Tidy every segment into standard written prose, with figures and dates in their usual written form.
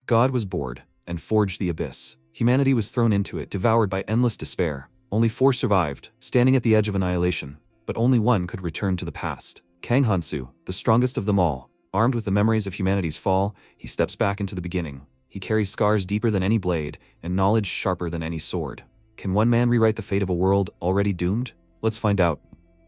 God was bored and forged the abyss. Humanity was thrown into it, devoured by endless despair. Only 4 survived, standing at the edge of annihilation, but only one could return to the past. Kang Hansu, the strongest of them all, armed with the memories of humanity's fall, he steps back into the beginning. He carries scars deeper than any blade, and knowledge sharper than any sword. Can one man rewrite the fate of a world already doomed? Let's find out.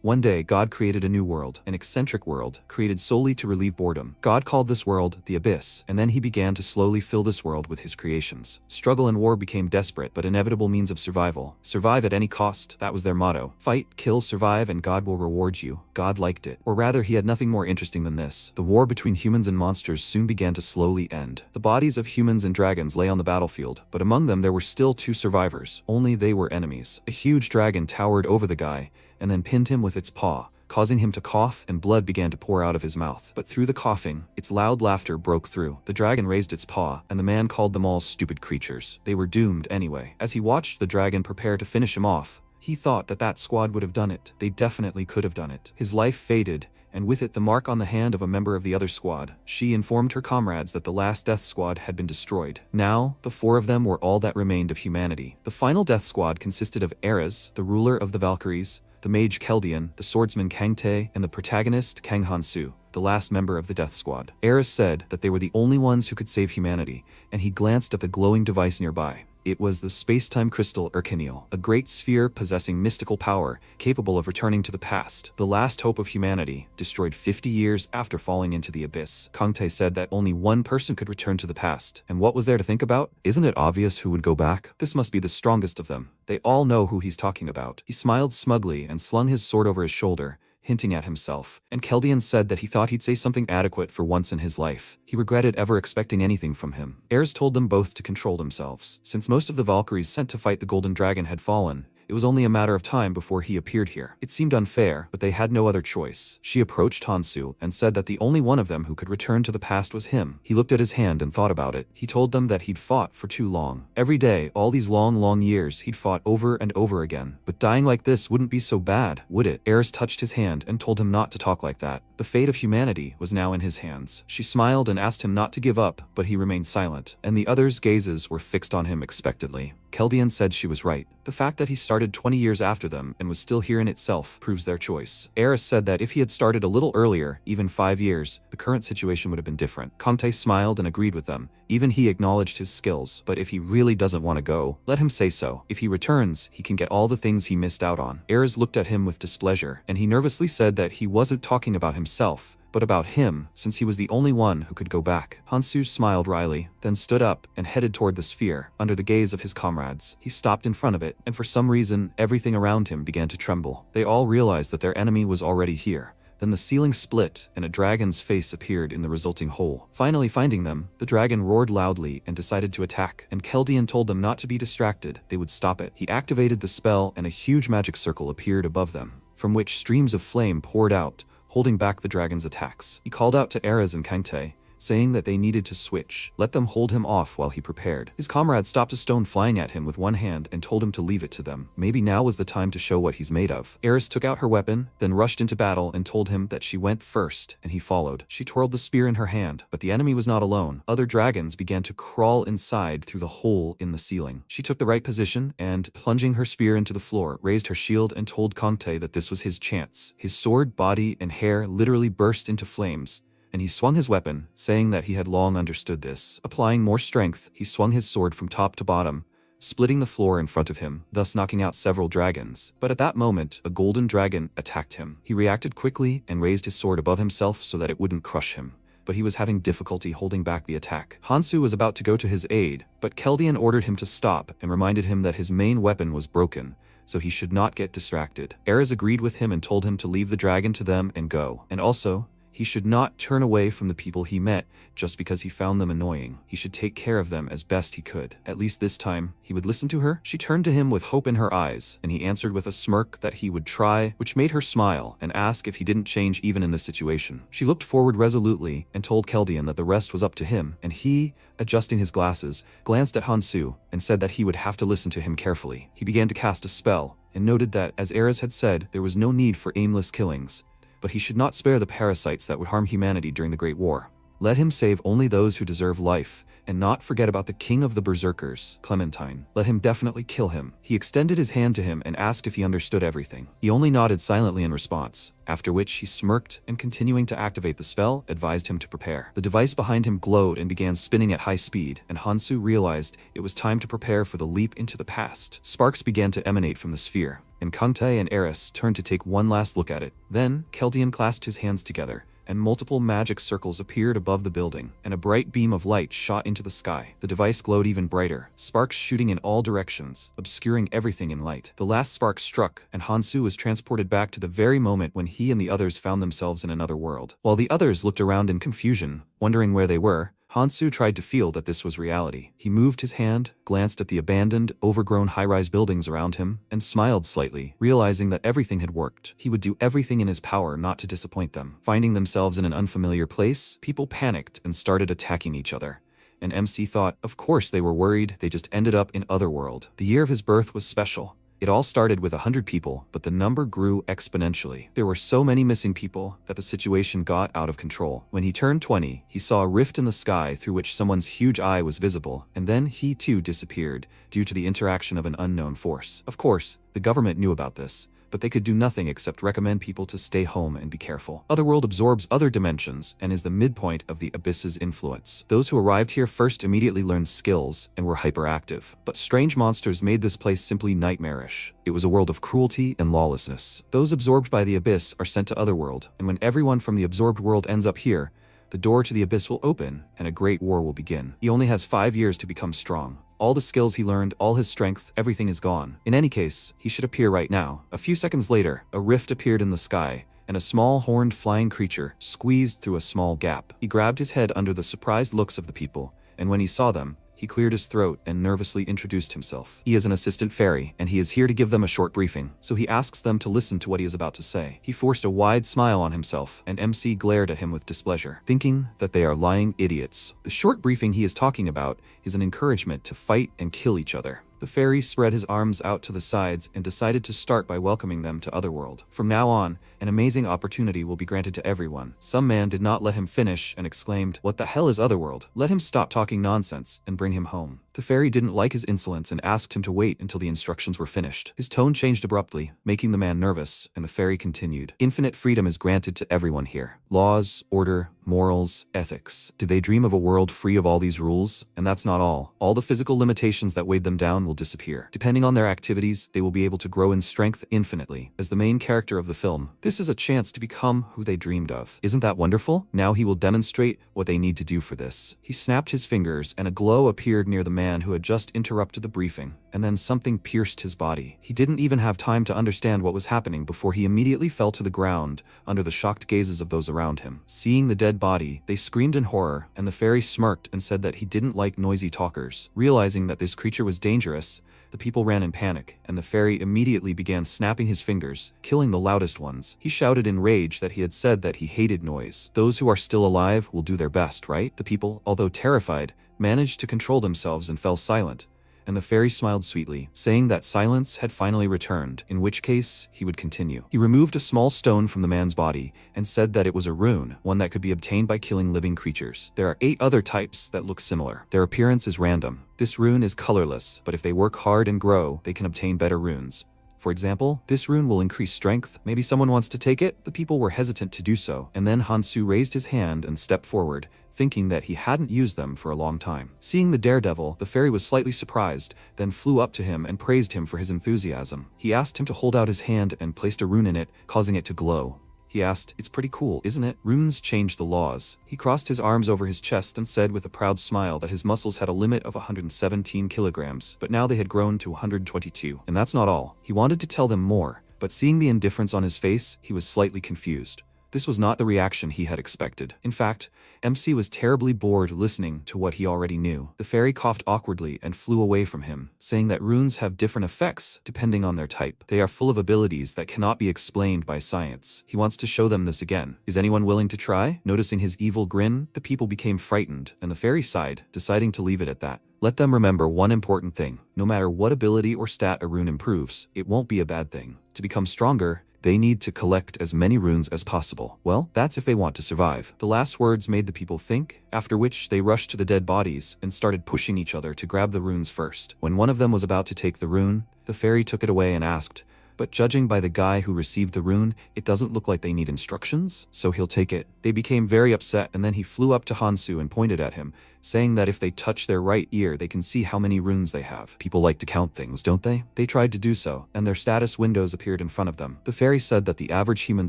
One day, God created a new world, an eccentric world, created solely to relieve boredom. God called this world the Abyss, and then he began to slowly fill this world with his creations. Struggle and war became desperate but inevitable means of survival. Survive at any cost, that was their motto. Fight, kill, survive, and God will reward you. God liked it. Or rather, he had nothing more interesting than this. The war between humans and monsters soon began to slowly end. The bodies of humans and dragons lay on the battlefield, but among them there were still 2 survivors. Only they were enemies. A huge dragon towered over the guy, and then pinned him with its paw, causing him to cough, and blood began to pour out of his mouth. But through the coughing, its loud laughter broke through. The dragon raised its paw, and the man called them all stupid creatures. They were doomed anyway. As he watched the dragon prepare to finish him off, he thought that that squad would have done it. They definitely could have done it. His life faded, and with it the mark on the hand of a member of the other squad. She informed her comrades that the last death squad had been destroyed. Now, the 4 of them were all that remained of humanity. The final death squad consisted of Ares, the ruler of the Valkyries, the mage Keldian, the swordsman Kangtae, and the protagonist Kang Hansu, the last member of the death squad. Ares said that they were the only ones who could save humanity, and he glanced at the glowing device nearby. It was the space-time crystal Urkiniel, a great sphere possessing mystical power, capable of returning to the past. The last hope of humanity, destroyed 50 years after falling into the abyss. Kangtae said that only one person could return to the past. And what was there to think about? Isn't it obvious who would go back? This must be the strongest of them. They all know who he's talking about. He smiled smugly and slung his sword over his shoulder, hinting at himself. And Keldian said that he thought he'd say something adequate for once in his life. He regretted ever expecting anything from him. Ares told them both to control themselves. Since most of the Valkyries sent to fight the Golden Dragon had fallen, it was only a matter of time before he appeared here. It seemed unfair, but they had no other choice. She approached Hansu and said that the only one of them who could return to the past was him. He looked at his hand and thought about it. He told them that he'd fought for too long. Every day, all these long years, he'd fought over and over again. But dying like this wouldn't be so bad, would it? Ares touched his hand and told him not to talk like that. The fate of humanity was now in his hands. She smiled and asked him not to give up, but he remained silent, and the others' gazes were fixed on him expectantly. Keldian said she was right. The fact that he started 20 years after them and was still here in itself proves their choice. Ares said that if he had started a little earlier, even 5 years, the current situation would have been different. Kangtae smiled and agreed with them. Even he acknowledged his skills, but if he really doesn't want to go, let him say so. If he returns, he can get all the things he missed out on. Ares looked at him with displeasure, and he nervously said that he wasn't talking about himself, but about him, since he was the only one who could go back. Hansu smiled wryly, then stood up and headed toward the sphere. Under the gaze of his comrades, he stopped in front of it, and for some reason, everything around him began to tremble. They all realized that their enemy was already here. Then the ceiling split, and a dragon's face appeared in the resulting hole. Finally finding them, the dragon roared loudly and decided to attack, and Keldian told them not to be distracted. They would stop it. He activated the spell, and a huge magic circle appeared above them, from which streams of flame poured out, holding back the dragon's attacks. He called out to Ares and Kangtae, saying that they needed to switch. Let them hold him off while he prepared. His comrade stopped a stone flying at him with one hand and told him to leave it to them. Maybe now was the time to show what he's made of. Ares took out her weapon, then rushed into battle and told him that she went first, and he followed. She twirled the spear in her hand, but the enemy was not alone. Other dragons began to crawl inside through the hole in the ceiling. She took the right position and, plunging her spear into the floor, raised her shield and told Kangtae that this was his chance. His sword, body, and hair literally burst into flames, and he swung his weapon, saying that he had long understood this. Applying more strength, he swung his sword from top to bottom, splitting the floor in front of him, thus knocking out several dragons. But at that moment, a golden dragon attacked him. He reacted quickly and raised his sword above himself so that it wouldn't crush him, but he was having difficulty holding back the attack. Hansu was about to go to his aid, but Keldian ordered him to stop and reminded him that his main weapon was broken, so he should not get distracted. Ares agreed with him and told him to leave the dragon to them and go, and also, he should not turn away from the people he met just because he found them annoying. He should take care of them as best he could. At least this time, he would listen to her. She turned to him with hope in her eyes, and he answered with a smirk that he would try, which made her smile and ask if he didn't change even in this situation. She looked forward resolutely and told Keldian that the rest was up to him, and he, adjusting his glasses, glanced at Hansu and said that he would have to listen to him carefully. He began to cast a spell, and noted that, as Ares had said, there was no need for aimless killings, but he should not spare the parasites that would harm humanity during the Great War. Let him save only those who deserve life, and not forget about the king of the berserkers, Clementine. Let him definitely kill him. He extended his hand to him and asked if he understood everything. He only nodded silently in response, after which he smirked and, continuing to activate the spell, advised him to prepare. The device behind him glowed and began spinning at high speed, and Hansu realized it was time to prepare for the leap into the past. Sparks began to emanate from the sphere, and Kangtae and Eris turned to take one last look at it. Then, Keldian clasped his hands together, and multiple magic circles appeared above the building, and a bright beam of light shot into the sky. The device glowed even brighter, sparks shooting in all directions, obscuring everything in light. The last spark struck, and Hansu was transported back to the very moment when he and the others found themselves in another world. While the others looked around in confusion, wondering where they were, Hansu tried to feel that this was reality. He moved his hand, glanced at the abandoned, overgrown high-rise buildings around him, and smiled slightly, realizing that everything had worked. He would do everything in his power not to disappoint them. Finding themselves in an unfamiliar place, people panicked and started attacking each other. And MC thought, of course they were worried, they just ended up in Otherworld. The year of his birth was special. It all started with 100 people, but the number grew exponentially. There were so many missing people that the situation got out of control. When he turned 20, he saw a rift in the sky through which someone's huge eye was visible, and then he too disappeared due to the interaction of an unknown force. Of course, the government knew about this, but they could do nothing except recommend people to stay home and be careful. Otherworld absorbs other dimensions and is the midpoint of the Abyss's influence. Those who arrived here first immediately learned skills and were hyperactive, but strange monsters made this place simply nightmarish. It was a world of cruelty and lawlessness. Those absorbed by the Abyss are sent to Otherworld, and when everyone from the absorbed world ends up here, the door to the Abyss will open and a great war will begin. He only has 5 years to become strong. All the skills he learned, all his strength, everything is gone. In any case, he should appear right now. A few seconds later, a rift appeared in the sky, and a small horned flying creature squeezed through a small gap. He grabbed his head under the surprised looks of the people, and when he saw them, he cleared his throat and nervously introduced himself. He is an assistant fairy, and he is here to give them a short briefing, so he asks them to listen to what he is about to say. He forced a wide smile on himself, and MC glared at him with displeasure, thinking that they are lying idiots. The short briefing he is talking about is an encouragement to fight and kill each other. The fairy spread his arms out to the sides and decided to start by welcoming them to Otherworld. From now on, an amazing opportunity will be granted to everyone. Some man did not let him finish and exclaimed, "What the hell is Otherworld? Let him stop talking nonsense and bring him home." The fairy didn't like his insolence and asked him to wait until the instructions were finished. His tone changed abruptly, making the man nervous, and the fairy continued. Infinite freedom is granted to everyone here. Laws, order, morals, ethics. Did they dream of a world free of all these rules? And that's not all. All the physical limitations that weighed them down will disappear. Depending on their activities, they will be able to grow in strength infinitely. As the main character of the film, this is a chance to become who they dreamed of. Isn't that wonderful? Now he will demonstrate what they need to do for this. He snapped his fingers, and a glow appeared near the man who had just interrupted the briefing, and then something pierced his body. He didn't even have time to understand what was happening before he immediately fell to the ground under the shocked gazes of those around him. Seeing the dead body, they screamed in horror, and the fairy smirked and said that he didn't like noisy talkers. Realizing that this creature was dangerous, the people ran in panic, and the fairy immediately began snapping his fingers, killing the loudest ones. He shouted in rage that he had said that he hated noise. Those who are still alive will do their best, right? The people, although terrified, managed to control themselves and fell silent, and the fairy smiled sweetly, saying that silence had finally returned, in which case he would continue. He removed a small stone from the man's body and said that it was a rune, one that could be obtained by killing living creatures. There are 8 other types that look similar. Their appearance is random. This rune is colorless, but if they work hard and grow, they can obtain better runes. For example, this rune will increase strength. Maybe someone wants to take it? The people were hesitant to do so, and then Hansu raised his hand and stepped forward, thinking that he hadn't used them for a long time. Seeing the daredevil, the fairy was slightly surprised, then flew up to him and praised him for his enthusiasm. He asked him to hold out his hand and placed a rune in it, causing it to glow. He asked, "It's pretty cool, isn't it? Runes change the laws." He crossed his arms over his chest and said with a proud smile that his muscles had a limit of 117 kilograms, but now they had grown to 122. And that's not all. He wanted to tell them more, but seeing the indifference on his face, he was slightly confused. This was not the reaction he had expected. In fact, MC was terribly bored listening to what he already knew. The fairy coughed awkwardly and flew away from him, saying that runes have different effects depending on their type. They are full of abilities that cannot be explained by science. He wants to show them this again. Is anyone willing to try? Noticing his evil grin, the people became frightened, and the fairy sighed, deciding to leave it at that. Let them remember one important thing. No matter what ability or stat a rune improves, it won't be a bad thing. To become stronger, They need to collect as many runes as possible. Well, that's if they want to survive. The last words made the people think, after which they rushed to the dead bodies and started pushing each other to grab the runes first. When one of them was about to take the rune, the fairy took it away and asked, "But judging by the guy who received the rune, it doesn't look like they need instructions, so he'll take it." They became very upset, and then he flew up to Hansu and pointed at him, saying that if they touch their right ear, they can see how many runes they have. People like to count things, don't they? They tried to do so, and their status windows appeared in front of them. The fairy said that the average human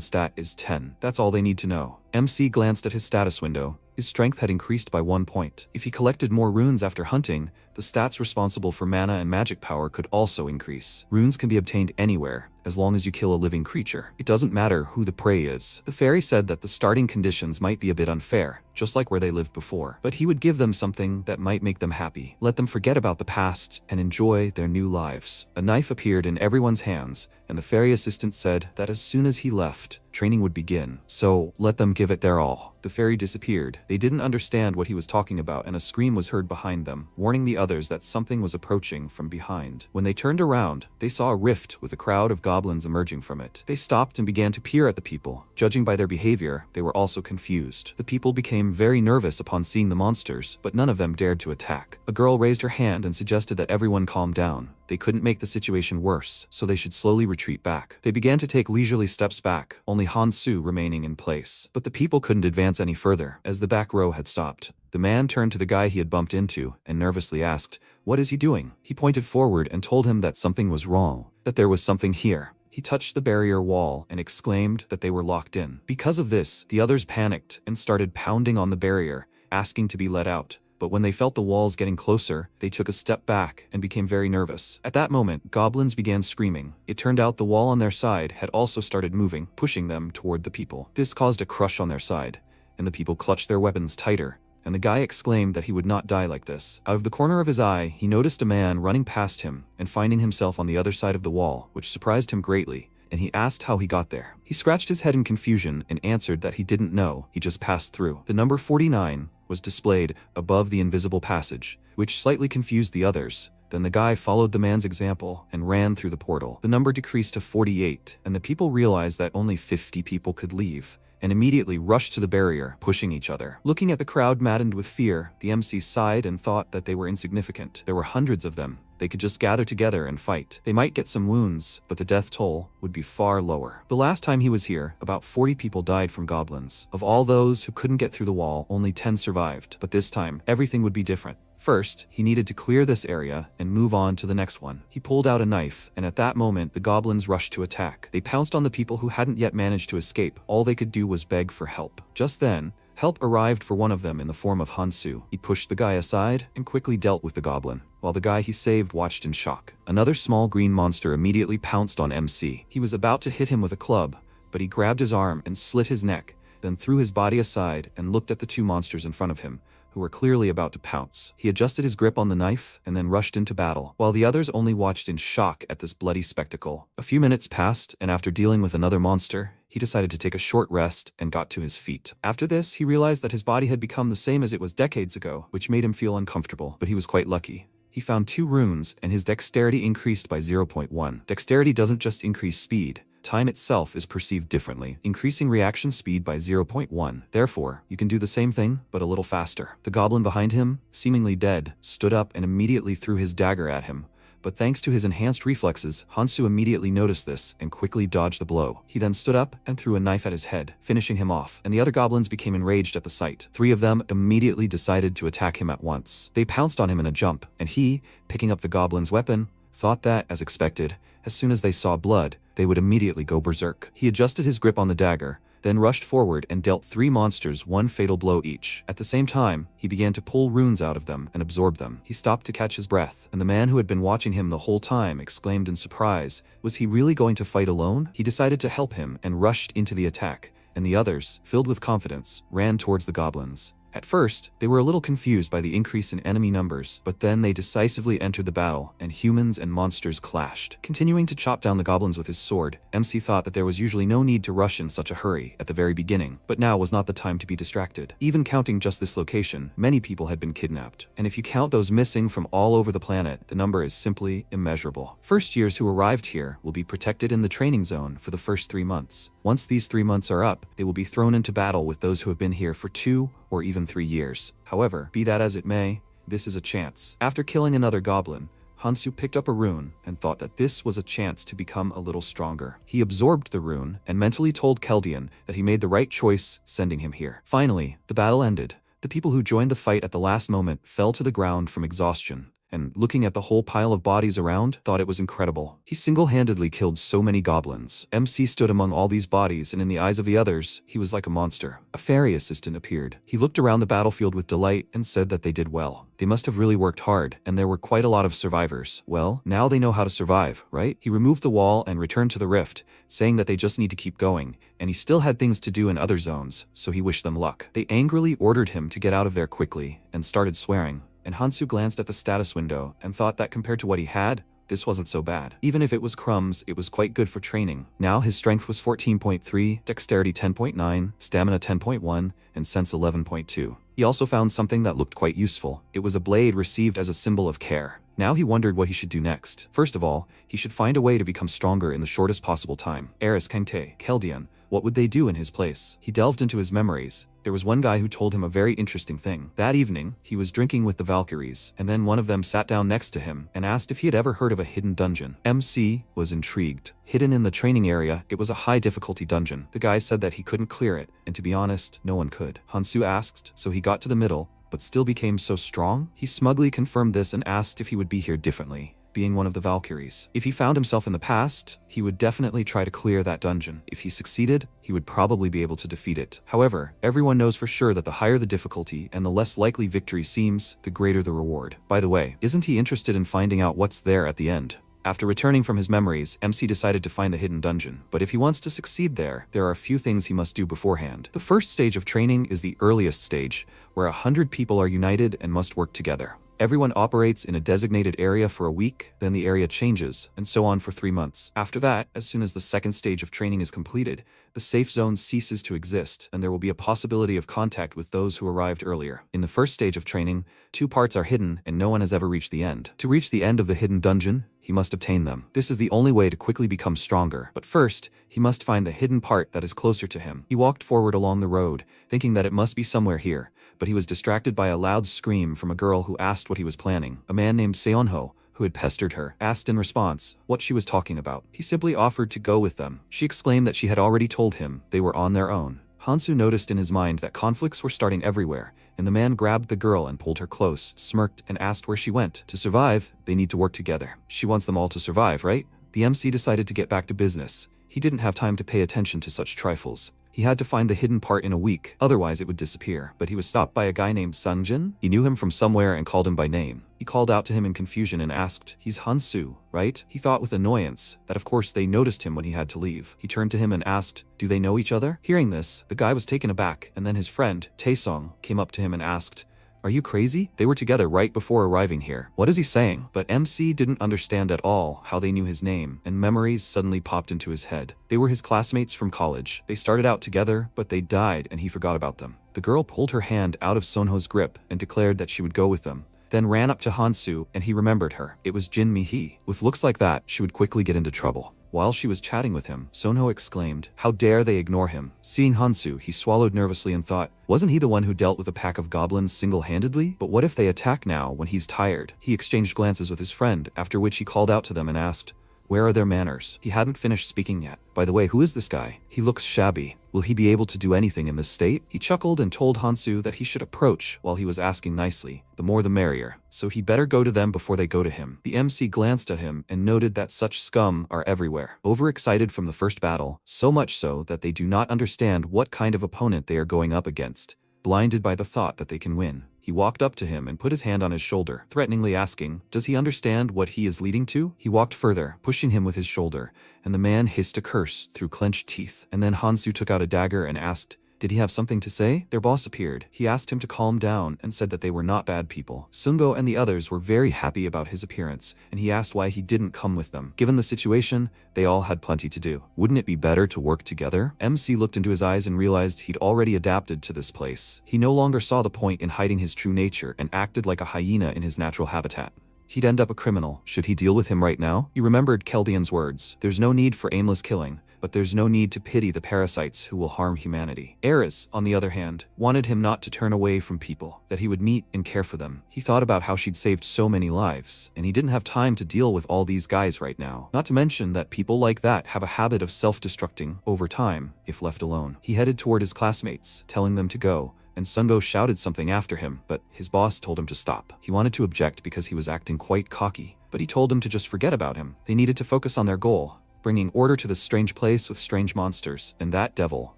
stat is 10. That's all they need to know. MC glanced at his status window. His strength had increased by 1 point. If he collected more runes after hunting, the stats responsible for mana and magic power could also increase. Runes can be obtained anywhere, as long as you kill a living creature. It doesn't matter who the prey is. The fairy said that the starting conditions might be a bit unfair, just like where they lived before, but he would give them something that might make them happy. Let them forget about the past and enjoy their new lives. A knife appeared in everyone's hands, and the fairy assistant said that as soon as he left, training would begin. So let them give it their all. The fairy disappeared. They didn't understand what he was talking about, and a scream was heard behind them, warning the others that something was approaching from behind. When they turned around, they saw a rift with a crowd of goblins emerging from it. They stopped and began to peer at the people. Judging by their behavior, they were also confused. The people became very nervous upon seeing the monsters, but none of them dared to attack. A girl raised her hand and suggested that everyone calm down. They couldn't make the situation worse, so they should slowly retreat back. They began to take leisurely steps back, only Hansu remaining in place. But the people couldn't advance any further, as the back row had stopped. The man turned to the guy he had bumped into and nervously asked, "What is he doing?" He pointed forward and told him that something was wrong, that there was something here. He touched the barrier wall and exclaimed that they were locked in. Because of this, the others panicked and started pounding on the barrier, asking to be let out. But when they felt the walls getting closer, they took a step back and became very nervous. At that moment, goblins began screaming. It turned out the wall on their side had also started moving, pushing them toward the people. This caused a crush on their side, and the people clutched their weapons tighter, and the guy exclaimed that he would not die like this. Out of the corner of his eye, he noticed a man running past him and finding himself on the other side of the wall, which surprised him greatly, and he asked how he got there. He scratched his head in confusion and answered that he didn't know, he just passed through. The number 49 was displayed above the invisible passage, which slightly confused the others. Then the guy followed the man's example and ran through the portal. The number decreased to 48, and the people realized that only 50 people could leave, and immediately rushed to the barrier, pushing each other. Looking at the crowd maddened with fear, the MC sighed and thought that they were insignificant. There were hundreds of them. They could just gather together and fight. They might get some wounds, but the death toll would be far lower. The last time he was here, about 40 people died from goblins. Of all those who couldn't get through the wall, only 10 survived. But this time, everything would be different. First, he needed to clear this area and move on to the next one. He pulled out a knife, and at that moment, the goblins rushed to attack. They pounced on the people who hadn't yet managed to escape. All they could do was beg for help. Just then, help arrived for one of them in the form of Hansu. He pushed the guy aside and quickly dealt with the goblin, while the guy he saved watched in shock. Another small green monster immediately pounced on MC. He was about to hit him with a club, but he grabbed his arm and slit his neck, then threw his body aside and looked at the two monsters in front of him, who were clearly about to pounce. He adjusted his grip on the knife and then rushed into battle, while the others only watched in shock at this bloody spectacle. A few minutes passed, and after dealing with another monster, he decided to take a short rest and got to his feet. After this, he realized that his body had become the same as it was decades ago, which made him feel uncomfortable, but he was quite lucky. He found 2 runes, and his dexterity increased by 0.1. Dexterity doesn't just increase speed. Time itself is perceived differently, increasing reaction speed by 0.1. Therefore, you can do the same thing, but a little faster. The goblin behind him, seemingly dead, stood up and immediately threw his dagger at him. But thanks to his enhanced reflexes, Hansu immediately noticed this and quickly dodged the blow. He then stood up and threw a knife at his head, finishing him off, and the other goblins became enraged at the sight. 3 of them immediately decided to attack him at once. They pounced on him in a jump, and he, picking up the goblin's weapon, thought that, as expected, as soon as they saw blood, they would immediately go berserk. He adjusted his grip on the dagger, then rushed forward and dealt 3 monsters 1 fatal blow each. At the same time, he began to pull runes out of them and absorb them. He stopped to catch his breath, and the man who had been watching him the whole time exclaimed in surprise, was he really going to fight alone? He decided to help him and rushed into the attack, and the others, filled with confidence, ran towards the goblins. At first, they were a little confused by the increase in enemy numbers, but then they decisively entered the battle, and humans and monsters clashed. Continuing to chop down the goblins with his sword, MC thought that there was usually no need to rush in such a hurry at the very beginning, but now was not the time to be distracted. Even counting just this location, many people had been kidnapped, and if you count those missing from all over the planet, the number is simply immeasurable. First years who arrived here will be protected in the training zone for the first 3 months. Once these 3 months are up, they will be thrown into battle with those who have been here for 2 or even 3 years. However, be that as it may, this is a chance. After killing another goblin, Hansu picked up a rune and thought that this was a chance to become a little stronger. He absorbed the rune and mentally told Keldian that he made the right choice sending him here. Finally, the battle ended. The people who joined the fight at the last moment fell to the ground from exhaustion, and looking at the whole pile of bodies around, thought it was incredible. He single-handedly killed so many goblins. MC stood among all these bodies, and in the eyes of the others, he was like a monster. A fairy assistant appeared. He looked around the battlefield with delight and said that they did well. They must have really worked hard, and there were quite a lot of survivors. Well, now they know how to survive, right? He removed the wall and returned to the rift, saying that they just need to keep going, and he still had things to do in other zones, so he wished them luck. They angrily ordered him to get out of there quickly, and started swearing. And Hansu glanced at the status window and thought that compared to what he had, this wasn't so bad. Even if it was crumbs, it was quite good for training. Now his strength was 14.3, dexterity 10.9, stamina 10.1, and sense 11.2. He also found something that looked quite useful. It was a blade received as a symbol of care. Now he wondered what he should do next. First of all, he should find a way to become stronger in the shortest possible time. Eris Kangte, Keldian, what would they do in his place? He delved into his memories. There was one guy who told him a very interesting thing. That evening, he was drinking with the Valkyries, and then one of them sat down next to him and asked if he had ever heard of a hidden dungeon. MC was intrigued. Hidden in the training area, it was a high difficulty dungeon. The guy said that he couldn't clear it, and to be honest, no one could. Hansu asked, so he got to the middle, but still became so strong? He smugly confirmed this and asked if he would be here differently, being one of the Valkyries. If he found himself in the past, he would definitely try to clear that dungeon. If he succeeded, he would probably be able to defeat it. However, everyone knows for sure that the higher the difficulty and the less likely victory seems, the greater the reward. By the way, isn't he interested in finding out what's there at the end? After returning from his memories, MC decided to find the hidden dungeon. But if he wants to succeed there are a few things he must do beforehand. The first stage of training is the earliest stage, where 100 people are united and must work together. Everyone operates in a designated area for a week, then the area changes, and so on for 3 months. After that, as soon as the second stage of training is completed, the safe zone ceases to exist, and there will be a possibility of contact with those who arrived earlier. In the first stage of training, 2 parts are hidden, and no one has ever reached the end. To reach the end of the hidden dungeon, he must obtain them. This is the only way to quickly become stronger. But first, he must find the hidden part that is closer to him. He walked forward along the road, thinking that it must be somewhere here, but he was distracted by a loud scream from a girl who asked what he was planning. A man named Seonho, who had pestered her, asked in response what she was talking about. He simply offered to go with them. She exclaimed that she had already told him they were on their own. Hansu noticed in his mind that conflicts were starting everywhere, and the man grabbed the girl and pulled her close, smirked, and asked where she went. To survive, they need to work together. She wants them all to survive, right? The MC decided to get back to business. He didn't have time to pay attention to such trifles. He had to find the hidden part in a week, otherwise it would disappear. But he was stopped by a guy named Sungjin. He knew him from somewhere and called him by name. He called out to him in confusion and asked, "He's Hansu, right?" He thought with annoyance that of course they noticed him when he had to leave. He turned to him and asked, "Do they know each other?" Hearing this, the guy was taken aback, and then his friend, Taesong, came up to him and asked, "Are you crazy? They were together right before arriving here. What is he saying?" But MC didn't understand at all how they knew his name, and memories suddenly popped into his head. They were his classmates from college. They started out together, but they died and he forgot about them. The girl pulled her hand out of Sonho's grip and declared that she would go with them, then ran up to Hansu and he remembered her. It was Jin Mi-hee. With looks like that, she would quickly get into trouble. While she was chatting with him, Sonho exclaimed, "How dare they ignore him?" Seeing Hansu, he swallowed nervously and thought, wasn't he the one who dealt with a pack of goblins single-handedly? But what if they attack now when he's tired? He exchanged glances with his friend, after which he called out to them and asked, "Where are their manners?" He hadn't finished speaking yet. "By the way, who is this guy? He looks shabby. Will he be able to do anything in this state?" He chuckled and told Hansu that he should approach while he was asking nicely. The more the merrier, so he better go to them before they go to him. The MC glanced at him and noted that such scum are everywhere. Overexcited from the first battle, so much so that they do not understand what kind of opponent they are going up against. Blinded by the thought that they can win, he walked up to him and put his hand on his shoulder, threateningly asking, does he understand what he is leading to? He walked further, pushing him with his shoulder, and the man hissed a curse through clenched teeth. And then Hansu took out a dagger and asked, Did he have something to say? Their boss appeared. He asked him to calm down and said that they were not bad people. Sungo and the others were very happy about his appearance, and he asked why he didn't come with them. Given the situation, they all had plenty to do. Wouldn't it be better to work together? MC looked into his eyes and realized he'd already adapted to this place. He no longer saw the point in hiding his true nature and acted like a hyena in his natural habitat. He'd end up a criminal. Should he deal with him right now? He remembered Keldian's words. There's no need for aimless killing, but there's no need to pity the parasites who will harm humanity. Eris, on the other hand, wanted him not to turn away from people, that he would meet and care for them. He thought about how she'd saved so many lives, and he didn't have time to deal with all these guys right now. Not to mention that people like that have a habit of self-destructing over time if left alone. He headed toward his classmates, telling them to go, and Sungo shouted something after him, but his boss told him to stop. He wanted to object because he was acting quite cocky, but he told him to just forget about him. They needed to focus on their goal, bringing order to this strange place with strange monsters and that devil.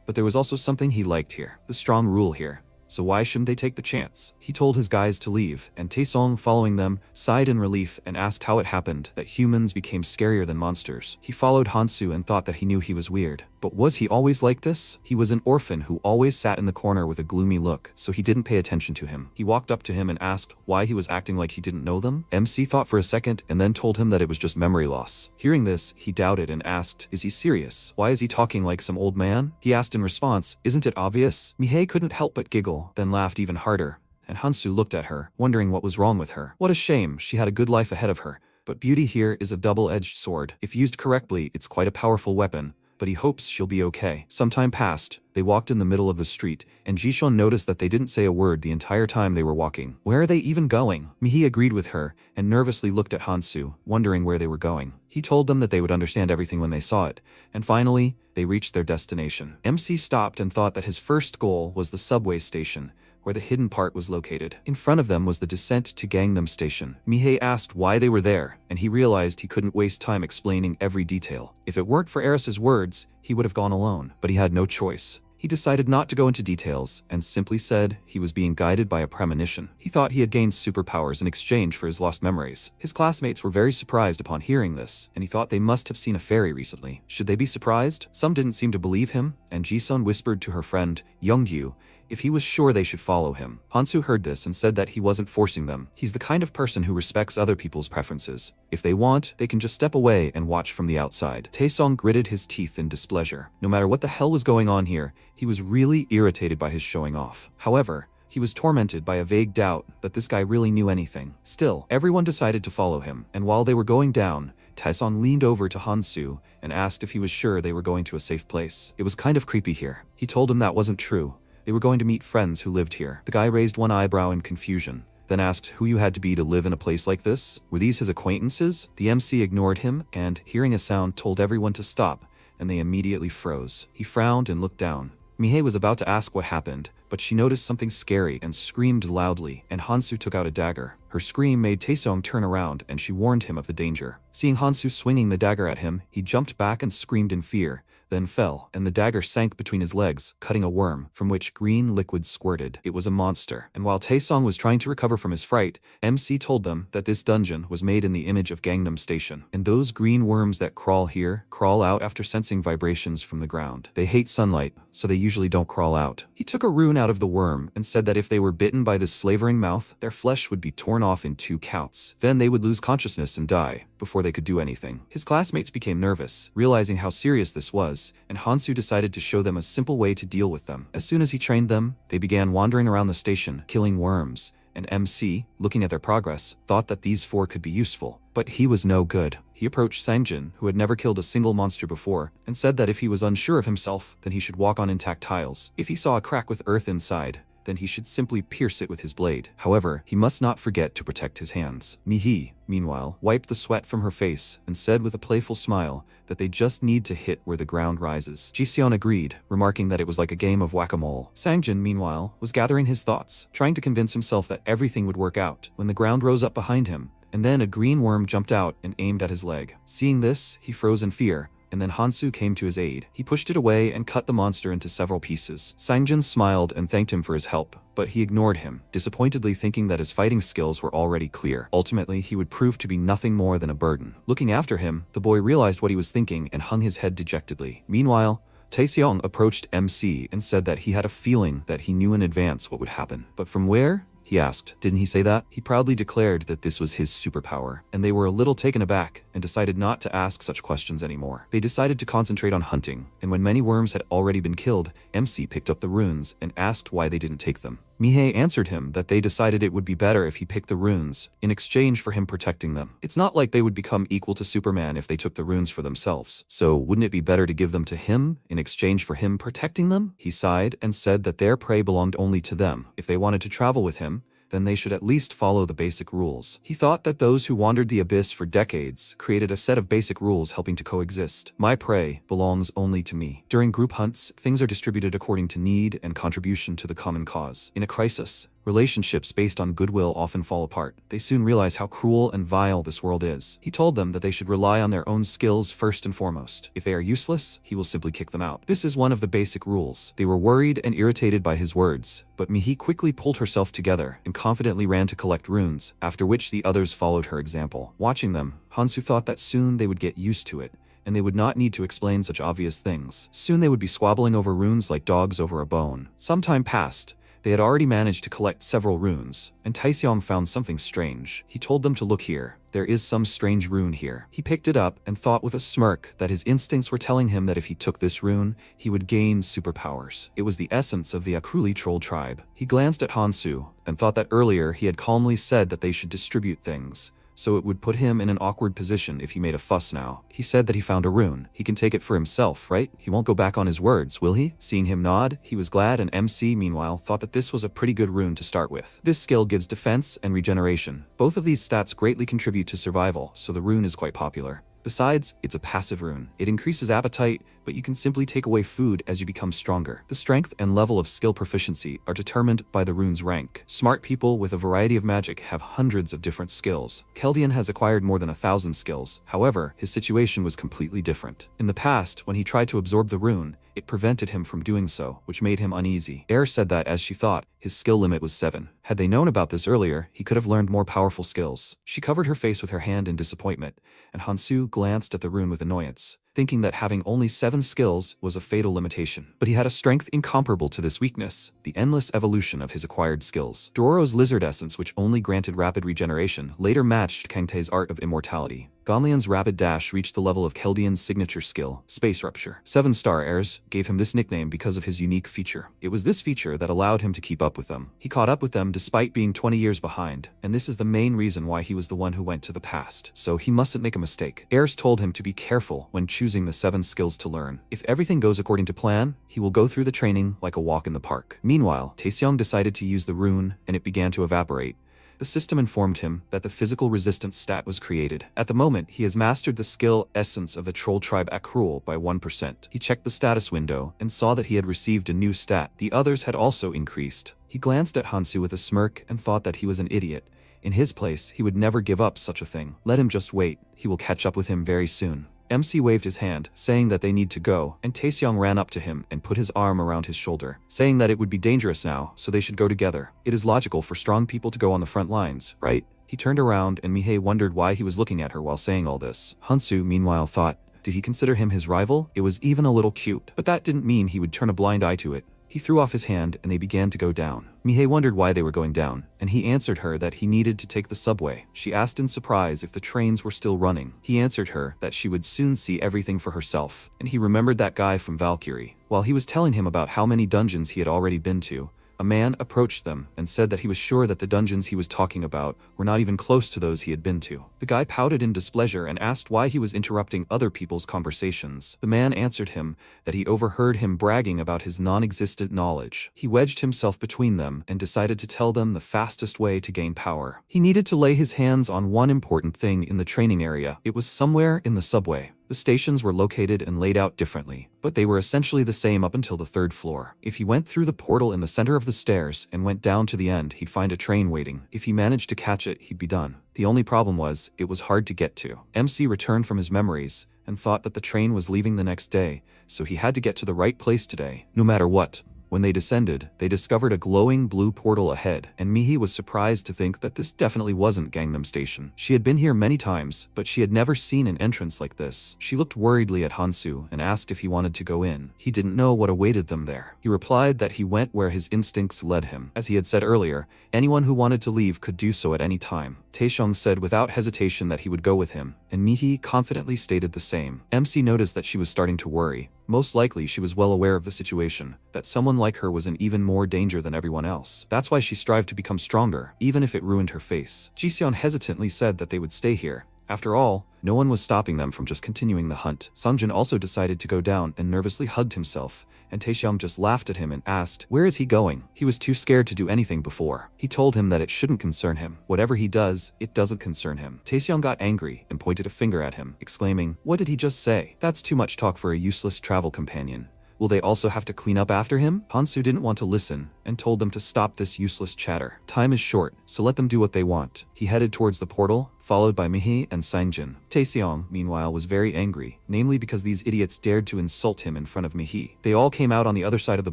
But there was also something he liked here, the strong rule here. So why shouldn't they take the chance? He told his guys to leave, and Taesong, following them, sighed in relief and asked how it happened that humans became scarier than monsters. He followed Hansu and thought that he knew he was weird. But was he always like this? He was an orphan who always sat in the corner with a gloomy look, so he didn't pay attention to him. He walked up to him and asked why he was acting like he didn't know them. MC thought for a second and then told him that it was just memory loss. Hearing this, he doubted and asked, is he serious? Why is he talking like some old man? He asked in response, isn't it obvious? Mihei couldn't help but giggle, then laughed even harder, and Hansu looked at her, wondering what was wrong with her. What a shame, she had a good life ahead of her. But beauty here is a double-edged sword. If used correctly, it's quite a powerful weapon, but he hopes she'll be okay. Some time passed. They walked in the middle of the street, and Jishon noticed that they didn't say a word the entire time they were walking. Where are they even going? Mihi agreed with her, and nervously looked at Hansu, wondering where they were going. He told them that they would understand everything when they saw it, and finally, they reached their destination. MC stopped and thought that his first goal was the subway station, where the hidden part was located. In front of them was the descent to Gangnam Station. Mihei asked why they were there, and he realized he couldn't waste time explaining every detail. If it weren't for Eris's words, he would have gone alone, but he had no choice. He decided not to go into details, and simply said he was being guided by a premonition. He thought he had gained superpowers in exchange for his lost memories. His classmates were very surprised upon hearing this, and he thought they must have seen a fairy recently. Should they be surprised? Some didn't seem to believe him, and Jisun whispered to her friend, Youngyu, if he was sure they should follow him. Hansu heard this and said that he wasn't forcing them. He's the kind of person who respects other people's preferences. If they want, they can just step away and watch from the outside. Taesong gritted his teeth in displeasure. No matter what the hell was going on here, he was really irritated by his showing off. However, he was tormented by a vague doubt that this guy really knew anything. Still, everyone decided to follow him, and while they were going down, Taesong leaned over to Hansu and asked if he was sure they were going to a safe place. It was kind of creepy here. He told him that wasn't true. They were going to meet friends who lived here. The guy raised one eyebrow in confusion, then asked who you had to be to live in a place like this. Were these his acquaintances? The MC ignored him and, hearing a sound, told everyone to stop, and they immediately froze. He frowned and looked down. Mihei was about to ask what happened, but she noticed something scary and screamed loudly, and Hansu took out a dagger. Her scream made Taesong turn around, and she warned him of the danger. Seeing Hansu swinging the dagger at him, he jumped back and screamed in fear, then fell, and the dagger sank between his legs, cutting a worm, from which green liquid squirted. It was a monster, and while Taesong was trying to recover from his fright, MC told them that this dungeon was made in the image of Gangnam Station, and those green worms that crawl here crawl out after sensing vibrations from the ground. They hate sunlight, so they usually don't crawl out. He took a rune out of the worm and said that if they were bitten by this slavering mouth, their flesh would be torn off in 2 counts. Then they would lose consciousness and die before they could do anything. His classmates became nervous, realizing how serious this was, and Hansu decided to show them a simple way to deal with them. As soon as he trained them, they began wandering around the station, killing worms, and MC, looking at their progress, thought that these 4 could be useful. But he was no good. He approached Sangjin, who had never killed a single monster before, and said that if he was unsure of himself, then he should walk on intact tiles. If he saw a crack with earth inside, then he should simply pierce it with his blade. However, he must not forget to protect his hands. Mihi, meanwhile, wiped the sweat from her face and said with a playful smile that they just need to hit where the ground rises. Jiseon agreed, remarking that it was like a game of whack-a-mole. Sangjin, meanwhile, was gathering his thoughts, trying to convince himself that everything would work out, when the ground rose up behind him, and then a green worm jumped out and aimed at his leg. Seeing this, he froze in fear, and then Hansu came to his aid. He pushed it away and cut the monster into several pieces. Sangjin smiled and thanked him for his help, but he ignored him, disappointedly thinking that his fighting skills were already clear. Ultimately, he would prove to be nothing more than a burden. Looking after him, the boy realized what he was thinking and hung his head dejectedly. Meanwhile, Taeseong approached MC and said that he had a feeling that he knew in advance what would happen. But from where? He asked. Didn't he say that? He proudly declared that this was his superpower, and they were a little taken aback and decided not to ask such questions anymore. They decided to concentrate on hunting, and when many worms had already been killed, MC picked up the runes and asked why they didn't take them. Mihei answered him that they decided it would be better if he picked the runes, in exchange for him protecting them. It's not like they would become equal to Superman if they took the runes for themselves, so wouldn't it be better to give them to him, in exchange for him protecting them? He sighed and said that their prey belonged only to them. If they wanted to travel with him, then they should at least follow the basic rules. He thought that those who wandered the abyss for decades created a set of basic rules helping to coexist. My prey belongs only to me. During group hunts, things are distributed according to need and contribution to the common cause. In a crisis, relationships based on goodwill often fall apart. They soon realize how cruel and vile this world is. He told them that they should rely on their own skills first and foremost. If they are useless, he will simply kick them out. This is one of the basic rules. They were worried and irritated by his words, but Mihi quickly pulled herself together and confidently ran to collect runes, after which the others followed her example. Watching them, Hansu thought that soon they would get used to it, and they would not need to explain such obvious things. Soon they would be squabbling over runes like dogs over a bone. Some time passed. They had already managed to collect several runes, and Taeseong found something strange. He told them to look here. There is some strange rune here. He picked it up and thought with a smirk that his instincts were telling him that if he took this rune, he would gain superpowers. It was the essence of the Akruli troll tribe. He glanced at Hansu and thought that earlier he had calmly said that they should distribute things, so it would put him in an awkward position if he made a fuss now. He said that he found a rune. He can take it for himself, right? He won't go back on his words, will he? Seeing him nod, he was glad, and MC, meanwhile, thought that this was a pretty good rune to start with. This skill gives defense and regeneration. Both of these stats greatly contribute to survival, so the rune is quite popular. Besides, it's a passive rune. It increases appetite, but you can simply take away food as you become stronger. The strength and level of skill proficiency are determined by the rune's rank. Smart people with a variety of magic have hundreds of different skills. Keldian has acquired more than 1,000 skills. However, his situation was completely different. In the past, when he tried to absorb the rune, it prevented him from doing so, which made him uneasy. Air said that, as she thought, his skill limit was 7. Had they known about this earlier, he could have learned more powerful skills. She covered her face with her hand in disappointment, and Hansu glanced at the rune with annoyance, thinking that having only 7 skills was a fatal limitation. But he had a strength incomparable to this weakness, the endless evolution of his acquired skills. Dororo's lizard essence, which only granted rapid regeneration, later matched Kangtae's art of immortality. Gonlian's rapid dash reached the level of Keldian's signature skill, Space Rupture. 7-star heirs gave him this nickname because of his unique feature. It was this feature that allowed him to keep up with them. He caught up with them despite being 20 years behind, and this is the main reason why he was the one who went to the past. So he mustn't make a mistake. Heirs told him to be careful when choosing the 7 skills to learn. If everything goes according to plan, he will go through the training like a walk in the park. Meanwhile, Taeseong decided to use the rune, and it began to evaporate. The system informed him that the physical resistance stat was created. At the moment, he has mastered the skill essence of the troll tribe Akrul by 1%. He checked the status window and saw that he had received a new stat. The others had also increased. He glanced at Hansu with a smirk and thought that he was an idiot. In his place, he would never give up such a thing. Let him just wait. He will catch up with him very soon. MC waved his hand, saying that they need to go, and Taeseong ran up to him and put his arm around his shoulder, saying that it would be dangerous now, so they should go together. It is logical for strong people to go on the front lines, right? He turned around, and Mihei wondered why he was looking at her while saying all this. Hansu, meanwhile, thought, did he consider him his rival? It was even a little cute, but that didn't mean he would turn a blind eye to it. He threw off his hand, and they began to go down. Mihei wondered why they were going down, and he answered her that he needed to take the subway. She asked in surprise if the trains were still running. He answered her that she would soon see everything for herself, and he remembered that guy from Valkyrie. While he was telling him about how many dungeons he had already been to, a man approached them and said that he was sure that the dungeons he was talking about were not even close to those he had been to. The guy pouted in displeasure and asked why he was interrupting other people's conversations. The man answered him that he overheard him bragging about his non-existent knowledge. He wedged himself between them and decided to tell them the fastest way to gain power. He needed to lay his hands on one important thing in the training area. It was somewhere in the subway. The stations were located and laid out differently, but they were essentially the same up until the 3rd floor. If he went through the portal in the center of the stairs and went down to the end, he'd find a train waiting. If he managed to catch it, he'd be done. The only problem was, it was hard to get to. MC returned from his memories and thought that the train was leaving the next day, so he had to get to the right place today, no matter what. When they descended, they discovered a glowing blue portal ahead, and Mihi was surprised to think that this definitely wasn't Gangnam Station. She had been here many times, but she had never seen an entrance like this. She looked worriedly at Hansu and asked if he wanted to go in. He didn't know what awaited them there. He replied that he went where his instincts led him. As he had said earlier, anyone who wanted to leave could do so at any time. Taeshong said without hesitation that he would go with him, and Mihi confidently stated the same. MC noticed that she was starting to worry. Most likely she was well aware of the situation, that someone like her was in even more danger than everyone else. That's why she strived to become stronger, even if it ruined her face. Jiseon hesitantly said that they would stay here. After all, no one was stopping them from just continuing the hunt. Sungjin also decided to go down and nervously hugged himself, and Taehyung just laughed at him and asked, "Where is he going?" He was too scared to do anything before. He told him that it shouldn't concern him. Whatever he does, it doesn't concern him. Taehyung got angry and pointed a finger at him, exclaiming, "What did he just say? That's too much talk for a useless travel companion. Will they also have to clean up after him?" Hansu didn't want to listen and told them to stop this useless chatter. Time is short, so let them do what they want. He headed towards the portal, followed by Mihi and Sangjin. Taeseong, meanwhile, was very angry, namely because these idiots dared to insult him in front of Mihi. They all came out on the other side of the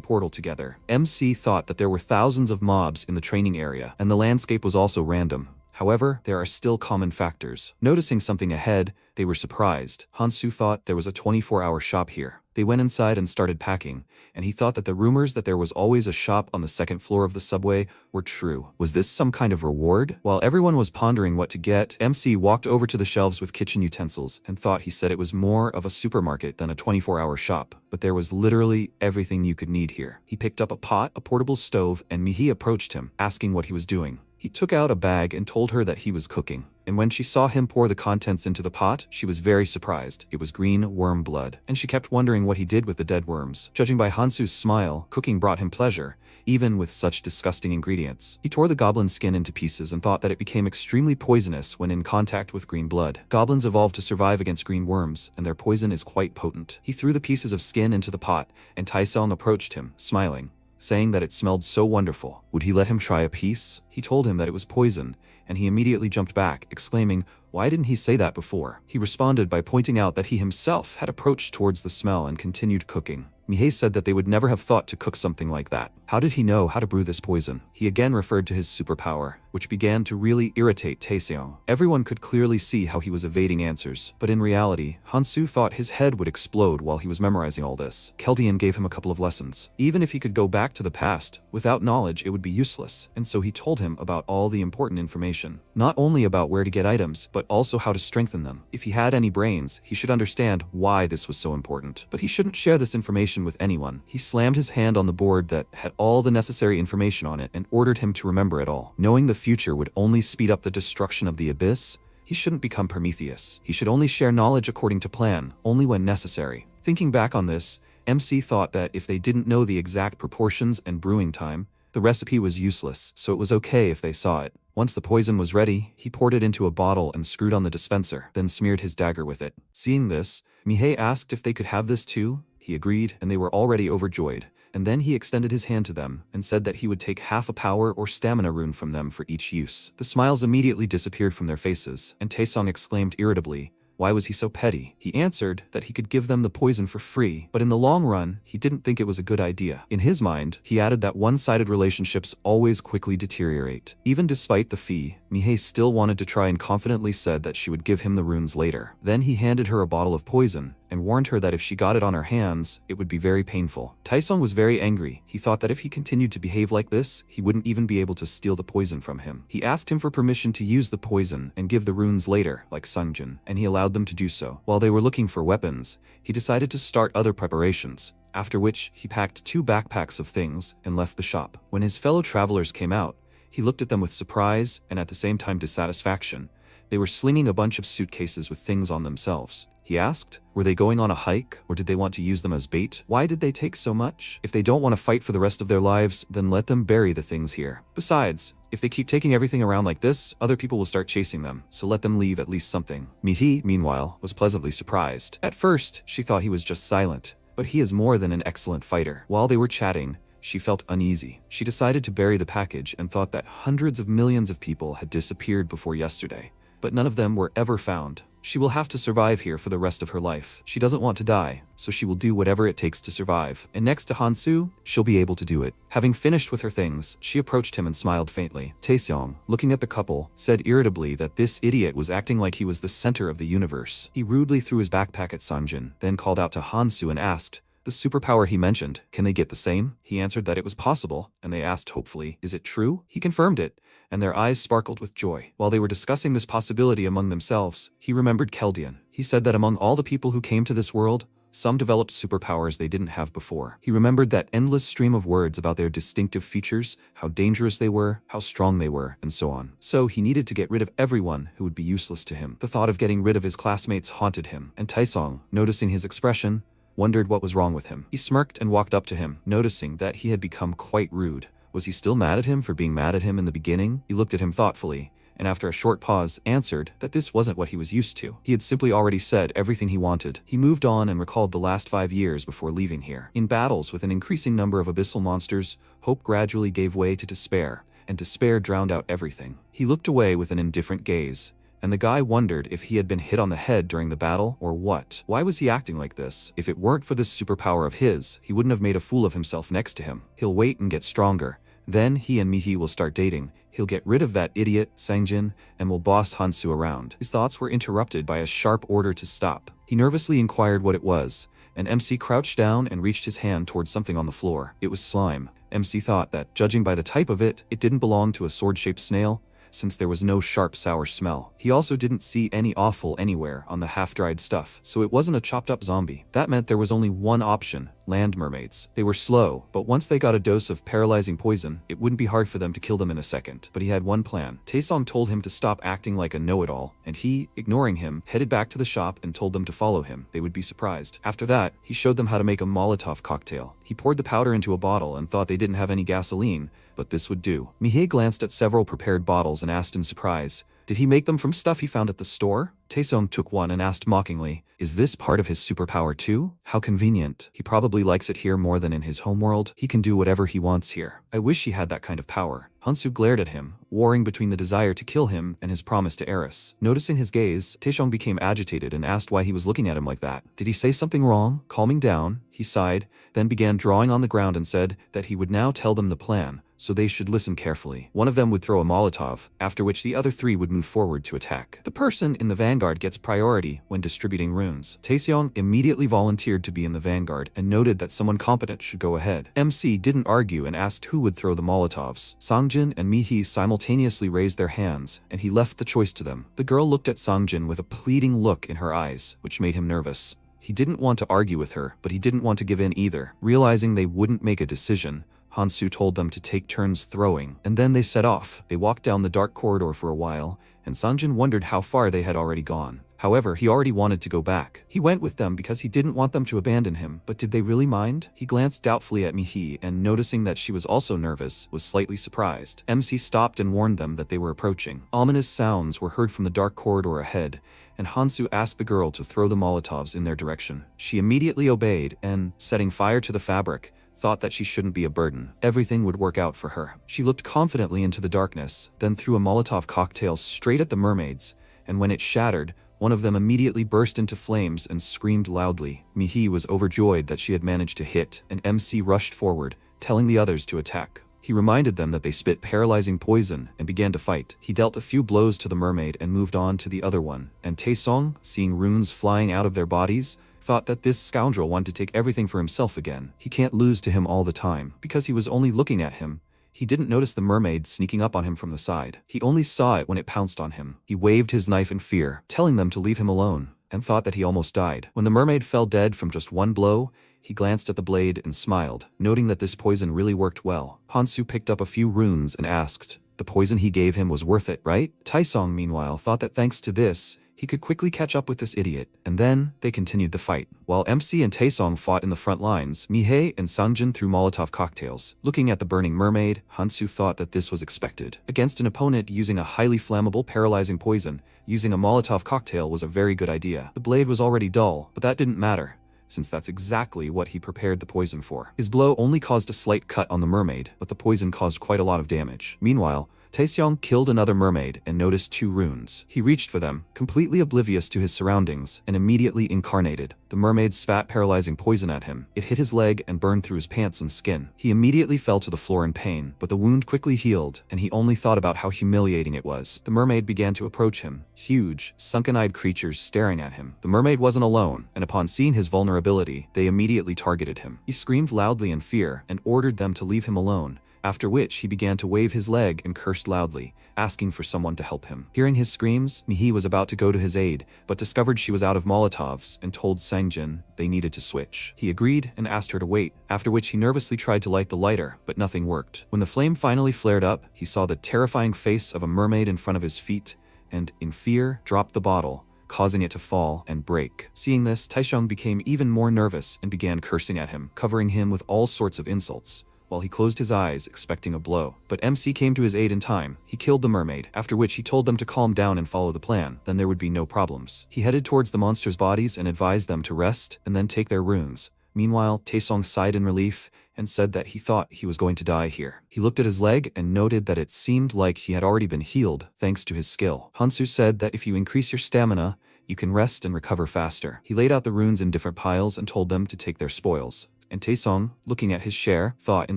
portal together. MC thought that there were thousands of mobs in the training area, and the landscape was also random. However, there are still common factors. Noticing something ahead, they were surprised. Hansu thought there was a 24-hour shop here. They went inside and started packing, and he thought that the rumors that there was always a shop on the second floor of the subway were true. Was this some kind of reward? While everyone was pondering what to get, MC walked over to the shelves with kitchen utensils and thought he said it was more of a supermarket than a 24-hour shop, but there was literally everything you could need here. He picked up a pot, a portable stove, and Mihi approached him, asking what he was doing. He took out a bag and told her that he was cooking. And when she saw him pour the contents into the pot, she was very surprised. It was green worm blood, and she kept wondering what he did with the dead worms. Judging by Hansu's smile, cooking brought him pleasure, even with such disgusting ingredients. He tore the goblin skin into pieces and thought that it became extremely poisonous when in contact with green blood. Goblins evolved to survive against green worms, and their poison is quite potent. He threw the pieces of skin into the pot, and Taesong approached him, smiling, saying that it smelled so wonderful. Would he let him try a piece? He told him that it was poison, and he immediately jumped back, exclaiming, "Why didn't he say that before?" He responded by pointing out that he himself had approached towards the smell and continued cooking. Mihei said that they would never have thought to cook something like that. How did he know how to brew this poison? He again referred to his superpower, which began to really irritate Taeseong. Everyone could clearly see how he was evading answers, but in reality, Hansu thought his head would explode while he was memorizing all this. Keldian gave him a couple of lessons. Even if he could go back to the past, without knowledge it would be useless, and so he told him about all the important information. Not only about where to get items, but also how to strengthen them. If he had any brains, he should understand why this was so important. But he shouldn't share this information with anyone. He slammed his hand on the board that had all the necessary information on it and ordered him to remember it all. Knowing the future would only speed up the destruction of the abyss, he shouldn't become Prometheus. He should only share knowledge according to plan, only when necessary. Thinking back on this, MC thought that if they didn't know the exact proportions and brewing time, the recipe was useless, so it was okay if they saw it. Once the poison was ready, he poured it into a bottle and screwed on the dispenser, then smeared his dagger with it. Seeing this, Mihei asked if they could have this too. He agreed, and they were already overjoyed. And then he extended his hand to them and said that he would take half a power or stamina rune from them for each use. The smiles immediately disappeared from their faces, and Taesong exclaimed irritably, why was he so petty? He answered that he could give them the poison for free, but in the long run, he didn't think it was a good idea. In his mind, he added that one-sided relationships always quickly deteriorate. Even despite the fee, Mihei still wanted to try and confidently said that she would give him the runes later. Then he handed her a bottle of poison and warned her that if she got it on her hands, it would be very painful. Taesong was very angry. He thought that if he continued to behave like this, he wouldn't even be able to steal the poison from him. He asked him for permission to use the poison and give the runes later, like Sungjin, and he allowed them to do so. While they were looking for weapons, he decided to start other preparations, after which he packed 2 backpacks of things and left the shop. When his fellow travelers came out, he looked at them with surprise and at the same time dissatisfaction. They were slinging a bunch of suitcases with things on themselves. He asked, were they going on a hike, or did they want to use them as bait? Why did they take so much? If they don't want to fight for the rest of their lives, then let them bury the things here. Besides, if they keep taking everything around like this, other people will start chasing them, so let them leave at least something. Mihi, meanwhile, was pleasantly surprised. At first, she thought he was just silent, but he is more than an excellent fighter. While they were chatting, she felt uneasy. She decided to bury the package and thought that hundreds of millions of people had disappeared before yesterday, but none of them were ever found. She will have to survive here for the rest of her life. She doesn't want to die, so she will do whatever it takes to survive. And next to Hansu, she'll be able to do it. Having finished with her things, she approached him and smiled faintly. Taeseong, looking at the couple, said irritably that this idiot was acting like he was the center of the universe. He rudely threw his backpack at Sanjin, then called out to Hansu and asked, the superpower he mentioned, can they get the same? He answered that it was possible, and they asked hopefully, is it true? He confirmed it, and their eyes sparkled with joy. While they were discussing this possibility among themselves, he remembered Keldian. He said that among all the people who came to this world, some developed superpowers they didn't have before. He remembered that endless stream of words about their distinctive features, how dangerous they were, how strong they were, and so on. So he needed to get rid of everyone who would be useless to him. The thought of getting rid of his classmates haunted him, and Taesong, noticing his expression, wondered what was wrong with him. He smirked and walked up to him, noticing that he had become quite rude. Was he still mad at him for being mad at him in the beginning? He looked at him thoughtfully, and after a short pause, answered that this wasn't what he was used to. He had simply already said everything he wanted. He moved on and recalled the last 5 years before leaving here. In battles with an increasing number of abyssal monsters, hope gradually gave way to despair, and despair drowned out everything. He looked away with an indifferent gaze, and the guy wondered if he had been hit on the head during the battle or what. Why was he acting like this? If it weren't for this superpower of his, he wouldn't have made a fool of himself next to him. He'll wait and get stronger. Then he and Mihi will start dating. He'll get rid of that idiot, Sangjin, and will boss Hansu around. His thoughts were interrupted by a sharp order to stop. He nervously inquired what it was, and MC crouched down and reached his hand towards something on the floor. It was slime. MC thought that, judging by the type of it, it didn't belong to a sword-shaped snail, since there was no sharp sour smell. He also didn't see any offal anywhere on the half-dried stuff, so it wasn't a chopped-up zombie. That meant there was only one option: land mermaids. They were slow, but once they got a dose of paralyzing poison, it wouldn't be hard for them to kill them in a second. But he had one plan. Taesong told him to stop acting like a know-it-all, and he, ignoring him, headed back to the shop and told them to follow him. They would be surprised. After that, he showed them how to make a Molotov cocktail. He poured the powder into a bottle and thought they didn't have any gasoline, but this would do. Mihei glanced at several prepared bottles and asked in surprise, did he make them from stuff he found at the store? Taesong took one and asked mockingly, is this part of his superpower too? How convenient. He probably likes it here more than in his homeworld. He can do whatever he wants here. I wish he had that kind of power. Hansu glared at him, warring between the desire to kill him and his promise to Eris. Noticing his gaze, Taesong became agitated and asked why he was looking at him like that. Did he say something wrong? Calming down, he sighed, then began drawing on the ground and said that he would now tell them the plan, so they should listen carefully. One of them would throw a Molotov, after which the other 3 would move forward to attack. The person in the vanguard gets priority when distributing runes. Taesong immediately volunteered to be in the vanguard and noted that someone competent should go ahead. MC didn't argue and asked who would throw the Molotovs. Sangjin and Mihi simultaneously raised their hands, and he left the choice to them. The girl looked at Sangjin with a pleading look in her eyes, which made him nervous. He didn't want to argue with her, but he didn't want to give in either. Realizing they wouldn't make a decision, Hansu told them to take turns throwing, and then they set off. They walked down the dark corridor for a while, and Sanjin wondered how far they had already gone. However, he already wanted to go back. He went with them because he didn't want them to abandon him, but did they really mind? He glanced doubtfully at Mihi, and noticing that she was also nervous, was slightly surprised. MC stopped and warned them that they were approaching. Ominous sounds were heard from the dark corridor ahead, and Hansu asked the girl to throw the Molotovs in their direction. She immediately obeyed and, setting fire to the fabric, thought that she shouldn't be a burden. Everything would work out for her. She looked confidently into the darkness, then threw a Molotov cocktail straight at the mermaids, and when it shattered, one of them immediately burst into flames and screamed loudly. Mihi was overjoyed that she had managed to hit, and MC rushed forward, telling the others to attack. He reminded them that they spit paralyzing poison and began to fight. He dealt a few blows to the mermaid and moved on to the other one, and Taesong, seeing runes flying out of their bodies, thought that this scoundrel wanted to take everything for himself again. He can't lose to him all the time. Because he was only looking at him, he didn't notice the mermaid sneaking up on him from the side. He only saw it when it pounced on him. He waved his knife in fear, telling them to leave him alone, and thought that he almost died. When the mermaid fell dead from just one blow, he glanced at the blade and smiled, noting that this poison really worked well. Hansu picked up a few runes and asked, the poison he gave him was worth it, right? Taesong, meanwhile, thought that thanks to this, he could quickly catch up with this idiot, and then they continued the fight. While MC and Taesong fought in the front lines, Mihei and Sangjin threw Molotov cocktails. Looking at the burning mermaid, Hansu thought that this was expected. Against an opponent using a highly flammable, paralyzing poison, using a Molotov cocktail was a very good idea. The blade was already dull, but that didn't matter, since that's exactly what he prepared the poison for. His blow only caused a slight cut on the mermaid, but the poison caused quite a lot of damage. Meanwhile, Taeseong killed another mermaid and noticed 2 runes. He reached for them, completely oblivious to his surroundings, and immediately incarnated. The mermaid spat paralyzing poison at him. It hit his leg and burned through his pants and skin. He immediately fell to the floor in pain, but the wound quickly healed, and he only thought about how humiliating it was. The mermaid began to approach him, huge, sunken-eyed creatures staring at him. The mermaid wasn't alone, and upon seeing his vulnerability, they immediately targeted him. He screamed loudly in fear and ordered them to leave him alone, after which he began to wave his leg and cursed loudly, asking for someone to help him. Hearing his screams, Mihi was about to go to his aid, but discovered she was out of Molotovs and told Sangjin they needed to switch. He agreed and asked her to wait, after which he nervously tried to light the lighter, but nothing worked. When the flame finally flared up, he saw the terrifying face of a mermaid in front of his feet, and, in fear, dropped the bottle, causing it to fall and break. Seeing this, Taeseong became even more nervous and began cursing at him, covering him with all sorts of insults, while he closed his eyes, expecting a blow. But MC came to his aid in time. He killed the mermaid, after which he told them to calm down and follow the plan, then there would be no problems. He headed towards the monsters' bodies and advised them to rest and then take their runes. Meanwhile, Taesong sighed in relief and said that he thought he was going to die here. He looked at his leg and noted that it seemed like he had already been healed thanks to his skill. Hansu said that if you increase your stamina, you can rest and recover faster. He laid out the runes in different piles and told them to take their spoils. And Taesong, looking at his share, thought in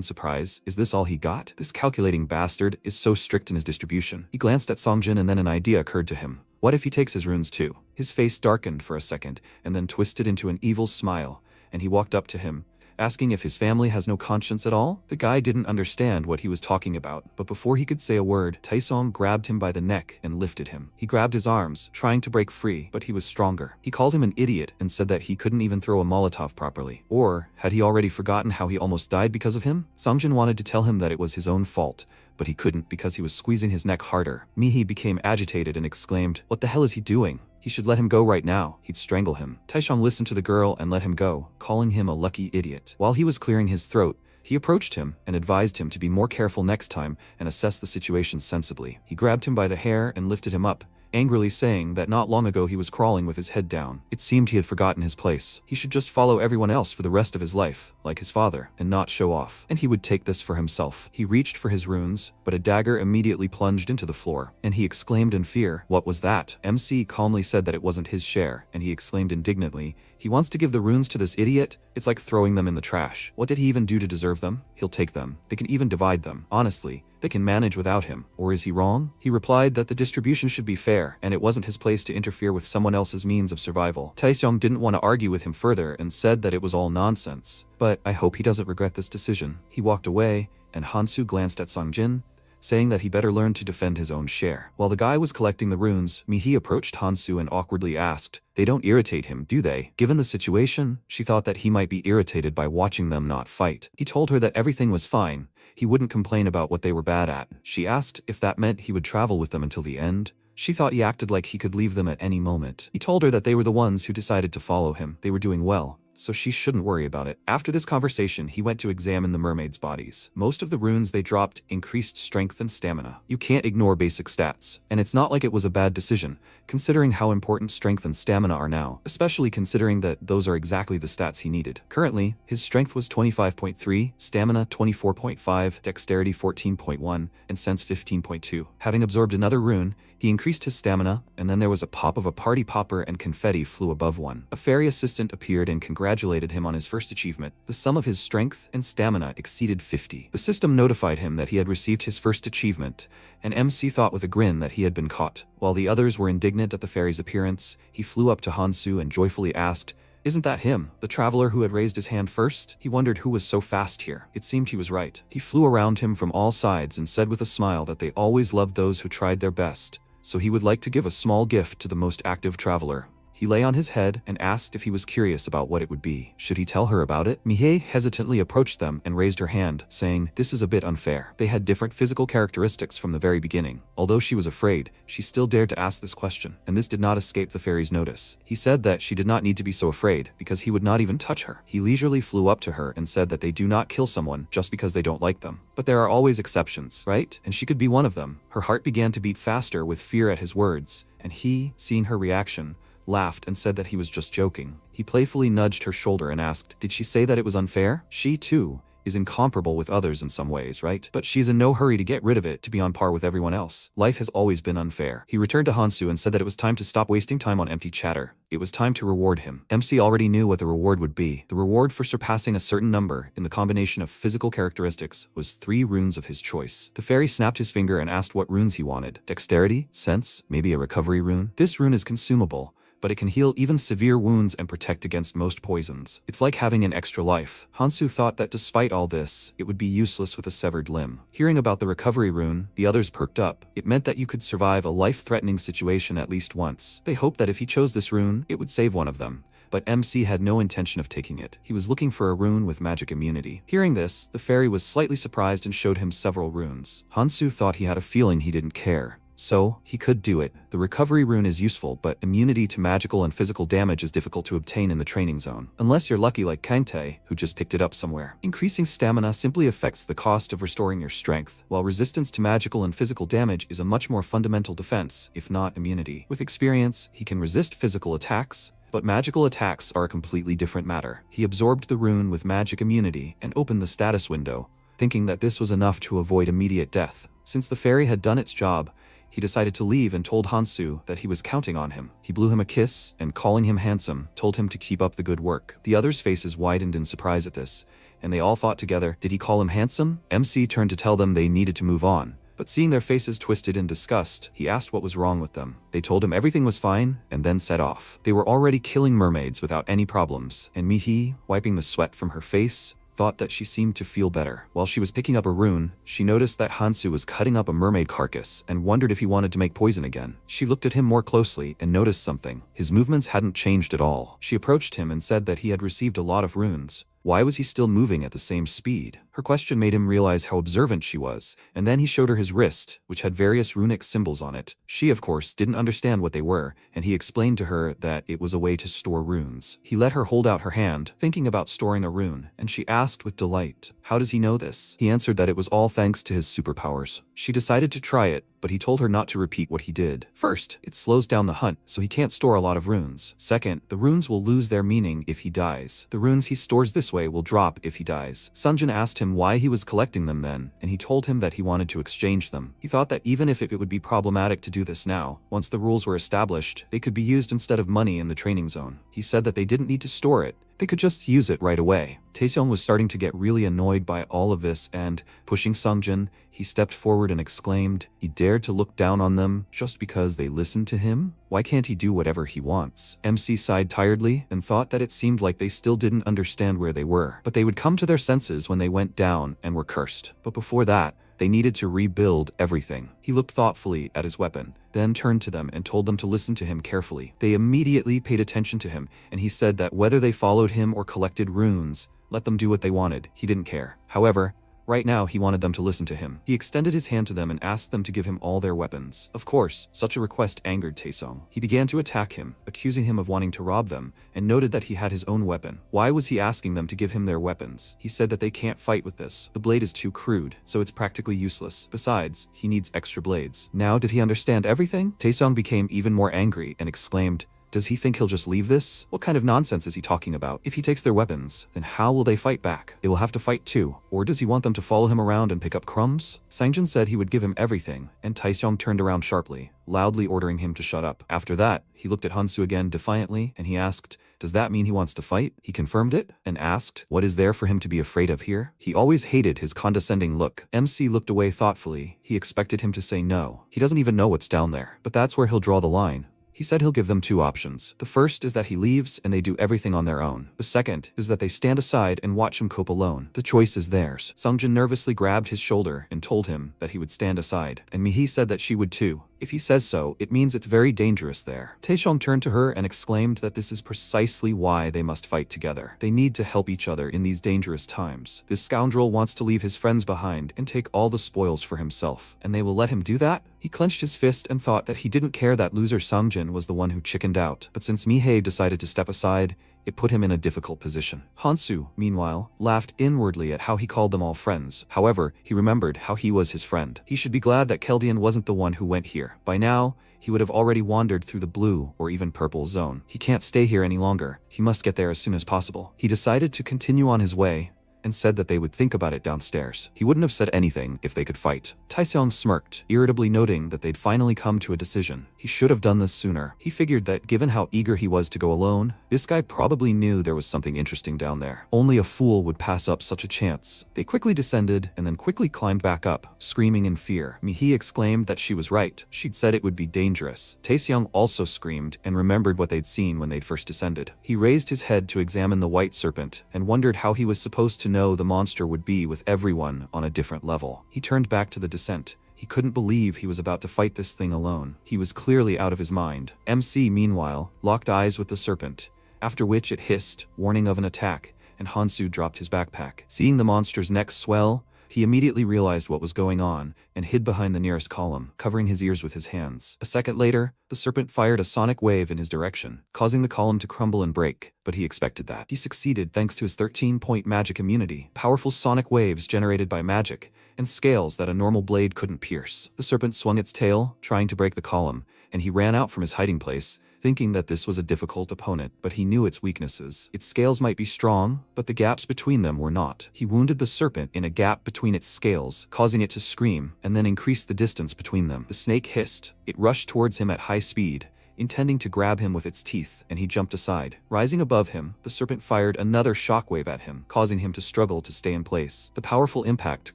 surprise, is this all he got? This calculating bastard is so strict in his distribution. He glanced at Songjin and then an idea occurred to him. What if he takes his runes too? His face darkened for a second and then twisted into an evil smile, and he walked up to him, asking if his family has no conscience at all. The guy didn't understand what he was talking about, but before he could say a word, Taesong grabbed him by the neck and lifted him. He grabbed his arms, trying to break free, but he was stronger. He called him an idiot and said that he couldn't even throw a Molotov properly. Or, had he already forgotten how he almost died because of him? Songjin wanted to tell him that it was his own fault, but he couldn't because he was squeezing his neck harder. Mihi became agitated and exclaimed, "What the hell is he doing? He should let him go right now. He'd strangle him." Taesong listened to the girl and let him go, calling him a lucky idiot. While he was clearing his throat, he approached him and advised him to be more careful next time and assess the situation sensibly. He grabbed him by the hair and lifted him up, angrily saying that not long ago he was crawling with his head down. It seemed he had forgotten his place. He should just follow everyone else for the rest of his life, like his father, and not show off. And he would take this for himself. He reached for his runes, but a dagger immediately plunged into the floor, and he exclaimed in fear, "What was that?" MC calmly said that it wasn't his share, and he exclaimed indignantly, "He wants to give the runes to this idiot? It's like throwing them in the trash. What did he even do to deserve them? He'll take them. They can even divide them. Honestly, they can manage without him. Or is he wrong?" He replied that the distribution should be fair, and it wasn't his place to interfere with someone else's means of survival. Taeseong didn't want to argue with him further and said that it was all nonsense. But I hope he doesn't regret this decision. He walked away, and Hansu glanced at Songjin, saying that he better learn to defend his own share. While the guy was collecting the runes, Mihi approached Hansu and awkwardly asked, "They don't irritate him, do they?" Given the situation, she thought that he might be irritated by watching them not fight. He told her that everything was fine. He wouldn't complain about what they were bad at. She asked if that meant he would travel with them until the end. She thought he acted like he could leave them at any moment. He told her that they were the ones who decided to follow him. They were doing well, so she shouldn't worry about it. After this conversation, he went to examine the mermaids' bodies. Most of the runes they dropped increased strength and stamina. You can't ignore basic stats, and it's not like it was a bad decision, considering how important strength and stamina are now, especially considering that those are exactly the stats he needed. Currently, his strength was 25.3, stamina 24.5, dexterity 14.1, and sense 15.2. Having absorbed another rune, he increased his stamina, and then there was a pop of a party popper and confetti flew above one. A fairy assistant appeared and congratulated him on his first achievement. The sum of his strength and stamina exceeded 50. The system notified him that he had received his first achievement, and MC thought with a grin that he had been caught. While the others were indignant at the fairy's appearance, he flew up to Hansu and joyfully asked, "Isn't that him, the traveler who had raised his hand first?" He wondered who was so fast here. It seemed he was right. He flew around him from all sides and said with a smile that they always loved those who tried their best, so he would like to give a small gift to the most active traveler. He lay on his head and asked if he was curious about what it would be. Should he tell her about it? Mihei hesitantly approached them and raised her hand, saying, "This is a bit unfair." They had different physical characteristics from the very beginning. Although she was afraid, she still dared to ask this question, and this did not escape the fairy's notice. He said that she did not need to be so afraid, because he would not even touch her. He leisurely flew up to her and said that they do not kill someone just because they don't like them. But there are always exceptions, right? And she could be one of them. Her heart began to beat faster with fear at his words, and he, seeing her reaction, laughed and said that he was just joking. He playfully nudged her shoulder and asked, "Did she say that it was unfair?" She, too, is incomparable with others in some ways, right? But she's in no hurry to get rid of it to be on par with everyone else. Life has always been unfair. He returned to Hansu and said that it was time to stop wasting time on empty chatter. It was time to reward him. MC already knew what the reward would be. The reward for surpassing a certain number in the combination of physical characteristics was 3 runes of his choice. The fairy snapped his finger and asked what runes he wanted. Dexterity? Sense? Maybe a recovery rune? This rune is consumable, but it can heal even severe wounds and protect against most poisons. It's like having an extra life. Hansu thought that despite all this, it would be useless with a severed limb. Hearing about the recovery rune, the others perked up. It meant that you could survive a life-threatening situation at least once. They hoped that if he chose this rune, it would save one of them. But MC had no intention of taking it. He was looking for a rune with magic immunity. Hearing this, the fairy was slightly surprised and showed him several runes. Hansu thought he had a feeling he didn't care. So, he could do it. The recovery rune is useful, but immunity to magical and physical damage is difficult to obtain in the training zone. Unless you're lucky like Kangtae, who just picked it up somewhere. Increasing stamina simply affects the cost of restoring your strength, while resistance to magical and physical damage is a much more fundamental defense, if not immunity. With experience, he can resist physical attacks, but magical attacks are a completely different matter. He absorbed the rune with magic immunity and opened the status window, thinking that this was enough to avoid immediate death. Since the fairy had done its job, he decided to leave and told Hansu that he was counting on him. He blew him a kiss and, calling him handsome, told him to keep up the good work. The others' faces widened in surprise at this, and they all thought together, did he call him handsome? MC turned to tell them they needed to move on. But seeing their faces twisted in disgust, he asked what was wrong with them. They told him everything was fine, and then set off. They were already killing mermaids without any problems, and Mihi, wiping the sweat from her face, thought that she seemed to feel better. While she was picking up a rune, she noticed that Hansu was cutting up a mermaid carcass and wondered if he wanted to make poison again. She looked at him more closely and noticed something. His movements hadn't changed at all. She approached him and said that he had received a lot of runes. Why was he still moving at the same speed? Her question made him realize how observant she was, and then he showed her his wrist, which had various runic symbols on it. She, of course, didn't understand what they were, and he explained to her that it was a way to store runes. He let her hold out her hand, thinking about storing a rune, and she asked with delight, how does he know this? He answered that it was all thanks to his superpowers. She decided to try it, but he told her not to repeat what he did. First, it slows down the hunt, so he can't store a lot of runes. Second, the runes will lose their meaning if he dies. The runes he stores this way will drop if he dies. Sunjin asked him why he was collecting them then, and he told him that he wanted to exchange them. He thought that even if it would be problematic to do this now, once the rules were established, they could be used instead of money in the training zone. He said that they didn't need to store it. They could just use it right away. Taeseong was starting to get really annoyed by all of this and, pushing Sungjin, he stepped forward and exclaimed, he dared to look down on them just because they listened to him? Why can't he do whatever he wants? MC sighed tiredly and thought that it seemed like they still didn't understand where they were, but they would come to their senses when they went down and were cursed. But before that, they needed to rebuild everything. He looked thoughtfully at his weapon, then turned to them and told them to listen to him carefully. They immediately paid attention to him, and he said that whether they followed him or collected runes, let them do what they wanted. He didn't care. However, right now he wanted them to listen to him. He extended his hand to them and asked them to give him all their weapons. Of course, such a request angered Taesong. He began to attack him, accusing him of wanting to rob them, and noted that he had his own weapon. Why was he asking them to give him their weapons? He said that they can't fight with this. The blade is too crude, so it's practically useless. Besides, he needs extra blades. Now did he understand everything? Taesong became even more angry and exclaimed, does he think he'll just leave this? What kind of nonsense is he talking about? If he takes their weapons, then how will they fight back? They will have to fight too. Or does he want them to follow him around and pick up crumbs? Sangjin said he would give him everything, and Taeseong turned around sharply, loudly ordering him to shut up. After that, he looked at Hansu again defiantly, and he asked, does that mean he wants to fight? He confirmed it, and asked, what is there for him to be afraid of here? He always hated his condescending look. MC looked away thoughtfully. He expected him to say no. He doesn't even know what's down there. But that's where he'll draw the line. He said he'll give them 2 options. The first is that he leaves and they do everything on their own. The second is that they stand aside and watch him cope alone. The choice is theirs. Sungjin nervously grabbed his shoulder and told him that he would stand aside, and Mihi said that she would too. If he says so, it means it's very dangerous there. Taesong turned to her and exclaimed that this is precisely why they must fight together. They need to help each other in these dangerous times. This scoundrel wants to leave his friends behind and take all the spoils for himself, and they will let him do that? He clenched his fist and thought that he didn't care that loser Sungjin was the one who chickened out. But since Mihei decided to step aside, it put him in a difficult position. Hansu, meanwhile, laughed inwardly at how he called them all friends. However, he remembered how he was his friend. He should be glad that Keldian wasn't the one who went here. By now, he would have already wandered through the blue or even purple zone. He can't stay here any longer. He must get there as soon as possible. He decided to continue on his way, and said that they would think about it downstairs. He wouldn't have said anything if they could fight. Taeseong smirked, irritably noting that they'd finally come to a decision. He should have done this sooner. He figured that given how eager he was to go alone, this guy probably knew there was something interesting down there. Only a fool would pass up such a chance. They quickly descended and then quickly climbed back up, screaming in fear. Mihi exclaimed that she was right. She'd said it would be dangerous. Taeseong also screamed and remembered what they'd seen when they'd first descended. He raised his head to examine the white serpent and wondered how he was supposed to know the monster would be with everyone on a different level. He turned back to the descent. He couldn't believe he was about to fight this thing alone. He was clearly out of his mind. MC, meanwhile, locked eyes with the serpent, after which it hissed, warning of an attack, and Hansu dropped his backpack. Seeing the monster's neck swell, he immediately realized what was going on and hid behind the nearest column, covering his ears with his hands. A second later, the serpent fired a sonic wave in his direction, causing the column to crumble and break, but he expected that. He succeeded thanks to his 13-point magic immunity, powerful sonic waves generated by magic, and scales that a normal blade couldn't pierce. The serpent swung its tail, trying to break the column, and he ran out from his hiding place, thinking that this was a difficult opponent, but he knew its weaknesses. Its scales might be strong, but the gaps between them were not. He wounded the serpent in a gap between its scales, causing it to scream, and then increased the distance between them. The snake hissed. It rushed towards him at high speed, intending to grab him with its teeth, and he jumped aside. Rising above him, the serpent fired another shockwave at him, causing him to struggle to stay in place. The powerful impact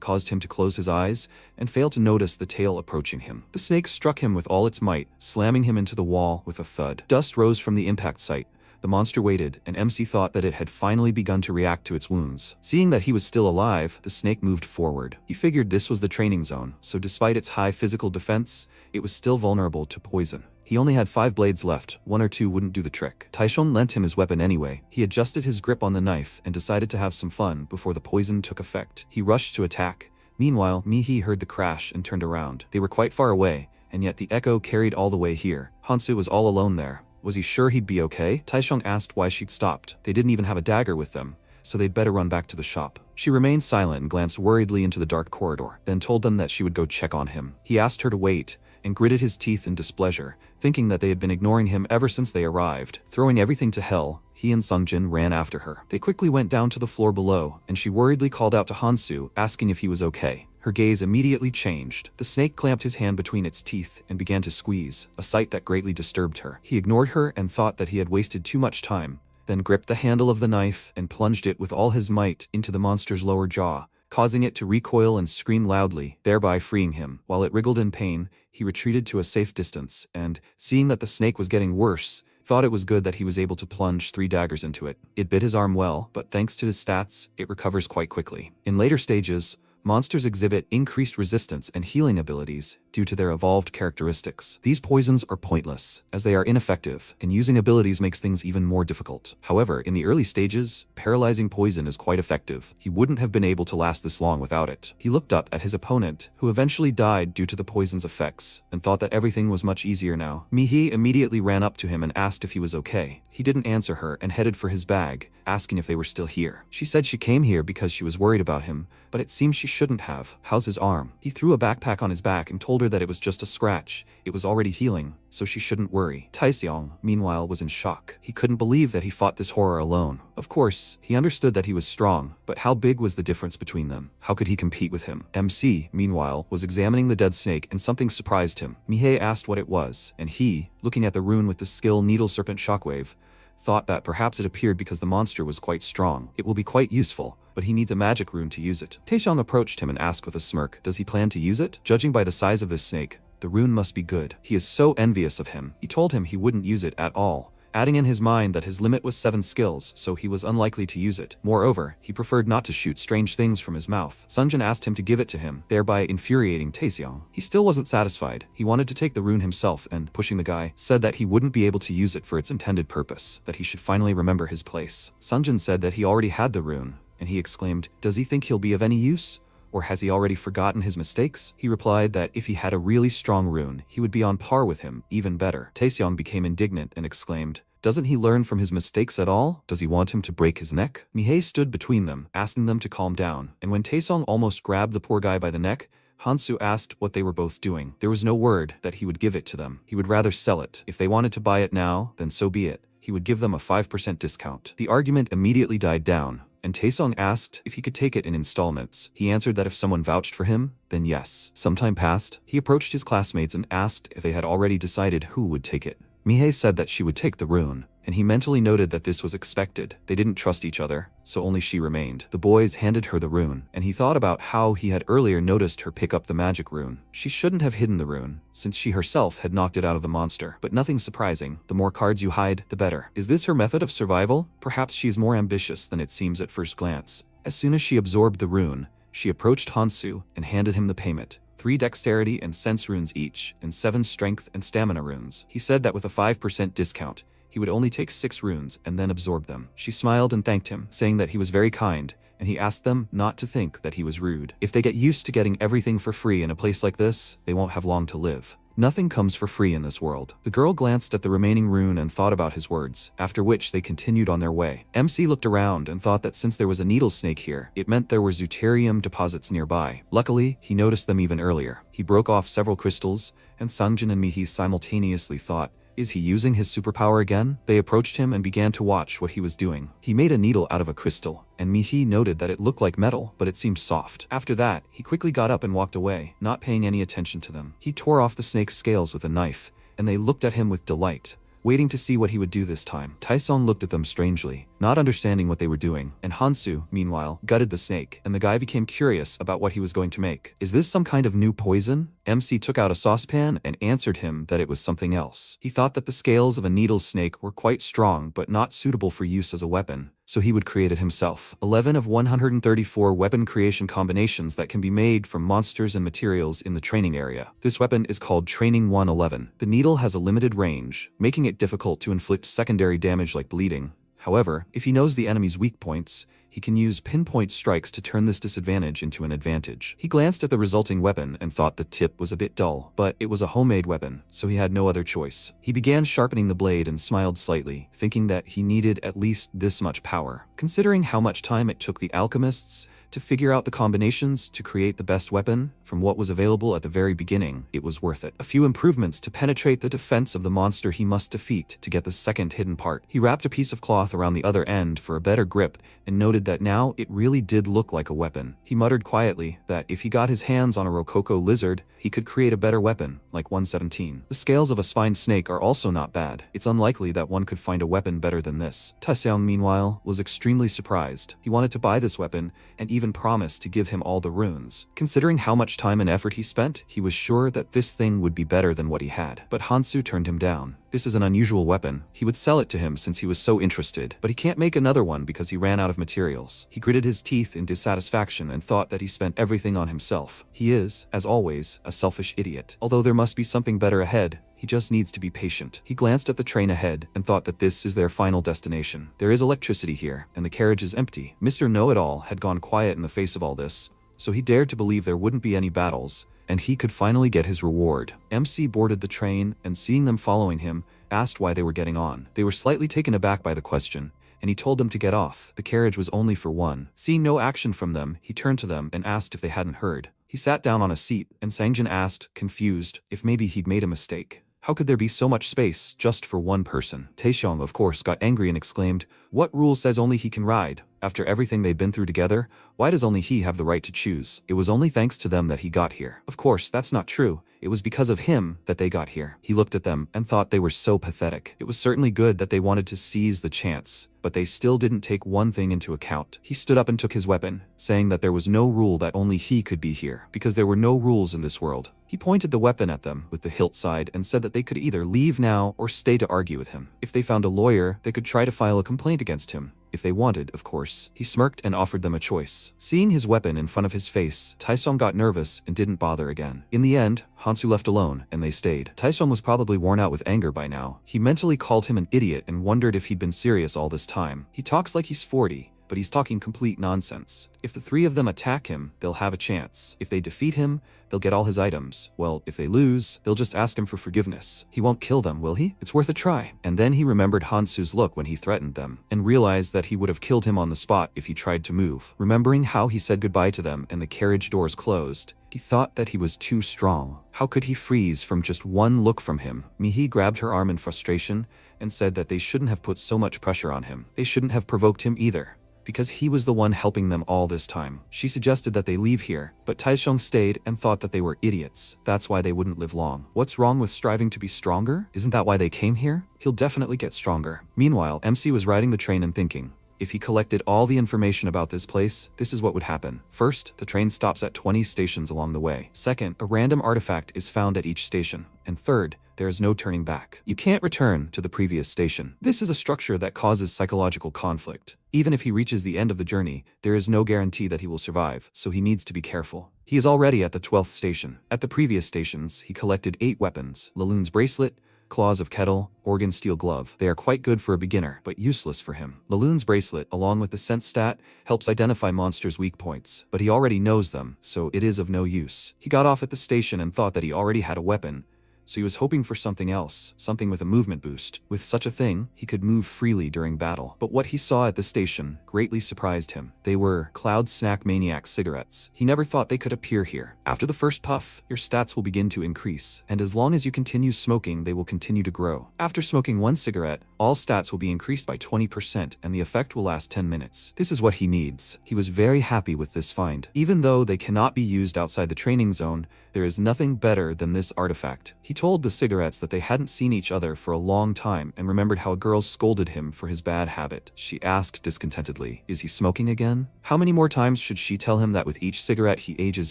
caused him to close his eyes and fail to notice the tail approaching him. The snake struck him with all its might, slamming him into the wall with a thud. Dust rose from the impact site. The monster waited, and MC thought that it had finally begun to react to its wounds. Seeing that he was still alive, the snake moved forward. He figured this was the training zone, so despite its high physical defense, it was still vulnerable to poison. He only had 5 blades left, 1 or 2 wouldn't do the trick. Taishon lent him his weapon anyway. He adjusted his grip on the knife and decided to have some fun before the poison took effect. He rushed to attack. Meanwhile, Mihi heard the crash and turned around. They were quite far away, and yet the echo carried all the way here. Hansu was all alone there. Was he sure he'd be okay? Taishong asked why she'd stopped. They didn't even have a dagger with them, so they'd better run back to the shop. She remained silent and glanced worriedly into the dark corridor, then told them that she would go check on him. He asked her to wait, and gritted his teeth in displeasure, thinking that they had been ignoring him ever since they arrived. Throwing everything to hell, he and Sungjin ran after her. They quickly went down to the floor below, and she worriedly called out to Hansu, asking if he was okay. Her gaze immediately changed. The snake clamped his hand between its teeth and began to squeeze, a sight that greatly disturbed her. He ignored her and thought that he had wasted too much time, then gripped the handle of the knife and plunged it with all his might into the monster's lower jaw, causing it to recoil and scream loudly, thereby freeing him. While it wriggled in pain, he retreated to a safe distance and, seeing that the snake was getting worse, thought it was good that he was able to plunge 3 daggers into it. It bit his arm well, but thanks to his stats, it recovers quite quickly. In later stages, monsters exhibit increased resistance and healing abilities due to their evolved characteristics. These poisons are pointless, as they are ineffective, and using abilities makes things even more difficult. However, in the early stages, paralyzing poison is quite effective. He wouldn't have been able to last this long without it. He looked up at his opponent, who eventually died due to the poison's effects, and thought that everything was much easier now. Mihi immediately ran up to him and asked if he was okay. He didn't answer her and headed for his bag, asking if they were still here. She said she came here because she was worried about him, but it seems she shouldn't have. How's his arm? He threw a backpack on his back and told her that it was just a scratch. It was already healing, so she shouldn't worry. Taeseong, meanwhile, was in shock. He couldn't believe that he fought this horror alone. Of course, he understood that he was strong, but how big was the difference between them? How could he compete with him? MC, meanwhile, was examining the dead snake and something surprised him. Mihei asked what it was, and he, looking at the rune with the skill Needle Serpent Shockwave, thought that perhaps it appeared because the monster was quite strong. It will be quite useful, but he needs a magic rune to use it. Taeshang approached him and asked with a smirk, does he plan to use it? Judging by the size of this snake, the rune must be good. He is so envious of him. He told him he wouldn't use it at all, adding in his mind that his limit was 7 skills, so he was unlikely to use it. Moreover, he preferred not to shoot strange things from his mouth. Sunjin asked him to give it to him, thereby infuriating Taeseong. He still wasn't satisfied. He wanted to take the rune himself and, pushing the guy, said that he wouldn't be able to use it for its intended purpose, that he should finally remember his place. Sunjin said that he already had the rune, and he exclaimed, does he think he'll be of any use? Or has he already forgotten his mistakes? He replied that if he had a really strong rune, he would be on par with him, even better. Taeseong became indignant and exclaimed, doesn't he learn from his mistakes at all? Does he want him to break his neck? Mihei stood between them, asking them to calm down, and when Taesong almost grabbed the poor guy by the neck, Hansu asked what they were both doing. There was no word that he would give it to them. He would rather sell it. If they wanted to buy it now, then so be it. He would give them a 5% discount. The argument immediately died down, and Taesung asked if he could take it in installments. He answered that if someone vouched for him, then yes. Some time passed. He approached his classmates and asked if they had already decided who would take it. Mihei said that she would take the rune, and he mentally noted that this was expected. They didn't trust each other, so only she remained. The boys handed her the rune, and he thought about how he had earlier noticed her pick up the magic rune. She shouldn't have hidden the rune, since she herself had knocked it out of the monster. But nothing surprising. The more cards you hide, the better. Is this her method of survival? Perhaps she is more ambitious than it seems at first glance. As soon as she absorbed the rune, she approached Hansu and handed him the payment. 3 dexterity and sense runes each, and 7 strength and stamina runes. He said that with a 5% discount, he would only take 6 runes and then absorb them. She smiled and thanked him, saying that he was very kind, and he asked them not to think that he was rude. If they get used to getting everything for free in a place like this, they won't have long to live. Nothing comes for free in this world. The girl glanced at the remaining rune and thought about his words, after which they continued on their way. MC looked around and thought that since there was a needle snake here, it meant there were deuterium deposits nearby. Luckily, he noticed them even earlier. He broke off several crystals, and Sangjin and Mihi simultaneously thought, is he using his superpower again? They approached him and began to watch what he was doing. He made a needle out of a crystal, and Mihi noted that it looked like metal, but it seemed soft. After that, he quickly got up and walked away, not paying any attention to them. He tore off the snake's scales with a knife, and they looked at him with delight, waiting to see what he would do this time. Taesung looked at them strangely, not understanding what they were doing, and Hansu, meanwhile, gutted the snake, and the guy became curious about what he was going to make. Is this some kind of new poison? MC took out a saucepan and answered him that it was something else. He thought that the scales of a needle snake were quite strong but not suitable for use as a weapon, so he would create it himself. 11 of 134 weapon creation combinations that can be made from monsters and materials in the training area. This weapon is called Training 111. The needle has a limited range, making it difficult to inflict secondary damage like bleeding. However, if he knows the enemy's weak points, he can use pinpoint strikes to turn this disadvantage into an advantage. He glanced at the resulting weapon and thought the tip was a bit dull, but it was a homemade weapon, so he had no other choice. He began sharpening the blade and smiled slightly, thinking that he needed at least this much power. Considering how much time it took the alchemists to figure out the combinations to create the best weapon from what was available at the very beginning, it was worth it. A few improvements to penetrate the defense of the monster he must defeat to get the second hidden part. He wrapped a piece of cloth around the other end for a better grip and noted that now it really did look like a weapon. He muttered quietly that if he got his hands on a rococo lizard, he could create a better weapon, like 117. The scales of a spined snake are also not bad. It's unlikely that one could find a weapon better than this. Taesung, meanwhile, was extremely surprised. He wanted to buy this weapon and even promised to give him all the runes. Considering how much time and effort he spent, he was sure that this thing would be better than what he had. But Hansu turned him down. This is an unusual weapon. He would sell it to him since he was so interested, but he can't make another one because he ran out of materials. He gritted his teeth in dissatisfaction and thought that he spent everything on himself. He is, as always, a selfish idiot. Although there must be something better ahead, he just needs to be patient. He glanced at the train ahead and thought that this is their final destination. There is electricity here, and the carriage is empty. Mr. Know-It-All had gone quiet in the face of all this, so he dared to believe there wouldn't be any battles, and he could finally get his reward. MC boarded the train, and seeing them following him, asked why they were getting on. They were slightly taken aback by the question, and he told them to get off. The carriage was only for one. Seeing no action from them, he turned to them and asked if they hadn't heard. He sat down on a seat, and Sangjin asked, confused, if maybe he'd made a mistake. How could there be so much space just for one person? Taesung, of course, got angry and exclaimed, what rule says only he can ride? After everything they'd been through together, why does only he have the right to choose? It was only thanks to them that he got here. Of course, that's not true. It was because of him that they got here. He looked at them and thought they were so pathetic. It was certainly good that they wanted to seize the chance, but they still didn't take one thing into account. He stood up and took his weapon, saying that there was no rule that only he could be here, because there were no rules in this world. He pointed the weapon at them with the hilt side and said that they could either leave now or stay to argue with him. If they found a lawyer, they could try to file a complaint against him. If they wanted, of course. He smirked and offered them a choice. Seeing his weapon in front of his face, Taesung got nervous and didn't bother again. In the end, Hansu left alone, and they stayed. Taesung was probably worn out with anger by now. He mentally called him an idiot and wondered if he'd been serious all this time. He talks like he's 40. But he's talking complete nonsense. If the three of them attack him, they'll have a chance. If they defeat him, they'll get all his items. Well, if they lose, they'll just ask him for forgiveness. He won't kill them, will he? It's worth a try. And then he remembered Hansu's look when he threatened them, and realized that he would have killed him on the spot if he tried to move. Remembering how he said goodbye to them and the carriage doors closed, he thought that he was too strong. How could he freeze from just one look from him? Mihi grabbed her arm in frustration and said that they shouldn't have put so much pressure on him. They shouldn't have provoked him either. because he was the one helping them all this time. She suggested that they leave here, but Taisheng stayed and thought that they were idiots. That's why they wouldn't live long. What's wrong with striving to be stronger? Isn't that why they came here? He'll definitely get stronger. Meanwhile, MC was riding the train and thinking, if he collected all the information about this place, this is what would happen. First, the train stops at 20 stations along the way. Second, a random artifact is found at each station. And third, there is no turning back. You can't return to the previous station. This is a structure that causes psychological conflict. Even if he reaches the end of the journey, there is no guarantee that he will survive, so he needs to be careful. He is already at the 12th station. At the previous stations, he collected 8 weapons: Laloon's bracelet, Claws of Kettle, Organ Steel Glove. They are quite good for a beginner, but useless for him. Laloon's bracelet, along with the sense stat, helps identify monsters' weak points, but he already knows them, so it is of no use. He got off at the station and thought that he already had a weapon, so he was hoping for something else, something with a movement boost. With such a thing, he could move freely during battle. But what he saw at the station greatly surprised him. They were Cloud Snack Maniac cigarettes. He never thought they could appear here. After the first puff, your stats will begin to increase, and as long as you continue smoking, they will continue to grow. After smoking 1 cigarette, all stats will be increased by 20%, and the effect will last 10 minutes. This is what he needs. He was very happy with this find. Even though they cannot be used outside the training zone, there is nothing better than this artifact. He told the cigarettes that they hadn't seen each other for a long time and remembered how a girl scolded him for his bad habit. She asked discontentedly, "Is he smoking again?" How many more times should she tell him that with each cigarette he ages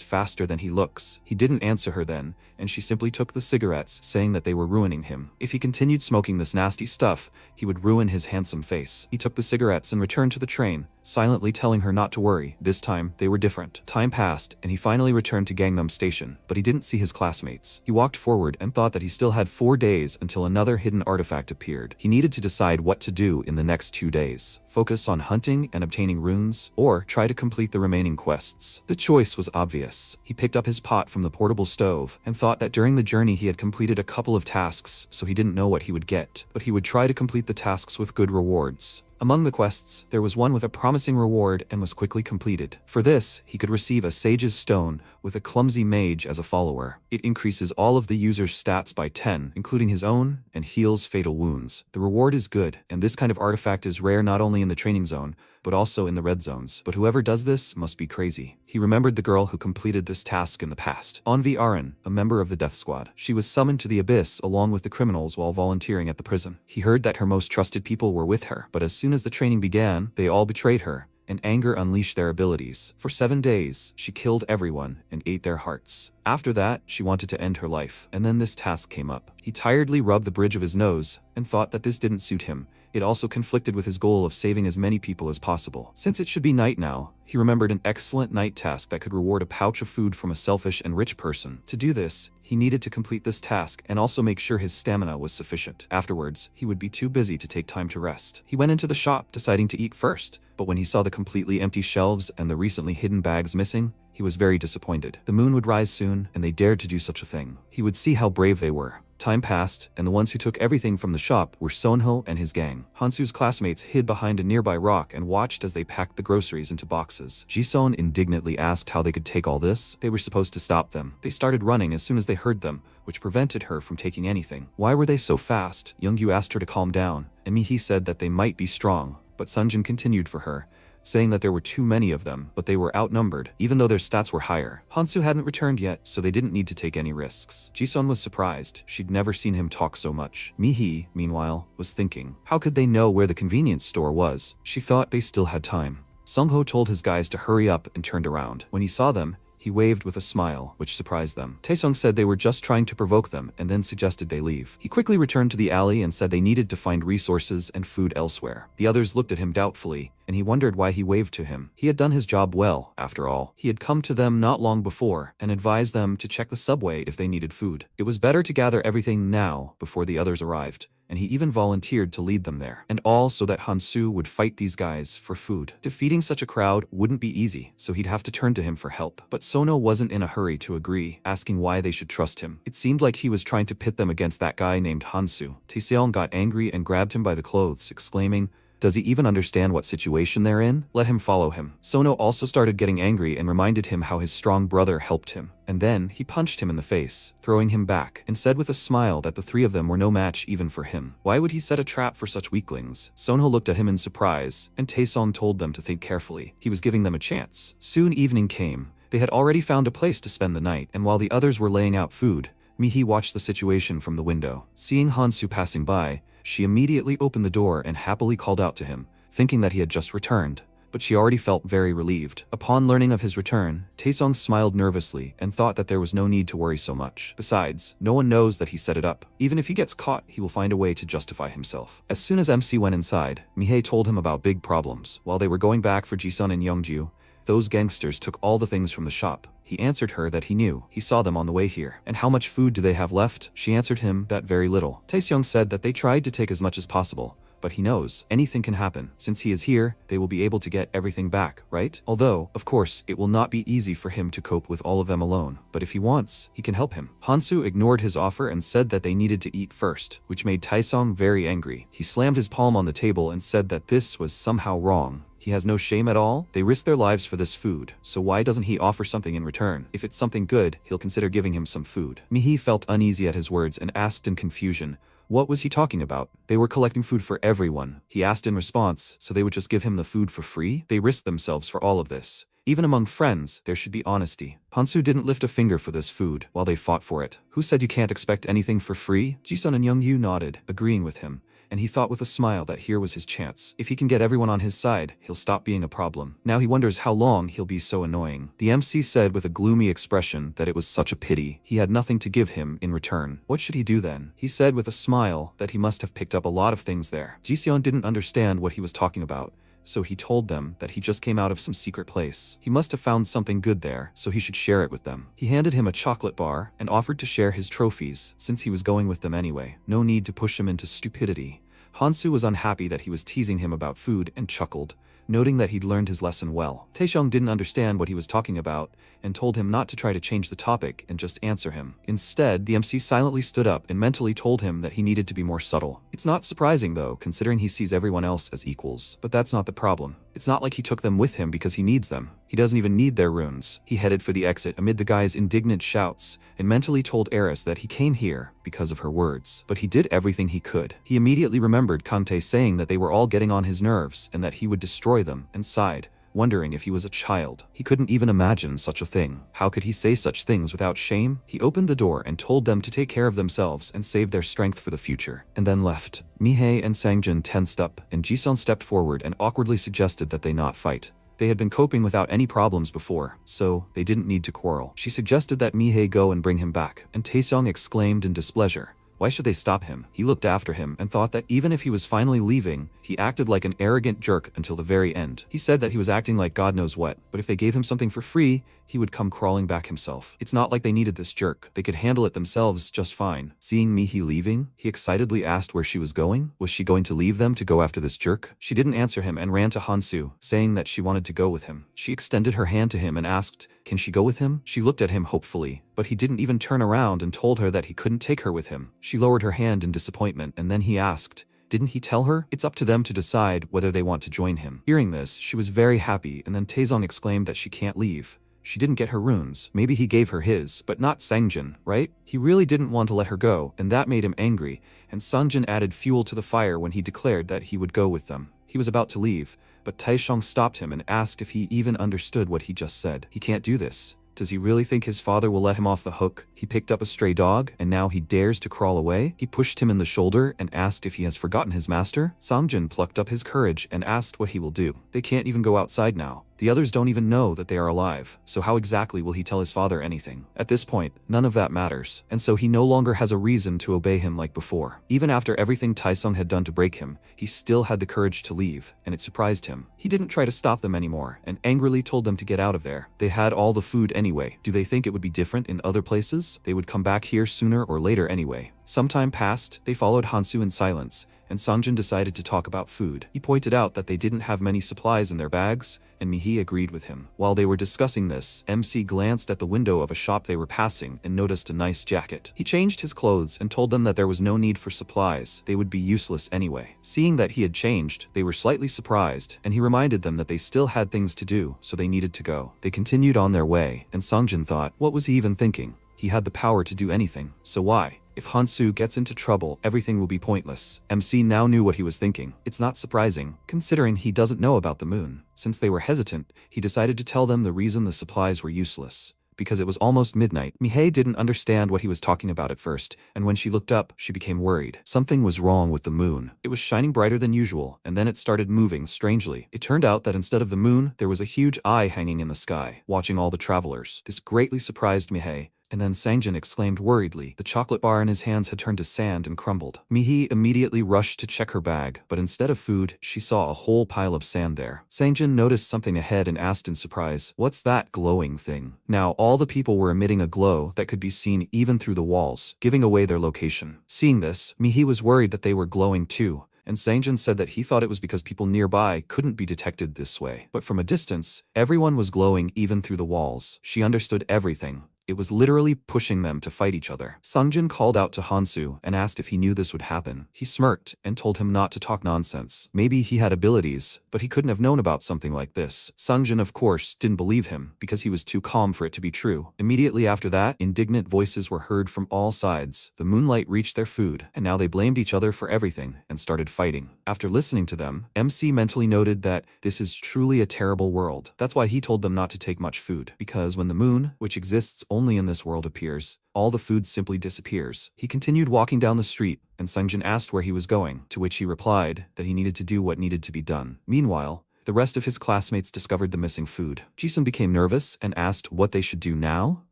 faster than he looks? He didn't answer her then, and she simply took the cigarettes, saying that they were ruining him. If he continued smoking this nasty stuff, he would ruin his handsome face. He took the cigarettes and returned to the train, silently telling her not to worry. This time, they were different. Time passed, and he finally returned to Gangnam Station, but he didn't see his classmates. He walked forward and thought that he still had 4 days until another hidden artifact appeared. He needed to decide what to do in the next 2 days. Focus on hunting and obtaining runes, or try to complete the remaining quests. The choice was obvious. He picked up his pot from the portable stove and thought that during the journey he had completed a couple of tasks, so he didn't know what he would get, but he would try to complete the tasks with good rewards. Among the quests, there was one with a promising reward and was quickly completed. For this, he could receive a Sage's Stone with a clumsy mage as a follower. It increases all of the user's stats by 10, including his own, and heals fatal wounds. The reward is good, and this kind of artifact is rare not only in the training zone, but also in the red zones. But whoever does this must be crazy. He remembered the girl who completed this task in the past. Onvi Aran, a member of the Death Squad. She was summoned to the Abyss along with the criminals while volunteering at the prison. He heard that her most trusted people were with her, but as soon as the training began, they all betrayed her, and anger unleashed their abilities. For 7 days, she killed everyone and ate their hearts. After that, she wanted to end her life, and then this task came up. He tiredly rubbed the bridge of his nose and thought that this didn't suit him. It also conflicted with his goal of saving as many people as possible. Since it should be night now, he remembered an excellent night task that could reward a pouch of food from a selfish and rich person. To do this, he needed to complete this task and also make sure his stamina was sufficient. Afterwards, he would be too busy to take time to rest. He went into the shop, deciding to eat first, but when he saw the completely empty shelves and the recently hidden bags missing, he was very disappointed. The moon would rise soon, and they dared to do such a thing. He would see how brave they were. Time passed, and the ones who took everything from the shop were Sonho and his gang. Hansu's classmates hid behind a nearby rock and watched as they packed the groceries into boxes. Jisun indignantly asked how they could take all this. They were supposed to stop them. They started running as soon as they heard them, which prevented her from taking anything. Why were they so fast? Youngyu asked her to calm down, and Mihi said that they might be strong, but Sunjin continued for her, saying that there were too many of them, but they were outnumbered, even though their stats were higher. Hansu hadn't returned yet, so they didn't need to take any risks. Jisun was surprised. She'd never seen him talk so much. Mihi, meanwhile, was thinking, how could they know where the convenience store was? She thought they still had time. Sungho told his guys to hurry up and turned around. When he saw them, he waved with a smile, which surprised them. Taesung said they were just trying to provoke them and then suggested they leave. He quickly returned to the alley and said they needed to find resources and food elsewhere. The others looked at him doubtfully, and he wondered why he waved to him. He had done his job well, after all. He had come to them not long before and advised them to check the subway if they needed food. It was better to gather everything now before the others arrived, and he even volunteered to lead them there. And all so that Hansu would fight these guys for food. Defeating such a crowd wouldn't be easy, so he'd have to turn to him for help. But Sono wasn't in a hurry to agree, asking why they should trust him. It seemed like he was trying to pit them against that guy named Hansu. Taeseong got angry and grabbed him by the clothes, exclaiming, Does he even understand what situation they're in? Let him follow him. Sono also started getting angry and reminded him how his strong brother helped him. And then he punched him in the face, throwing him back, and said with a smile that the three of them were no match even for him. Why would he set a trap for such weaklings? Sonho looked at him in surprise, and Taesong told them to think carefully. He was giving them a chance. Soon evening came. They had already found a place to spend the night, and while the others were laying out food, Mihi watched the situation from the window. Seeing Hansu passing by, she immediately opened the door and happily called out to him, thinking that he had just returned. But she already felt very relieved. Upon learning of his return, Taesong smiled nervously and thought that there was no need to worry so much. Besides, no one knows that he set it up. Even if he gets caught, he will find a way to justify himself. As soon as MC went inside, Mihei told him about big problems. While they were going back for Jisun and Youngju, those gangsters took all the things from the shop. He answered her that he knew. He saw them on the way here. And how much food do they have left? She answered him that very little. Taesong said that they tried to take as much as possible. But he knows anything can happen. Since he is here, they will be able to get everything back, right? Although, of course, it will not be easy for him to cope with all of them alone. But if he wants, he can help him. Hansu ignored his offer and said that they needed to eat first, which made Taesong very angry. He slammed his palm on the table and said that this was somehow wrong. He has no shame at all. They risk their lives for this food, so why doesn't he offer something in return? If it's something good, he'll consider giving him some food. Mihi felt uneasy at his words and asked in confusion, what was he talking about? They were collecting food for everyone. He asked in response, so they would just give him the food for free? They risked themselves for all of this. Even among friends, there should be honesty. Hansu didn't lift a finger for this food while they fought for it. Who said you can't expect anything for free? Jisun and Youngyu nodded, agreeing with him. And he thought with a smile that here was his chance. If he can get everyone on his side, he'll stop being a problem. Now he wonders how long he'll be so annoying. The MC said with a gloomy expression that it was such a pity. He had nothing to give him in return. What should he do then? He said with a smile that he must have picked up a lot of things there. Jiseon didn't understand what he was talking about, so he told them that he just came out of some secret place. He must have found something good there, so he should share it with them. He handed him a chocolate bar and offered to share his trophies, since he was going with them anyway. No need to push him into stupidity. Hansu was unhappy that he was teasing him about food and chuckled, noting that he'd learned his lesson well. Taesong didn't understand what he was talking about and told him not to try to change the topic and just answer him. Instead, the MC silently stood up and mentally told him that he needed to be more subtle. It's not surprising though, considering he sees everyone else as equals. But that's not the problem. It's not like he took them with him because he needs them. He doesn't even need their runes. He headed for the exit amid the guy's indignant shouts and mentally told Eris that he came here because of her words. But he did everything he could. He immediately remembered Kante saying that they were all getting on his nerves and that he would destroy them, and sighed, wondering if he was a child. He couldn't even imagine such a thing. How could he say such things without shame? He opened the door and told them to take care of themselves and save their strength for the future, and then left. Mihei and Sangjin tensed up, and Jisun stepped forward and awkwardly suggested that they not fight. They had been coping without any problems before, so they didn't need to quarrel. She suggested that Mihei go and bring him back, and Taesong exclaimed in displeasure. Why should they stop him? He looked after him and thought that even if he was finally leaving, he acted like an arrogant jerk until the very end. He said that he was acting like God knows what, but if they gave him something for free, he would come crawling back himself. It's not like they needed this jerk. They could handle it themselves just fine. Seeing Mihi leaving, he excitedly asked where she was going. Was she going to leave them to go after this jerk? She didn't answer him and ran to Hansu, saying that she wanted to go with him. She extended her hand to him and asked, can she go with him? She looked at him hopefully, but he didn't even turn around and told her that he couldn't take her with him. She lowered her hand in disappointment, and then he asked, didn't he tell her? It's up to them to decide whether they want to join him. Hearing this, she was very happy, and then Taesong exclaimed that she can't leave. She didn't get her runes. Maybe he gave her his, but not Sangjin, right? He really didn't want to let her go, and that made him angry, and Sangjin added fuel to the fire when he declared that he would go with them. He was about to leave, but Taesong stopped him and asked if he even understood what he just said. He can't do this. Does he really think his father will let him off the hook? He picked up a stray dog, and now he dares to crawl away? He pushed him in the shoulder and asked if he has forgotten his master? Sangjin plucked up his courage and asked what he will do. They can't even go outside now. The others don't even know that they are alive, so how exactly will he tell his father anything? At this point, none of that matters, and so he no longer has a reason to obey him like before. Even after everything Taesong had done to break him, he still had the courage to leave, and it surprised him. He didn't try to stop them anymore, and angrily told them to get out of there. They had all the food anyway. Do they think it would be different in other places? They would come back here sooner or later anyway. Some time passed, they followed Hansu in silence, and Songjin decided to talk about food. He pointed out that they didn't have many supplies in their bags, and Mihi agreed with him. While they were discussing this, MC glanced at the window of a shop they were passing and noticed a nice jacket. He changed his clothes and told them that there was no need for supplies, they would be useless anyway. Seeing that he had changed, they were slightly surprised, and he reminded them that they still had things to do, so they needed to go. They continued on their way, and Songjin thought, what was he even thinking? He had the power to do anything, so why? If Hansu gets into trouble, everything will be pointless. MC now knew what he was thinking. It's not surprising, considering he doesn't know about the moon. Since they were hesitant, he decided to tell them the reason the supplies were useless. Because it was almost midnight. Mihei didn't understand what he was talking about at first, and when she looked up, she became worried. Something was wrong with the moon. It was shining brighter than usual, and then it started moving strangely. It turned out that instead of the moon, there was a huge eye hanging in the sky, watching all the travelers. This greatly surprised Mihei. And then Sangjin exclaimed worriedly. The chocolate bar in his hands had turned to sand and crumbled. Mihi immediately rushed to check her bag, but instead of food, she saw a whole pile of sand there. Sangjin noticed something ahead and asked in surprise, "What's that glowing thing?" Now all the people were emitting a glow that could be seen even through the walls, giving away their location. Seeing this, Mihi was worried that they were glowing too, and Sangjin said that he thought it was because people nearby couldn't be detected this way. But from a distance, everyone was glowing even through the walls. She understood everything. It was literally pushing them to fight each other. Songjin called out to Hansu and asked if he knew this would happen. He smirked and told him not to talk nonsense. Maybe he had abilities, but he couldn't have known about something like this. Songjin, of course, didn't believe him because he was too calm for it to be true. Immediately after that, indignant voices were heard from all sides. The moonlight reached their food, and now they blamed each other for everything and started fighting. After listening to them, MC mentally noted that this is truly a terrible world. That's why he told them not to take much food, because when the moon, which exists only in this world, appears, all the food simply disappears. He continued walking down the street, and Songjin asked where he was going, to which he replied that he needed to do what needed to be done. Meanwhile, the rest of his classmates discovered the missing food. Jisung became nervous and asked what they should do now.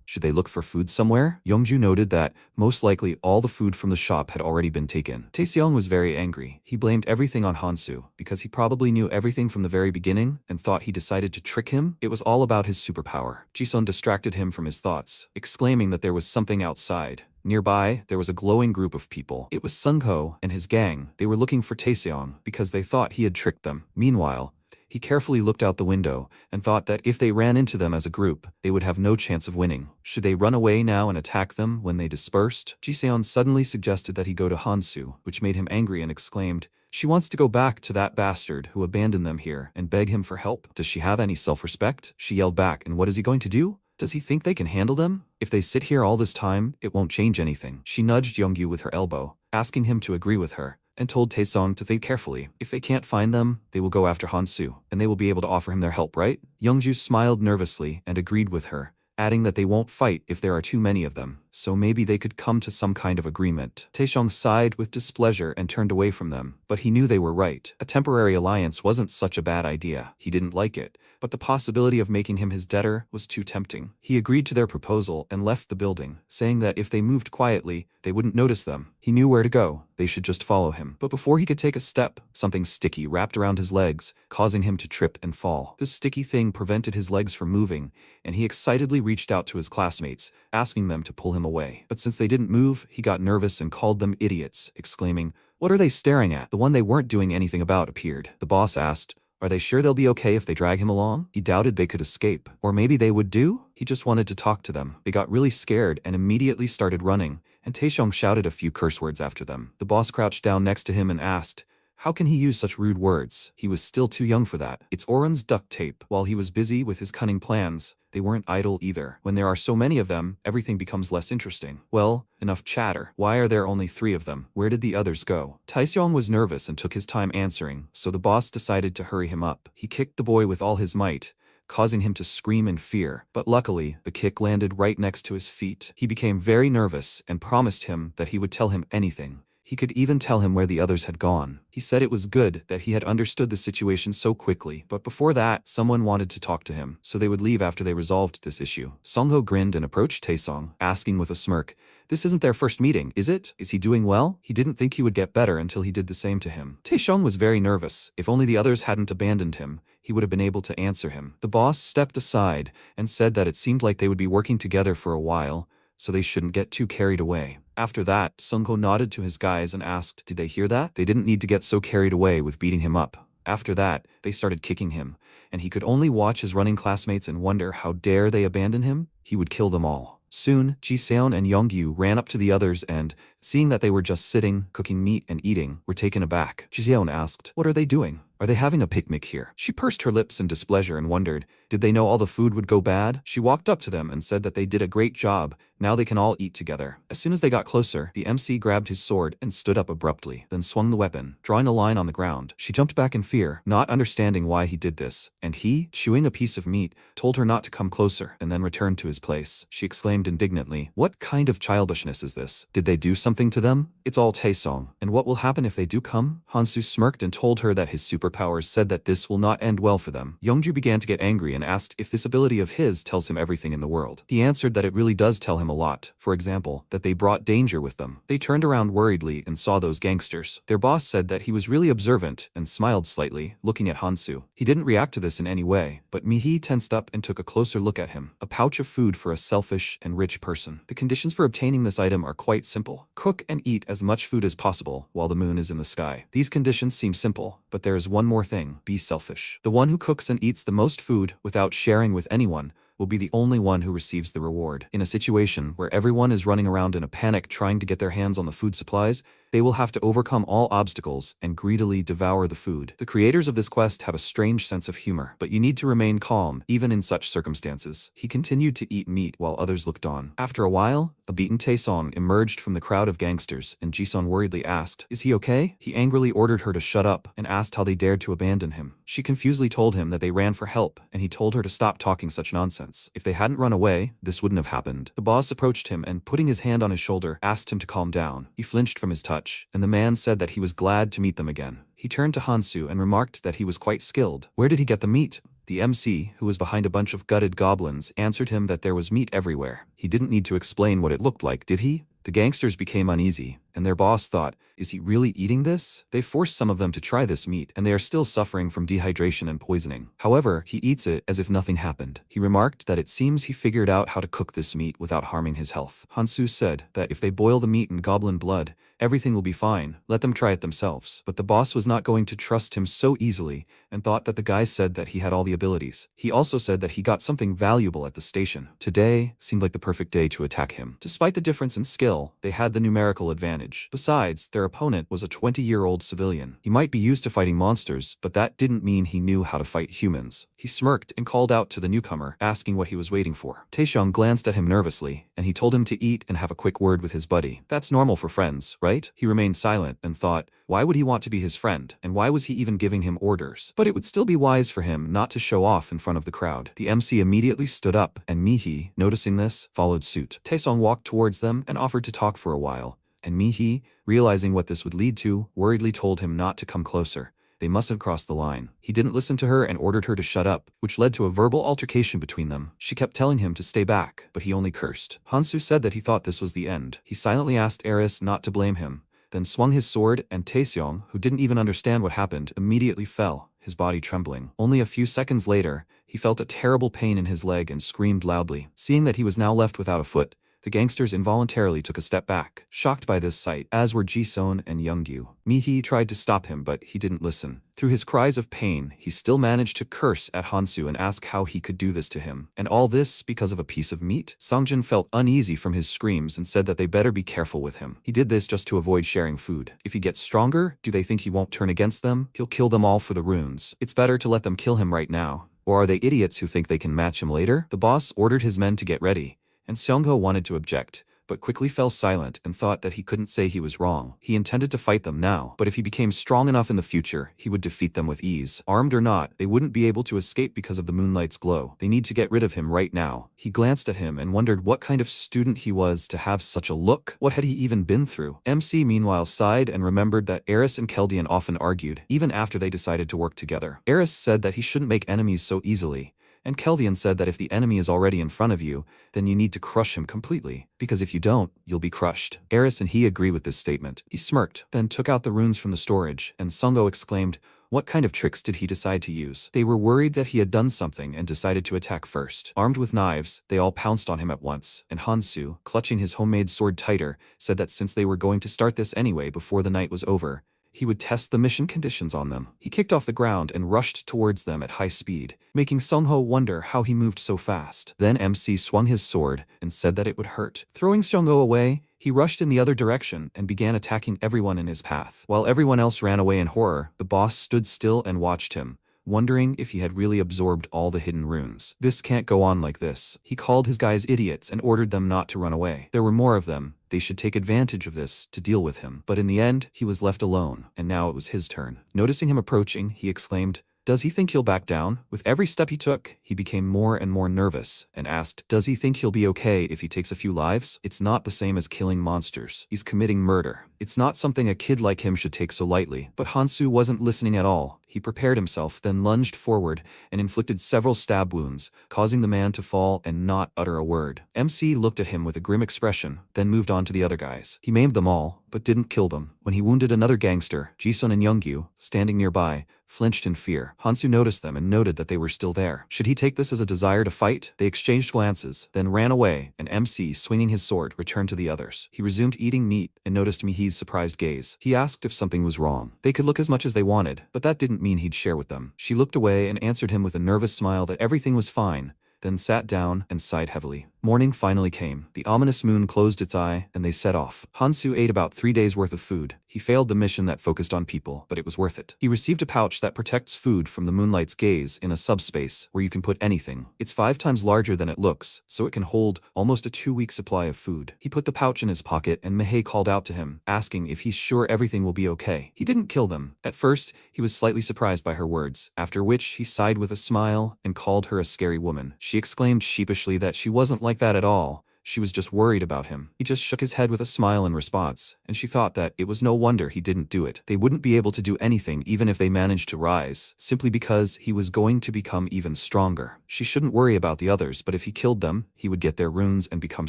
Should they look for food somewhere? Youngju noted that most likely all the food from the shop had already been taken. Taeseong was very angry. He blamed everything on Hansu because he probably knew everything from the very beginning and thought he decided to trick him. It was all about his superpower. Jisung distracted him from his thoughts, exclaiming that there was something outside. Nearby, there was a glowing group of people. It was Sungho and his gang. They were looking for Taeseong because they thought he had tricked them. Meanwhile, he carefully looked out the window and thought that if they ran into them as a group, they would have no chance of winning. Should they run away now and attack them when they dispersed? Jiseon suddenly suggested that he go to Hansu, which made him angry and exclaimed, "She wants to go back to that bastard who abandoned them here and beg him for help. Does she have any self-respect?" She yelled back, "And what is he going to do? Does he think they can handle them? If they sit here all this time, it won't change anything." She nudged Youngyu with her elbow, asking him to agree with her, and told Taesong to think carefully. If they can't find them, they will go after Hansu, and they will be able to offer him their help, right? Youngju smiled nervously and agreed with her, adding that they won't fight if there are too many of them, so maybe they could come to some kind of agreement. Taesong sighed with displeasure and turned away from them, but he knew they were right. A temporary alliance wasn't such a bad idea. He didn't like it, but the possibility of making him his debtor was too tempting. He agreed to their proposal and left the building, saying that if they moved quietly, they wouldn't notice them. He knew where to go. They should just follow him. But before he could take a step, something sticky wrapped around his legs, causing him to trip and fall. This sticky thing prevented his legs from moving, and he excitedly reached out to his classmates, asking them to pull him away. But since they didn't move, he got nervous and called them idiots, exclaiming, "What are they staring at?" The one they weren't doing anything about appeared. The boss asked, "Are they sure they'll be okay if they drag him along?" He doubted they could escape. Or maybe they would do? He just wanted to talk to them. They got really scared and immediately started running, and Taesong shouted a few curse words after them. The boss crouched down next to him and asked, how can he use such rude words? He was still too young for that. It's Oren's duct tape. While he was busy with his cunning plans, they weren't idle either. When there are so many of them, everything becomes less interesting. Well, enough chatter. Why are there only 3 of them? Where did the others go? Taeseong was nervous and took his time answering, so the boss decided to hurry him up. He kicked the boy with all his might, causing him to scream in fear. But luckily, the kick landed right next to his feet. He became very nervous and promised him that he would tell him anything. He could even tell him where the others had gone. He said it was good that he had understood the situation so quickly, but before that, someone wanted to talk to him, so they would leave after they resolved this issue. Songho grinned and approached Taesong, asking with a smirk, "This isn't their first meeting, is it? Is he doing well?" He didn't think he would get better until he did the same to him. Taesong was very nervous. If only the others hadn't abandoned him, he would have been able to answer him. The boss stepped aside and said that it seemed like they would be working together for a while, so they shouldn't get too carried away. After that, Sungho nodded to his guys and asked, did they hear that? They didn't need to get so carried away with beating him up. After that, they started kicking him, and he could only watch his running classmates and wonder how dare they abandon him? He would kill them all. Soon, Ji-seon and Youngyu ran up to the others and, seeing that they were just sitting, cooking meat and eating, were taken aback. Ji-seon asked, what are they doing? Are they having a picnic here? She pursed her lips in displeasure and wondered, did they know all the food would go bad? She walked up to them and said that they did a great job, now they can all eat together. As soon as they got closer, the MC grabbed his sword and stood up abruptly, then swung the weapon, drawing a line on the ground. She jumped back in fear, not understanding why he did this, and he, chewing a piece of meat, told her not to come closer and then returned to his place. She exclaimed indignantly, what kind of childishness is this? Did they do something to them? It's all Taesong. And what will happen if they do come? Hansu smirked and told her that his superpowers said that this will not end well for them. Youngju began to get angry and asked if this ability of his tells him everything in the world. He answered that it really does tell him a lot. For example, that they brought danger with them. They turned around worriedly and saw those gangsters. Their boss said that he was really observant and smiled slightly, looking at Hansu. He didn't react to this in any way, but Mihi tensed up and took a closer look at him. A pouch of food for a selfish and rich person. The conditions for obtaining this item are quite simple. Cook and eat as much food as possible while the moon is in the sky. These conditions seem simple, but there is one more thing. Be selfish. The one who cooks and eats the most food without sharing with anyone will be the only one who receives the reward. In a situation where everyone is running around in a panic trying to get their hands on the food supplies, they will have to overcome all obstacles and greedily devour the food. The creators of this quest have a strange sense of humor, but you need to remain calm, even in such circumstances. He continued to eat meat while others looked on. After a while, a beaten Taesong emerged from the crowd of gangsters, and Ji-seon worriedly asked, is he okay? He angrily ordered her to shut up and asked how they dared to abandon him. She confusedly told him that they ran for help, and he told her to stop talking such nonsense. If they hadn't run away, this wouldn't have happened. The boss approached him and, putting his hand on his shoulder, asked him to calm down. He flinched from his touch, and the man said that he was glad to meet them again. He turned to Hansu and remarked that he was quite skilled. Where did he get the meat? The MC, who was behind a bunch of gutted goblins, answered him that there was meat everywhere. He didn't need to explain what it looked like, did he? The gangsters became uneasy, and their boss thought, is he really eating this? They forced some of them to try this meat, and they are still suffering from dehydration and poisoning. However, he eats it as if nothing happened. He remarked that it seems he figured out how to cook this meat without harming his health. Hansu said that if they boil the meat in goblin blood, everything will be fine, let them try it themselves. But the boss was not going to trust him so easily, and thought that the guy said that he had all the abilities. He also said that he got something valuable at the station. Today seemed like the perfect day to attack him. Despite the difference in skill, they had the numerical advantage. Besides, their opponent was a 20-year-old civilian. He might be used to fighting monsters, but that didn't mean he knew how to fight humans. He smirked and called out to the newcomer, asking what he was waiting for. Taesong glanced at him nervously, and he told him to eat and have a quick word with his buddy. That's normal for friends, right? He remained silent and thought, why would he want to be his friend, and why was he even giving him orders? But it would still be wise for him not to show off in front of the crowd. The MC immediately stood up, and Mihi, noticing this, followed suit. Taesong walked towards them and offered to talk for a while, and Mihi, realizing what this would lead to, worriedly told him not to come closer. They mustn't cross the line. He didn't listen to her and ordered her to shut up, which led to a verbal altercation between them. She kept telling him to stay back, but he only cursed. Hansu said that he thought this was the end. He silently asked Eris not to blame him, then swung his sword, and Taesong, who didn't even understand what happened, immediately fell, his body trembling. Only a few seconds later, he felt a terrible pain in his leg and screamed loudly. Seeing that he was now left without a foot, the gangsters involuntarily took a step back, shocked by this sight, as were Ji-seon and Youngyu. Mihi tried to stop him, but he didn't listen. Through his cries of pain, he still managed to curse at Hansu and ask how he could do this to him. And all this because of a piece of meat? Songjin felt uneasy from his screams and said that they better be careful with him. He did this just to avoid sharing food. If he gets stronger, do they think he won't turn against them? He'll kill them all for the runes. It's better to let them kill him right now. Or are they idiots who think they can match him later? The boss ordered his men to get ready, and Seongho wanted to object, but quickly fell silent and thought that he couldn't say he was wrong. He intended to fight them now, but if he became strong enough in the future, he would defeat them with ease. Armed or not, they wouldn't be able to escape because of the moonlight's glow. They need to get rid of him right now. He glanced at him and wondered what kind of student he was to have such a look. What had he even been through? MC meanwhile sighed and remembered that Eris and Keldian often argued, even after they decided to work together. Eris said that he shouldn't make enemies so easily, and Keldian said that if the enemy is already in front of you, then you need to crush him completely, because if you don't, you'll be crushed. Eris and he agree with this statement. He smirked, then took out the runes from the storage, and Sungho exclaimed, What kind of tricks did he decide to use? They were worried that he had done something and decided to attack first. Armed with knives, they all pounced on him at once, and Hansu, clutching his homemade sword tighter, said that since they were going to start this anyway before the night was over, he would test the mission conditions on them. He kicked off the ground and rushed towards them at high speed, making Sungho wonder how he moved so fast. Then MC swung his sword and said that it would hurt. Throwing Sungho away, he rushed in the other direction and began attacking everyone in his path. While everyone else ran away in horror, the boss stood still and watched him, wondering if he had really absorbed all the hidden runes. This can't go on like this. He called his guys idiots and ordered them not to run away. There were more of them. They should take advantage of this to deal with him. But in the end, he was left alone, and now it was his turn. Noticing him approaching, he exclaimed, "Does he think he'll back down?" With every step he took, he became more and more nervous and asked, "Does he think he'll be okay if he takes a few lives? It's not the same as killing monsters. He's committing murder. It's not something a kid like him should take so lightly." But Hansu wasn't listening at all. He prepared himself, then lunged forward and inflicted several stab wounds, causing the man to fall and not utter a word. MC looked at him with a grim expression, then moved on to the other guys. He maimed them all, but didn't kill them. When he wounded another gangster, Jisun and Youngyu, standing nearby, flinched in fear. Hansu noticed them and noted that they were still there. Should he take this as a desire to fight? They exchanged glances, then ran away, and MC, swinging his sword, returned to the others. He resumed eating meat and noticed Mihi's surprised gaze. He asked if something was wrong. They could look as much as they wanted, but that didn't mean he'd share with them. She looked away and answered him with a nervous smile that everything was fine, then sat down and sighed heavily. Morning finally came. The ominous moon closed its eye, and they set off. Hansu ate about 3 days' worth of food. He failed the mission that focused on people, but it was worth it. He received a pouch that protects food from the moonlight's gaze in a subspace where you can put anything. It's 5 times larger than it looks, so it can hold almost a 2-week supply of food. He put the pouch in his pocket, and Mihei called out to him, asking if he's sure everything will be okay. He didn't kill them. At first, he was slightly surprised by her words, after which he sighed with a smile and called her a scary woman. She exclaimed sheepishly that she wasn't like that at all. She was just worried about him. He just shook his head with a smile in response, and she thought that it was no wonder he didn't do it. They wouldn't be able to do anything even if they managed to rise, simply because he was going to become even stronger. She shouldn't worry about the others, but if he killed them, he would get their runes and become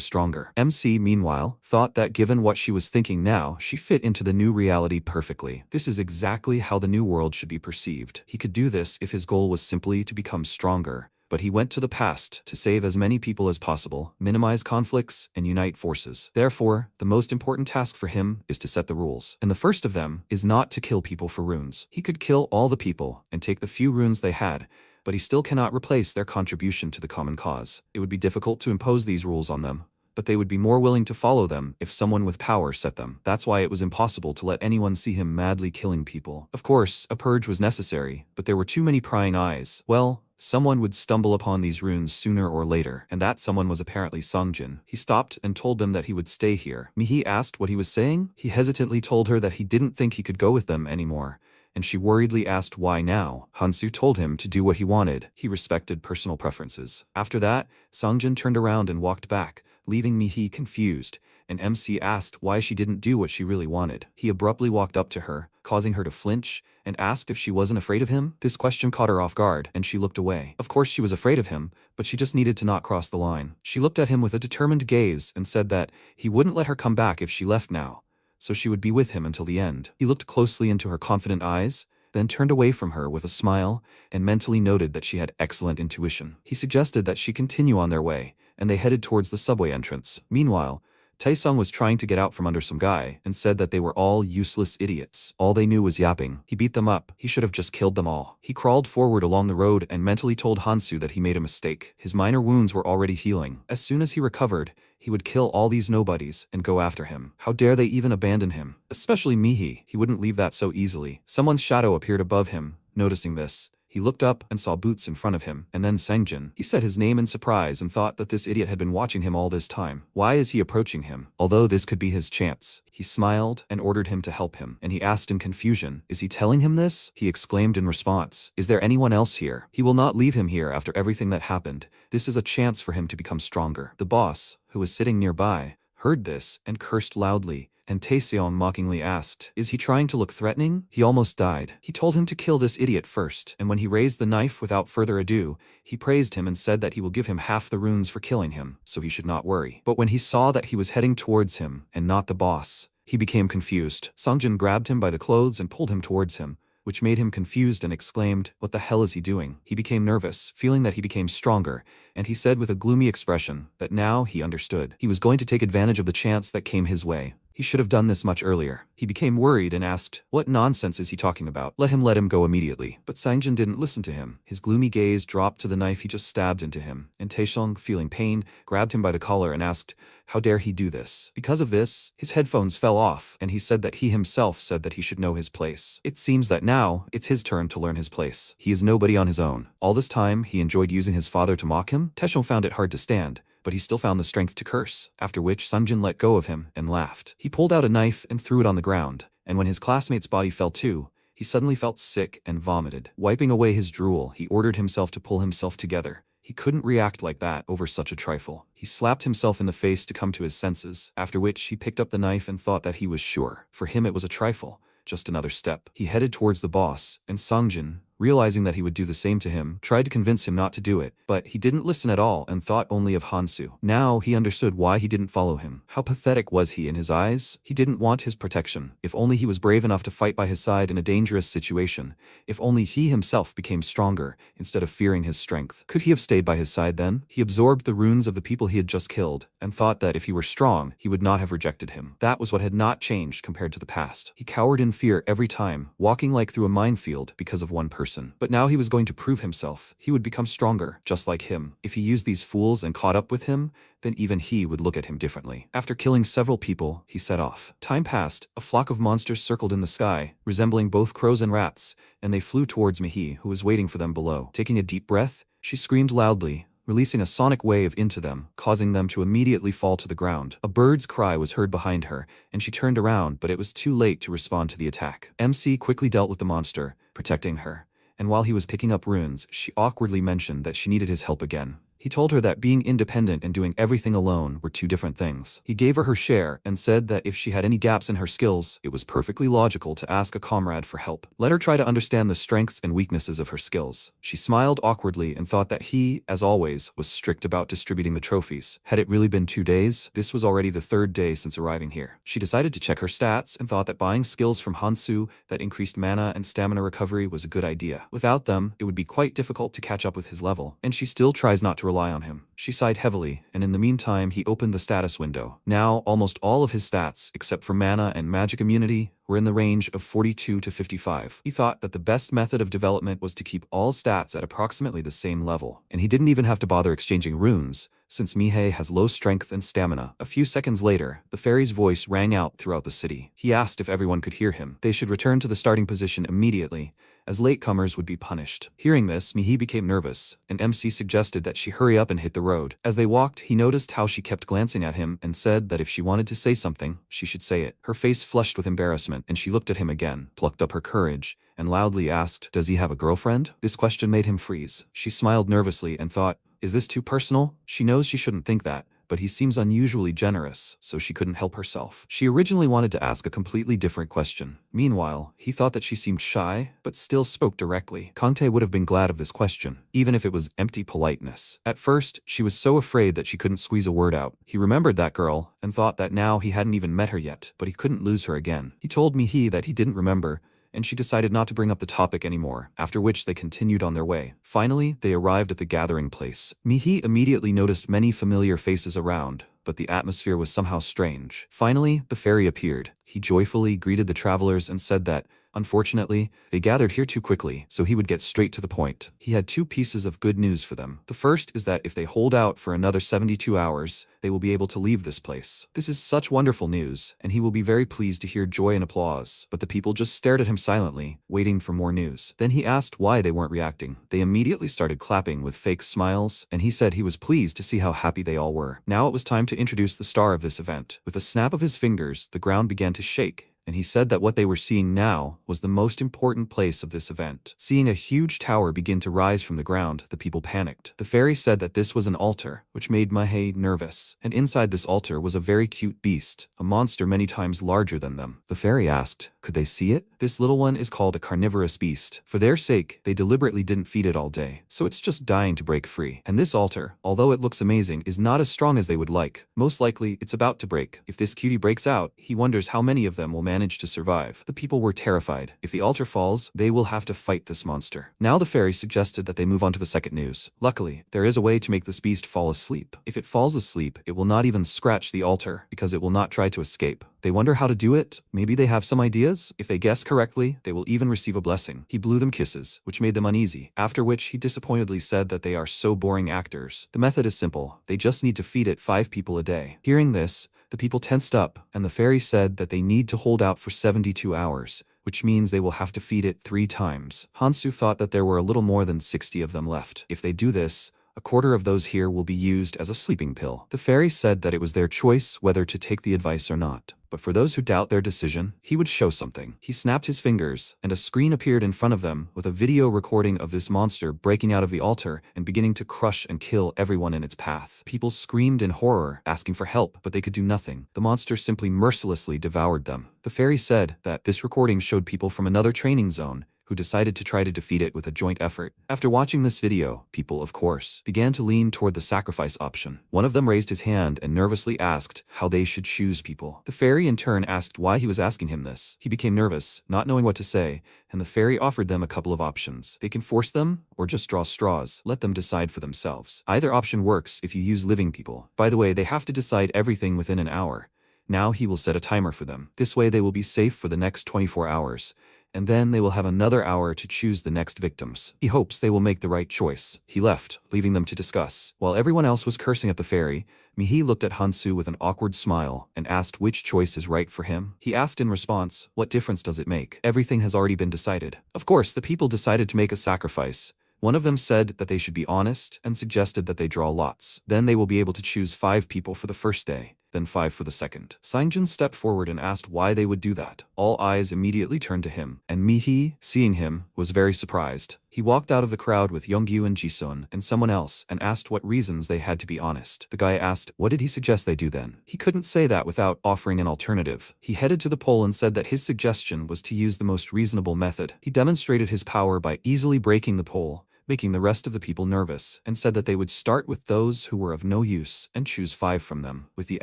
stronger. MC, meanwhile, thought that given what she was thinking now, she fit into the new reality perfectly. This is exactly how the new world should be perceived. He could do this if his goal was simply to become stronger. But he went to the past to save as many people as possible, minimize conflicts, and unite forces. Therefore, the most important task for him is to set the rules. And the first of them is not to kill people for runes. He could kill all the people and take the few runes they had, but he still cannot replace their contribution to the common cause. It would be difficult to impose these rules on them, but they would be more willing to follow them if someone with power set them. That's why it was impossible to let anyone see him madly killing people. Of course, a purge was necessary, but there were too many prying eyes. Well, someone would stumble upon these runes sooner or later, and that someone was apparently Songjin. He stopped and told them that he would stay here. Mihi asked what he was saying. He hesitantly told her that he didn't think he could go with them anymore, and she worriedly asked why now. Hansu told him to do what he wanted. He respected personal preferences. After that, Songjin turned around and walked back, leaving Mihi confused, and MC asked why she didn't do what she really wanted. He abruptly walked up to her, causing her to flinch, and asked if she wasn't afraid of him. This question caught her off guard, and she looked away. Of course she was afraid of him, but she just needed to not cross the line. She looked at him with a determined gaze and said that he wouldn't let her come back if she left now, so she would be with him until the end. He looked closely into her confident eyes, then turned away from her with a smile, and mentally noted that she had excellent intuition. He suggested that she continue on their way, and they headed towards the subway entrance. Meanwhile, Taesung was trying to get out from under some guy and said that they were all useless idiots. All they knew was yapping. He beat them up. He should have just killed them all. He crawled forward along the road and mentally told Hansu that he made a mistake. His minor wounds were already healing. As soon as he recovered, he would kill all these nobodies and go after him. How dare they even abandon him? Especially Mihi. He wouldn't leave that so easily. Someone's shadow appeared above him. Noticing this, he looked up and saw Boots in front of him, and then Sengjin. He said his name in surprise and thought that this idiot had been watching him all this time. Why is he approaching him? Although this could be his chance. He smiled and ordered him to help him, and he asked in confusion, "Is he telling him this?" He exclaimed in response, "Is there anyone else here? He will not leave him here after everything that happened. This is a chance for him to become stronger." The boss, who was sitting nearby, heard this and cursed loudly, and Taeseon mockingly asked, "Is he trying to look threatening?" He almost died. He told him to kill this idiot first, and when he raised the knife without further ado, he praised him and said that he will give him half the runes for killing him, so he should not worry. But when he saw that he was heading towards him, and not the boss, he became confused. Songjin grabbed him by the clothes and pulled him towards him, which made him confused and exclaimed, "What the hell is he doing?" He became nervous, feeling that he became stronger, and he said with a gloomy expression that now he understood. He was going to take advantage of the chance that came his way. He should have done this much earlier. He became worried and asked, "What nonsense is he talking about? Let him go immediately." But Sangjin didn't listen to him. His gloomy gaze dropped to the knife he just stabbed into him, and Taeshong, feeling pain, grabbed him by the collar and asked, how dare he do this? Because of this, his headphones fell off, and he said that he himself said that he should know his place. It seems that now, it's his turn to learn his place. He is nobody on his own. All this time, he enjoyed using his father to mock him. Taeshong found it hard to stand, but he still found the strength to curse, after which Sangjin let go of him and laughed. He pulled out a knife and threw it on the ground, and when his classmate's body fell too, he suddenly felt sick and vomited. Wiping away his drool, he ordered himself to pull himself together. He couldn't react like that over such a trifle. He slapped himself in the face to come to his senses, after which he picked up the knife and thought that he was sure. For him it was a trifle, just another step. He headed towards the boss, and Sangjin, realizing that he would do the same to him, tried to convince him not to do it, but he didn't listen at all and thought only of Hansu. Now he understood why he didn't follow him. How pathetic was he in his eyes? He didn't want his protection. If only he was brave enough to fight by his side in a dangerous situation. If only he himself became stronger, instead of fearing his strength. Could he have stayed by his side then? He absorbed the runes of the people he had just killed, and thought that if he were strong, he would not have rejected him. That was what had not changed compared to the past. He cowered in fear every time, walking like through a minefield because of one person. But now he was going to prove himself. He would become stronger, just like him. If he used these fools and caught up with him, then even he would look at him differently. After killing several people, he set off. Time passed. A flock of monsters circled in the sky, resembling both crows and rats, and they flew towards Mihi, who was waiting for them below. Taking a deep breath, she screamed loudly, releasing a sonic wave into them, causing them to immediately fall to the ground. A bird's cry was heard behind her, and she turned around, but it was too late to respond to the attack. MC quickly dealt with the monster, protecting her. And while he was picking up runes, she awkwardly mentioned that she needed his help again. He told her that being independent and doing everything alone were two different things. He gave her share and said that if she had any gaps in her skills, it was perfectly logical to ask a comrade for help. Let her try to understand the strengths and weaknesses of her skills. She smiled awkwardly and thought that he, as always, was strict about distributing the trophies. Had it really been 2 days? This was already the 3rd day since arriving here. She decided to check her stats and thought that buying skills from Hansu that increased mana and stamina recovery was a good idea. Without them, it would be quite difficult to catch up with his level, and she still tries not to rely on him. She sighed heavily, and in the meantime he opened the status window. Now, almost all of his stats, except for mana and magic immunity, were in the range of 42 to 55. He thought that the best method of development was to keep all stats at approximately the same level, and he didn't even have to bother exchanging runes, since Mihei has low strength and stamina. A few seconds later, the fairy's voice rang out throughout the city. He asked if everyone could hear him. They should return to the starting position immediately, as latecomers would be punished. Hearing this, Mihi became nervous, and MC suggested that she hurry up and hit the road. As they walked, he noticed how she kept glancing at him and said that if she wanted to say something, she should say it. Her face flushed with embarrassment, and she looked at him again, plucked up her courage, and loudly asked, "Does he have a girlfriend?" This question made him freeze. She smiled nervously and thought, is this too personal? She knows she shouldn't think that, but he seems unusually generous, so she couldn't help herself. She originally wanted to ask a completely different question. Meanwhile, he thought that she seemed shy, but still spoke directly. Kangtae would have been glad of this question, even if it was empty politeness. At first, she was so afraid that she couldn't squeeze a word out. He remembered that girl, and thought that now he hadn't even met her yet, but he couldn't lose her again. He told Mihi that he didn't remember, and she decided not to bring up the topic anymore, after which they continued on their way. Finally, they arrived at the gathering place. Mihi immediately noticed many familiar faces around, but the atmosphere was somehow strange. Finally, the fairy appeared. He joyfully greeted the travelers and said that, unfortunately, they gathered here too quickly, so he would get straight to the point. He had 2 pieces of good news for them. The first is that if they hold out for another 72 hours, they will be able to leave this place. This is such wonderful news, and he will be very pleased to hear joy and applause. But the people just stared at him silently, waiting for more news. Then he asked why they weren't reacting. They immediately started clapping with fake smiles, and he said he was pleased to see how happy they all were. Now it was time to introduce the star of this event. With a snap of his fingers, the ground began to shake, and he said that what they were seeing now was the most important place of this event. Seeing a huge tower begin to rise from the ground, the people panicked. The fairy said that this was an altar, which made Mihei nervous, and inside this altar was a very cute beast, a monster many times larger than them. The fairy asked, could they see it? This little one is called a carnivorous beast. For their sake, they deliberately didn't feed it all day, so it's just dying to break free. And this altar, although it looks amazing, is not as strong as they would like. Most likely, it's about to break. If this cutie breaks out, he wonders how many of them will manage manage to survive. The people were terrified. If the altar falls, they will have to fight this monster. Now the fairy suggested that they move on to the second news. Luckily, there is a way to make this beast fall asleep. If it falls asleep, it will not even scratch the altar because it will not try to escape. They wonder how to do it. Maybe they have some ideas. If they guess correctly, they will even receive a blessing. He blew them kisses, which made them uneasy, after which he disappointedly said that they are so boring actors. The method is simple. They just need to feed it 5 people a day. Hearing this, the people tensed up, and the fairy said that they need to hold out for 72 hours, which means they will have to feed it 3 times. Hansu thought that there were a little more than 60 of them left. If they do this, a quarter of those here will be used as a sleeping pill. The fairy said that it was their choice whether to take the advice or not. But for those who doubt their decision, he would show something. He snapped his fingers, and a screen appeared in front of them with a video recording of this monster breaking out of the altar and beginning to crush and kill everyone in its path. People screamed in horror, asking for help, but they could do nothing. The monster simply mercilessly devoured them. The fairy said that this recording showed people from another training zone who decided to try to defeat it with a joint effort. After watching this video, people, of course, began to lean toward the sacrifice option. One of them raised his hand and nervously asked how they should choose people. The fairy in turn asked why he was asking him this. He became nervous, not knowing what to say, and the fairy offered them a couple of options. They can force them, or just draw straws. Let them decide for themselves. Either option works if you use living people. By the way, they have to decide everything within an hour. Now he will set a timer for them. This way they will be safe for the next 24 hours. And then they will have another hour to choose the next victims. He hopes they will make the right choice. He left, leaving them to discuss. While everyone else was cursing at the fairy, Mihi looked at Hansu with an awkward smile and asked which choice is right for him. He asked in response, what difference does it make? Everything has already been decided. Of course, the people decided to make a sacrifice. One of them said that they should be honest and suggested that they draw lots. Then they will be able to choose 5 people for the first day, then 5 for the second. Sangjin stepped forward and asked why they would do that. All eyes immediately turned to him, and Mihi, seeing him, was very surprised. He walked out of the crowd with Youngyu and Jisun and someone else and asked what reasons they had to be honest. The guy asked, what did he suggest they do then? He couldn't say that without offering an alternative. He headed to the pole and said that his suggestion was to use the most reasonable method. He demonstrated his power by easily breaking the pole, making the rest of the people nervous, and said that they would start with those who were of no use and choose 5 from them. With the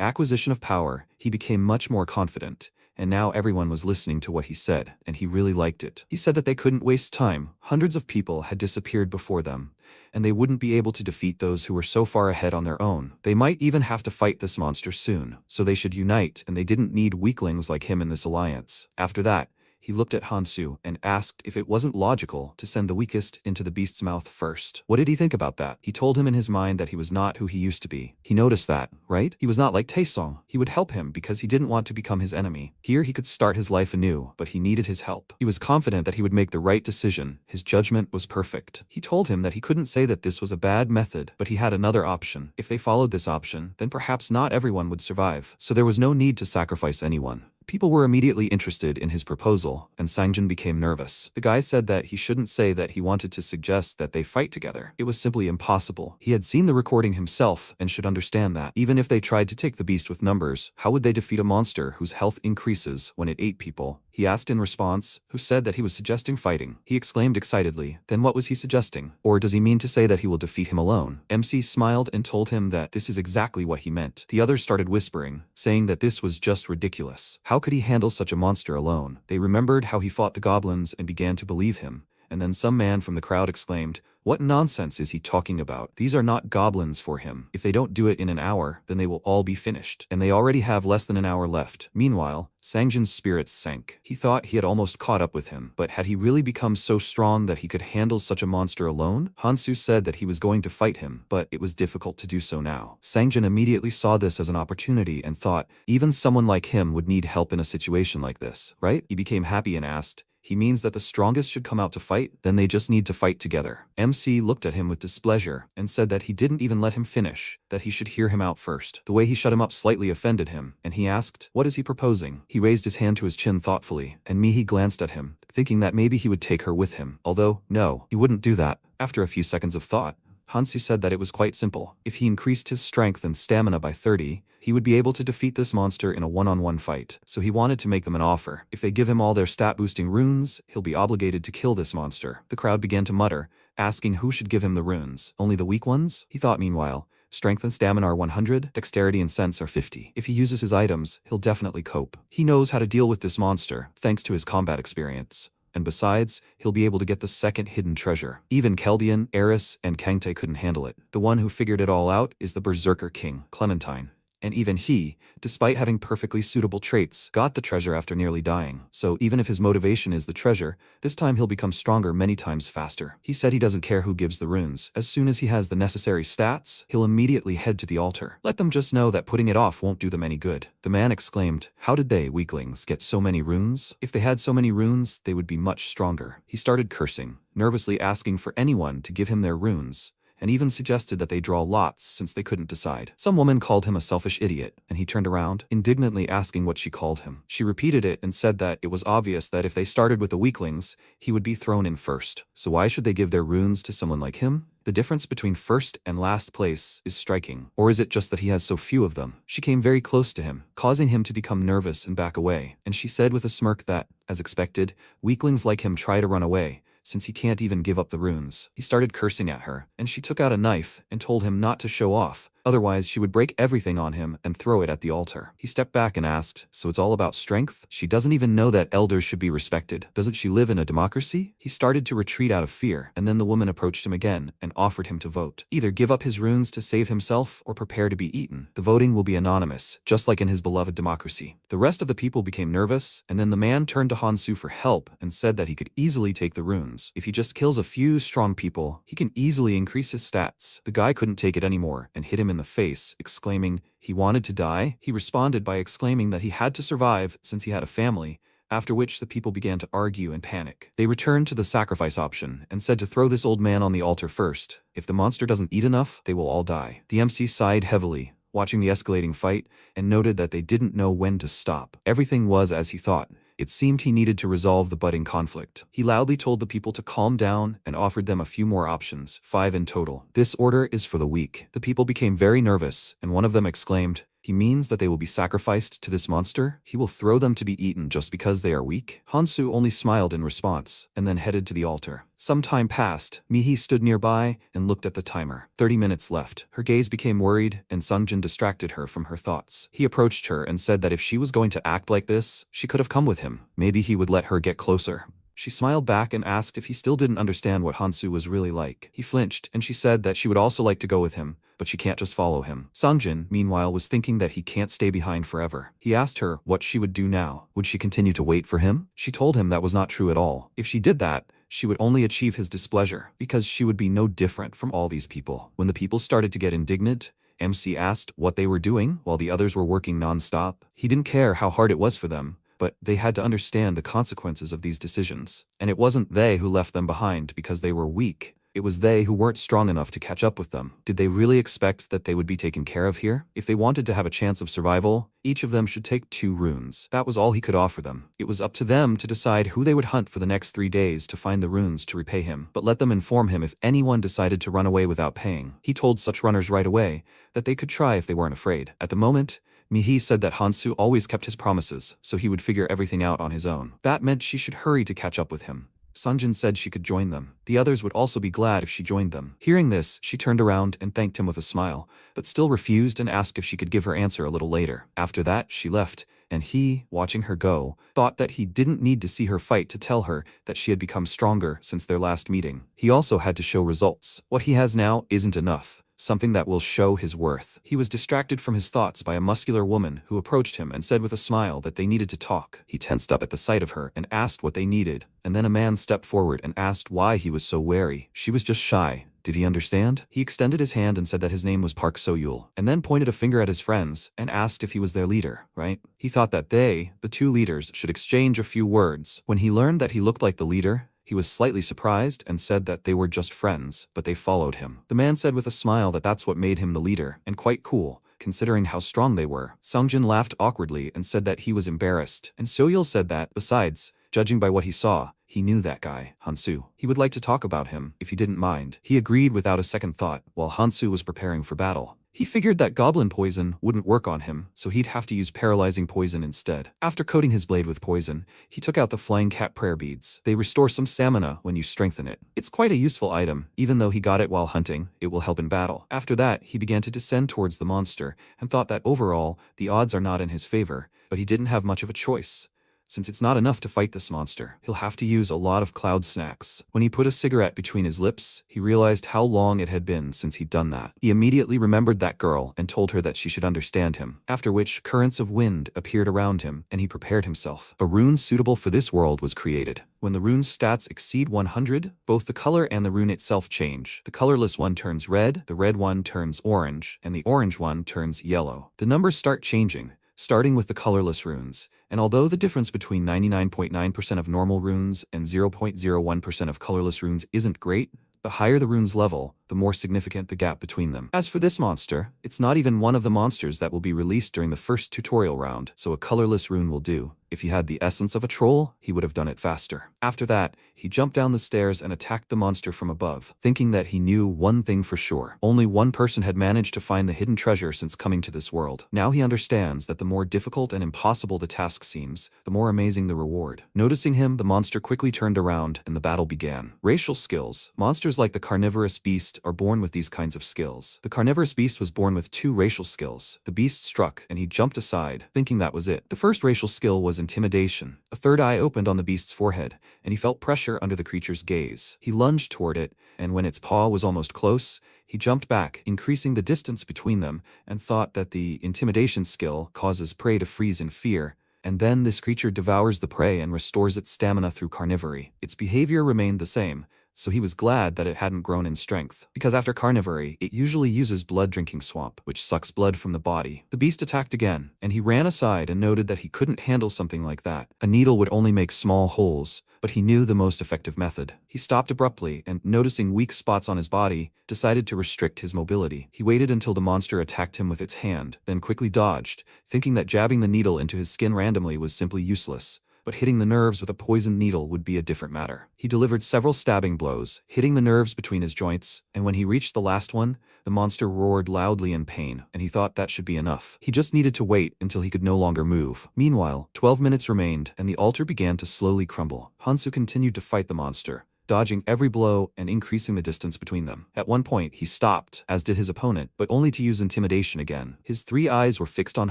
acquisition of power, he became much more confident, and now everyone was listening to what he said, and he really liked it. He said that they couldn't waste time. Hundreds of people had disappeared before them, and they wouldn't be able to defeat those who were so far ahead on their own. They might even have to fight this monster soon, so they should unite, and they didn't need weaklings like him in this alliance. After that, he looked at Hansu and asked if it wasn't logical to send the weakest into the beast's mouth first. What did he think about that? He told him in his mind that he was not who he used to be. He noticed that, right? He was not like Taesong. He would help him because he didn't want to become his enemy. Here he could start his life anew, but he needed his help. He was confident that he would make the right decision. His judgment was perfect. He told him that he couldn't say that this was a bad method, but he had another option. If they followed this option, then perhaps not everyone would survive. So there was no need to sacrifice anyone. People were immediately interested in his proposal, and Sangjin became nervous. The guy said that he shouldn't say that he wanted to suggest that they fight together. It was simply impossible. He had seen the recording himself and should understand that. Even if they tried to take the beast with numbers, how would they defeat a monster whose health increases when it ate people? He asked in response, who said that he was suggesting fighting. He exclaimed excitedly, then what was he suggesting? Or does he mean to say that he will defeat him alone? MC smiled and told him that this is exactly what he meant. The others started whispering, saying that this was just ridiculous. How could he handle such a monster alone? They remembered how he fought the goblins and began to believe him. And then some man from the crowd exclaimed, what nonsense is he talking about? These are not goblins for him. If they don't do it in an hour, then they will all be finished. And they already have less than an hour left. Meanwhile, Sangjin's spirits sank. He thought he had almost caught up with him, but had he really become so strong that he could handle such a monster alone? Hansu said that he was going to fight him, but it was difficult to do so now. Sangjin immediately saw this as an opportunity and thought, even someone like him would need help in a situation like this, right? He became happy and asked, he means that the strongest should come out to fight? Then they just need to fight together. MC looked at him with displeasure and said that he didn't even let him finish, that he should hear him out first. The way he shut him up slightly offended him, and he asked, what is he proposing? He raised his hand to his chin thoughtfully, and Mihi glanced at him, thinking that maybe he would take her with him. Although, no, he wouldn't do that. After a few seconds of thought, Hansu said that it was quite simple. If he increased his strength and stamina by 30, he would be able to defeat this monster in a one-on-one fight. So he wanted to make them an offer. If they give him all their stat-boosting runes, he'll be obligated to kill this monster. The crowd began to mutter, asking who should give him the runes. Only the weak ones? He thought meanwhile, Strength and stamina are 100, dexterity and sense are 50. If he uses his items, he'll definitely cope. He knows how to deal with this monster, thanks to his combat experience. And besides, he'll be able to get the second hidden treasure. Even Keldian, Eris, and Kangtae couldn't handle it. The one who figured it all out is the Berserker King, Clementine. And even he, despite having perfectly suitable traits, got the treasure after nearly dying. So even if his motivation is the treasure, this time he'll become stronger many times faster. He said he doesn't care who gives the runes. As soon as he has the necessary stats, he'll immediately head to the altar. Let them just know that putting it off won't do them any good. The man exclaimed, "How did they, weaklings, get so many runes? If they had so many runes, they would be much stronger." He started cursing, nervously asking for anyone to give him their runes, and even suggested that they draw lots since they couldn't decide. Some woman called him a selfish idiot, and he turned around, indignantly asking what she called him. She repeated it and said that it was obvious that if they started with the weaklings, he would be thrown in first. So why should they give their runes to someone like him? The difference between first and last place is striking. Or is it just that he has so few of them? She came very close to him, causing him to become nervous and back away, and she said with a smirk that, as expected, weaklings like him try to run away, since he can't even give up the runes. He started cursing at her, and she took out a knife and told him not to show off, otherwise she would break everything on him and throw it at the altar. He stepped back and asked, "So it's all about strength? She doesn't even know that elders should be respected. Doesn't she live in a democracy?" He started to retreat out of fear, and then the woman approached him again and offered him to vote. Either give up his runes to save himself or prepare to be eaten. The voting will be anonymous, just like in his beloved democracy. The rest of the people became nervous, and then the man turned to Hansu for help and said that he could easily take the runes. If he just kills a few strong people, he can easily increase his stats. The guy couldn't take it anymore and hit him in the face, exclaiming he wanted to die. He responded by exclaiming that he had to survive since he had a family, after which the people began to argue and panic. They returned to the sacrifice option and said to throw this old man on the altar first. If the monster doesn't eat enough, they will all die. The MC sighed heavily, watching the escalating fight, and noted that they didn't know when to stop. Everything was as he thought. It seemed he needed to resolve the budding conflict. He loudly told the people to calm down and offered them a few more options, 5 in total. "This order is for the weak." The people became very nervous, and one of them exclaimed, "He means that they will be sacrificed to this monster? He will throw them to be eaten just because they are weak?" Hansu only smiled in response, and then headed to the altar. Some time passed. Mihi stood nearby and looked at the timer. 30 minutes left. Her gaze became worried, and Sungjin distracted her from her thoughts. He approached her and said that if she was going to act like this, she could have come with him. Maybe he would let her get closer. She smiled back and asked if he still didn't understand what Hansu was really like. He flinched, and she said that she would also like to go with him, but she can't just follow him. Sungjin, meanwhile, was thinking that he can't stay behind forever. He asked her what she would do now. Would she continue to wait for him? She told him that was not true at all. If she did that, she would only achieve his displeasure, because she would be no different from all these people. When the people started to get indignant, MC asked what they were doing while the others were working non-stop. He didn't care how hard it was for them, but they had to understand the consequences of these decisions. And it wasn't they who left them behind because they were weak. It was they who weren't strong enough to catch up with them. Did they really expect that they would be taken care of here? If they wanted to have a chance of survival, each of them should take 2 runes. That was all he could offer them. It was up to them to decide who they would hunt for the next 3 days to find the runes to repay him. But let them inform him if anyone decided to run away without paying. He told such runners right away that they could try if they weren't afraid. At the moment, Mihi said that Hansu always kept his promises, so he would figure everything out on his own. That meant she should hurry to catch up with him. Sungjin said she could join them. The others would also be glad if she joined them. Hearing this, she turned around and thanked him with a smile, but still refused and asked if she could give her answer a little later. After that, she left, and he, watching her go, thought that he didn't need to see her fight to tell her that she had become stronger since their last meeting. He also had to show results. What he has now isn't enough. Something that will show his worth. He was distracted from his thoughts by a muscular woman who approached him and said with a smile that they needed to talk. He tensed up at the sight of her and asked what they needed, and then a man stepped forward and asked why he was so wary. She was just shy. Did he understand? He extended his hand and said that his name was Park So-yul, and then pointed a finger at his friends and asked if he was their leader, right? He thought that they, the 2 leaders, should exchange a few words. When he learned that he looked like the leader, he was slightly surprised and said that they were just friends, but they followed him. The man said with a smile that that's what made him the leader, and quite cool, considering how strong they were. Sungjin laughed awkwardly and said that he was embarrassed, and So-yul said that, besides, judging by what he saw, he knew that guy, Hansu. He would like to talk about him, if he didn't mind. He agreed without a second thought, while Hansu was preparing for battle. He figured that goblin poison wouldn't work on him, so he'd have to use paralyzing poison instead. After coating his blade with poison, he took out the flying cat prayer beads. They restore some stamina when you strengthen it. It's quite a useful item. Even though he got it while hunting, it will help in battle. After that, he began to descend towards the monster and thought that overall, the odds are not in his favor, but he didn't have much of a choice. Since it's not enough to fight this monster, he'll have to use a lot of cloud snacks. When he put a cigarette between his lips, he realized how long it had been since he'd done that. He immediately remembered that girl and told her that she should understand him, after which currents of wind appeared around him and he prepared himself. A rune suitable for this world was created. When the rune's stats exceed 100, both the color and the rune itself change. The colorless one turns red, the red one turns orange, and the orange one turns yellow. The numbers start changing, starting with the colorless runes, and although the difference between 99.9% of normal runes and 0.01% of colorless runes isn't great, the higher the rune's level, the more significant the gap between them. As for this monster, it's not even one of the monsters that will be released during the first tutorial round, so a colorless rune will do. If he had the essence of a troll, he would have done it faster. After that, he jumped down the stairs and attacked the monster from above, thinking that he knew one thing for sure. Only one person had managed to find the hidden treasure since coming to this world. Now he understands that the more difficult and impossible the task seems, the more amazing the reward. Noticing him, the monster quickly turned around and the battle began. Racial skills. Monsters like the carnivorous beast are born with these kinds of skills. The carnivorous beast was born with 2 racial skills. The beast struck, and he jumped aside, thinking that was it. The first racial skill was intimidation. A third eye opened on the beast's forehead, and he felt pressure under the creature's gaze. He lunged toward it, and when its paw was almost close, he jumped back, increasing the distance between them, and thought that the intimidation skill causes prey to freeze in fear. And then this creature devours the prey and restores its stamina through carnivory. Its behavior remained the same, so he was glad that it hadn't grown in strength, because after carnivory, it usually uses blood-drinking swamp, which sucks blood from the body. The beast attacked again, and he ran aside and noted that he couldn't handle something like that. A needle would only make small holes, but he knew the most effective method. He stopped abruptly and, noticing weak spots on his body, decided to restrict his mobility. He waited until the monster attacked him with its hand, then quickly dodged, thinking that jabbing the needle into his skin randomly was simply useless. But hitting the nerves with a poisoned needle would be a different matter. He delivered several stabbing blows, hitting the nerves between his joints, and when he reached the last one, the monster roared loudly in pain, and he thought that should be enough. He just needed to wait until he could no longer move. Meanwhile, 12 minutes remained, and the altar began to slowly crumble. Hansu continued to fight the monster, dodging every blow and increasing the distance between them. At one point, he stopped, as did his opponent, but only to use intimidation again. His 3 eyes were fixed on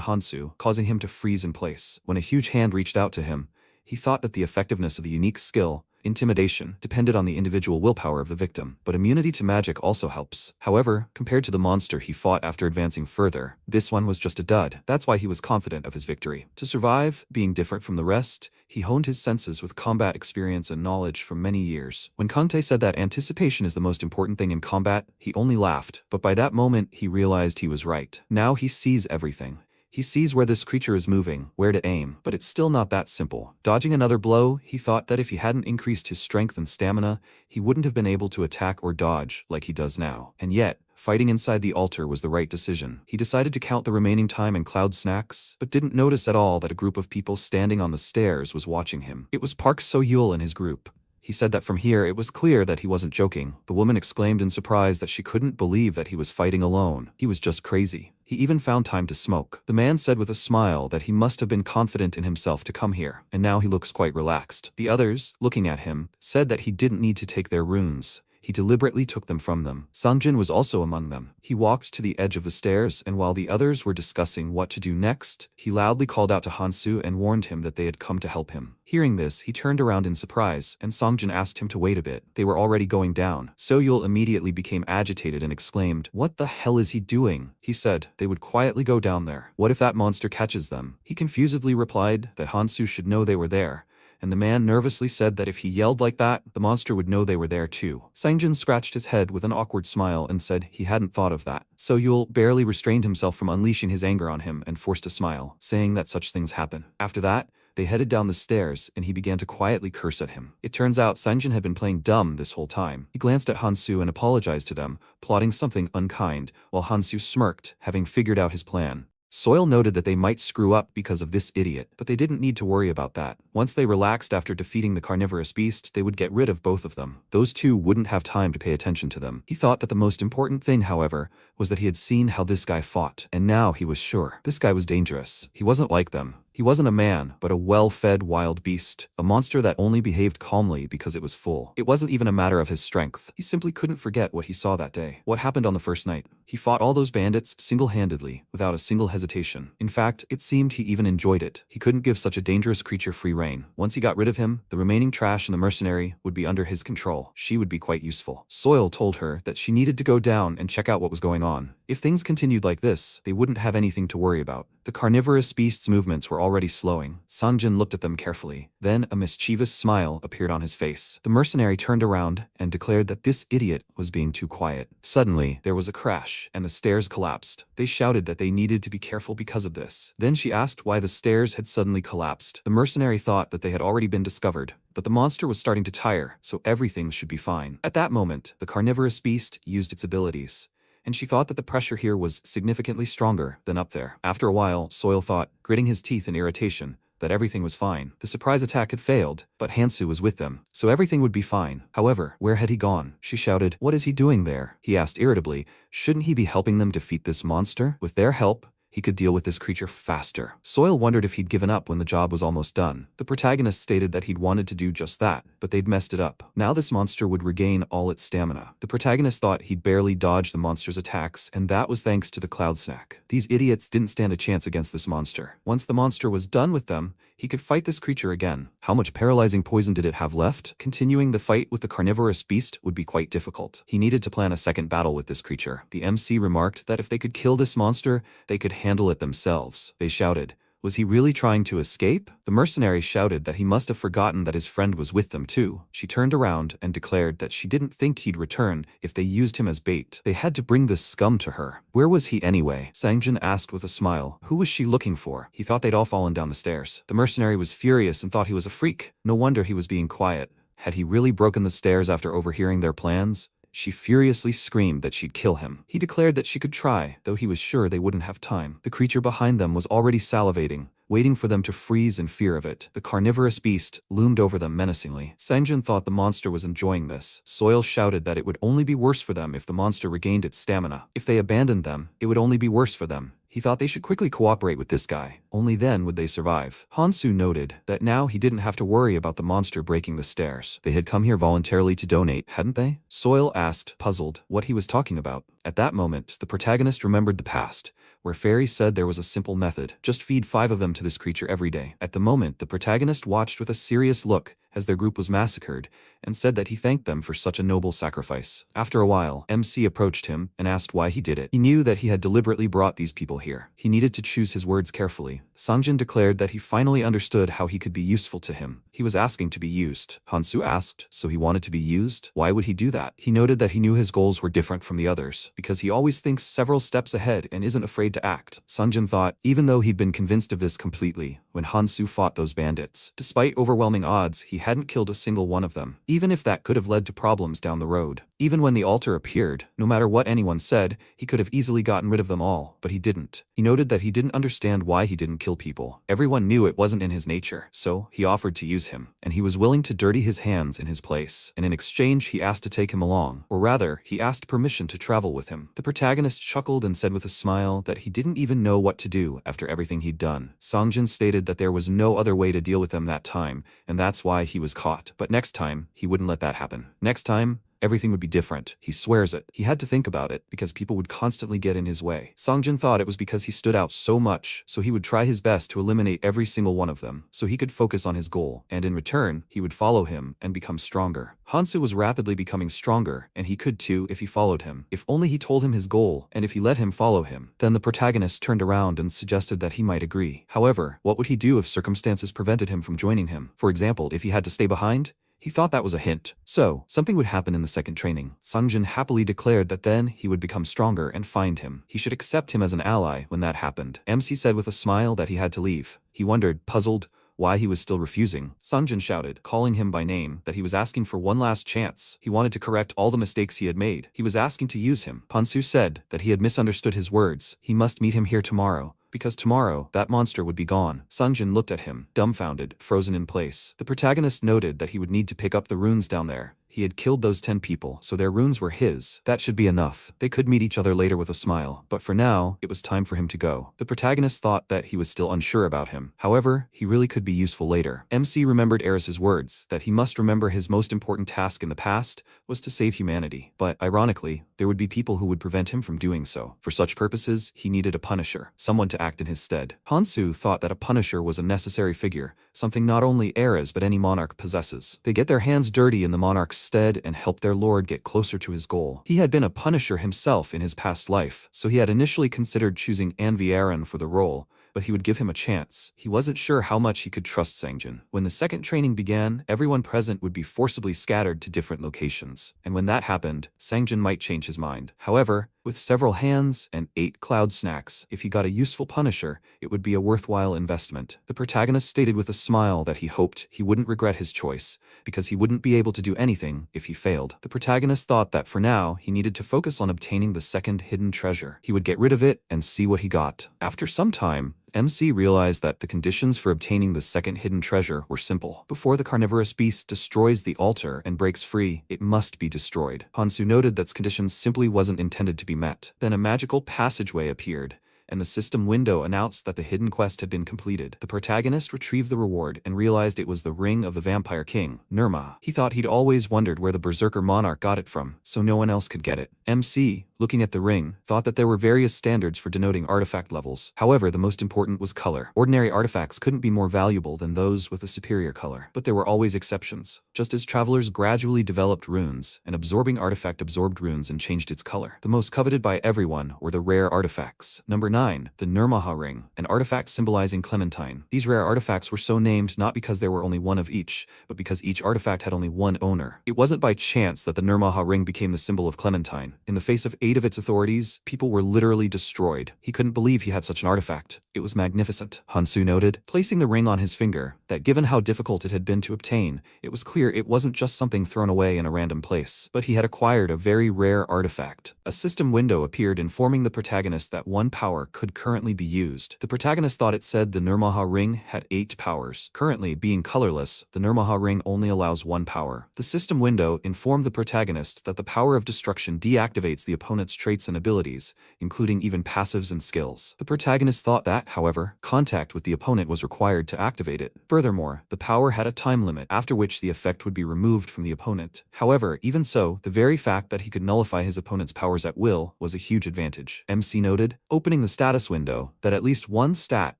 Hansu, causing him to freeze in place. When a huge hand reached out to him, he thought that the effectiveness of the unique skill, intimidation, depended on the individual willpower of the victim, but immunity to magic also helps. However, compared to the monster he fought after advancing further, this one was just a dud. That's why he was confident of his victory. To survive, being different from the rest, he honed his senses with combat experience and knowledge for many years. When Kante said that anticipation is the most important thing in combat, he only laughed, but by that moment he realized he was right. Now he sees everything. He sees where this creature is moving, where to aim, but it's still not that simple. Dodging another blow, he thought that if he hadn't increased his strength and stamina, he wouldn't have been able to attack or dodge like he does now. And yet, fighting inside the altar was the right decision. He decided to count the remaining time in cloud snacks, but didn't notice at all that a group of people standing on the stairs was watching him. It was Park So-yul and his group. He said that from here it was clear that he wasn't joking. The woman exclaimed in surprise that she couldn't believe that he was fighting alone. He was just crazy. He even found time to smoke. The man said with a smile that he must have been confident in himself to come here, and now he looks quite relaxed. The others, looking at him, said that he didn't need to take their runes. He deliberately took them from them. Sanjin was also among them. He walked to the edge of the stairs, and while the others were discussing what to do next, he loudly called out to Hansu and warned him that they had come to help him. Hearing this, he turned around in surprise, and Sanjin asked him to wait a bit. They were already going down. So-yul immediately became agitated and exclaimed, "What the hell is he doing?" He said they would quietly go down there. What if that monster catches them? He confusedly replied that Hansu should know they were there, and the man nervously said that if he yelled like that, the monster would know they were there too. Sanjin scratched his head with an awkward smile and said he hadn't thought of that. So-yul barely restrained himself from unleashing his anger on him and forced a smile, saying that such things happen. After that, they headed down the stairs, and he began to quietly curse at him. It turns out Sanjin had been playing dumb this whole time. He glanced at Hansu and apologized to them, plotting something unkind, while Hansu smirked, having figured out his plan. Soil noted that they might screw up because of this idiot, but they didn't need to worry about that. Once they relaxed after defeating the carnivorous beast, they would get rid of both of them. Those two wouldn't have time to pay attention to them. He thought that the most important thing, however, was that he had seen how this guy fought, and now he was sure. This guy was dangerous. He wasn't like them. He wasn't a man, but a well-fed wild beast, a monster that only behaved calmly because it was full. It wasn't even a matter of his strength. He simply couldn't forget what he saw that day. What happened on the first night? He fought all those bandits single-handedly, without a single hesitation. In fact, it seemed he even enjoyed it. He couldn't give such a dangerous creature free rein. Once he got rid of him, the remaining trash and the mercenary would be under his control. She would be quite useful. Soil told her that she needed to go down and check out what was going on. If things continued like this, they wouldn't have anything to worry about. The carnivorous beast's movements were already slowing. Sanjin looked at them carefully. Then a mischievous smile appeared on his face. The mercenary turned around and declared that this idiot was being too quiet. Suddenly, there was a crash, and the stairs collapsed. They shouted that they needed to be careful because of this. Then she asked why the stairs had suddenly collapsed. The mercenary thought that they had already been discovered, but the monster was starting to tire, so everything should be fine. At that moment, the carnivorous beast used its abilities, and she thought that the pressure here was significantly stronger than up there. After a while, Soil thought, gritting his teeth in irritation, that everything was fine. The surprise attack had failed, but Hansu was with them, so everything would be fine. However, where had he gone? She shouted, "What is he doing there?" He asked irritably, shouldn't he be helping them defeat this monster? With their help, he could deal with this creature faster. Soil wondered if he'd given up when the job was almost done. The protagonist stated that he'd wanted to do just that, but they'd messed it up. Now this monster would regain all its stamina. The protagonist thought he'd barely dodged the monster's attacks, and that was thanks to the cloud snack. These idiots didn't stand a chance against this monster. Once the monster was done with them, he could fight this creature again. How much paralyzing poison did it have left? Continuing the fight with the carnivorous beast would be quite difficult. He needed to plan a second battle with this creature. The MC remarked that if they could kill this monster, they could handle it themselves. They shouted, was he really trying to escape? The mercenary shouted that he must have forgotten that his friend was with them too. She turned around and declared that she didn't think he'd return if they used him as bait. They had to bring this scum to her. Where was he anyway? Sangjin asked with a smile. Who was she looking for? He thought they'd all fallen down the stairs. The mercenary was furious and thought he was a freak. No wonder he was being quiet. Had he really broken the stairs after overhearing their plans? She furiously screamed that she'd kill him. He declared that she could try, though he was sure they wouldn't have time. The creature behind them was already salivating, waiting for them to freeze in fear of it. The carnivorous beast loomed over them menacingly. Sanjin thought the monster was enjoying this. Soil shouted that it would only be worse for them if the monster regained its stamina. If they abandoned them, it would only be worse for them. He thought they should quickly cooperate with this guy. Only then would they survive. Hansu noted that now he didn't have to worry about the monster breaking the stairs. They had come here voluntarily to donate, hadn't they? Soil asked, puzzled, what he was talking about. At that moment, the protagonist remembered the past, where fairies said there was a simple method. Just feed 5 of them to this creature every day. At the moment, the protagonist watched with a serious look as their group was massacred, and said that he thanked them for such a noble sacrifice. After a while, MC approached him and asked why he did it. He knew that he had deliberately brought these people here. He needed to choose his words carefully. Sangjin declared that he finally understood how he could be useful to him. He was asking to be used. Hansu asked, so he wanted to be used? Why would he do that? He noted that he knew his goals were different from the others, because he always thinks several steps ahead and isn't afraid to act. Sangjin thought, even though he'd been convinced of this completely, when Hansu fought those bandits. Despite overwhelming odds, he hadn't killed a single one of them, even if that could have led to problems down the road. Even when the altar appeared, no matter what anyone said, he could have easily gotten rid of them all, but he didn't. He noted that he didn't understand why he didn't kill people. Everyone knew it wasn't in his nature, so he offered to use him, and he was willing to dirty his hands in his place. And in exchange, he asked to take him along, or rather, he asked permission to travel with him. The protagonist chuckled and said with a smile that he didn't even know what to do after everything he'd done. Sangjin stated that there was no other way to deal with them that time, and that's why he was caught. But next time, he wouldn't let that happen. Next time, everything would be different. He swears it. He had to think about it, because people would constantly get in his way. Sangjin thought it was because he stood out so much, so he would try his best to eliminate every single one of them, so he could focus on his goal, and in return, he would follow him and become stronger. Hansu was rapidly becoming stronger, and he could too if he followed him. If only he told him his goal, and if he let him follow him. Then the protagonist turned around and suggested that he might agree. However, what would he do if circumstances prevented him from joining him? For example, if he had to stay behind? He thought that was a hint. So, something would happen in the second training. Sangjin happily declared that then he would become stronger and find him. He should accept him as an ally when that happened. MC said with a smile that he had to leave. He wondered, puzzled, why he was still refusing. Sangjin shouted, calling him by name, that he was asking for one last chance. He wanted to correct all the mistakes he had made. He was asking to use him. Hansu said that he had misunderstood his words. He must meet him here tomorrow, because tomorrow, that monster would be gone. Sungjin looked at him, dumbfounded, frozen in place. The protagonist noted that he would need to pick up the runes down there. He had killed those 10 people, so their runes were his. That should be enough. They could meet each other later with a smile, but for now, it was time for him to go. The protagonist thought that he was still unsure about him. However, he really could be useful later. MC remembered Eris's words, that he must remember his most important task in the past was to save humanity. But, ironically, there would be people who would prevent him from doing so. For such purposes, he needed a punisher, someone to act in his stead. Hansu thought that a punisher was a necessary figure, something not only Eris but any monarch possesses. They get their hands dirty in the monarch's stead and help their lord get closer to his goal. He had been a punisher himself in his past life, so he had initially considered choosing Anviaran for the role, but he would give him a chance. He wasn't sure how much he could trust Sangjin. When the second training began, everyone present would be forcibly scattered to different locations, and when that happened, Sangjin might change his mind. However, with several hands and 8 cloud snacks, if he got a useful punisher, it would be a worthwhile investment. The protagonist stated with a smile that he hoped he wouldn't regret his choice, because he wouldn't be able to do anything if he failed. The protagonist thought that for now, he needed to focus on obtaining the second hidden treasure. He would get rid of it and see what he got. After some time, MC realized that the conditions for obtaining the second hidden treasure were simple. Before the carnivorous beast destroys the altar and breaks free, it must be destroyed. Hansu noted that conditions simply wasn't intended to be met. Then a magical passageway appeared, and the system window announced that the hidden quest had been completed. The protagonist retrieved the reward and realized it was the ring of the Vampire King, Nirma. He thought he'd always wondered where the Berserker monarch got it from, so no one else could get it. MC, looking at the ring, thought that there were various standards for denoting artifact levels. However, the most important was color. Ordinary artifacts couldn't be more valuable than those with a superior color, but there were always exceptions. Just as travelers gradually developed runes, an absorbing artifact absorbed runes and changed its color. The most coveted by everyone were the rare artifacts. Number 9, the Nirmaha ring, an artifact symbolizing Clementine. These rare artifacts were so named not because there were only one of each, but because each artifact had only one owner. It wasn't by chance that the Nirmaha ring became the symbol of Clementine. In the face of 8 of its authorities, people were literally destroyed. He couldn't believe he had such an artifact. It was magnificent, Hansu noted, placing the ring on his finger, that given how difficult it had been to obtain, it was clear it wasn't just something thrown away in a random place, but he had acquired a very rare artifact. A system window appeared informing the protagonist that one power could currently be used. The protagonist thought it said the Nirmaha ring had 8 powers. Currently, being colorless, the Nirmaha ring only allows 1 power. The system window informed the protagonist that the power of destruction deactivates the opponent's traits and abilities, including even passives and skills. The protagonist thought that, however, contact with the opponent was required to activate it. Furthermore, the power had a time limit, after which the effect would be removed from the opponent. However, even so, the very fact that he could nullify his opponent's powers at will was a huge advantage. MC noted, opening the status window, that at least one stat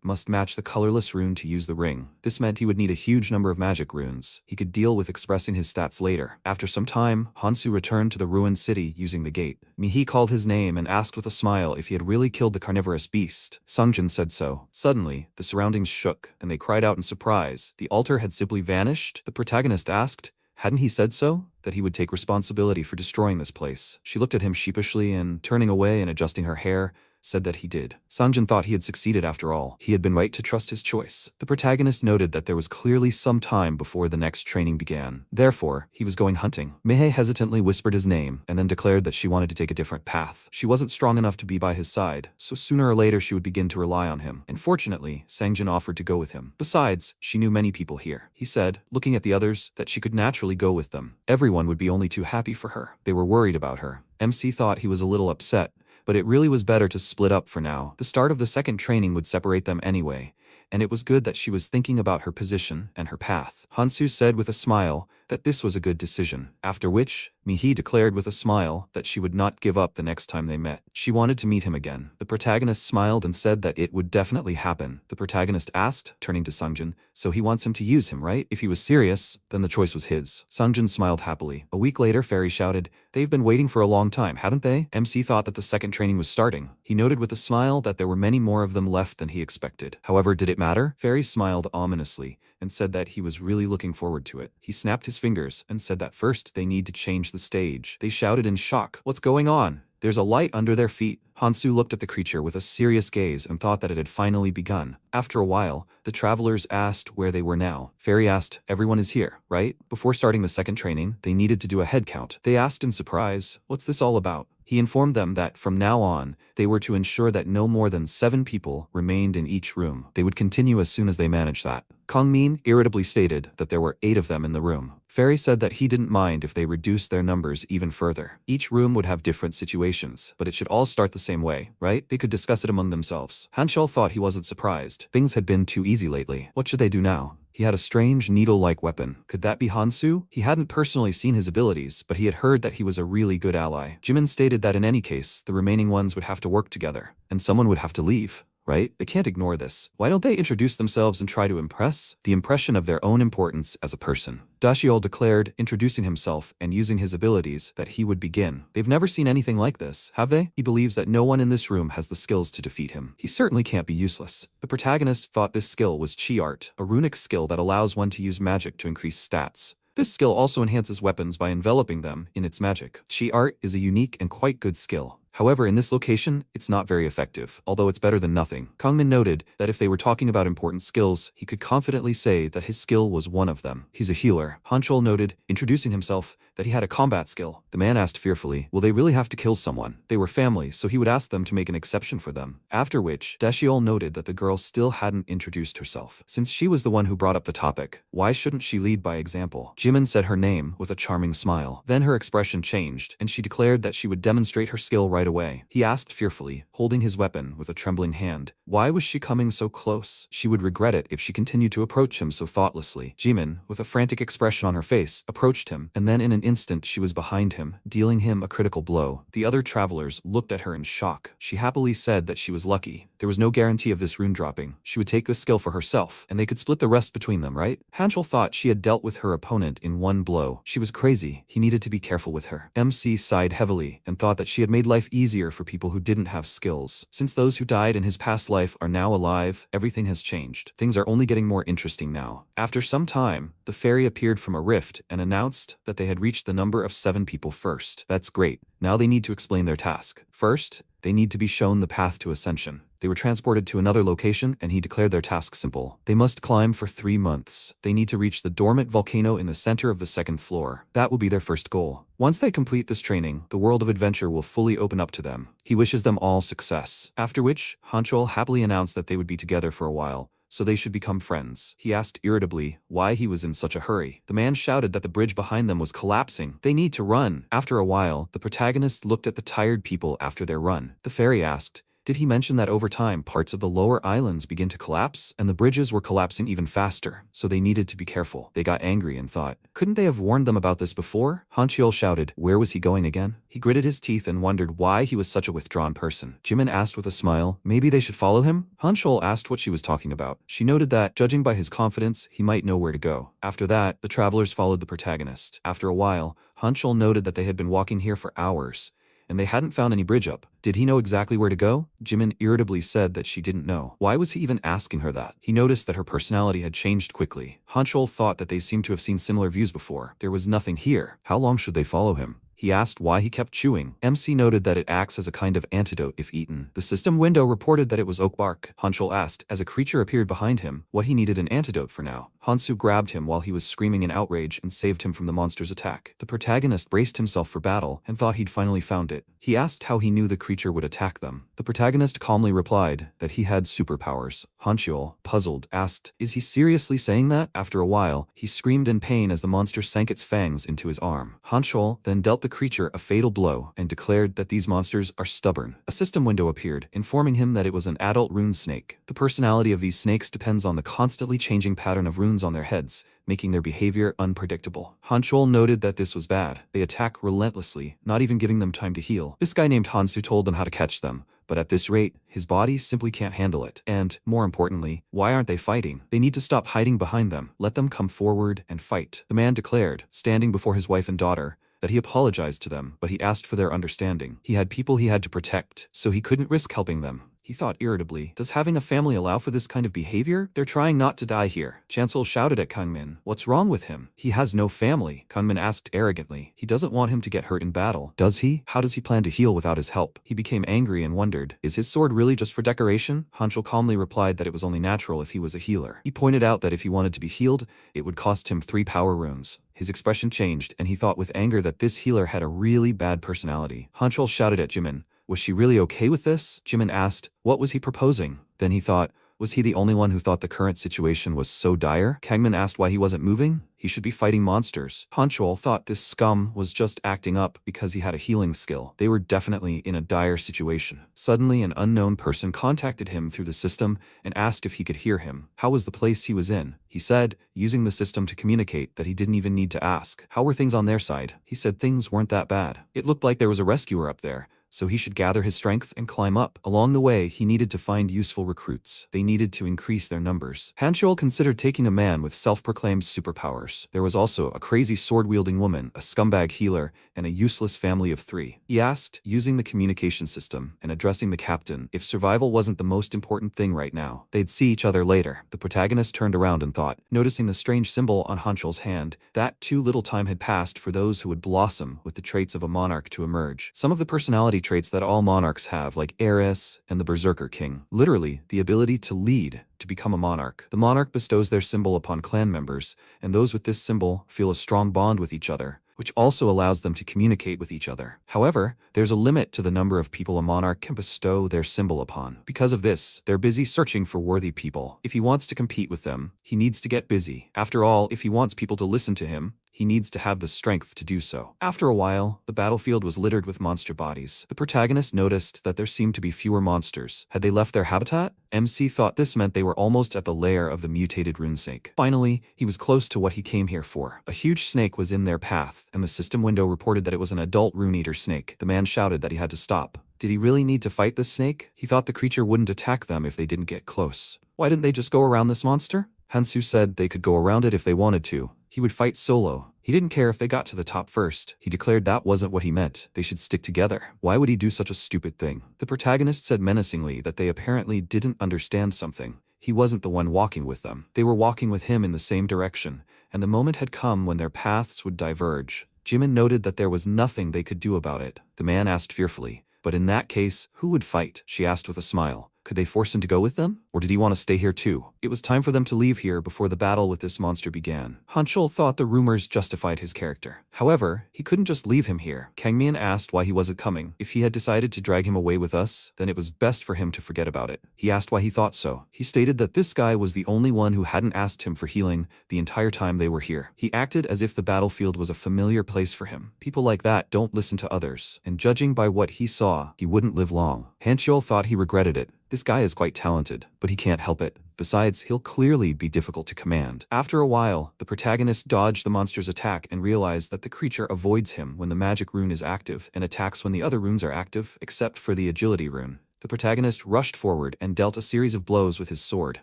must match the colorless rune to use the ring. This meant he would need a huge number of magic runes. He could deal with expressing his stats later. After some time, Hansu returned to the ruined city using the gate. Mihi called his name and asked with a smile if he had really killed the carnivorous beast. Sungjin said so. Suddenly, the surroundings shook, and they cried out in surprise. The altar had simply vanished. The protagonist asked, hadn't he said so? That he would take responsibility for destroying this place. She looked at him sheepishly and, turning away and adjusting her hair, said that he did. Sangjin thought he had succeeded after all. He had been right to trust his choice. The protagonist noted that there was clearly some time before the next training began. Therefore, he was going hunting. Mihei hesitantly whispered his name, and then declared that she wanted to take a different path. She wasn't strong enough to be by his side, so sooner or later she would begin to rely on him. And fortunately, Sangjin offered to go with him. Besides, she knew many people here. He said, looking at the others, that she could naturally go with them. Everyone would be only too happy for her. They were worried about her. MC thought he was a little upset, but it really was better to split up for now. The start of the second training would separate them anyway, and it was good that she was thinking about her position and her path. Hansu said with a smile that this was a good decision, after which, Mihi declared with a smile that she would not give up the next time they met. She wanted to meet him again. The protagonist smiled and said that it would definitely happen. The protagonist asked, turning to Sungjin, so he wants him to use him, right? If he was serious, then the choice was his. Sungjin smiled happily. A week later, Fairy shouted, they've been waiting for a long time, haven't they? MC thought that the second training was starting. He noted with a smile that there were many more of them left than he expected. However, did it matter? Fairy smiled ominously and said that he was really looking forward to it. He snapped his fingers and said that first they need to change the stage. They shouted in shock, what's going on? There's a light under their feet. Hansu looked at the creature with a serious gaze and thought that it had finally begun. After a while, the travelers asked where they were now. Fairy asked, everyone is here, right? Before starting the second training, they needed to do a head count. They asked in surprise, what's this all about? He informed them that from now on, they were to ensure that no more than 7 people remained in each room. They would continue as soon as they managed that. Kangmin irritably stated that there were 8 of them in the room. Fairy said that he didn't mind if they reduced their numbers even further. Each room would have different situations, but it should all start the same way, right? They could discuss it among themselves. Hanchul thought he wasn't surprised. Things had been too easy lately. What should they do now? He had a strange needle-like weapon. Could that be Hansu? He hadn't personally seen his abilities, but he had heard that he was a really good ally. Jimin stated that in any case, the remaining ones would have to work together, and someone would have to leave. Right? They can't ignore this. Why don't they introduce themselves and try to impress? The impression of their own importance as a person. Dashiol declared, introducing himself and using his abilities, that he would begin. They've never seen anything like this, have they? He believes that no one in this room has the skills to defeat him. He certainly can't be useless. The protagonist thought this skill was Chi Art, a runic skill that allows one to use magic to increase stats. This skill also enhances weapons by enveloping them in its magic. Chi Art is a unique and quite good skill. However, in this location, it's not very effective, although it's better than nothing. Kangmin noted that if they were talking about important skills, he could confidently say that his skill was one of them. He's a healer. Hanchul noted, introducing himself, that he had a combat skill. The man asked fearfully, will they really have to kill someone? They were family, so he would ask them to make an exception for them. After which, Dashiol noted that the girl still hadn't introduced herself. Since she was the one who brought up the topic, why shouldn't she lead by example? Jimin said her name with a charming smile. Then her expression changed, and she declared that she would demonstrate her skill right away. He asked fearfully, holding his weapon with a trembling hand. Why was she coming so close? She would regret it if she continued to approach him so thoughtlessly. Jimin, with a frantic expression on her face, approached him, and then in an instant she was behind him, dealing him a critical blow. The other travelers looked at her in shock. She happily said that she was lucky. There was no guarantee of this rune dropping. She would take this skill for herself, and they could split the rest between them, right? Hanchul thought she had dealt with her opponent in one blow. She was crazy. He needed to be careful with her. MC sighed heavily and thought that she had made life easier for people who didn't have skills. Since those who died in his past life are now alive, everything has changed. Things are only getting more interesting now. After some time, the fairy appeared from a rift and announced that they had reached the number of 7 people first. That's great. Now they need to explain their task. First, they need to be shown the path to ascension. They were transported to another location, and he declared their task simple. They must climb for 3 months. They need to reach the dormant volcano in the center of the 2nd floor. That will be their first goal. Once they complete this training, the world of adventure will fully open up to them. He wishes them all success. After which, Hanchul happily announced that they would be together for a while, so they should become friends. He asked irritably why he was in such a hurry. The man shouted that the bridge behind them was collapsing. They need to run. After a while, the protagonist looked at the tired people after their run. The fairy asked, did he mention that over time parts of the lower islands begin to collapse, and the bridges were collapsing even faster, so they needed to be careful? They got angry and thought, couldn't they have warned them about this before? Hanchul shouted, where was he going again? He gritted his teeth and wondered why he was such a withdrawn person. Jimin asked with a smile, maybe they should follow him? Hanchul asked what she was talking about. She noted that, judging by his confidence, he might know where to go. After that, the travelers followed the protagonist. After a while, Hanchul noted that they had been walking here for hours, and they hadn't found any bridge up. Did he know exactly where to go? Jimin irritably said that she didn't know. Why was he even asking her that? He noticed that her personality had changed quickly. Hanchul thought that they seemed to have seen similar views before. There was nothing here. How long should they follow him? He asked why he kept chewing. MC noted that it acts as a kind of antidote if eaten. The system window reported that it was oak bark. Hanchul asked, as a creature appeared behind him, what he needed an antidote for now. Hansu grabbed him while he was screaming in outrage and saved him from the monster's attack. The protagonist braced himself for battle and thought he'd finally found it. He asked how he knew the creature would attack them. The protagonist calmly replied that he had superpowers. Hanchul, puzzled, asked, is he seriously saying that? After a while, he screamed in pain as the monster sank its fangs into his arm. Hanchul then dealt the creature a fatal blow and declared that these monsters are stubborn. A system window appeared, informing him that it was an adult rune snake. The personality of these snakes depends on the constantly changing pattern of runes on their heads, making their behavior unpredictable. Hanchul noted that this was bad. They attack relentlessly, not even giving them time to heal. This guy named Hansu told them how to catch them, but at this rate, his body simply can't handle it. And, more importantly, why aren't they fighting? They need to stop hiding behind them. Let them come forward and fight. The man declared, standing before his wife and daughter, that he apologized to them, but he asked for their understanding. He had people he had to protect, so he couldn't risk helping them. He thought irritably, does having a family allow for this kind of behavior? They're trying not to die here. Chancel shouted at Kangmin. What's wrong with him? He has no family. Kangmin asked arrogantly. He doesn't want him to get hurt in battle. Does he? How does he plan to heal without his help? He became angry and wondered, is his sword really just for decoration? Hanchul calmly replied that it was only natural if he was a healer. He pointed out that if he wanted to be healed, it would cost him 3 power runes. His expression changed, and he thought with anger that this healer had a really bad personality. Hanchul shouted at Jimin, "Was she really okay with this?" Jimin asked, what was he proposing? Then he thought, was he the only one who thought the current situation was so dire? Kangmin asked why he wasn't moving. He should be fighting monsters. Hanchul thought this scum was just acting up because he had a healing skill. They were definitely in a dire situation. Suddenly, an unknown person contacted him through the system and asked if he could hear him. How was the place he was in? He said, using the system to communicate, that he didn't even need to ask. How were things on their side? He said things weren't that bad. It looked like there was a rescuer up there, so he should gather his strength and climb up. Along the way, he needed to find useful recruits. They needed to increase their numbers. Hanchul considered taking a man with self-proclaimed superpowers. There was also a crazy sword-wielding woman, a scumbag healer, and a useless family of 3. He asked, using the communication system and addressing the captain, if survival wasn't the most important thing right now. They'd see each other later. The protagonist turned around and thought, noticing the strange symbol on Hanchul's hand, that too little time had passed for those who would blossom with the traits of a monarch to emerge. Some of the personality traits that all monarchs have, like heiress and the berserker king. Literally, the ability to lead, to become a monarch. The monarch bestows their symbol upon clan members, and those with this symbol feel a strong bond with each other, which also allows them to communicate with each other. However, there's a limit to the number of people a monarch can bestow their symbol upon. Because of this, they're busy searching for worthy people. If he wants to compete with them, he needs to get busy. After all, if he wants people to listen to him, he needs to have the strength to do so. After a while, the battlefield was littered with monster bodies. The protagonist noticed that there seemed to be fewer monsters. Had they left their habitat? MC thought this meant they were almost at the lair of the mutated rune snake. Finally, he was close to what he came here for. A huge snake was in their path, and the system window reported that it was an adult rune-eater snake. The man shouted that he had to stop. Did he really need to fight this snake? He thought the creature wouldn't attack them if they didn't get close. Why didn't they just go around this monster? Hansu said they could go around it if they wanted to. He would fight solo. He didn't care if they got to the top first. He declared that wasn't what he meant. They should stick together. Why would he do such a stupid thing? The protagonist said menacingly that they apparently didn't understand something. He wasn't the one walking with them. They were walking with him in the same direction, and the moment had come when their paths would diverge. Jimin noted that there was nothing they could do about it. The man asked fearfully, but in that case, who would fight? She asked with a smile. Could they force him to go with them? Or did he want to stay here too? It was time for them to leave here before the battle with this monster began. Hanchul thought the rumors justified his character. However, he couldn't just leave him here. Kangmin asked why he wasn't coming. If he had decided to drag him away with us, then it was best for him to forget about it. He asked why he thought so. He stated that this guy was the only one who hadn't asked him for healing the entire time they were here. He acted as if the battlefield was a familiar place for him. People like that don't listen to others, and judging by what he saw, he wouldn't live long. Hanchul thought he regretted it. This guy is quite talented, but he can't help it. Besides, he'll clearly be difficult to command. After a while, the protagonist dodged the monster's attack and realized that the creature avoids him when the magic rune is active and attacks when the other runes are active, except for the agility rune. The protagonist rushed forward and dealt a series of blows with his sword.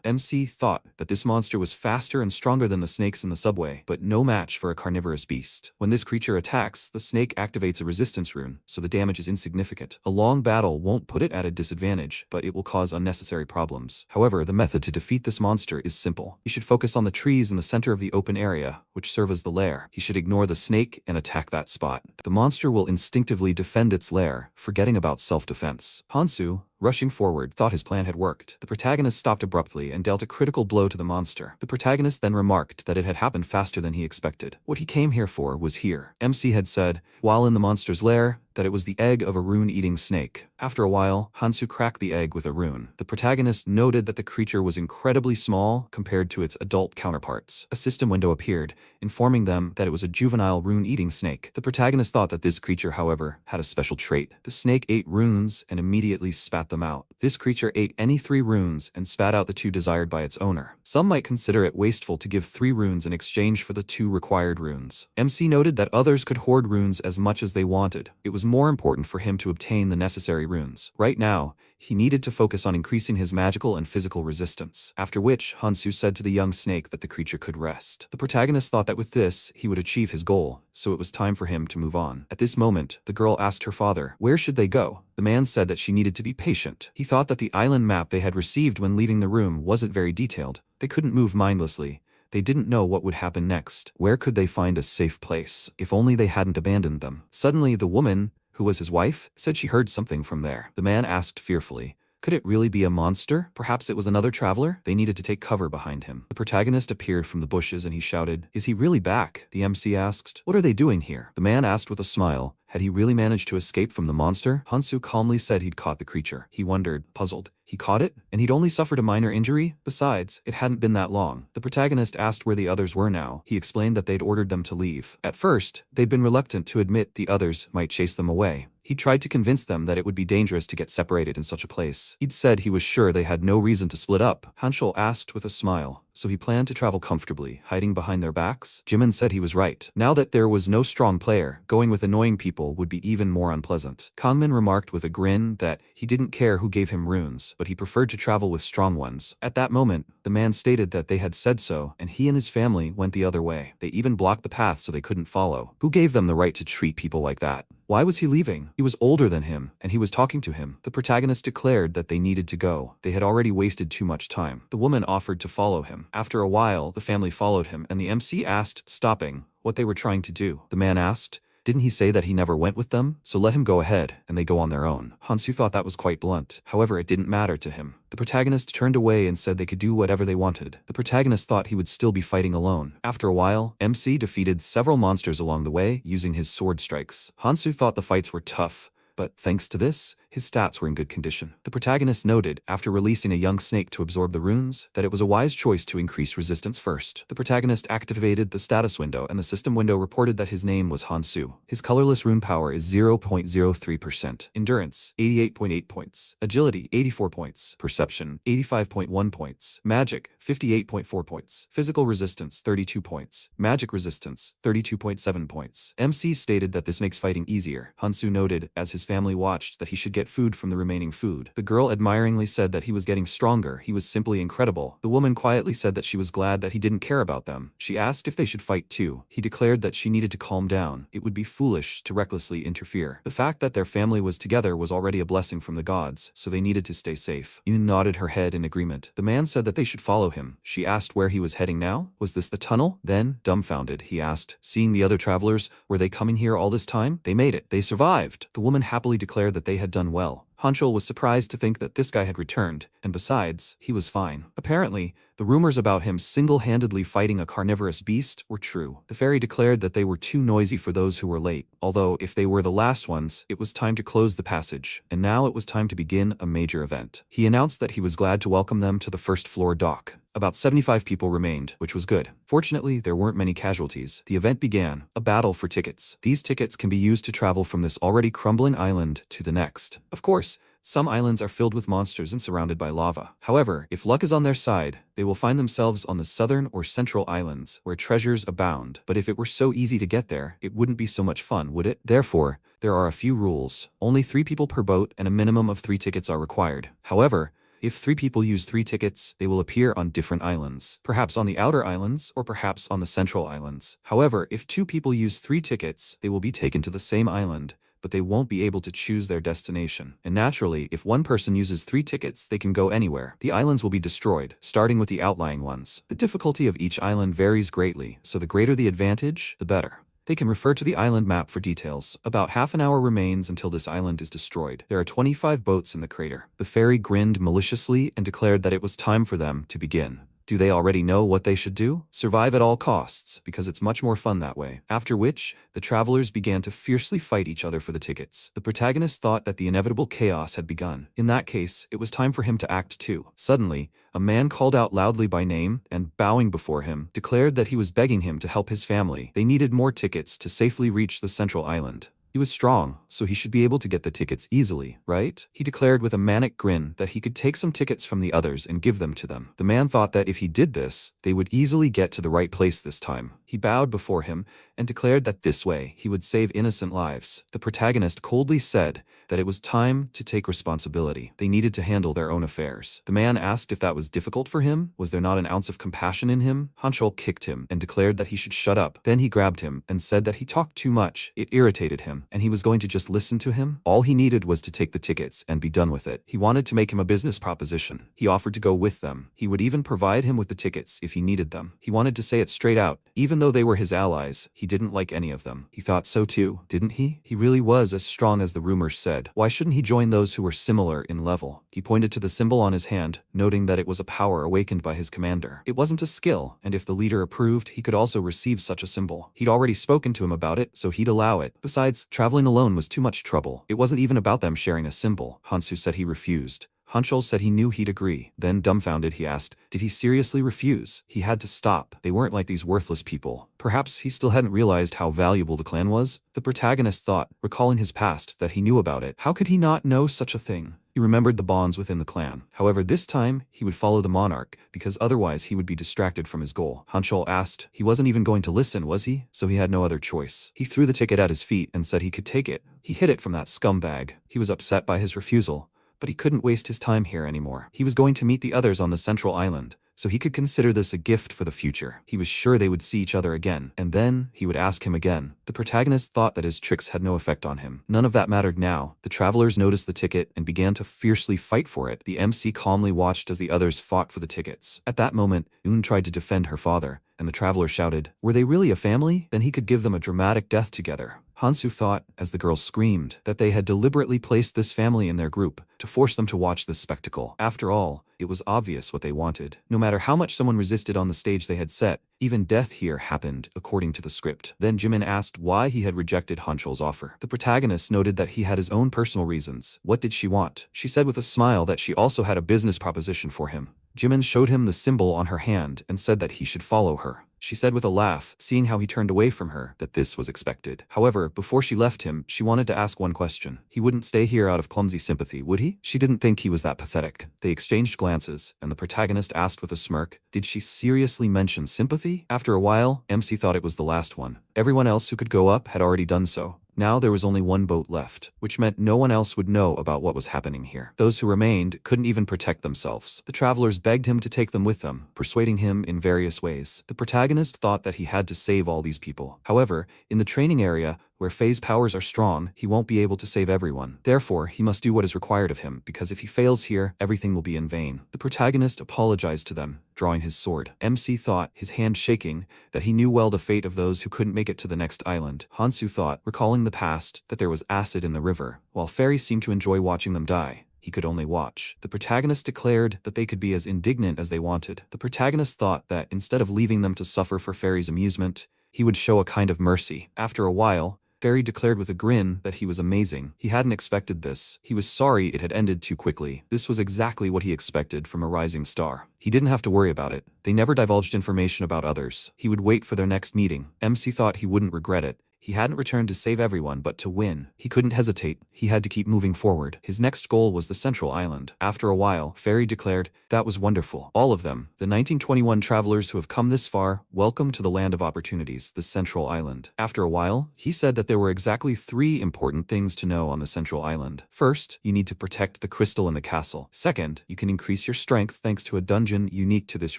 MC thought that this monster was faster and stronger than the snakes in the subway, but no match for a carnivorous beast. When this creature attacks, the snake activates a resistance rune, so the damage is insignificant. A long battle won't put it at a disadvantage, but it will cause unnecessary problems. However, the method to defeat this monster is simple. He should focus on the trees in the center of the open area, which serve as the lair. He should ignore the snake and attack that spot. The monster will instinctively defend its lair, forgetting about self-defense. Hansu, rushing forward, thought his plan had worked. The protagonist stopped abruptly and dealt a critical blow to the monster. The protagonist then remarked that it had happened faster than he expected. What he came here for was here. MC had said, while in the monster's lair, that it was the egg of a rune-eating snake. After a while, Hansu cracked the egg with a rune. The protagonist noted that the creature was incredibly small compared to its adult counterparts. A system window appeared, informing them that it was a juvenile rune-eating snake. The protagonist thought that this creature, however, had a special trait. The snake ate runes and immediately spat them out. This creature ate any 3 runes and spat out the 2 desired by its owner. Some might consider it wasteful to give 3 runes in exchange for the 2 required runes. MC noted that others could hoard runes as much as they wanted. It was more important for him to obtain the necessary runes. Right now, he needed to focus on increasing his magical and physical resistance. After which, Hansu said to the young snake that the creature could rest. The protagonist thought that with this, he would achieve his goal, so it was time for him to move on. At this moment, the girl asked her father, where should they go? The man said that she needed to be patient. He thought that the island map they had received when leaving the room wasn't very detailed. They couldn't move mindlessly. They didn't know what would happen next. Where could they find a safe place? If only they hadn't abandoned them. Suddenly, the woman, who was his wife, said she heard something from there. The man asked fearfully, Could it really be a monster? Perhaps it was another traveler? They needed to take cover behind him. The protagonist appeared from the bushes and he shouted, "Is he really back?" The MC asked, "What are they doing here?" The man asked with a smile, had he really managed to escape from the monster? Hansu calmly said he'd caught the creature. He wondered, puzzled. He caught it? And he'd only suffered a minor injury? Besides, it hadn't been that long. The protagonist asked where the others were now. He explained that they'd ordered them to leave. At first, they'd been reluctant to admit the others might chase them away. He tried to convince them that it would be dangerous to get separated in such a place. He'd said he was sure they had no reason to split up. Hanshul asked with a smile, so he planned to travel comfortably, hiding behind their backs? Jimin said he was right. Now that there was no strong player, going with annoying people would be even more unpleasant. Kangmin remarked with a grin that he didn't care who gave him runes, but he preferred to travel with strong ones. At that moment, the man stated that they had said so, and he and his family went the other way. They even blocked the path so they couldn't follow. Who gave them the right to treat people like that? Why was he leaving? He was older than him, and he was talking to him. The protagonist declared that they needed to go. They had already wasted too much time. The woman offered to follow him. After a while, the family followed him, and the MC asked, stopping, what they were trying to do. The man asked, didn't he say that he never went with them? So let him go ahead, and they go on their own. Hansu thought that was quite blunt. However, it didn't matter to him. The protagonist turned away and said they could do whatever they wanted. The protagonist thought he would still be fighting alone. After a while, MC defeated several monsters along the way using his sword strikes. Hansu thought the fights were tough, but thanks to this, his stats were in good condition. The protagonist noted, after releasing a young snake to absorb the runes, that it was a wise choice to increase resistance first. The protagonist activated the status window and the system window reported that his name was Hansu. His colorless rune power is 0.03%. Endurance, 88.8 points. Agility, 84 points. Perception, 85.1 points. Magic, 58.4 points. Physical resistance, 32 points. Magic resistance, 32.7 points. MC stated that this makes fighting easier. Hansu noted, as his family watched, that he should get food from the remaining food. The girl admiringly said that he was getting stronger. He was simply incredible. The woman quietly said that she was glad that he didn't care about them. She asked if they should fight too. He declared that she needed to calm down. It would be foolish to recklessly interfere. The fact that their family was together was already a blessing from the gods, so they needed to stay safe. Yoon nodded her head in agreement. The man said that they should follow him. She asked where he was heading now. Was this the tunnel? Then, dumbfounded, he asked, seeing the other travelers, were they coming here all this time? They made it. They survived. The woman happily declared that they had done well. Hanchul was surprised to think that this guy had returned, and besides, he was fine. Apparently, the rumors about him single-handedly fighting a carnivorous beast were true. The fairy declared that they were too noisy for those who were late, although if they were the last ones, it was time to close the passage, and now it was time to begin a major event. He announced that he was glad to welcome them to the first-floor dock. About 75 people remained, which was good. Fortunately, there weren't many casualties. The event began, a battle for tickets. These tickets can be used to travel from this already crumbling island to the next. Of course, some islands are filled with monsters and surrounded by lava. However, if luck is on their side, they will find themselves on the southern or central islands, where treasures abound. But if it were so easy to get there, it wouldn't be so much fun, would it? Therefore, there are a few rules. Only 3 people per boat and a minimum of 3 tickets are required. However, if 3 people use 3 tickets, they will appear on different islands. Perhaps on the outer islands, or perhaps on the central islands. However, if 2 people use 3 tickets, they will be taken to the same island, but they won't be able to choose their destination. And naturally, if one person uses 3 tickets, they can go anywhere. The islands will be destroyed, starting with the outlying ones. The difficulty of each island varies greatly, so the greater the advantage, the better. They can refer to the island map for details. About half an hour remains until this island is destroyed. There are 25 boats in the crater. The fairy grinned maliciously and declared that it was time for them to begin. Do they already know what they should do? Survive at all costs, because it's much more fun that way. After which, the travelers began to fiercely fight each other for the tickets. The protagonist thought that the inevitable chaos had begun. In that case, it was time for him to act too. Suddenly, a man called out loudly by name and, bowing before him, declared that he was begging him to help his family. They needed more tickets to safely reach the central island. He was strong, so he should be able to get the tickets easily, right? He declared with a manic grin that he could take some tickets from the others and give them to them. The man thought that if he did this, they would easily get to the right place this time. He bowed before him and declared that this way he would save innocent lives. The protagonist coldly said that it was time to take responsibility. They needed to handle their own affairs. The man asked if that was difficult for him. Was there not an ounce of compassion in him? Hanchul kicked him and declared that he should shut up. Then he grabbed him and said that he talked too much. It irritated him. him, and he was going to just listen to him? All he needed was to take the tickets and be done with it. He wanted to make him a business proposition. He offered to go with them. He would even provide him with the tickets if he needed them. He wanted to say it straight out. Even though they were his allies, he didn't like any of them. He thought so too, didn't he? He really was as strong as the rumors said. Why shouldn't he join those who were similar in level? He pointed to the symbol on his hand, noting that it was a power awakened by his commander. It wasn't a skill, and if the leader approved, he could also receive such a symbol. He'd already spoken to him about it, so he'd allow it. Besides, traveling alone was too much trouble. It wasn't even about them sharing a symbol. Hansu said he refused. Hanchol said he knew he'd agree. Then, dumbfounded, he asked, did he seriously refuse? He had to stop. They weren't like these worthless people. Perhaps he still hadn't realized how valuable the clan was? The protagonist thought, recalling his past, that he knew about it. How could he not know such a thing? He remembered the bonds within the clan. However, this time, he would follow the monarch, because otherwise he would be distracted from his goal. Hanchol asked. He wasn't even going to listen, was he? So he had no other choice. He threw the ticket at his feet and said he could take it. He hid it from that scumbag. He was upset by his refusal. But he couldn't waste his time here anymore. He was going to meet the others on the central island, so he could consider this a gift for the future. He was sure they would see each other again, and then he would ask him again. The protagonist thought that his tricks had no effect on him. None of that mattered now. The travelers noticed the ticket and began to fiercely fight for it. The MC calmly watched as the others fought for the tickets. At that moment, Un tried to defend her father, and the traveler shouted, were they really a family? Then he could give them a dramatic death together. Hansu thought, as the girls screamed, that they had deliberately placed this family in their group to force them to watch this spectacle. After all, it was obvious what they wanted. No matter how much someone resisted on the stage they had set, even death here happened according to the script. Then Jimin asked why he had rejected Hanchol's offer. The protagonist noted that he had his own personal reasons. What did she want? She said with a smile that she also had a business proposition for him. Jimin showed him the symbol on her hand and said that he should follow her. She said with a laugh, seeing how he turned away from her, that this was expected. However, before she left him, she wanted to ask one question. He wouldn't stay here out of clumsy sympathy, would he? She didn't think he was that pathetic. They exchanged glances, and the protagonist asked with a smirk, did she seriously mention sympathy? After a while, MC thought it was the last one. Everyone else who could go up had already done so. Now there was only one boat left, which meant no one else would know about what was happening here. Those who remained couldn't even protect themselves. The travelers begged him to take them with them, persuading him in various ways. The protagonist thought that he had to save all these people. However, in the training area, where phase powers are strong, he won't be able to save everyone. Therefore, he must do what is required of him, because if he fails here, everything will be in vain. The protagonist apologized to them, drawing his sword. MC thought, his hand shaking, that he knew well the fate of those who couldn't make it to the next island. Hansu thought, recalling the past, that there was acid in the river, while fairies seemed to enjoy watching them die. He could only watch. The protagonist declared that they could be as indignant as they wanted. The protagonist thought that, instead of leaving them to suffer for Fairy's amusement, he would show a kind of mercy. After a while, Fairy declared with a grin that he was amazing. He hadn't expected this. He was sorry it had ended too quickly. This was exactly what he expected from a rising star. He didn't have to worry about it. They never divulged information about others. He would wait for their next meeting. MC thought he wouldn't regret it. He hadn't returned to save everyone but to win. He couldn't hesitate. He had to keep moving forward. His next goal was the central island. After a while, Fairy declared, that was wonderful. All of them, the 1921 travelers who have come this far, welcome to the land of opportunities, the central island. After a while, he said that there were exactly 3 important things to know on the central island. First, you need to protect the crystal in the castle. Second, you can increase your strength thanks to a dungeon unique to this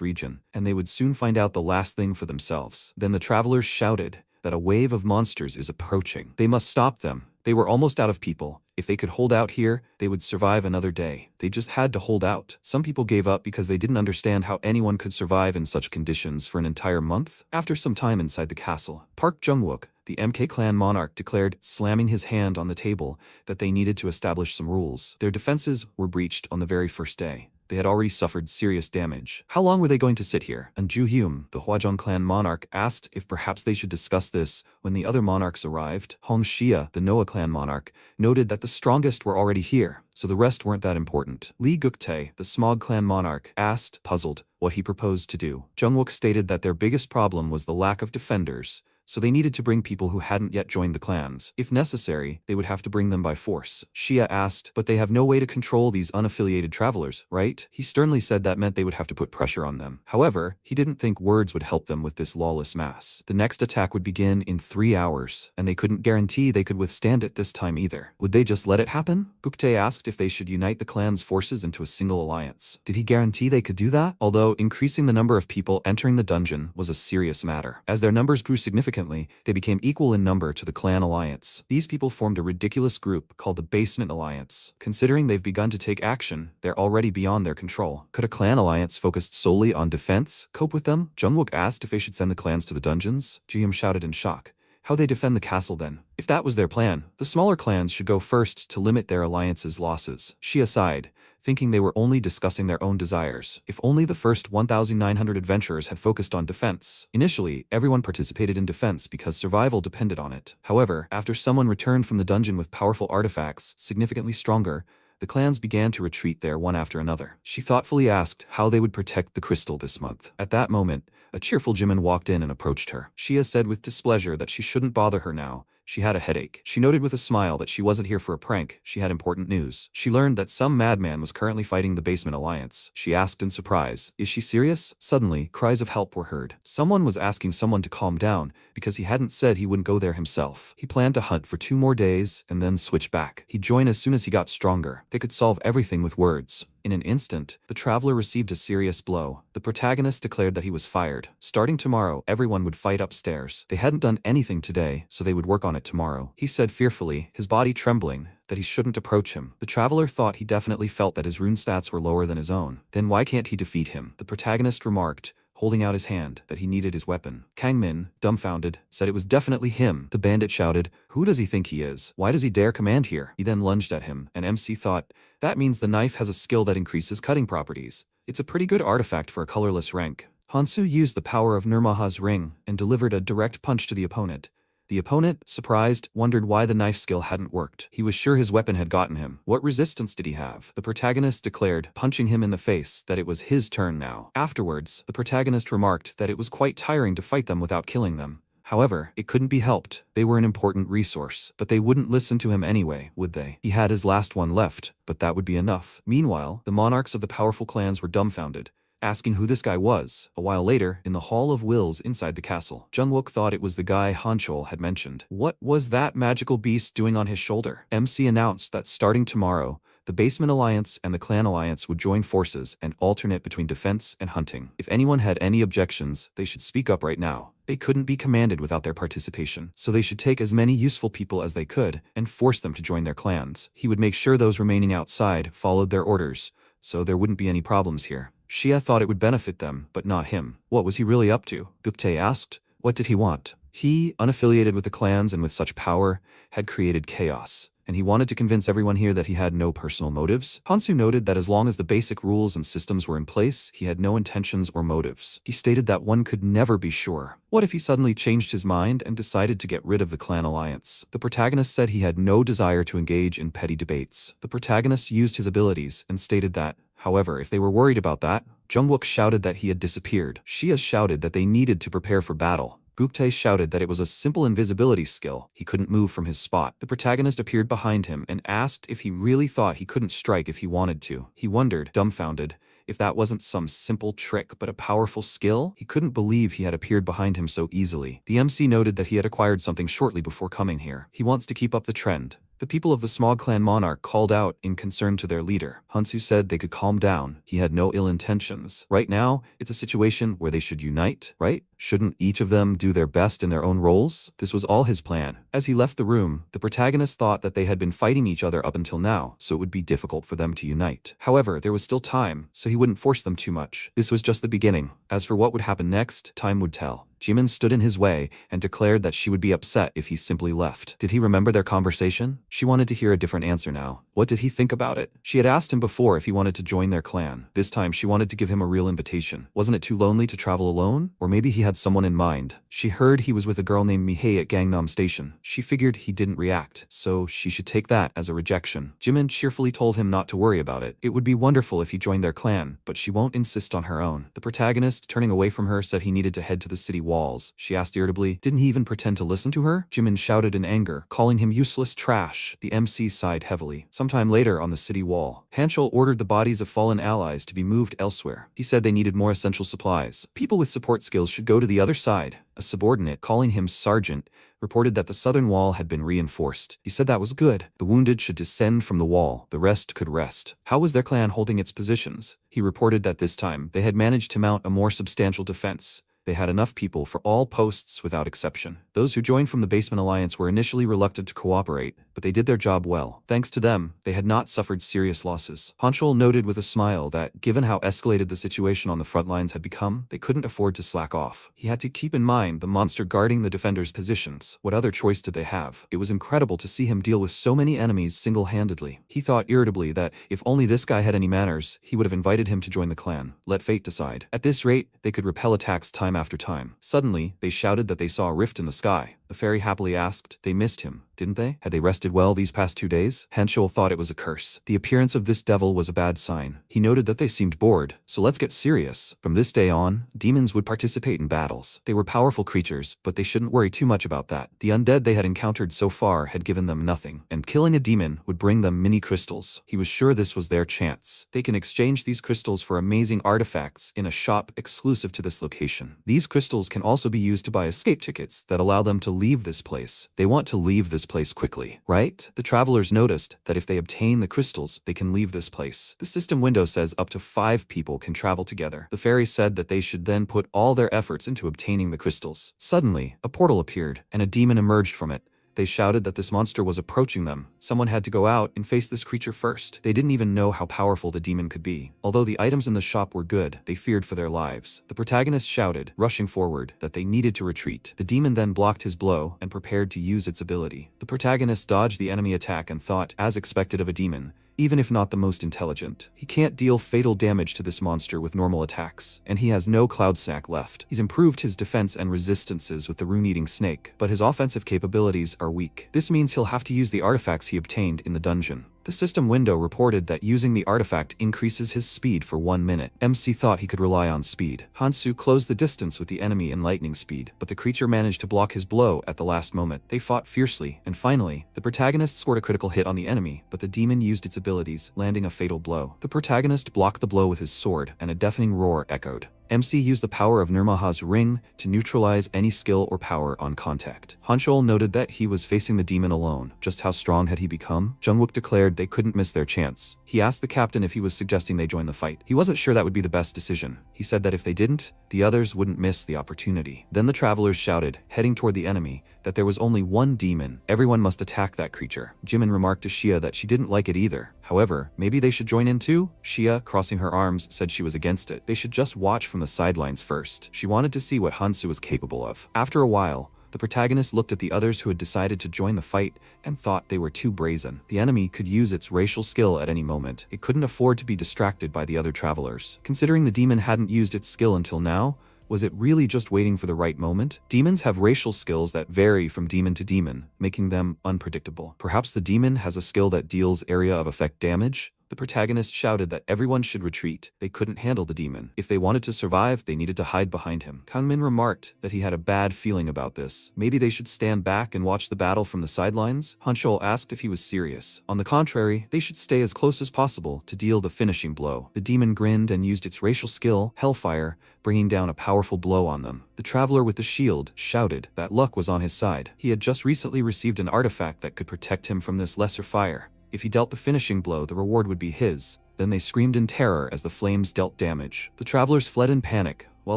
region. And they would soon find out the last thing for themselves. Then the travelers shouted that a wave of monsters is approaching. They must stop them. They were almost out of people. If they could hold out here, they would survive another day. They just had to hold out. Some people gave up because they didn't understand how anyone could survive in such conditions for an entire month. After some time inside the castle, Park Jungwook, the MK clan monarch, declared, slamming his hand on the table, that they needed to establish some rules. Their defenses were breached on the very first day. They had already suffered serious damage. How long were they going to sit here? And Ju Hyum, the Hwajong clan monarch, asked if perhaps they should discuss this when the other monarchs arrived. Hong Xia, the Noah clan monarch, noted that the strongest were already here, so the rest weren't that important. Lee Guktae, the Smog clan monarch, asked, puzzled, what he proposed to do. Jungwook stated that their biggest problem was the lack of defenders, so they needed to bring people who hadn't yet joined the clans. If necessary, they would have to bring them by force. Xia asked, but they have no way to control these unaffiliated travelers, right? He sternly said that meant they would have to put pressure on them. However, he didn't think words would help them with this lawless mass. The next attack would begin in 3 hours, and they couldn't guarantee they could withstand it this time either. Would they just let it happen? Guktae asked if they should unite the clan's forces into a single alliance. Did he guarantee they could do that? Although increasing the number of people entering the dungeon was a serious matter. As their numbers grew significantly, Significantly, they became equal in number to the clan alliance. These people formed a ridiculous group called the Basement Alliance. Considering they've begun to take action, they're already beyond their control. Could a clan alliance focused solely on defense cope with them? Jungwook asked if they should send the clans to the dungeons. Jihyun shouted in shock. How they defend the castle then? If that was their plan, the smaller clans should go first to limit their alliance's losses. She sighed, thinking they were only discussing their own desires. If only the first 1,900 adventurers had focused on defense. Initially, everyone participated in defense because survival depended on it. However, after someone returned from the dungeon with powerful artifacts, significantly stronger, the clans began to retreat there one after another. She thoughtfully asked how they would protect the crystal this month. At that moment, a cheerful Jimin walked in and approached her. Shia said with displeasure that she shouldn't bother her now. She had a headache. She noted with a smile that she wasn't here for a prank. She had important news. She learned that some madman was currently fighting the Basement Alliance. She asked in surprise, "Is she serious?" Suddenly, cries of help were heard. Someone was asking someone to calm down because he hadn't said he wouldn't go there himself. He planned to hunt for 2 more days and then switch back. He'd join as soon as he got stronger. They could solve everything with words. In an instant, the traveler received a serious blow. The protagonist declared that he was fired. Starting tomorrow, everyone would fight upstairs. They hadn't done anything today, so they would work on it tomorrow. He said fearfully, his body trembling, that he shouldn't approach him. The traveler thought he definitely felt that his rune stats were lower than his own. Then why can't he defeat him? The protagonist remarked, holding out his hand, that he needed his weapon. Kang Min, dumbfounded, said it was definitely him. The bandit shouted, "Who does he think he is? Why does he dare command here?" He then lunged at him, and MC thought, that means the knife has a skill that increases cutting properties. It's a pretty good artifact for a colorless rank. Hansu used the power of Nirmaha's ring and delivered a direct punch to the opponent. The opponent, surprised, wondered why the knife skill hadn't worked. He was sure his weapon had gotten him. What resistance did he have? The protagonist declared, punching him in the face, that it was his turn now. Afterwards, the protagonist remarked that it was quite tiring to fight them without killing them. However, it couldn't be helped. They were an important resource, but they wouldn't listen to him anyway, would they? He had his last one left, but that would be enough. Meanwhile, the monarchs of the powerful clans were dumbfounded, asking who this guy was. A while later, in the Hall of Wills inside the castle, Jungwook thought it was the guy Hanchol had mentioned. What was that magical beast doing on his shoulder? MC announced that starting tomorrow, the Basement Alliance and the Clan Alliance would join forces and alternate between defense and hunting. If anyone had any objections, they should speak up right now. They couldn't be commanded without their participation, so they should take as many useful people as they could and force them to join their clans. He would make sure those remaining outside followed their orders, so there wouldn't be any problems here. Shia thought it would benefit them, but not him. What was he really up to? Gupte asked. What did he want? He, unaffiliated with the clans and with such power, had created chaos, and he wanted to convince everyone here that he had no personal motives. Hansu noted that as long as the basic rules and systems were in place, he had no intentions or motives. He stated that one could never be sure. What if he suddenly changed his mind and decided to get rid of the clan alliance? The protagonist said he had no desire to engage in petty debates. The protagonist used his abilities and stated that, however, if they were worried about that, Jungwook shouted that he had disappeared. Shia shouted that they needed to prepare for battle. Gupte shouted that it was a simple invisibility skill. He couldn't move from his spot. The protagonist appeared behind him and asked if he really thought he couldn't strike if he wanted to. He wondered, dumbfounded, if that wasn't some simple trick but a powerful skill. He couldn't believe he had appeared behind him so easily. The MC noted that he had acquired something shortly before coming here. He wants to keep up the trend. The people of the Smog Clan monarch called out in concern to their leader. Hansu said they could calm down. He had no ill intentions. Right now, it's a situation where they should unite, right? Shouldn't each of them do their best in their own roles? This was all his plan. As he left the room, the protagonist thought that they had been fighting each other up until now, so it would be difficult for them to unite. However, there was still time, so he wouldn't force them too much. This was just the beginning. As for what would happen next, time would tell. Jimin stood in his way and declared that she would be upset if he simply left. Did he remember their conversation? She wanted to hear a different answer now. What did he think about it? She had asked him before if he wanted to join their clan. This time she wanted to give him a real invitation. Wasn't it too lonely to travel alone? Or maybe he had someone in mind. She heard he was with a girl named Mihei at Gangnam Station. She figured he didn't react, so she should take that as a rejection. Jimin cheerfully told him not to worry about it. It would be wonderful if he joined their clan, but she won't insist on her own. The protagonist, turning away from her, said he needed to head to the city walls. She asked irritably, didn't he even pretend to listen to her? Jimin shouted in anger, calling him useless trash. The MC sighed heavily. Sometime later on the city wall, Hanchol ordered the bodies of fallen allies to be moved elsewhere. He said they needed more essential supplies. People with support skills should go to the other side. A subordinate, calling him Sergeant, reported that the southern wall had been reinforced. He said that was good. The wounded should descend from the wall. The rest could rest. How was their clan holding its positions? He reported that this time, they had managed to mount a more substantial defense. They had enough people for all posts without exception. Those who joined from the Basement Alliance were initially reluctant to cooperate, but they did their job well. Thanks to them, they had not suffered serious losses. Hanchul noted with a smile that, given how escalated the situation on the front lines had become, they couldn't afford to slack off. He had to keep in mind the monster guarding the defenders' positions. What other choice did they have? It was incredible to see him deal with so many enemies single-handedly. He thought irritably that if only this guy had any manners, he would have invited him to join the clan. Let fate decide. At this rate, they could repel attacks time after time. Suddenly, they shouted that they saw a rift in the sky. The fairy happily asked, "They missed him, didn't they? Had they rested well these past 2 days?" Hanchul thought it was a curse. The appearance of this devil was a bad sign. He noted that they seemed bored, so let's get serious. From this day on, demons would participate in battles. They were powerful creatures, but they shouldn't worry too much about that. The undead they had encountered so far had given them nothing, and killing a demon would bring them mini crystals. He was sure this was their chance. They can exchange these crystals for amazing artifacts in a shop exclusive to this location. These crystals can also be used to buy escape tickets that allow them to leave this place. They want to leave this place quickly, right? The travelers noticed that if they obtain the crystals, they can leave this place. The system window says up to 5 people can travel together. The fairy said that they should then put all their efforts into obtaining the crystals. Suddenly, a portal appeared, and a demon emerged from it. They shouted that this monster was approaching them. Someone had to go out and face this creature first. They didn't even know how powerful the demon could be. Although the items in the shop were good, they feared for their lives. The protagonist shouted, rushing forward, that they needed to retreat. The demon then blocked his blow and prepared to use its ability. The protagonist dodged the enemy attack and thought, as expected of a demon, even if not the most intelligent, he can't deal fatal damage to this monster with normal attacks, and he has no cloud sack left. He's improved his defense and resistances with the rune-eating snake, but his offensive capabilities are weak. This means he'll have to use the artifacts he obtained in the dungeon. The system window reported that using the artifact increases his speed for 1 minute. MC thought he could rely on speed. Hansu closed the distance with the enemy in lightning speed, but the creature managed to block his blow at the last moment. They fought fiercely, and finally, the protagonist scored a critical hit on the enemy, but the demon used its abilities, landing a fatal blow. The protagonist blocked the blow with his sword, and a deafening roar echoed. MC used the power of Nirmaha's ring to neutralize any skill or power on contact. Hanchul noted that he was facing the demon alone. Just how strong had he become? Jungwook declared they couldn't miss their chance. He asked the captain if he was suggesting they join the fight. He wasn't sure that would be the best decision. He said that if they didn't, the others wouldn't miss the opportunity. Then the travelers shouted, heading toward the enemy, that there was only one demon. Everyone must attack that creature. Jimin remarked to Xia that she didn't like it either. However, maybe they should join in too? Xia, crossing her arms, said she was against it. They should just watch from the sidelines first. She wanted to see what Hansu was capable of. After a while, the protagonist looked at the others who had decided to join the fight and thought they were too brazen. The enemy could use its racial skill at any moment. It couldn't afford to be distracted by the other travelers. Considering the demon hadn't used its skill until now, was it really just waiting for the right moment? Demons have racial skills that vary from demon to demon, making them unpredictable. Perhaps the demon has a skill that deals area of effect damage? The protagonist shouted that everyone should retreat. They couldn't handle the demon. If they wanted to survive, they needed to hide behind him. Kangmin remarked that he had a bad feeling about this. Maybe they should stand back and watch the battle from the sidelines? Hanchul asked if he was serious. On the contrary, they should stay as close as possible to deal the finishing blow. The demon grinned and used its racial skill, Hellfire, bringing down a powerful blow on them. The traveler with the shield shouted that luck was on his side. He had just recently received an artifact that could protect him from this lesser fire. If he dealt the finishing blow, the reward would be his. Then they screamed in terror as the flames dealt damage. The travelers fled in panic, while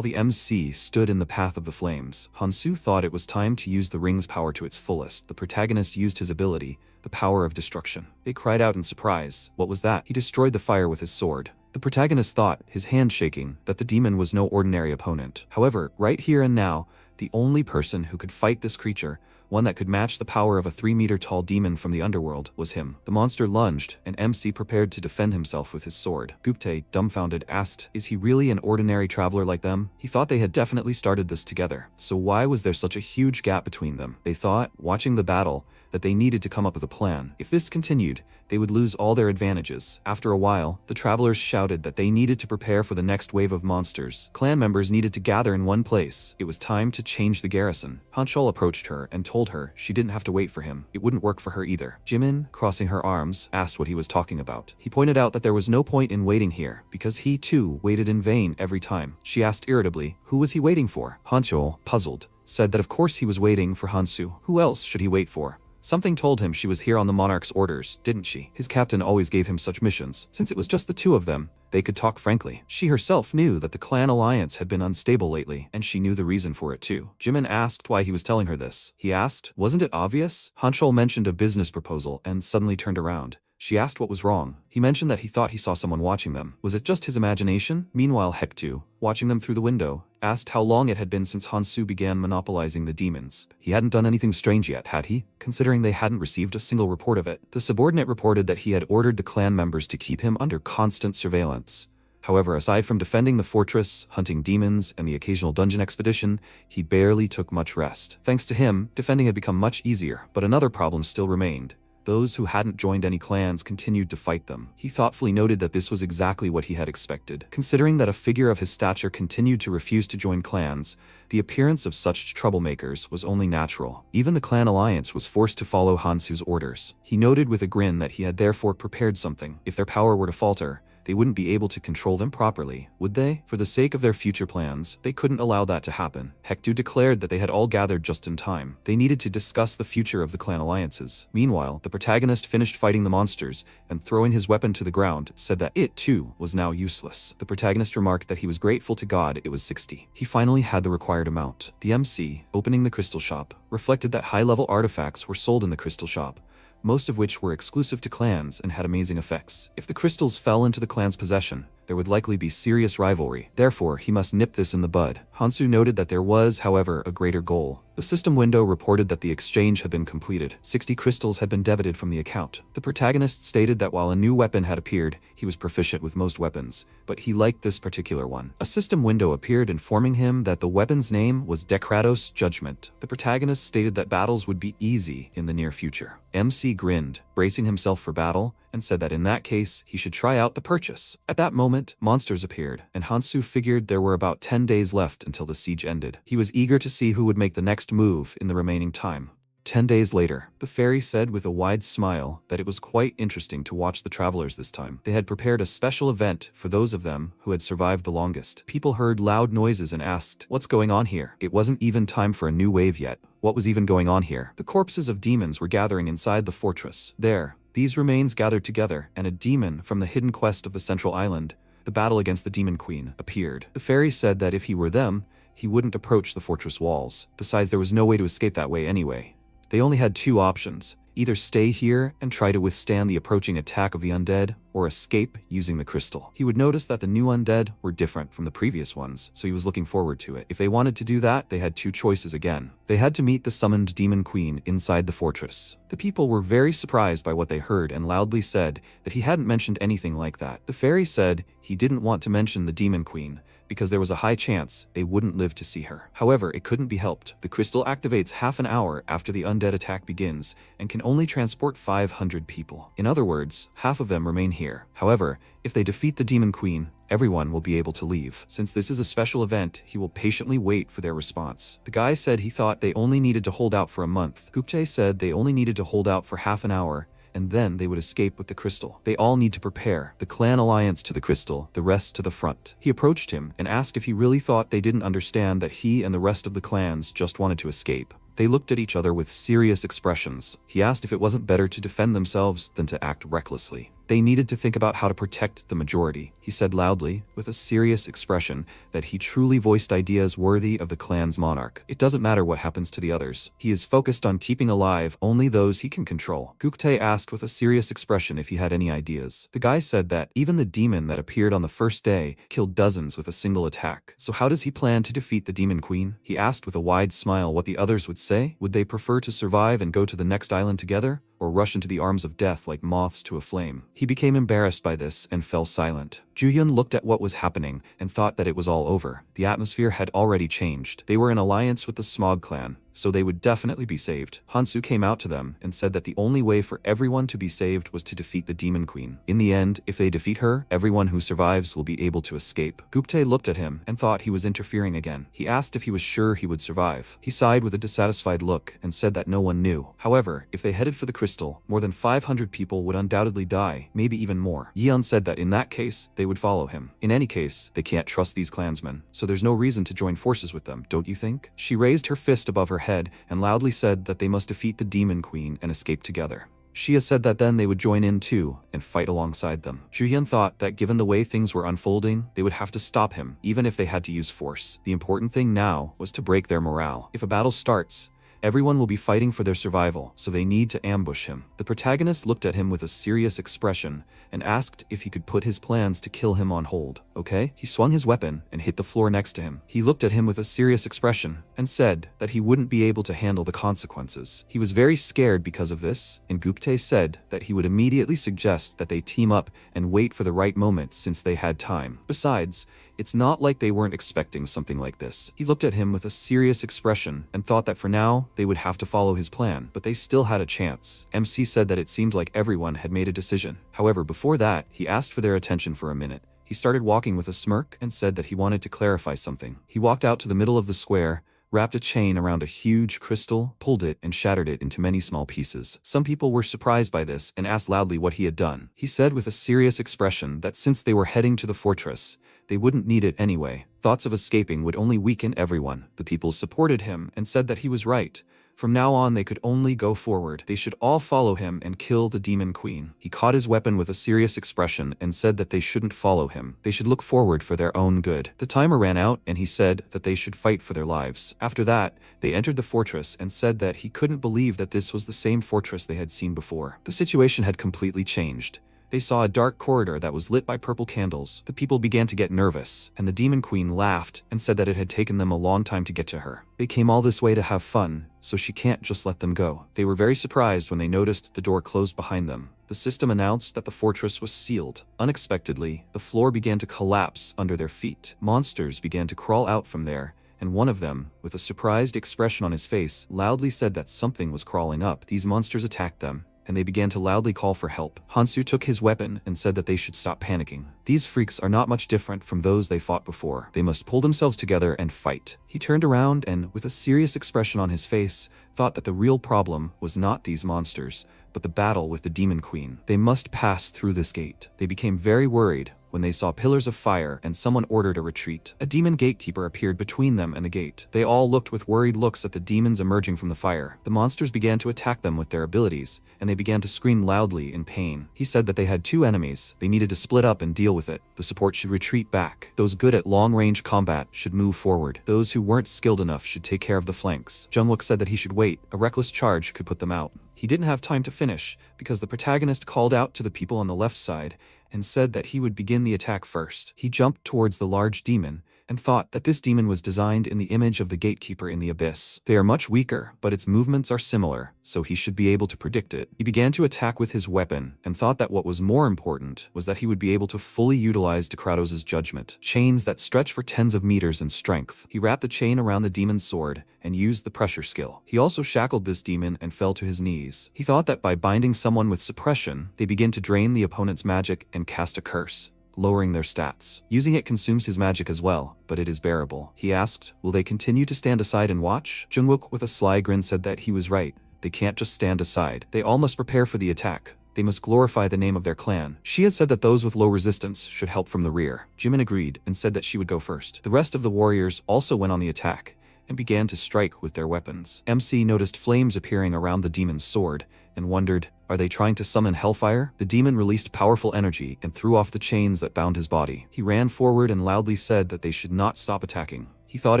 the MC stood in the path of the flames. Hansu thought it was time to use the ring's power to its fullest. The protagonist used his ability, the power of destruction. They cried out in surprise. What was that? He destroyed the fire with his sword. The protagonist thought, his hand shaking, that the demon was no ordinary opponent. However, right here and now, the only person who could fight this creature, one that could match the power of a 3-meter-tall demon from the underworld, was him. The monster lunged, and MC prepared to defend himself with his sword. Gupte, dumbfounded, asked, is he really an ordinary traveler like them? He thought they had definitely started this together. So why was there such a huge gap between them? They thought, watching the battle, that they needed to come up with a plan. If this continued, they would lose all their advantages. After a while, the travelers shouted that they needed to prepare for the next wave of monsters. Clan members needed to gather in one place. It was time to change the garrison. Hanchul approached her and told her she didn't have to wait for him. It wouldn't work for her either. Jimin, crossing her arms, asked what he was talking about. He pointed out that there was no point in waiting here, because he too waited in vain every time. She asked irritably, who was he waiting for? Hanchul, puzzled, said that of course he was waiting for Hansu. Who else should he wait for? Something told him she was here on the monarch's orders, didn't she? His captain always gave him such missions. Since it was just the two of them, they could talk frankly. She herself knew that the clan alliance had been unstable lately, and she knew the reason for it too. Jimin asked why he was telling her this. He asked, wasn't it obvious? Hanchul mentioned a business proposal and suddenly turned around. She asked what was wrong. He mentioned that he thought he saw someone watching them. Was it just his imagination? Meanwhile, Hectu, watching them through the window, asked how long it had been since Hansu began monopolizing the demons. He hadn't done anything strange yet, had he? Considering they hadn't received a single report of it. The subordinate reported that he had ordered the clan members to keep him under constant surveillance. However, aside from defending the fortress, hunting demons, and the occasional dungeon expedition, he barely took much rest. Thanks to him, defending had become much easier, but another problem still remained. Those who hadn't joined any clans continued to fight them. He thoughtfully noted that this was exactly what he had expected. Considering that a figure of his stature continued to refuse to join clans, the appearance of such troublemakers was only natural. Even the clan alliance was forced to follow Hansu's orders. He noted with a grin that he had therefore prepared something. If their power were to falter, they wouldn't be able to control them properly, would they? For the sake of their future plans, they couldn't allow that to happen. Hectu declared that they had all gathered just in time. They needed to discuss the future of the clan alliances. Meanwhile, the protagonist finished fighting the monsters, and throwing his weapon to the ground, said that it, too, was now useless. The protagonist remarked that he was grateful to God it was 60. He finally had the required amount. The MC, opening the crystal shop, reflected that high-level artifacts were sold in the crystal shop, most of which were exclusive to clans and had amazing effects. If the crystals fell into the clan's possession, there would likely be serious rivalry. Therefore, he must nip this in the bud. Hansu noted that there was, however, a greater goal. The system window reported that the exchange had been completed. 60 crystals had been debited from the account. The protagonist stated that while a new weapon had appeared, he was proficient with most weapons, but he liked this particular one. A system window appeared informing him that the weapon's name was Dekratos Judgment. The protagonist stated that battles would be easy in the near future. MC grinned, bracing himself for battle, and said that in that case, he should try out the purchase. At that moment, monsters appeared, and Hansu figured there were about 10 days left until the siege ended. He was eager to see who would make the next move in the remaining time. 10 days later, the fairy said with a wide smile that it was quite interesting to watch the travelers this time. They had prepared a special event for those of them who had survived the longest. People heard loud noises and asked, "What's going on here?" It wasn't even time for a new wave yet. What was even going on here? The corpses of demons were gathering inside the fortress. There, these remains gathered together, and a demon from the hidden quest of the central island, the battle against the demon queen, appeared. The fairy said that if he were them, he wouldn't approach the fortress walls. Besides, there was no way to escape that way anyway. They only had two options: either stay here and try to withstand the approaching attack of the undead, or escape using the crystal. He would notice that the new undead were different from the previous ones, so he was looking forward to it. If they wanted to do that, they had two choices again. They had to meet the summoned demon queen inside the fortress. The people were very surprised by what they heard and loudly said that he hadn't mentioned anything like that. The fairy said he didn't want to mention the demon queen because there was a high chance they wouldn't live to see her. However, it couldn't be helped. The crystal activates half an hour after the undead attack begins and can only transport 500 people. In other words, half of them remain here. However, if they defeat the demon queen, everyone will be able to leave. Since this is a special event, he will patiently wait for their response. The guy said he thought they only needed to hold out for a month. Gupte said they only needed to hold out for half an hour, and then they would escape with the crystal. They all need to prepare. The clan alliance to the crystal, the rest to the front. He approached him and asked if he really thought they didn't understand that he and the rest of the clans just wanted to escape. They looked at each other with serious expressions. He asked if it wasn't better to defend themselves than to act recklessly. They needed to think about how to protect the majority. He said loudly, with a serious expression, that he truly voiced ideas worthy of the clan's monarch. It doesn't matter what happens to the others. He is focused on keeping alive only those he can control. Gukte asked with a serious expression if he had any ideas. The guy said that even the demon that appeared on the first day killed dozens with a single attack. So how does he plan to defeat the demon queen? He asked with a wide smile what the others would say. Would they prefer to survive and go to the next island together, or rush into the arms of death like moths to a flame? He became embarrassed by this and fell silent. Juyun looked at what was happening and thought that it was all over. The atmosphere had already changed. They were in alliance with the Smog clan, so they would definitely be saved. Hansu came out to them and said that the only way for everyone to be saved was to defeat the demon queen. In the end, if they defeat her, everyone who survives will be able to escape. Gupte looked at him and thought he was interfering again. He asked if he was sure he would survive. He sighed with a dissatisfied look and said that no one knew. However, if they headed for the crystal, more than 500 people would undoubtedly die, maybe even more. Yeon said that in that case, they would follow him. In any case, they can't trust these clansmen, so there's no reason to join forces with them, don't you think? She raised her fist above her head and loudly said that they must defeat the demon queen and escape together. Xia said that then they would join in too and fight alongside them. Zhuyan thought that given the way things were unfolding, they would have to stop him, even if they had to use force. The important thing now was to break their morale. If a battle starts, everyone will be fighting for their survival, so they need to ambush him. The protagonist looked at him with a serious expression and asked if he could put his plans to kill him on hold. Okay? He swung his weapon and hit the floor next to him. He looked at him with a serious expression and said that he wouldn't be able to handle the consequences. He was very scared because of this, and Gupte said that he would immediately suggest that they team up and wait for the right moment since they had time. Besides, it's not like they weren't expecting something like this. He looked at him with a serious expression and thought that for now, they would have to follow his plan, but they still had a chance. MC said that it seemed like everyone had made a decision. However, before that, he asked for their attention for a minute. He started walking with a smirk and said that he wanted to clarify something. He walked out to the middle of the square, wrapped a chain around a huge crystal, pulled it, and shattered it into many small pieces. Some people were surprised by this and asked loudly what he had done. He said with a serious expression that since they were heading to the fortress, they wouldn't need it anyway. Thoughts of escaping would only weaken everyone. The people supported him and said that he was right. From now on, they could only go forward. They should all follow him and kill the demon queen. He caught his weapon with a serious expression and said that they shouldn't follow him. They should look forward for their own good. The timer ran out and he said that they should fight for their lives. After that, they entered the fortress and said that he couldn't believe that this was the same fortress they had seen before. The situation had completely changed. They saw a dark corridor that was lit by purple candles. The people began to get nervous, and the demon queen laughed and said that it had taken them a long time to get to her. They came all this way to have fun, so she can't just let them go. They were very surprised when they noticed the door closed behind them. The system announced that the fortress was sealed. Unexpectedly, the floor began to collapse under their feet. Monsters began to crawl out from there, and one of them, with a surprised expression on his face, loudly said that something was crawling up. These monsters attacked them, and they began to loudly call for help. Hansu took his weapon and said that they should stop panicking. These freaks are not much different from those they fought before. They must pull themselves together and fight. He turned around and, with a serious expression on his face, thought that the real problem was not these monsters, but the battle with the demon queen. They must pass through this gate. They became very worried when they saw pillars of fire and someone ordered a retreat. A demon gatekeeper appeared between them and the gate. They all looked with worried looks at the demons emerging from the fire. The monsters began to attack them with their abilities, and they began to scream loudly in pain. He said that they had two enemies. They needed to split up and deal with it. The support should retreat back. Those good at long-range combat should move forward. Those who weren't skilled enough should take care of the flanks. Jungwook said that he should wait. A reckless charge could put them out. He didn't have time to finish, because the protagonist called out to the people on the left side and said that he would begin the attack first. He jumped towards the large demon and thought that this demon was designed in the image of the gatekeeper in the abyss. They are much weaker, but its movements are similar, so he should be able to predict it. He began to attack with his weapon and thought that what was more important was that he would be able to fully utilize Decratos' judgment. Chains that stretch for tens of meters in strength. He wrapped the chain around the demon's sword and used the pressure skill. He also shackled this demon and fell to his knees. He thought that by binding someone with suppression, they begin to drain the opponent's magic and cast a curse, lowering their stats. Using it consumes his magic as well, but it is bearable. He asked, will they continue to stand aside and watch? Jungwook with a sly grin said that he was right. They can't just stand aside. They all must prepare for the attack. They must glorify the name of their clan. Xia said that those with low resistance should help from the rear. Jimin agreed and said that she would go first. The rest of the warriors also went on the attack and began to strike with their weapons. MC noticed flames appearing around the demon's sword and wondered, are they trying to summon hellfire? The demon released powerful energy and threw off the chains that bound his body. He ran forward and loudly said that they should not stop attacking. He thought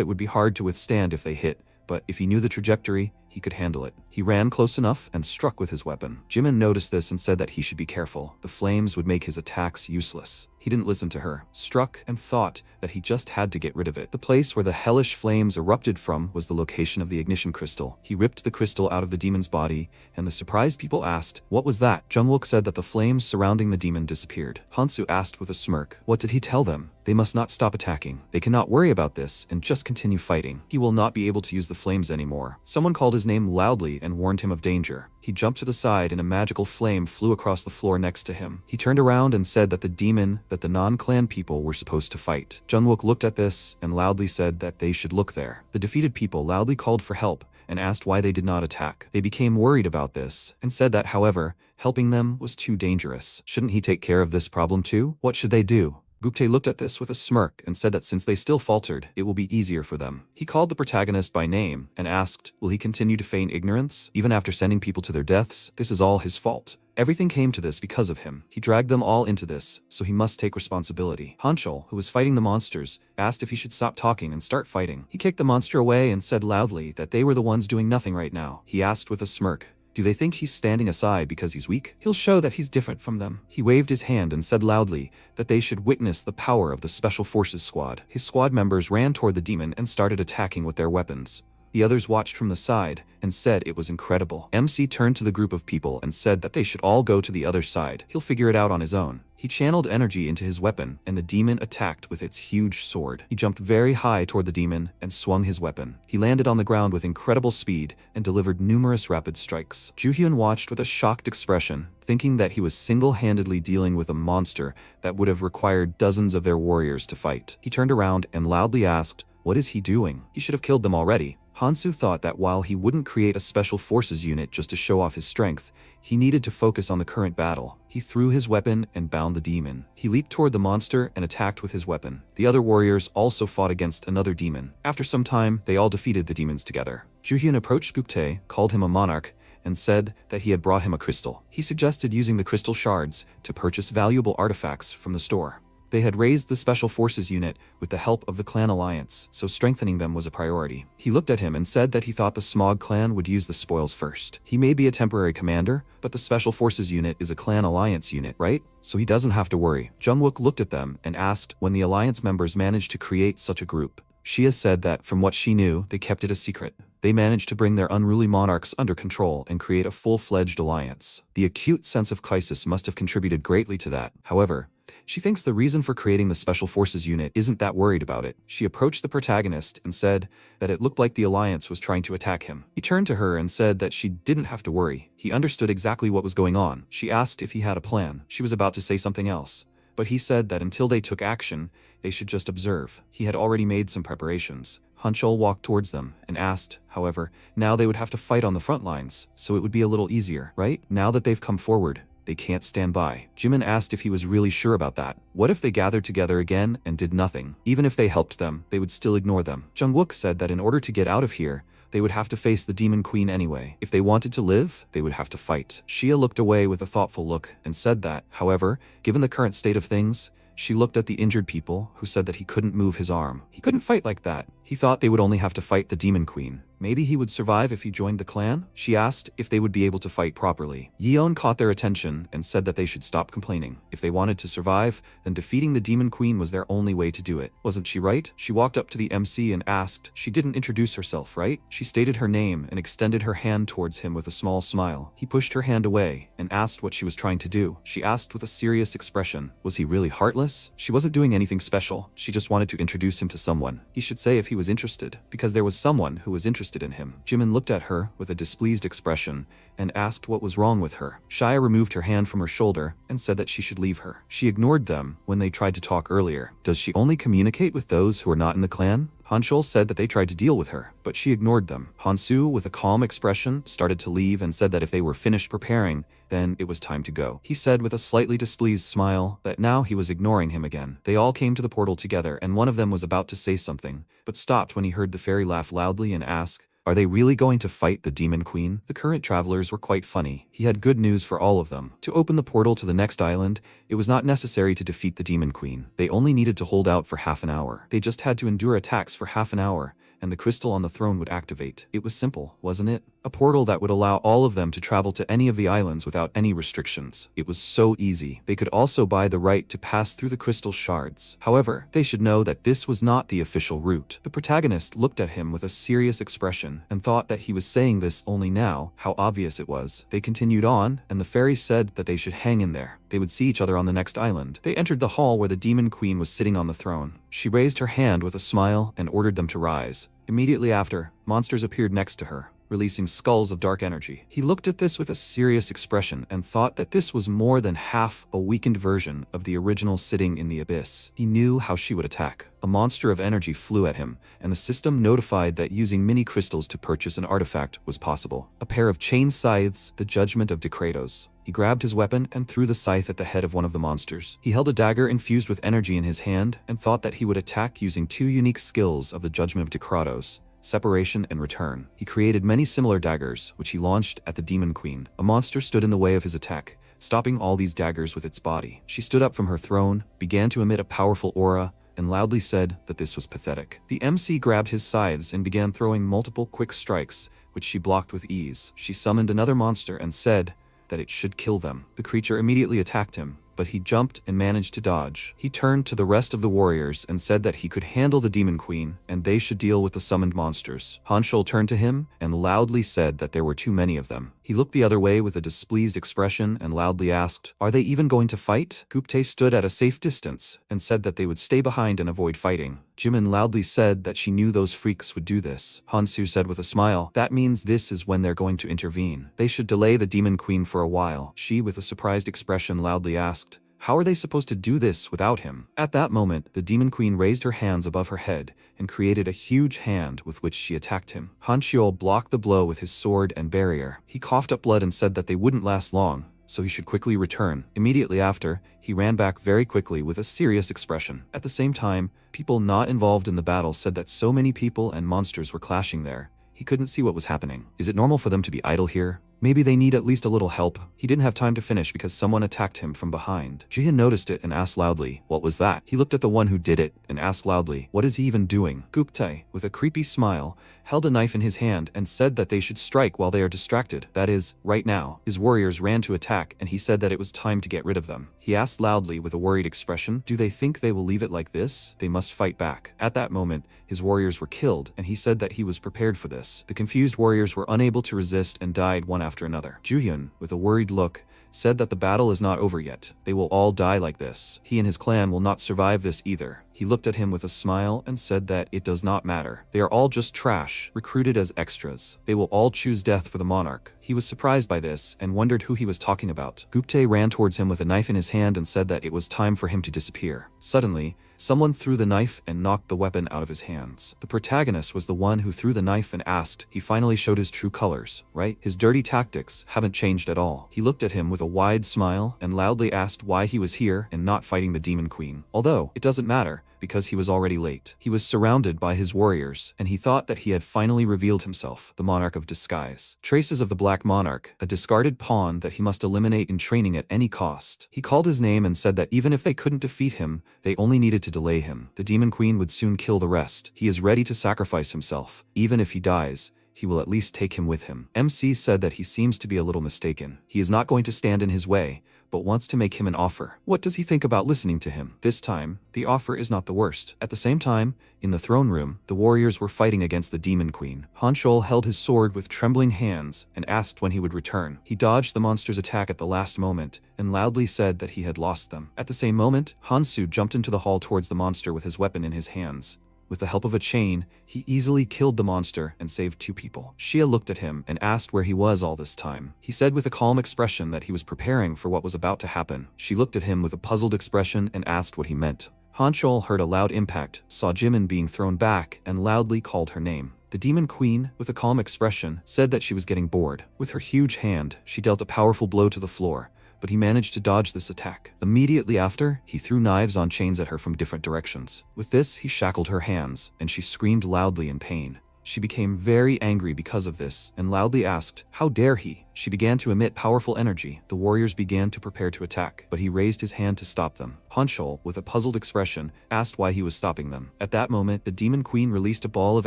it would be hard to withstand if they hit, but if he knew the trajectory, he could handle it. He ran close enough and struck with his weapon. Jimin noticed this and said that he should be careful. The flames would make his attacks useless. He didn't listen to her, struck, and thought that he just had to get rid of it. The place where the hellish flames erupted from was the location of the ignition crystal. He ripped the crystal out of the demon's body, and the surprised people asked, what was that? Jungwook said that the flames surrounding the demon disappeared. Hansu asked with a smirk, what did he tell them? They must not stop attacking. They cannot worry about this and just continue fighting. He will not be able to use the flames anymore. Someone called his name loudly and warned him of danger. He jumped to the side and a magical flame flew across the floor next to him. He turned around and said that the demon that the non-clan people were supposed to fight. Jungwook looked at this and loudly said that they should look there. The defeated people loudly called for help and asked why they did not attack. They became worried about this and said that, however, helping them was too dangerous. Shouldn't he take care of this problem too? What should they do? Gupte looked at this with a smirk and said that since they still faltered, it will be easier for them. He called the protagonist by name and asked, will he continue to feign ignorance, even after sending people to their deaths? This is all his fault. Everything came to this because of him. He dragged them all into this, so he must take responsibility. Hanchul, who was fighting the monsters, asked if he should stop talking and start fighting. He kicked the monster away and said loudly that they were the ones doing nothing right now. He asked with a smirk, do they think he's standing aside because he's weak? He'll show that he's different from them. He waved his hand and said loudly that they should witness the power of the Special Forces squad. His squad members ran toward the demon and started attacking with their weapons. The others watched from the side and said it was incredible. MC turned to the group of people and said that they should all go to the other side. He'll figure it out on his own. He channeled energy into his weapon, and the demon attacked with its huge sword. He jumped very high toward the demon and swung his weapon. He landed on the ground with incredible speed and delivered numerous rapid strikes. Juhyun watched with a shocked expression, thinking that he was single-handedly dealing with a monster that would have required dozens of their warriors to fight. He turned around and loudly asked, what is he doing? He should have killed them already. Hansu thought that while he wouldn't create a special forces unit just to show off his strength, he needed to focus on the current battle. He threw his weapon and bound the demon. He leaped toward the monster and attacked with his weapon. The other warriors also fought against another demon. After some time, they all defeated the demons together. Juhyun approached Gupte, called him a monarch, and said that he had brought him a crystal. He suggested using the crystal shards to purchase valuable artifacts from the store. They had raised the Special Forces unit with the help of the clan alliance, so strengthening them was a priority. He looked at him and said that he thought the Smog clan would use the spoils first. He may be a temporary commander, but the Special Forces unit is a clan alliance unit, right? So he doesn't have to worry. Jungwook looked at them and asked when the alliance members managed to create such a group. Shia said that from what she knew, they kept it a secret. They managed to bring their unruly monarchs under control and create a full-fledged alliance. The acute sense of crisis must have contributed greatly to that. However, she thinks the reason for creating the Special Forces unit isn't that worried about it. She approached the protagonist and said that it looked like the alliance was trying to attack him. He turned to her and said that she didn't have to worry. He understood exactly what was going on. She asked if he had a plan. She was about to say something else, but he said that until they took action, they should just observe. He had already made some preparations. Hanchul walked towards them and asked, however, now they would have to fight on the front lines, so it would be a little easier, right? Now that they've come forward, they can't stand by. Jimin asked if he was really sure about that. What if they gathered together again and did nothing? Even if they helped them, they would still ignore them. Jungwook said that in order to get out of here, they would have to face the Demon Queen anyway. If they wanted to live, they would have to fight. Shia looked away with a thoughtful look and said that, however, given the current state of things, she looked at the injured people who said that he couldn't move his arm. He couldn't fight like that. He thought they would only have to fight the Demon Queen. Maybe he would survive if he joined the clan? She asked if they would be able to fight properly. Yeon caught their attention and said that they should stop complaining. If they wanted to survive, then defeating the Demon Queen was their only way to do it. Wasn't she right? She walked up to the MC and asked. She didn't introduce herself, right? She stated her name and extended her hand towards him with a small smile. He pushed her hand away and asked what she was trying to do. She asked with a serious expression. Was he really heartless? She wasn't doing anything special. She just wanted to introduce him to someone. He should say if he was interested, because there was someone who was interested in him. Jimin looked at her with a displeased expression and asked what was wrong with her. Shia removed her hand from her shoulder and said that she should leave her. She ignored them when they tried to talk earlier. Does she only communicate with those who are not in the clan? Hanchul said that they tried to deal with her, but she ignored them. Hansu, with a calm expression, started to leave and said that if they were finished preparing, then it was time to go. He said with a slightly displeased smile that now he was ignoring him again. They all came to the portal together and one of them was about to say something, but stopped when he heard the fairy laugh loudly and ask, are they really going to fight the Demon Queen? The current travelers were quite funny. He had good news for all of them. To open the portal to the next island, it was not necessary to defeat the Demon Queen. They only needed to hold out for half an hour. They just had to endure attacks for half an hour, and the crystal on the throne would activate. It was simple, wasn't it? A portal that would allow all of them to travel to any of the islands without any restrictions. It was so easy. They could also buy the right to pass through the crystal shards. However, they should know that this was not the official route. The protagonist looked at him with a serious expression and thought that he was saying this only now. How obvious it was. They continued on, and the fairy said that they should hang in there. They would see each other on the next island. They entered the hall where the Demon Queen was sitting on the throne. She raised her hand with a smile and ordered them to rise. Immediately after, monsters appeared next to her, releasing skulls of dark energy. He looked at this with a serious expression and thought that this was more than half a weakened version of the original sitting in the abyss. He knew how she would attack. A monster of energy flew at him, and the system notified that using mini crystals to purchase an artifact was possible. A pair of chain scythes, the judgment of Decretos. He grabbed his weapon and threw the scythe at the head of one of the monsters. He held a dagger infused with energy in his hand and thought that he would attack using 2 unique skills of the Judgment of Dekratos: separation and return. He created many similar daggers, which he launched at the Demon Queen. A monster stood in the way of his attack, stopping all these daggers with its body. She stood up from her throne, began to emit a powerful aura, and loudly said that this was pathetic. The MC grabbed his scythes and began throwing multiple quick strikes, which she blocked with ease. She summoned another monster and said that it should kill them. The creature immediately attacked him, but he jumped and managed to dodge. He turned to the rest of the warriors and said that he could handle the Demon Queen and they should deal with the summoned monsters. Hanshul turned to him and loudly said that there were too many of them. He looked the other way with a displeased expression and loudly asked, "Are they even going to fight?" Gupte stood at a safe distance and said that they would stay behind and avoid fighting. Jimin loudly said that she knew those freaks would do this. Hansu said with a smile, "That means this is when they're going to intervene. They should delay the Demon Queen for a while." She, with a surprised expression, loudly asked, "How are they supposed to do this without him?" At that moment, the Demon Queen raised her hands above her head and created a huge hand with which she attacked him. Hanchiol blocked the blow with his sword and barrier. He coughed up blood and said that they wouldn't last long, so he should quickly return. Immediately after, he ran back very quickly with a serious expression. At the same time, people not involved in the battle said that so many people and monsters were clashing there. He couldn't see what was happening. Is it normal for them to be idle here? Maybe they need at least a little help. He didn't have time to finish because someone attacked him from behind. Jihin noticed it and asked loudly, "What was that?" He looked at the one who did it and asked loudly, "What is he even doing?" Gupte, with a creepy smile, held a knife in his hand and said that they should strike while they are distracted. That is, right now. His warriors ran to attack and he said that it was time to get rid of them. He asked loudly with a worried expression, "Do they think they will leave it like this? They must fight back." At that moment, his warriors were killed and he said that he was prepared for this. The confused warriors were unable to resist and died one after another. Juhyun, with a worried look, said that the battle is not over yet. They will all die like this. He and his clan will not survive this either. He looked at him with a smile and said that it does not matter. They are all just trash, recruited as extras. They will all choose death for the monarch. He was surprised by this and wondered who he was talking about. Gupte ran towards him with a knife in his hand and said that it was time for him to disappear. Suddenly, someone threw the knife and knocked the weapon out of his hands. The protagonist was the one who threw the knife and asked, "He finally showed his true colors, right? His dirty tactics haven't changed at all." He looked at him with a wide smile and loudly asked why he was here and not fighting the Demon Queen. Although, it doesn't matter, because he was already late. He was surrounded by his warriors, and he thought that he had finally revealed himself, the Monarch of Disguise. Traces of the Black Monarch, a discarded pawn that he must eliminate in training at any cost. He called his name and said that even if they couldn't defeat him, they only needed to delay him. The Demon Queen would soon kill the rest. He is ready to sacrifice himself. Even if he dies, he will at least take him with him. MC said that he seems to be a little mistaken. He is not going to stand in his way, but wants to make him an offer. What does he think about listening to him? This time, the offer is not the worst. At the same time, in the throne room, the warriors were fighting against the Demon Queen. Hanshul held his sword with trembling hands and asked when he would return. He dodged the monster's attack at the last moment and loudly said that he had lost them. At the same moment, Hansu jumped into the hall towards the monster with his weapon in his hands. With the help of a chain, he easily killed the monster and saved 2 people. Shia looked at him and asked where he was all this time. He said with a calm expression that he was preparing for what was about to happen. She looked at him with a puzzled expression and asked what he meant. Hanchol heard a loud impact, saw Jimin being thrown back, and loudly called her name. The Demon Queen, with a calm expression, said that she was getting bored. With her huge hand, she dealt a powerful blow to the floor, but he managed to dodge this attack. Immediately after, he threw knives on chains at her from different directions. With this, he shackled her hands, and she screamed loudly in pain. She became very angry because of this, and loudly asked, "How dare he?" She began to emit powerful energy. The warriors began to prepare to attack, but he raised his hand to stop them. Hanchol, with a puzzled expression, asked why he was stopping them. At that moment, the Demon Queen released a ball of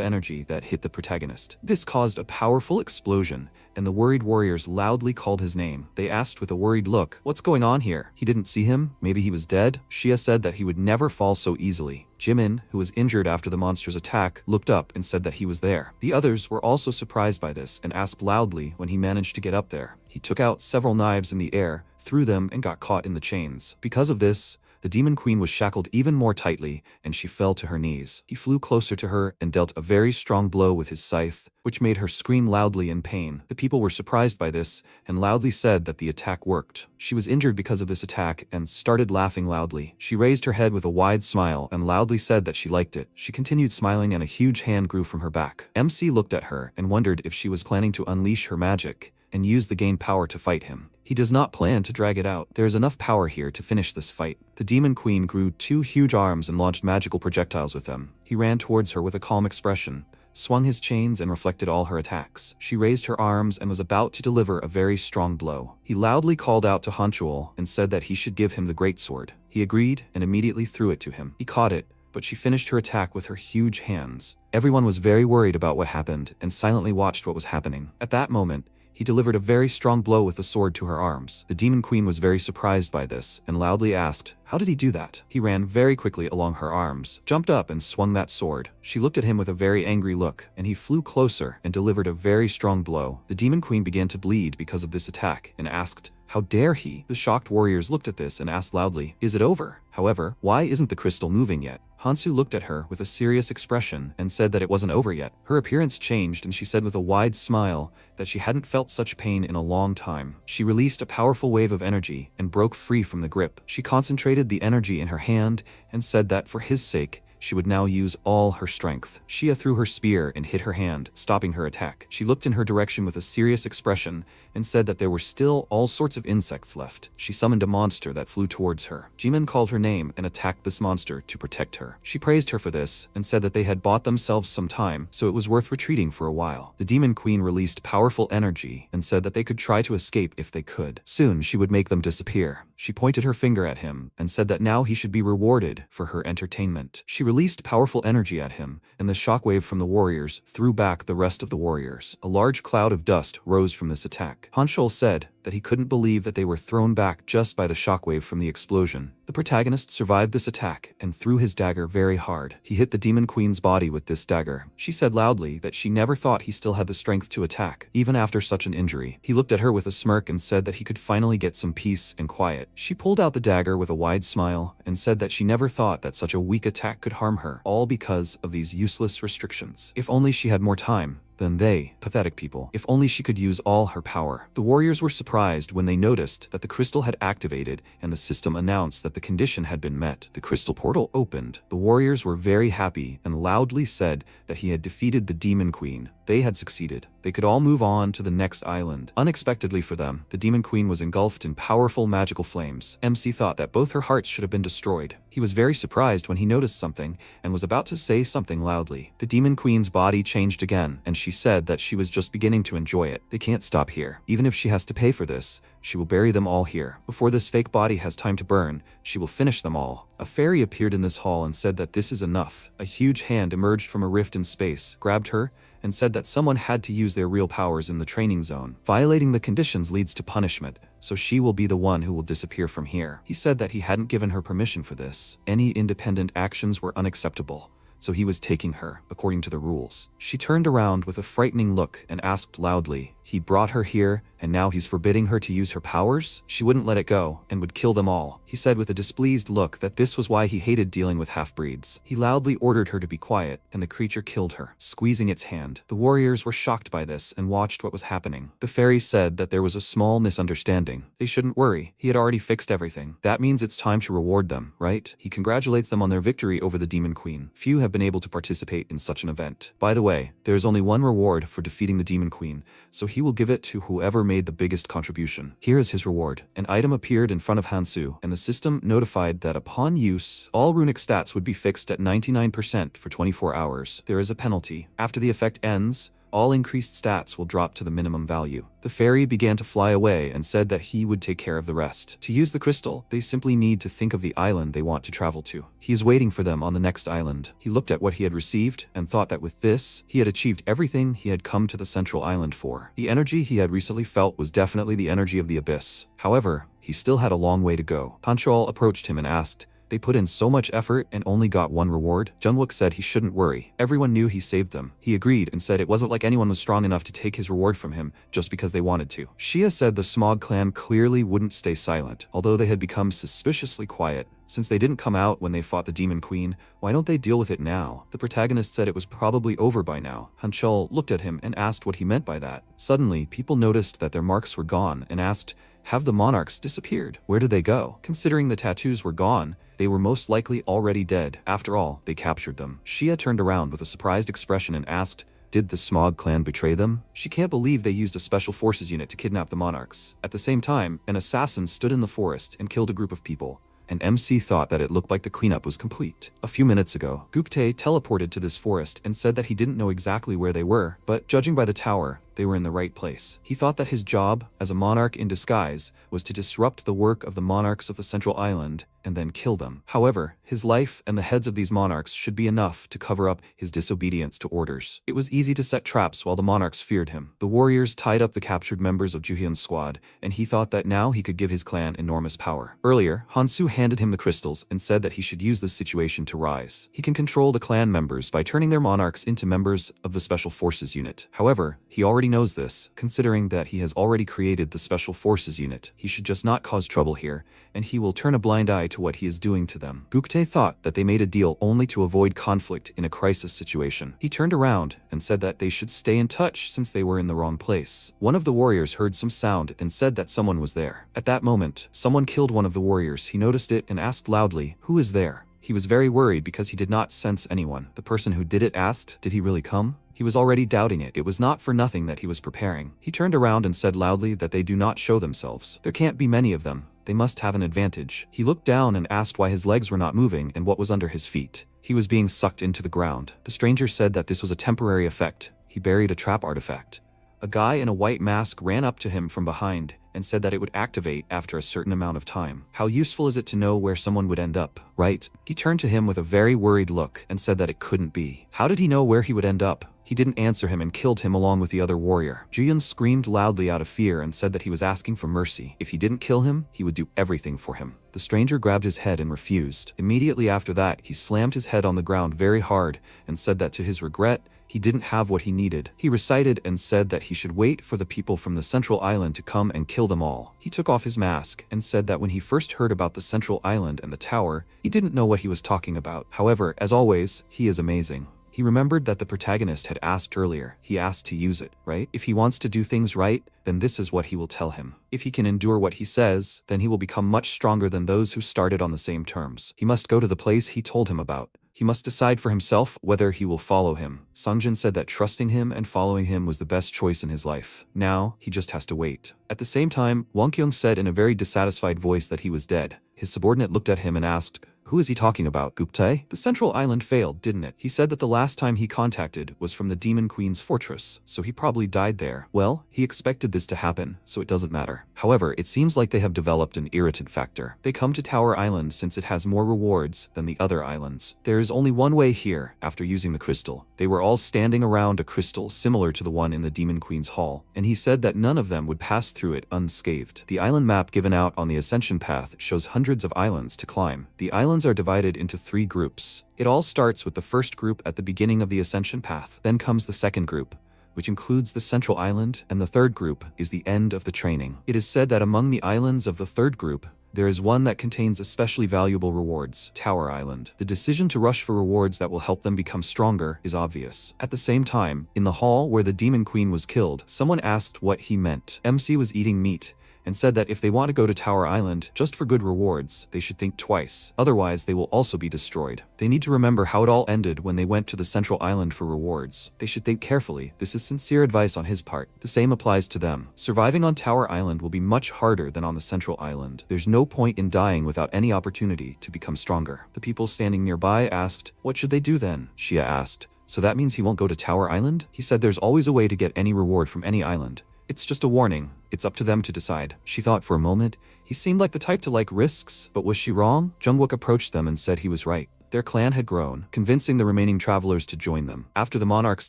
energy that hit the protagonist. This caused a powerful explosion, and the worried warriors loudly called his name. They asked with a worried look, "What's going on here?" He didn't see him? Maybe he was dead? Shia said that he would never fall so easily. Jimin, who was injured after the monster's attack, looked up and said that he was there. The others were also surprised by this and asked loudly when he managed to get up there. He took out several knives in the air, threw them, and got caught in the chains. Because of this, the Demon Queen was shackled even more tightly, and she fell to her knees. He flew closer to her and dealt a very strong blow with his scythe, which made her scream loudly in pain. The people were surprised by this and loudly said that the attack worked. She was injured because of this attack and started laughing loudly. She raised her head with a wide smile and loudly said that she liked it. She continued smiling and a huge hand grew from her back. MC looked at her and wondered if she was planning to unleash her magic and use the gain power to fight him. He does not plan to drag it out. There is enough power here to finish this fight. The Demon Queen grew 2 huge arms and launched magical projectiles with them. He ran towards her with a calm expression, swung his chains and reflected all her attacks. She raised her arms and was about to deliver a very strong blow. He loudly called out to Hanchuel and said that he should give him the greatsword. He agreed and immediately threw it to him. He caught it, but she finished her attack with her huge hands. Everyone was very worried about what happened and silently watched what was happening. At that moment, he delivered a very strong blow with the sword to her arms. The Demon Queen was very surprised by this and loudly asked, "How did he do that?" He ran very quickly along her arms, jumped up and swung that sword. She looked at him with a very angry look, and he flew closer and delivered a very strong blow. The Demon Queen began to bleed because of this attack and asked, "How dare he?" The shocked warriors looked at this and asked loudly, "Is it over?" However, why isn't the crystal moving yet? Hansu looked at her with a serious expression and said that it wasn't over yet. Her appearance changed and she said with a wide smile that she hadn't felt such pain in a long time. She released a powerful wave of energy and broke free from the grip. She concentrated the energy in her hand and said that for his sake, she would now use all her strength. Shia threw her spear and hit her hand, stopping her attack. She looked in her direction with a serious expression and said that there were still all sorts of insects left. She summoned a monster that flew towards her. Jimin called her name and attacked this monster to protect her. She praised her for this and said that they had bought themselves some time, so it was worth retreating for a while. The Demon Queen released powerful energy and said that they could try to escape if they could. Soon she would make them disappear. She pointed her finger at him and said that now he should be rewarded for her entertainment. She released powerful energy at him, and the shockwave from the warriors threw back the rest of the warriors. A large cloud of dust rose from this attack. Hanshul said that he couldn't believe that they were thrown back just by the shockwave from the explosion. The protagonist survived this attack and threw his dagger very hard. He hit the Demon Queen's body with this dagger. She said loudly that she never thought he still had the strength to attack, even after such an injury. He looked at her with a smirk and said that he could finally get some peace and quiet. She pulled out the dagger with a wide smile and said that she never thought that such a weak attack could harm her, all because of these useless restrictions. If only she had more time. Then they, pathetic people, if only she could use all her power. The warriors were surprised when they noticed that the crystal had activated and the system announced that the condition had been met. The crystal portal opened. The warriors were very happy and loudly said that he had defeated the Demon Queen. They had succeeded. They could all move on to the next island. Unexpectedly for them, the Demon Queen was engulfed in powerful magical flames. MC thought that both her hearts should have been destroyed. He was very surprised when he noticed something and was about to say something loudly. The Demon Queen's body changed again, and she said that she was just beginning to enjoy it. They can't stop here. Even if she has to pay for this, she will bury them all here. Before this fake body has time to burn, she will finish them all. A fairy appeared in this hall and said that this is enough. A huge hand emerged from a rift in space, grabbed her, and said that someone had to use their real powers in the training zone. Violating the conditions leads to punishment, so she will be the one who will disappear from here. He said that he hadn't given her permission for this. Any independent actions were unacceptable, so he was taking her, according to the rules. She turned around with a frightening look and asked loudly, "He brought her here, and now he's forbidding her to use her powers?" She wouldn't let it go, and would kill them all. He said with a displeased look that this was why he hated dealing with half-breeds. He loudly ordered her to be quiet, and the creature killed her, squeezing its hand. The warriors were shocked by this and watched what was happening. The fairy said that there was a small misunderstanding. They shouldn't worry, he had already fixed everything. That means it's time to reward them, right? He congratulates them on their victory over the Demon Queen. Few have been able to participate in such an event. By the way, there is only one reward for defeating the Demon Queen, so he will give it to whoever made the biggest contribution. Here is his reward. An item appeared in front of Hansu, and the system notified that upon use, all runic stats would be fixed at 99% for 24 hours. There is a penalty. After the effect ends, all increased stats will drop to the minimum value. The fairy began to fly away and said that he would take care of the rest. To use the crystal, they simply need to think of the island they want to travel to. He is waiting for them on the next island. He looked at what he had received and thought that with this, he had achieved everything he had come to the central island for. The energy he had recently felt was definitely the energy of the abyss. However, he still had a long way to go. Tanchol approached him and asked, "They put in so much effort and only got one reward?" Jungwook said he shouldn't worry. Everyone knew he saved them. He agreed and said it wasn't like anyone was strong enough to take his reward from him just because they wanted to. Shia said the Smog clan clearly wouldn't stay silent, although they had become suspiciously quiet. Since they didn't come out when they fought the Demon Queen, why don't they deal with it now? The protagonist said it was probably over by now. Hanchul looked at him and asked what he meant by that. Suddenly, people noticed that their marks were gone and asked, "Have the monarchs disappeared? Where did they go?" Considering the tattoos were gone, they were most likely already dead. After all, they captured them. Shia turned around with a surprised expression and asked, Did the Smog clan betray them? She can't believe they used a special forces unit to kidnap the monarchs. At the same time, an assassin stood in the forest and killed a group of people. And MC thought that it looked like the cleanup was complete. A few minutes ago, Gupte teleported to this forest and said that he didn't know exactly where they were, but judging by the tower, they were in the right place. He thought that his job, as a monarch in disguise, was to disrupt the work of the monarchs of the central island and then kill them. However, his life and the heads of these monarchs should be enough to cover up his disobedience to orders. It was easy to set traps while the monarchs feared him. The warriors tied up the captured members of Juhyun's squad, and he thought that now he could give his clan enormous power. Earlier, Hansu handed him the crystals and said that he should use this situation to rise. He can control the clan members by turning their monarchs into members of the Special Forces unit. However, he already knows this, considering that he has already created the Special Forces unit. He should just not cause trouble here, and he will turn a blind eye to what he is doing to them. Gupte thought that they made a deal only to avoid conflict in a crisis situation. He turned around and said that they should stay in touch since they were in the wrong place. One of the warriors heard some sound and said that someone was there. At that moment, someone killed one of the warriors. He noticed it and asked loudly, "Who is there?" He was very worried because he did not sense anyone. The person who did it asked, "Did he really come?" He was already doubting it. It was not for nothing that he was preparing. He turned around and said loudly that they do not show themselves. There can't be many of them. They must have an advantage. He looked down and asked why his legs were not moving and what was under his feet. He was being sucked into the ground. The stranger said that this was a temporary effect. He buried a trap artifact. A guy in a white mask ran up to him from behind and said that it would activate after a certain amount of time. How useful is it to know where someone would end up, right? He turned to him with a very worried look and said that it couldn't be. How did he know where he would end up? He didn't answer him and killed him along with the other warrior. Jiyun screamed loudly out of fear and said that he was asking for mercy. If he didn't kill him, he would do everything for him. The stranger grabbed his head and refused. Immediately after that, he slammed his head on the ground very hard and said that to his regret, he didn't have what he needed. He recited and said that he should wait for the people from the central island to come and kill them all. He took off his mask and said that when he first heard about the central island and the tower, he didn't know what he was talking about. However, as always, he is amazing. He remembered that the protagonist had asked earlier. He asked to use it, right? If he wants to do things right, then this is what he will tell him. If he can endure what he says, then he will become much stronger than those who started on the same terms. He must go to the place he told him about. He must decide for himself whether he will follow him. Sungjin said that trusting him and following him was the best choice in his life. Now, he just has to wait. At the same time, Wonkyung said in a very dissatisfied voice that he was dead. His subordinate looked at him and asked, "Who is he talking about, Gupte?" The central island failed, didn't it? He said that the last time he contacted was from the Demon Queen's fortress, so he probably died there. Well, he expected this to happen, so it doesn't matter. However, it seems like they have developed an irritant factor. They come to Tower Island since it has more rewards than the other islands. There is only one way here after using the crystal. They were all standing around a crystal similar to the one in the Demon Queen's hall, and he said that none of them would pass through it unscathed. The island map given out on the ascension path shows hundreds of islands to climb. The islands are divided into 3 groups. It all starts with the first group at the beginning of the ascension path. Then comes the second group, which includes the central island, and the third group is the end of the training. It is said that among the islands of the third group, there is one that contains especially valuable rewards, Tower Island. The decision to rush for rewards that will help them become stronger is obvious. At the same time, in the hall where the Demon Queen was killed, someone asked what he meant. MC was eating meat and said that if they want to go to Tower Island just for good rewards, they should think twice. Otherwise, they will also be destroyed. They need to remember how it all ended when they went to the central island for rewards. They should think carefully. This is sincere advice on his part. The same applies to them. Surviving on Tower Island will be much harder than on the central island. There's no point in dying without any opportunity to become stronger. The people standing nearby asked, "What should they do then?" Shia asked. "So that means he won't go to Tower Island?" He said there's always a way to get any reward from any island. It's just a warning. It's up to them to decide. She thought for a moment. He seemed like the type to like risks, but was she wrong? Jungwook approached them and said he was right. Their clan had grown, convincing the remaining travelers to join them. After the monarchs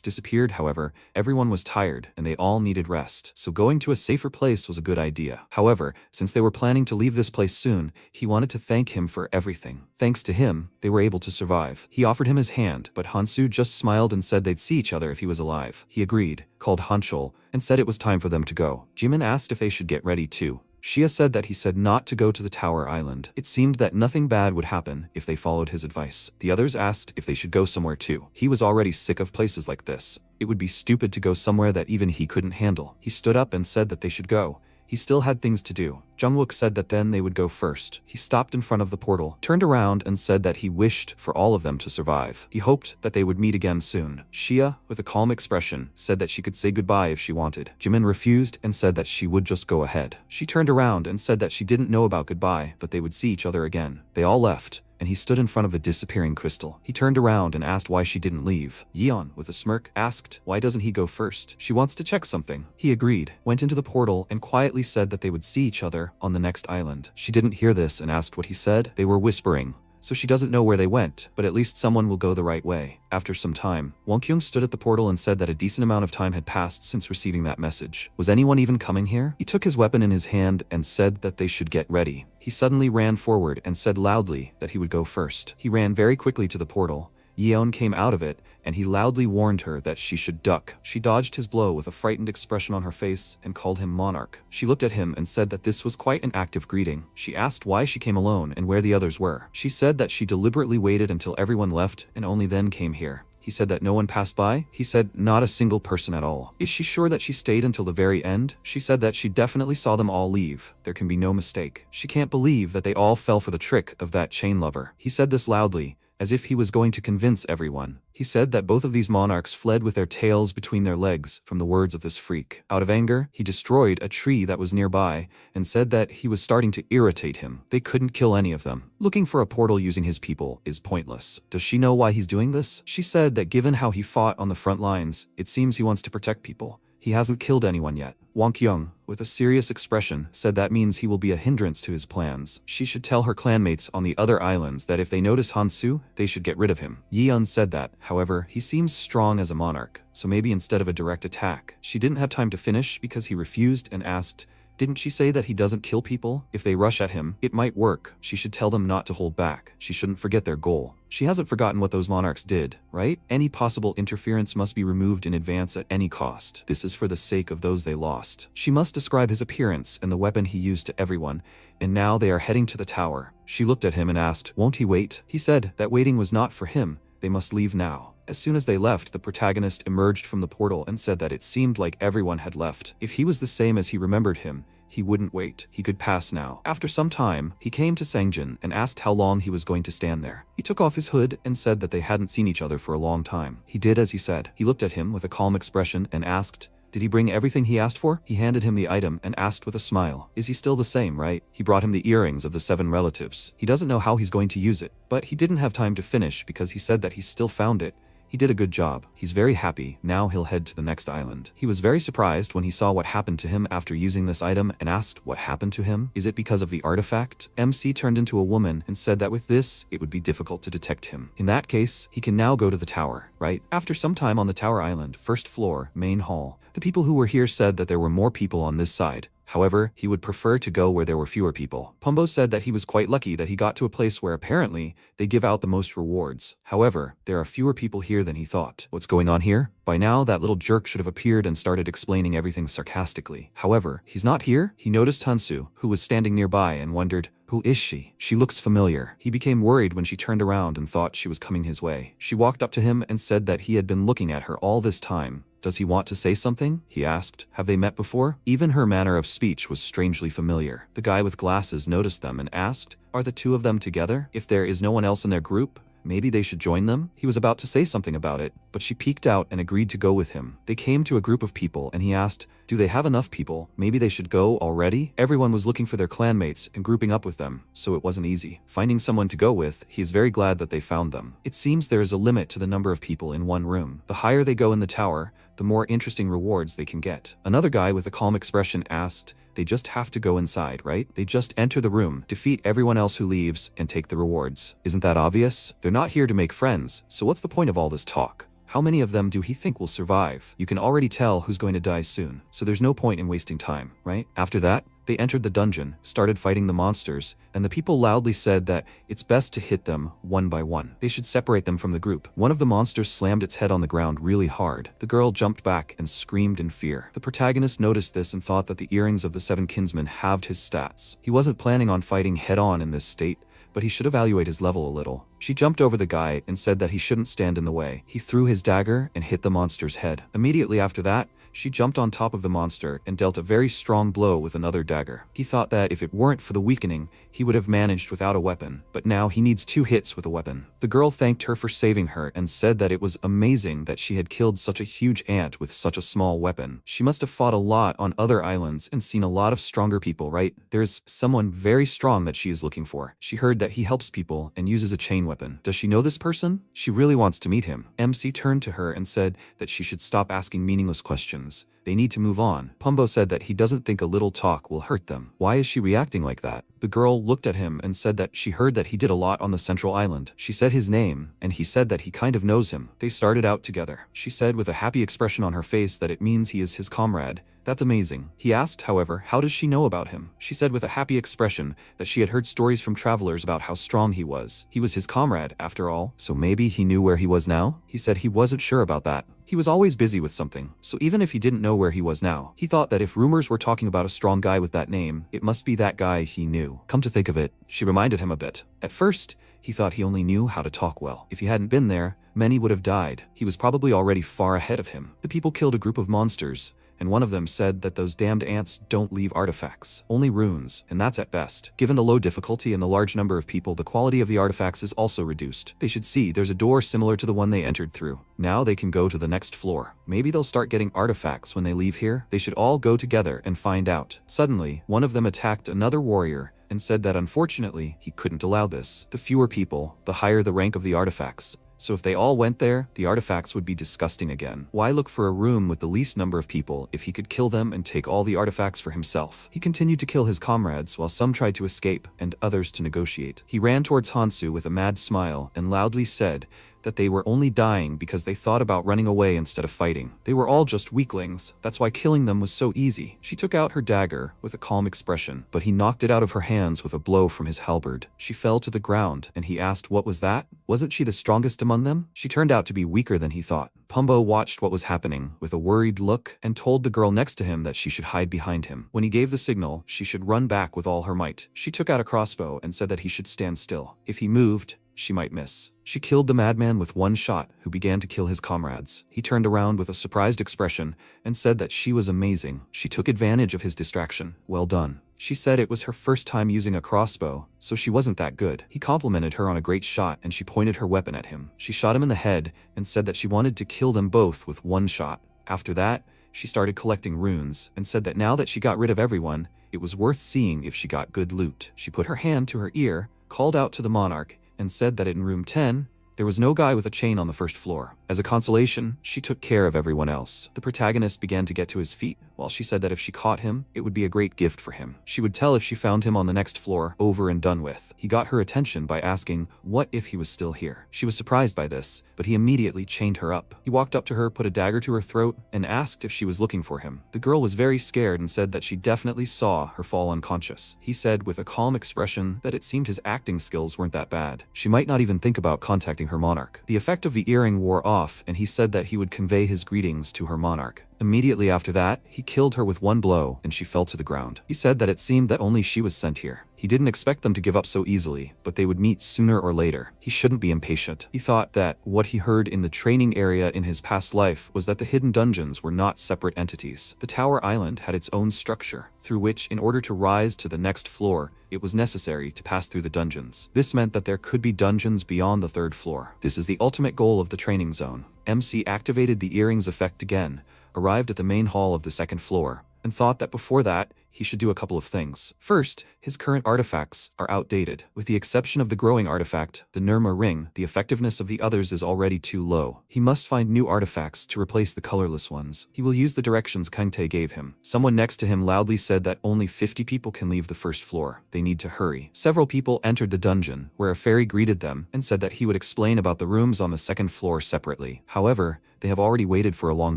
disappeared, however, everyone was tired and they all needed rest, so going to a safer place was a good idea. However, since they were planning to leave this place soon, he wanted to thank him for everything. Thanks to him, they were able to survive. He offered him his hand, but Hansu just smiled and said they'd see each other if he was alive. He agreed, called Hanchol, and said it was time for them to go. Jimin asked if they should get ready too. Shia said that he said not to go to the Tower Island. It seemed that nothing bad would happen if they followed his advice. The others asked if they should go somewhere too. He was already sick of places like this. It would be stupid to go somewhere that even he couldn't handle. He stood up and said that they should go, he still had things to do. Jungwook said that then they would go first. He stopped in front of the portal, turned around and said that he wished for all of them to survive. He hoped that they would meet again soon. Xia, with a calm expression, said that she could say goodbye if she wanted. Jimin refused and said that she would just go ahead. She turned around and said that she didn't know about goodbye, but they would see each other again. They all left, and he stood in front of the disappearing crystal. He turned around and asked why she didn't leave. Yeon, with a smirk, asked, why doesn't he go first? She wants to check something. He agreed, went into the portal, and quietly said that they would see each other on the next island. She didn't hear this and asked what he said. They were whispering, so she doesn't know where they went, but at least someone will go the right way. After some time, Wonkyung stood at the portal and said that a decent amount of time had passed since receiving that message. Was anyone even coming here? He took his weapon in his hand and said that they should get ready. He suddenly ran forward and said loudly that he would go first. He ran very quickly to the portal. Yeon came out of it, and he loudly warned her that she should duck. She dodged his blow with a frightened expression on her face and called him monarch. She looked at him and said that this was quite an active greeting. She asked why she came alone and where the others were. She said that she deliberately waited until everyone left and only then came here. He said that no one passed by. He said not a single person at all. Is she sure that she stayed until the very end? She said that she definitely saw them all leave. There can be no mistake. She can't believe that they all fell for the trick of that chain lover. He said this loudly, as if he was going to convince everyone. He said that both of these monarchs fled with their tails between their legs from the words of this freak. Out of anger, he destroyed a tree that was nearby and said that he was starting to irritate him. They couldn't kill any of them. Looking for a portal using his people is pointless. Does she know why he's doing this? She said that given how he fought on the front lines, it seems he wants to protect people. He hasn't killed anyone yet. Wang Kyung, with a serious expression, said that means he will be a hindrance to his plans. She should tell her clanmates on the other islands that if they notice Hansu, they should get rid of him. Yeon said that, however, he seems strong as a monarch, so maybe instead of a direct attack. She didn't have time to finish because he refused and asked, didn't she say that he doesn't kill people? If they rush at him, it might work. She should tell them not to hold back. She shouldn't forget their goal. She hasn't forgotten what those monarchs did, right? Any possible interference must be removed in advance at any cost. This is for the sake of those they lost. She must describe his appearance and the weapon he used to everyone, and now they are heading to the tower. She looked at him and asked, won't he wait? He said that waiting was not for him. They must leave now. As soon as they left, the protagonist emerged from the portal and said that it seemed like everyone had left. If he was the same as he remembered him, he wouldn't wait. He could pass now. After some time, he came to Sangjin and asked how long he was going to stand there. He took off his hood and said that they hadn't seen each other for a long time. He did as he said. He looked at him with a calm expression and asked, did he bring everything he asked for? He handed him the item and asked with a smile, is he still the same, right? He brought him the earrings of the 7 relatives. He doesn't know how he's going to use it, but he didn't have time to finish because he said that he still found it. He did a good job. He's very happy. Now he'll head to the next island. He was very surprised when he saw what happened to him after using this item and asked what happened to him. Is it because of the artifact? MC turned into a woman and said that with this, it would be difficult to detect him. In that case, he can now go to the tower, right? After some time on the tower island, first floor, main hall, the people who were here said that there were more people on this side. However, he would prefer to go where there were fewer people. Pumbo said that he was quite lucky that he got to a place where apparently they give out the most rewards. However, there are fewer people here than he thought. What's going on here? By now, that little jerk should have appeared and started explaining everything sarcastically. However, he's not here. He noticed Hansu, who was standing nearby, and wondered, who is she? She looks familiar. He became worried when she turned around and thought she was coming his way. She walked up to him and said that he had been looking at her all this time. Does he want to say something? He asked. Have they met before? Even her manner of speech was strangely familiar. The guy with glasses noticed them and asked, are the two of them together? If there is no one else in their group, maybe they should join them? He was about to say something about it, but she peeked out and agreed to go with him. They came to a group of people and he asked, do they have enough people? Maybe they should go already? Everyone was looking for their clanmates and grouping up with them, so it wasn't easy. Finding someone to go with, he is very glad that they found them. It seems there is a limit to the number of people in one room. The higher they go in the tower, the more interesting rewards they can get. Another guy with a calm expression asked, they just have to go inside, right? They just enter the room, defeat everyone else who leaves, and take the rewards. Isn't that obvious? They're not here to make friends, so what's the point of all this talk? How many of them do he think will survive? You can already tell who's going to die soon, so there's no point in wasting time, right? After that, they entered the dungeon, started fighting the monsters, and the people loudly said that it's best to hit them one by one. They should separate them from the group. One of the monsters slammed its head on the ground really hard. The girl jumped back and screamed in fear. The protagonist noticed this and thought that the earrings of the 7 kinsmen halved his stats. He wasn't planning on fighting head-on in this state, but he should evaluate his level a little. She jumped over the guy and said that he shouldn't stand in the way. He threw his dagger and hit the monster's head. Immediately after that, she jumped on top of the monster and dealt a very strong blow with another dagger. He thought that if it weren't for the weakening, he would have managed without a weapon, but now he needs 2 hits with a weapon. The girl thanked her for saving her and said that it was amazing that she had killed such a huge ant with such a small weapon. She must have fought a lot on other islands and seen a lot of stronger people, right? There's someone very strong that she is looking for. She heard that he helps people and uses a chain weapon. Does she know this person? She really wants to meet him. MC turned to her and said that she should stop asking meaningless questions. They need to move on. Pumbo said that he doesn't think a little talk will hurt them. Why is she reacting like that? The girl looked at him and said that she heard that he did a lot on the central island. She said his name, and he said that he kind of knows him. They started out together. She said with a happy expression on her face that it means he is his comrade. That's amazing. He asked, however, how does she know about him? She said with a happy expression that she had heard stories from travelers about how strong he was. He was his comrade, after all, so maybe he knew where he was now? He said he wasn't sure about that. He was always busy with something, so even if he didn't know where he was now, he thought that if rumors were talking about a strong guy with that name, it must be that guy he knew. Come to think of it, she reminded him a bit. At first, he thought he only knew how to talk well. If he hadn't been there, many would have died. He was probably already far ahead of him. The people killed a group of monsters, and one of them said that those damned ants don't leave artifacts, only runes, and that's at best. Given the low difficulty and the large number of people, the quality of the artifacts is also reduced. They should see there's a door similar to the one they entered through. Now they can go to the next floor. Maybe they'll start getting artifacts when they leave here. They should all go together and find out. Suddenly, one of them attacked another warrior and said that unfortunately, he couldn't allow this. The fewer people, the higher the rank of the artifacts. So if they all went there, the artifacts would be disgusting again. Why look for a room with the least number of people if he could kill them and take all the artifacts for himself? He continued to kill his comrades while some tried to escape and others to negotiate. He ran towards Hansu with a mad smile and loudly said that they were only dying because they thought about running away instead of fighting. They were all just weaklings. That's why killing them was so easy. She took out her dagger with a calm expression, but he knocked it out of her hands with a blow from his halberd. She fell to the ground, and he asked what was that? Wasn't she the strongest among them? She turned out to be weaker than he thought. Pumbo watched what was happening with a worried look and told the girl next to him that she should hide behind him. When he gave the signal, she should run back with all her might. She took out a crossbow and said that he should stand still. If he moved, she might miss. She killed the madman with one shot, who began to kill his comrades. He turned around with a surprised expression and said that she was amazing. She took advantage of his distraction. Well done. She said it was her first time using a crossbow, so she wasn't that good. He complimented her on a great shot and she pointed her weapon at him. She shot him in the head and said that she wanted to kill them both with one shot. After that, she started collecting runes and said that now that she got rid of everyone, it was worth seeing if she got good loot. She put her hand to her ear, called out to the monarch, and said that in room 10, there was no guy with a chain on the first floor. As a consolation, she took care of everyone else. The protagonist began to get to his feet, while she said that if she caught him, it would be a great gift for him. She would tell if she found him on the next floor, over and done with. He got her attention by asking what if he was still here. She was surprised by this, but he immediately chained her up. He walked up to her, put a dagger to her throat, and asked if she was looking for him. The girl was very scared and said that she definitely saw her fall unconscious. He said with a calm expression that it seemed his acting skills weren't that bad. She might not even think about contacting her monarch. The effect of the earring wore off, and he said that he would convey his greetings to her monarch. Immediately after that, he killed her with one blow, and she fell to the ground. He said that it seemed that only she was sent here. He didn't expect them to give up so easily, but they would meet sooner or later. He shouldn't be impatient. He thought that what he heard in the training area in his past life was that the hidden dungeons were not separate entities. The Tower Island had its own structure, through which, in order to rise to the next floor, it was necessary to pass through the dungeons. This meant that there could be dungeons beyond the third floor. This is the ultimate goal of the training zone. MC activated the earrings effect again, arrived at the main hall of the second floor, and thought that before that, he should do a couple of things. First, his current artifacts are outdated. With the exception of the growing artifact, the Nirma ring, the effectiveness of the others is already too low. He must find new artifacts to replace the colorless ones. He will use the directions Kante gave him. Someone next to him loudly said that only 50 people can leave the first floor. They need to hurry. Several people entered the dungeon, where a fairy greeted them and said that he would explain about the rooms on the second floor separately. However, they have already waited for a long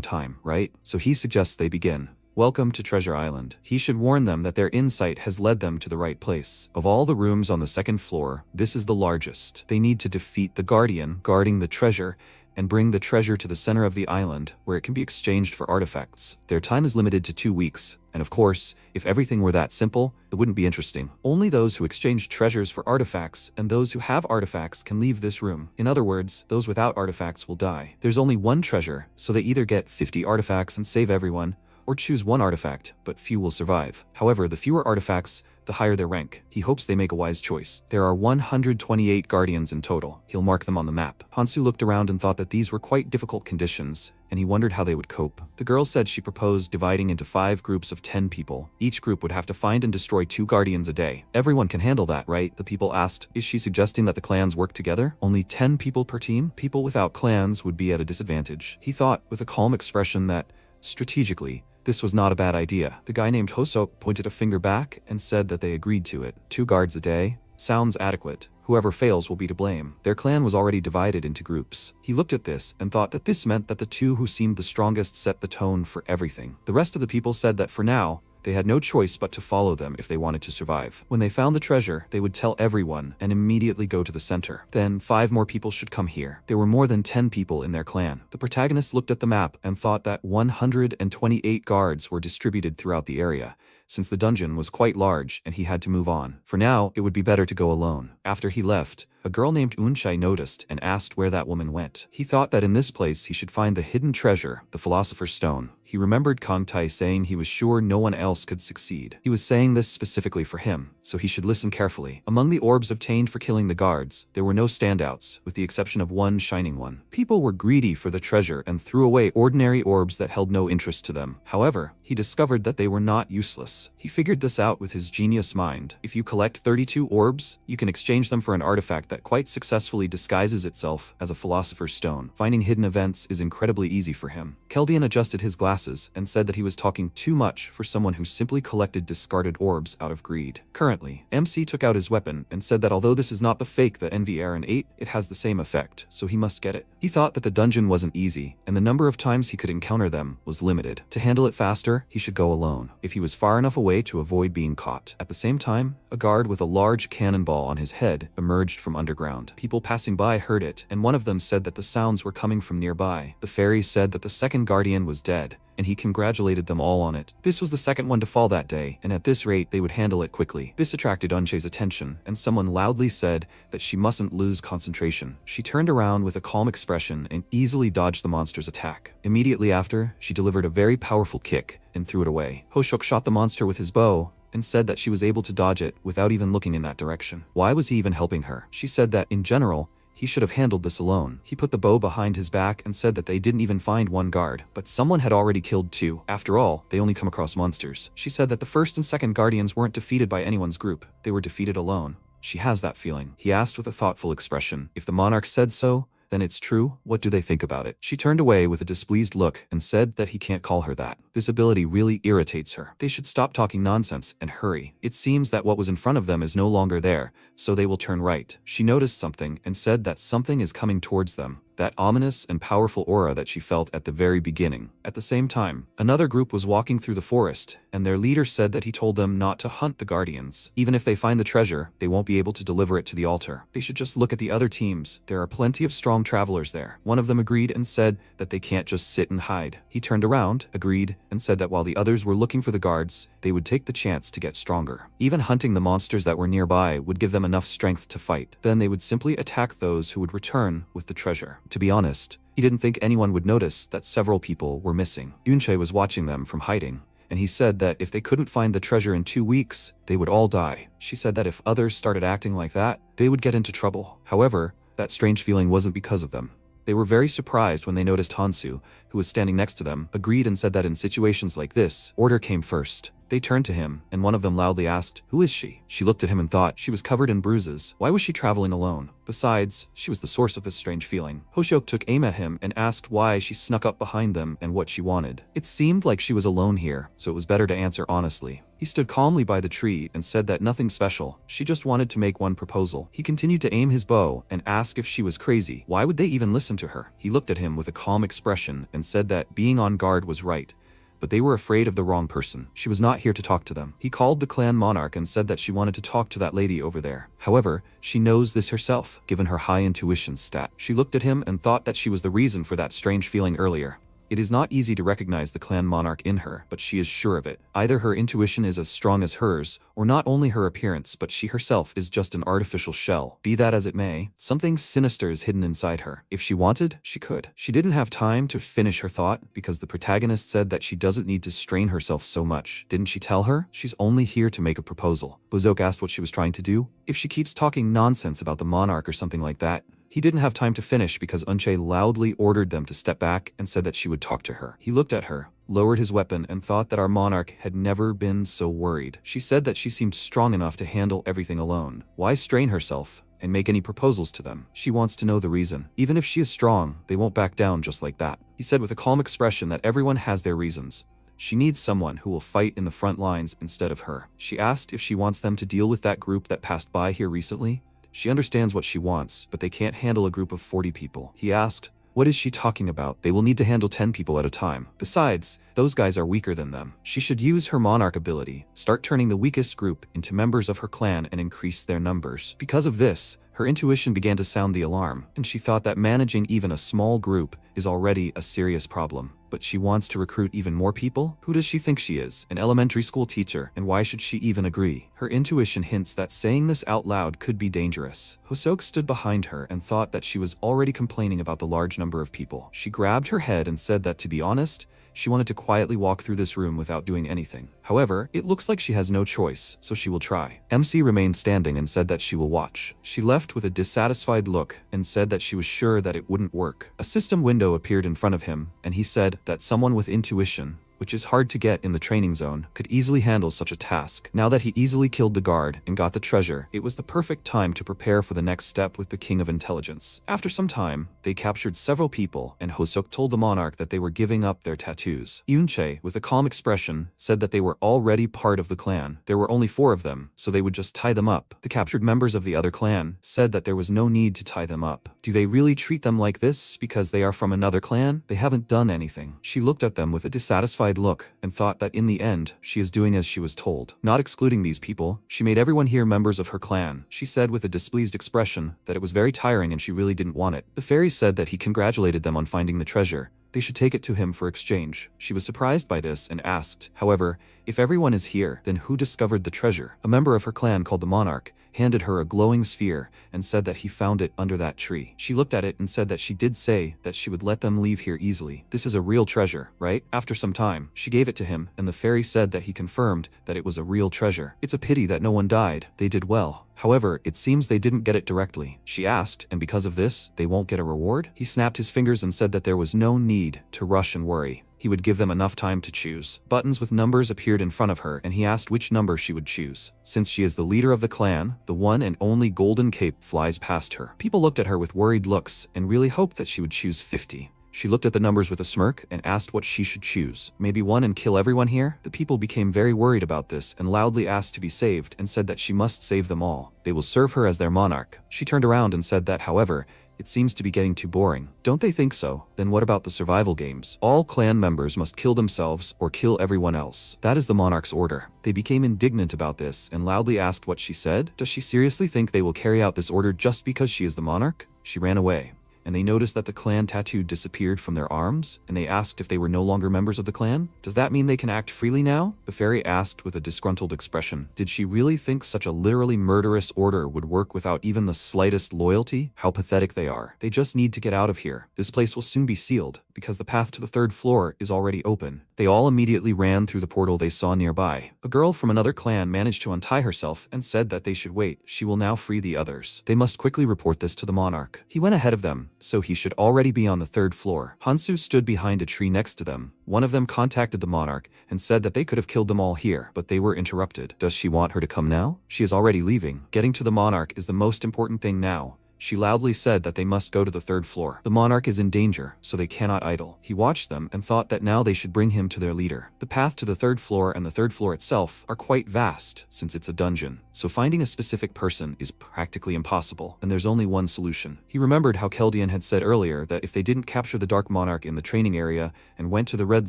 time, right? So he suggests they begin. Welcome to Treasure Island. He should warn them that their insight has led them to the right place. Of all the rooms on the second floor, this is the largest. They need to defeat the guardian guarding the treasure and bring the treasure to the center of the island, where it can be exchanged for artifacts. Their time is limited to 2 weeks, and of course, if everything were that simple, it wouldn't be interesting. Only those who exchange treasures for artifacts and those who have artifacts can leave this room. In other words, those without artifacts will die. There's only one treasure, so they either get 50 artifacts and save everyone, or choose one artifact, but few will survive. However, the fewer artifacts, the higher their rank. He hopes they make a wise choice. There are 128 guardians in total. He'll mark them on the map. Hansu looked around and thought that these were quite difficult conditions, and he wondered how they would cope. The girl said she proposed dividing into 5 groups of 10 people. Each group would have to find and destroy 2 guardians a day. Everyone can handle that, right? The people asked. Is she suggesting that the clans work together? Only 10 people per team? People without clans would be at a disadvantage. He thought, with a calm expression, that, strategically, this was not a bad idea. The guy named Hosok pointed a finger back and said that they agreed to it. 2 guards a day? Sounds adequate. Whoever fails will be to blame. Their clan was already divided into groups. He looked at this and thought that this meant that the 2 who seemed the strongest set the tone for everything. The rest of the people said that for now, they had no choice but to follow them if they wanted to survive. When they found the treasure, they would tell everyone and immediately go to the center. Then 5 more people should come here. There were more than 10 people in their clan. The protagonist looked at the map and thought that 128 guards were distributed throughout the area, since the dungeon was quite large and he had to move on. For now, it would be better to go alone. After he left, a girl named Unchai noticed and asked where that woman went. He thought that in this place he should find the hidden treasure, the Philosopher's Stone. He remembered Kangtai saying he was sure no one else could succeed. He was saying this specifically for him, so he should listen carefully. Among the orbs obtained for killing the guards, there were no standouts, with the exception of one shining one. People were greedy for the treasure and threw away ordinary orbs that held no interest to them. However, he discovered that they were not useless. He figured this out with his genius mind. If you collect 32 orbs, you can exchange them for an artifact that quite successfully disguises itself as a Philosopher's Stone. Finding hidden events is incredibly easy for him. Keldian adjusted his glasses and said that he was talking too much for someone who simply collected discarded orbs out of greed. Currently, MC took out his weapon and said that although this is not the fake that Envy Aaron ate, it has the same effect, so he must get it. He thought that the dungeon wasn't easy, and the number of times he could encounter them was limited. To handle it faster, he should go alone, if he was far enough away to avoid being caught. At the same time, a guard with a large cannonball on his head emerged from underground. People passing by heard it, and one of them said that the sounds were coming from nearby. The fairy said that the second guardian was dead, and he congratulated them all on it. This was the second one to fall that day, and at this rate they would handle it quickly. This attracted Unche's attention, and someone loudly said that she mustn't lose concentration. She turned around with a calm expression and easily dodged the monster's attack. Immediately after, she delivered a very powerful kick and threw it away. Hoshok shot the monster with his bow and said that she was able to dodge it without even looking in that direction. Why was he even helping her? She said that, in general, he should have handled this alone. He put the bow behind his back and said that they didn't even find one guard, but someone had already killed 2. After all, they only come across monsters. She said that the first and second guardians weren't defeated by anyone's group. They were defeated alone. She has that feeling. He asked with a thoughtful expression. If the monarch said so, then it's true. What do they think about it? She turned away with a displeased look and said that he can't call her that. This ability really irritates her. They should stop talking nonsense and hurry. It seems that what was in front of them is no longer there, so they will turn right. She noticed something and said that something is coming towards them. That ominous and powerful aura that she felt at the very beginning. At the same time, another group was walking through the forest, and their leader said that he told them not to hunt the guardians. Even if they find the treasure, they won't be able to deliver it to the altar. They should just look at the other teams. There are plenty of strong travelers there. One of them agreed and said that they can't just sit and hide. He turned around, agreed, and said that while the others were looking for the guards, they would take the chance to get stronger. Even hunting the monsters that were nearby would give them enough strength to fight. Then they would simply attack those who would return with the treasure. To be honest, he didn't think anyone would notice that several people were missing. Yunche was watching them from hiding, and he said that if they couldn't find the treasure in 2 weeks, they would all die. She said that if others started acting like that, they would get into trouble. However, that strange feeling wasn't because of them. They were very surprised when they noticed Hansu, who was standing next to them, agreed and said that in situations like this, order came first. They turned to him, and one of them loudly asked, "Who is she?" She looked at him and thought she was covered in bruises. Why was she traveling alone? Besides, she was the source of this strange feeling. Hoshok took aim at him and asked why she snuck up behind them and what she wanted. It seemed like she was alone here, so it was better to answer honestly. He stood calmly by the tree and said that nothing special. She just wanted to make one proposal. He continued to aim his bow and ask if she was crazy. Why would they even listen to her? He looked at him with a calm expression and said that being on guard was right, but they were afraid of the wrong person. She was not here to talk to them. He called the clan monarch and said that she wanted to talk to that lady over there. However, she knows this herself, given her high intuition stat. She looked at him and thought that she was the reason for that strange feeling earlier. It is not easy to recognize the clan monarch in her, but she is sure of it. Either her intuition is as strong as hers, or not only her appearance but she herself is just an artificial shell. Be that as it may, something sinister is hidden inside her. If she wanted, she could. She didn't have time to finish her thought because the protagonist said that she doesn't need to strain herself so much. Didn't she tell her? She's only here to make a proposal. Bozok asked what she was trying to do. If she keeps talking nonsense about the monarch or something like that. He didn't have time to finish because Unche loudly ordered them to step back and said that she would talk to her. He looked at her, lowered his weapon, and thought that our monarch had never been so worried. She said that she seemed strong enough to handle everything alone. Why strain herself and make any proposals to them? She wants to know the reason. Even if she is strong, they won't back down just like that. He said with a calm expression that everyone has their reasons. She needs someone who will fight in the front lines instead of her. She asked if she wants them to deal with that group that passed by here recently. She understands what she wants, but they can't handle a group of 40 people. He asked, what is she talking about? They will need to handle 10 people at a time. Besides, those guys are weaker than them. She should use her monarch ability, start turning the weakest group into members of her clan and increase their numbers. Because of this, her intuition began to sound the alarm, and she thought that managing even a small group is already a serious problem. But she wants to recruit even more people? Who does she think she is? An elementary school teacher, and why should she even agree? Her intuition hints that saying this out loud could be dangerous. Hosok stood behind her and thought that she was already complaining about the large number of people. She grabbed her head and said that, to be honest, she wanted to quietly walk through this room without doing anything. However, it looks like she has no choice, so she will try. MC remained standing and said that she will watch. She left with a dissatisfied look and said that she was sure that it wouldn't work. A system window appeared in front of him, and he said that someone with intuition, which is hard to get in the training zone, could easily handle such a task. Now that he easily killed the guard and got the treasure, it was the perfect time to prepare for the next step with the King of Intelligence. After some time, they captured several people, and Hosok told the monarch that they were giving up their tattoos. Yunche, with a calm expression, said that they were already part of the clan. There were only 4 of them, so they would just tie them up. The captured members of the other clan said that there was no need to tie them up. Do they really treat them like this because they are from another clan? They haven't done anything. She looked at them with a dissatisfied look and thought that in the end, she is doing as she was told. Not excluding these people, she made everyone here members of her clan. She said with a displeased expression that it was very tiring and she really didn't want it. The fairy said that he congratulated them on finding the treasure. They should take it to him for exchange. She was surprised by this and asked, however, if everyone is here, then who discovered the treasure? A member of her clan called the monarch handed her a glowing sphere and said that he found it under that tree. She looked at it and said that she did say that she would let them leave here easily. This is a real treasure, right? After some time, she gave it to him, and the fairy said that he confirmed that it was a real treasure. It's a pity that no one died. They did well. However, it seems they didn't get it directly. She asked, and because of this, they won't get a reward? He snapped his fingers and said that there was no need to rush and worry. He would give them enough time to choose. Buttons with numbers appeared in front of her, and he asked which number she would choose. Since she is the leader of the clan, the one and only golden cape flies past her. People looked at her with worried looks and really hoped that she would choose 50. She looked at the numbers with a smirk and asked what she should choose. Maybe 1 and kill everyone here? The people became very worried about this and loudly asked to be saved and said that she must save them all. They will serve her as their monarch. She turned around and said that, however, it seems to be getting too boring. Don't they think so? Then what about the survival games? All clan members must kill themselves or kill everyone else. That is the monarch's order. They became indignant about this and loudly asked what she said. Does she seriously think they will carry out this order just because she is the monarch? She ran away, and they noticed that the clan tattoo disappeared from their arms, and they asked if they were no longer members of the clan. Does that mean they can act freely now? The fairy asked with a disgruntled expression. Did she really think such a literally murderous order would work without even the slightest loyalty? How pathetic they are. They just need to get out of here. This place will soon be sealed, because the path to the 3rd floor is already open. They all immediately ran through the portal they saw nearby. A girl from another clan managed to untie herself and said that they should wait. She will now free the others. They must quickly report this to the monarch. He went ahead of them, so he should already be on the 3rd floor. Hansu stood behind a tree next to them. One of them contacted the monarch and said that they could have killed them all here, but they were interrupted. Does she want her to come now? She is already leaving. Getting to the monarch is the most important thing now, she loudly said that they must go to the 3rd floor. The monarch is in danger, so they cannot idle. He watched them and thought that now they should bring him to their leader. The path to the 3rd floor and the 3rd floor itself are quite vast, since it's a dungeon, so finding a specific person is practically impossible, and there's only one solution. He remembered how Keldian had said earlier that if they didn't capture the Dark Monarch in the training area and went to the red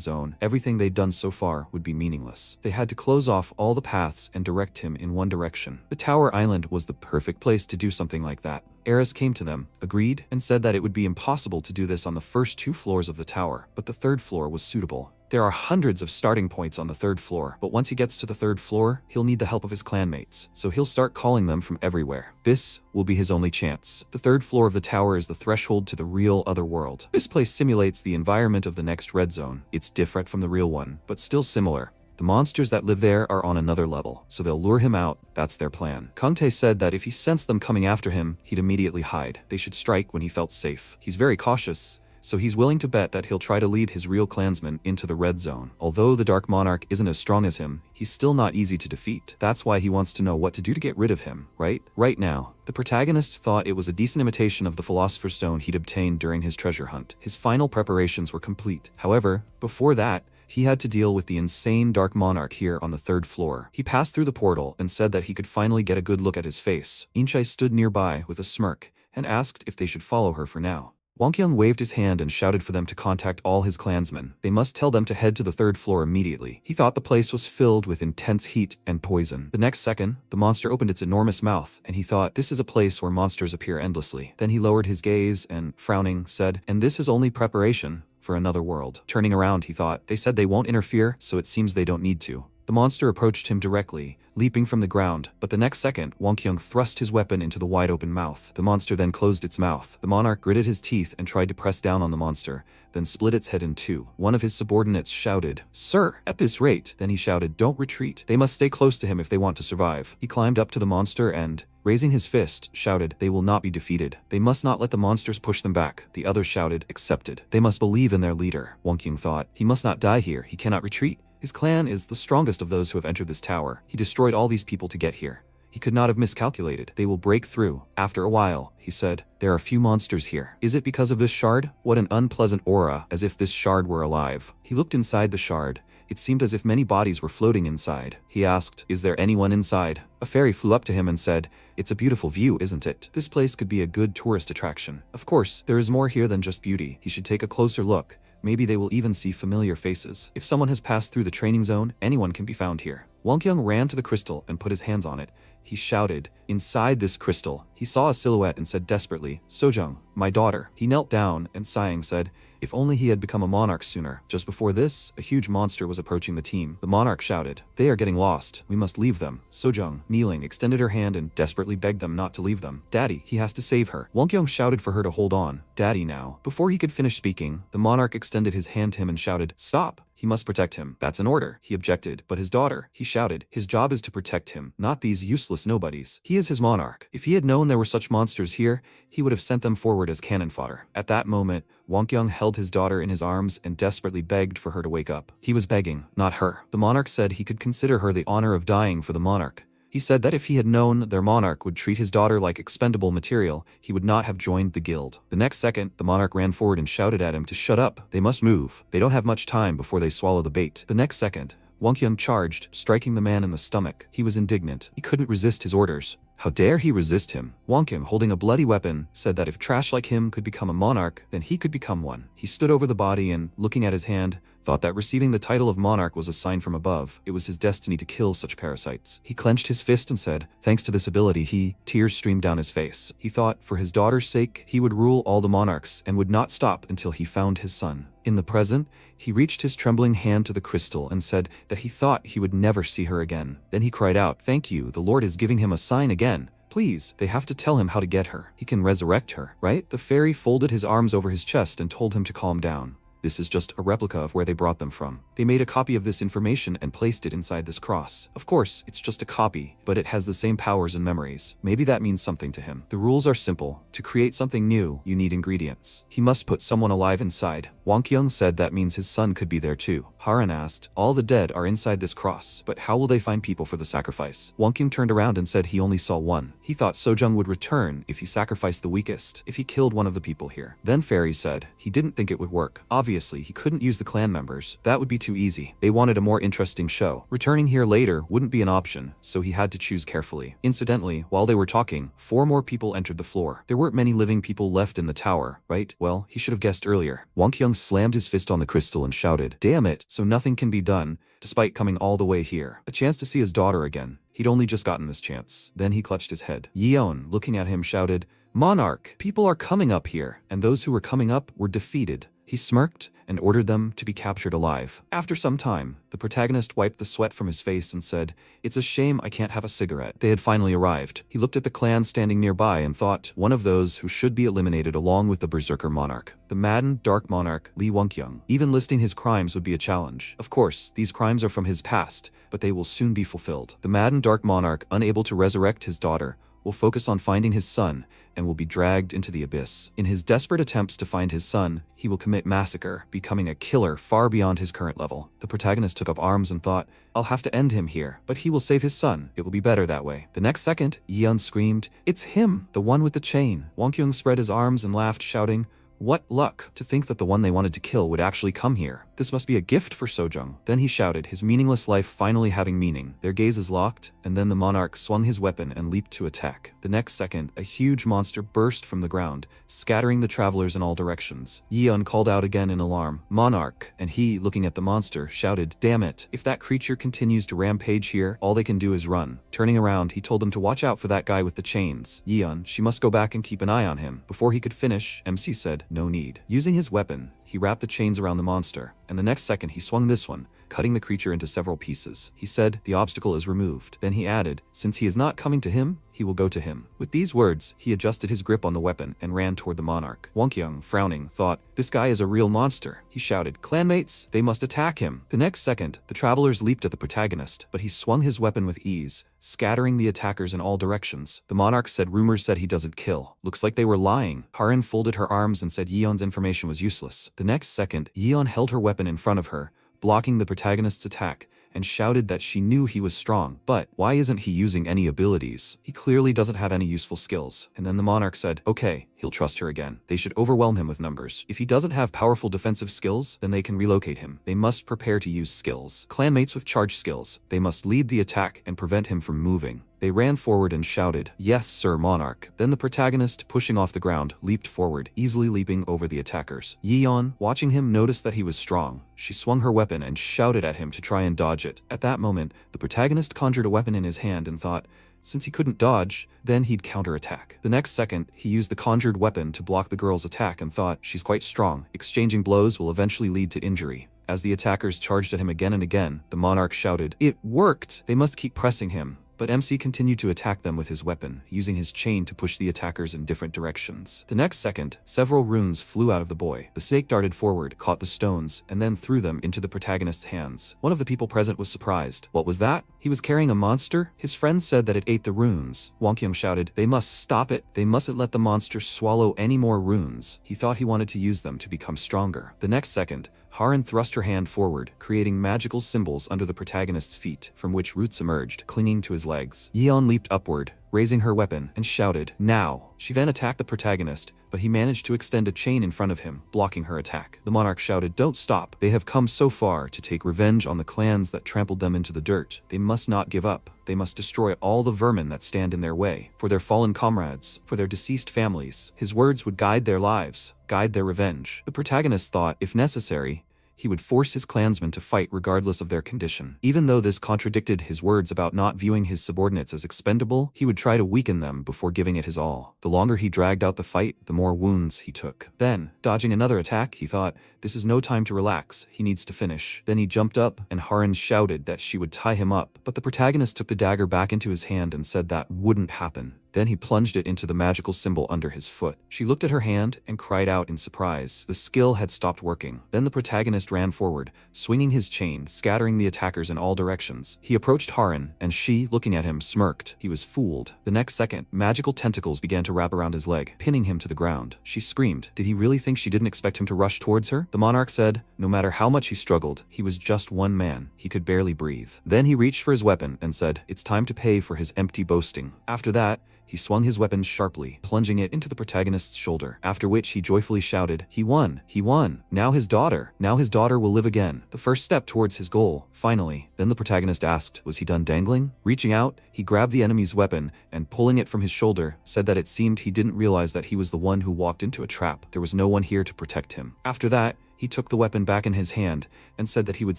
zone, everything they'd done so far would be meaningless. They had to close off all the paths and direct him in one direction. The Tower Island was the perfect place to do something like that. Eris came to them, agreed, and said that it would be impossible to do this on the first 2 floors of the tower, but the 3rd floor was suitable. There are hundreds of starting points on the 3rd floor, but once he gets to the 3rd floor, he'll need the help of his clanmates, so he'll start calling them from everywhere. This will be his only chance. The 3rd floor of the tower is the threshold to the real other world. This place simulates the environment of the next red zone. It's different from the real one, but still similar. The monsters that live there are on another level, so they'll lure him out. That's their plan. Kangtae said that if he sensed them coming after him, he'd immediately hide. They should strike when he felt safe. He's very cautious, so he's willing to bet that he'll try to lead his real clansmen into the red zone. Although the Dark Monarch isn't as strong as him, he's still not easy to defeat. That's why he wants to know what to do to get rid of him, right? Right now, the protagonist thought it was a decent imitation of the Philosopher's Stone he'd obtained during his treasure hunt. His final preparations were complete. However, before that, he had to deal with the insane Dark Monarch here on the 3rd floor. He passed through the portal and said that he could finally get a good look at his face. Inchai stood nearby with a smirk and asked if they should follow her for now. Wonkyung waved his hand and shouted for them to contact all his clansmen. They must tell them to head to the 3rd floor immediately. He thought the place was filled with intense heat and poison. The next second, the monster opened its enormous mouth, and he thought, this is a place where monsters appear endlessly. Then he lowered his gaze and, frowning, said, and this is only preparation for another world. Turning around, he thought, they said they won't interfere, so it seems they don't need to. The monster approached him directly, leaping from the ground, but the next second, Wonkyung thrust his weapon into the wide-open mouth. The monster then closed its mouth. The monarch gritted his teeth and tried to press down on the monster, then split its head in 2. One of his subordinates shouted, "Sir, at this rate." Then he shouted, "Don't retreat. They must stay close to him if they want to survive." He climbed up to the monster and, raising his fist, shouted, "They will not be defeated. They must not let the monsters push them back." The others shouted, "Accepted." They must believe in their leader. Wonkyung thought, he must not die here. He cannot retreat. His clan is the strongest of those who have entered this tower. He destroyed all these people to get here. He could not have miscalculated. They will break through. After a while, he said, "There are few monsters here. Is it because of this shard? What an unpleasant aura, as if this shard were alive." He looked inside the shard. It seemed as if many bodies were floating inside. He asked, "Is there anyone inside?" A fairy flew up to him and said, "It's a beautiful view, isn't it? This place could be a good tourist attraction. Of course, there is more here than just beauty. He should take a closer look. Maybe they will even see familiar faces. If someone has passed through the training zone, anyone can be found here." Wonkyung ran to the crystal and put his hands on it. He shouted. Inside this crystal, he saw a silhouette and said desperately, "Sojung, my daughter." He knelt down and sighing said, if only he had become a monarch sooner. Just before this, a huge monster was approaching the team. The monarch shouted, "They are getting lost. We must leave them." Sojung, kneeling, extended her hand and desperately begged them not to leave them. "Daddy, he has to save her." Wonkyung shouted for her to hold on. "Daddy now." Before he could finish speaking, the monarch extended his hand to him and shouted, "Stop. He must protect him." "That's an order." He objected. "But his daughter," he shouted. "His job is to protect him, not these useless nobodies. He is his monarch. If he had known there were such monsters here, he would have sent them forward as cannon fodder." At that moment, Wonkyung held his daughter in his arms and desperately begged for her to wake up. He was begging, not her. The monarch said he could consider her the honor of dying for the monarch. He said that if he had known their monarch would treat his daughter like expendable material, he would not have joined the guild. The next second, the monarch ran forward and shouted at him to shut up. They must move. They don't have much time before they swallow the bait. The next second, Wonkyung charged, striking the man in the stomach. He was indignant. He couldn't resist his orders. How dare he resist him? Wonkyung, holding a bloody weapon, said that if trash like him could become a monarch, then he could become one. He stood over the body and, looking at his hand, thought that receiving the title of monarch was a sign from above. It was his destiny to kill such parasites. He clenched his fist and said, thanks to this ability, tears streamed down his face. He thought, for his daughter's sake, he would rule all the monarchs and would not stop until he found his son. In the present, he reached his trembling hand to the crystal and said that he thought he would never see her again. Then he cried out, thank you, the Lord is giving him a sign again. Please, they have to tell him how to get her. He can resurrect her, right? The fairy folded his arms over his chest and told him to calm down. This is just a replica of where they brought them from. They made a copy of this information and placed it inside this cross. Of course, it's just a copy, but it has the same powers and memories. Maybe that means something to him. The rules are simple. To create something new, you need ingredients. He must put someone alive inside. Wang Kyung said that means his son could be there too. Haran asked, all the dead are inside this cross, but how will they find people for the sacrifice? Wang Kyung turned around and said he only saw one. He thought Sojung would return if he sacrificed the weakest, if he killed one of the people here. Then Fairy said he didn't think it would work. Obviously, he couldn't use the clan members. That would be too easy. They wanted a more interesting show. Returning here later wouldn't be an option, so he had to choose carefully. Incidentally, while they were talking, 4 more people entered the floor. There weren't many living people left in the tower, right? Well, he should have guessed earlier. Wang Kyung slammed his fist on the crystal and shouted, damn it, so nothing can be done, despite coming all the way here. A chance to see his daughter again. He'd only just gotten this chance. Then he clutched his head. Yeon, looking at him, shouted, Monarch, people are coming up here, and those who were coming up were defeated. He smirked and ordered them to be captured alive. After some time, the protagonist wiped the sweat from his face and said, it's a shame I can't have a cigarette. They had finally arrived. He looked at the clan standing nearby and thought, one of those who should be eliminated along with the berserker monarch. The maddened dark monarch, Lee Wonkyung. Even listing his crimes would be a challenge. Of course, these crimes are from his past, but they will soon be fulfilled. The maddened dark monarch, unable to resurrect his daughter, will focus on finding his son and will be dragged into the abyss. In his desperate attempts to find his son, he will commit massacre, becoming a killer far beyond his current level. The protagonist took up arms and thought, I'll have to end him here, but he will save his son. It will be better that way. The next second, Yeon screamed, it's him, the one with the chain. Wang Kyung spread his arms and laughed, shouting, what luck, to think that the one they wanted to kill would actually come here. This must be a gift for Sojung. Then he shouted, his meaningless life finally having meaning. Their gazes locked, and then the monarch swung his weapon and leaped to attack. The next second, a huge monster burst from the ground, scattering the travelers in all directions. Yeon called out again in alarm, Monarch, and he, looking at the monster, shouted, damn it, if that creature continues to rampage here, all they can do is run. Turning around, he told them to watch out for that guy with the chains. Yeon, she must go back and keep an eye on him. Before he could finish, MC said, no need. Using his weapon, he wrapped the chains around the monster, and the next second he swung this one, cutting the creature into several pieces. He said, the obstacle is removed. Then he added, since he is not coming to him, he will go to him. With these words, he adjusted his grip on the weapon and ran toward the monarch. Wonkyung, frowning, thought, this guy is a real monster. He shouted, clanmates, they must attack him. The next second, the travelers leaped at the protagonist, but he swung his weapon with ease, scattering the attackers in all directions. The monarch said rumors said he doesn't kill. Looks like they were lying. Harin folded her arms and said Yeon's information was useless. The next second, Yeon held her weapon in front of her, blocking the protagonist's attack, and shouted that she knew he was strong. But why isn't he using any abilities? He clearly doesn't have any useful skills. And then the monarch said, okay, he'll trust her again. They should overwhelm him with numbers. If he doesn't have powerful defensive skills, then they can relocate him. They must prepare to use skills. Clanmates with charge skills. They must lead the attack and prevent him from moving. They ran forward and shouted, yes, sir, monarch. Then the protagonist, pushing off the ground, leaped forward, easily leaping over the attackers. Yeon, watching him, noticed that he was strong. She swung her weapon and shouted at him to try and dodge it. At that moment, the protagonist conjured a weapon in his hand and thought, since he couldn't dodge, then he'd counterattack. The next second, he used the conjured weapon to block the girl's attack and thought, she's quite strong. Exchanging blows will eventually lead to injury. As the attackers charged at him again and again, the monarch shouted, it worked! They must keep pressing him. But MC continued to attack them with his weapon, using his chain to push the attackers in different directions. The next second, several runes flew out of the boy. The snake darted forward, caught the stones, and then threw them into the protagonist's hands. One of the people present was surprised. What was that? He was carrying a monster? His friend said that it ate the runes. Wonkyung shouted, they must stop it. They mustn't let the monster swallow any more runes. He thought he wanted to use them to become stronger. The next second, Harin thrust her hand forward, creating magical symbols under the protagonist's feet, from which roots emerged, clinging to his legs. Yeon leaped upward, raising her weapon, and shouted, now! She then attacked the protagonist, but he managed to extend a chain in front of him, blocking her attack. The monarch shouted, don't stop. They have come so far to take revenge on the clans that trampled them into the dirt. They must not give up. They must destroy all the vermin that stand in their way, for their fallen comrades, for their deceased families. His words would guide their lives, guide their revenge. The protagonist thought, if necessary, he would force his clansmen to fight regardless of their condition. Even though this contradicted his words about not viewing his subordinates as expendable, he would try to weaken them before giving it his all. The longer he dragged out the fight, the more wounds he took. Then, dodging another attack, he thought, this is no time to relax, he needs to finish. Then he jumped up, and Harin shouted that she would tie him up, but the protagonist took the dagger back into his hand and said that wouldn't happen. Then he plunged it into the magical symbol under his foot. She looked at her hand and cried out in surprise. The skill had stopped working. Then the protagonist protagonist ran forward, swinging his chain, scattering the attackers in all directions. He approached Haran, and she, looking at him, smirked. He was fooled. The next second, magical tentacles began to wrap around his leg, pinning him to the ground. She screamed. Did he really think she didn't expect him to rush towards her? The monarch said, no matter how much he struggled, he was just one man. He could barely breathe. Then he reached for his weapon and said, it's time to pay for his empty boasting. After that, he swung his weapon sharply, plunging it into the protagonist's shoulder, after which he joyfully shouted, he won! He won! Now his daughter will live again. The first step towards his goal, finally. Then the protagonist asked, was he done dangling? Reaching out, he grabbed the enemy's weapon and, pulling it from his shoulder, said that it seemed he didn't realize that he was the one who walked into a trap. There was no one here to protect him. After that, he took the weapon back in his hand and said that he would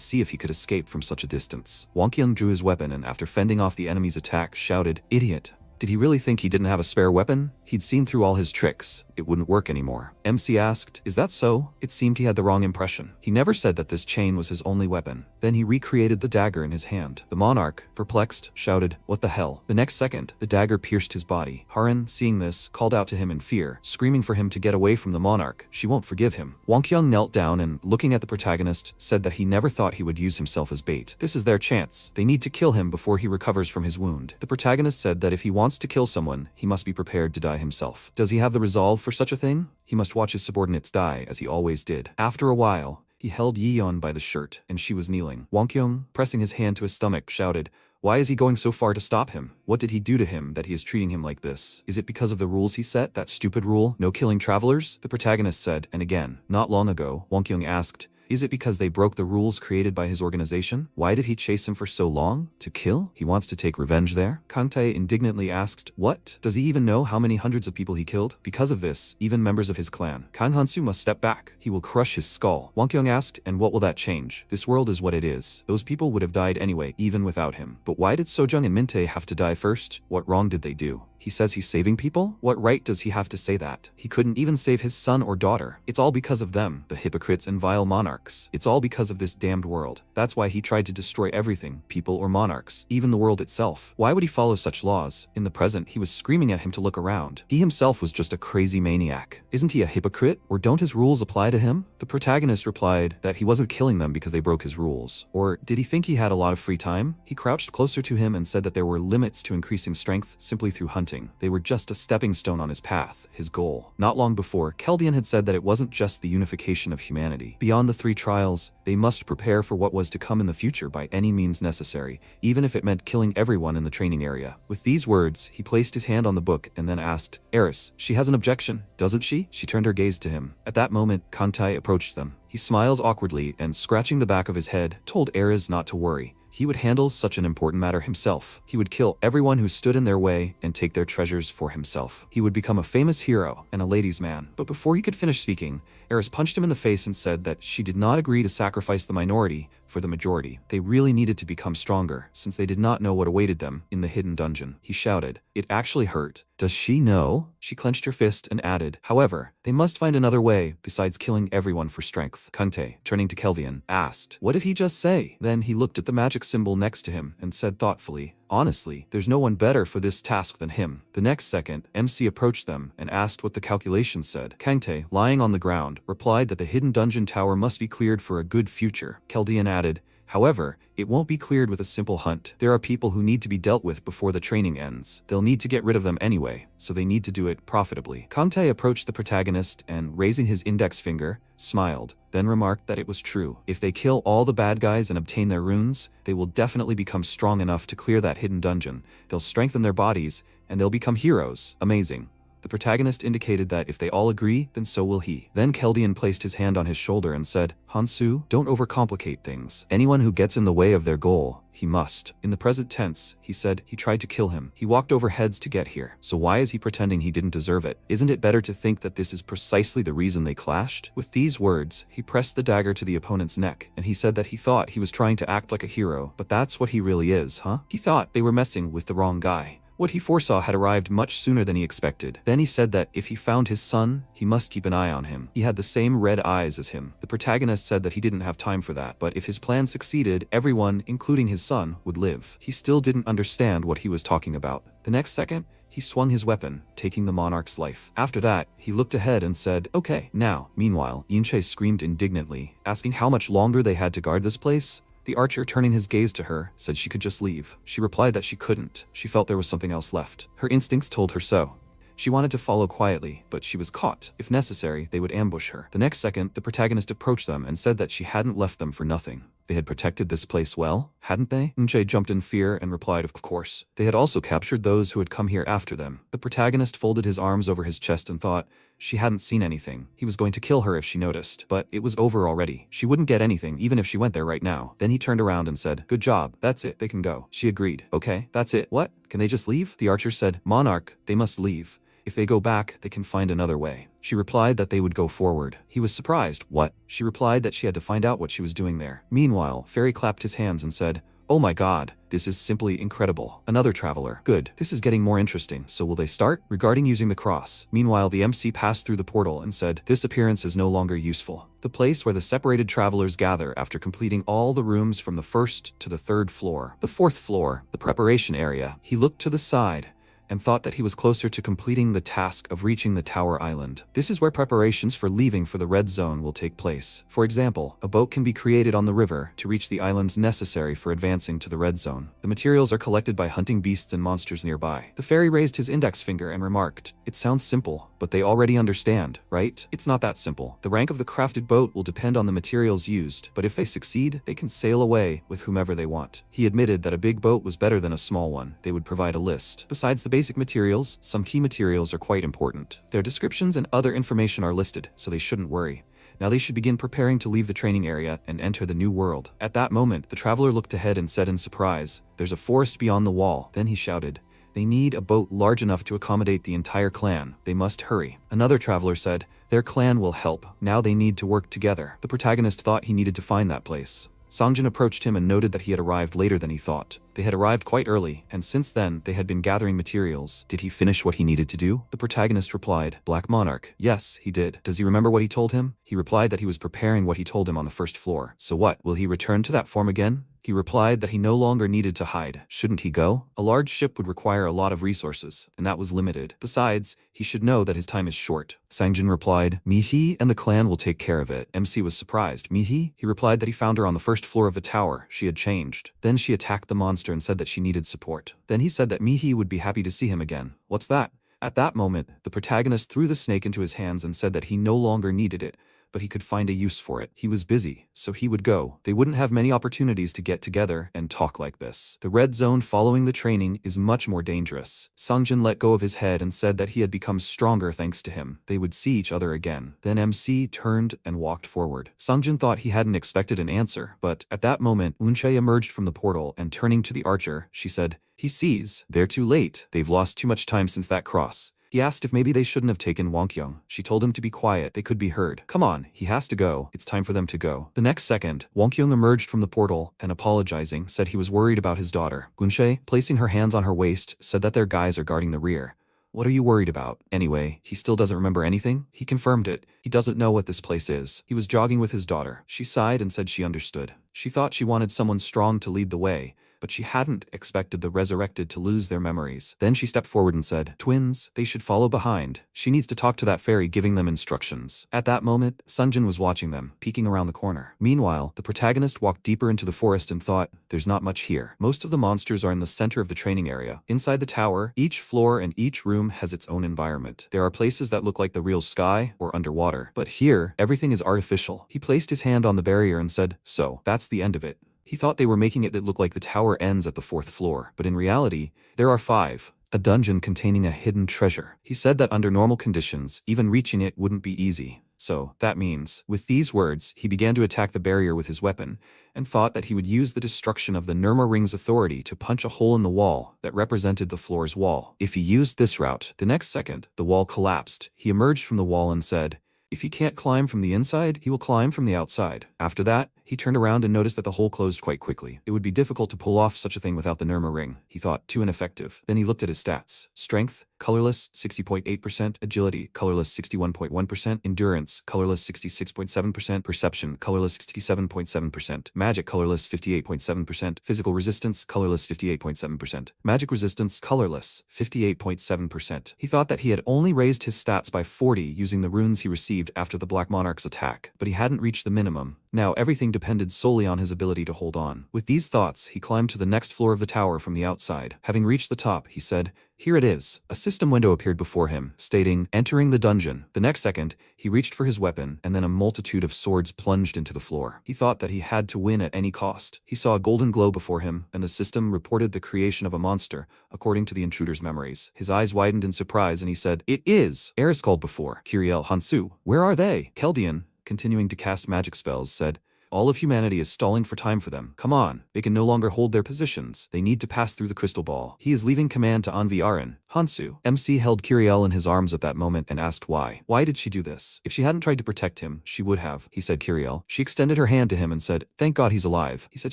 see if he could escape from such a distance. Wang Qiang drew his weapon and, after fending off the enemy's attack, shouted, idiot! Did he really think he didn't have a spare weapon? He'd seen through all his tricks. It wouldn't work anymore. MC asked, is that so? It seemed he had the wrong impression. He never said that this chain was his only weapon. Then he recreated the dagger in his hand. The monarch, perplexed, shouted, what the hell? The next second, the dagger pierced his body. Haran, seeing this, called out to him in fear, screaming for him to get away from the monarch. She won't forgive him. Wang Qiang knelt down and, looking at the protagonist, said that he never thought he would use himself as bait. This is their chance. They need to kill him before he recovers from his wound. The protagonist said that if he wants to kill someone, he must be prepared to die himself. Does he have the resolve for such a thing? He must watch his subordinates die, as he always did. After a while, he held Yi Yon by the shirt, and she was kneeling. Wang Qiang, pressing his hand to his stomach, shouted, why is he going so far to stop him? What did he do to him that he is treating him like this? Is it because of the rules he set, that stupid rule, no killing travelers? The protagonist said, and again, not long ago, Wang Qiang asked, is it because they broke the rules created by his organization? Why did he chase him for so long? To kill? He wants to take revenge there? Kang Tae indignantly asked, what? Does he even know how many hundreds of people he killed? Because of this, even members of his clan. Kang Hansu must step back. He will crush his skull. Wang Qiang asked, and what will that change? This world is what it is. Those people would have died anyway, even without him. But why did Sojung and Minte have to die first? What wrong did they do? He says he's saving people? What right does he have to say that? He couldn't even save his son or daughter. It's all because of them, the hypocrites and vile monarchs. It's all because of this damned world. That's why he tried to destroy everything, people or monarchs, even the world itself. Why would he follow such laws? In the present, he was screaming at him to look around. He himself was just a crazy maniac. Isn't he a hypocrite? Or don't his rules apply to him? The protagonist replied that he wasn't killing them because they broke his rules. Or did he think he had a lot of free time? He crouched closer to him and said that there were limits to increasing strength simply through hunting. They were just a stepping stone on his path, his goal. Not long before, Keldian had said that it wasn't just the unification of humanity. Beyond the 3 trials, they must prepare for what was to come in the future by any means necessary, even if it meant killing everyone in the training area. With these words, he placed his hand on the book and then asked, Eris, she has an objection, doesn't she? She turned her gaze to him. At that moment, Kangtai approached them. He smiled awkwardly and, scratching the back of his head, told Eris not to worry. He would handle such an important matter himself. He would kill everyone who stood in their way and take their treasures for himself. He would become a famous hero and a ladies' man. But before he could finish speaking, Eris punched him in the face and said that she did not agree to sacrifice the minority for the majority. They really needed to become stronger, since they did not know what awaited them in the hidden dungeon. He shouted, it actually hurt. Does she know? She clenched her fist and added, however, they must find another way besides killing everyone for strength. Kangtae, turning to Keldian, asked, what did he just say? Then he looked at the magic symbol next to him and said thoughtfully, honestly, there's no one better for this task than him. The next second, MC approached them and asked what the calculation said. Kangtae, lying on the ground, replied that the hidden dungeon tower must be cleared for a good future. Keldian added, however, it won't be cleared with a simple hunt. There are people who need to be dealt with before the training ends. They'll need to get rid of them anyway, so they need to do it profitably. Kangtae approached the protagonist and, raising his index finger, smiled, then remarked that it was true. If they kill all the bad guys and obtain their runes, they will definitely become strong enough to clear that hidden dungeon. They'll strengthen their bodies, and they'll become heroes. Amazing. The protagonist indicated that if they all agree, then so will he. Then Keldian placed his hand on his shoulder and said, Hansu, don't overcomplicate things. Anyone who gets in the way of their goal, he must. In the present tense, he said he tried to kill him. He walked over heads to get here. So why is he pretending he didn't deserve it? Isn't it better to think that this is precisely the reason they clashed? With these words, he pressed the dagger to the opponent's neck, and he said that he thought he was trying to act like a hero, but that's what he really is, huh? He thought they were messing with the wrong guy. What he foresaw had arrived much sooner than he expected. Then he said that if he found his son, he must keep an eye on him. He had the same red eyes as him. The protagonist said that he didn't have time for that, but if his plan succeeded, everyone, including his son, would live. He still didn't understand what he was talking about. The next second, He swung his weapon, taking the monarch's life. After that, he looked ahead and said, "Okay, now." Meanwhile, Yunche screamed indignantly, asking how much longer they had to guard this place. The archer, turning his gaze to her, said she could just leave. She replied that she couldn't. She felt there was something else left. Her instincts told her so. She wanted to follow quietly, but she was caught. If necessary, they would ambush her. The next second, the protagonist approached them and said that she hadn't left them for nothing. They had protected this place well, hadn't they? Yunche jumped in fear and replied, "Of course." They had also captured those who had come here after them. The protagonist folded his arms over his chest and thought she hadn't seen anything. He was going to kill her if she noticed, but it was over already. She wouldn't get anything even if she went there right now. Then he turned around and said, "Good job, that's it, they can go." She agreed. "Okay, that's it." "What? Can they just leave?" The archer said, "Monarch, they must leave. If they go back, they can find another way." She replied that they would go forward. He was surprised. "What?" She replied that she had to find out what she was doing there. Meanwhile, Fairy clapped his hands and said, "Oh my god, this is simply incredible." Another traveler. "Good, this is getting more interesting, so will they start?" Regarding using the cross. Meanwhile, the MC passed through the portal and said, "This appearance is no longer useful." The place where the separated travelers gather after completing all the rooms from the first to the third floor. The fourth floor, the preparation area. He looked to the side and thought that he was closer to completing the task of reaching the Tower Island. This is where preparations for leaving for the Red Zone will take place. For example, a boat can be created on the river to reach the islands necessary for advancing to the Red Zone. The materials are collected by hunting beasts and monsters nearby. The fairy raised his index finger and remarked, "It sounds simple, but they already understand, right? It's not that simple. The rank of the crafted boat will depend on the materials used, but if they succeed, they can sail away with whomever they want." He admitted that a big boat was better than a small one. They would provide a list. Besides the basic materials, some key materials are quite important. Their descriptions and other information are listed, so they shouldn't worry. Now they should begin preparing to leave the training area and enter the new world. At that moment, the traveler looked ahead and said in surprise, "There's a forest beyond the wall." Then he shouted, "They need a boat large enough to accommodate the entire clan. They must hurry." Another traveler said, "Their clan will help. Now they need to work together." The protagonist thought he needed to find that place. Sangjin approached him and noted that he had arrived later than he thought. They had arrived quite early, and since then, they had been gathering materials. Did he finish what he needed to do? The protagonist replied, "Black Monarch." "Yes, he did." "Does he remember what he told him?" He replied that he was preparing what he told him on the first floor. "So what, will he return to that form again?" He replied that he no longer needed to hide. Shouldn't he go? A large ship would require a lot of resources, and that was limited. Besides, he should know that his time is short. Sangjin replied, "Mihi and the clan will take care of it." MC was surprised. "Mihi?" He replied that he found her on the first floor of the tower. She had changed. Then she attacked the monster and said that she needed support. Then he said that Mihi would be happy to see him again. "What's that?" At that moment, the protagonist threw the snake into his hands and said that he no longer needed it, but he could find a use for it. He was busy, so he would go. They wouldn't have many opportunities to get together and talk like this. The Red Zone following the training is much more dangerous. Sangjin let go of his head and said that he had become stronger thanks to him. They would see each other again. Then MC turned and walked forward. Sangjin thought he hadn't expected an answer, but at that moment, Unche emerged from the portal and turning to the archer, she said, "He sees. They're too late. They've lost too much time since that cross." He asked if maybe they shouldn't have taken Wonkyung. She told him to be quiet, they could be heard. "Come on, he has to go. It's time for them to go." The next second, Wonkyung emerged from the portal and apologizing, said he was worried about his daughter. Gunshe, placing her hands on her waist, said that their guys are guarding the rear. "What are you worried about?" Anyway, he still doesn't remember anything? He confirmed it. He doesn't know what this place is. He was jogging with his daughter. She sighed and said she understood. She thought she wanted someone strong to lead the way, but she hadn't expected the resurrected to lose their memories. Then she stepped forward and said, "Twins, they should follow behind. She needs to talk to that fairy giving them instructions." At that moment, Sunjin was watching them, peeking around the corner. Meanwhile, the protagonist walked deeper into the forest and thought, there's not much here. Most of the monsters are in the center of the training area. Inside the tower, each floor and each room has its own environment. There are places that look like the real sky or underwater. But here, everything is artificial. He placed his hand on the barrier and said, "So, that's the end of it." He thought they were making it look like the tower ends at the fourth floor, but in reality, there are 5. A dungeon containing a hidden treasure. He said that under normal conditions, even reaching it wouldn't be easy. So, that means, with these words, he began to attack the barrier with his weapon, and thought that he would use the destruction of the Nirma Ring's authority to punch a hole in the wall that represented the floor's wall. If he used this route, the next second, the wall collapsed. He emerged from the wall and said, "If he can't climb from the inside, he will climb from the outside." After that, he turned around and noticed that the hole closed quite quickly. It would be difficult to pull off such a thing without the Nirma Ring. He thought, too ineffective. Then he looked at his stats. Strength, colorless 60.8%, agility, colorless 61.1%, endurance, colorless 66.7%, perception, colorless 67.7%, magic, colorless 58.7%, physical resistance, colorless 58.7%, magic resistance, colorless 58.7%. He thought that he had only raised his stats by 40 using the runes he received after the Black Monarch's attack, but he hadn't reached the minimum. Now everything depended solely on his ability to hold on. With these thoughts, he climbed to the next floor of the tower from the outside. Having reached the top, he said, "Here it is." A system window appeared before him, stating, "Entering the dungeon." The next second, he reached for his weapon, and then a multitude of swords plunged into the floor. He thought that he had to win at any cost. He saw a golden glow before him, and the system reported the creation of a monster, according to the intruder's memories. His eyes widened in surprise, and he said, "It is!" Eris called before. Kiriel, Hansu, where are they? Keldian, continuing to cast magic spells, said, "All of humanity is stalling for time for them. Come on, they can no longer hold their positions. They need to pass through the crystal ball. He is leaving command to Anvi Arin." Hansu. MC held Kiriel in his arms at that moment and asked why. Why did she do this? If she hadn't tried to protect him, she would have, he said. Kiriel. She extended her hand to him and said, "Thank God he's alive." He said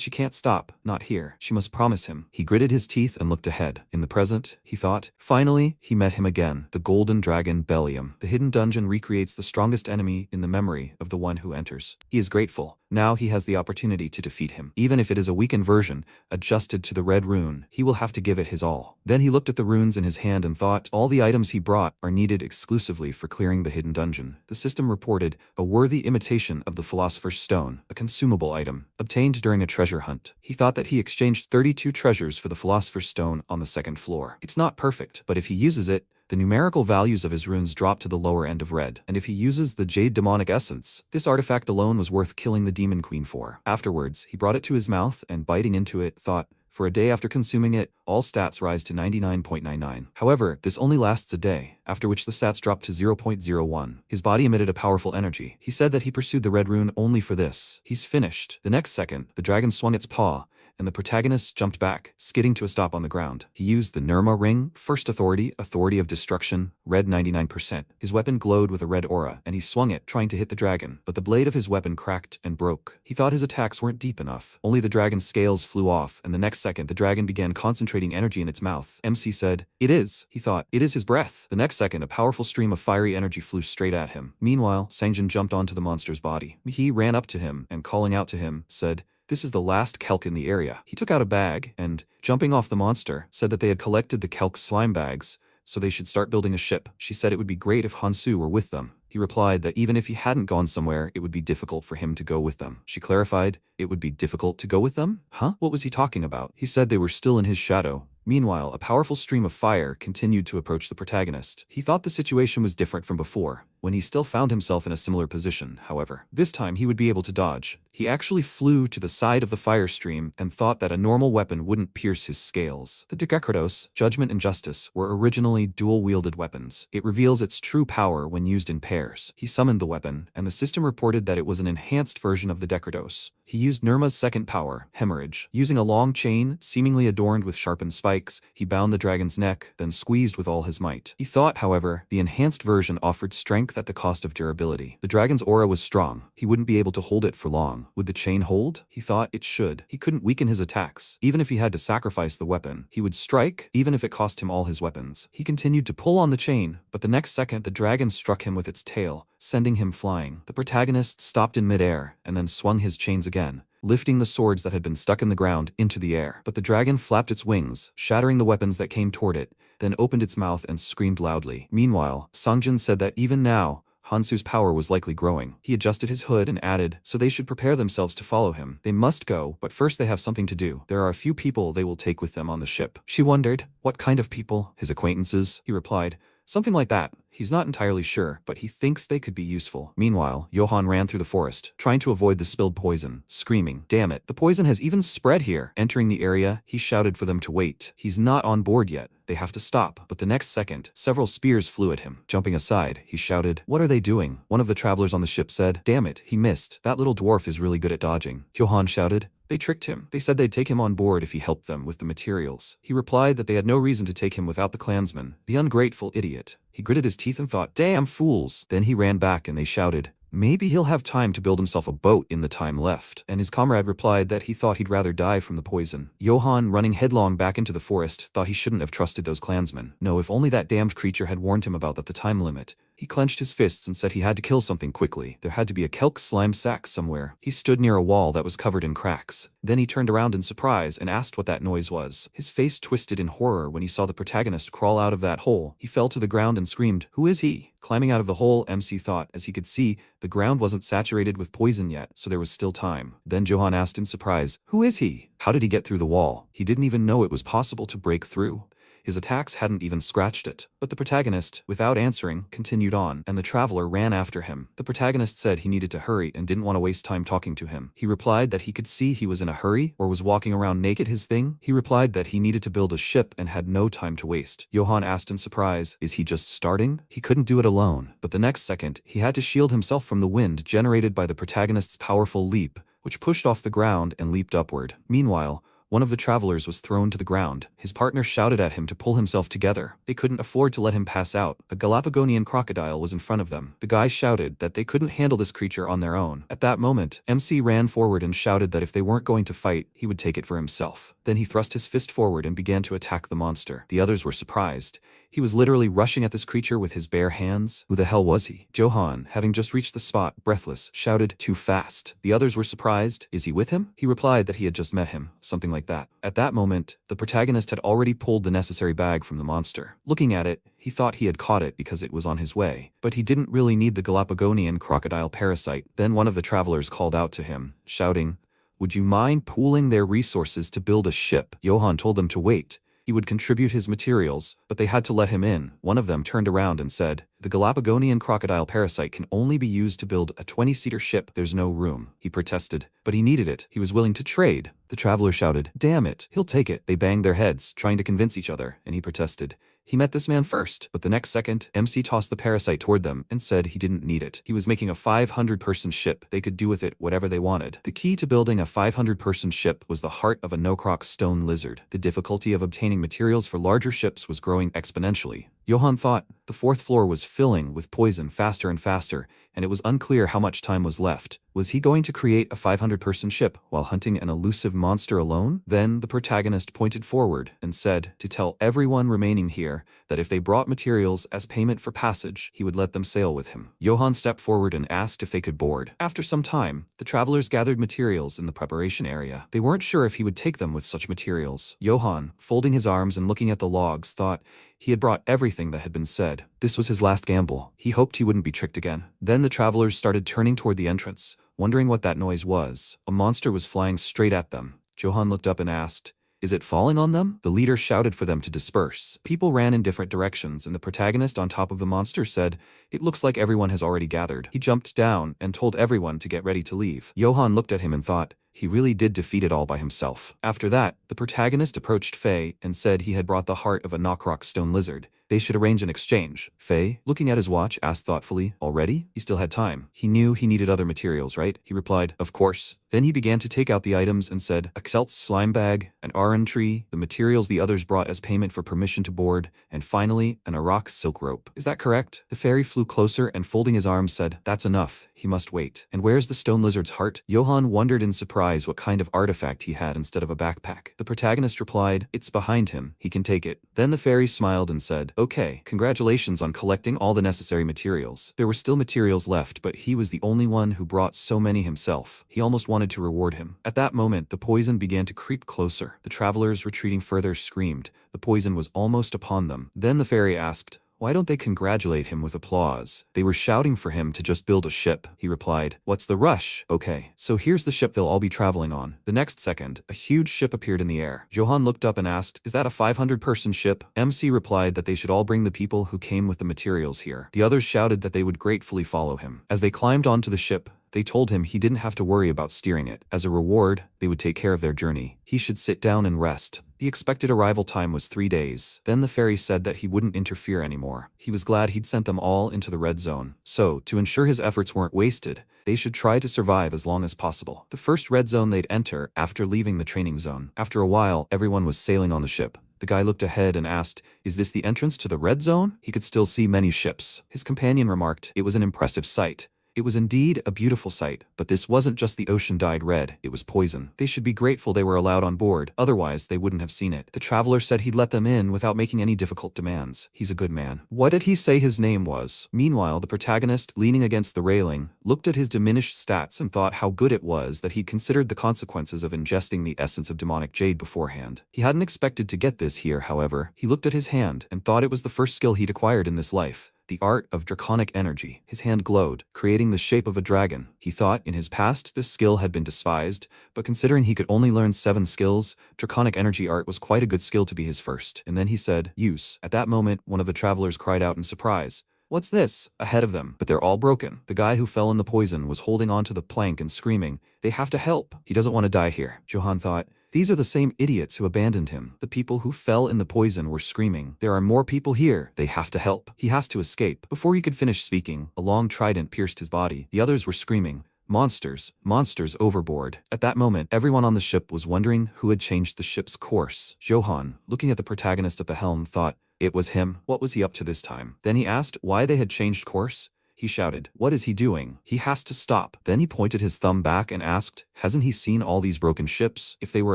she can't stop, not here. She must promise him. He gritted his teeth and looked ahead. In the present, he thought. Finally, he met him again. The golden dragon Bellium. The hidden dungeon recreates the strongest enemy in the memory of the one who enters. He is grateful. Now he has the opportunity to defeat him. Even if it is a weakened version, adjusted to the red rune, he will have to give it his all. Then he looked at the runes in his hand and thought, all the items he brought are needed exclusively for clearing the hidden dungeon. The system reported, a worthy imitation of the Philosopher's Stone, a consumable item, obtained during a treasure hunt. He thought that he exchanged 32 treasures for the Philosopher's Stone on the second floor. It's not perfect, but if he uses it, the numerical values of his runes drop to the lower end of red, and if he uses the Jade Demonic Essence, this artifact alone was worth killing the Demon Queen for. Afterwards, he brought it to his mouth and, biting into it, thought, for a day after consuming it, all stats rise to 99.99. However, this only lasts a day, after which the stats drop to 0.01. His body emitted a powerful energy. He said that he pursued the red rune only for this. He's finished. The next second, the dragon swung its paw, and the protagonist jumped back, skidding to a stop on the ground. He used the Nirma Ring, First Authority, Authority of Destruction, red 99%. His weapon glowed with a red aura, and he swung it, trying to hit the dragon, but the blade of his weapon cracked and broke. He thought his attacks weren't deep enough. Only the dragon's scales flew off, and the next second the dragon began concentrating energy in its mouth. MC said, "It is." He thought, "It is his breath." The next second a powerful stream of fiery energy flew straight at him. Meanwhile, Sangjin jumped onto the monster's body. He ran up to him, and calling out to him, said, "This is the last kelk in the area." He took out a bag and, jumping off the monster, said that they had collected the kelk slime bags, so they should start building a ship. She said it would be great if Hansu were with them. He replied that even if he hadn't gone somewhere, it would be difficult for him to go with them. She clarified, it would be difficult to go with them? Huh? What was he talking about? He said they were still in his shadow. Meanwhile, a powerful stream of fire continued to approach the protagonist. He thought the situation was different from before, when he still found himself in a similar position, however. This time he would be able to dodge. He actually flew to the side of the fire stream and thought that a normal weapon wouldn't pierce his scales. The Dekretos, Judgment and Justice, were originally dual-wielded weapons. It reveals its true power when used in pairs. He summoned the weapon, and the system reported that it was an enhanced version of the Dekretos. He used Nirma's second power, Hemorrhage. Using a long chain, seemingly adorned with sharpened spikes, he bound the dragon's neck, then squeezed with all his might. He thought, however, the enhanced version offered strength at the cost of durability. The dragon's aura was strong. He wouldn't be able to hold it for long. Would the chain hold? He thought it should. He couldn't weaken his attacks. Even if he had to sacrifice the weapon, he would strike, even if it cost him all his weapons. He continued to pull on the chain, but the next second the dragon struck him with its tail, sending him flying. The protagonist stopped in midair, and then swung his chains again, lifting the swords that had been stuck in the ground into the air. But the dragon flapped its wings, shattering the weapons that came toward it, then opened its mouth and screamed loudly. Meanwhile, Sangjin said that even now, Hansu's power was likely growing. He adjusted his hood and added, so they should prepare themselves to follow him. They must go, but first they have something to do. There are a few people they will take with them on the ship. She wondered, what kind of people? His acquaintances, he replied. Something like that. He's not entirely sure, but he thinks they could be useful. Meanwhile, Johann ran through the forest, trying to avoid the spilled poison, screaming, "Damn it, the poison has even spread here." Entering the area, he shouted for them to wait. He's not on board yet. They have to stop. But the next second, several spears flew at him. Jumping aside, he shouted, "What are they doing?" One of the travelers on the ship said, "Damn it, he missed. That little dwarf is really good at dodging." Johann shouted, "They tricked him. They said they'd take him on board if he helped them with the materials." He replied that they had no reason to take him without the clansman. The ungrateful idiot. He gritted his teeth and thought, "Damn fools." Then he ran back and they shouted, maybe he'll have time to build himself a boat in the time left. And his comrade replied that he thought he'd rather die from the poison. Johann, running headlong back into the forest, thought he shouldn't have trusted those clansmen. No, if only that damned creature had warned him about the time limit. He clenched his fists and said he had to kill something quickly. There had to be a kelk slime sack somewhere. He stood near a wall that was covered in cracks. Then he turned around in surprise and asked what that noise was. His face twisted in horror when he saw the protagonist crawl out of that hole. He fell to the ground and screamed, "Who is he?" Climbing out of the hole, MC thought. As he could see, the ground wasn't saturated with poison yet, so there was still time. Then Johann asked in surprise, "Who is he? How did he get through the wall?" He didn't even know it was possible to break through. His attacks hadn't even scratched it. But the protagonist, without answering, continued on, and the traveler ran after him. The protagonist said he needed to hurry and didn't want to waste time talking to him. He replied that he could see he was in a hurry, or was walking around naked his thing. He replied that he needed to build a ship and had no time to waste. Johann asked in surprise, is he just starting? He couldn't do it alone. But the next second, he had to shield himself from the wind generated by the protagonist's powerful leap, which pushed off the ground and leaped upward. Meanwhile, one of the travelers was thrown to the ground. His partner shouted at him to pull himself together. They couldn't afford to let him pass out. A Galapagonian crocodile was in front of them. The guy shouted that they couldn't handle this creature on their own. At that moment, MC ran forward and shouted that if they weren't going to fight, he would take it for himself. Then he thrust his fist forward and began to attack the monster. The others were surprised. He was literally rushing at this creature with his bare hands. Who the hell was he? Johann, having just reached the spot, breathless, shouted, "Too fast." The others were surprised. Is he with him? He replied that he had just met him, something like that. At that moment, the protagonist had already pulled the necessary bag from the monster. Looking at it, he thought he had caught it because it was on his way. But he didn't really need the Galapagonian crocodile parasite. Then one of the travelers called out to him, shouting, "Would you mind pooling their resources to build a ship?" Johann told them to wait. He would contribute his materials, but they had to let him in. One of them turned around and said, "The Galapagonian crocodile parasite can only be used to build a 20-seater ship. There's no room." He protested, but he needed it. He was willing to trade. The traveler shouted, "Damn it, he'll take it." They banged their heads, trying to convince each other, and he protested. He met this man first, but the next second, MC tossed the parasite toward them and said he didn't need it. He was making a 500-person ship. They could do with it whatever they wanted. The key to building a 500-person ship was the heart of a no-croc stone lizard. The difficulty of obtaining materials for larger ships was growing exponentially. Johann thought the fourth floor was filling with poison faster and faster, and it was unclear how much time was left. Was he going to create a 500-person ship while hunting an elusive monster alone? Then the protagonist pointed forward and said to tell everyone remaining here that if they brought materials as payment for passage, he would let them sail with him. Johann stepped forward and asked if they could board. After some time, the travelers gathered materials in the preparation area. They weren't sure if he would take them with such materials. Johann, folding his arms and looking at the logs, thought he had brought everything that had been said. This was his last gamble. He hoped he wouldn't be tricked again. Then the travelers started turning toward the entrance, wondering what that noise was. A monster was flying straight at them. Johann looked up and asked, "Is it falling on them?" The leader shouted for them to disperse. People ran in different directions, and the protagonist on top of the monster said, "It looks like everyone has already gathered." He jumped down and told everyone to get ready to leave. Johann looked at him and thought, he really did defeat it all by himself. After that, the protagonist approached Faye and said he had brought the heart of a knockrock stone lizard. They should arrange an exchange. Faye, looking at his watch, asked thoughtfully, "Already?" He still had time. He knew he needed other materials, right? He replied, "Of course." Then he began to take out the items and said, a Xelt's slime bag, an Aran tree, the materials the others brought as payment for permission to board, and finally, an Arak silk rope. "Is that correct?" The fairy flew closer and folding his arms said, "That's enough. He must wait." "And where's the stone lizard's heart?" Johann wondered in surprise what kind of artifact he had instead of a backpack. The protagonist replied, "It's behind him. He can take it." Then the fairy smiled and said, "Okay, congratulations on collecting all the necessary materials." There were still materials left, but he was the only one who brought so many himself. He almost wanted to reward him. At that moment, the poison began to creep closer. The travelers retreating further screamed. The poison was almost upon them. Then the fairy asked, "Why don't they congratulate him with applause?" They were shouting for him to just build a ship. He replied, "What's the rush?" "Okay, so here's the ship they'll all be traveling on." The next second, a huge ship appeared in the air. Johann looked up and asked, "Is that a 500-person ship?" MC replied that they should all bring the people who came with the materials here. The others shouted that they would gratefully follow him. As they climbed onto the ship, they told him he didn't have to worry about steering it. As a reward, they would take care of their journey. He should sit down and rest. The expected arrival time was 3 days. Then the fairy said that he wouldn't interfere anymore. He was glad he'd sent them all into the red zone. So, to ensure his efforts weren't wasted, they should try to survive as long as possible. The first red zone they'd enter after leaving the training zone. After a while, everyone was sailing on the ship. The guy looked ahead and asked, "Is this the entrance to the red zone?" He could still see many ships. His companion remarked, "It was an impressive sight." It was indeed a beautiful sight, but this wasn't just the ocean dyed red, it was poison. They should be grateful they were allowed on board, otherwise they wouldn't have seen it. The traveler said he'd let them in without making any difficult demands. He's a good man. What did he say his name was? Meanwhile, the protagonist, leaning against the railing, looked at his diminished stats and thought how good it was that he'd considered the consequences of ingesting the essence of demonic jade beforehand. He hadn't expected to get this here, however. He looked at his hand and thought it was the first skill he'd acquired in this life. The art of draconic energy. His hand glowed, creating the shape of a dragon. He thought in his past this skill had been despised, but considering he could only learn 7 skills, draconic energy art was quite a good skill to be his first. And then he said, use. At that moment, one of the travelers cried out in surprise. What's this? Ahead of them, but they're all broken. The guy who fell in the poison was holding onto the plank and screaming, they have to help. He doesn't want to die here. Johan thought, these are the same idiots who abandoned him. The people who fell in the poison were screaming, there are more people here. They have to help. He has to escape. Before he could finish speaking, a long trident pierced his body. The others were screaming, monsters, monsters overboard. At that moment, everyone on the ship was wondering who had changed the ship's course. Johan, looking at the protagonist at the helm, thought, it was him. What was he up to this time? Then he asked why they had changed course. He shouted, what is he doing? He has to stop. Then he pointed his thumb back and asked, hasn't he seen all these broken ships? If they were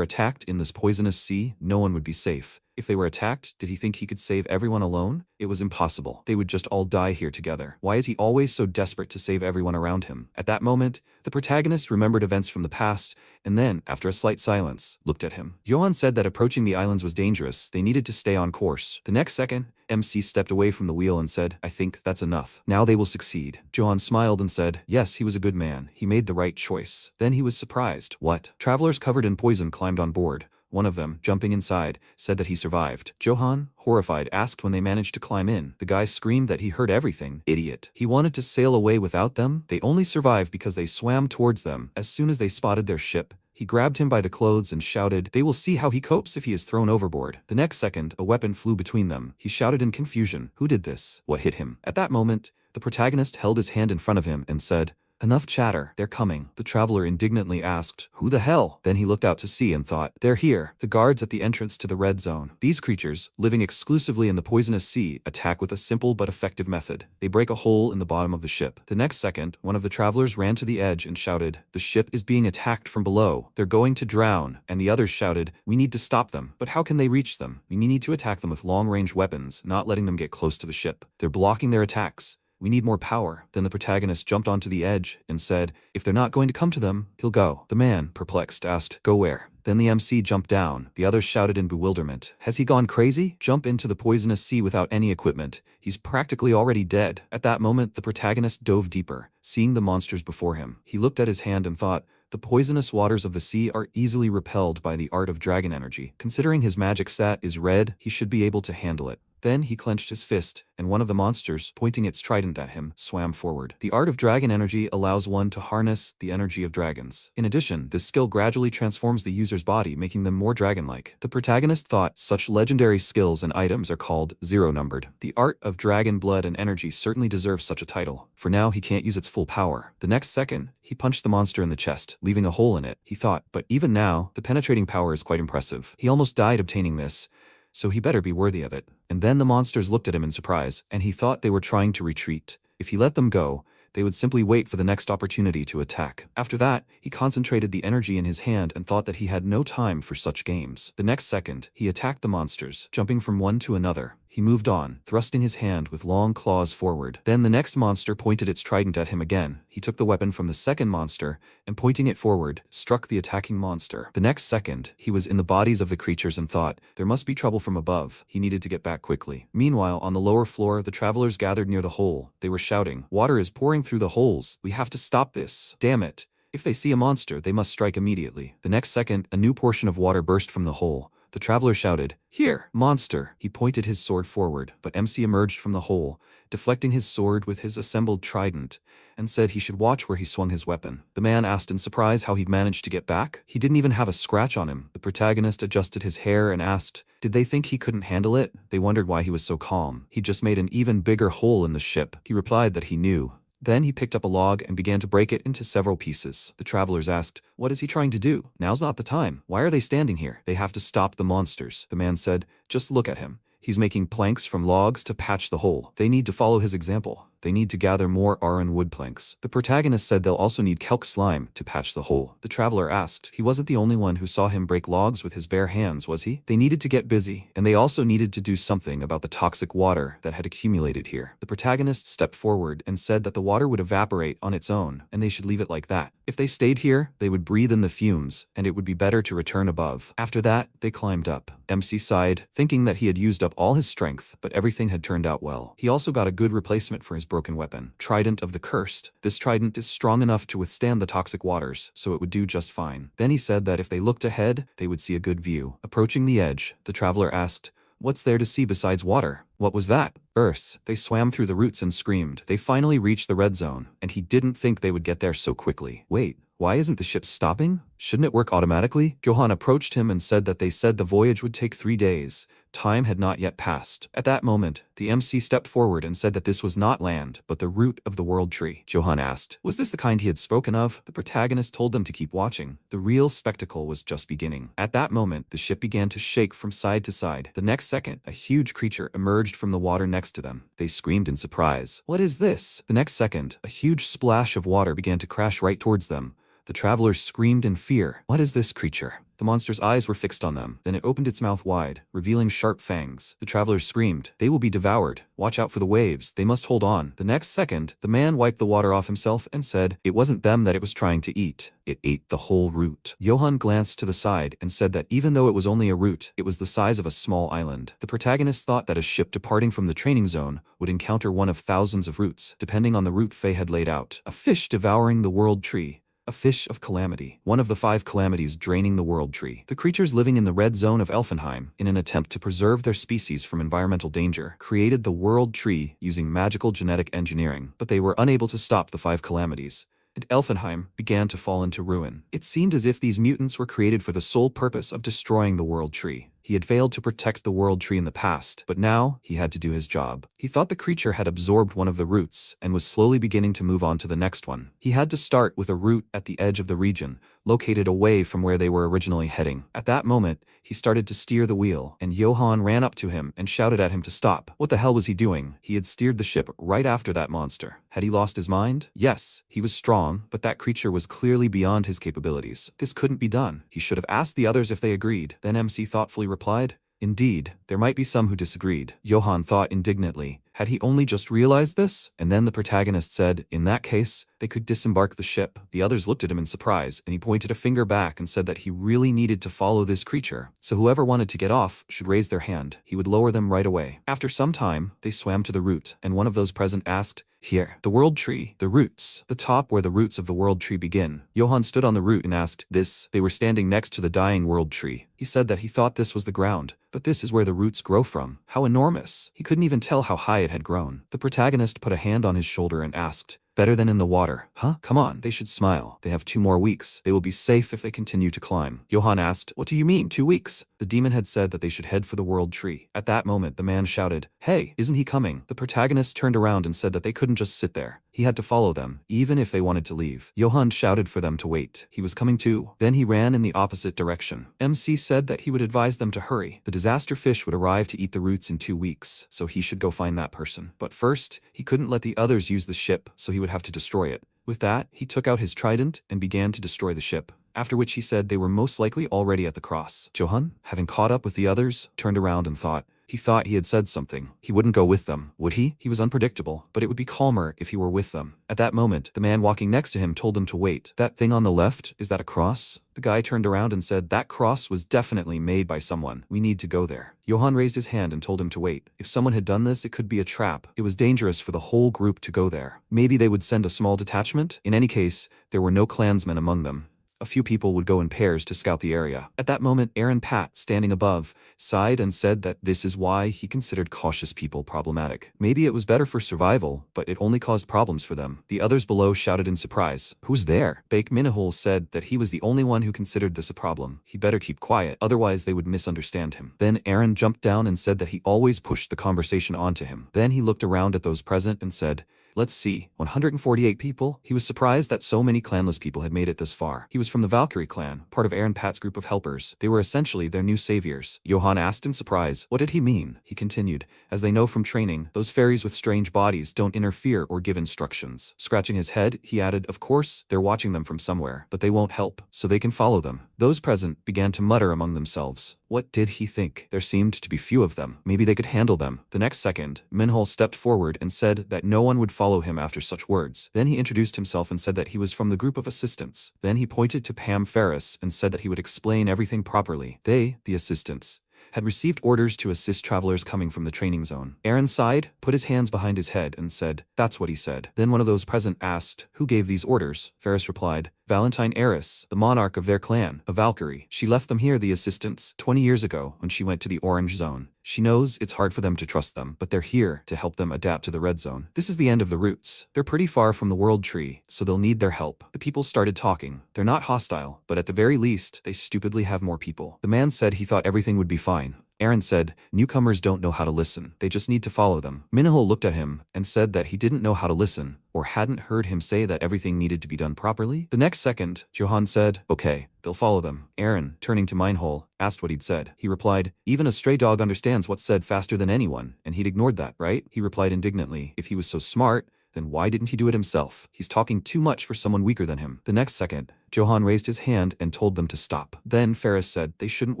attacked in this poisonous sea, no one would be safe. If they were attacked, did he think he could save everyone alone? It was impossible. They would just all die here together. Why is he always so desperate to save everyone around him? At that moment, the protagonist remembered events from the past, and then, after a slight silence, looked at him. Johan said that approaching the islands was dangerous. They needed to stay on course. The next second, MC stepped away from the wheel and said, I think that's enough. Now they will succeed. Johan smiled and said, yes, he was a good man. He made the right choice. Then he was surprised. What? Travelers covered in poison climbed on board. One of them, jumping inside, said that he survived. Johan, horrified, asked when they managed to climb in. The guy screamed that he heard everything. Idiot. He wanted to sail away without them. They only survived because they swam towards them. As soon as they spotted their ship, he grabbed him by the clothes and shouted, they will see how he copes if he is thrown overboard. The next second, a weapon flew between them. He shouted in confusion, who did this? What hit him? At that moment, the protagonist held his hand in front of him and said, enough chatter, they're coming. The traveler indignantly asked, who the hell? Then he looked out to sea and thought, they're here, the guards at the entrance to the red zone. These creatures, living exclusively in the poisonous sea, attack with a simple but effective method. They break a hole in the bottom of the ship. The next second, one of the travelers ran to the edge and shouted, the ship is being attacked from below. They're going to drown. And the others shouted, we need to stop them. But how can they reach them? We need to attack them with long-range weapons, not letting them get close to the ship. They're blocking their attacks. We need more power. Then the protagonist jumped onto the edge and said, if they're not going to come to them, he'll go. The man, perplexed, asked, go where? Then the MC jumped down. The others shouted in bewilderment, has he gone crazy? Jump into the poisonous sea without any equipment. He's practically already dead. At that moment, the protagonist dove deeper, seeing the monsters before him. He looked at his hand and thought, the poisonous waters of the sea are easily repelled by the art of dragon energy. Considering his magic stat is red, he should be able to handle it. Then he clenched his fist, and one of the monsters, pointing its trident at him, swam forward. The art of dragon energy allows one to harness the energy of dragons. In addition, this skill gradually transforms the user's body, making them more dragon-like. The protagonist thought such legendary skills and items are called zero-numbered. The art of dragon blood and energy certainly deserves such a title. For now, he can't use its full power. The next second, he punched the monster in the chest, leaving a hole in it. He thought, but even now, the penetrating power is quite impressive. He almost died obtaining this, so he better be worthy of it. And then the monsters looked at him in surprise, and he thought they were trying to retreat. If he let them go, they would simply wait for the next opportunity to attack. After that, he concentrated the energy in his hand and thought that he had no time for such games. The next second, he attacked the monsters, jumping from one to another. He moved on, thrusting his hand with long claws forward. Then the next monster pointed its trident at him again. He took the weapon from the second monster, and pointing it forward, struck the attacking monster. The next second, he was in the bodies of the creatures and thought, there must be trouble from above. He needed to get back quickly. Meanwhile, on the lower floor, the travelers gathered near the hole. They were shouting, water is pouring through the holes. We have to stop this. Damn it. If they see a monster, they must strike immediately. The next second, a new portion of water burst from the hole. The traveler shouted, here, monster. He pointed his sword forward, but MC emerged from the hole, deflecting his sword with his assembled trident, and said he should watch where he swung his weapon. The man asked in surprise how he'd managed to get back. He didn't even have a scratch on him. The protagonist adjusted his hair and asked, did they think he couldn't handle it? They wondered why he was so calm. He just made an even bigger hole in the ship. He replied that he knew. Then he picked up a log and began to break it into several pieces. The travelers asked, what is he trying to do? Now's not the time. Why are they standing here? They have to stop the monsters. The man said, just look at him. He's making planks from logs to patch the hole. They need to follow his example. they need to gather more iron wood planks. The protagonist said they'll also need kelp slime to patch the hole. The traveler asked. He wasn't the only one who saw him break logs with his bare hands, was he? They needed to get busy, and they also needed to do something about the toxic water that had accumulated here. The protagonist stepped forward and said that the water would evaporate on its own, and they should leave it like that. If they stayed here, they would breathe in the fumes, and it would be better to return above. After that, they climbed up. MC sighed, thinking that he had used up all his strength, but everything had turned out well. He also got a good replacement for his broken weapon, Trident of the Cursed. This trident is strong enough to withstand the toxic waters, so it would do just fine. Then he said that if they looked ahead, they would see a good view. Approaching the edge, the traveler asked, "What's there to see besides water?" What was that? Earth. They swam through the roots and screamed. They finally reached the red zone, and he didn't think they would get there so quickly. Wait, why isn't the ship stopping? Shouldn't it work automatically? Johan approached him and said that they said the voyage would take 3 days. Time had not yet passed. At that moment, the MC stepped forward and said that this was not land, but the root of the world tree. Johan asked, was this the kind he had spoken of? The protagonist told them to keep watching. The real spectacle was just beginning. At that moment, the ship began to shake from side to side. The next second, a huge creature emerged from the water next to them. They screamed in surprise. What is this? The next second, a huge splash of water began to crash right towards them. The travelers screamed in fear. What is this creature? The monster's eyes were fixed on them. Then it opened its mouth wide, revealing sharp fangs. The travelers screamed. They will be devoured. Watch out for the waves. They must hold on. The next second, the man wiped the water off himself and said, it wasn't them that it was trying to eat. It ate the whole root. Johan glanced to the side and said that even though it was only a root, it was the size of a small island. The protagonist thought that a ship departing from the training zone would encounter one of thousands of roots, depending on the route Faye had laid out. A fish devouring the world tree. A fish of calamity. One of the 5 calamities draining the world tree. The creatures living in the red zone of Elfenheim, in an attempt to preserve their species from environmental danger, created the world tree using magical genetic engineering, but they were unable to stop the 5 calamities, and Elfenheim began to fall into ruin. It seemed as if these mutants were created for the sole purpose of destroying the world tree. He had failed to protect the world tree in the past, but now he had to do his job. He thought the creature had absorbed one of the roots and was slowly beginning to move on to the next one. He had to start with a root at the edge of the region, located away from where they were originally heading. At that moment, he started to steer the wheel, and Johan ran up to him and shouted at him to stop. What the hell was he doing? He had steered the ship right after that monster. Had he lost his mind? Yes, he was strong, but that creature was clearly beyond his capabilities. This couldn't be done. He should have asked the others if they agreed. Then MC thoughtfully replied, indeed, there might be some who disagreed. Johan thought indignantly. Had he only just realized this? And then the protagonist said, in that case, they could disembark the ship. The others looked at him in surprise, and he pointed a finger back and said that he really needed to follow this creature. So whoever wanted to get off should raise their hand. He would lower them right away. After some time, they swam to the root, and one of those present asked, here, the world tree, the roots, the top where the roots of the world tree begin. Johan stood on the root and asked, this? They were standing next to the dying world tree. He said that he thought this was the ground, but this is where the roots grow from. How enormous. He couldn't even tell how high it had grown. The protagonist put a hand on his shoulder and asked, better than in the water, huh? Come on, they should smile. They have 2 more weeks. They will be safe if they continue to climb. Johan asked, what do you mean, 2 weeks? The demon had said that they should head for the world tree. At that moment, the man shouted, hey, isn't he coming? The protagonist turned around and said that they couldn't just sit there. He had to follow them, even if they wanted to leave. Johan shouted for them to wait. He was coming too. Then he ran in the opposite direction. MC said that he would advise them to hurry. The disaster fish would arrive to eat the roots in 2 weeks, so he should go find that person. But first, he couldn't let the others use the ship, so he would have to destroy it. With that, he took out his trident and began to destroy the ship, after which he said they were most likely already at the cross. Johan, having caught up with the others, turned around and thought. He thought he had said something. He wouldn't go with them, would he? He was unpredictable, but it would be calmer if he were with them. At that moment, the man walking next to him told him to wait. That thing on the left, is that a cross? The guy turned around and said, that cross was definitely made by someone. We need to go there. Johan raised his hand and told him to wait. If someone had done this, it could be a trap. It was dangerous for the whole group to go there. Maybe they would send a small detachment? In any case, there were no clansmen among them. A few people would go in pairs to scout the area. At that moment, Aaron Pat, standing above, sighed and said that this is why he considered cautious people problematic. Maybe it was better for survival, but it only caused problems for them. The others below shouted in surprise, who's there? Bake Minahul said that he was the only one who considered this a problem. He better keep quiet, otherwise they would misunderstand him. Then Aaron jumped down and said that he always pushed the conversation onto him. Then he looked around at those present and said, Let's see, 148 people? He was surprised that so many clanless people had made it this far. He was from the Valkyrie clan, part of Aaron Pat's group of helpers. They were essentially their new saviors. Johan asked in surprise, what did he mean? He continued, as they know from training, those fairies with strange bodies don't interfere or give instructions. Scratching his head, he added, of course, they're watching them from somewhere, but they won't help, so they can follow them. Those present began to mutter among themselves. What did he think? There seemed to be few of them. Maybe they could handle them. The next second, Minhol stepped forward and said that no one would follow him after such words. Then he introduced himself and said that he was from the group of assistants. Then he pointed to Pam Ferris and said that he would explain everything properly. They, the assistants, had received orders to assist travelers coming from the training zone. Aaron sighed, put his hands behind his head, and said, that's what he said. Then one of those present asked, who gave these orders? Ferris replied, Valentine Eris, the monarch of their clan, a Valkyrie. She left them here, the assistants, 20 years ago when she went to the Orange Zone. She knows it's hard for them to trust them, but they're here to help them adapt to the Red Zone. This is the end of the roots. They're pretty far from the World Tree, so they'll need their help. The people started talking. They're not hostile, but at the very least, they stupidly have more people. The man said he thought everything would be fine. Aaron said, newcomers don't know how to listen. They just need to follow them. Minhol looked at him and said that he didn't know how to listen, or hadn't heard him say that everything needed to be done properly. The next second, Johan said, okay, they'll follow them. Aaron, turning to Minhol, asked what he'd said. He replied, even a stray dog understands what's said faster than anyone, and he'd ignored that, right? He replied indignantly, if he was so smart, then why didn't he do it himself? He's talking too much for someone weaker than him. The next second, Johan raised his hand and told them to stop. Then Ferris said they shouldn't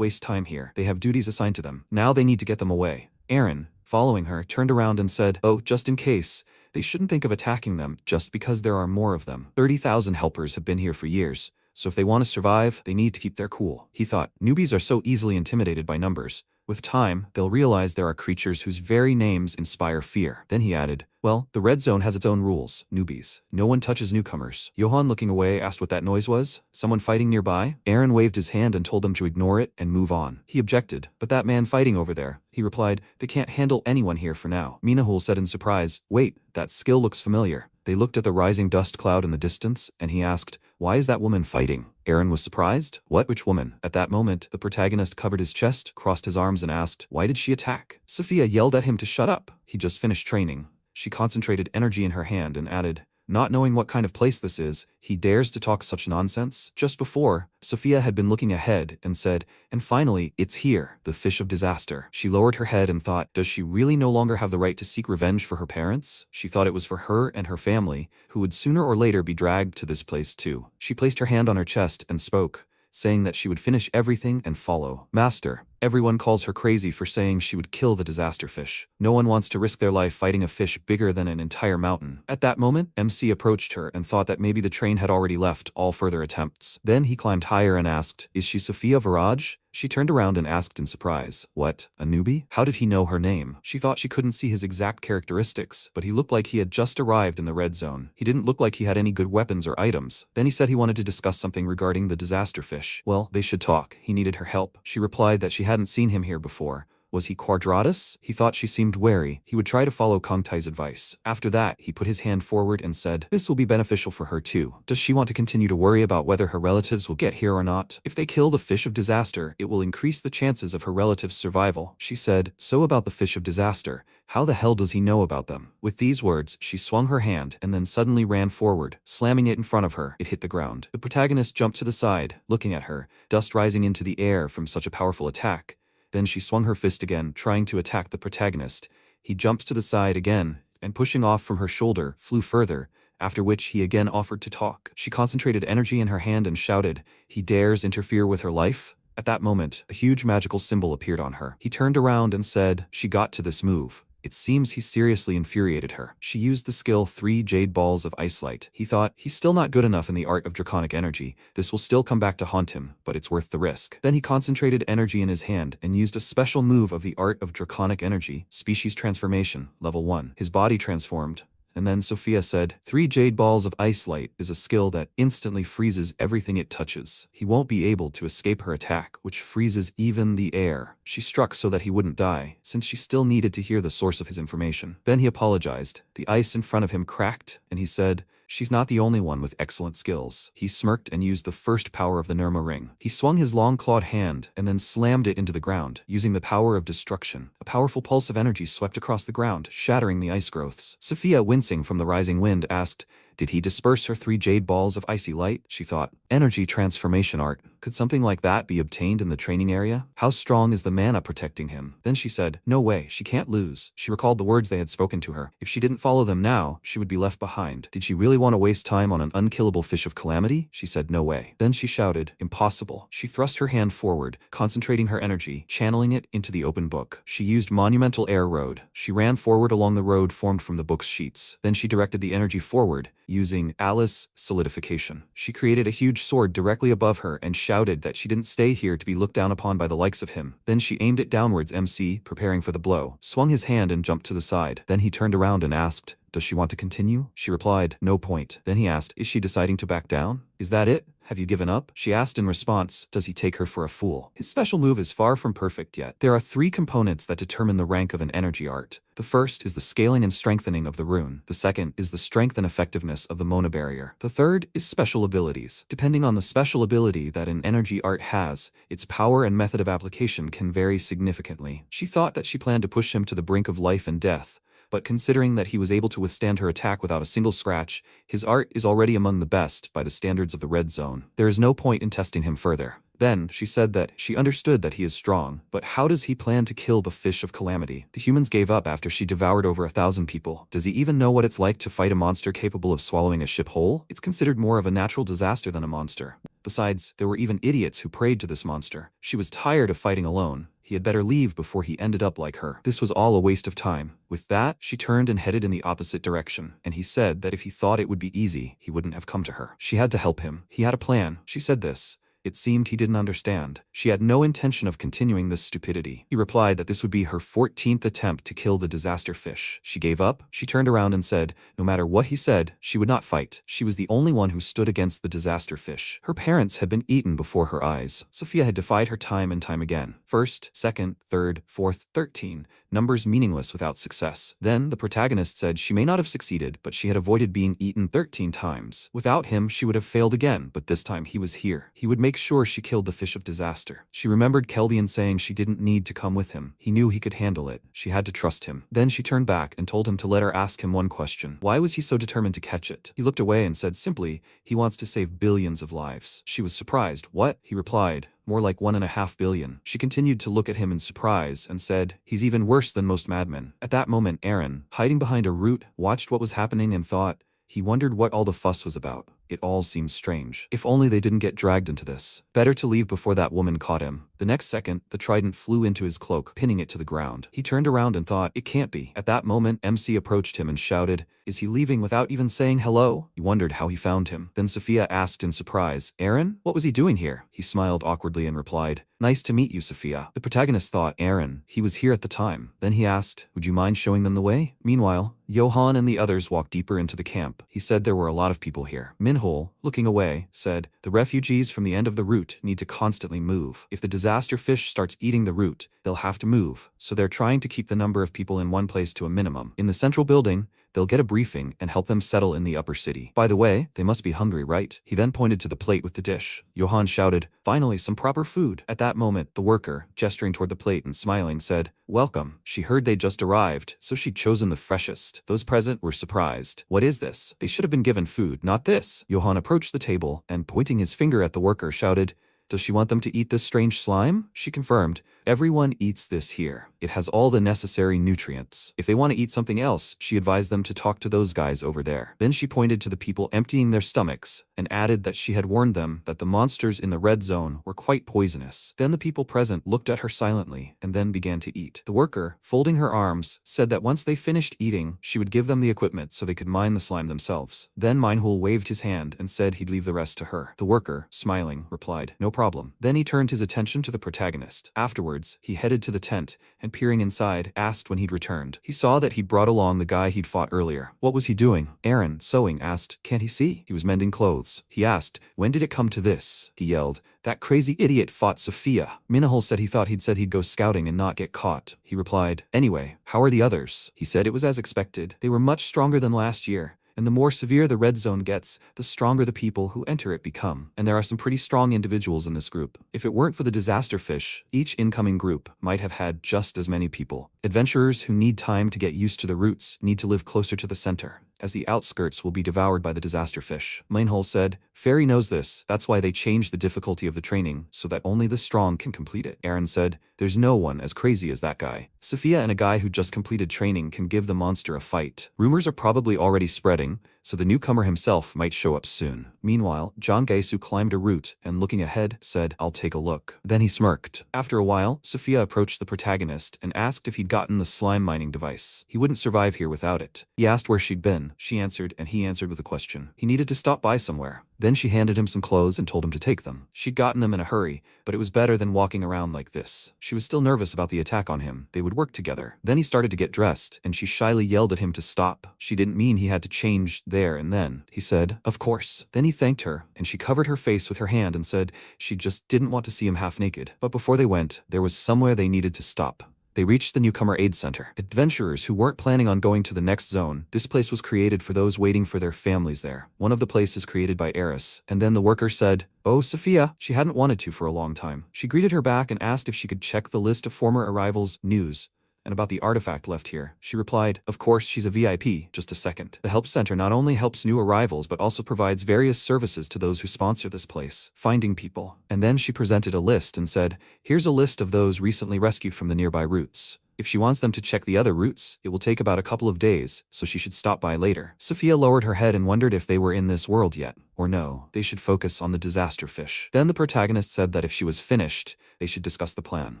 waste time here. They have duties assigned to them. Now they need to get them away. Aaron, following her, turned around and said, oh, just in case, they shouldn't think of attacking them just because there are more of them. 30,000 helpers have been here for years, so if they want to survive, they need to keep their cool. He thought, newbies are so easily intimidated by numbers. With time, they'll realize there are creatures whose very names inspire fear. Then he added, well, the Red Zone has its own rules, newbies. No one touches newcomers. Johan, looking away, asked what that noise was. Someone fighting nearby? Aaron waved his hand and told them to ignore it and move on. He objected, but that man fighting over there, he replied, they can't handle anyone here for now. Minahul said in surprise, wait, that skill looks familiar. They looked at the rising dust cloud in the distance, and he asked, why is that woman fighting? Aaron was surprised. What? Which woman? At that moment, the protagonist covered his chest, crossed his arms, and asked, why did she attack? Sophia yelled at him to shut up. He just finished training. She concentrated energy in her hand and added, not knowing what kind of place this is, he dares to talk such nonsense? Just before, Sophia had been looking ahead and said, and finally, it's here, the fish of disaster. She lowered her head and thought, does she really no longer have the right to seek revenge for her parents? She thought it was for her and her family, who would sooner or later be dragged to this place too. She placed her hand on her chest and spoke, saying that she would finish everything and follow. Master, everyone calls her crazy for saying she would kill the disaster fish. No one wants to risk their life fighting a fish bigger than an entire mountain. At that moment, MC approached her and thought that maybe the train had already left all further attempts. Then he climbed higher and asked, is she Sophia Viraj? She turned around and asked in surprise, what, a newbie? How did he know her name? She thought she couldn't see his exact characteristics, but he looked like he had just arrived in the Red Zone. He didn't look like he had any good weapons or items. Then he said he wanted to discuss something regarding the disaster fish. Well, they should talk. He needed her help. She replied that she hadn't seen him here before. Was he Quadratus? He thought she seemed wary. He would try to follow Kongtai's advice. After that, he put his hand forward and said, this will be beneficial for her too. Does she want to continue to worry about whether her relatives will get here or not? If they kill the fish of disaster, it will increase the chances of her relatives' survival. She said, so about the fish of disaster, how the hell does he know about them? With these words, she swung her hand and then suddenly ran forward, slamming it in front of her. It hit the ground. The protagonist jumped to the side, looking at her, dust rising into the air from such a powerful attack. Then she swung her fist again, trying to attack the protagonist. He jumped to the side again, and pushing off from her shoulder, flew further, after which he again offered to talk. She concentrated energy in her hand and shouted, he dares interfere with her life? At that moment, a huge magical symbol appeared on her. He turned around and said, she got to this move. It seems he seriously infuriated her. She used the skill 3 Jade Balls of Ice Light. He thought, he's still not good enough in the art of draconic energy. This will still come back to haunt him, but it's worth the risk. Then he concentrated energy in his hand and used a special move of the art of draconic energy, Species Transformation, Level 1. His body transformed. And then Sophia said, 3 Jade Balls of Ice Light is a skill that instantly freezes everything it touches. He won't be able to escape her attack, which freezes even the air. She struck so that he wouldn't die, since she still needed to hear the source of his information. Then he apologized. The ice in front of him cracked, and he said, she's not the only one with excellent skills. He smirked and used the first power of the Nirma ring. He swung his long clawed hand and then slammed it into the ground, using the power of destruction. A powerful pulse of energy swept across the ground, shattering the ice growths. Sophia, wincing from the rising wind, asked, "Did he disperse her 3 jade balls of icy light?" She thought. Energy transformation art. Could something like that be obtained in the training area? How strong is the mana protecting him? Then she said, "No way, she can't lose." She recalled the words they had spoken to her. If she didn't follow them now, she would be left behind. Did she really want to waste time on an unkillable fish of calamity? She said, "No way." Then she shouted, "Impossible." She thrust her hand forward, concentrating her energy, channeling it into the open book. She used monumental air road. She ran forward along the road formed from the book's sheets. Then she directed the energy forward, using Alice solidification. She created a huge sword directly above her and shouted that she didn't stay here to be looked down upon by the likes of him. Then she aimed it downwards. MC, preparing for the blow, swung his hand and jumped to the side. Then he turned around and asked, "Does she want to continue?" She replied, "No point." Then he asked, "Is she deciding to back down? Is that it? Have you given up?" She asked in response, "Does he take her for a fool?" His special move is far from perfect yet. There are 3 components that determine the rank of an energy art. The first is the scaling and strengthening of the rune. The second is the strength and effectiveness of the Mona barrier. The third is special abilities. Depending on the special ability that an energy art has, its power and method of application can vary significantly. She thought that she planned to push him to the brink of life and death, but considering that he was able to withstand her attack without a single scratch, his art is already among the best by the standards of the red zone. There is no point in testing him further. Then, she said that she understood that he is strong, but how does he plan to kill the fish of calamity? The humans gave up after she devoured over 1,000 people. Does he even know what it's like to fight a monster capable of swallowing a ship whole? It's considered more of a natural disaster than a monster. Besides, there were even idiots who prayed to this monster. She was tired of fighting alone. He had better leave before he ended up like her. This was all a waste of time. With that, she turned and headed in the opposite direction, and he said that if he thought it would be easy, he wouldn't have come to her. She had to help him. He had a plan. She said this. It seemed he didn't understand. She had no intention of continuing this stupidity. He replied that this would be her 14th attempt to kill the disaster fish. She gave up. She turned around and said, no matter what he said, she would not fight. She was the only one who stood against the disaster fish. Her parents had been eaten before her eyes. Sophia had defied her time and time again. First, second, third, fourth, 13. Numbers meaningless without success. Then, the protagonist said she may not have succeeded, but she had avoided being eaten 13 times. Without him, she would have failed again, but this time he was here. He would make sure she killed the fish of disaster. She remembered Keldian saying she didn't need to come with him. He knew he could handle it. She had to trust him. Then she turned back and told him to let her ask him one question. Why was he so determined to catch it? He looked away and said simply, he wants to save billions of lives. She was surprised. What? He replied, more like 1.5 billion. She continued to look at him in surprise and said, he's even worse than most madmen. At that moment, Aaron, hiding behind a root, watched what was happening and thought, he wondered what all the fuss was about. It all seemed strange. If only they didn't get dragged into this. Better to leave before that woman caught him. The next second, the trident flew into his cloak, pinning it to the ground. He turned around and thought, it can't be. At that moment, MC approached him and shouted, is he leaving without even saying hello? He wondered how he found him. Then Sophia asked in surprise, Aaron? What was he doing here? He smiled awkwardly and replied, nice to meet you, Sophia. The protagonist thought, Aaron, he was here at the time. Then he asked, would you mind showing them the way? Meanwhile, Johan and the others walked deeper into the camp. He said there were a lot of people here. Minhol, looking away, said, the refugees from the end of the route need to constantly move. If the disaster fish starts eating the route, they'll have to move. So they're trying to keep the number of people in one place to a minimum. In the central building, they'll get a briefing and help them settle in the upper city. By the way, they must be hungry, right? He then pointed to the plate with the dish. Johan shouted, finally, some proper food. At that moment, the worker, gesturing toward the plate and smiling, said, welcome. She heard they'd just arrived, so she'd chosen the freshest. Those present were surprised. What is this? They should have been given food, not this. Johan approached the table and, pointing his finger at the worker, shouted, does she want them to eat this strange slime? She confirmed, everyone eats this here. It has all the necessary nutrients. If they want to eat something else, she advised them to talk to those guys over there. Then she pointed to the people emptying their stomachs and added that she had warned them that the monsters in the red zone were quite poisonous. Then the people present looked at her silently and then began to eat. The worker, folding her arms, said that once they finished eating, she would give them the equipment so they could mine the slime themselves. Then Manhwa waved his hand and said he'd leave the rest to her. The worker, smiling, replied, no problem. Then he turned his attention to the protagonist. Afterwards, he headed to the tent and, peering inside, asked when he'd returned. He saw that he'd brought along the guy he'd fought earlier. What was he doing? Aaron, sewing, asked, can't he see? He was mending clothes. He asked, when did it come to this? He yelled, that crazy idiot fought Sophia. Minahol said he'd go scouting and not get caught. He replied, anyway, how are the others? He said it was as expected. They were much stronger than last year, and the more severe the red zone gets, the stronger the people who enter it become. And there are some pretty strong individuals in this group. If it weren't for the disaster fish, each incoming group might have had just as many people. Adventurers who need time to get used to the routes need to live closer to the center, as the outskirts will be devoured by the disaster fish. Manhwa said, Fairy knows this, that's why they changed the difficulty of the training, so that only the strong can complete it. Aaron said, there's no one as crazy as that guy. Sophia and a guy who just completed training can give the monster a fight. Rumors are probably already spreading, so the newcomer himself might show up soon. Meanwhile, John Gaesu climbed a root and looking ahead, said, I'll take a look. Then he smirked. After a while, Sophia approached the protagonist and asked if he'd gotten the slime mining device. He wouldn't survive here without it. He asked where she'd been. She answered, and he answered with a question. He needed to stop by somewhere. Then she handed him some clothes and told him to take them. She'd gotten them in a hurry, but it was better than walking around like this. She was still nervous about the attack on him. They would work together. Then he started to get dressed, and she shyly yelled at him to stop. She didn't mean he had to change there and then. He said, of course. Then he thanked her, and she covered her face with her hand and said she just didn't want to see him half naked. But before they went, there was somewhere they needed to stop. They reached the newcomer aid center. Adventurers who weren't planning on going to the next zone, this place was created for those waiting for their families there. One of the places created by Eris, and then the worker said, oh, Sophia. She hadn't wanted to for a long time. She greeted her back and asked if she could check the list of former arrivals' news and about the artifact left here. She replied, of course, she's a VIP. Just a second. The help center not only helps new arrivals but also provides various services to those who sponsor this place, finding people. And then she presented a list and said, here's a list of those recently rescued from the nearby routes. If she wants them to check the other routes, it will take about a couple of days, so she should stop by later. Sophia lowered her head and wondered if they were in this world yet, or no, they should focus on the disaster fish. Then the protagonist said that if she was finished, they should discuss the plan.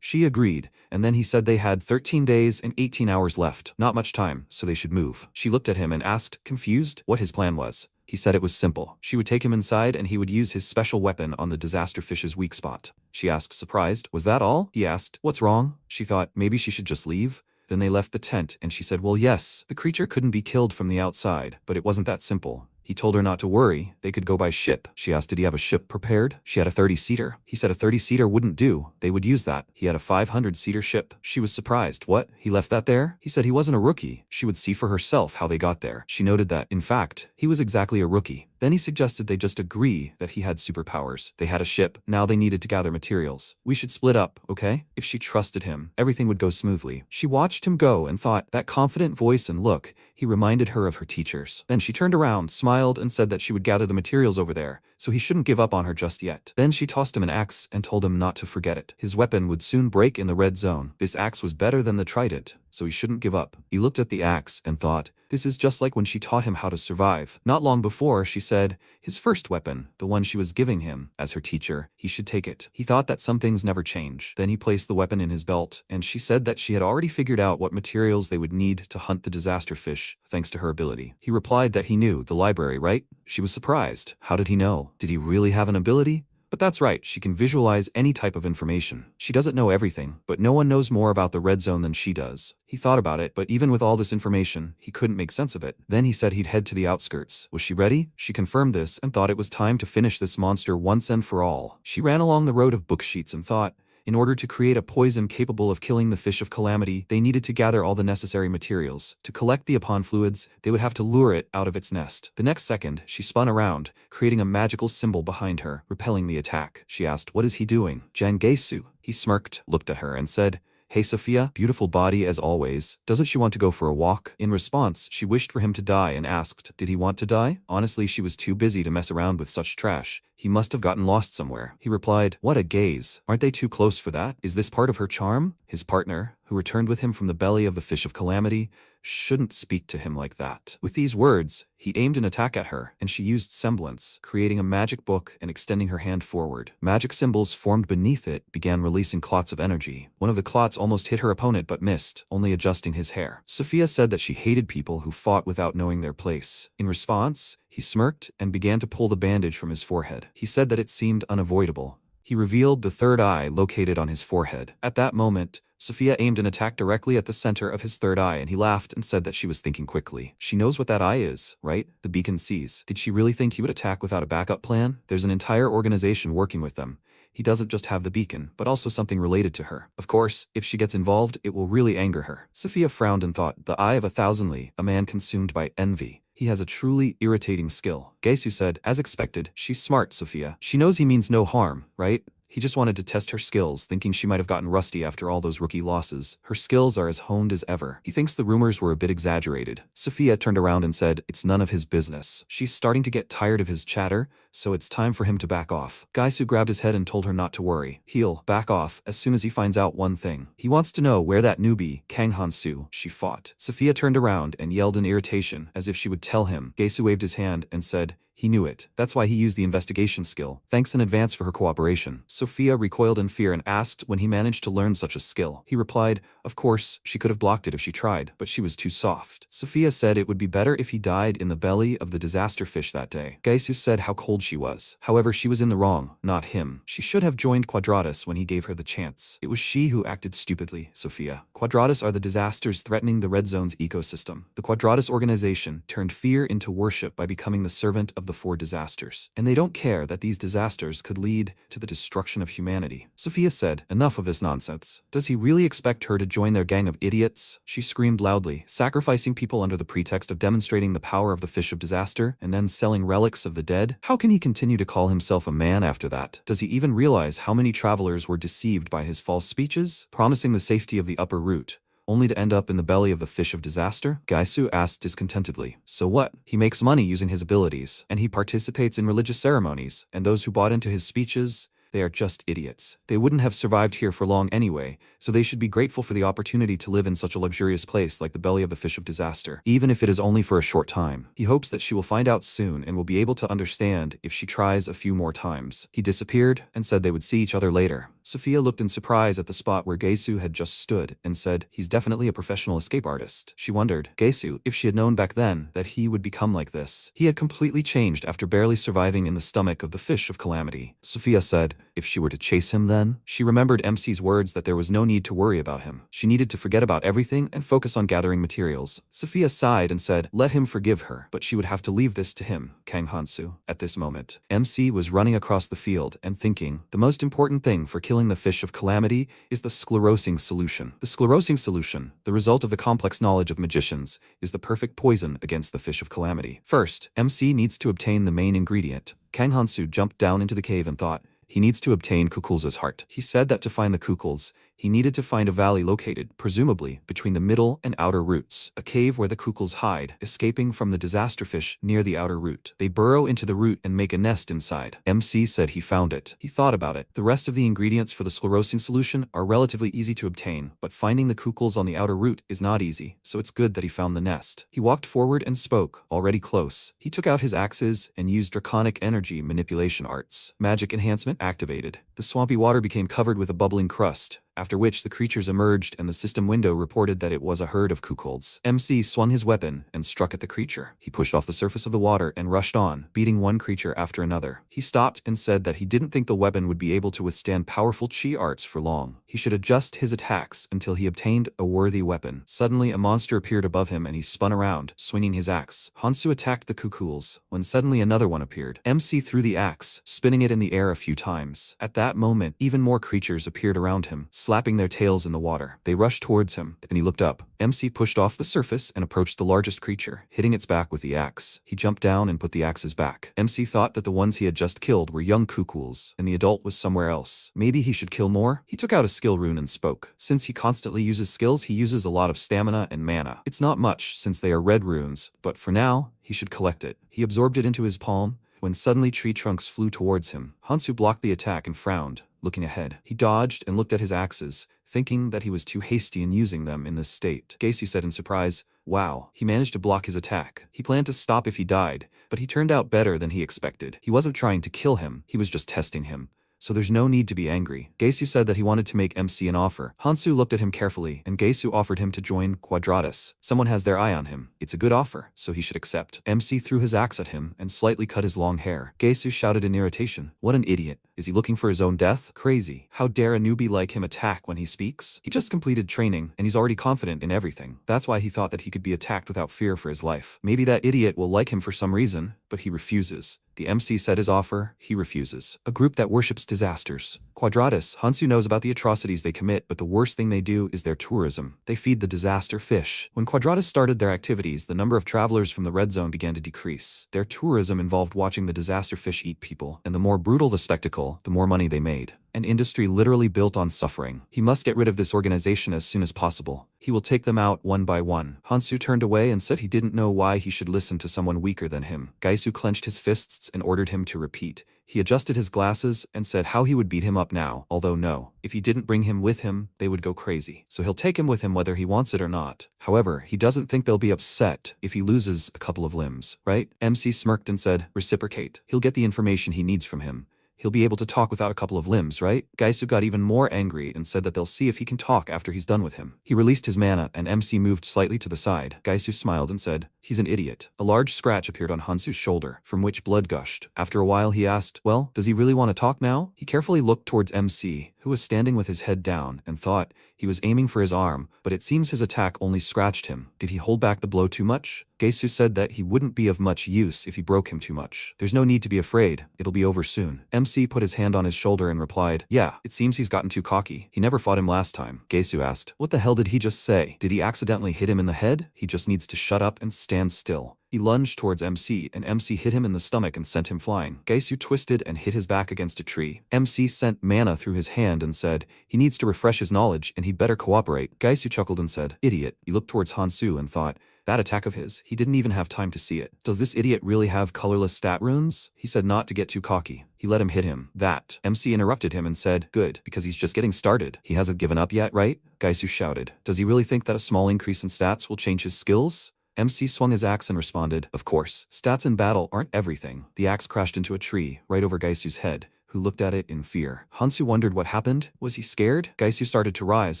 She agreed, and then he said they had 13 days and 18 hours left. Not much time, so they should move. She looked at him and asked, confused, what his plan was. He said it was simple. She would take him inside and he would use his special weapon on the disaster fish's weak spot. She asked, surprised, was that all? He asked, what's wrong? She thought maybe she should just leave. Then they left the tent and she said, well, yes, the creature couldn't be killed from the outside, but it wasn't that simple. He told her not to worry, they could go by ship. She asked did he have a ship prepared? She had a 30-seater. He said a 30-seater wouldn't do, they would use that. He had a 500-seater ship. She was surprised. What? He left that there? He said he wasn't a rookie. She would see for herself how they got there. She noted that, in fact, he was exactly a rookie. Then he suggested they just agree that he had superpowers. They had a ship, now they needed to gather materials. We should split up, okay? If she trusted him, everything would go smoothly. She watched him go and thought, that confident voice and look, he reminded her of her teachers. Then she turned around, smiled, and said that she would gather the materials over there, so he shouldn't give up on her just yet. Then she tossed him an axe and told him not to forget it. His weapon would soon break in the red zone. This axe was better than the trident, so he shouldn't give up. He looked at the axe and thought, this is just like when she taught him how to survive. Not long before, she said, his first weapon, the one she was giving him, as her teacher, he should take it. He thought that some things never change. Then he placed the weapon in his belt, and she said that she had already figured out what materials they would need to hunt the disaster fish, thanks to her ability. He replied that he knew, the library, right? She was surprised. How did he know? Did he really have an ability? But that's right, she can visualize any type of information. She doesn't know everything, but no one knows more about the red zone than she does. He thought about it, but even with all this information, he couldn't make sense of it. Then he said he'd head to the outskirts. Was she ready? She confirmed this and thought it was time to finish this monster once and for all. She ran along the road of book sheets and thought, in order to create a poison capable of killing the fish of calamity, they needed to gather all the necessary materials. To collect the upon fluids, they would have to lure it out of its nest. The next second, she spun around, creating a magical symbol behind her, repelling the attack. She asked, what is he doing? Jangesu. He smirked, looked at her, and said, hey Sophia, beautiful body as always. Doesn't she want to go for a walk? In response, she wished for him to die and asked, did he want to die? Honestly, she was too busy to mess around with such trash. He must have gotten lost somewhere. He replied, what a gaze. Aren't they too close for that? Is this part of her charm? His partner, who returned with him from the belly of the fish of calamity, shouldn't speak to him like that. With these words, he aimed an attack at her, and she used semblance, creating a magic book and extending her hand forward. Magic symbols formed beneath it began releasing clots of energy. One of the clots almost hit her opponent but missed, only adjusting his hair. Sophia said that she hated people who fought without knowing their place. In response, he smirked and began to pull the bandage from his forehead. He said that it seemed unavoidable. He revealed the third eye located on his forehead. At that moment, Sophia aimed an attack directly at the center of his third eye and he laughed and said that she was thinking quickly. She knows what that eye is, right? The beacon sees. Did she really think he would attack without a backup plan? There's an entire organization working with them. He doesn't just have the beacon, but also something related to her. Of course, if she gets involved, it will really anger her. Sophia frowned and thought, the eye of 1,000 li, a man consumed by envy. He has a truly irritating skill. Gaesu said, as expected, she's smart, Sophia. She knows he means no harm, right? He just wanted to test her skills, thinking she might have gotten rusty after all those rookie losses. Her skills are as honed as ever. He thinks the rumors were a bit exaggerated. Sophia turned around and said, it's none of his business. She's starting to get tired of his chatter, so it's time for him to back off. Gaesu grabbed his head and told her not to worry. He'll back off as soon as he finds out one thing. He wants to know where that newbie, Kang Han-soo, she fought. Sophia turned around and yelled in irritation, as if she would tell him. Gaesu waved his hand and said, he knew it. That's why he used the investigation skill. Thanks in advance for her cooperation. Sophia recoiled in fear and asked when he managed to learn such a skill. He replied, of course, she could have blocked it if she tried, but she was too soft. Sophia said it would be better if he died in the belly of the disaster fish that day. Gaesu said how cold she was. However, she was in the wrong, not him. She should have joined Quadratus when he gave her the chance. It was she who acted stupidly, Sophia. Quadratus are the disasters threatening the Red Zone's ecosystem. The Quadratus organization turned fear into worship by becoming the servant of the 4 disasters. And they don't care that these disasters could lead to the destruction of humanity. Sophia said, enough of this nonsense. Does he really expect her to join their gang of idiots? She screamed loudly, sacrificing people under the pretext of demonstrating the power of the fish of disaster and then selling relics of the dead? How can he continue to call himself a man after that? Does he even realize how many travelers were deceived by his false speeches, promising the safety of the upper route, only to end up in the belly of the fish of disaster? Gaesu asked discontentedly. So what? He makes money using his abilities, and he participates in religious ceremonies, and those who bought into his speeches, they are just idiots. They wouldn't have survived here for long anyway, so they should be grateful for the opportunity to live in such a luxurious place like the belly of the fish of disaster, even if it is only for a short time. He hopes that she will find out soon and will be able to understand if she tries a few more times. He disappeared and said they would see each other later. Sophia looked in surprise at the spot where Gaesu had just stood and said, he's definitely a professional escape artist. She wondered, Gaesu, if she had known back then that he would become like this. He had completely changed after barely surviving in the stomach of the fish of calamity. Sophia said, if she were to chase him then? She remembered MC's words that there was no need to worry about him. She needed to forget about everything and focus on gathering materials. Sophia sighed and said, let him forgive her, but she would have to leave this to him, Kang Han-soo. At this moment, MC was running across the field and thinking, the most important thing for killing the fish of calamity is the sclerosing solution. The sclerosing solution, the result of the complex knowledge of magicians, is the perfect poison against the fish of calamity. First, MC needs to obtain the main ingredient. Kang Han-soo jumped down into the cave and thought, he needs to obtain Kukul's heart. He said that to find the Kukul's, he needed to find a valley located, presumably, between the middle and outer roots, a cave where the Kukul's hide, escaping from the disaster fish near the outer root. They burrow into the root and make a nest inside. MC said he found it. He thought about it. The rest of the ingredients for the sclerosing solution are relatively easy to obtain, but finding the Kukul's on the outer root is not easy, so it's good that he found the nest. He walked forward and spoke, already close. He took out his axes and used draconic energy manipulation arts. Magic enhancement activated. The swampy water became covered with a bubbling crust, after which the creatures emerged and the system window reported that it was a herd of Kukul's. MC swung his weapon and struck at the creature. He pushed off the surface of the water and rushed on, beating one creature after another. He stopped and said that he didn't think the weapon would be able to withstand powerful chi arts for long. He should adjust his attacks until he obtained a worthy weapon. Suddenly, a monster appeared above him and he spun around, swinging his axe. Hansu attacked the Kukul's, when suddenly another one appeared. MC threw the axe, spinning it in the air a few times. At that moment, even more creatures appeared around him, slapping their tails in the water. They rushed towards him, and he looked up. MC pushed off the surface and approached the largest creature, hitting its back with the axe. He jumped down and put the axes back. MC thought that the ones he had just killed were young Kukul's, and the adult was somewhere else. Maybe he should kill more? He took out a skill rune and spoke. Since he constantly uses skills, he uses a lot of stamina and mana. It's not much, since they are red runes, but for now, he should collect it. He absorbed it into his palm, when suddenly tree trunks flew towards him. Hansu blocked the attack and frowned, looking ahead. He dodged and looked at his axes, thinking that he was too hasty in using them in this state. Gacy said in surprise, wow, he managed to block his attack. He planned to stop if he died, but he turned out better than he expected. He wasn't trying to kill him, he was just testing him. So there's no need to be angry. Gaesu said that he wanted to make MC an offer. Hansu looked at him carefully, and Gaesu offered him to join Quadratus. Someone has their eye on him. It's a good offer, so he should accept. MC threw his axe at him and slightly cut his long hair. Gaesu shouted in irritation, what an idiot. Is he looking for his own death? Crazy. How dare a newbie like him attack when he speaks? He just completed training, and he's already confident in everything. That's why he thought that he could be attacked without fear for his life. Maybe that idiot will like him for some reason, but he refuses. The MC said his offer, he refuses. A group that worships disasters. Quadratus, Hansu knows about the atrocities they commit, but the worst thing they do is their tourism. They feed the disaster fish. When Quadratus started their activities, the number of travelers from the red zone began to decrease. Their tourism involved watching the disaster fish eat people, and the more brutal the spectacle, the more money they made. An industry literally built on suffering. He must get rid of this organization as soon as possible. He will take them out one by one. Hansu turned away and said he didn't know why he should listen to someone weaker than him. Gaisu clenched his fists and ordered him to repeat. He adjusted his glasses and said how he would beat him up now, although no, if he didn't bring him with him, they would go crazy. So he'll take him with him whether he wants it or not. However, he doesn't think they'll be upset if he loses a couple of limbs, right? MC smirked and said, reciprocate. He'll get the information he needs from him. He'll be able to talk without a couple of limbs, right? Gaisu got even more angry and said that they'll see if he can talk after he's done with him. He released his mana and MC moved slightly to the side. Gaisu smiled and said, he's an idiot. A large scratch appeared on Hansu's shoulder, from which blood gushed. After a while he asked, well, does he really want to talk now? He carefully looked towards MC, who was standing with his head down, and thought he was aiming for his arm, but it seems his attack only scratched him. Did he hold back the blow too much? Gaisu said that he wouldn't be of much use if he broke him too much. There's no need to be afraid, it'll be over soon. MC put his hand on his shoulder and replied, yeah, it seems he's gotten too cocky. He never fought him last time. Gaisu asked, what the hell did he just say? Did he accidentally hit him in the head? He just needs to shut up and stand still. He lunged towards MC, and MC hit him in the stomach and sent him flying. Gaisu twisted and hit his back against a tree. MC sent mana through his hand and said, he needs to refresh his knowledge and he'd better cooperate. Gaisu chuckled and said, idiot. He looked towards Hansu and thought, that attack of his, he didn't even have time to see it. Does this idiot really have colorless stat runes? He said not to get too cocky. He let him hit him. That. MC interrupted him and said, good, because he's just getting started. He hasn't given up yet, right? Gaisu shouted. Does he really think that a small increase in stats will change his skills? MC swung his axe and responded, of course, stats in battle aren't everything. The axe crashed into a tree, right over Gaisu's head, who looked at it in fear. Hansu wondered what happened. Was he scared? Gaisu started to rise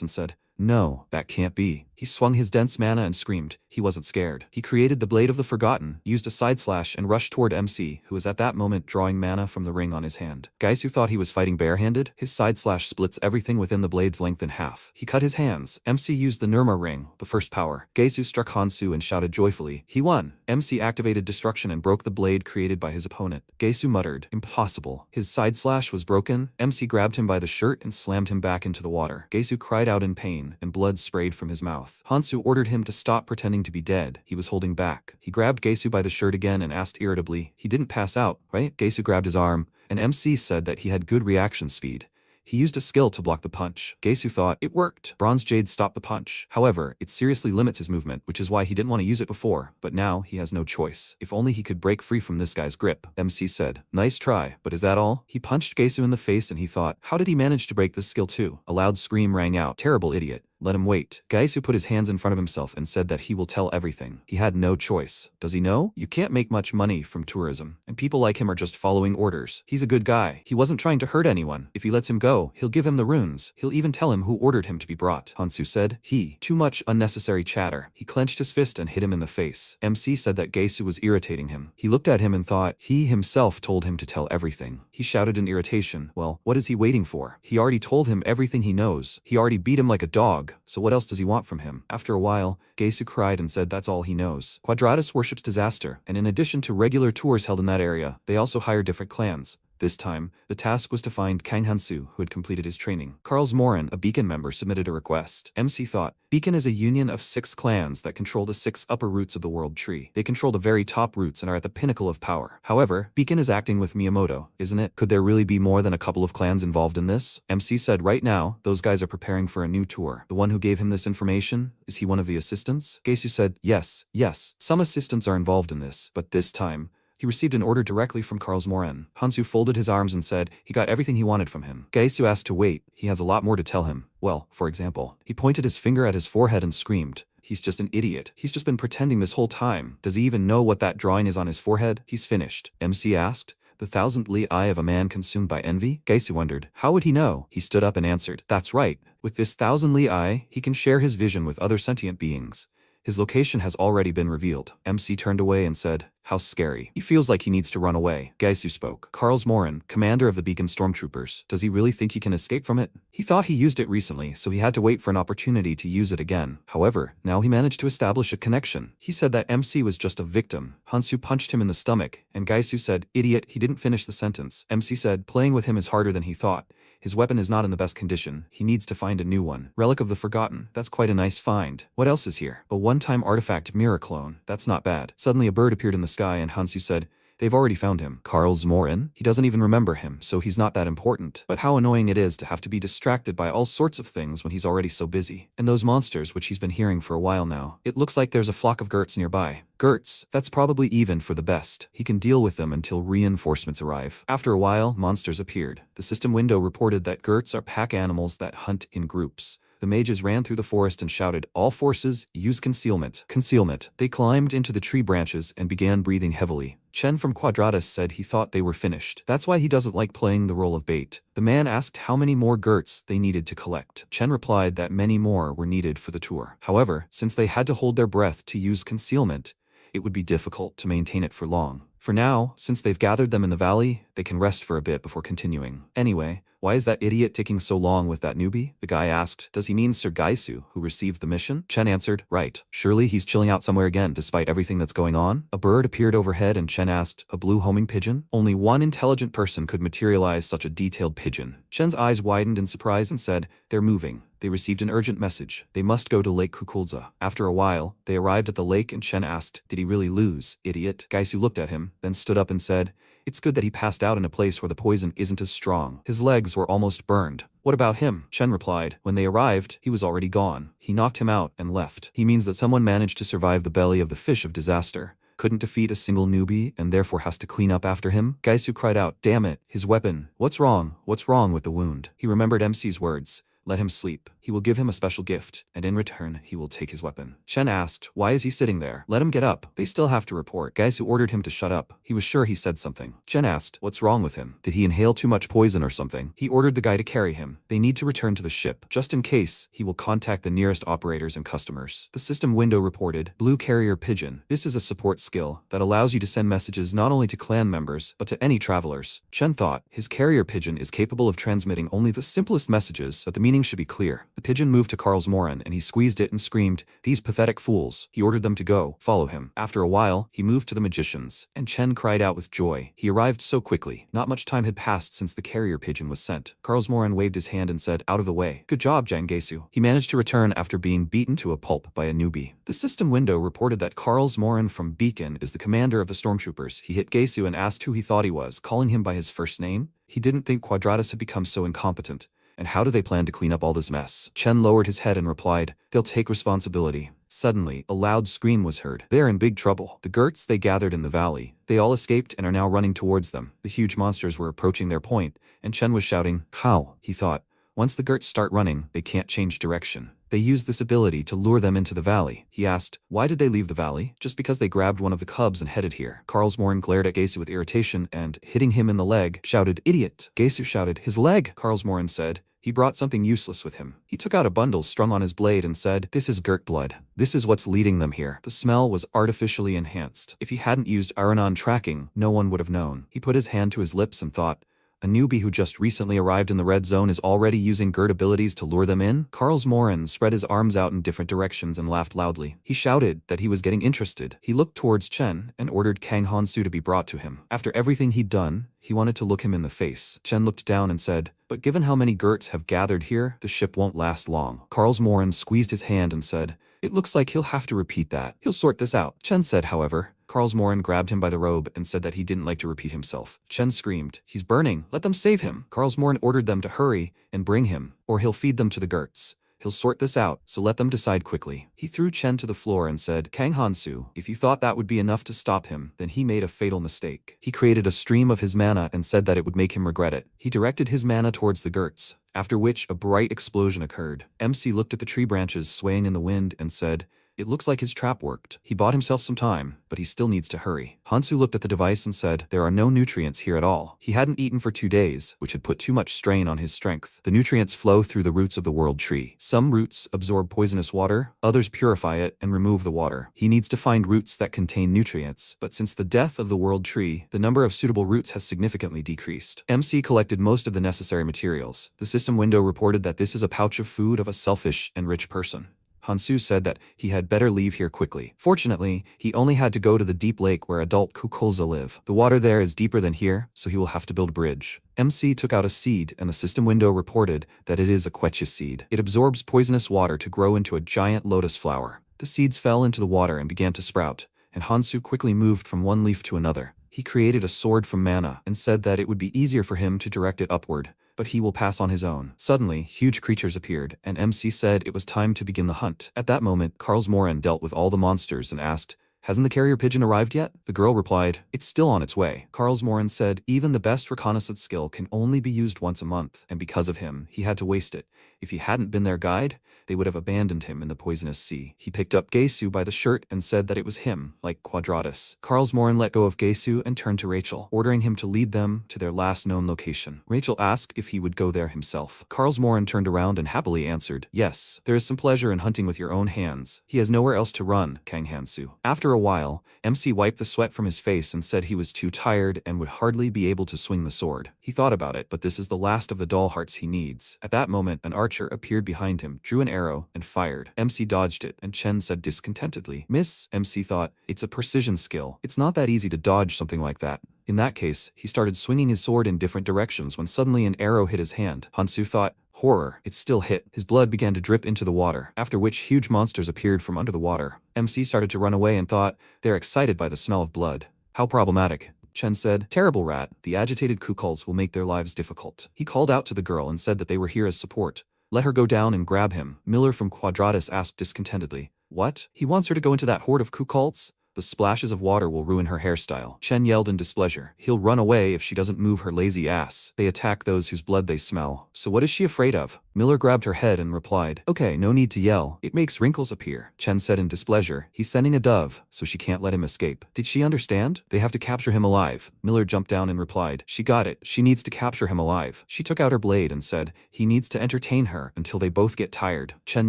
and said, no, that can't be. He swung his dense mana and screamed. He wasn't scared. He created the Blade of the Forgotten, used a side slash and rushed toward MC, who was at that moment drawing mana from the ring on his hand. Gaisu thought he was fighting barehanded. His side slash splits everything within the blade's length in half. He cut his hands. MC used the Nirma ring, the first power. Gaisu struck Hansu and shouted joyfully, he won. MC activated destruction and broke the blade created by his opponent. Gaisu muttered, impossible. His side slash was broken. MC grabbed him by the shirt and slammed him back into the water. Gaisu cried out in pain, and blood sprayed from his mouth. Hansu ordered him to stop pretending to be dead. He was holding back. He grabbed Gaisu by the shirt again and asked irritably, he didn't pass out, right? Gaisu grabbed his arm, and MC said that he had good reaction speed. He used a skill to block the punch. Gaisu thought, it worked. Bronze Jade stopped the punch. However, it seriously limits his movement, which is why he didn't want to use it before, but now he has no choice. If only he could break free from this guy's grip. MC said, nice try, but is that all? He punched Gaisu in the face and he thought, how did he manage to break this skill too? A loud scream rang out, terrible idiot. Let him wait. Gaisu put his hands in front of himself and said that he will tell everything. He had no choice. Does he know? You can't make much money from tourism, and people like him are just following orders. He's a good guy. He wasn't trying to hurt anyone. If he lets him go, he'll give him the runes. He'll even tell him who ordered him to be brought. Hansu said, too much unnecessary chatter. He clenched his fist and hit him in the face. MC said that Gaisu was irritating him. He looked at him and thought, he himself told him to tell everything. He shouted in irritation, well, what is he waiting for? He already told him everything he knows. He already beat him like a dog. So what else does he want from him? After a while, Gaisu cried and said that's all he knows. Quadratus worships disaster, and in addition to regular tours held in that area, they also hire different clans. This time, the task was to find Kang Hansu, who had completed his training. Karlsmoren, a Beacon member, submitted a request. MC thought, Beacon is a union of 6 clans that control the 6 upper roots of the world tree. They control the very top roots and are at the pinnacle of power. However, Beacon is acting with Miyamoto, isn't it? Could there really be more than a couple of clans involved in this? MC said right now, those guys are preparing for a new tour. The one who gave him this information, is he one of the assistants? Gaisu said, yes, some assistants are involved in this, but this time, he received an order directly from Karlsmoren. Hansu folded his arms and said he got everything he wanted from him. Gaisu asked to wait. He has a lot more to tell him. Well, for example, he pointed his finger at his forehead and screamed. He's just an idiot. He's just been pretending this whole time. Does he even know what that drawing is on his forehead? He's finished. MC asked. The 1,000th eye of a man consumed by envy? Gaisu wondered. How would he know? He stood up and answered. That's right. With this 1,000th eye, he can share his vision with other sentient beings. His location has already been revealed. MC turned away and said, How scary. He feels like he needs to run away. Gaisu spoke. Carls Morin, commander of the Beacon stormtroopers. Does he really think he can escape from it? He thought he used it recently, so he had to wait for an opportunity to use it again. However, now he managed to establish a connection. He said that MC was just a victim. Hansu punched him in the stomach, and Gaisu said, "Idiot," he didn't finish the sentence. MC said, "Playing with him is harder than he thought. His weapon is not in the best condition. He needs to find a new one. Relic of the Forgotten. That's quite a nice find. What else is here? A one-time artifact mirror clone. That's not bad." Suddenly a bird appeared in the sky and Hansu said, "They've already found him." Carls Morin? He doesn't even remember him, so he's not that important. But how annoying it is to have to be distracted by all sorts of things when he's already so busy. And those monsters which he's been hearing for a while now. It looks like there's a flock of Gerts nearby. Gerts, that's probably even for the best. He can deal with them until reinforcements arrive. After a while, monsters appeared. The system window reported that Gerts are pack animals that hunt in groups. The mages ran through the forest and shouted, "All forces, use concealment." Concealment. They climbed into the tree branches and began breathing heavily. Chen from Quadratus said he thought they were finished. That's why he doesn't like playing the role of bait. The man asked how many more Gerts they needed to collect. Chen replied that many more were needed for the tour. However, since they had to hold their breath to use concealment, it would be difficult to maintain it for long. For now, since they've gathered them in the valley, they can rest for a bit before continuing. Anyway, why is that idiot taking so long with that newbie? The guy asked. Does he mean Sir Gaisu, who received the mission? Chen answered, right. Surely he's chilling out somewhere again despite everything that's going on? A bird appeared overhead and Chen asked, a blue homing pigeon? Only one intelligent person could materialize such a detailed pigeon. Chen's eyes widened in surprise and said, they're moving. They received an urgent message. They must go to Lake Kukulza. After a while, they arrived at the lake and Chen asked, did he really lose, idiot? Gaisu looked at him, then stood up and said, it's good that he passed out in a place where the poison isn't as strong. His legs were almost burned. What about him? Chen replied. When they arrived, he was already gone. He knocked him out and left. He means that someone managed to survive the belly of the fish of disaster. Couldn't defeat a single newbie and therefore has to clean up after him? Gaisu cried out, damn it, his weapon. What's wrong? What's wrong with the wound? He remembered MC's words. Let him sleep. He will give him a special gift, and in return, he will take his weapon. Chen asked, why is he sitting there? Let him get up. They still have to report. Gaisu ordered him to shut up. He was sure he said something. Chen asked, what's wrong with him? Did he inhale too much poison or something? He ordered the guy to carry him. They need to return to the ship. Just in case, he will contact the nearest operators and customers. The system window reported, Blue Carrier Pigeon. This is a support skill that allows you to send messages not only to clan members, but to any travelers. Chen thought, his carrier pigeon is capable of transmitting only the simplest messages, but the meaning should be clear. The pigeon moved to Carls Morin and he squeezed it and screamed, these pathetic fools. He ordered them to go, follow him. After a while, he moved to the magicians, and Chen cried out with joy. He arrived so quickly. Not much time had passed since the carrier pigeon was sent. Carls Morin waved his hand and said, out of the way. Good job, Gaisu. He managed to return after being beaten to a pulp by a newbie. The system window reported that Carls Morin from Beacon is the commander of the stormtroopers. He hit Gaisu and asked who he thought he was, calling him by his first name. He didn't think Quadratus had become so incompetent. And how do they plan to clean up all this mess? Chen lowered his head and replied, they'll take responsibility. Suddenly, a loud scream was heard. They're in big trouble. The Gerts they gathered in the valley. They all escaped and are now running towards them. The huge monsters were approaching their point, and Chen was shouting, how? He thought, once the Gerts start running, they can't change direction. They used this ability to lure them into the valley. He asked, why did they leave the valley? Just because they grabbed one of the cubs and headed here. Carls Morin glared at Gaisu with irritation and, hitting him in the leg, shouted, idiot. Gaisu shouted, his leg. Carls Morin said, he brought something useless with him. He took out a bundle strung on his blade and said, this is Gert blood. This is what's leading them here. The smell was artificially enhanced. If he hadn't used Aranon tracking, no one would have known. He put his hand to his lips and thought, a newbie who just recently arrived in the red zone is already using Gert abilities to lure them in? Carls Morin spread his arms out in different directions and laughed loudly. He shouted that he was getting interested. He looked towards Chen and ordered Kang Hansu to be brought to him. After everything he'd done, he wanted to look him in the face. Chen looked down and said, but given how many Gerts have gathered here, the ship won't last long. Carls Morin squeezed his hand and said, it looks like he'll have to repeat that. He'll sort this out. Chen said, however. Carls Morin grabbed him by the robe and said that he didn't like to repeat himself. Chen screamed, he's burning. Let them save him. Carls Morin ordered them to hurry and bring him, or he'll feed them to the Gerts. He'll sort this out, so let them decide quickly. He threw Chen to the floor and said, Kang Hansu, if you thought that would be enough to stop him, then he made a fatal mistake. He created a stream of his mana and said that it would make him regret it. He directed his mana towards the Gerts, after which a bright explosion occurred. MC looked at the tree branches swaying in the wind and said, It looks like his trap worked. He bought himself some time, but he still needs to hurry. Hansu looked at the device and said, there are no nutrients here at all. He hadn't eaten for 2 days, which had put too much strain on his strength. The nutrients flow through the roots of the world tree. Some roots absorb poisonous water, others purify it and remove the water. He needs to find roots that contain nutrients, but since the death of the world tree, the number of suitable roots has significantly decreased. MC collected most of the necessary materials. The system window reported that this is a pouch of food of a selfish and rich person. Hansu said that he had better leave here quickly. Fortunately, he only had to go to the deep lake where adult kukulza live. The water there is deeper than here, so he will have to build a bridge. MC took out a seed, and the system window reported that it is a quechua seed. It absorbs poisonous water to grow into a giant lotus flower. The seeds fell into the water and began to sprout, and Hansu quickly moved from one leaf to another. He created a sword from mana and said that it would be easier for him to direct it upward, but he will pass on his own. Suddenly, huge creatures appeared, and MC said it was time to begin the hunt. At that moment, Karlsmoren dealt with all the monsters and asked, hasn't the carrier pigeon arrived yet? The girl replied, it's still on its way. Karlsmoren said even the best reconnaissance skill can only be used once a month, and because of him, he had to waste it. If he hadn't been their guide, they would have abandoned him in the poisonous sea. He picked up Gesu by the shirt and said that it was him, like Quadratus. Karlsmoren let go of Gesu and turned to Rachel, ordering him to lead them to their last known location. Rachel asked if he would go there himself. Karlsmoren turned around and happily answered, yes, there is some pleasure in hunting with your own hands. He has nowhere else to run, Kang Hansu. After a while, MC wiped the sweat from his face and said he was too tired and would hardly be able to swing the sword. He thought about it, but this is the last of the doll hearts he needs. At that moment, an archer appeared behind him, drew an arrow, and fired. MC dodged it, and Chen said discontentedly, miss. MC thought, it's a precision skill. It's not that easy to dodge something like that. In that case, he started swinging his sword in different directions when suddenly an arrow hit his hand. Hansu thought, horror, it still hit. His blood began to drip into the water, after which huge monsters appeared from under the water. MC started to run away and thought, they're excited by the smell of blood. How problematic. Chen said, terrible rat, the agitated kukuls will make their lives difficult. He called out to the girl and said that they were here as support. Let her go down and grab him. Miller from Quadratus asked discontentedly, what? He wants her to go into that horde of kukults? The splashes of water will ruin her hairstyle. Chen yelled in displeasure. He'll run away if she doesn't move her lazy ass. They attack those whose blood they smell. So what is she afraid of? Miller grabbed her head and replied, okay, no need to yell. It makes wrinkles appear. Chen said in displeasure, he's sending a dove, so she can't let him escape. Did she understand? They have to capture him alive. Miller jumped down and replied, she got it. She needs to capture him alive. She took out her blade and said, he needs to entertain her until they both get tired. Chen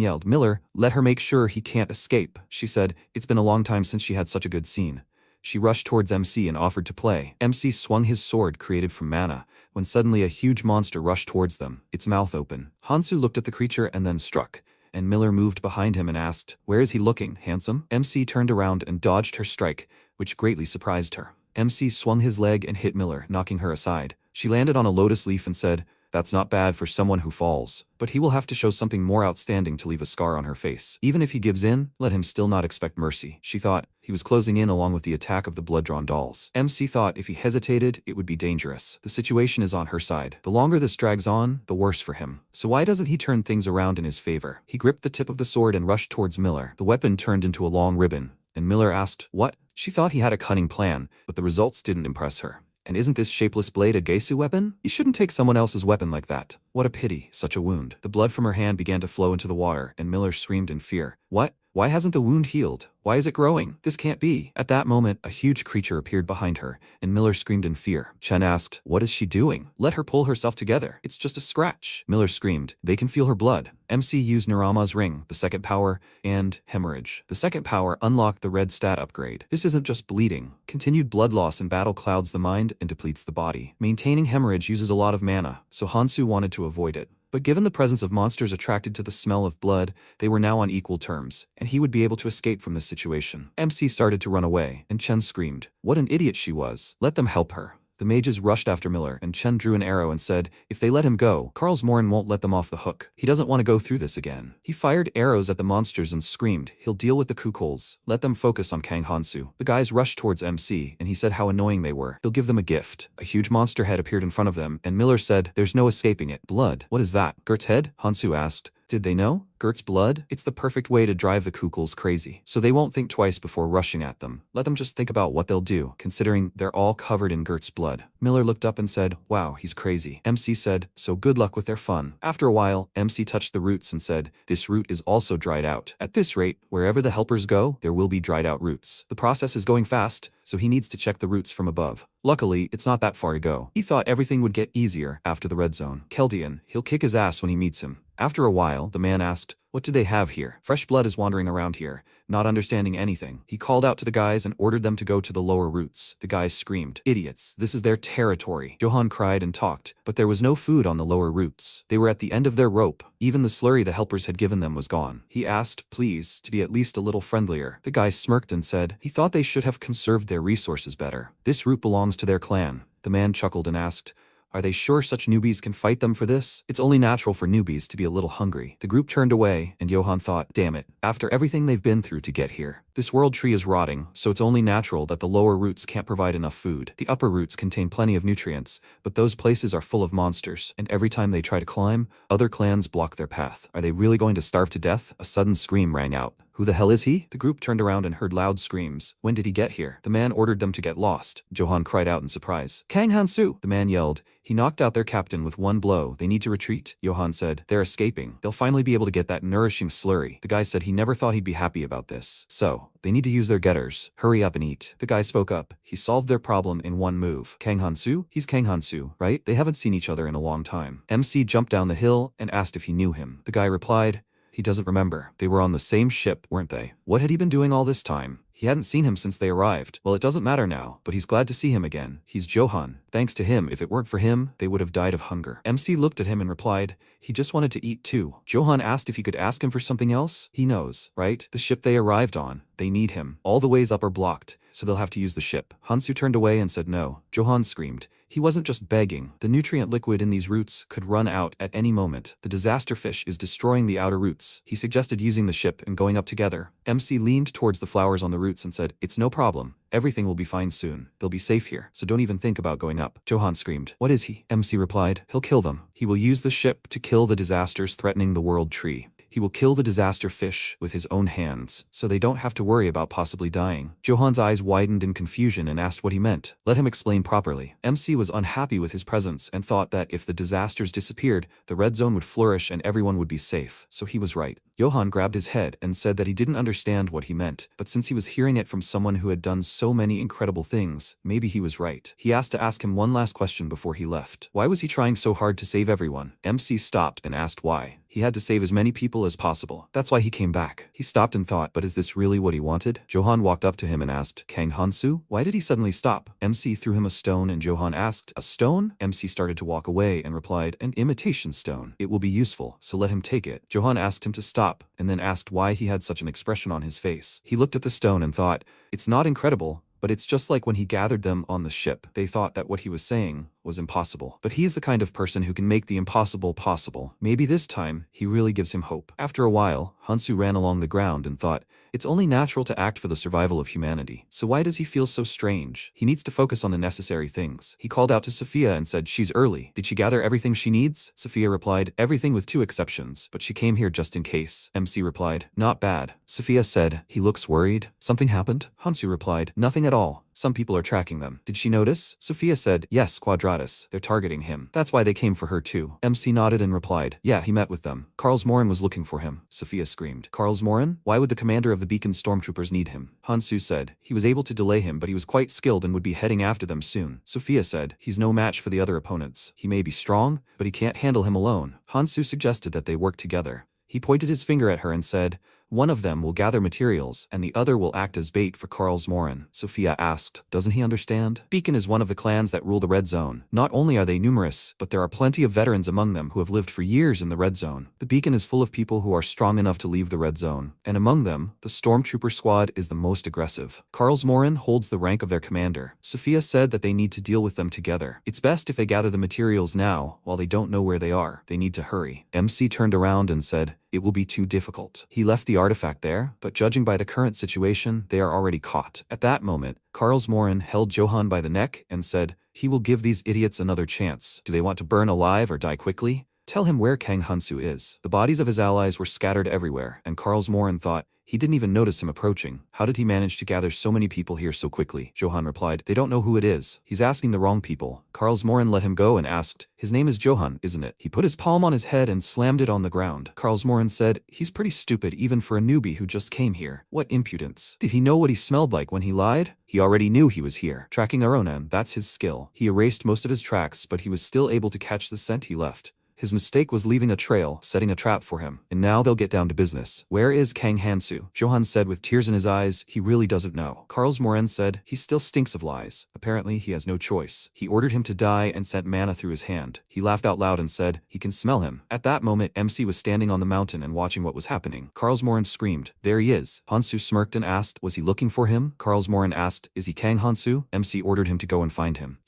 yelled, Miller, let her make sure he can't escape. She said, it's been a long time since she had such a good scene. She rushed towards MC and offered to play. MC swung his sword created from mana, when suddenly a huge monster rushed towards them, its mouth open. Hansu looked at the creature and then struck, and Miller moved behind him and asked, where is he looking, handsome? MC turned around and dodged her strike, which greatly surprised her. MC swung his leg and hit Miller, knocking her aside. She landed on a lotus leaf and said, that's not bad for someone who falls, but he will have to show something more outstanding to leave a scar on her face. Even if he gives in, let him still not expect mercy. She thought, he was closing in along with the attack of the blood-drawn dolls. MC thought if he hesitated, it would be dangerous. The situation is on her side. The longer this drags on, the worse for him. So why doesn't he turn things around in his favor? He gripped the tip of the sword and rushed towards Miller. The weapon turned into a long ribbon, and Miller asked, what? She thought he had a cunning plan, but the results didn't impress her. And isn't this shapeless blade a Gesu weapon? You shouldn't take someone else's weapon like that. What a pity, such a wound. The blood from her hand began to flow into the water, and Miller screamed in fear. What? Why hasn't the wound healed? Why is it growing? This can't be. At that moment, a huge creature appeared behind her, and Miller screamed in fear. Chen asked, what is she doing? Let her pull herself together. It's just a scratch. Miller screamed, they can feel her blood. MC used Narama's ring, the second power, and hemorrhage. The second power unlocked the red stat upgrade. This isn't just bleeding. Continued blood loss in battle clouds the mind and depletes the body. Maintaining hemorrhage uses a lot of mana, so Hansu wanted to avoid it. But given the presence of monsters attracted to the smell of blood, they were now on equal terms, and he would be able to escape from this situation. MC started to run away, and Chen screamed, what an idiot she was. Let them help her. The mages rushed after Miller, and Chen drew an arrow and said, if they let him go, Karlsmoren won't let them off the hook. He doesn't want to go through this again. He fired arrows at the monsters and screamed, he'll deal with the kukuls. Let them focus on Kang Hansu. The guys rushed towards MC, and he said how annoying they were. He'll give them a gift. A huge monster head appeared in front of them, and Miller said, there's no escaping it. Blood. What is that? Gert's head? Hansu asked. Did they know? Gert's blood? It's the perfect way to drive the kukels crazy. So they won't think twice before rushing at them. Let them just think about what they'll do, considering they're all covered in Gert's blood. Miller looked up and said, wow, he's crazy. MC said, so good luck with their fun. After a while, MC touched the roots and said, this root is also dried out. At this rate, wherever the helpers go, there will be dried out roots. The process is going fast, so he needs to check the roots from above. Luckily, it's not that far to go. He thought everything would get easier after the red zone. Keldian, he'll kick his ass when he meets him. After a while, the man asked, what do they have here? Fresh blood is wandering around here, not understanding anything. He called out to the guys and ordered them to go to the lower roots. The guys screamed, idiots, this is their territory. Johan cried and talked, but there was no food on the lower roots. They were at the end of their rope. Even the slurry the helpers had given them was gone. He asked, please, to be at least a little friendlier. The guy smirked and said, he thought they should have conserved their resources better. This root belongs to their clan. The man chuckled and asked, are they sure such newbies can fight them for this? It's only natural for newbies to be a little hungry. The group turned away, and Johan thought, damn it, after everything they've been through to get here. This world tree is rotting, so it's only natural that the lower roots can't provide enough food. The upper roots contain plenty of nutrients, but those places are full of monsters, and every time they try to climb, other clans block their path. Are they really going to starve to death? A sudden scream rang out. Who the hell is he? The group turned around and heard loud screams. When did he get here? The man ordered them to get lost. Johan cried out in surprise. Kang Han-soo! The man yelled. He knocked out their captain with one blow. They need to retreat. Johan said. They're escaping. They'll finally be able to get that nourishing slurry. The guy said he never thought he'd be happy about this. So, they need to use their getters. Hurry up and eat. The guy spoke up. He solved their problem in one move. Kang Han-soo? He's Kang Han-soo, right? They haven't seen each other in a long time. MC jumped down the hill and asked if he knew him. The guy replied, he doesn't remember. They were on the same ship, weren't they? What had he been doing all this time? He hadn't seen him since they arrived. Well, it doesn't matter now, but he's glad to see him again. He's Johan. Thanks to him, if it weren't for him, they would have died of hunger. MC looked at him and replied, he just wanted to eat too. Johan asked if he could ask him for something else. He knows, right? The ship they arrived on. They need him. All the ways up are blocked, so they'll have to use the ship. Hansu turned away and said no. Johan screamed. He wasn't just begging. The nutrient liquid in these roots could run out at any moment. The disaster fish is destroying the outer roots. He suggested using the ship and going up together. MC leaned towards the flowers on the roots and said, it's no problem. Everything will be fine soon. They'll be safe here, so don't even think about going up. Johan screamed. What is he? MC replied. He'll kill them. He will use the ship to kill the disasters threatening the world tree. He will kill the disaster fish with his own hands, so they don't have to worry about possibly dying. Johan's eyes widened in confusion and asked what he meant. Let him explain properly. MC was unhappy with his presence and thought that if the disasters disappeared, the red zone would flourish and everyone would be safe. So he was right. Johan grabbed his head and said that he didn't understand what he meant, but since he was hearing it from someone who had done so many incredible things, maybe he was right. He asked to ask him one last question before he left. Why was he trying so hard to save everyone? MC stopped and asked why. He had to save as many people as possible. That's why he came back. He stopped and thought, but is this really what he wanted? Johan walked up to him and asked, Kang Han-soo? Why did he suddenly stop? MC threw him a stone and Johan asked, a stone? MC started to walk away and replied, an imitation stone. It will be useful, so let him take it. Johan asked him to stop and then asked why he had such an expression on his face. He looked at the stone and thought, it's not incredible, but it's just like when he gathered them on the ship. They thought that what he was saying was impossible. But he's the kind of person who can make the impossible possible. Maybe this time, he really gives him hope. After a while, Hansu ran along the ground and thought, it's only natural to act for the survival of humanity. So why does he feel so strange? He needs to focus on the necessary things. He called out to Sophia and said, she's early. Did she gather everything she needs? Sophia replied, everything with 2 exceptions, but she came here just in case. MC replied, not bad. Sophia said, he looks worried. Something happened? Hansu replied, nothing at all. Some people are tracking them. Did she notice? Sophia said, yes, Quadratus. They're targeting him. That's why they came for her too. MC nodded and replied, yeah, he met with them. Karlsmoren was looking for him. Sophia screamed. Karlsmoren? Why would the commander of the Beacon stormtroopers need him? Hansu said, he was able to delay him, but he was quite skilled and would be heading after them soon. Sophia said, he's no match for the other opponents. He may be strong, but he can't handle him alone. Hansu suggested that they work together. He pointed his finger at her and said, one of them will gather materials, and the other will act as bait for Karlsmoren. Sophia asked, doesn't he understand? Beacon is one of the clans that rule the Red Zone. Not only are they numerous, but there are plenty of veterans among them who have lived for years in the Red Zone. The Beacon is full of people who are strong enough to leave the Red Zone, and among them, the Stormtrooper squad is the most aggressive. Karlsmoren holds the rank of their commander. Sophia said that they need to deal with them together. It's best if they gather the materials now, while they don't know where they are. They need to hurry. MC turned around and said, it will be too difficult. He left the artifact there, but judging by the current situation, they are already caught. At that moment, Karlsmoren held Johan by the neck and said, he will give these idiots another chance. Do they want to burn alive or die quickly? Tell him where Kang Hansu is. The bodies of his allies were scattered everywhere, and Karlsmoren thought he didn't even notice him approaching. How did he manage to gather so many people here so quickly? Johan replied, they don't know who it is. He's asking the wrong people. Karlsmoren let him go and asked, his name is Johan, isn't it? He put his palm on his head and slammed it on the ground. Karlsmoren said, he's pretty stupid even for a newbie who just came here. What impudence. Did he know what he smelled like when he lied? He already knew he was here. Tracking Aronan, that's his skill. He erased most of his tracks, but he was still able to catch the scent he left. His mistake was leaving a trail, setting a trap for him, and now they'll get down to business. Where is Kang Hansu? Johan said with tears in his eyes, he really doesn't know. Karlsmoren said, he still stinks of lies. Apparently he has no choice. He ordered him to die and sent mana through his hand. He laughed out loud and said, he can smell him. At that moment, MC was standing on the mountain and watching what was happening. Karlsmoren screamed, there he is. Hansu smirked and asked, was he looking for him? Karlsmoren asked, is he Kang Hansu? MC ordered him to go and find him.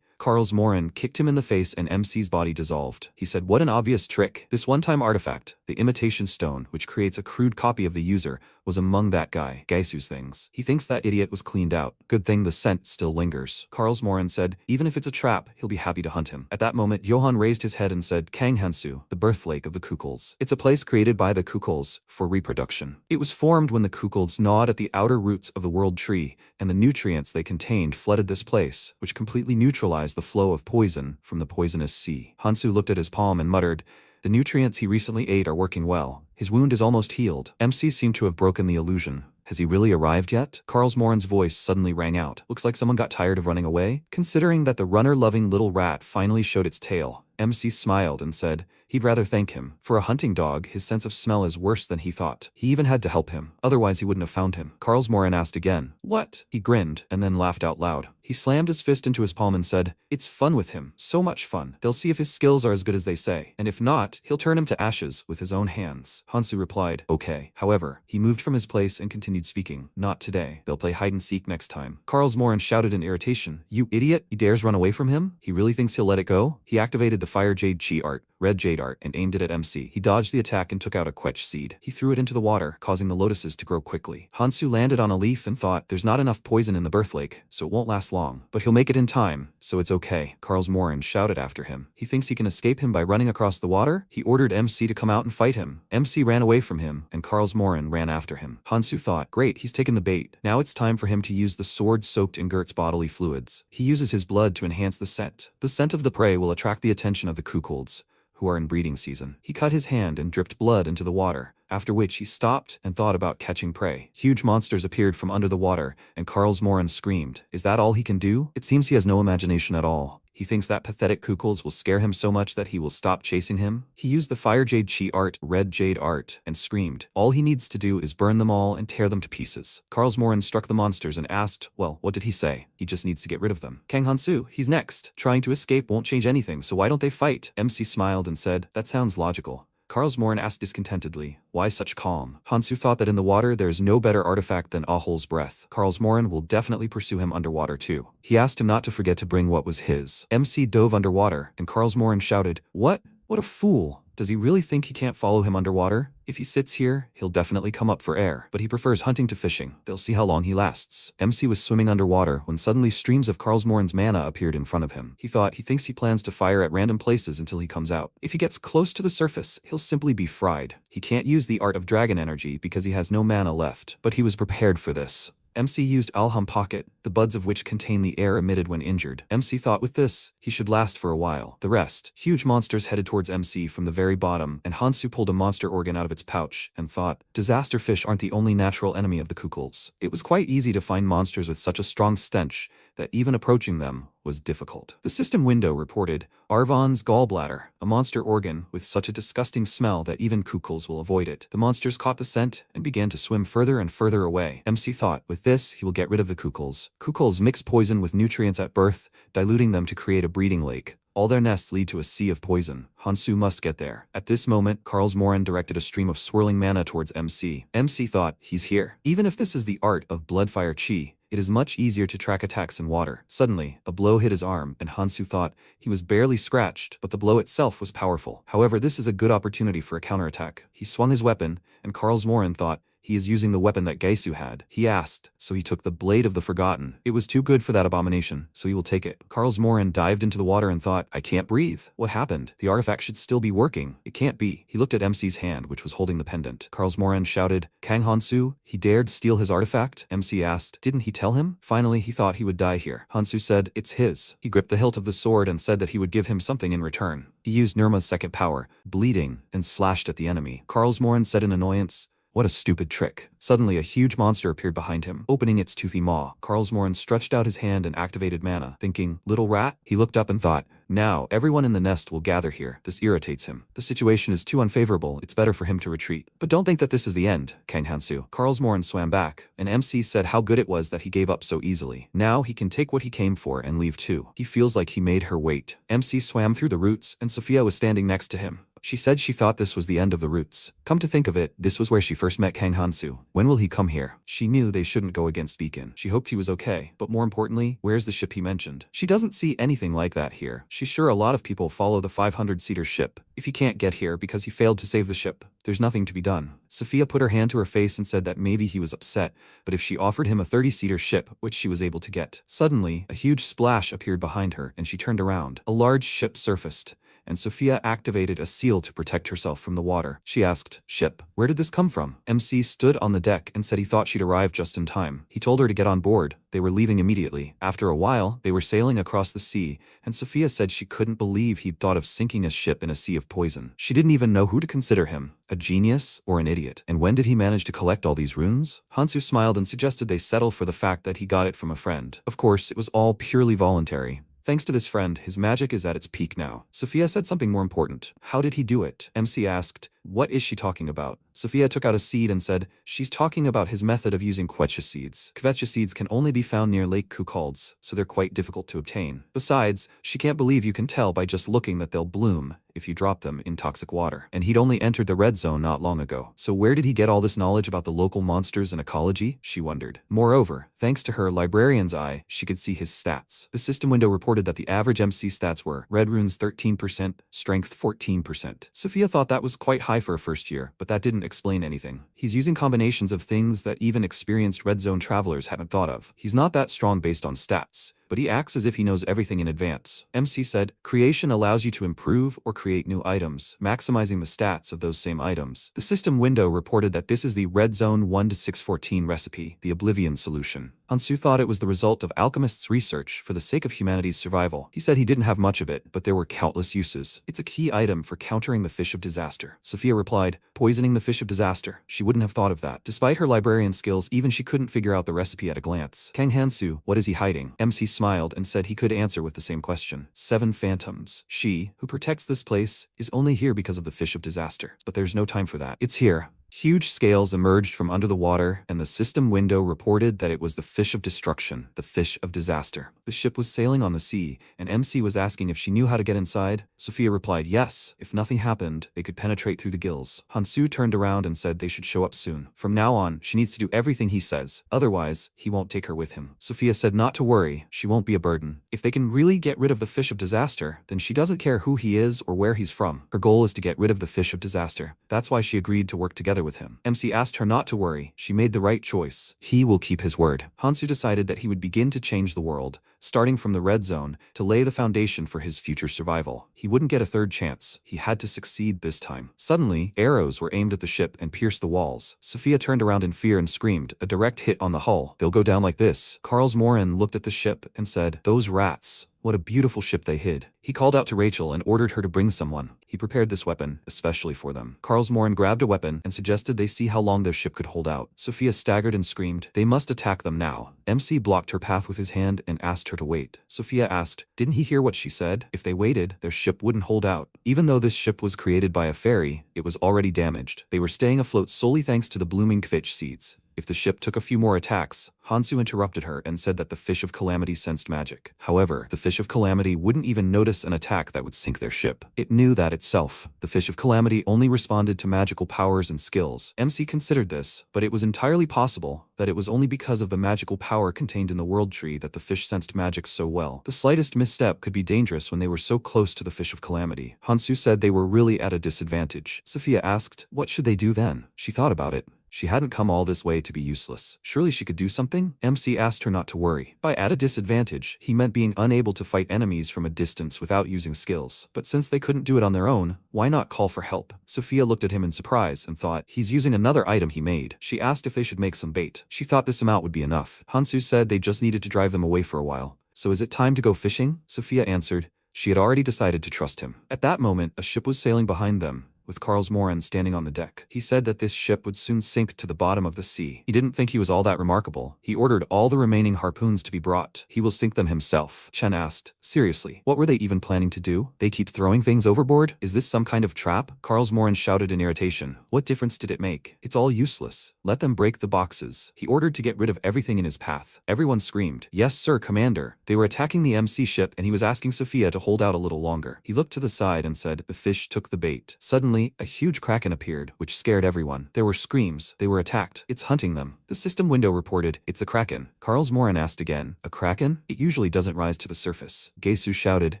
Karlsmoren kicked him in the face and MC's body dissolved. He said, what an obvious trick. This one-time artifact, the imitation stone, which creates a crude copy of the user, was among that guy, Gaisu's things. He thinks that idiot was cleaned out. Good thing the scent still lingers. Karlsmoren said, even if it's a trap, he'll be happy to hunt him. At that moment, Johan raised his head and said, Kang Hansu, the birth lake of the Kukels. It's a place created by the Kukels for reproduction. It was formed when the Kukels gnawed at the outer roots of the world tree, and the nutrients they contained flooded this place, which completely neutralized the flow of poison from the poisonous sea. Hansu looked at his palm and muttered, the nutrients he recently ate are working well. His wound is almost healed. MC seemed to have broken the illusion. Has he really arrived yet? Karlsmoren's voice suddenly rang out. Looks like someone got tired of running away. Considering that the runner-loving little rat finally showed its tail, MC smiled and said, he'd rather thank him. For a hunting dog, his sense of smell is worse than he thought. He even had to help him. Otherwise, he wouldn't have found him. Karlsmoren asked again, what? He grinned and then laughed out loud. He slammed his fist into his palm and said, it's fun with him. So much fun. They'll see if his skills are as good as they say. And if not, he'll turn him to ashes with his own hands. Hansu replied, okay. However, he moved from his place and continued speaking. Not today. They'll play hide and seek next time. Karlsmoren shouted in irritation, you idiot. He dares run away from him? He really thinks he'll let it go? He activated the Fire Jade Chi art, Red Jade art, and aimed it at MC. He dodged the attack and took out a quetch seed. He threw it into the water, causing the lotuses to grow quickly. Hansu landed on a leaf and thought, there's not enough poison in the birth lake, so it won't last long. But he'll make it in time, so it's okay. Karlsmoren shouted after him. He thinks he can escape him by running across the water? He ordered MC to come out and fight him. MC ran away from him, and Karlsmoren ran after him. Hansu thought, great, he's taken the bait. Now it's time for him to use the sword soaked in Gert's bodily fluids. He uses his blood to enhance the scent. The scent of the prey will attract the attention of the Kukulds, who are in breeding season. He cut his hand and dripped blood into the water, after which he stopped and thought about catching prey. Huge monsters appeared from under the water, and Karlsmoren screamed, is that all he can do? It seems he has no imagination at all. He thinks that pathetic Kukels will scare him so much that he will stop chasing him. He used the Fire Jade Chi art, Red Jade art, and screamed. All he needs to do is burn them all and tear them to pieces. Karlsmoren struck the monsters and asked, well, what did he say? He just needs to get rid of them. Kang Hansu, he's next. Trying to escape won't change anything, so why don't they fight? MC smiled and said, that sounds logical. Karlsmoren asked discontentedly, why such calm? Hansu thought that in the water there's no better artifact than Ahol's breath. Karlsmoren will definitely pursue him underwater too. He asked him not to forget to bring what was his. MC dove underwater, and Karlsmoren shouted, what? What a fool. Does he really think he can't follow him underwater? If he sits here, he'll definitely come up for air, but he prefers hunting to fishing. They'll see how long he lasts. MC was swimming underwater when suddenly streams of Karlsmoren's mana appeared in front of him. He thinks he plans to fire at random places until he comes out. If he gets close to the surface, he'll simply be fried. He can't use the art of dragon energy because he has no mana left, but he was prepared for this. MC used Alham Pocket, the buds of which contain the air emitted when injured. MC thought with this, he should last for a while. The rest, huge monsters headed towards MC from the very bottom, and Hansu pulled a monster organ out of its pouch and thought, disaster fish aren't the only natural enemy of the Kukels. It was quite easy to find monsters with such a strong stench that even approaching them was difficult. The system window reported, Arvon's gallbladder, a monster organ with such a disgusting smell that even Kukels will avoid it. The monsters caught the scent and began to swim further and further away. MC thought, with this, he will get rid of the Kukels. Kukels mix poison with nutrients at birth, diluting them to create a breeding lake. All their nests lead to a sea of poison. Hansu must get there. At this moment, Karlsmoren directed a stream of swirling mana towards MC. MC thought, he's here. Even if this is the art of Bloodfire Chi, it is much easier to track attacks in water. Suddenly, a blow hit his arm, and Hansu thought he was barely scratched, but the blow itself was powerful. However, this is a good opportunity for a counterattack. He swung his weapon, and Karlsmoren thought He is using the weapon that Gaisu had. He asked, so he took the Blade of the Forgotten. It was too good for that abomination, so he will take it. Karlsmoren dived into the water and thought, I can't breathe. What happened? The artifact should still be working. It can't be. He looked at MC's hand, which was holding the pendant. Karlsmoren shouted, Kang Hansu, he dared steal his artifact? MC asked, didn't he tell him? Finally, he thought he would die here. Hansu said, it's his. He gripped the hilt of the sword and said that he would give him something in return. He used Nirma's second power, bleeding, and slashed at the enemy. Karlsmoren said in annoyance, what a stupid trick. Suddenly, a huge monster appeared behind him, opening its toothy maw. Karlsmoren stretched out his hand and activated mana, thinking, little rat? He looked up and thought, now, everyone in the nest will gather here. This irritates him. The situation is too unfavorable. It's better for him to retreat. But don't think that this is the end, Kang Hansu. Karlsmoren swam back, and MC said how good it was that he gave up so easily. Now he can take what he came for and leave too. He feels like he made her wait. MC swam through the roots, and Sophia was standing next to him. She said she thought this was the end of the roots. Come to think of it, this was where she first met Kang Hansu. When will he come here? She knew they shouldn't go against Beacon. She hoped he was okay, but more importantly, where's the ship he mentioned? She doesn't see anything like that here. She's sure a lot of people follow the 500-seater ship. If he can't get here because he failed to save the ship, there's nothing to be done. Sophia put her hand to her face and said that maybe he was upset, but if she offered him a 30-seater ship, which she was able to get. Suddenly, a huge splash appeared behind her, and she turned around. A large ship surfaced, and Sophia activated a seal to protect herself from the water. She asked, ship, where did this come from? MC stood on the deck and said he thought she'd arrived just in time. He told her to get on board. They were leaving immediately. After a while, they were sailing across the sea, and Sophia said she couldn't believe he'd thought of sinking a ship in a sea of poison. She didn't even know who to consider him, a genius or an idiot. And when did he manage to collect all these runes? Hansu smiled and suggested they settle for the fact that he got it from a friend. Of course, it was all purely voluntary. Thanks to this friend, his magic is at its peak now. Sophia said something more important. How did he do it? MC asked, what is she talking about? Sophia took out a seed and said, she's talking about his method of using quechua seeds. Quechua seeds can only be found near Lake Kukalds, so they're quite difficult to obtain. Besides, she can't believe you can tell by just looking that they'll bloom if you drop them in toxic water. And he'd only entered the red zone not long ago. So where did he get all this knowledge about the local monsters and ecology? She wondered. Moreover, thanks to her librarian's eye, she could see his stats. The system window reported that the average MC stats were red runes 13%, strength 14%. Sophia thought that was quite high for a first year, but that didn't explain anything. He's using combinations of things that even experienced red zone travelers haven't thought of. He's not that strong based on stats, but he acts as if he knows everything in advance. MC said, creation allows you to improve or create new items, maximizing the stats of those same items. The system window reported that this is the Red Zone 1-614 recipe, the Oblivion solution. Hansu thought it was the result of alchemists' research for the sake of humanity's survival. He said he didn't have much of it, but there were countless uses. It's a key item for countering the fish of disaster. Sophia replied, poisoning the fish of disaster. She wouldn't have thought of that. Despite her librarian skills, even she couldn't figure out the recipe at a glance. Kang Hansu, what is he hiding? MC smiled and said he could answer with the same question. 7 phantoms. She, who protects this place, is only here because of the fish of disaster. But there's no time for that. It's here. Huge scales emerged from under the water, and the system window reported that it was the fish of destruction, the fish of disaster. The ship was sailing on the sea, and MC was asking if she knew how to get inside. Sophia replied yes. If nothing happened, they could penetrate through the gills. Hansu turned around and said they should show up soon. From now on, she needs to do everything he says. Otherwise, he won't take her with him. Sophia said not to worry, she won't be a burden. If they can really get rid of the fish of disaster, then she doesn't care who he is or where he's from. Her goal is to get rid of the fish of disaster. That's why she agreed to work together with him. MC asked her not to worry. She made the right choice. He will keep his word. Hansu decided that he would begin to change the world, starting from the red zone, to lay the foundation for his future survival. He wouldn't get a third chance. He had to succeed this time. Suddenly, arrows were aimed at the ship and pierced the walls. Sophia turned around in fear and screamed, a direct hit on the hull. They'll go down like this. Karlsmoren looked at the ship and said, those rats. What a beautiful ship they hid. He called out to Rachel and ordered her to bring someone. He prepared this weapon, especially for them. Karlsmoren grabbed a weapon and suggested they see how long their ship could hold out. Sophia staggered and screamed, they must attack them now. MC blocked her path with his hand and asked her to wait. Sophia asked, didn't he hear what she said? If they waited, their ship wouldn't hold out. Even though this ship was created by a fairy, it was already damaged. They were staying afloat solely thanks to the blooming kvitch seeds. If the ship took a few more attacks, Hansu interrupted her and said that the Fish of Calamity sensed magic. However, the Fish of Calamity wouldn't even notice an attack that would sink their ship. It knew that itself. The Fish of Calamity only responded to magical powers and skills. MC considered this, but it was entirely possible that it was only because of the magical power contained in the world tree that the fish sensed magic so well. The slightest misstep could be dangerous when they were so close to the Fish of Calamity. Hansu said they were really at a disadvantage. Sophia asked, what should they do then? She thought about it. She hadn't come all this way to be useless. Surely she could do something? MC asked her not to worry. By at a disadvantage, he meant being unable to fight enemies from a distance without using skills. But since they couldn't do it on their own, why not call for help? Sophia looked at him in surprise and thought, he's using another item he made. She asked if they should make some bait. She thought this amount would be enough. Hansu said they just needed to drive them away for a while. So is it time to go fishing? Sophia answered. She had already decided to trust him. At that moment, a ship was sailing behind them, with Karlsmoren standing on the deck. He said that this ship would soon sink to the bottom of the sea. He didn't think he was all that remarkable. He ordered all the remaining harpoons to be brought. He will sink them himself. Chen asked, seriously, what were they even planning to do? They keep throwing things overboard? Is this some kind of trap? Karlsmoren shouted in irritation. What difference did it make? It's all useless. Let them break the boxes. He ordered to get rid of everything in his path. Everyone screamed, yes sir, commander. They were attacking the MC ship and he was asking Sophia to hold out a little longer. He looked to the side and said, the fish took the bait. Suddenly, a huge kraken appeared, which scared everyone. There were screams. They were attacked. It's hunting them. The system window reported, it's a kraken. Karlsmoren asked again, a kraken? It usually doesn't rise to the surface. Gesu shouted,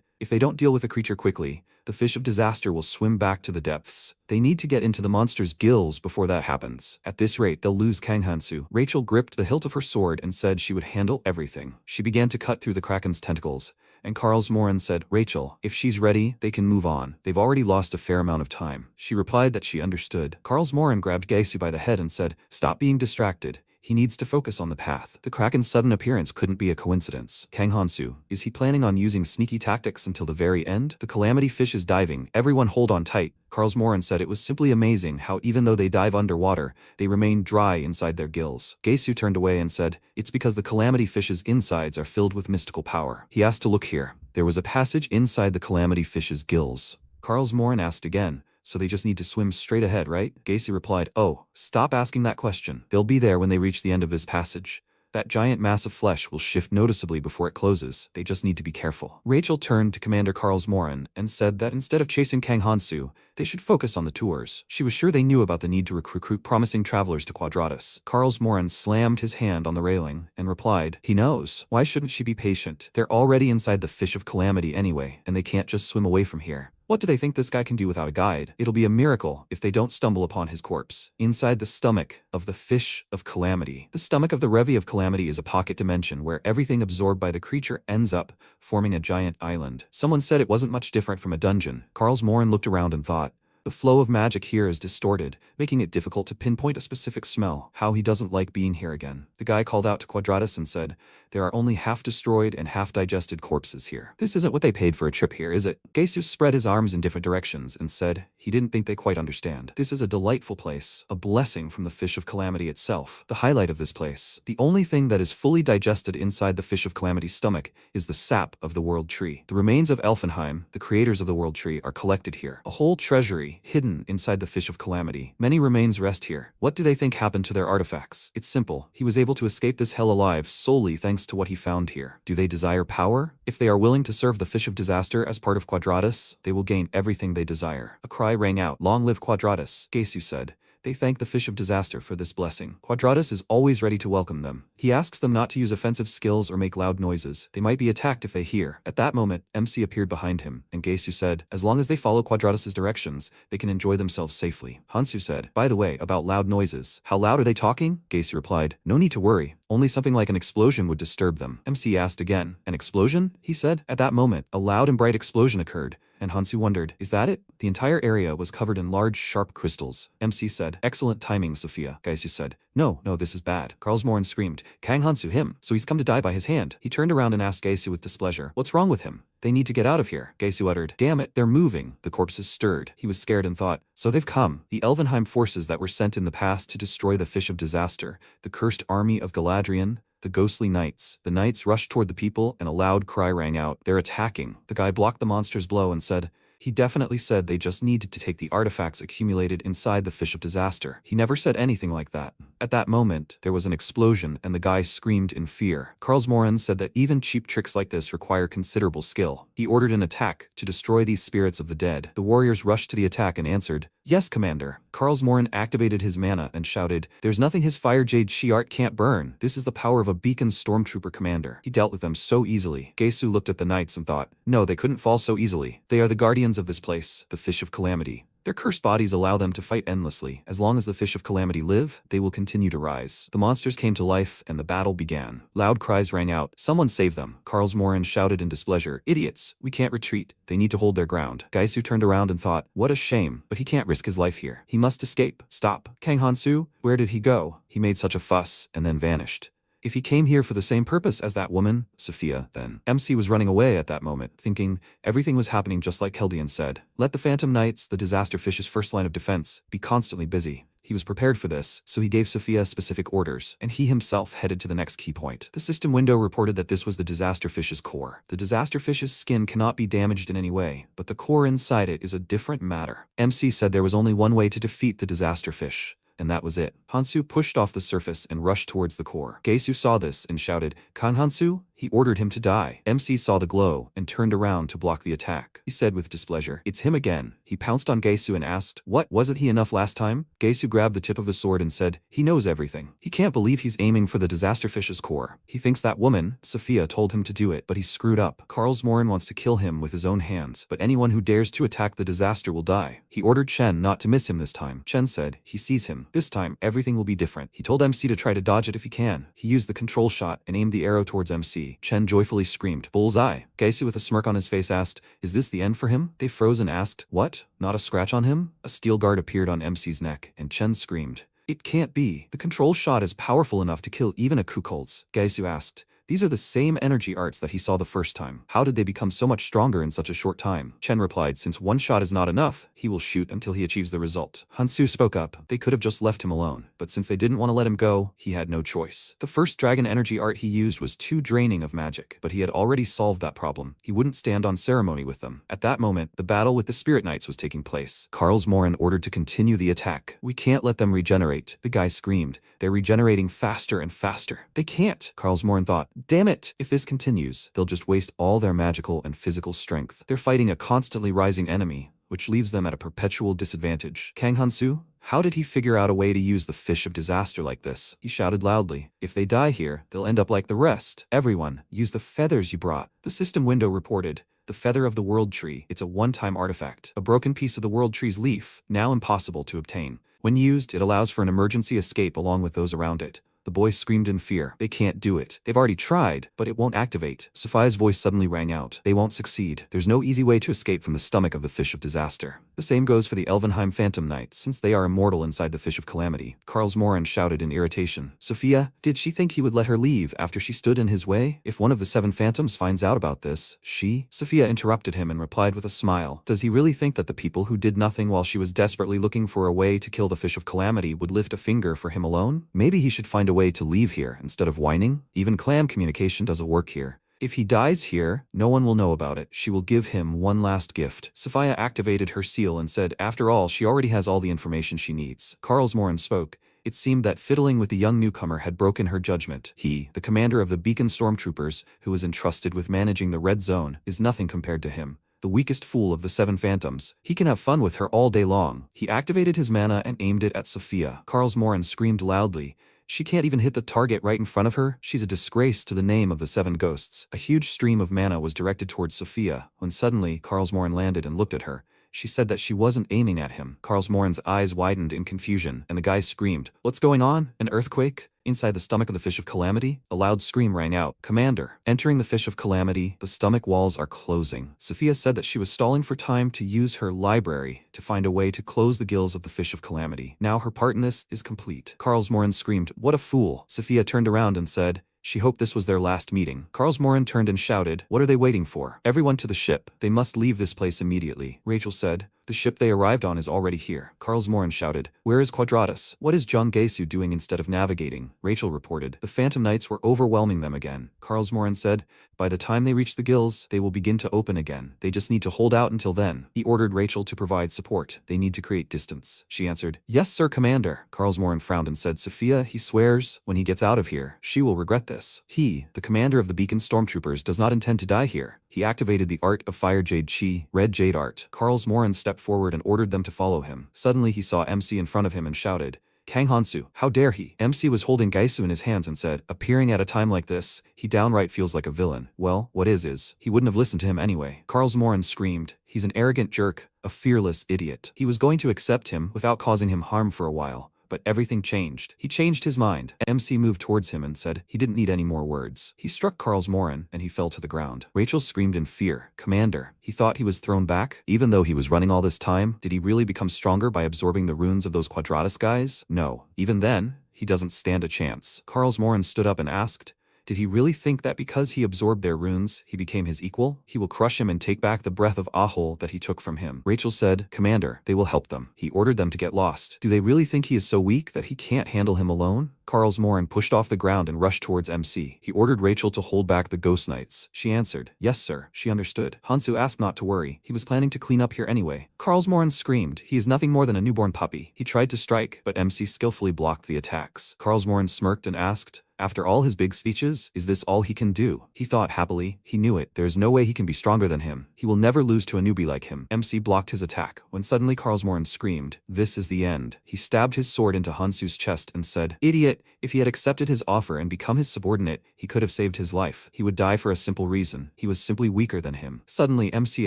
if they don't deal with the creature quickly, the fish of disaster will swim back to the depths. They need to get into the monster's gills before that happens. At this rate, they'll lose Kang Hansu. Rachel gripped the hilt of her sword and said she would handle everything. She began to cut through the kraken's tentacles, and Karlsmoren said, Rachel, if she's ready, they can move on. They've already lost a fair amount of time. She replied that she understood. Karlsmoren grabbed Gesu by the head and said, stop being distracted. He needs to focus on the path. The kraken's sudden appearance couldn't be a coincidence. Kang Hansu, is he planning on using sneaky tactics until the very end? The calamity fish is diving. Everyone hold on tight. Karlsmoren said it was simply amazing how even though they dive underwater, they remain dry inside their gills. Gesu turned away and said, it's because the calamity fish's insides are filled with mystical power. He asked to look here. There was a passage inside the calamity fish's gills. Karlsmoren asked again, so they just need to swim straight ahead, right? Gesu replied, oh, stop asking that question. They'll be there when they reach the end of this passage. That giant mass of flesh will shift noticeably before it closes. They just need to be careful. Rachel turned to Commander Karlsmoren and said that instead of chasing Kang Hansu, they should focus on the tours. She was sure they knew about the need to recruit promising travelers to Quadratus. Karlsmoren slammed his hand on the railing and replied, he knows. Why shouldn't she be patient? They're already inside the fish of calamity anyway, and they can't just swim away from here. What do they think this guy can do without a guide? It'll be a miracle if they don't stumble upon his corpse. Inside the stomach of the fish of calamity. The stomach of the Revi of calamity is a pocket dimension where everything absorbed by the creature ends up forming a giant island. Someone said it wasn't much different from a dungeon. Karlsmoren looked around and thought, the flow of magic here is distorted, making it difficult to pinpoint a specific smell. How he doesn't like being here again. The guy called out to Quadratus and said, there are only half-destroyed and half-digested corpses here. This isn't what they paid for a trip here, is it? Gesu spread his arms in different directions and said he didn't think they quite understand. This is a delightful place, a blessing from the fish of calamity itself. The highlight of this place. The only thing that is fully digested inside the fish of calamity's stomach is the sap of the world tree. The remains of Elfenheim, the creators of the world tree, are collected here. A whole treasury hidden inside the fish of calamity. Many remains rest here. What do they think happened to their artifacts? It's simple. He was able to escape this hell alive solely thanks to what he found here. Do they desire power? If they are willing to serve the fish of disaster as part of Quadratus, they will gain everything they desire. A cry rang out. Long live Quadratus, Gesu said. They thank the fish of disaster for this blessing. Quadratus is always ready to welcome them. He asks them not to use offensive skills or make loud noises. They might be attacked if they hear. At that moment, MC appeared behind him, and Gesu said, as long as they follow Quadratus's directions, they can enjoy themselves safely. Hansu said, by the way, about loud noises. How loud are they talking? Gesu replied, no need to worry. Only something like an explosion would disturb them. MC asked again. An explosion? He said. At that moment, a loud and bright explosion occurred, and Hansu wondered, is that it? The entire area was covered in large, sharp crystals. MC said, excellent timing, Sophia. Gesu said, no, this is bad. Karlsmoren screamed, Kang Hansu, him, so he's come to die by his hand. He turned around and asked Gesu with displeasure, what's wrong with him? They need to get out of here. Gesu uttered, damn it, they're moving. The corpses stirred. He was scared and thought, so they've come. The Elvenheim forces that were sent in the past to destroy the fish of disaster, the cursed army of Galadriel, the ghostly knights. The knights rushed toward the people and a loud cry rang out. They're attacking. The guy blocked the monster's blow and said, he definitely said they just needed to take the artifacts accumulated inside the fish of disaster. He never said anything like that. At that moment, there was an explosion and the guy screamed in fear. Karlsmoren said that even cheap tricks like this require considerable skill. He ordered an attack to destroy these spirits of the dead. The warriors rushed to the attack and answered, yes, Commander. Karlsmoren activated his mana and shouted, there's nothing his fire jade Shi'art can't burn. This is the power of a beacon stormtrooper commander. He dealt with them so easily. Gesu looked at the knights and thought, no, they couldn't fall so easily. They are the guardians of this place, the fish of calamity. Their cursed bodies allow them to fight endlessly. As long as the Fish of Calamity live, they will continue to rise. The monsters came to life, and the battle began. Loud cries rang out, "Someone save them!" Karlsmoren shouted in displeasure, "Idiots! We can't retreat. They need to hold their ground." Gaisu turned around and thought, what a shame, but he can't risk his life here. He must escape. Stop. Kang Hansu, where did he go? He made such a fuss, and then vanished. If he came here for the same purpose as that woman, Sophia, then. MC was running away at that moment, thinking everything was happening just like Keldian said. Let the Phantom Knights, the Disaster Fish's first line of defense, be constantly busy. He was prepared for this, so he gave Sophia specific orders, and he himself headed to the next key point. The system window reported that this was the Disaster Fish's core. The Disaster Fish's skin cannot be damaged in any way, but the core inside it is a different matter. MC said there was only one way to defeat the Disaster Fish, and that was it. Hansu pushed off the surface and rushed towards the core. Gaisu saw this and shouted, "Kan Hansu?" He ordered him to die. MC saw the glow and turned around to block the attack. He said with displeasure, "It's him again." He pounced on Gaisu and asked, "What, wasn't he enough last time?" Gaisu grabbed the tip of the sword and said, "He knows everything. He can't believe he's aiming for the Disaster Fish's core. He thinks that woman, Sophia, told him to do it, but he's screwed up. Karlsmoren wants to kill him with his own hands, but anyone who dares to attack the disaster will die." He ordered Chen not to miss him this time. Chen said, "He sees him. This time, everything will be different." He told MC to try to dodge it if he can. He used the control shot and aimed the arrow towards MC. Chen joyfully screamed, "Bullseye!" Gaisu with a smirk on his face asked, "Is this the end for him?" They froze and asked, "What? Not a scratch on him?" A steel guard appeared on MC's neck, and Chen screamed, "It can't be. The control shot is powerful enough to kill even a Kukulz." Gaisu asked, "These are the same energy arts that he saw the first time. How did they become so much stronger in such a short time?" Chen replied, "Since one shot is not enough, he will shoot until he achieves the result." Hansu spoke up. They could have just left him alone, but since they didn't want to let him go, he had no choice. The first dragon energy art he used was too draining of magic, but he had already solved that problem. He wouldn't stand on ceremony with them. At that moment, the battle with the Spirit Knights was taking place. Karlsmoren ordered to continue the attack. "We can't let them regenerate," the guy screamed. "They're regenerating faster and faster." "They can't," Karlsmoren thought. "Damn it! If this continues, they'll just waste all their magical and physical strength. They're fighting a constantly rising enemy, which leaves them at a perpetual disadvantage." Kang Hansu? How did he figure out a way to use the Fish of Disaster like this? He shouted loudly, "If they die here, they'll end up like the rest. Everyone, use the feathers you brought." The system window reported, "The feather of the world tree. It's a one-time artifact. A broken piece of the world tree's leaf, now impossible to obtain. When used, it allows for an emergency escape along with those around it." The boy screamed in fear. "They can't do it. They've already tried, but it won't activate." Sophia's voice suddenly rang out. "They won't succeed. There's no easy way to escape from the stomach of the Fish of Disaster. The same goes for the Elvenheim Phantom Knights, since they are immortal inside the Fish of Calamity." Karlsmoren shouted in irritation. Sophia, did she think he would let her leave after she stood in his way? If one of the 7 phantoms finds out about this, she? Sophia interrupted him and replied with a smile. Does he really think that the people who did nothing while she was desperately looking for a way to kill the Fish of Calamity would lift a finger for him alone? Maybe he should find a way to leave here instead of whining. Even clan communication doesn't work here. If he dies here, no one will know about it. She will give him one last gift. Sophia activated her seal and said, after all, she already has all the information she needs. Karlsmoren spoke. It seemed that fiddling with the young newcomer had broken her judgment. He, the commander of the Beacon Stormtroopers, who was entrusted with managing the Red Zone, is nothing compared to him. The weakest fool of the 7 phantoms. He can have fun with her all day long. He activated his mana and aimed it at Sophia. Karlsmoren screamed loudly. She can't even hit the target right in front of her. She's a disgrace to the name of the 7 ghosts. A huge stream of mana was directed towards Sophia, when suddenly Karlsmoren landed and looked at her. She said that she wasn't aiming at him. Karlsmoren's eyes widened in confusion, and the guy screamed, "What's going on? An earthquake?" Inside the stomach of the Fish of Calamity, a loud scream rang out. "Commander." Entering the Fish of Calamity, the stomach walls are closing. Sophia said that she was stalling for time to use her library to find a way to close the gills of the Fish of Calamity. Now her part in this is complete. Karlsmoren screamed, "What a fool." Sophia turned around and said, she hoped this was their last meeting. Karlsmoren turned and shouted, "What are they waiting for? Everyone to the ship. They must leave this place immediately." Rachel said, "The ship they arrived on is already here." Karlsmoren shouted, "Where is Quadratus? What is John Gaisu doing instead of navigating?" Rachel reported, "The Phantom Knights were overwhelming them again." Karlsmoren said, "By the time they reach the gills, they will begin to open again. They just need to hold out until then." He ordered Rachel to provide support. They need to create distance. She answered, "Yes, sir, Commander." Karlsmoren frowned and said, "Sophia, he swears, when he gets out of here, she will regret this. He, the commander of the Beacon Stormtroopers, does not intend to die here." He activated the Art of Fire Jade Chi, Red Jade Art. Karlsmoren stepped forward and ordered them to follow him. Suddenly he saw MC in front of him and shouted, Kang Hansu, how dare he? MC was holding Gaisu in his hands and said, appearing at a time like this, he downright feels like a villain. Well, what is, he wouldn't have listened to him anyway. Karlsmoren screamed, he's an arrogant jerk, a fearless idiot. He was going to accept him without causing him harm for a while. But everything changed. He changed his mind. MC moved towards him and said he didn't need any more words. He struck Karlsmoren and he fell to the ground. Rachel screamed in fear. Commander. He thought he was thrown back? Even though he was running all this time, did he really become stronger by absorbing the runes of those Quadratus guys? No. Even then, he doesn't stand a chance. Karlsmoren stood up and asked, did he really think that because he absorbed their runes, he became his equal? He will crush him and take back the breath of Ahol that he took from him. Rachel said, Commander, they will help them. He ordered them to get lost. Do they really think he is so weak that he can't handle him alone? Karlsmoren pushed off the ground and rushed towards MC. He ordered Rachel to hold back the ghost knights. She answered, yes sir. She understood. Hansu asked not to worry. He was planning to clean up here anyway. Karlsmoren screamed, he is nothing more than a newborn puppy. He tried to strike, but MC skillfully blocked the attacks. Karlsmoren smirked and asked, after all his big speeches, is this all he can do? He thought happily, he knew it. There is no way he can be stronger than him. He will never lose to a newbie like him. MC blocked his attack, when suddenly Karlsmoren screamed, this is the end. He stabbed his sword into Hansu's chest and said, idiot, if he had accepted his offer and become his subordinate, he could have saved his life. He would die for a simple reason. He was simply weaker than him. Suddenly MC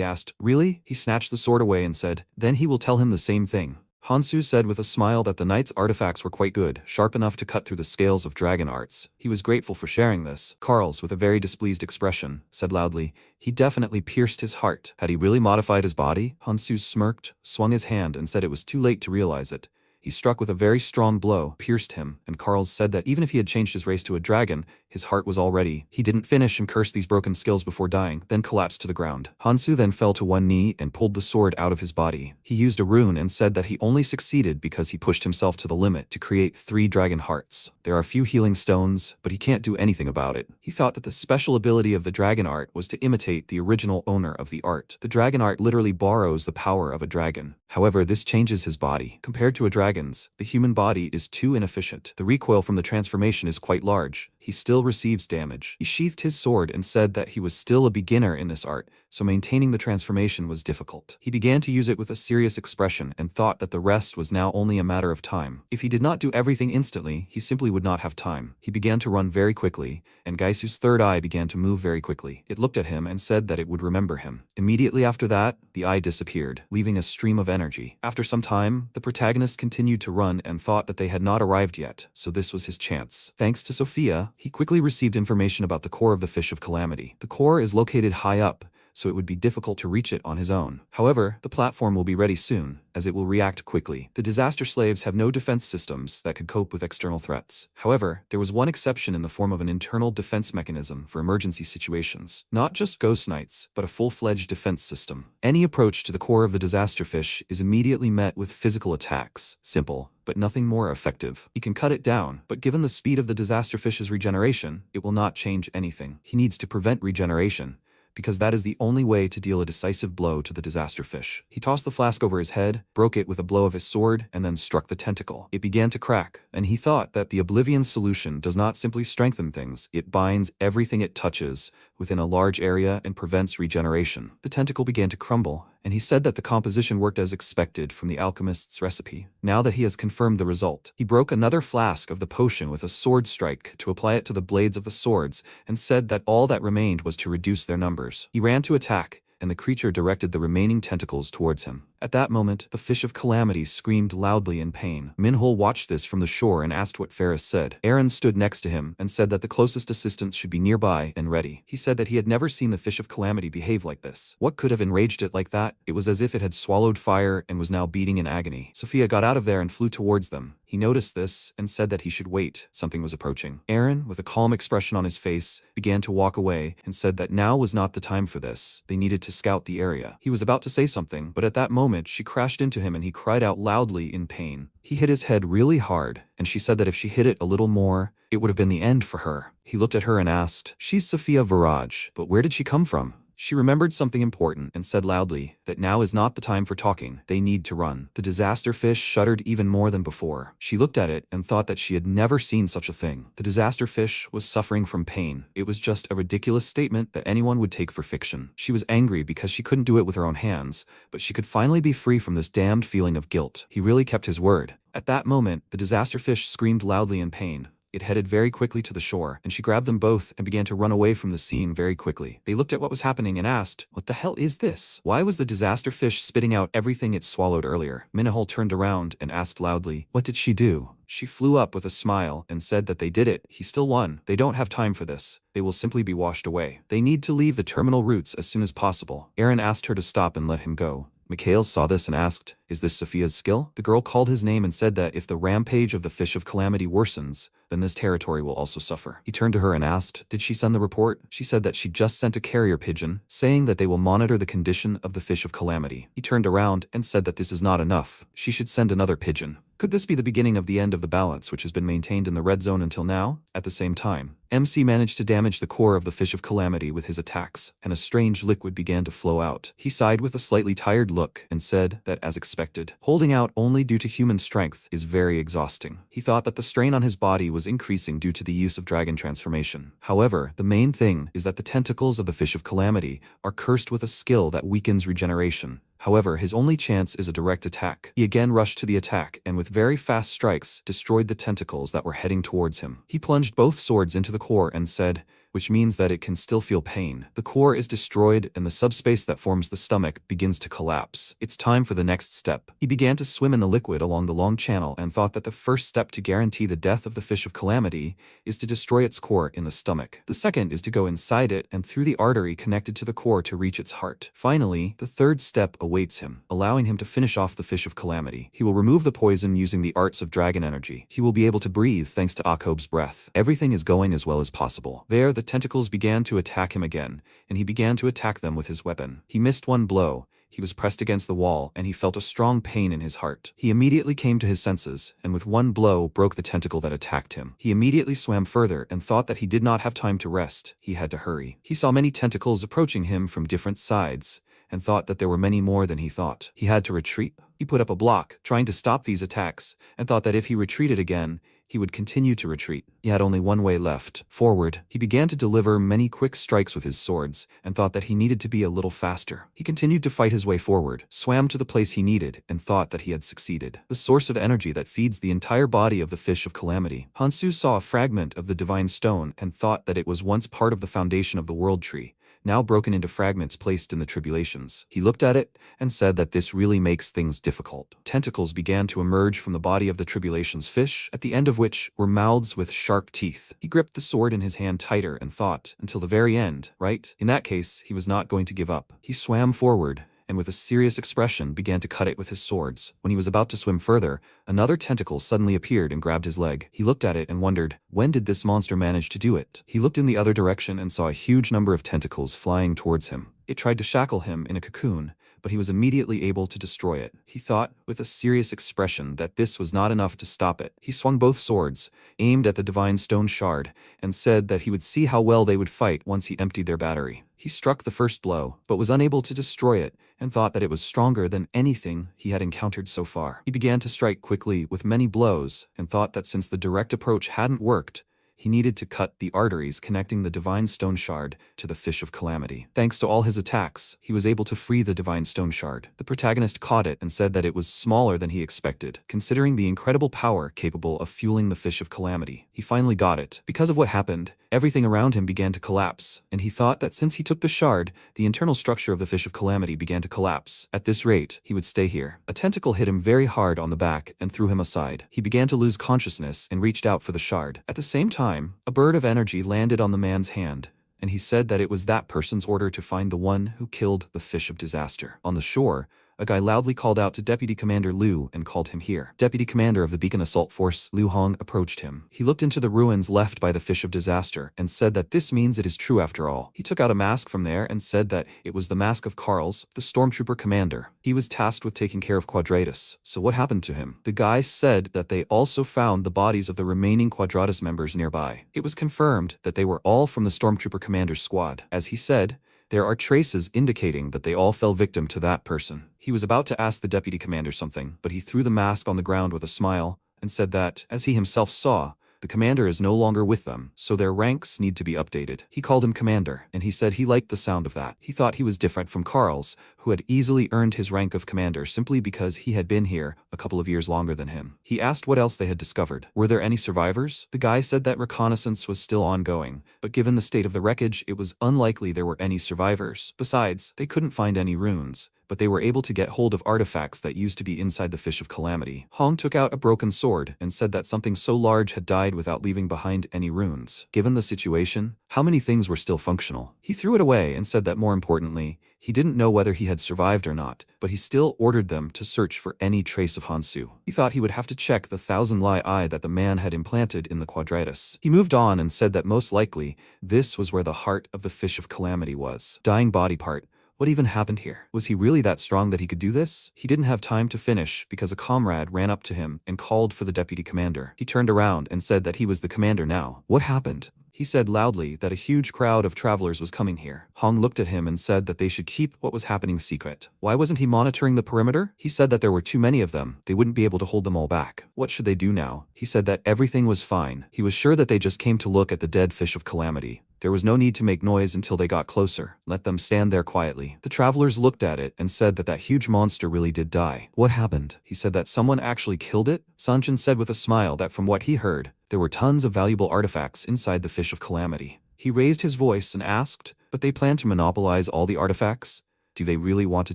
asked, really? He snatched the sword away and said, then he will tell him the same thing. Hansu said with a smile that the knight's artifacts were quite good, sharp enough to cut through the scales of dragon arts. He was grateful for sharing this. Karls, with a very displeased expression, said loudly, he definitely pierced his heart. Had he really modified his body? Hansu smirked, swung his hand and said it was too late to realize it. He struck with a very strong blow, pierced him, and Karls said that even if he had changed his race to a dragon, his heart was already. He didn't finish and cursed these broken skills before dying, then collapsed to the ground. Hansu then fell to one knee and pulled the sword out of his body. He used a rune and said that he only succeeded because he pushed himself to the limit to create 3 dragon hearts. There are few healing stones, but he can't do anything about it. He thought that the special ability of the dragon art was to imitate the original owner of the art. The dragon art literally borrows the power of a dragon. However, this changes his body. Compared to a dragon's, the human body is too inefficient. The recoil from the transformation is quite large. He still receives damage. He sheathed his sword and said that he was still a beginner in this art, so maintaining the transformation was difficult. He began to use it with a serious expression and thought that the rest was now only a matter of time. If he did not do everything instantly, he simply would not have time. He began to run very quickly, and Gaisu's third eye began to move very quickly. It looked at him and said that it would remember him. Immediately after that, the eye disappeared, leaving a stream of energy. After some time, the protagonist continued to run and thought that they had not arrived yet, so this was his chance. Thanks to Sophia, he quickly received information about the core of the Fish of Calamity. The core is located high up, so it would be difficult to reach it on his own. However, the platform will be ready soon, as it will react quickly. The disaster slaves have no defense systems that could cope with external threats. However, there was one exception in the form of an internal defense mechanism for emergency situations. Not just ghost knights, but a full-fledged defense system. Any approach to the core of the disaster fish is immediately met with physical attacks. Simple, but nothing more effective. He can cut it down, but given the speed of the disaster fish's regeneration, it will not change anything. He needs to prevent regeneration, because that is the only way to deal a decisive blow to the disaster fish. He tossed the flask over his head, broke it with a blow of his sword, and then struck the tentacle. It began to crack, and he thought that the Oblivion solution does not simply strengthen things, it binds everything it touches within a large area and prevents regeneration. The tentacle began to crumble, and he said that the composition worked as expected from the alchemist's recipe. Now that he has confirmed the result, he broke another flask of the potion with a sword strike to apply it to the blades of the swords, and said that all that remained was to reduce their numbers. He ran to attack, and the creature directed the remaining tentacles towards him. At that moment, the Fish of Calamity screamed loudly in pain. Minhul watched this from the shore and asked what Ferris said. Aaron stood next to him and said that the closest assistants should be nearby and ready. He said that he had never seen the Fish of Calamity behave like this. What could have enraged it like that? It was as if it had swallowed fire and was now beating in agony. Sophia got out of there and flew towards them. He noticed this and said that he should wait. Something was approaching. Aaron, with a calm expression on his face, began to walk away and said that now was not the time for this. They needed to scout the area. He was about to say something, but at that moment she crashed into him and he cried out loudly in pain. He hit his head really hard, and she said that if she hit it a little more, it would have been the end for her. He looked at her and asked, "She's Sophia Viraj, but where did she come from?" She remembered something important and said loudly that now is not the time for talking. They need to run. The disaster fish shuddered even more than before. She looked at it and thought that she had never seen such a thing. The disaster fish was suffering from pain. It was just a ridiculous statement that anyone would take for fiction. She was angry because she couldn't do it with her own hands, but she could finally be free from this damned feeling of guilt. He really kept his word. At that moment, the disaster fish screamed loudly in pain. It headed very quickly to the shore, and she grabbed them both and began to run away from the scene very quickly. They looked at what was happening and asked, "What the hell is this? Why was the disaster fish spitting out everything it swallowed earlier?" Minahol turned around and asked loudly, "What did she do?" She flew up with a smile and said that they did it. He still won. They don't have time for this. They will simply be washed away. They need to leave the terminal routes as soon as possible. Aaron asked her to stop and let him go. Mikhail saw this and asked, "Is this Sophia's skill?" The girl called his name and said that if the rampage of the Fish of Calamity worsens, then this territory will also suffer. He turned to her and asked, "Did she send the report?" She said that she just sent a carrier pigeon, saying that they will monitor the condition of the Fish of Calamity. He turned around and said that this is not enough. She should send another pigeon. Could this be the beginning of the end of the balance which has been maintained in the red zone until now? At the same time, MC managed to damage the core of the Fish of Calamity with his attacks, and a strange liquid began to flow out. He sighed with a slightly tired look and said that, as expected, holding out only due to human strength is very exhausting. He thought that the strain on his body was increasing due to the use of dragon transformation. However, the main thing is that the tentacles of the Fish of Calamity are cursed with a skill that weakens regeneration. However, his only chance is a direct attack. He again rushed to the attack and with very fast strikes destroyed the tentacles that were heading towards him. He plunged both swords into the core and said, which means that it can still feel pain. The core is destroyed and the subspace that forms the stomach begins to collapse. It's time for the next step. He began to swim in the liquid along the long channel and thought that the first step to guarantee the death of the Fish of Calamity is to destroy its core in the stomach. The second is to go inside it and through the artery connected to the core to reach its heart. Finally, the third step awaits him, allowing him to finish off the Fish of Calamity. He will remove the poison using the arts of dragon energy. He will be able to breathe thanks to Akob's breath. Everything is going as well as possible. There, the tentacles began to attack him again, and he began to attack them with his weapon. He missed one blow. He was pressed against the wall, and he felt a strong pain in his heart. He immediately came to his senses, and with one blow broke the tentacle that attacked him. He immediately swam further and thought that he did not have time to rest. He had to hurry. He saw many tentacles approaching him from different sides, and thought that there were many more than he thought. He had to retreat. He put up a block, trying to stop these attacks, and thought that if he retreated again, he would continue to retreat. He had only one way left, forward. He began to deliver many quick strikes with his swords, and thought that he needed to be a little faster. He continued to fight his way forward, swam to the place he needed, and thought that he had succeeded. The source of energy that feeds the entire body of the Fish of Calamity. Hansu saw a fragment of the divine stone and thought that it was once part of the foundation of the world tree, now broken into fragments placed in the tribulations. He looked at it and said that this really makes things difficult. Tentacles began to emerge from the body of the tribulations fish, at the end of which were mouths with sharp teeth. He gripped the sword in his hand tighter and thought, until the very end, right? In that case, he was not going to give up. He swam forward, and with a serious expression began to cut it with his swords. When he was about to swim further, another tentacle suddenly appeared and grabbed his leg. He looked at it and wondered, when did this monster manage to do it? He looked in the other direction and saw a huge number of tentacles flying towards him. It tried to shackle him in a cocoon, but he was immediately able to destroy it. He thought, with a serious expression, that this was not enough to stop it. He swung both swords, aimed at the divine stone shard, and said that he would see how well they would fight once he emptied their battery. He struck the first blow, but was unable to destroy it, and thought that it was stronger than anything he had encountered so far. He began to strike quickly with many blows, and thought that since the direct approach hadn't worked, he needed to cut the arteries connecting the divine stone shard to the Fish of Calamity. Thanks to all his attacks, he was able to free the divine stone shard. The protagonist caught it and said that it was smaller than he expected, considering the incredible power capable of fueling the Fish of Calamity. He finally got it. Because of what happened, everything around him began to collapse, and he thought that since he took the shard, the internal structure of the Fish of Calamity began to collapse. At this rate, he would stay here. A tentacle hit him very hard on the back and threw him aside. He began to lose consciousness and reached out for the shard. At the same time, a bird of energy landed on the man's hand, and he said that it was that person's order to find the one who killed the Fish of Disaster. On the shore, a guy loudly called out to Deputy Commander Liu and called him here. Deputy Commander of the Beacon Assault Force, Liu Hong, approached him. He looked into the ruins left by the Fish of Disaster and said that this means it is true after all. He took out a mask from there and said that it was the mask of Carl's, the Stormtrooper commander. He was tasked with taking care of Quadratus. So what happened to him? The guy said that they also found the bodies of the remaining Quadratus members nearby. It was confirmed that they were all from the Stormtrooper commander's squad. As he said, there are traces indicating that they all fell victim to that person. He was about to ask the deputy commander something, but he threw the mask on the ground with a smile and said that, as he himself saw, The commander is no longer with them, so their ranks need to be updated. He called him commander, and he said he liked the sound of that. He thought he was different from Carl's, who had easily earned his rank of commander simply because he had been here a couple of years longer than him. He asked what else they had discovered. Were there any survivors? The guy said that reconnaissance was still ongoing, but given the state of the wreckage, it was unlikely there were any survivors. Besides, they couldn't find any runes, but they were able to get hold of artifacts that used to be inside the Fish of Calamity. Hong took out a broken sword and said that something so large had died without leaving behind any runes. Given the situation, how many things were still functional? He threw it away and said that more importantly, he didn't know whether he had survived or not, but he still ordered them to search for any trace of Hansu. He thought he would have to check the thousand-lie eye that the man had implanted in the quadratus. He moved on and said that most likely, this was where the heart of the Fish of Calamity was. Dying body part. What even happened here? Was he really that strong that he could do this? He didn't have time to finish because a comrade ran up to him and called for the deputy commander. He turned around and said that he was the commander now. What happened? He said loudly that a huge crowd of travelers was coming here. Hong looked at him and said that they should keep what was happening secret. Why wasn't he monitoring the perimeter? He said that there were too many of them. They wouldn't be able to hold them all back. What should they do now? He said that everything was fine. He was sure that they just came to look at the dead Fish of Calamity. There was no need to make noise until they got closer. Let them stand there quietly. The travelers looked at it and said that that huge monster really did die. What happened? He said that someone actually killed it. Sanjin said with a smile that from what he heard, there were tons of valuable artifacts inside the Fish of Calamity. He raised his voice and asked, but they plan to monopolize all the artifacts? Do they really want to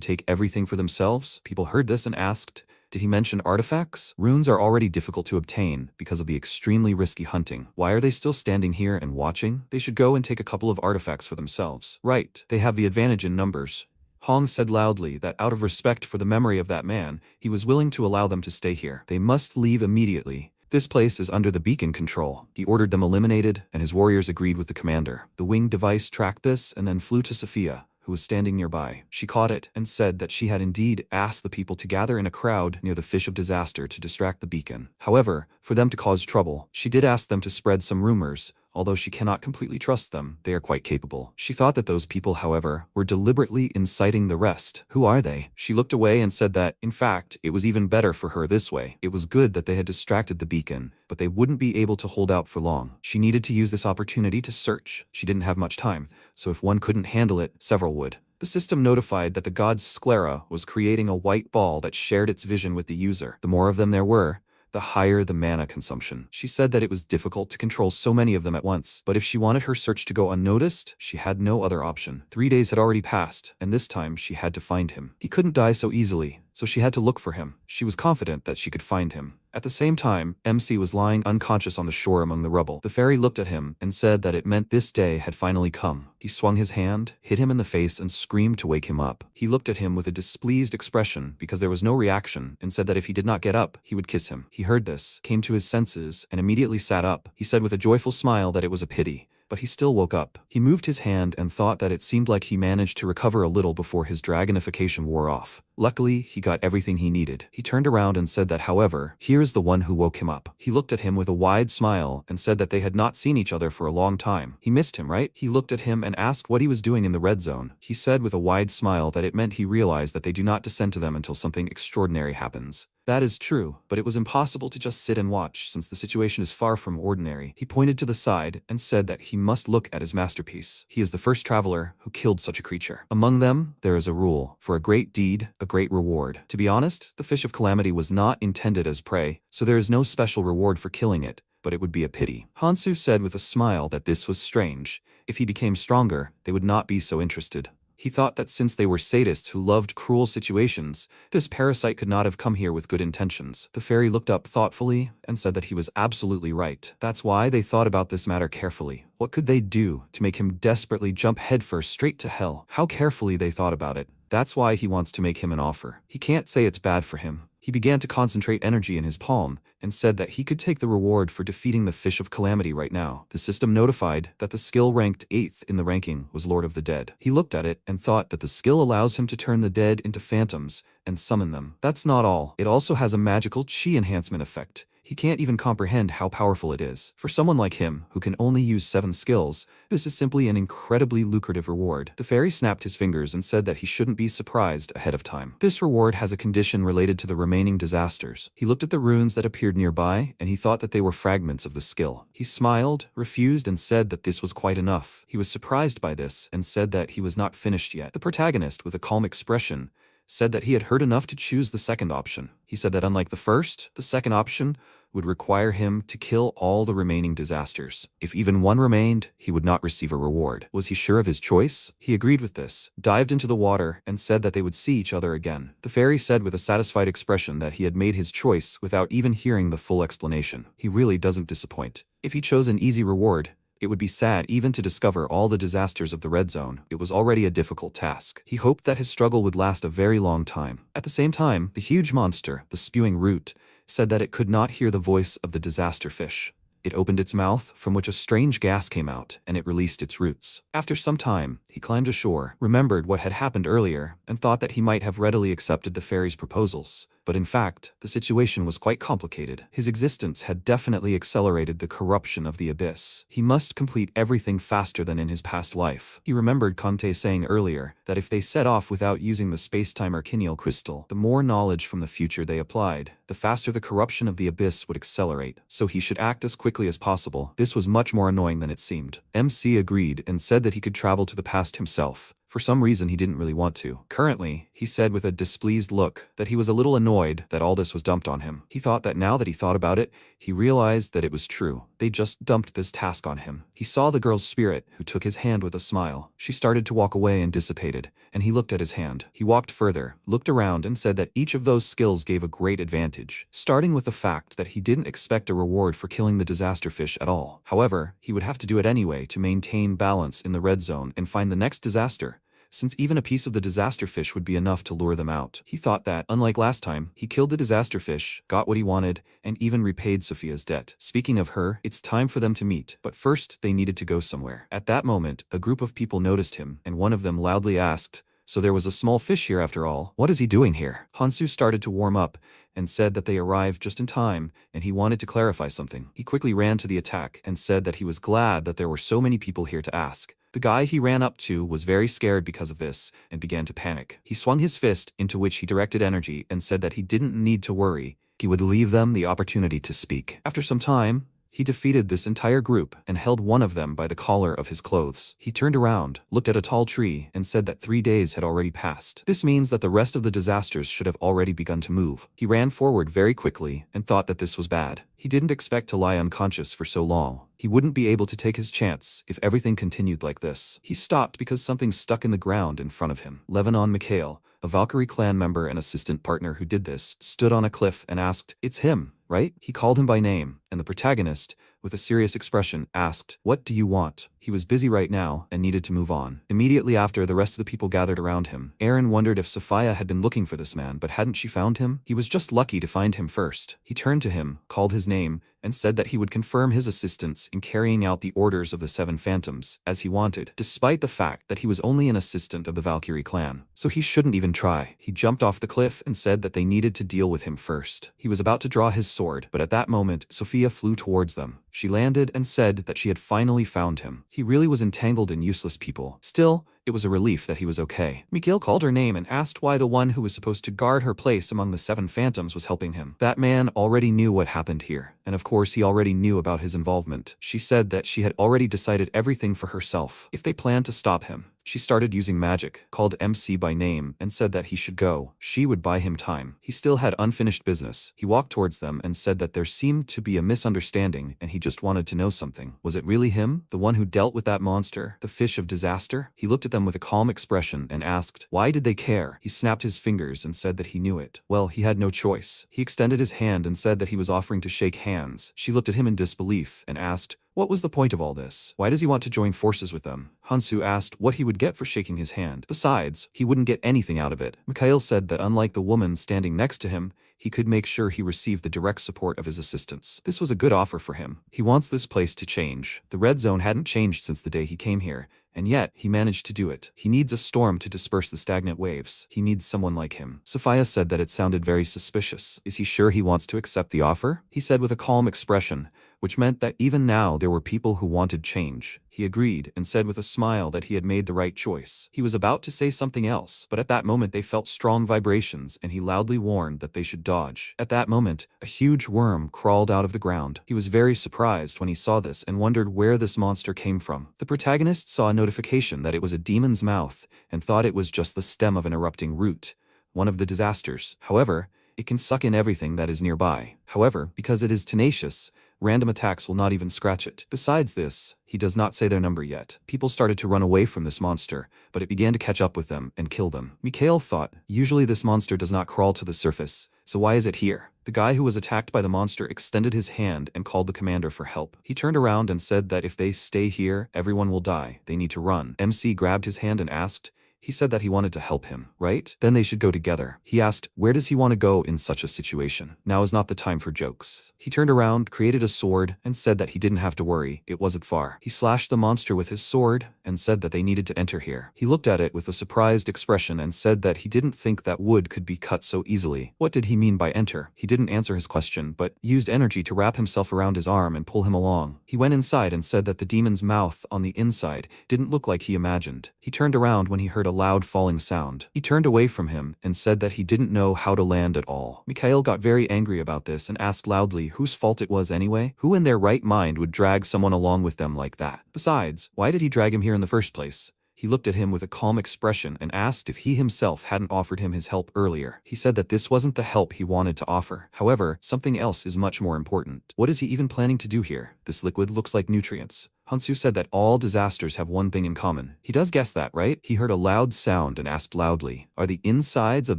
take everything for themselves? People heard this and asked, did he mention artifacts? Runes are already difficult to obtain because of the extremely risky hunting. Why are they still standing here and watching? They should go and take a couple of artifacts for themselves. Right, they have the advantage in numbers. Hong said loudly that out of respect for the memory of that man, he was willing to allow them to stay here. They must leave immediately. This place is under the beacon control. He ordered them eliminated, and his warriors agreed with the commander. The winged device tracked this and then flew to Sophia, who was standing nearby. She caught it and said that she had indeed asked the people to gather in a crowd near the Fish of Disaster to distract the beacon. However, for them to cause trouble, she did ask them to spread some rumors. Although she cannot completely trust them, they are quite capable. She thought that those people, however, were deliberately inciting the rest. Who are they? She looked away and said that, in fact, it was even better for her this way. It was good that they had distracted the beacon, but they wouldn't be able to hold out for long. She needed to use this opportunity to search. She didn't have much time, so if one couldn't handle it, several would. The system notified that the god's sclera was creating a white ball that shared its vision with the user. The more of them there were, the higher the mana consumption. She said that it was difficult to control so many of them at once, but if she wanted her search to go unnoticed, she had no other option. 3 days had already passed, and this time she had to find him. He couldn't die so easily, so she had to look for him. She was confident that she could find him. At the same time, MC was lying unconscious on the shore among the rubble. The fairy looked at him and said that it meant this day had finally come. He swung his hand, hit him in the face, and screamed to wake him up. He looked at him with a displeased expression because there was no reaction and said that if he did not get up, he would kiss him. He heard this, came to his senses, and immediately sat up. He said with a joyful smile that it was a pity, but he still woke up. He moved his hand and thought that it seemed like he managed to recover a little before his dragonification wore off. Luckily, he got everything he needed. He turned around and said that, however, here is the one who woke him up. He looked at him with a wide smile and said that they had not seen each other for a long time. He missed him, right? He looked at him and asked what he was doing in the red zone. He said with a wide smile that it meant he realized that they do not descend to them until something extraordinary happens. That is true, but it was impossible to just sit and watch since the situation is far from ordinary. He pointed to the side and said that he must look at his masterpiece. He is the first traveler who killed such a creature. Among them, there is a rule. For a great deed, a great reward. To be honest, the Fish of Calamity was not intended as prey, so there is no special reward for killing it, but it would be a pity. Hansu said with a smile that this was strange. If he became stronger, they would not be so interested. He thought that since they were sadists who loved cruel situations, this parasite could not have come here with good intentions. The fairy looked up thoughtfully and said that he was absolutely right. That's why they thought about this matter carefully. What could they do to make him desperately jump headfirst straight to hell? How carefully they thought about it. That's why he wants to make him an offer. He can't say it's bad for him. He began to concentrate energy in his palm and said that he could take the reward for defeating the Fish of Calamity right now. The system notified that the skill ranked 8th in the ranking was Lord of the Dead. He looked at it and thought that the skill allows him to turn the dead into phantoms and summon them. That's not all. It also has a magical chi enhancement effect. He can't even comprehend how powerful it is. For someone like him, who can only use 7 skills, this is simply an incredibly lucrative reward. The fairy snapped his fingers and said that he shouldn't be surprised ahead of time. This reward has a condition related to the remaining disasters. He looked at the runes that appeared nearby, and he thought that they were fragments of the skill. He smiled, refused, and said that this was quite enough. He was surprised by this and said that he was not finished yet. The protagonist, with a calm expression, said that he had heard enough to choose the second option. He said that unlike the first, the second option would require him to kill all the remaining disasters. If even one remained, he would not receive a reward. Was he sure of his choice? He agreed with this, dived into the water, and said that they would see each other again. The fairy said with a satisfied expression that he had made his choice without even hearing the full explanation. He really doesn't disappoint. If he chose an easy reward, it would be sad even to discover all the disasters of the red zone. It was already a difficult task. He hoped that his struggle would last a very long time. At the same time, the huge monster, the spewing root, said that it could not hear the voice of the disaster fish. It opened its mouth, from which a strange gas came out, and it released its roots. After some time, he climbed ashore, remembered what had happened earlier, and thought that he might have readily accepted the fairy's proposals. But in fact, the situation was quite complicated. His existence had definitely accelerated the corruption of the abyss. He must complete everything faster than in his past life. He remembered Conte saying earlier that if they set off without using the space-time arcanial crystal, the more knowledge from the future they applied, the faster the corruption of the abyss would accelerate. So he should act as quickly as possible. This was much more annoying than it seemed. MC agreed and said that he could travel to the past himself. For some reason he didn't really want to. Currently, he said with a displeased look that he was a little annoyed that all this was dumped on him. He thought that now that he thought about it, he realized that it was true. They just dumped this task on him. He saw the girl's spirit, who took his hand with a smile. She started to walk away and dissipated, and he looked at his hand. He walked further, looked around, and said that each of those skills gave a great advantage, starting with the fact that he didn't expect a reward for killing the disaster fish at all. However, he would have to do it anyway to maintain balance in the red zone and find the next disaster, since even a piece of the disaster fish would be enough to lure them out. He thought that, unlike last time, he killed the disaster fish, got what he wanted, and even repaid Sophia's debt. Speaking of her, it's time for them to meet, but first they needed to go somewhere. At that moment, a group of people noticed him, and one of them loudly asked, "So there was a small fish here after all. What is he doing here?" Hansu started to warm up and said that they arrived just in time, and he wanted to clarify something. He quickly ran to the attack and said that he was glad that there were so many people here to ask. The guy he ran up to was very scared because of this and began to panic. He swung his fist, into which he directed energy, and said that he didn't need to worry. He would leave them the opportunity to speak. After some time, he defeated this entire group and held one of them by the collar of his clothes. He turned around, looked at a tall tree, and said that 3 days had already passed. This means that the rest of the disasters should have already begun to move. He ran forward very quickly and thought that this was bad. He didn't expect to lie unconscious for so long. He wouldn't be able to take his chance if everything continued like this. He stopped because something stuck in the ground in front of him. Levanon Mikhail, a Valkyrie clan member and assistant partner who did this, stood on a cliff and asked, "It's him, right?" He called him by name, and the protagonist, with a serious expression, asked, "What do you want?" He was busy right now and needed to move on. Immediately after, the rest of the people gathered around him. Aaron wondered if Sophia had been looking for this man, but hadn't she found him? He was just lucky to find him first. He turned to him, called his name, and said that he would confirm his assistance in carrying out the orders of the 7 phantoms, as he wanted, despite the fact that he was only an assistant of the Valkyrie clan. So he shouldn't even try. He jumped off the cliff and said that they needed to deal with him first. He was about to draw his sword, but at that moment, Sophia flew towards them. She landed and said that she had finally found him. He really was entangled in useless people. Still, it was a relief that he was okay. Mikhail called her name and asked why the one who was supposed to guard her place among the 7 phantoms was helping him. That man already knew what happened here, and of course he already knew about his involvement. She said that she had already decided everything for herself. If they planned to stop him, she started using magic, called MC by name, and said that he should go. She would buy him time. He still had unfinished business. He walked towards them and said that there seemed to be a misunderstanding and he just wanted to know something. Was it really him? The one who dealt with that monster? The fish of disaster? He looked at them with a calm expression and asked, why did they care? He snapped his fingers and said that he knew it. Well, he had no choice. He extended his hand and said that he was offering to shake hands. She looked at him in disbelief and asked, what was the point of all this? Why does he want to join forces with them? Hansu asked what he would get for shaking his hand. Besides, he wouldn't get anything out of it. Mikhail said that unlike the woman standing next to him, he could make sure he received the direct support of his assistants. This was a good offer for him. He wants this place to change. The red zone hadn't changed since the day he came here, and yet he managed to do it. He needs a storm to disperse the stagnant waves. He needs someone like him. Sophia said that it sounded very suspicious. Is he sure he wants to accept the offer? He said with a calm expression, which meant that even now there were people who wanted change. He agreed and said with a smile that he had made the right choice. He was about to say something else, but at that moment they felt strong vibrations and he loudly warned that they should dodge. At that moment, a huge worm crawled out of the ground. He was very surprised when he saw this and wondered where this monster came from. The protagonist saw a notification that it was a demon's mouth and thought it was just the stem of an erupting root, one of the disasters. However, it can suck in everything that is nearby. However, because it is tenacious, random attacks will not even scratch it. Besides this, he does not say their number yet. People started to run away from this monster, but it began to catch up with them and kill them. Mikhail thought, usually this monster does not crawl to the surface, so why is it here? The guy who was attacked by the monster extended his hand and called the commander for help. He turned around and said that if they stay here, everyone will die. They need to run. MC grabbed his hand and asked, he said that he wanted to help him, right? Then they should go together. He asked, where does he want to go in such a situation? Now is not the time for jokes. He turned around, created a sword, and said that he didn't have to worry, it wasn't far. He slashed the monster with his sword and said that they needed to enter here. He looked at it with a surprised expression and said that he didn't think that wood could be cut so easily. What did he mean by enter? He didn't answer his question, but used energy to wrap himself around his arm and pull him along. He went inside and said that the demon's mouth on the inside didn't look like he imagined. He turned around when he heard a loud falling sound. He turned away from him and said that he didn't know how to land at all. Mikhail got very angry about this and asked loudly whose fault it was anyway. Who in their right mind would drag someone along with them like that? Besides, why did he drag him here in the first place? He looked at him with a calm expression and asked if he himself hadn't offered him his help earlier. He said that this wasn't the help he wanted to offer. However, something else is much more important. What is he even planning to do here? This liquid looks like nutrients. Hansu said that all disasters have one thing in common. He does guess that, right? He heard a loud sound and asked loudly, are the insides of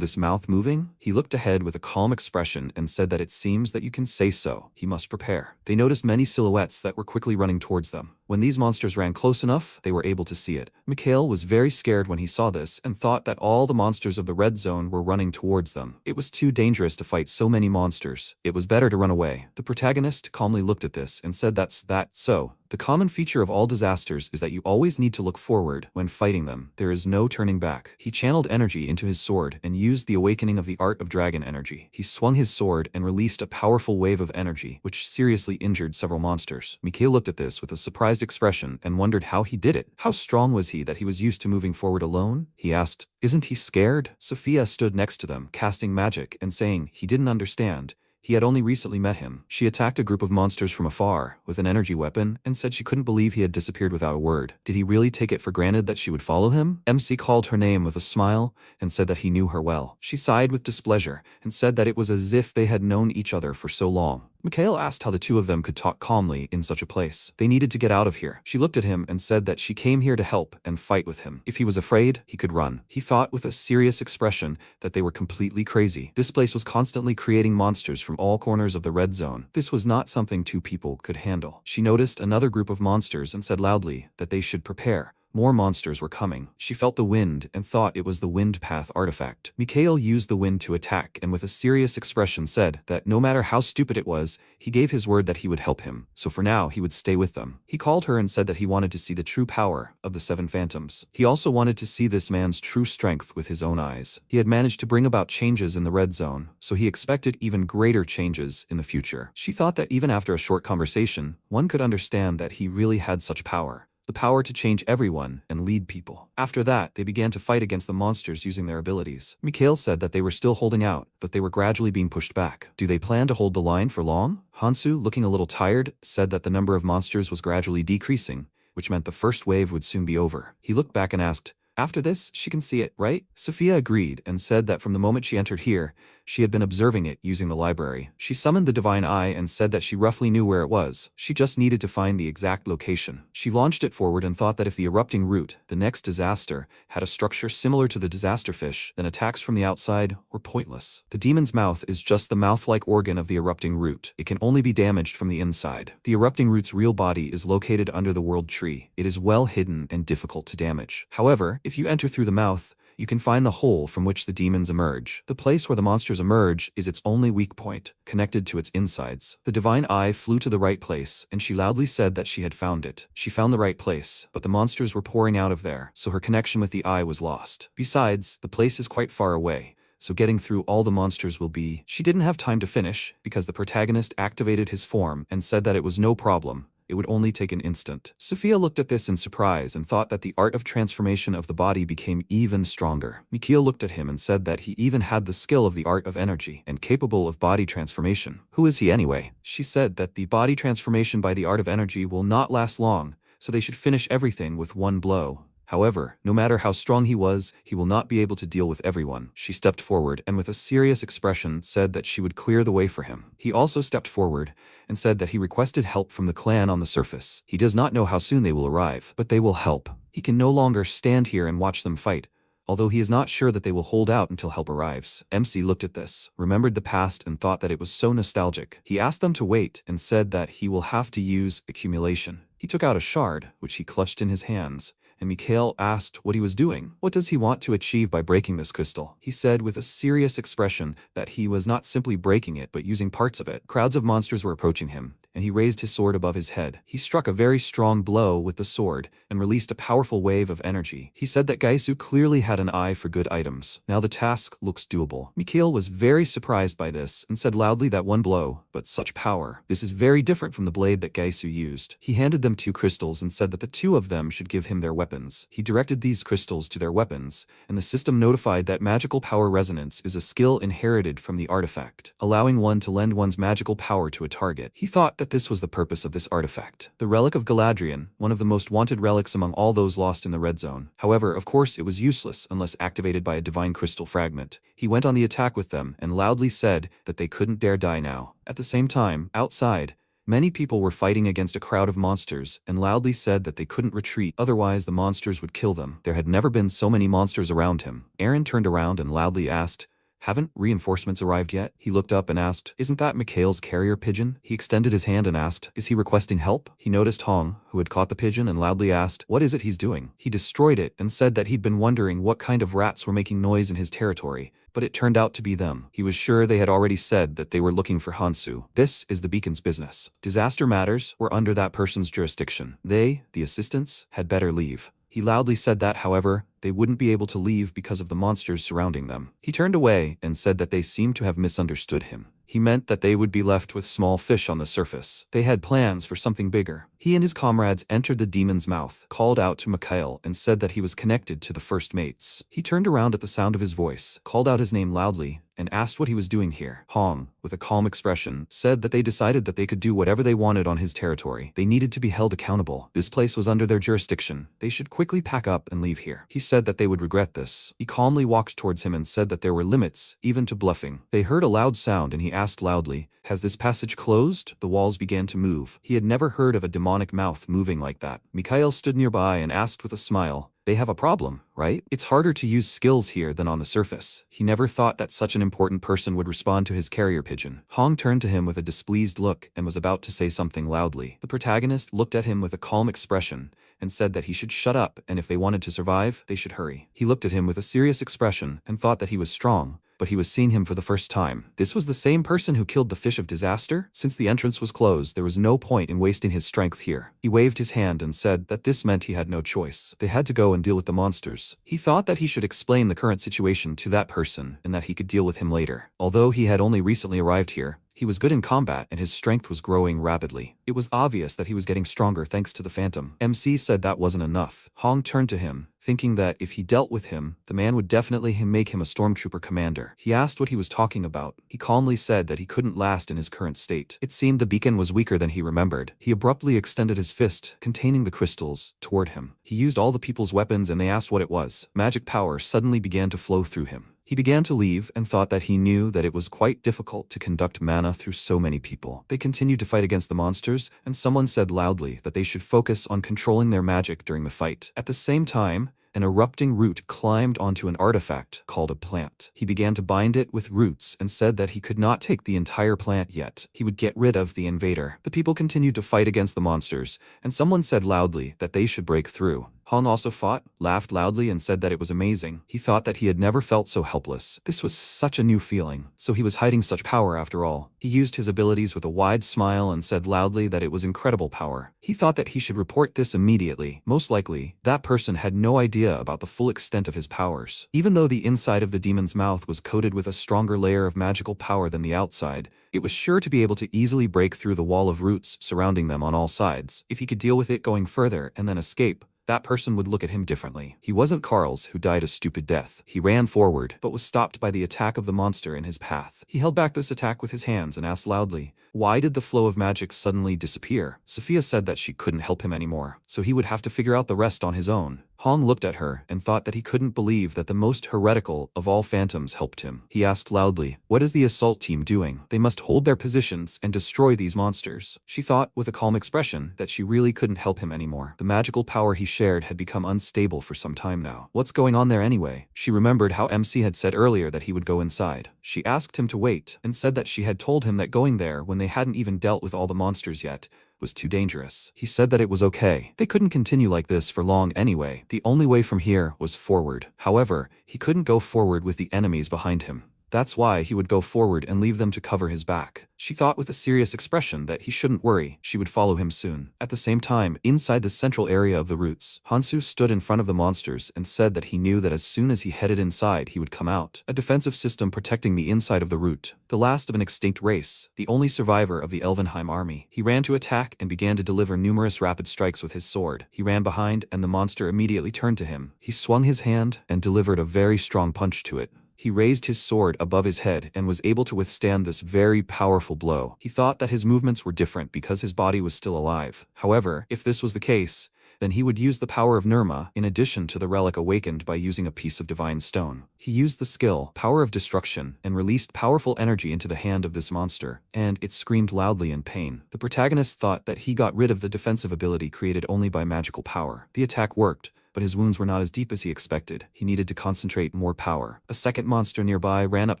this mouth moving? He looked ahead with a calm expression and said that it seems that you can say so. He must prepare. They noticed many silhouettes that were quickly running towards them. When these monsters ran close enough, they were able to see it. Mikhail was very scared when he saw this and thought that all the monsters of the red zone were running towards them. It was too dangerous to fight so many monsters. It was better to run away. The protagonist calmly looked at this and said that's that so. The common feature of all disasters is that you always need to look forward when fighting them. There is no turning back. He channeled energy into his sword and used the awakening of the art of dragon energy. He swung his sword and released a powerful wave of energy, which seriously injured several monsters. Mikhail looked at this with a surprised expression and wondered how he did it. How strong was he that he was used to moving forward alone? He asked, isn't he scared? Sophia stood next to them, casting magic and saying he didn't understand. He had only recently met him. She attacked a group of monsters from afar with an energy weapon and said she couldn't believe he had disappeared without a word. Did he really take it for granted that she would follow him? MC called her name with a smile and said that he knew her well. She sighed with displeasure and said that it was as if they had known each other for so long. Mikhail asked how the two of them could talk calmly in such a place. They needed to get out of here. She looked at him and said that she came here to help and fight with him. If he was afraid, he could run. He thought with a serious expression that they were completely crazy. This place was constantly creating monsters from all corners of the red zone. This was not something two people could handle. She noticed another group of monsters and said loudly that they should prepare. More monsters were coming. She felt the wind and thought it was the wind path artifact. Mikhail used the wind to attack and with a serious expression said that no matter how stupid it was, he gave his word that he would help him, so for now he would stay with them. He called her and said that he wanted to see the true power of the seven phantoms. He also wanted to see this man's true strength with his own eyes. He had managed to bring about changes in the red zone, so he expected even greater changes in the future. She thought that even after a short conversation, one could understand that he really had such power. The power to change everyone and lead people. After that, they began to fight against the monsters using their abilities. Mikhail said that they were still holding out, but they were gradually being pushed back. Do they plan to hold the line for long? Hansu, looking a little tired, said that the number of monsters was gradually decreasing, which meant the first wave would soon be over. He looked back and asked, after this, she can see it, right? Sophia agreed and said that from the moment she entered here, she had been observing it using the library. She summoned the divine eye and said that she roughly knew where it was. She just needed to find the exact location. She launched it forward and thought that if the erupting root, the next disaster, had a structure similar to the disaster fish, then attacks from the outside were pointless. The demon's mouth is just the mouth-like organ of the erupting root. It can only be damaged from the inside. The erupting root's real body is located under the world tree. It is well hidden and difficult to damage. However, if you enter through the mouth, you can find the hole from which the demons emerge. The place where the monsters emerge is its only weak point, connected to its insides. The divine eye flew to the right place, and she loudly said that she had found it. She found the right place, but the monsters were pouring out of there, so her connection with the eye was lost. Besides, the place is quite far away, so getting through all the monsters will be... She didn't have time to finish, because the protagonist activated his form and said that it was no problem. It would only take an instant. Sophia looked at this in surprise and thought that the art of transformation of the body became even stronger. Mikhail looked at him and said that he even had the skill of the art of energy and capable of body transformation. Who is he anyway? She said that the body transformation by the art of energy will not last long, so they should finish everything with one blow. However, no matter how strong he was, he will not be able to deal with everyone. She stepped forward and with a serious expression said that she would clear the way for him. He also stepped forward and said that he requested help from the clan on the surface. He does not know how soon they will arrive, but they will help. He can no longer stand here and watch them fight, although he is not sure that they will hold out until help arrives. MC looked at this, remembered the past and thought that it was so nostalgic. He asked them to wait and said that he will have to use accumulation. He took out a shard, which he clutched in his hands, and Mikhail asked what he was doing. What does he want to achieve by breaking this crystal? He said with a serious expression that he was not simply breaking it but using parts of it. Crowds of monsters were approaching him, and he raised his sword above his head. He struck a very strong blow with the sword and released a powerful wave of energy. He said that Gaisu clearly had an eye for good items. Now the task looks doable. Mikhail was very surprised by this and said loudly that one blow, but such power. This is very different from the blade that Gaisu used. He handed them 2 crystals and said that the 2 of them should give him their weapons. He directed these crystals to their weapons, and the system notified that magical power resonance is a skill inherited from the artifact, allowing one to lend one's magical power to a target. He thought that this was the purpose of this artifact. The relic of Galadriel, one of the most wanted relics among all those lost in the Red Zone. However, of course, it was useless unless activated by a divine crystal fragment. He went on the attack with them and loudly said that they couldn't dare die now. At the same time, outside, many people were fighting against a crowd of monsters and loudly said that they couldn't retreat, otherwise the monsters would kill them. There had never been so many monsters around him. Aaron turned around and loudly asked, "Haven't reinforcements arrived yet?" He looked up and asked, "Isn't that Mikhail's carrier pigeon?" He extended his hand and asked, "Is he requesting help?" He noticed Hong, who had caught the pigeon, and loudly asked, "What is it he's doing?" He destroyed it and said that he'd been wondering what kind of rats were making noise in his territory, but it turned out to be them. He was sure they had already said that they were looking for Hansu. This is the beacon's business. Disaster matters were under that person's jurisdiction. They, the assistants, had better leave. He loudly said that, however, they wouldn't be able to leave because of the monsters surrounding them. He turned away and said that they seemed to have misunderstood him. He meant that they would be left with small fish on the surface. They had plans for something bigger. He and his comrades entered the demon's mouth, called out to Mikhail, and said that he was connected to the first mates. He turned around at the sound of his voice, called out his name loudly, and asked what he was doing here. Hong, with a calm expression, said that they decided that they could do whatever they wanted on his territory. They needed to be held accountable. This place was under their jurisdiction. They should quickly pack up and leave here. He said that they would regret this. He calmly walked towards him and said that there were limits, even to bluffing. They heard a loud sound and he asked loudly, "Has this passage closed?" The walls began to move. He had never heard of a demonic mouth moving like that. Mikhail stood nearby and asked with a smile, "They have a problem, right? It's harder to use skills here than on the surface." He never thought that such an important person would respond to his carrier pigeon. Hong turned to him with a displeased look and was about to say something loudly. The protagonist looked at him with a calm expression and said that he should shut up, and if they wanted to survive, they should hurry. He looked at him with a serious expression and thought that he was strong, but he was seeing him for the first time. This was the same person who killed the fish of disaster? Since the entrance was closed, there was no point in wasting his strength here. He waved his hand and said that this meant he had no choice. They had to go and deal with the monsters. He thought that he should explain the current situation to that person and that he could deal with him later. Although he had only recently arrived here, he was good in combat and his strength was growing rapidly. It was obvious that he was getting stronger thanks to the Phantom. MC said that wasn't enough. Hong turned to him, thinking that if he dealt with him, the man would definitely make him a stormtrooper commander. He asked what he was talking about. He calmly said that he couldn't last in his current state. It seemed the beacon was weaker than he remembered. He abruptly extended his fist, containing the crystals, toward him. He used all the people's weapons and they asked what it was. Magic power suddenly began to flow through him. He began to leave and thought that he knew that it was quite difficult to conduct mana through so many people. They continued to fight against the monsters, and someone said loudly that they should focus on controlling their magic during the fight. At the same time, an erupting root climbed onto an artifact called a plant. He began to bind it with roots and said that he could not take the entire plant yet. He would get rid of the invader. The people continued to fight against the monsters, and someone said loudly that they should break through. Hong also fought, laughed loudly and said that it was amazing. He thought that he had never felt so helpless. This was such a new feeling. So he was hiding such power after all. He used his abilities with a wide smile and said loudly that it was incredible power. He thought that he should report this immediately. Most likely, that person had no idea about the full extent of his powers. Even though the inside of the demon's mouth was coated with a stronger layer of magical power than the outside, it was sure to be able to easily break through the wall of roots surrounding them on all sides. If he could deal with it going further and then escape, that person would look at him differently. He wasn't Carl's, who died a stupid death. He ran forward, but was stopped by the attack of the monster in his path. He held back this attack with his hands and asked loudly, "Why did the flow of magic suddenly disappear?" Sophia said that she couldn't help him anymore, so he would have to figure out the rest on his own. Hong looked at her and thought that he couldn't believe that the most heretical of all phantoms helped him. He asked loudly, "What is the assault team doing? They must hold their positions and destroy these monsters." She thought, with a calm expression, that she really couldn't help him anymore. The magical power he shared had become unstable for some time now. What's going on there anyway? She remembered how MC had said earlier that he would go inside. She asked him to wait and said that she had told him that going there when they hadn't even dealt with all the monsters yet was too dangerous. He said that it was okay. They couldn't continue like this for long anyway. The only way from here was forward. However, he couldn't go forward with the enemies behind him. That's why he would go forward and leave them to cover his back. She thought with a serious expression that he shouldn't worry, she would follow him soon. At the same time, inside the central area of the roots, Hansu stood in front of the monsters and said that he knew that as soon as he headed inside he would come out. A defensive system protecting the inside of the root. The last of an extinct race, the only survivor of the Elvenheim army. He ran to attack and began to deliver numerous rapid strikes with his sword. He ran behind and the monster immediately turned to him. He swung his hand and delivered a very strong punch to it. He raised his sword above his head and was able to withstand this very powerful blow. He thought that his movements were different because his body was still alive. However, if this was the case, then he would use the power of Nirma in addition to the relic awakened by using a piece of divine stone. He used the skill, Power of Destruction, and released powerful energy into the hand of this monster, and it screamed loudly in pain. The protagonist thought that he got rid of the defensive ability created only by magical power. The attack worked, but his wounds were not as deep as he expected. He needed to concentrate more power. A second monster nearby ran up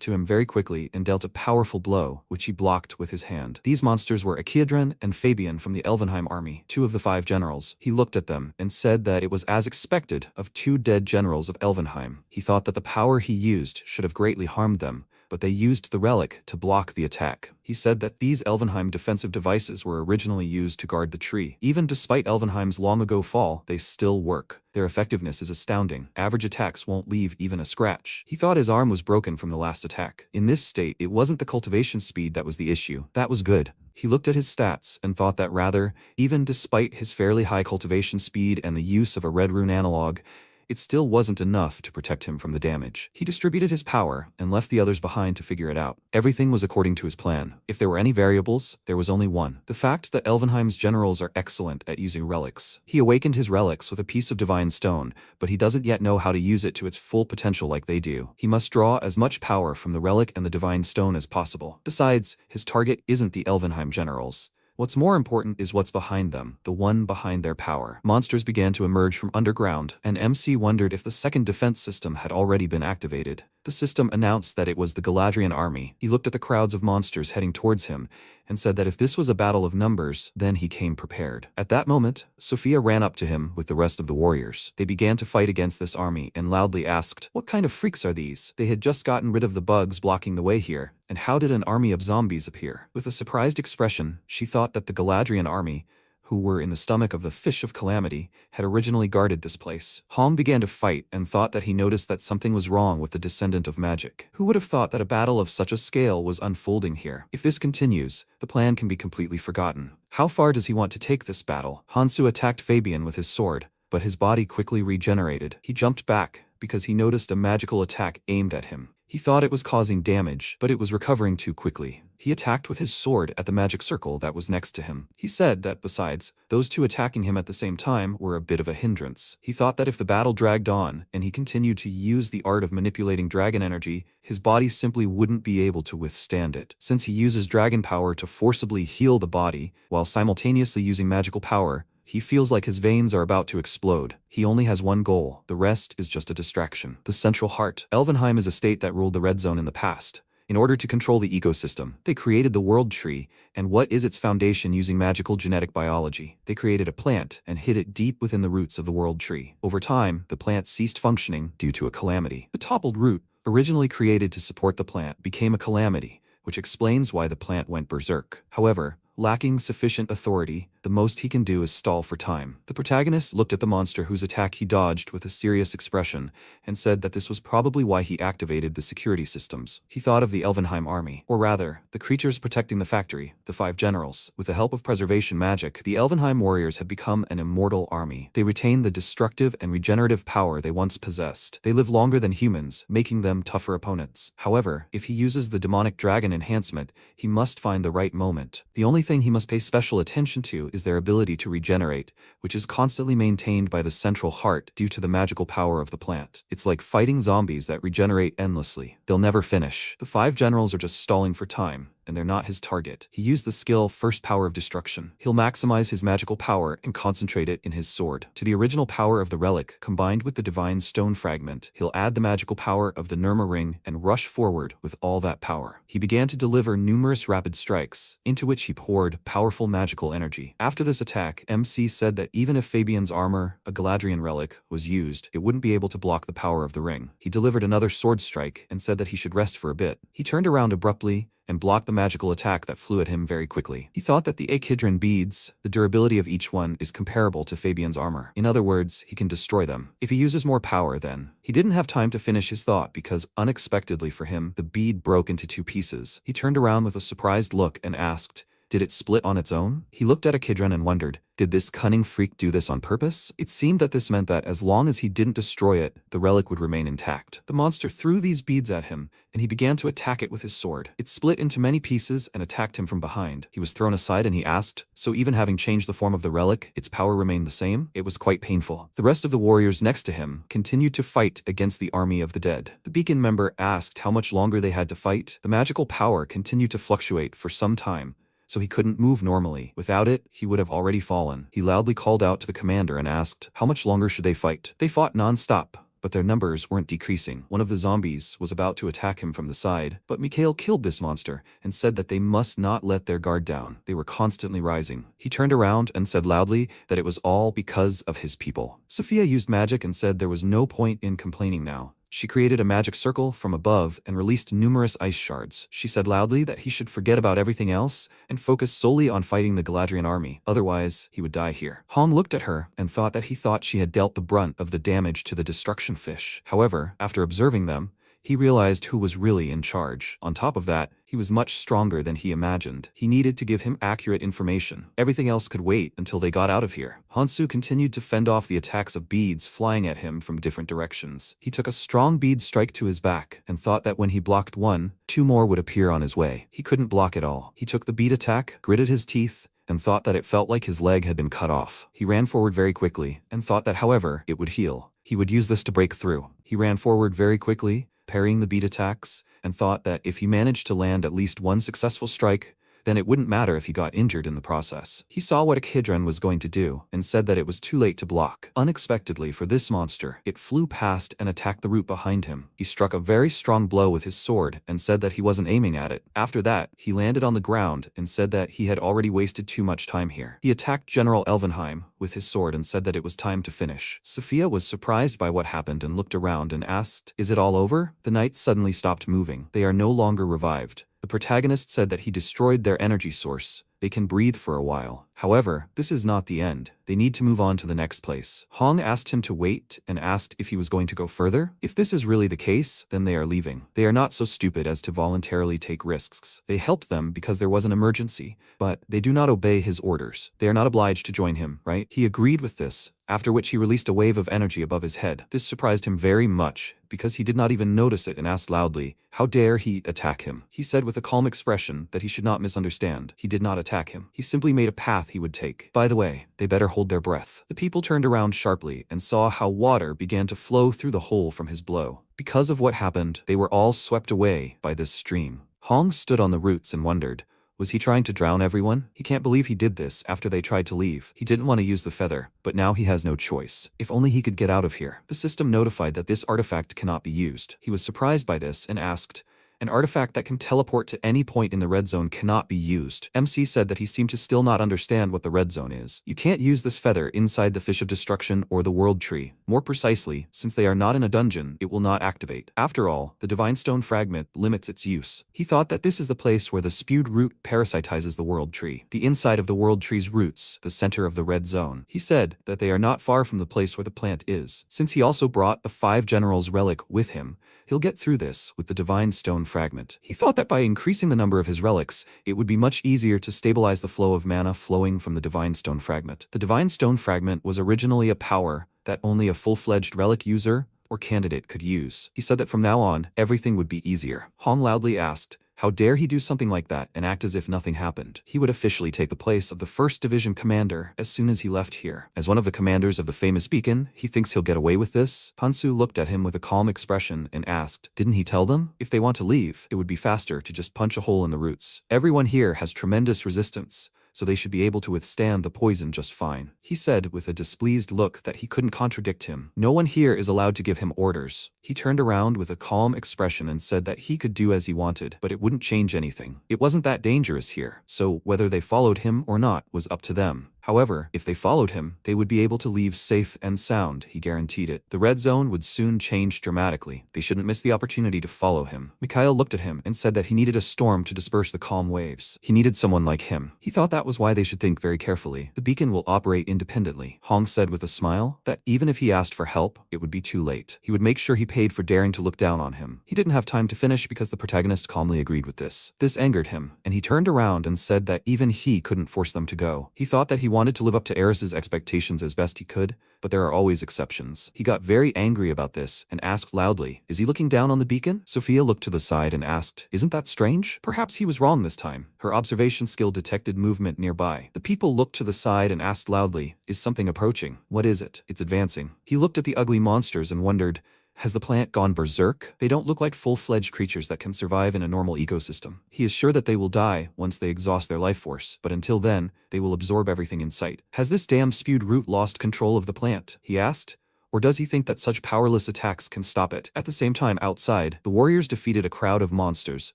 to him very quickly and dealt a powerful blow, which he blocked with his hand. These monsters were Akiadran and Fabian from the Elvenheim army, 2 of the 5 generals. He looked at them and said that it was as expected of 2 dead generals of Elvenheim. He thought that the power he used should have greatly harmed them, but they used the relic to block the attack. He said that these Elvenheim defensive devices were originally used to guard the tree. Even despite Elvenheim's long ago fall, they still work. Their effectiveness is astounding. Average attacks won't leave even a scratch. He thought his arm was broken from the last attack. In this state, it wasn't the cultivation speed that was the issue. That was good. He looked at his stats and thought that rather, even despite his fairly high cultivation speed and the use of a red rune analog, it still wasn't enough to protect him from the damage. He distributed his power and left the others behind to figure it out. Everything was according to his plan. If there were any variables, there was only one. The fact that Elvenheim's generals are excellent at using relics. He awakened his relics with a piece of divine stone, but he doesn't yet know how to use it to its full potential like they do. He must draw as much power from the relic and the divine stone as possible. Besides, his target isn't the Elvenheim generals. What's more important is what's behind them, the one behind their power. Monsters began to emerge from underground, and MC wondered if the second defense system had already been activated. The system announced that it was the Galadrian army. He looked at the crowds of monsters heading towards him and said that if this was a battle of numbers, then he came prepared. At that moment, Sophia ran up to him with the rest of the warriors. They began to fight against this army and loudly asked, "What kind of freaks are these? They had just gotten rid of the bugs blocking the way here, and how did an army of zombies appear?" With a surprised expression, she thought that the Galadrian army, who were in the stomach of the Fish of Calamity, had originally guarded this place. Hong began to fight and thought that he noticed that something was wrong with the descendant of magic. Who would have thought that a battle of such a scale was unfolding here? If this continues, the plan can be completely forgotten. How far does he want to take this battle? Hansu attacked Fabian with his sword, but his body quickly regenerated. He jumped back because he noticed a magical attack aimed at him. He thought it was causing damage, but it was recovering too quickly. He attacked with his sword at the magic circle that was next to him. He said that, besides, those two attacking him at the same time were a bit of a hindrance. He thought that if the battle dragged on, and he continued to use the art of manipulating dragon energy, his body simply wouldn't be able to withstand it. Since he uses dragon power to forcibly heal the body, while simultaneously using magical power, he feels like his veins are about to explode. He only has one goal. The rest is just a distraction. The Central Heart. Elvenheim is a state that ruled the Red Zone in the past. In order to control the ecosystem, they created the world tree, and what is its foundation using magical genetic biology. They created a plant and hid it deep within the roots of the world tree. Over time, the plant ceased functioning due to a calamity. The toppled root, originally created to support the plant, became a calamity, which explains why the plant went berserk. However, lacking sufficient authority, the most he can do is stall for time. The protagonist looked at the monster whose attack he dodged with a serious expression and said that this was probably why he activated the security systems. He thought of the Elvenheim army, or rather, the creatures protecting the factory, the 5 generals. With the help of preservation magic, the Elvenheim warriors had become an immortal army. They retained the destructive and regenerative power they once possessed. They live longer than humans, making them tougher opponents. However, if he uses the demonic dragon enhancement, he must find the right moment. The only thing he must pay special attention to is their ability to regenerate, which is constantly maintained by the central heart due to the magical power of the plant. It's like fighting zombies that regenerate endlessly. They'll never finish. The 5 generals are just stalling for time, and they're not his target. He used the skill First Power of Destruction. He'll maximize his magical power and concentrate it in his sword. To the original power of the relic, combined with the divine stone fragment, he'll add the magical power of the Nirma ring and rush forward with all that power. He began to deliver numerous rapid strikes, into which he poured powerful magical energy. After this attack, MC said that even if Fabian's armor, a Galadrian relic, was used, it wouldn't be able to block the power of the ring. He delivered another sword strike and said that he should rest for a bit. He turned around abruptly and blocked the magical attack that flew at him very quickly. He thought that the Echidron beads, the durability of each one, is comparable to Fabian's armor. In other words, he can destroy them. If he uses more power then. He didn't have time to finish his thought because, unexpectedly for him, the bead broke into 2 pieces. He turned around with a surprised look and asked, "Did it split on its own?" He looked at Echidron and wondered, did this cunning freak do this on purpose? It seemed that this meant that as long as he didn't destroy it, the relic would remain intact. The monster threw these beads at him, and he began to attack it with his sword. It split into many pieces and attacked him from behind. He was thrown aside and he asked, so even having changed the form of the relic, its power remained the same? It was quite painful. The rest of the warriors next to him continued to fight against the army of the dead. The beacon member asked how much longer they had to fight. The magical power continued to fluctuate for some time, so he couldn't move normally. Without it, he would have already fallen. He loudly called out to the commander and asked, how much longer should they fight? They fought non-stop, but their numbers weren't decreasing. One of the zombies was about to attack him from the side, but Mikhail killed this monster and said that they must not let their guard down. They were constantly rising. He turned around and said loudly that it was all because of his people. Sophia used magic and said there was no point in complaining now. She created a magic circle from above and released numerous ice shards. She said loudly that he should forget about everything else and focus solely on fighting the Galadrian army, otherwise he would die here. Hong looked at her and thought that she had dealt the brunt of the damage to the destruction fish. However, after observing them, he realized who was really in charge. On top of that, he was much stronger than he imagined. He needed to give him accurate information. Everything else could wait until they got out of here. Hansu continued to fend off the attacks of beads flying at him from different directions. He took a strong bead strike to his back and thought that when he blocked one, 2 more would appear on his way. He couldn't block it all. He took the bead attack, gritted his teeth, and thought that it felt like his leg had been cut off. He ran forward very quickly and thought that, however, it would heal. He would use this to break through. He ran forward very quickly, parrying the bead attacks, and thought that if he managed to land at least one successful strike, then it wouldn't matter if he got injured in the process. He saw what Echidron was going to do and said that it was too late to block. Unexpectedly for this monster, it flew past and attacked the root behind him. He struck a very strong blow with his sword and said that he wasn't aiming at it. After that, he landed on the ground and said that he had already wasted too much time here. He attacked General Elvenheim with his sword and said that it was time to finish. Sophia was surprised by what happened and looked around and asked, "Is it all over?" The knights suddenly stopped moving. They are no longer revived. The protagonist said that he destroyed their energy source. They can breathe for a while. However, this is not the end. They need to move on to the next place. Hong asked him to wait and asked if he was going to go further. If this is really the case, then they are leaving. They are not so stupid as to voluntarily take risks. They helped them because there was an emergency, but they do not obey his orders. They are not obliged to join him, right? He agreed with this, after which he released a wave of energy above his head. This surprised him very much, because he did not even notice it and asked loudly, how dare he attack him? He said with a calm expression that he should not misunderstand. He did not attack him. He simply made a path he would take. By the way, they better hold their breath. The people turned around sharply and saw how water began to flow through the hole from his blow. Because of what happened, they were all swept away by this stream. Hong stood on the roots and wondered, was he trying to drown everyone? He can't believe he did this after they tried to leave. He didn't want to use the feather, but now he has no choice. If only he could get out of here. The system notified that this artifact cannot be used. He was surprised by this and asked, An artifact that can teleport to any point in the red zone cannot be used. MC said that he seemed to still not understand what the red zone is. You can't use this feather inside the Fish of Destruction or the World Tree. More precisely, since they are not in a dungeon, it will not activate. After all, the Divine Stone fragment limits its use. He thought that this is the place where the spewed root parasitizes the World Tree. The inside of the World Tree's roots, the center of the red zone. He said that they are not far from the place where the plant is. Since he also brought the 5 Generals relic with him, he'll get through this with the Divine Stone fragment. He thought that by increasing the number of his relics, it would be much easier to stabilize the flow of mana flowing from the Divine Stone fragment. The Divine Stone fragment was originally a power that only a full-fledged relic user or candidate could use. He said that from now on, everything would be easier. Hong loudly asked, how dare he do something like that and act as if nothing happened? He would officially take the place of the 1st Division commander as soon as he left here. As one of the commanders of the famous beacon, he thinks he'll get away with this? Hansu looked at him with a calm expression and asked, didn't he tell them? If they want to leave, it would be faster to just punch a hole in the roots. Everyone here has tremendous resistance, so they should be able to withstand the poison just fine. He said with a displeased look that he couldn't contradict him. No one here is allowed to give him orders. He turned around with a calm expression and said that he could do as he wanted, but it wouldn't change anything. It wasn't that dangerous here, so whether they followed him or not was up to them. However, if they followed him, they would be able to leave safe and sound, he guaranteed it. The red zone would soon change dramatically. They shouldn't miss the opportunity to follow him. Mikhail looked at him and said that he needed a storm to disperse the calm waves. He needed someone like him. He thought that was why they should think very carefully. The beacon will operate independently. Hong said with a smile that even if he asked for help, it would be too late. He would make sure he paid for daring to look down on him. He didn't have time to finish because the protagonist calmly agreed with this. This angered him, and he turned around and said that even he couldn't force them to go. He thought that he wanted to live up to Eris's expectations as best he could, but there are always exceptions. He got very angry about this and asked loudly, is he looking down on the beacon? Sophia looked to the side and asked, isn't that strange? Perhaps he was wrong this time. Her observation skill detected movement nearby. The people looked to the side and asked loudly, is something approaching? What is it? It's advancing. He looked at the ugly monsters and wondered, has the plant gone berserk? They don't look like full-fledged creatures that can survive in a normal ecosystem. He is sure that they will die once they exhaust their life force, but until then, they will absorb everything in sight. Has this damn spewed root lost control of the plant? He asked. Or does he think that such powerless attacks can stop it? At the same time outside, the warriors defeated a crowd of monsters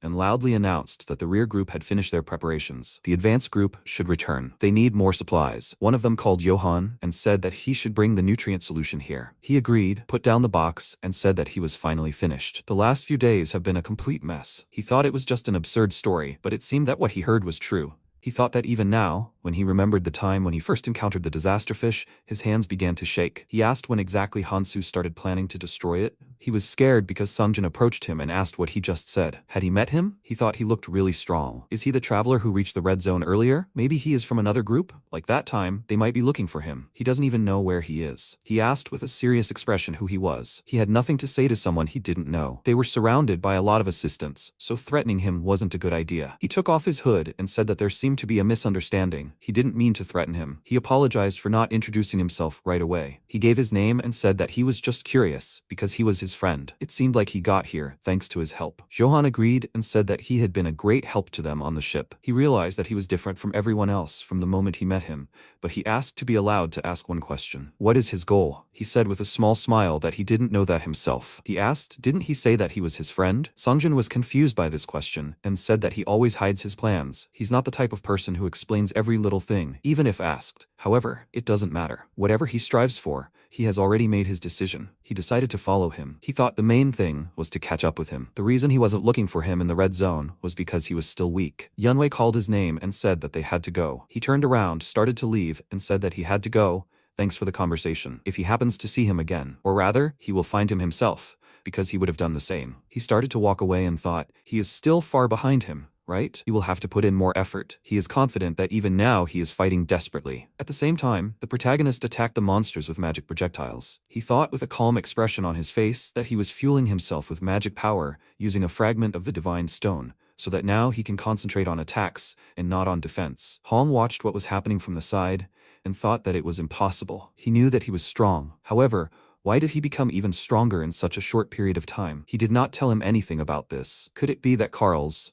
and loudly announced that the rear group had finished their preparations. The advance group should return. They need more supplies. One of them called Johann and said that he should bring the nutrient solution here. He agreed, put down the box, and said that he was finally finished. The last few days have been a complete mess. He thought it was just an absurd story, but it seemed that what he heard was true. He thought that even now, when he remembered the time when he first encountered the disaster fish, his hands began to shake. He asked when exactly Hansu started planning to destroy it. He was scared because Sungjin approached him and asked what he just said. Had he met him? He thought he looked really strong. Is he the traveler who reached the red zone earlier? Maybe he is from another group? Like that time, they might be looking for him. He doesn't even know where he is. He asked with a serious expression who he was. He had nothing to say to someone he didn't know. They were surrounded by a lot of assistants, so threatening him wasn't a good idea. He took off his hood and said that there seemed to be a misunderstanding. He didn't mean to threaten him. He apologized for not introducing himself right away. He gave his name and said that he was just curious because he was his friend. It seemed like he got here thanks to his help. Johann agreed and said that he had been a great help to them on the ship. He realized that he was different from everyone else from the moment he met him, but he asked to be allowed to ask one question. What is his goal? He said with a small smile that he didn't know that himself. He asked, didn't he say that he was his friend? Sungjin was confused by this question and said that he always hides his plans. He's not the type of person who explains every little thing, even if asked. However, it doesn't matter. Whatever he strives for, he has already made his decision. He decided to follow him. He thought the main thing was to catch up with him. The reason he wasn't looking for him in the red zone was because he was still weak. Yunwei called his name and said that they had to go. He turned around, started to leave, and said that he had to go. Thanks for the conversation. If he happens to see him again, or rather, he will find him himself, because he would have done the same. He started to walk away and thought, he is still far behind him. Right? He will have to put in more effort. He is confident that even now he is fighting desperately. At the same time, the protagonist attacked the monsters with magic projectiles. He thought with a calm expression on his face that he was fueling himself with magic power using a fragment of the divine stone, so that now he can concentrate on attacks and not on defense. Hong watched what was happening from the side and thought that it was impossible. He knew that he was strong. However, why did he become even stronger in such a short period of time? He did not tell him anything about this. Could it be that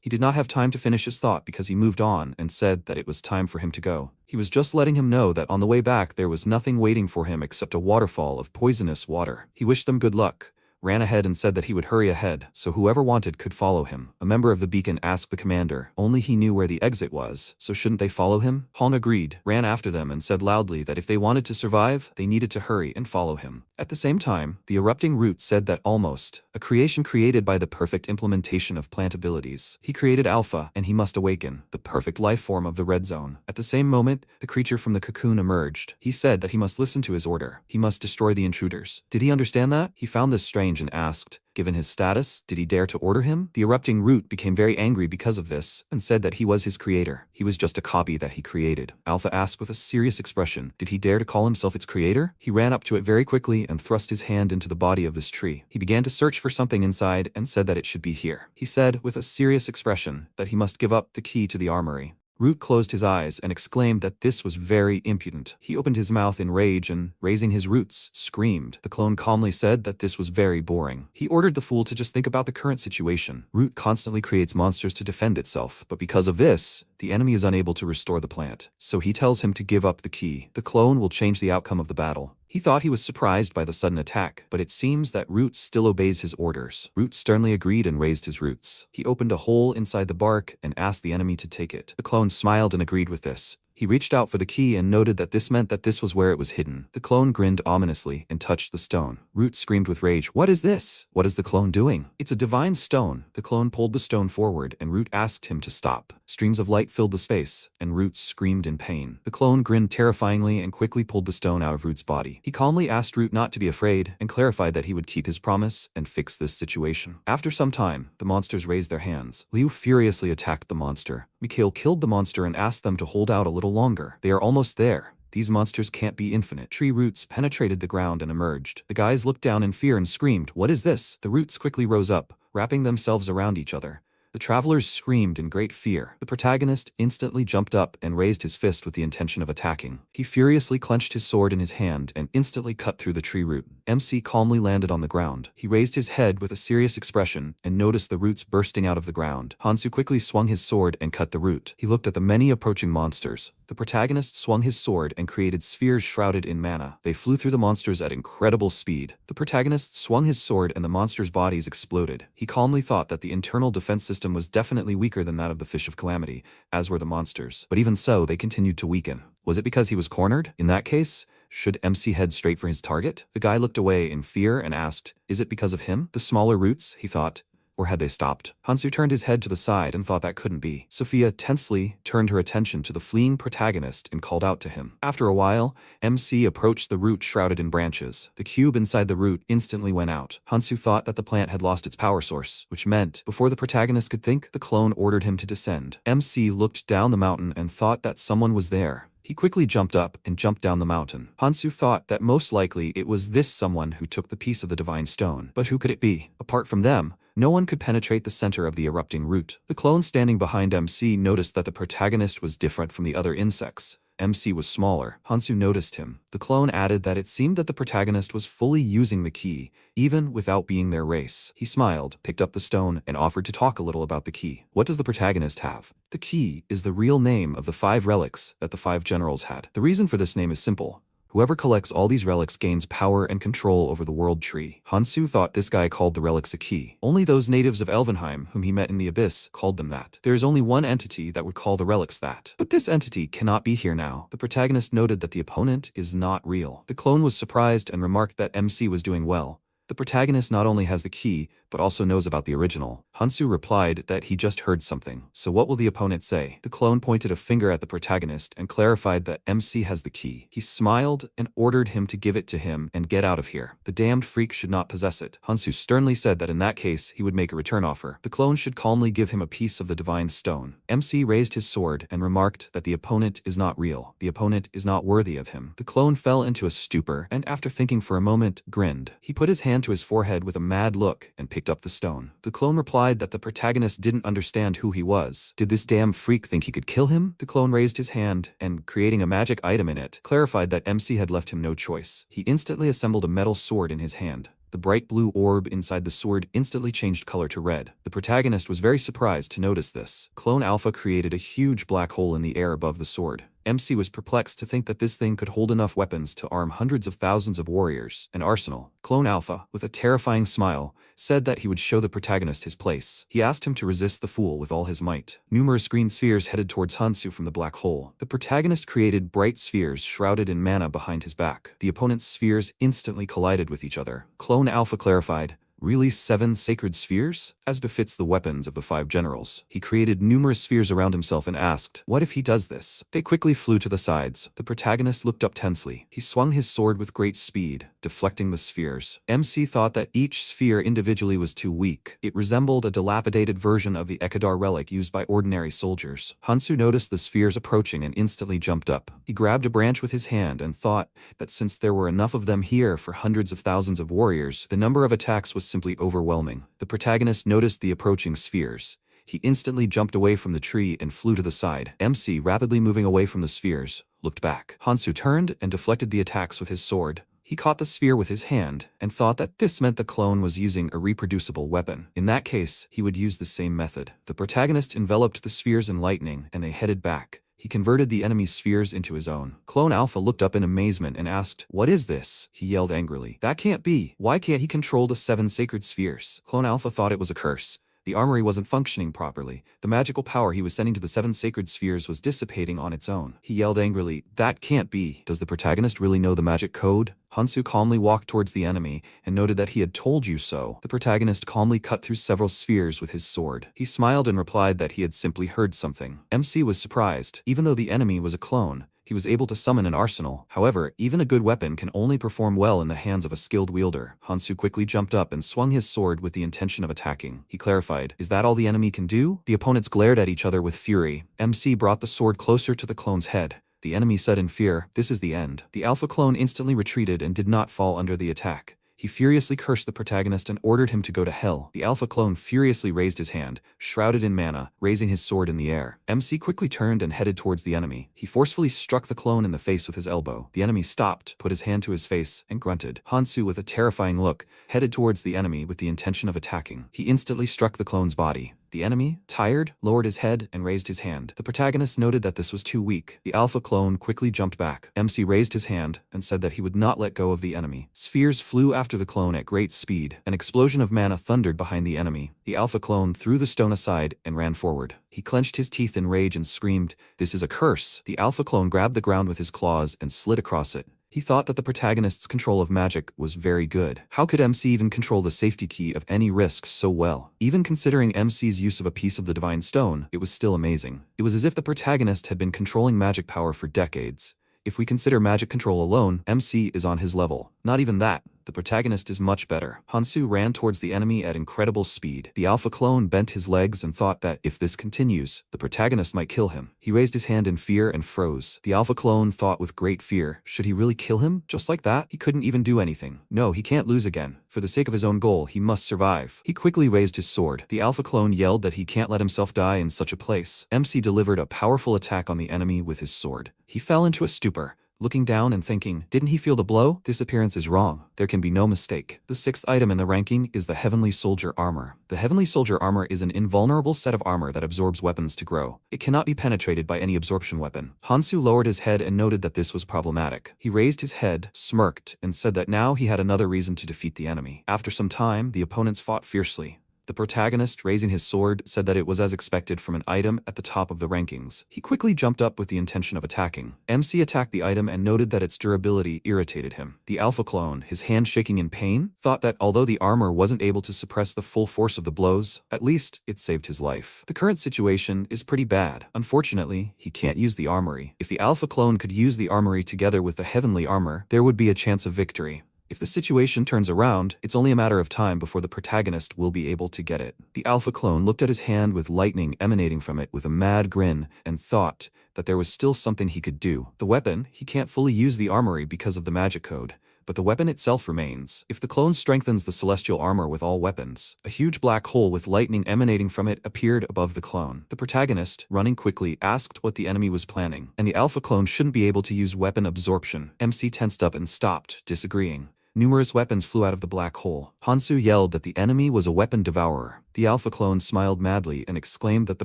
He did not have time to finish his thought because he moved on and said that it was time for him to go. He was just letting him know that on the way back there was nothing waiting for him except a waterfall of poisonous water. He wished them good luck, ran ahead and said that he would hurry ahead, so whoever wanted could follow him. A member of the beacon asked the commander, only he knew where the exit was, so shouldn't they follow him? Hong agreed, ran after them and said loudly that if they wanted to survive, they needed to hurry and follow him. At the same time, the erupting root said that almost, a creation created by the perfect implementation of plant abilities. He created Alpha, and he must awaken, the perfect life form of the red zone. At the same moment, the creature from the cocoon emerged. He said that he must listen to his order. He must destroy the intruders. Did he understand that? He found this strange and asked, given his status, did he dare to order him? The erupting root became very angry because of this, and said that he was his creator. He was just a copy that he created. Alpha asked with a serious expression, did he dare to call himself its creator? He ran up to it very quickly and thrust his hand into the body of this tree. He began to search for something inside and said that it should be here. He said, with a serious expression, that he must give up the key to the armory. Root closed his eyes and exclaimed that this was very impudent. He opened his mouth in rage and, raising his roots, screamed. The clone calmly said that this was very boring. He ordered the fool to just think about the current situation. Root constantly creates monsters to defend itself, but because of this, the enemy is unable to restore the plant. So he tells him to give up the key. The clone will change the outcome of the battle. He thought he was surprised by the sudden attack, but it seems that Root still obeys his orders. Root sternly agreed and raised his roots. He opened a hole inside the bark and asked the enemy to take it. The clone smiled and agreed with this. He reached out for the key and noted that this meant that this was where it was hidden. The clone grinned ominously and touched the stone. Root screamed with rage, "What is this? What is the clone doing? It's a divine stone." The clone pulled the stone forward and Root asked him to stop. Streams of light filled the space, and Root screamed in pain. The clone grinned terrifyingly and quickly pulled the stone out of Root's body. He calmly asked Root not to be afraid and clarified that he would keep his promise and fix this situation. After some time, the monsters raised their hands. Liu furiously attacked the monster. Mikhail killed the monster and asked them to hold out a little longer. They are almost there. These monsters can't be infinite. Tree roots penetrated the ground and emerged. The guys looked down in fear and screamed, "What is this?" The roots quickly rose up, wrapping themselves around each other. The travelers screamed in great fear. The protagonist instantly jumped up and raised his fist with the intention of attacking. He furiously clenched his sword in his hand and instantly cut through the tree root. MC calmly landed on the ground. He raised his head with a serious expression and noticed the roots bursting out of the ground. Hansu quickly swung his sword and cut the root. He looked at the many approaching monsters. The protagonist swung his sword and created spheres shrouded in mana. They flew through the monsters at incredible speed. The protagonist swung his sword and the monsters' bodies exploded. He calmly thought that the internal defense system was definitely weaker than that of the Fish of Calamity, as were the monsters. But even so, they continued to weaken. Was it because he was cornered? In that case, should MC head straight for his target? The guy looked away in fear and asked, "Is it because of him? The smaller roots?" he thought. Or had they stopped? Hansu turned his head to the side and thought that couldn't be. Sophia tensely turned her attention to the fleeing protagonist and called out to him. After a while, MC approached the root shrouded in branches. The cube inside the root instantly went out. Hansu thought that the plant had lost its power source, which meant, before the protagonist could think, the clone ordered him to descend. MC looked down the mountain and thought that someone was there. He quickly jumped up and jumped down the mountain. Hansu thought that most likely it was this someone who took the piece of the divine stone. But who could it be? Apart from them, no one could penetrate the center of the erupting root. The clone standing behind MC noticed that the protagonist was different from the other insects. MC was smaller. Hansu noticed him. The clone added that it seemed that the protagonist was fully using the key, even without being their race. He smiled, picked up the stone, and offered to talk a little about the key. What does the protagonist have? The key is the real name of the 5 relics that the 5 generals had. The reason for this name is simple. Whoever collects all these relics gains power and control over the world tree. Hansu thought this guy called the relics a key. Only those natives of Elvenheim whom he met in the abyss called them that. There is only one entity that would call the relics that. But this entity cannot be here now. The protagonist noted that the opponent is not real. The clone was surprised and remarked that MC was doing well. The protagonist not only has the key, but also knows about the original. Hansu replied that he just heard something. So what will the opponent say? The clone pointed a finger at the protagonist and clarified that MC has the key. He smiled and ordered him to give it to him and get out of here. The damned freak should not possess it. Hansu sternly said that in that case, he would make a return offer. The clone should calmly give him a piece of the divine stone. MC raised his sword and remarked that the opponent is not real. The opponent is not worthy of him. The clone fell into a stupor and after thinking for a moment, grinned. He put his hand to his forehead with a mad look and picked up the stone. The clone replied that the protagonist didn't understand who he was. Did this damn freak think he could kill him? The clone raised his hand and, creating a magic item in it, clarified that MC had left him no choice. He instantly assembled a metal sword in his hand. The bright blue orb inside the sword instantly changed color to red. The protagonist was very surprised to notice this. Clone Alpha created a huge black hole in the air above the sword. MC was perplexed to think that this thing could hold enough weapons to arm hundreds of thousands of warriors. An arsenal. Clone Alpha, with a terrifying smile, said that he would show the protagonist his place. He asked him to resist the fool with all his might. Numerous green spheres headed towards Hansu from the black hole. The protagonist created bright spheres shrouded in mana behind his back. The opponent's spheres instantly collided with each other. Clone Alpha clarified, "Really 7 sacred spheres? As befits the weapons of the 5 generals." He created numerous spheres around himself and asked, "What if he does this?" They quickly flew to the sides. The protagonist looked up tensely. He swung his sword with great speed, deflecting the spheres. MC thought that each sphere individually was too weak. It resembled a dilapidated version of the Ekadar relic used by ordinary soldiers. Hansu noticed the spheres approaching and instantly jumped up. He grabbed a branch with his hand and thought that since there were enough of them here for hundreds of thousands of warriors, the number of attacks was simply overwhelming. The protagonist noticed the approaching spheres. He instantly jumped away from the tree and flew to the side. MC, rapidly moving away from the spheres, looked back. Hansu turned and deflected the attacks with his sword. He caught the sphere with his hand and thought that this meant the clone was using a reproducible weapon. In that case, he would use the same method. The protagonist enveloped the spheres in lightning and they headed back. He converted the enemy's spheres into his own. Clone Alpha looked up in amazement and asked, "What is this?" He yelled angrily. "That can't be. Why can't he control the 7 sacred spheres?" Clone Alpha thought it was a curse. The armory wasn't functioning properly. The magical power he was sending to the 7 sacred spheres was dissipating on its own. He yelled angrily, "That can't be. Does the protagonist really know the magic code?" Hansu calmly walked towards the enemy and noted that he had told you so. The protagonist calmly cut through several spheres with his sword. He smiled and replied that he had simply heard something. MC was surprised. Even though the enemy was a clone, he was able to summon an arsenal. However, even a good weapon can only perform well in the hands of a skilled wielder. Hansu quickly jumped up and swung his sword with the intention of attacking. He clarified, "Is that all the enemy can do?" The opponents glared at each other with fury. MC brought the sword closer to the clone's head. The enemy said in fear, "This is the end." The alpha clone instantly retreated and did not fall under the attack. He furiously cursed the protagonist and ordered him to go to hell. The alpha clone furiously raised his hand, shrouded in mana, raising his sword in the air. MC quickly turned and headed towards the enemy. He forcefully struck the clone in the face with his elbow. The enemy stopped, put his hand to his face, and grunted. Hansu, with a terrifying look, headed towards the enemy with the intention of attacking. He instantly struck the clone's body. The enemy, tired, lowered his head and raised his hand. The protagonist noted that this was too weak. The alpha clone quickly jumped back. MC raised his hand and said that he would not let go of the enemy. Spheres flew after the clone at great speed. An explosion of mana thundered behind the enemy. The alpha clone threw the stone aside and ran forward. He clenched his teeth in rage and screamed, "This is a curse!" The alpha clone grabbed the ground with his claws and slid across it. He thought that the protagonist's control of magic was very good. How could MC even control the safety key of any risk so well? Even considering MC's use of a piece of the divine stone, it was still amazing. It was as if the protagonist had been controlling magic power for decades. If we consider magic control alone, MC is on his level. Not even that. The protagonist is much better. Hansu ran towards the enemy at incredible speed. The alpha clone bent his legs and thought that, if this continues, the protagonist might kill him. He raised his hand in fear and froze. The alpha clone thought with great fear, should he really kill him? Just like that? He couldn't even do anything. No, he can't lose again. For the sake of his own goal, he must survive. He quickly raised his sword. The alpha clone yelled that he can't let himself die in such a place. MC delivered a powerful attack on the enemy with his sword. He fell into a stupor, looking down and thinking, didn't he feel the blow? This appearance is wrong. There can be no mistake. The 6th item in the ranking is the Heavenly Soldier Armor. The Heavenly Soldier Armor is an invulnerable set of armor that absorbs weapons to grow. It cannot be penetrated by any absorption weapon. Hansu lowered his head and noted that this was problematic. He raised his head, smirked, and said that now he had another reason to defeat the enemy. After some time, the opponents fought fiercely. The protagonist, raising his sword, said that it was as expected from an item at the top of the rankings. He quickly jumped up with the intention of attacking. MC attacked the item and noted that its durability irritated him. The alpha clone, his hand shaking in pain, thought that although the armor wasn't able to suppress the full force of the blows, at least it saved his life. The current situation is pretty bad. Unfortunately, he can't use the armory. If the alpha clone could use the armory together with the heavenly armor, there would be a chance of victory. If the situation turns around, it's only a matter of time before the protagonist will be able to get it. The alpha clone looked at his hand with lightning emanating from it with a mad grin and thought that there was still something he could do. The weapon, he can't fully use the armory because of the magic code, but the weapon itself remains. If the clone strengthens the celestial armor with all weapons, a huge black hole with lightning emanating from it appeared above the clone. The protagonist, running quickly, asked what the enemy was planning, and the alpha clone shouldn't be able to use weapon absorption. MC tensed up and stopped, disagreeing. Numerous weapons flew out of the black hole. Hansu yelled that the enemy was a weapon devourer. The alpha clone smiled madly and exclaimed that the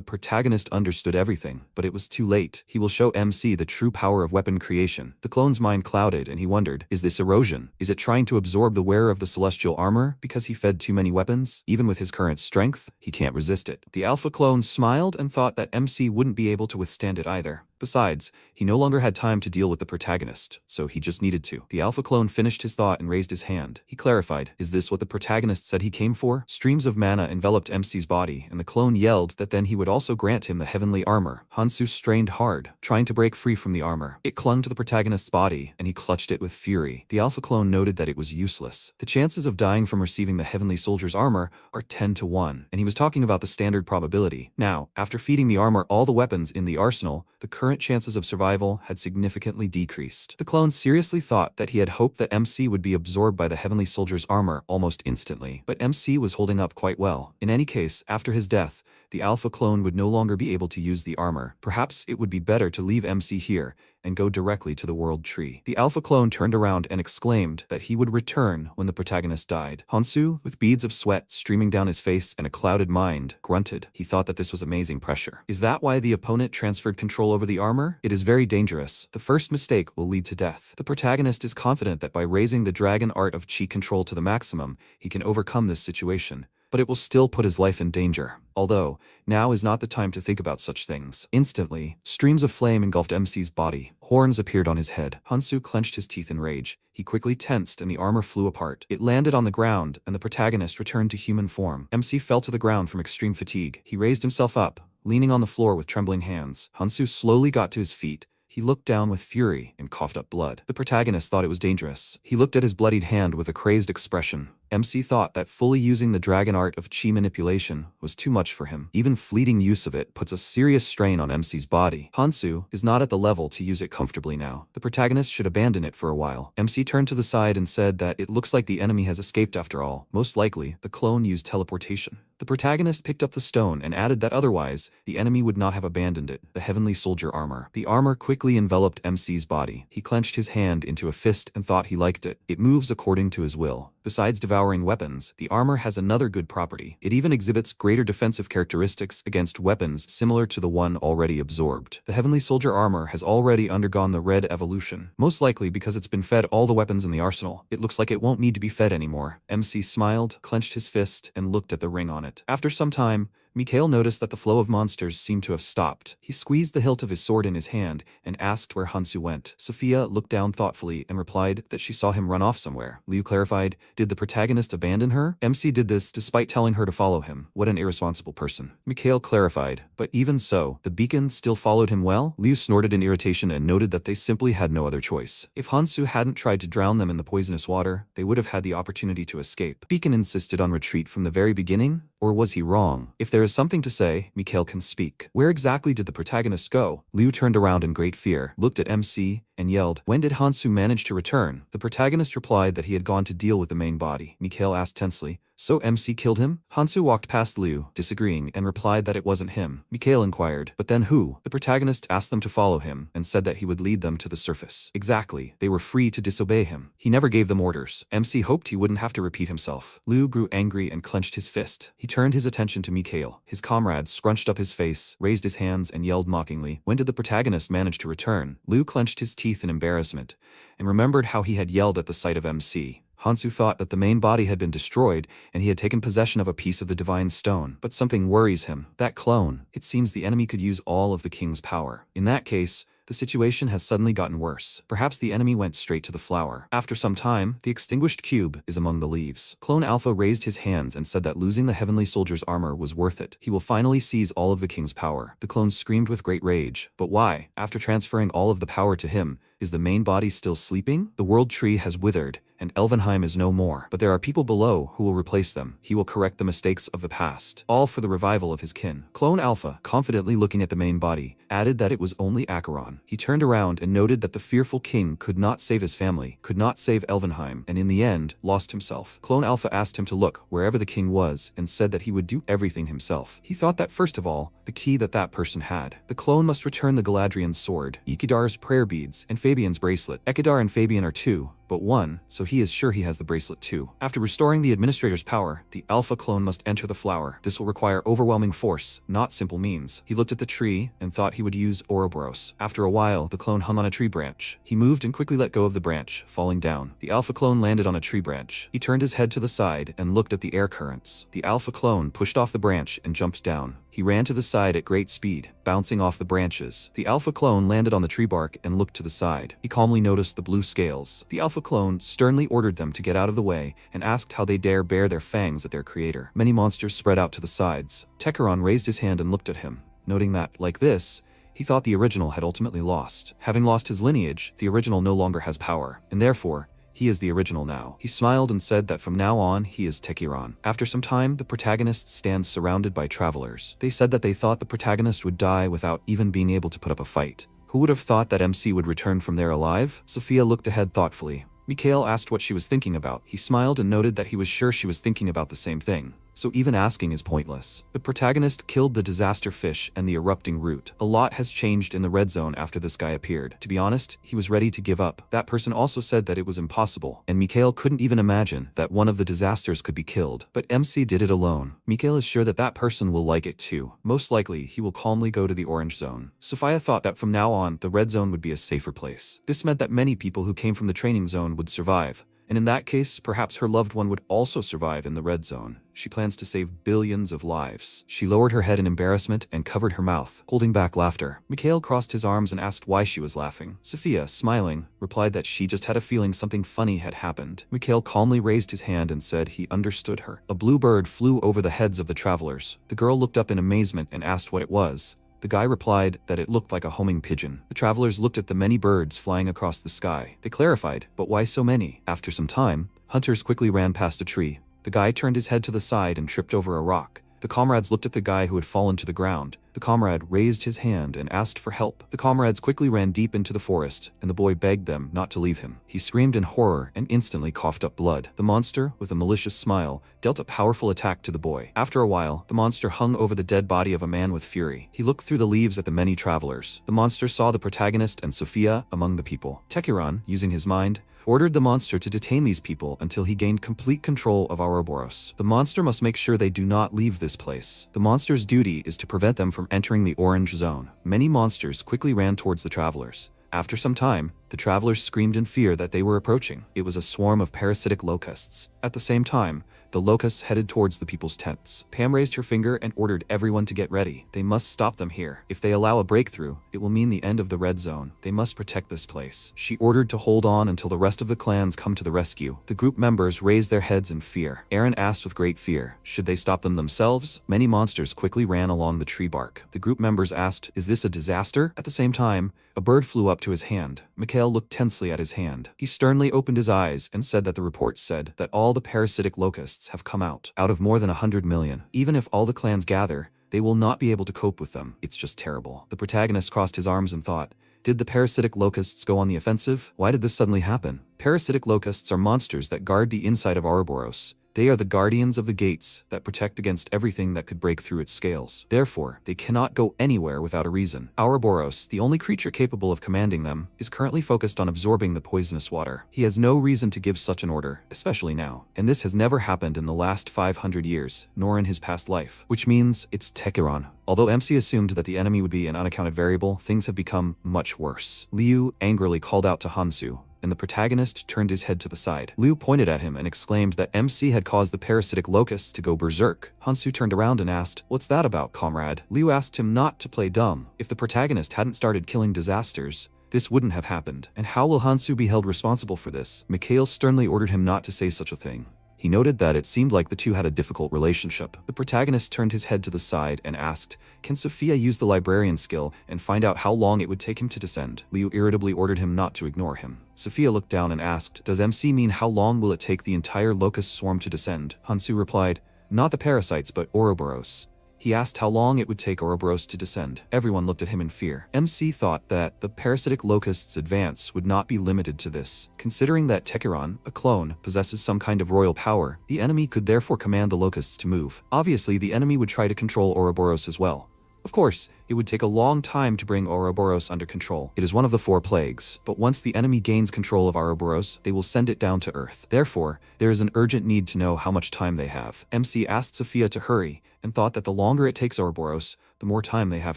protagonist understood everything, but it was too late. He will show MC the true power of weapon creation. The clone's mind clouded and he wondered, is this erosion? Is it trying to absorb the wearer of the celestial armor because he fed too many weapons? Even with his current strength, he can't resist it. The alpha clone smiled and thought that MC wouldn't be able to withstand it either. Besides, he no longer had time to deal with the protagonist, so he just needed to. The alpha clone finished his thought and raised his hand. He clarified, is this what the protagonist said he came for? Streams of mana enveloped MC's body, and the clone yelled that then he would also grant him the heavenly armor. Hansu strained hard, trying to break free from the armor. It clung to the protagonist's body, and he clutched it with fury. The alpha clone noted that it was useless. The chances of dying from receiving the heavenly soldier's armor are 10 to 1, and he was talking about the standard probability. Now, after feeding the armor all the weapons in the arsenal, the current chances of survival had significantly decreased. The clone seriously thought that he had hoped that MC would be absorbed by the heavenly soldier's armor almost instantly, but MC was holding up quite well. In any case, after his death, the alpha clone would no longer be able to use the armor. Perhaps it would be better to leave MC here and go directly to the world tree. The alpha clone turned around and exclaimed that he would return when the protagonist died. Hansu, with beads of sweat streaming down his face and a clouded mind, grunted. He thought that this was amazing pressure. Is that why the opponent transferred control over the armor? It is very dangerous. The first mistake will lead to death. The protagonist is confident that by raising the dragon art of chi control to the maximum, he can overcome this situation, but it will still put his life in danger. Although, now is not the time to think about such things. Instantly, streams of flame engulfed MC's body. Horns appeared on his head. Hansu clenched his teeth in rage. He quickly tensed and the armor flew apart. It landed on the ground and the protagonist returned to human form. MC fell to the ground from extreme fatigue. He raised himself up, leaning on the floor with trembling hands. Hansu slowly got to his feet. He looked down with fury and coughed up blood. The protagonist thought it was dangerous. He looked at his bloodied hand with a crazed expression. MC thought that fully using the dragon art of chi manipulation was too much for him. Even fleeting use of it puts a serious strain on MC's body. Hansu is not at the level to use it comfortably now. The protagonist should abandon it for a while. MC turned to the side and said that it looks like the enemy has escaped after all. Most likely, the clone used teleportation. The protagonist picked up the stone and added that otherwise, the enemy would not have abandoned it. The heavenly soldier armor. The armor quickly enveloped MC's body. He clenched his hand into a fist and thought he liked it. It moves according to his will. Besides devouring weapons, the armor has another good property. It even exhibits greater defensive characteristics against weapons similar to the one already absorbed. The heavenly soldier armor has already undergone the red evolution, most likely because it's been fed all the weapons in the arsenal. It looks like it won't need to be fed anymore. MC smiled, clenched his fist, and looked at the ring on it. After some time, Mikhail noticed that the flow of monsters seemed to have stopped. He squeezed the hilt of his sword in his hand and asked where Hansu went. Sophia looked down thoughtfully and replied that she saw him run off somewhere. Liu clarified, did the protagonist abandon her? MC did this despite telling her to follow him. What an irresponsible person. Mikhail clarified, but even so, the beacon still followed him well? Liu snorted in irritation and noted that they simply had no other choice. If Hansu hadn't tried to drown them in the poisonous water, they would have had the opportunity to escape. Beacon insisted on retreat from the very beginning? Or was he wrong? If there is something to say, Mikhail can speak. Where exactly did the protagonist go? Liu turned around in great fear, looked at MC, and yelled, when did Hansu manage to return? The protagonist replied that he had gone to deal with the main body. Mikhail asked tensely, so MC killed him? Hansu walked past Liu, disagreeing, and replied that it wasn't him. Mikhail inquired, but then who? The protagonist asked them to follow him, and said that he would lead them to the surface. Exactly, they were free to disobey him. He never gave them orders. MC hoped he wouldn't have to repeat himself. Liu grew angry and clenched his fist. He turned his attention to Mikhail. His comrade scrunched up his face, raised his hands, and yelled mockingly, when did the protagonist manage to return? Liu clenched his teeth in embarrassment, and remembered how he had yelled at the sight of MC. Hansu thought that the main body had been destroyed and he had taken possession of a piece of the divine stone. But something worries him. That clone. It seems the enemy could use all of the king's power. In that case, the situation has suddenly gotten worse. Perhaps the enemy went straight to the flower. After some time, the extinguished cube is among the leaves. Clone Alpha raised his hands and said that losing the heavenly soldier's armor was worth it. He will finally seize all of the king's power. The clone screamed with great rage. But why? After transferring all of the power to him, is the main body still sleeping? The world tree has withered, and Elvenheim is no more. But there are people below who will replace them. He will correct the mistakes of the past. All for the revival of his kin. Clone Alpha, confidently looking at the main body, added that it was only Acheron. He turned around and noted that the fearful king could not save his family, could not save Elvenheim, and in the end, lost himself. Clone Alpha asked him to look wherever the king was and said that he would do everything himself. He thought that first of all, the key that person had. The clone must return the Galadrian's sword, Ikidar's prayer beads, and Fabian's bracelet. Ekidar and Fabian are two, but one, so he is sure he has the bracelet too. After restoring the administrator's power, the alpha clone must enter the flower. This will require overwhelming force, not simple means. He looked at the tree and thought he would use Ouroboros. After a while, the clone hung on a tree branch. He moved and quickly let go of the branch, falling down. The alpha clone landed on a tree branch. He turned his head to the side and looked at the air currents. The alpha clone pushed off the branch and jumped down. He ran to the side at great speed, bouncing off the branches. The alpha clone landed on the tree bark and looked to the side. He calmly noticed the blue scales. The alpha clone sternly ordered them to get out of the way and asked how they dare bare their fangs at their creator. Many monsters spread out to the sides. Techeron raised his hand and looked at him, noting that, like this, he thought the original had ultimately lost. Having lost his lineage, the original no longer has power, and therefore, he is the original now. He smiled and said that from now on, he is Techeron. After some time, the protagonist stands surrounded by travelers. They said that they thought the protagonist would die without even being able to put up a fight. Who would have thought that MC would return from there alive? Sophia looked ahead thoughtfully. Mikhail asked what she was thinking about. He smiled and noted that he was sure she was thinking about the same thing. So even asking is pointless. The protagonist killed the disaster fish and the erupting root. A lot has changed in the red zone after this guy appeared. To be honest, he was ready to give up. That person also said that it was impossible, and Mikhail couldn't even imagine that one of the disasters could be killed. But MC did it alone. Mikhail is sure that that person will like it too. Most likely, he will calmly go to the orange zone. Sophia thought that from now on, the red zone would be a safer place. This meant that many people who came from the training zone would survive. And in that case, perhaps her loved one would also survive in the red zone. She plans to save billions of lives. She lowered her head in embarrassment and covered her mouth, holding back laughter. Mikhail crossed his arms and asked why she was laughing. Sophia, smiling, replied that she just had a feeling something funny had happened. Mikhail calmly raised his hand and said he understood her. A blue bird flew over the heads of the travelers. The girl looked up in amazement and asked what it was. The guy replied that it looked like a homing pigeon. The travelers looked at the many birds flying across the sky. They clarified, but why so many? After some time, hunters quickly ran past a tree. The guy turned his head to the side and tripped over a rock. The comrades looked at the guy who had fallen to the ground. The comrade raised his hand and asked for help. The comrades quickly ran deep into the forest, and the boy begged them not to leave him. He screamed in horror and instantly coughed up blood. The monster, with a malicious smile, dealt a powerful attack to the boy. After a while, the monster hung over the dead body of a man with fury. He looked through the leaves at the many travelers. The monster saw the protagonist and Sophia among the people. Techeron, using his mind, ordered the monster to detain these people until he gained complete control of Ouroboros. The monster must make sure they do not leave this place. The monster's duty is to prevent them from entering the orange zone. Many monsters quickly ran towards the travelers. After some time, the travelers screamed in fear that they were approaching. It was a swarm of parasitic locusts. At the same time, the locusts headed towards the people's tents. Pam raised her finger and ordered everyone to get ready. They must stop them here. If they allow a breakthrough, it will mean the end of the red zone. They must protect this place. She ordered to hold on until the rest of the clans come to the rescue. The group members raised their heads in fear. Aaron asked with great fear, should they stop them themselves? Many monsters quickly ran along the tree bark. The group members asked, is this a disaster? At the same time, a bird flew up to his hand. Mikhail looked tensely at his hand. He sternly opened his eyes and said that the report said that all the parasitic locusts have come out of more than 100 million. Even if all the clans gather, they will not be able to cope with them. It's just terrible. The protagonist crossed his arms and thought, did the parasitic locusts go on the offensive? Why did this suddenly happen? Parasitic locusts are monsters that guard the inside of Ouroboros. They are the guardians of the gates that protect against everything that could break through its scales. Therefore, they cannot go anywhere without a reason. Ouroboros, the only creature capable of commanding them, is currently focused on absorbing the poisonous water. He has no reason to give such an order, especially now. And this has never happened in the last 500 years, nor in his past life. Which means it's Techeron. Although MC assumed that the enemy would be an unaccounted variable, things have become much worse. Liu angrily called out to Hansu, and the protagonist turned his head to the side. Liu pointed at him and exclaimed that MC had caused the parasitic locusts to go berserk. Hansu turned around and asked, what's that about, comrade? Liu asked him not to play dumb. If the protagonist hadn't started killing disasters, this wouldn't have happened. And how will Hansu be held responsible for this? Mikhail sternly ordered him not to say such a thing. He noted that it seemed like the two had a difficult relationship. The protagonist turned his head to the side and asked, can Sophia use the librarian skill and find out how long it would take him to descend? Liu irritably ordered him not to ignore him. Sophia looked down and asked, does MC mean how long will it take the entire locust swarm to descend? Hansu replied, not the parasites but Ouroboros. He asked how long it would take Ouroboros to descend. Everyone looked at him in fear. MC thought that the parasitic locusts' advance would not be limited to this. Considering that Techeron, a clone, possesses some kind of royal power, the enemy could therefore command the locusts to move. Obviously, the enemy would try to control Ouroboros as well. Of course, it would take a long time to bring Ouroboros under control. It is one of the 4 plagues, but once the enemy gains control of Ouroboros, they will send it down to Earth. Therefore, there is an urgent need to know how much time they have. MC asked Sophia to hurry, and thought that the longer it takes Ouroboros, the more time they have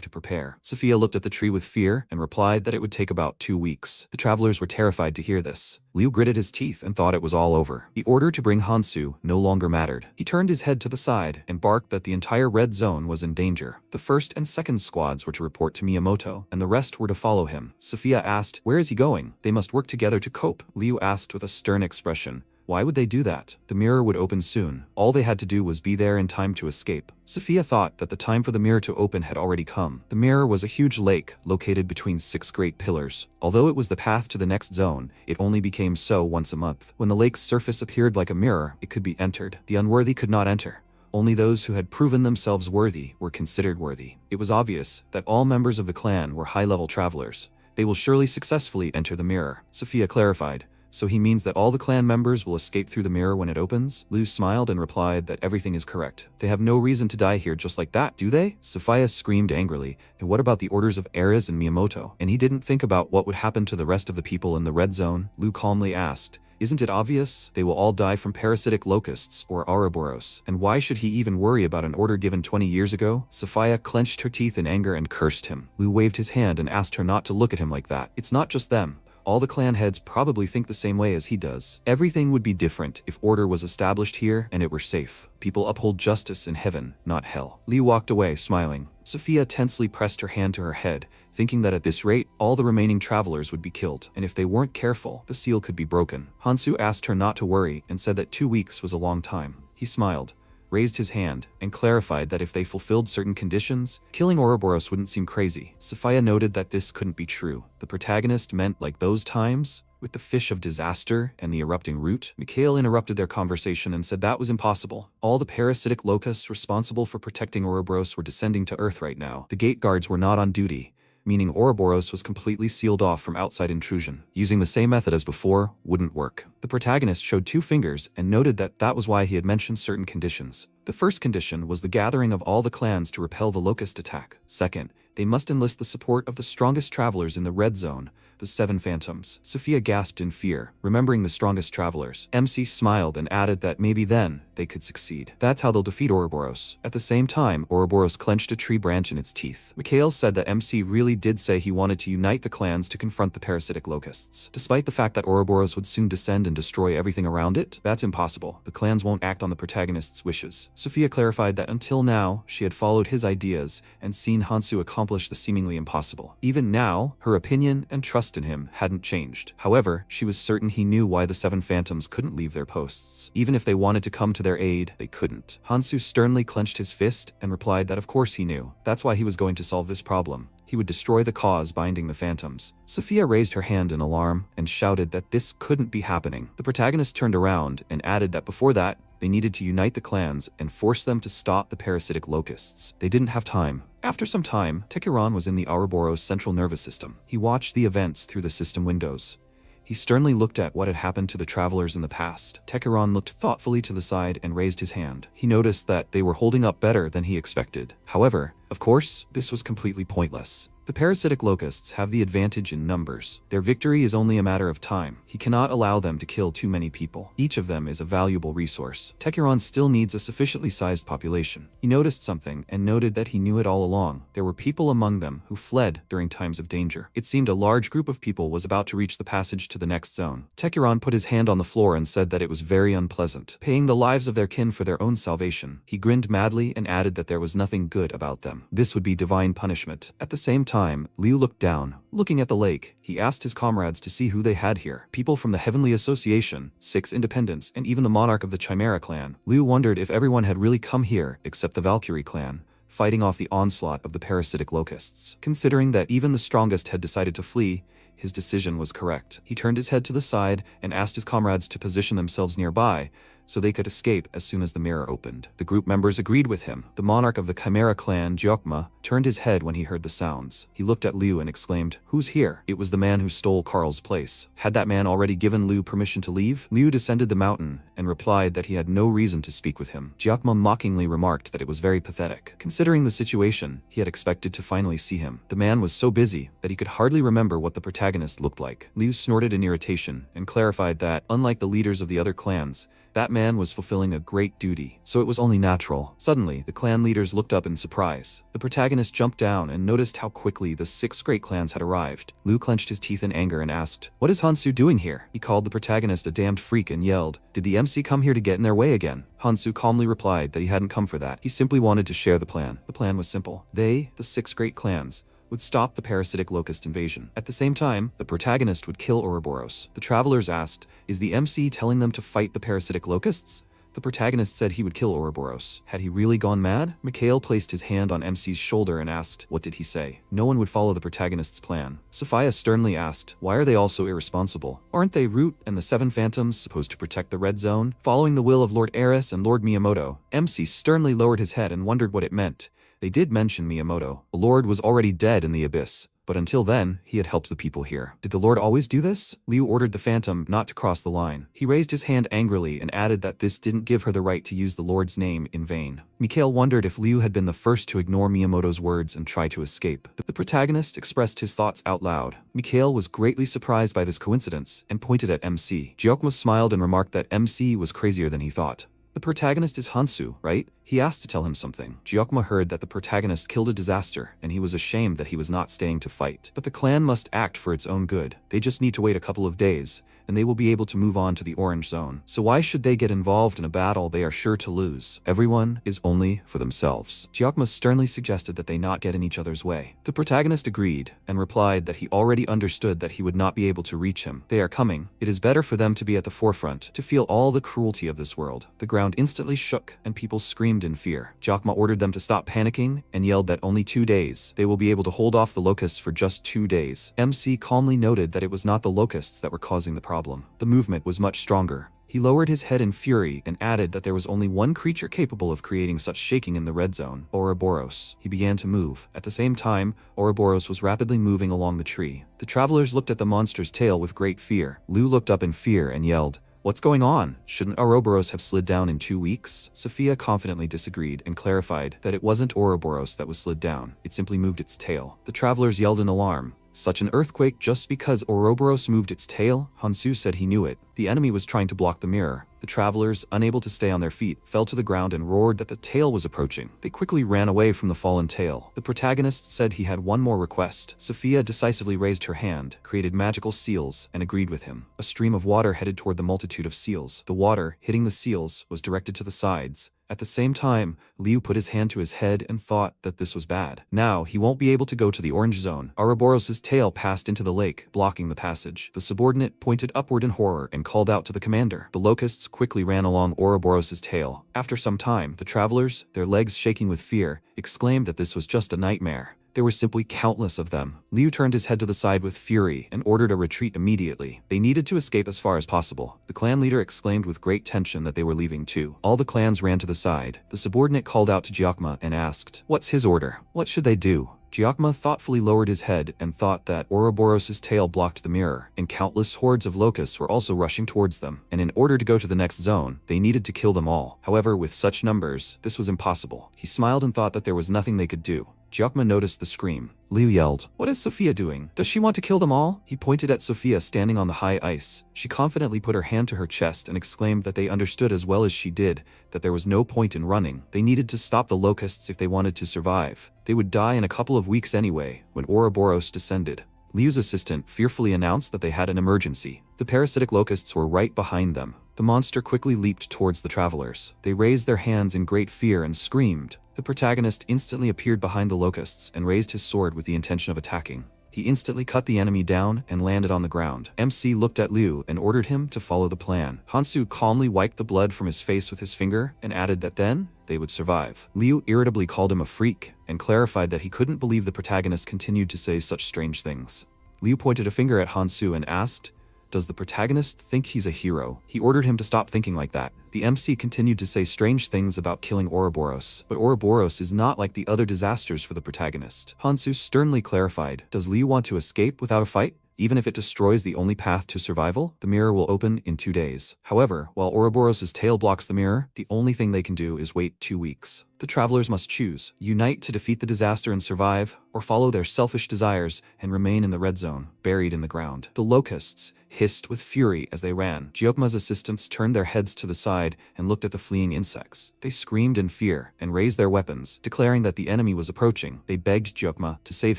to prepare. Sophia looked at the tree with fear and replied that it would take about 2 weeks. The travelers were terrified to hear this. Liu gritted his teeth and thought it was all over. The order to bring Hansu no longer mattered. He turned his head to the side and barked that the entire red zone was in danger. The first and second squads were to report to Miyamoto, and the rest were to follow him. Sophia asked, "Where is he going?" "They must work together to cope," Liu asked with a stern expression. Why would they do that? The mirror would open soon. All they had to do was be there in time to escape. Sophia thought that the time for the mirror to open had already come. The mirror was a huge lake located between 6 great pillars. Although it was the path to the next zone, it only became so once a month. When the lake's surface appeared like a mirror, it could be entered. The unworthy could not enter. Only those who had proven themselves worthy were considered worthy. It was obvious that all members of the clan were high-level travelers. They will surely successfully enter the mirror, Sophia clarified. So he means that all the clan members will escape through the mirror when it opens? Liu smiled and replied that everything is correct. They have no reason to die here just like that, do they? Sophia screamed angrily. And what about the orders of Ares and Miyamoto? And he didn't think about what would happen to the rest of the people in the red zone? Liu calmly asked. Isn't it obvious? They will all die from parasitic locusts or Ouroboros. And why should he even worry about an order given 20 years ago? Sophia clenched her teeth in anger and cursed him. Liu waved his hand and asked her not to look at him like that. It's not just them. All the clan heads probably think the same way as he does. Everything would be different if order was established here and it were safe. People uphold justice in heaven, not hell. Liu walked away, smiling. Sophia tensely pressed her hand to her head, thinking that at this rate, all the remaining travelers would be killed, and if they weren't careful, the seal could be broken. Hansu asked her not to worry and said that 2 weeks was a long time. He smiled, raised his hand, and clarified that if they fulfilled certain conditions, killing Ouroboros wouldn't seem crazy. Sophia noted that this couldn't be true. The protagonist meant like those times, with the fish of disaster and the erupting root. Mikhail interrupted their conversation and said that was impossible. All the parasitic locusts responsible for protecting Ouroboros were descending to Earth right now. The gate guards were not on duty, meaning Ouroboros was completely sealed off from outside intrusion. Using the same method as before wouldn't work. The protagonist showed 2 fingers and noted that that was why he had mentioned certain conditions. The first condition was the gathering of all the clans to repel the locust attack. Second, they must enlist the support of the strongest travelers in the red zone, the 7 phantoms. Sophia gasped in fear, remembering the strongest travelers. MC smiled and added that maybe then they could succeed. That's how they'll defeat Ouroboros. At the same time, Ouroboros clenched a tree branch in its teeth. Mikhail said that MC really did say he wanted to unite the clans to confront the parasitic locusts. Despite the fact that Ouroboros would soon descend and destroy everything around it, that's impossible. The clans won't act on the protagonist's wishes. Sophia clarified that until now, she had followed his ideas and seen Hansu accomplish the seemingly impossible. Even now, her opinion and trust in him hadn't changed. However, she was certain he knew why the 7 phantoms couldn't leave their posts. Even if they wanted to come to their aid, they couldn't. Hansu sternly clenched his fist and replied that of course he knew. That's why he was going to solve this problem. He would destroy the cause binding the phantoms. Sophia raised her hand in alarm and shouted that this couldn't be happening. The protagonist turned around and added that before that, they needed to unite the clans and force them to stop the parasitic locusts. They didn't have time. After some time, Tekiron was in the Ouroboros central nervous system. He watched the events through the system windows. He sternly looked at what had happened to the travelers in the past. Tekiron looked thoughtfully to the side and raised his hand. He noticed that they were holding up better than he expected. However, of course, this was completely pointless. The parasitic locusts have the advantage in numbers. Their victory is only a matter of time. He cannot allow them to kill too many people. Each of them is a valuable resource. Tekiron still needs a sufficiently sized population. He noticed something and noted that he knew it all along. There were people among them who fled during times of danger. It seemed a large group of people was about to reach the passage to the next zone. Tekiron put his hand on the floor and said that it was very unpleasant, paying the lives of their kin for their own salvation. He grinned madly and added that there was nothing good about them. This would be divine punishment. At the same time, Liu looked down. Looking at the lake, he asked his comrades to see who they had here. People from the Heavenly Association, 6 independents, and even the monarch of the Chimera clan. Liu wondered if everyone had really come here except the Valkyrie clan, fighting off the onslaught of the parasitic locusts. Considering that even the strongest had decided to flee, his decision was correct. He turned his head to the side and asked his comrades to position themselves nearby, so they could escape as soon as the mirror opened. The group members agreed with him. The monarch of the Chimera clan, Gyokma, turned his head when he heard the sounds. He looked at Liu and exclaimed, "Who's here?" It was the man who stole Carl's place. Had that man already given Liu permission to leave? Liu descended the mountain and replied that he had no reason to speak with him. Gyokma mockingly remarked that it was very pathetic. Considering the situation, he had expected to finally see him. The man was so busy that he could hardly remember what the protagonist looked like. Liu snorted in irritation and clarified that, unlike the leaders of the other clans, that man was fulfilling a great duty, so it was only natural. Suddenly, the clan leaders looked up in surprise. The protagonist jumped down and noticed how quickly the 6 great clans had arrived. Liu clenched his teeth in anger and asked, "What is Hansu doing here?" He called the protagonist a damned freak and yelled, "Did the MC come here to get in their way again?" Hansu calmly replied that he hadn't come for that. He simply wanted to share the plan. The plan was simple. They, the 6 great clans, would stop the parasitic locust invasion. At the same time, the protagonist would kill Ouroboros. The travelers asked, "Is the MC telling them to fight the parasitic locusts?" The protagonist said he would kill Ouroboros. Had he really gone mad? Mikhail placed his hand on MC's shoulder and asked, "What did he say?" No one would follow the protagonist's plan. Sophia sternly asked, "Why are they all so irresponsible? Aren't they Root and the 7 Phantoms supposed to protect the Red Zone?" Following the will of Lord Eris and Lord Miyamoto, MC sternly lowered his head and wondered what it meant. They did mention Miyamoto. The Lord was already dead in the abyss, but until then, he had helped the people here. Did the Lord always do this? Liu ordered the Phantom not to cross the line. He raised his hand angrily and added that this didn't give her the right to use the Lord's name in vain. Mikhail wondered if Liu had been the first to ignore Miyamoto's words and try to escape. The protagonist expressed his thoughts out loud. Mikhail was greatly surprised by this coincidence and pointed at MC. Gyokma smiled and remarked that MC was crazier than he thought. "The protagonist is Hansu, right?" He asked to tell him something. Gyokma heard that the protagonist killed a disaster, and he was ashamed that he was not staying to fight. But the clan must act for its own good. They just need to wait a couple of days, and they will be able to move on to the Orange Zone. So why should they get involved in a battle they are sure to lose? Everyone is only for themselves. Gyokma sternly suggested that they not get in each other's way. The protagonist agreed, and replied that he already understood that he would not be able to reach him. They are coming. It is better for them to be at the forefront, to feel all the cruelty of this world. The ground instantly shook, and people screamed in fear. Gyokma ordered them to stop panicking, and yelled that only 2 days. They will be able to hold off the locusts for just 2 days. MC calmly noted that it was not the locusts that were causing the problem. The movement was much stronger. He lowered his head in fury and added that there was only one creature capable of creating such shaking in the red zone, Ouroboros. He began to move. At the same time, Ouroboros was rapidly moving along the tree. The travelers looked at the monster's tail with great fear. Liu looked up in fear and yelled, "What's going on? Shouldn't Ouroboros have slid down in 2 weeks?" Sophia confidently disagreed and clarified that it wasn't Ouroboros that was slid down. It simply moved its tail. The travelers yelled in alarm. "Such an earthquake just because Ouroboros moved its tail?" Hansu said he knew it. The enemy was trying to block the mirror. The travelers, unable to stay on their feet, fell to the ground and roared that the tail was approaching. They quickly ran away from the fallen tail. The protagonist said he had one more request. Sophia decisively raised her hand, created magical seals, and agreed with him. A stream of water headed toward the multitude of seals. The water, hitting the seals, was directed to the sides. At the same time, Liu put his hand to his head and thought that this was bad. Now, he won't be able to go to the Orange Zone. Ouroboros' tail passed into the lake, blocking the passage. The subordinate pointed upward in horror and called out to the commander. The locusts quickly ran along Ouroboros' tail. After some time, the travelers, their legs shaking with fear, exclaimed that this was just a nightmare. There were simply countless of them. Liu turned his head to the side with fury and ordered a retreat immediately. They needed to escape as far as possible. The clan leader exclaimed with great tension that they were leaving too. All the clans ran to the side. The subordinate called out to Gyokma and asked, "What's his order? What should they do?" Gyokma thoughtfully lowered his head and thought that Ouroboros' tail blocked the mirror, and countless hordes of locusts were also rushing towards them, and in order to go to the next zone, they needed to kill them all. However, with such numbers, this was impossible. He smiled and thought that there was nothing they could do. Gyokma noticed the scream. Liu yelled, "What is Sophia doing? Does she want to kill them all?" He pointed at Sophia standing on the high ice. She confidently put her hand to her chest and exclaimed that they understood as well as she did that there was no point in running. They needed to stop the locusts if they wanted to survive. They would die in a couple of weeks anyway, when Ouroboros descended. Liu's assistant fearfully announced that they had an emergency. The parasitic locusts were right behind them. The monster quickly leaped towards the travelers. They raised their hands in great fear and screamed. The protagonist instantly appeared behind the locusts and raised his sword with the intention of attacking. He instantly cut the enemy down and landed on the ground. MC looked at Liu and ordered him to follow the plan. Hansu calmly wiped the blood from his face with his finger and added that then they would survive. Liu irritably called him a freak and clarified that he couldn't believe the protagonist continued to say such strange things. Liu pointed a finger at Hansu and asked, Does the protagonist think he's a hero? He ordered him to stop thinking like that. The MC continued to say strange things about killing Ouroboros, but Ouroboros is not like the other disasters for the protagonist. Hansu sternly clarified, does Liu want to escape without a fight? Even if it destroys the only path to survival, the mirror will open in 2 days. However, while Ouroboros' tail blocks the mirror, the only thing they can do is wait 2 weeks. The travelers must choose, unite to defeat the disaster and survive, or follow their selfish desires and remain in the red zone, buried in the ground. The locusts hissed with fury as they ran. Gyokma's assistants turned their heads to the side and looked at the fleeing insects. They screamed in fear and raised their weapons, declaring that the enemy was approaching. They begged Gyokma to save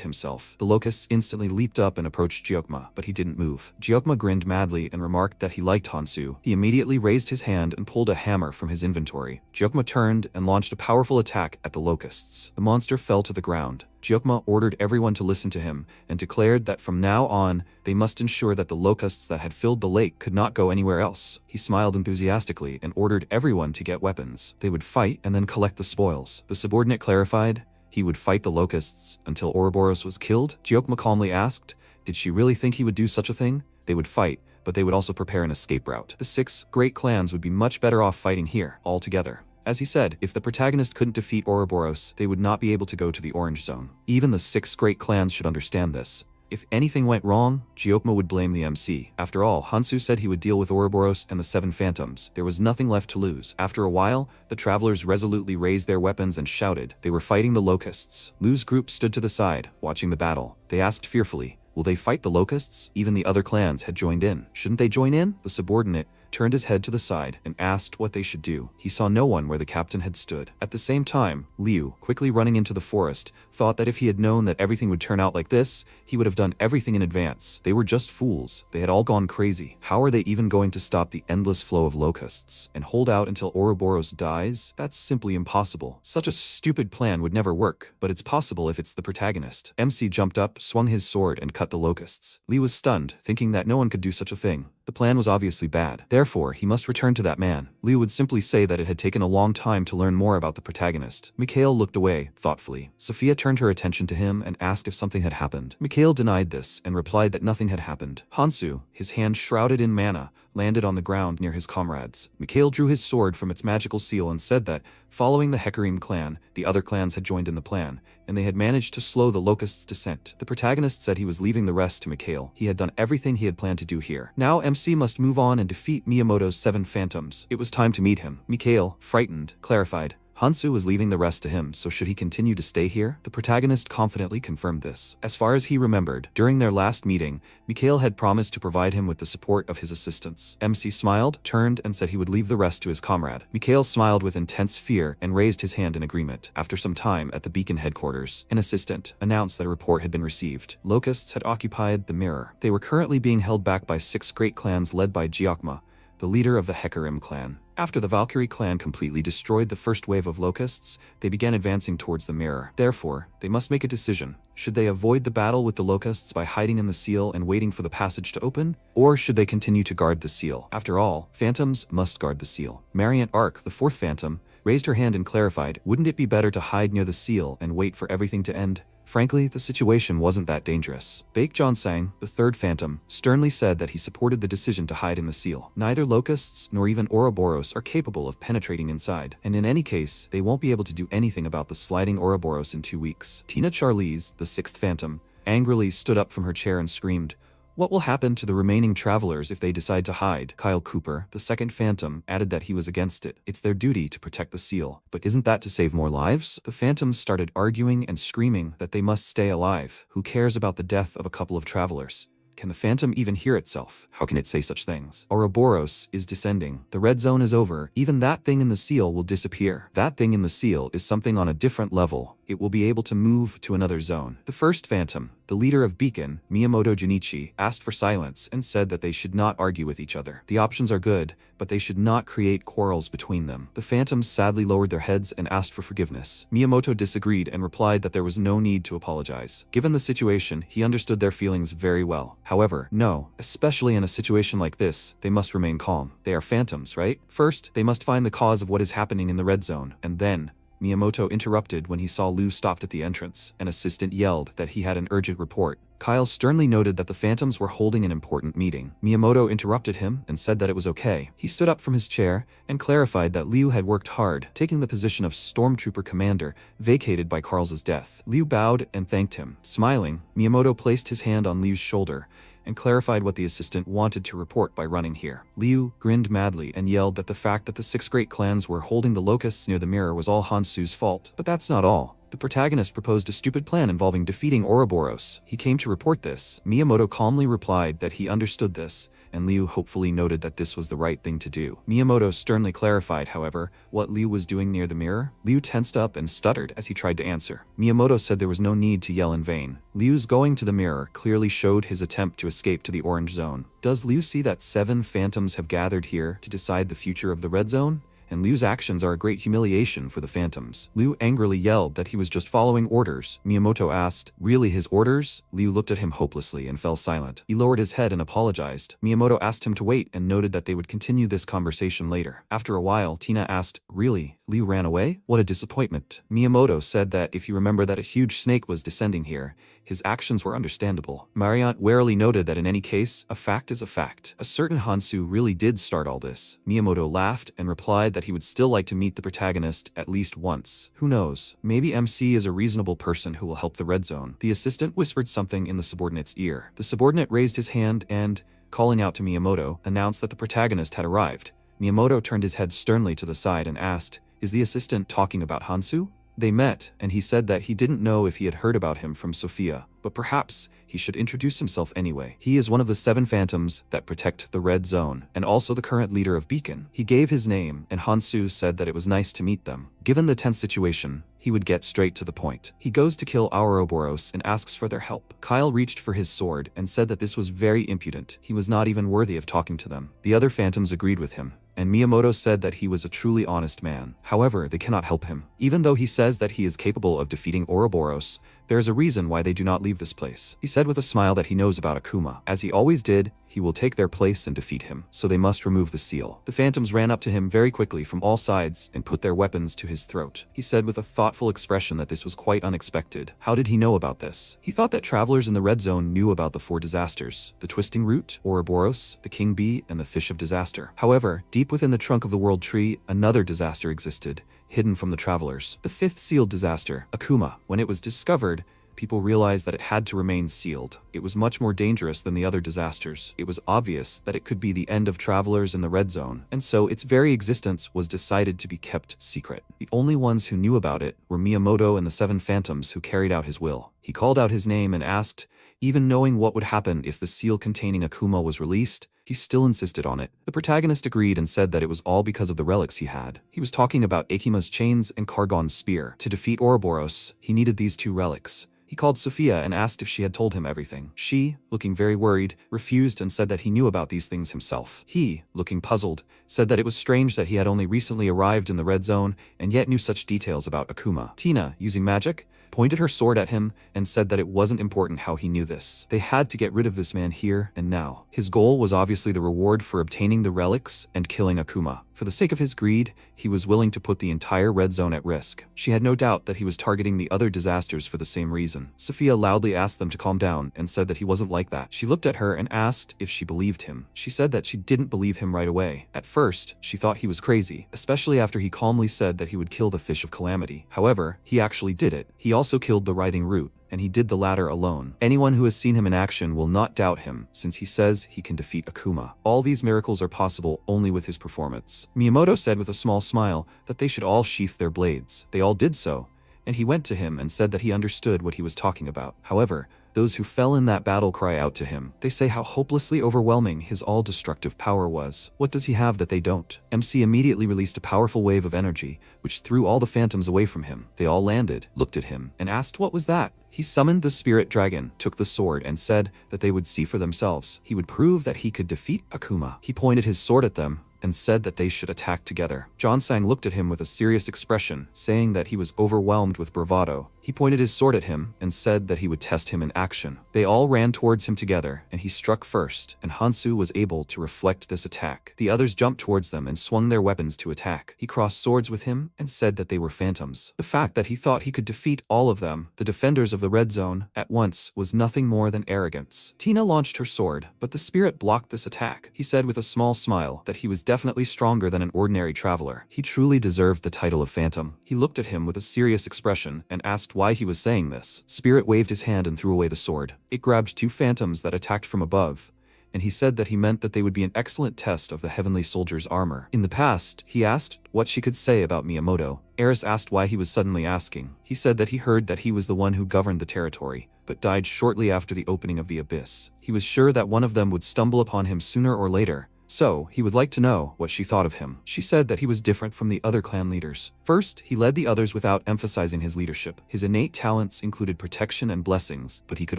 himself. The locusts instantly leaped up and approached Gyokma, but he didn't move. Gyokma grinned madly and remarked that he liked Hansu. He immediately raised his hand and pulled a hammer from his inventory. Gyokma turned and launched a powerful attack at the locusts. The monster fell to the ground. Gyokma ordered everyone to listen to him and declared that from now on, they must ensure that the locusts that had filled the lake could not go anywhere else. He smiled enthusiastically and ordered everyone to get weapons. They would fight and then collect the spoils. The subordinate clarified he would fight the locusts until Ouroboros was killed. Gyokma calmly asked, did she really think he would do such a thing? They would fight, but they would also prepare an escape route. The 6 great clans would be much better off fighting here, all together. As he said, if the protagonist couldn't defeat Ouroboros, they would not be able to go to the Orange Zone. Even the 6 great clans should understand this. If anything went wrong, Gyokma would blame the MC. After all, Hansu said he would deal with Ouroboros and the 7 phantoms. There was nothing left to lose. After a while, the travelers resolutely raised their weapons and shouted. They were fighting the locusts. Liu's group stood to the side, watching the battle. They asked fearfully, will they fight the locusts? Even the other clans had joined in. Shouldn't they join in? The subordinate turned his head to the side and asked what they should do. He saw no one where the captain had stood. At the same time, Liu, quickly running into the forest, thought that if he had known that everything would turn out like this, he would have done everything in advance. They were just fools. They had all gone crazy. How are they even going to stop the endless flow of locusts and hold out until Ouroboros dies? That's simply impossible. Such a stupid plan would never work, but it's possible if it's the protagonist. MC jumped up, swung his sword, and cut the locusts. Liu was stunned, thinking that no one could do such a thing. The plan was obviously bad. Therefore, he must return to that man. Liu would simply say that it had taken a long time to learn more about the protagonist. Mikhail looked away, thoughtfully. Sophia turned her attention to him and asked if something had happened. Mikhail denied this and replied that nothing had happened. Hansu, his hand shrouded in mana, landed on the ground near his comrades. Mikhail drew his sword from its magical seal and said that, following the Hecarim clan, the other clans had joined in the plan, and they had managed to slow the locusts' descent. The protagonist said he was leaving the rest to Mikhail. He had done everything he had planned to do here. Now MC must move on and defeat Miyamoto's 7 phantoms. It was time to meet him. Mikhail, frightened, clarified. Hansu was leaving the rest to him, so should he continue to stay here? The protagonist confidently confirmed this. As far as he remembered, during their last meeting, Mikhail had promised to provide him with the support of his assistants. MC smiled, turned, and said he would leave the rest to his comrade. Mikhail smiled with intense fear and raised his hand in agreement. After some time at the beacon headquarters, an assistant announced that a report had been received. Locusts had occupied the mirror. They were currently being held back by 6 great clans led by Gyokma, the leader of the Hecarim clan. After the Valkyrie clan completely destroyed the first wave of locusts, they began advancing towards the mirror. Therefore, they must make a decision. Should they avoid the battle with the locusts by hiding in the seal and waiting for the passage to open? Or should they continue to guard the seal? After all, phantoms must guard the seal. Mariant Ark, the 4th phantom, raised her hand and clarified, wouldn't it be better to hide near the seal and wait for everything to end? Frankly, the situation wasn't that dangerous. Baek Jonsang, the 3rd phantom, sternly said that he supported the decision to hide in the seal. Neither locusts nor even Ouroboros are capable of penetrating inside, and in any case, they won't be able to do anything about the sliding Ouroboros in 2 weeks. Tina Charlize, the 6th phantom, angrily stood up from her chair and screamed, what will happen to the remaining travelers if they decide to hide? Kyle Cooper, the 2nd phantom, added that he was against it. It's their duty to protect the seal. But isn't that to save more lives? The phantoms started arguing and screaming that they must stay alive. Who cares about the death of a couple of travelers? Can the phantom even hear itself? How can it say such things? Ouroboros is descending. The red zone is over. Even that thing in the seal will disappear. That thing in the seal is something on a different level. It will be able to move to another zone. The 1st phantom, the leader of Beacon, Miyamoto Junichi, asked for silence and said that they should not argue with each other. The options are good, but they should not create quarrels between them. The phantoms sadly lowered their heads and asked for forgiveness. Miyamoto disagreed and replied that there was no need to apologize. Given the situation, he understood their feelings very well. However, no, especially in a situation like this, they must remain calm. They are phantoms, right? First, they must find the cause of what is happening in the red zone, and then, Miyamoto interrupted when he saw Liu stopped at the entrance. An assistant yelled that he had an urgent report. Kyle sternly noted that the phantoms were holding an important meeting. Miyamoto interrupted him and said that it was okay. He stood up from his chair and clarified that Liu had worked hard, taking the position of Stormtrooper Commander, vacated by Carl's death. Liu bowed and thanked him. Smiling, Miyamoto placed his hand on Liu's shoulder and clarified what the assistant wanted to report by running here. Liu grinned madly and yelled that the fact that the 6 great clans were holding the locusts near the mirror was all Hansu's fault. But that's not all. The protagonist proposed a stupid plan involving defeating Ouroboros. He came to report this. Miyamoto calmly replied that he understood this, and Liu hopefully noted that this was the right thing to do. Miyamoto sternly clarified, however, what Liu was doing near the mirror. Liu tensed up and stuttered as he tried to answer. Miyamoto said there was no need to yell in vain. Liu's going to the mirror clearly showed his attempt to escape to the orange zone. Does Liu see that 7 phantoms have gathered here to decide the future of the red zone? And Liu's actions are a great humiliation for the phantoms. Liu angrily yelled that he was just following orders. Miyamoto asked, "Really his orders?" Liu looked at him hopelessly and fell silent. He lowered his head and apologized. Miyamoto asked him to wait and noted that they would continue this conversation later. After a while, Tina asked, "Really? Liu ran away? What a disappointment." Miyamoto said that if you remember that a huge snake was descending here, his actions were understandable. Mariant warily noted that in any case, a fact is a fact. A certain Hansu really did start all this. Miyamoto laughed and replied that he would still like to meet the protagonist at least once. Who knows? Maybe MC is a reasonable person who will help the red zone. The assistant whispered something in the subordinate's ear. The subordinate raised his hand and, calling out to Miyamoto, announced that the protagonist had arrived. Miyamoto turned his head sternly to the side and asked, "Is the assistant talking about Hansu?" They met, and he said that he didn't know if he had heard about him from Sophia, but perhaps he should introduce himself anyway. He is one of the 7 phantoms that protect the red zone, and also the current leader of Beacon. He gave his name, and Hansu said that it was nice to meet them. Given the tense situation, he would get straight to the point. He goes to kill Ouroboros and asks for their help. Kyle reached for his sword and said that this was very impudent. He was not even worthy of talking to them. The other phantoms agreed with him, and Miyamoto said that he was a truly honest man. However, they cannot help him. Even though he says that he is capable of defeating Ouroboros, there is a reason why they do not leave this place. He said with a smile that he knows about Akuma. As he always did, he will take their place and defeat him, so they must remove the seal. The phantoms ran up to him very quickly from all sides and put their weapons to his throat. He said with a thoughtful expression that this was quite unexpected. How did he know about this? He thought that travelers in the red zone knew about the 4 disasters: the twisting root, Ouroboros, the king bee, and the fish of disaster. However, deep within the trunk of the world tree, another disaster existed, hidden from the travelers. The 5th sealed disaster, Akuma. When it was discovered, people realized that it had to remain sealed. It was much more dangerous than the other disasters. It was obvious that it could be the end of travelers in the red zone, and so its very existence was decided to be kept secret. The only ones who knew about it were Miyamoto and the 7 phantoms who carried out his will. He called out his name and asked, even knowing what would happen if the seal containing Akuma was released, he still insisted on it. The protagonist agreed and said that it was all because of the relics he had. He was talking about Akima's chains and Kargon's spear. To defeat Ouroboros, he needed these 2 relics. He called Sophia and asked if she had told him everything. She, looking very worried, refused and said that he knew about these things himself. He, looking puzzled, said that it was strange that he had only recently arrived in the red zone and yet knew such details about Akuma. Tina, using magic, pointed her sword at him and said that it wasn't important how he knew this. They had to get rid of this man here and now. His goal was obviously the reward for obtaining the relics and killing Akuma. For the sake of his greed, he was willing to put the entire red zone at risk. She had no doubt that he was targeting the other disasters for the same reason. Sophia loudly asked them to calm down and said that he wasn't like that. She looked at her and asked if she believed him. She said that she didn't believe him right away. At first, she thought he was crazy, especially after he calmly said that he would kill the fish of calamity. However, he actually did it. He also killed the writhing root, and he did the latter alone. Anyone who has seen him in action will not doubt him, since he says he can defeat Akuma. All these miracles are possible only with his performance. Miyamoto said with a small smile that they should all sheath their blades. They all did so, and he went to him and said that he understood what he was talking about. However, those who fell in that battle cry out to him. They say how hopelessly overwhelming his all-destructive power was. What does he have that they don't? MC immediately released a powerful wave of energy, which threw all the phantoms away from him. They all landed, looked at him, and asked what was that? He summoned the spirit dragon, took the sword, and said that they would see for themselves. He would prove that he could defeat Akuma. He pointed his sword at them, and said that they should attack together. Jonsang looked at him with a serious expression, saying that he was overwhelmed with bravado. He pointed his sword at him and said that he would test him in action. They all ran towards him together, and he struck first, and Hansu was able to reflect this attack. The others jumped towards them and swung their weapons to attack. He crossed swords with him and said that they were phantoms. The fact that he thought he could defeat all of them, the defenders of the red zone, at once was nothing more than arrogance. Tina launched her sword, but the spirit blocked this attack. He said with a small smile that he was definitely stronger than an ordinary traveler. He truly deserved the title of Phantom. He looked at him with a serious expression and asked why he was saying this. Spirit waved his hand and threw away the sword. It grabbed two phantoms that attacked from above, and he said that he meant that they would be an excellent test of the heavenly soldier's armor. In the past, he asked what she could say about Miyamoto. Eris asked why he was suddenly asking. He said that he heard that he was the one who governed the territory, but died shortly after the opening of the abyss. He was sure that one of them would stumble upon him sooner or later, so he would like to know what she thought of him. She said that he was different from the other clan leaders. First, he led the others without emphasizing his leadership. His innate talents included protection and blessings, but he could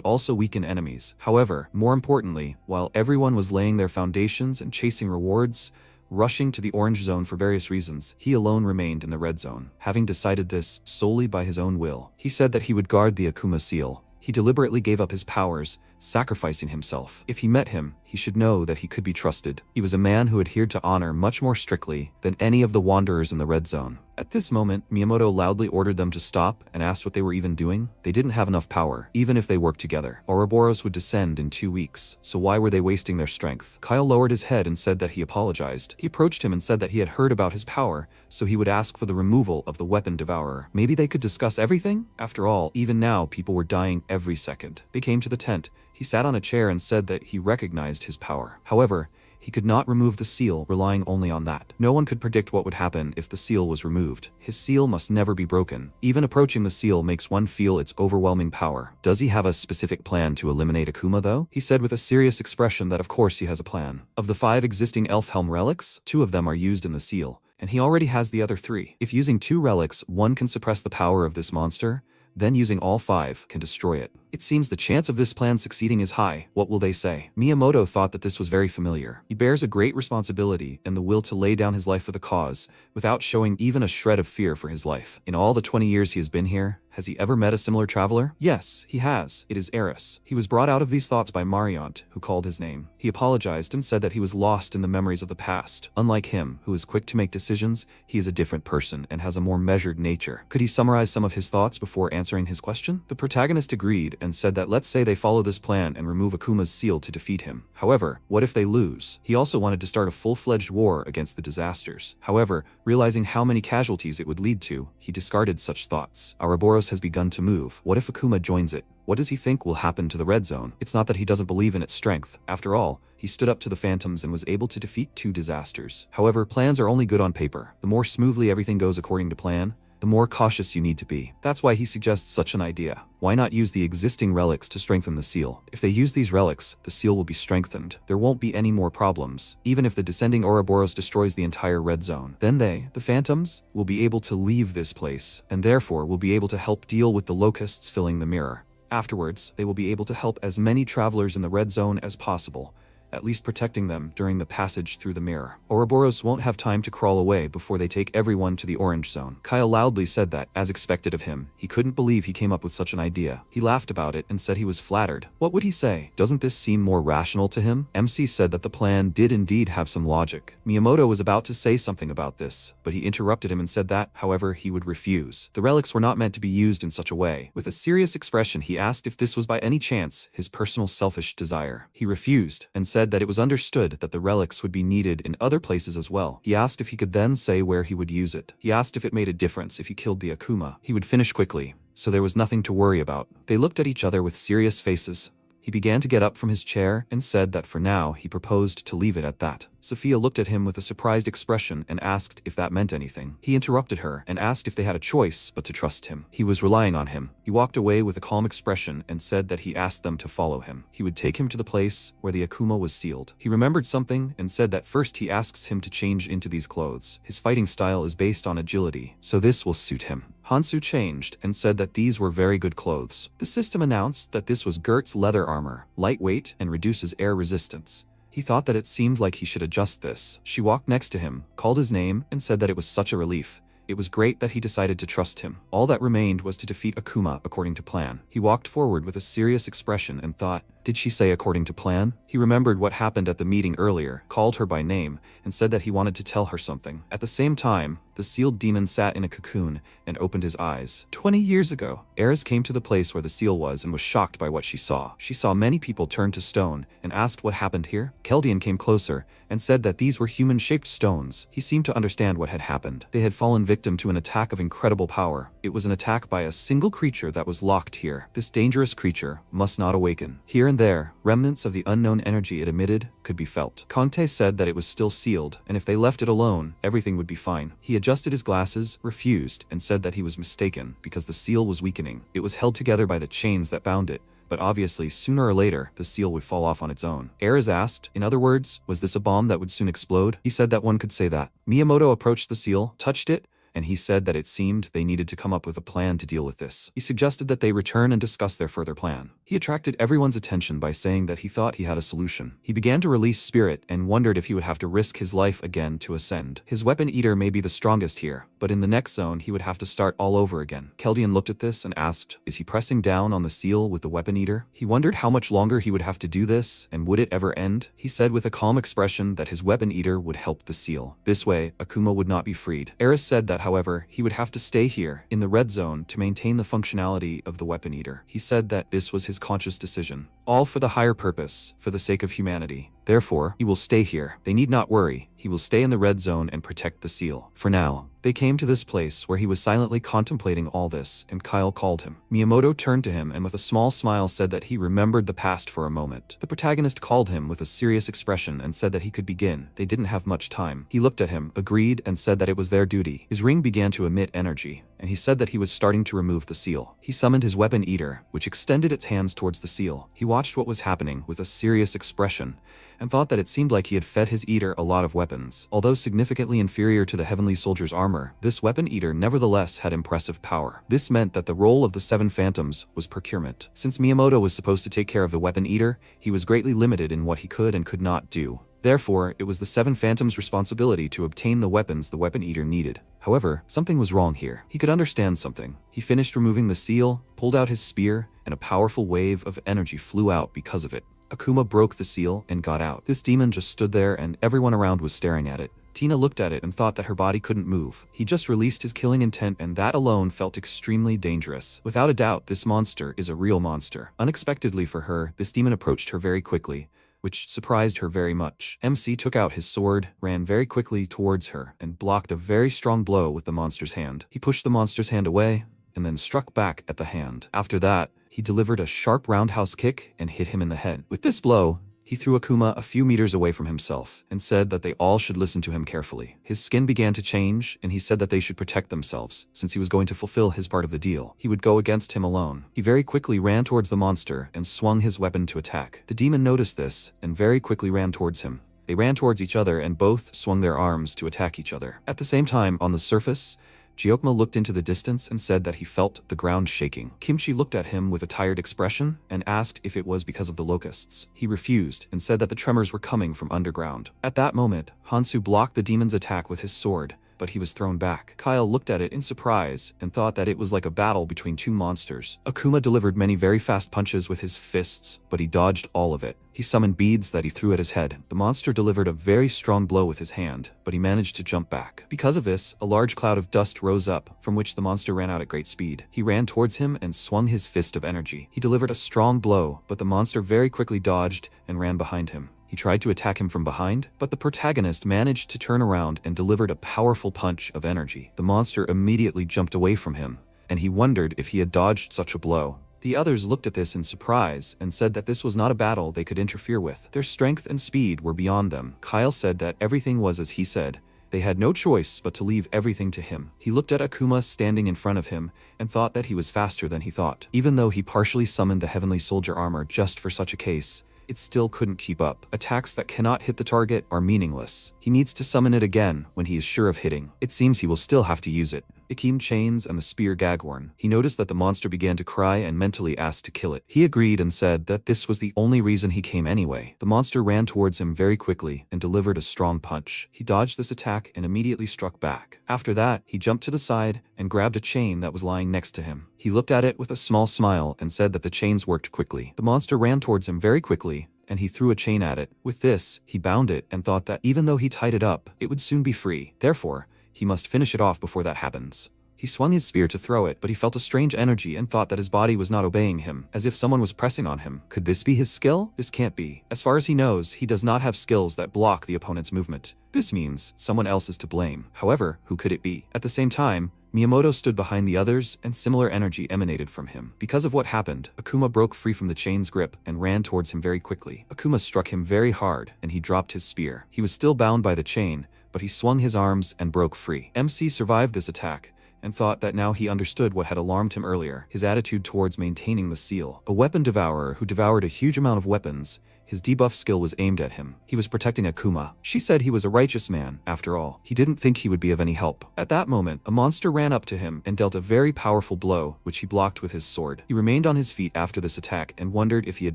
also weaken enemies. However, more importantly, while everyone was laying their foundations and chasing rewards, rushing to the orange zone for various reasons, he alone remained in the red zone, having decided this solely by his own will. He said that he would guard the Akuma seal. He deliberately gave up his powers, sacrificing himself. If he met him, he should know that he could be trusted. He was a man who adhered to honor much more strictly than any of the wanderers in the red zone. At this moment, Miyamoto loudly ordered them to stop and asked what they were even doing. They didn't have enough power, even if they worked together. Ouroboros would descend in 2 weeks, so why were they wasting their strength? Kyle lowered his head and said that he apologized. He approached him and said that he had heard about his power, so he would ask for the removal of the weapon devourer. Maybe they could discuss everything? After all, even now, people were dying every second. They came to the tent. He sat on a chair and said that he recognized his power. However, he could not remove the seal, relying only on that. No one could predict what would happen if the seal was removed. His seal must never be broken. Even approaching the seal makes one feel its overwhelming power. Does he have a specific plan to eliminate Akuma though? He said with a serious expression that of course he has a plan. Of the 5 existing elf helm relics, 2 of them are used in the seal, and he already has the other 3. If using 2 relics, one can suppress the power of this monster, then using all 5 can destroy it. It seems the chance of this plan succeeding is high. What will they say? Miyamoto thought that this was very familiar. He bears a great responsibility and the will to lay down his life for the cause, without showing even a shred of fear for his life. In all the 20 years he has been here, has he ever met a similar traveler? Yes, he has. It is Eris. He was brought out of these thoughts by Mariant, who called his name. He apologized and said that he was lost in the memories of the past. Unlike him, who is quick to make decisions, he is a different person and has a more measured nature. Could he summarize some of his thoughts before answering his question? The protagonist agreed and said that let's say they follow this plan and remove Akuma's seal to defeat him. However, what if they lose? He also wanted to start a full-fledged war against the disasters. However, realizing how many casualties it would lead to, he discarded such thoughts. Ouroboros has begun to move. What if Akuma joins it? What does he think will happen to the red zone? It's not that he doesn't believe in its strength. After all, he stood up to the phantoms and was able to defeat 2 disasters. However, plans are only good on paper. The more smoothly everything goes according to plan, the more cautious you need to be. That's why he suggests such an idea. Why not use the existing relics to strengthen the seal? If they use these relics, the seal will be strengthened. There won't be any more problems. Even if the descending Ouroboros destroys the entire red zone, then they, the phantoms, will be able to leave this place, and therefore will be able to help deal with the locusts filling the mirror. Afterwards, they will be able to help as many travelers in the red zone as possible, at least protecting them during the passage through the mirror. Ouroboros won't have time to crawl away before they take everyone to the orange zone. Kyle loudly said that, as expected of him, he couldn't believe he came up with such an idea. He laughed about it and said he was flattered. What would he say? Doesn't this seem more rational to him? MC said that the plan did indeed have some logic. Miyamoto was about to say something about this, but he interrupted him and said that, however, he would refuse. The relics were not meant to be used in such a way. With a serious expression, he asked if this was by any chance his personal selfish desire. He refused and said that it was understood that the relics would be needed in other places as well. He asked if he could then say where he would use it. He asked if it made a difference if he killed the Akuma. He would finish quickly, so there was nothing to worry about. They looked at each other with serious faces. He began to get up from his chair and said that for now he proposed to leave it at that. Sophia looked at him with a surprised expression and asked if that meant anything. He interrupted her and asked if they had a choice but to trust him. He was relying on him. He walked away with a calm expression and said that he asked them to follow him. He would take him to the place where the Akuma was sealed. He remembered something and said that first he asks him to change into these clothes. His fighting style is based on agility, so this will suit him. Hansu changed and said that these were very good clothes. The system announced that this was Gert's leather armor, lightweight and reduces air resistance. He thought that it seemed like he should adjust this. She walked next to him, called his name, and said that it was such a relief. It was great that he decided to trust him. All that remained was to defeat Akuma according to plan. He walked forward with a serious expression and thought, did she say according to plan? He remembered what happened at the meeting earlier, called her by name, and said that he wanted to tell her something. At the same time, the sealed demon sat in a cocoon and opened his eyes. 20 years ago, Eris came to the place where the seal was and was shocked by what she saw. She saw many people turn to stone and asked what happened here. Keldian came closer and said that these were human-shaped stones. He seemed to understand what had happened. They had fallen victim to an attack of incredible power. It was an attack by a single creature that was locked here. This dangerous creature must not awaken. Here and there, remnants of the unknown energy it emitted could be felt. Kongtae said that it was still sealed, and if they left it alone, everything would be fine. He adjusted his glasses, refused, and said that he was mistaken because the seal was weakening. It was held together by the chains that bound it, but obviously sooner or later, the seal would fall off on its own. Eris asked, in other words, was this a bomb that would soon explode? He said that one could say that. Miyamoto approached the seal, touched it, and he said that it seemed they needed to come up with a plan to deal with this. He suggested that they return and discuss their further plan. He attracted everyone's attention by saying that he thought he had a solution. He began to release spirit and wondered if he would have to risk his life again to ascend. His weapon eater may be the strongest here, but in the next zone he would have to start all over again. Keldian looked at this and asked, is he pressing down on the seal with the weapon eater? He wondered how much longer he would have to do this, and would it ever end? He said with a calm expression that his weapon eater would help the seal. This way, Akuma would not be freed. Eris said that, however, he would have to stay here, in the red zone, to maintain the functionality of the weapon eater. He said that this was his conscious decision. All for the higher purpose, for the sake of humanity. Therefore, he will stay here. They need not worry. He will stay in the red zone and protect the seal. For now, they came to this place where he was silently contemplating all this, and Kyle called him. Miyamoto turned to him and with a small smile said that he remembered the past for a moment. The protagonist called him with a serious expression and said that he could begin. They didn't have much time. He looked at him, agreed, and said that it was their duty. His ring began to emit energy, and he said that he was starting to remove the seal. He summoned his weapon eater, which extended its hands towards the seal. He watched what was happening with a serious expression, and thought that it seemed like he had fed his eater a lot of weapons. Although significantly inferior to the Heavenly Soldier's armor, this weapon eater nevertheless had impressive power. This meant that the role of the Seven Phantoms was procurement. Since Miyamoto was supposed to take care of the weapon eater, he was greatly limited in what he could and could not do. Therefore, it was the Seven Phantoms' responsibility to obtain the weapons the weapon eater needed. However, something was wrong here. He could understand something. He finished removing the seal, pulled out his spear, and a powerful wave of energy flew out because of it. Akuma broke the seal and got out. This demon just stood there and everyone around was staring at it. Tina looked at it and thought that her body couldn't move. He just released his killing intent and that alone felt extremely dangerous. Without a doubt, this monster is a real monster. Unexpectedly for her, this demon approached her very quickly, which surprised her very much. MC took out his sword, ran very quickly towards her, and blocked a very strong blow with the monster's hand. He pushed the monster's hand away, and then struck back at the hand. After that, he delivered a sharp roundhouse kick and hit him in the head. With this blow, he threw Akuma a few meters away from himself and said that they all should listen to him carefully. His skin began to change, and he said that they should protect themselves, since he was going to fulfill his part of the deal. He would go against him alone. He very quickly ran towards the monster and swung his weapon to attack. The demon noticed this and very quickly ran towards him. They ran towards each other and both swung their arms to attack each other. At the same time, on the surface, Gyokma looked into the distance and said that he felt the ground shaking. Kimchi looked at him with a tired expression and asked if it was because of the locusts. He refused and said that the tremors were coming from underground. At that moment, Hansu blocked the demon's attack with his sword, but he was thrown back. Kyle looked at it in surprise and thought that it was like a battle between two monsters. Akuma delivered many very fast punches with his fists, but he dodged all of it. He summoned beads that he threw at his head. The monster delivered a very strong blow with his hand, but he managed to jump back. Because of this, a large cloud of dust rose up, from which the monster ran out at great speed. He ran towards him and swung his fist of energy. He delivered a strong blow, but the monster very quickly dodged and ran behind him. He tried to attack him from behind, but the protagonist managed to turn around and delivered a powerful punch of energy. The monster immediately jumped away from him, and he wondered if he had dodged such a blow. The others looked at this in surprise and said that this was not a battle they could interfere with. Their strength and speed were beyond them. Kyle said that everything was as he said. They had no choice but to leave everything to him. He looked at Akuma standing in front of him and thought that he was faster than he thought. Even though he partially summoned the Heavenly Soldier armor just for such a case, it still couldn't keep up. Attacks that cannot hit the target are meaningless. He needs to summon it again when he is sure of hitting. It seems he will still have to use it. Ikim chains and the spear gaghorn. He noticed that the monster began to cry and mentally asked to kill it. He agreed and said that this was the only reason he came anyway. The monster ran towards him very quickly and delivered a strong punch. He dodged this attack and immediately struck back. After that, he jumped to the side and grabbed a chain that was lying next to him. He looked at it with a small smile and said that the chains worked quickly. The monster ran towards him very quickly, and he threw a chain at it. With this, he bound it and thought that even though he tied it up, it would soon be free. Therefore, he must finish it off before that happens. He swung his spear to throw it, but he felt a strange energy and thought that his body was not obeying him, as if someone was pressing on him. Could this be his skill? This can't be. As far as he knows, he does not have skills that block the opponent's movement. This means someone else is to blame. However, who could it be? At the same time, Miyamoto stood behind the others and similar energy emanated from him. Because of what happened, Akuma broke free from the chain's grip and ran towards him very quickly. Akuma struck him very hard and he dropped his spear. He was still bound by the chain, but he swung his arms and broke free. MC survived this attack and thought that now he understood what had alarmed him earlier, his attitude towards maintaining the seal. A weapon devourer who devoured a huge amount of weapons, his debuff skill was aimed at him. He was protecting Akuma. She said he was a righteous man, after all. He didn't think he would be of any help. At that moment, a monster ran up to him and dealt a very powerful blow, which he blocked with his sword. He remained on his feet after this attack and wondered if he had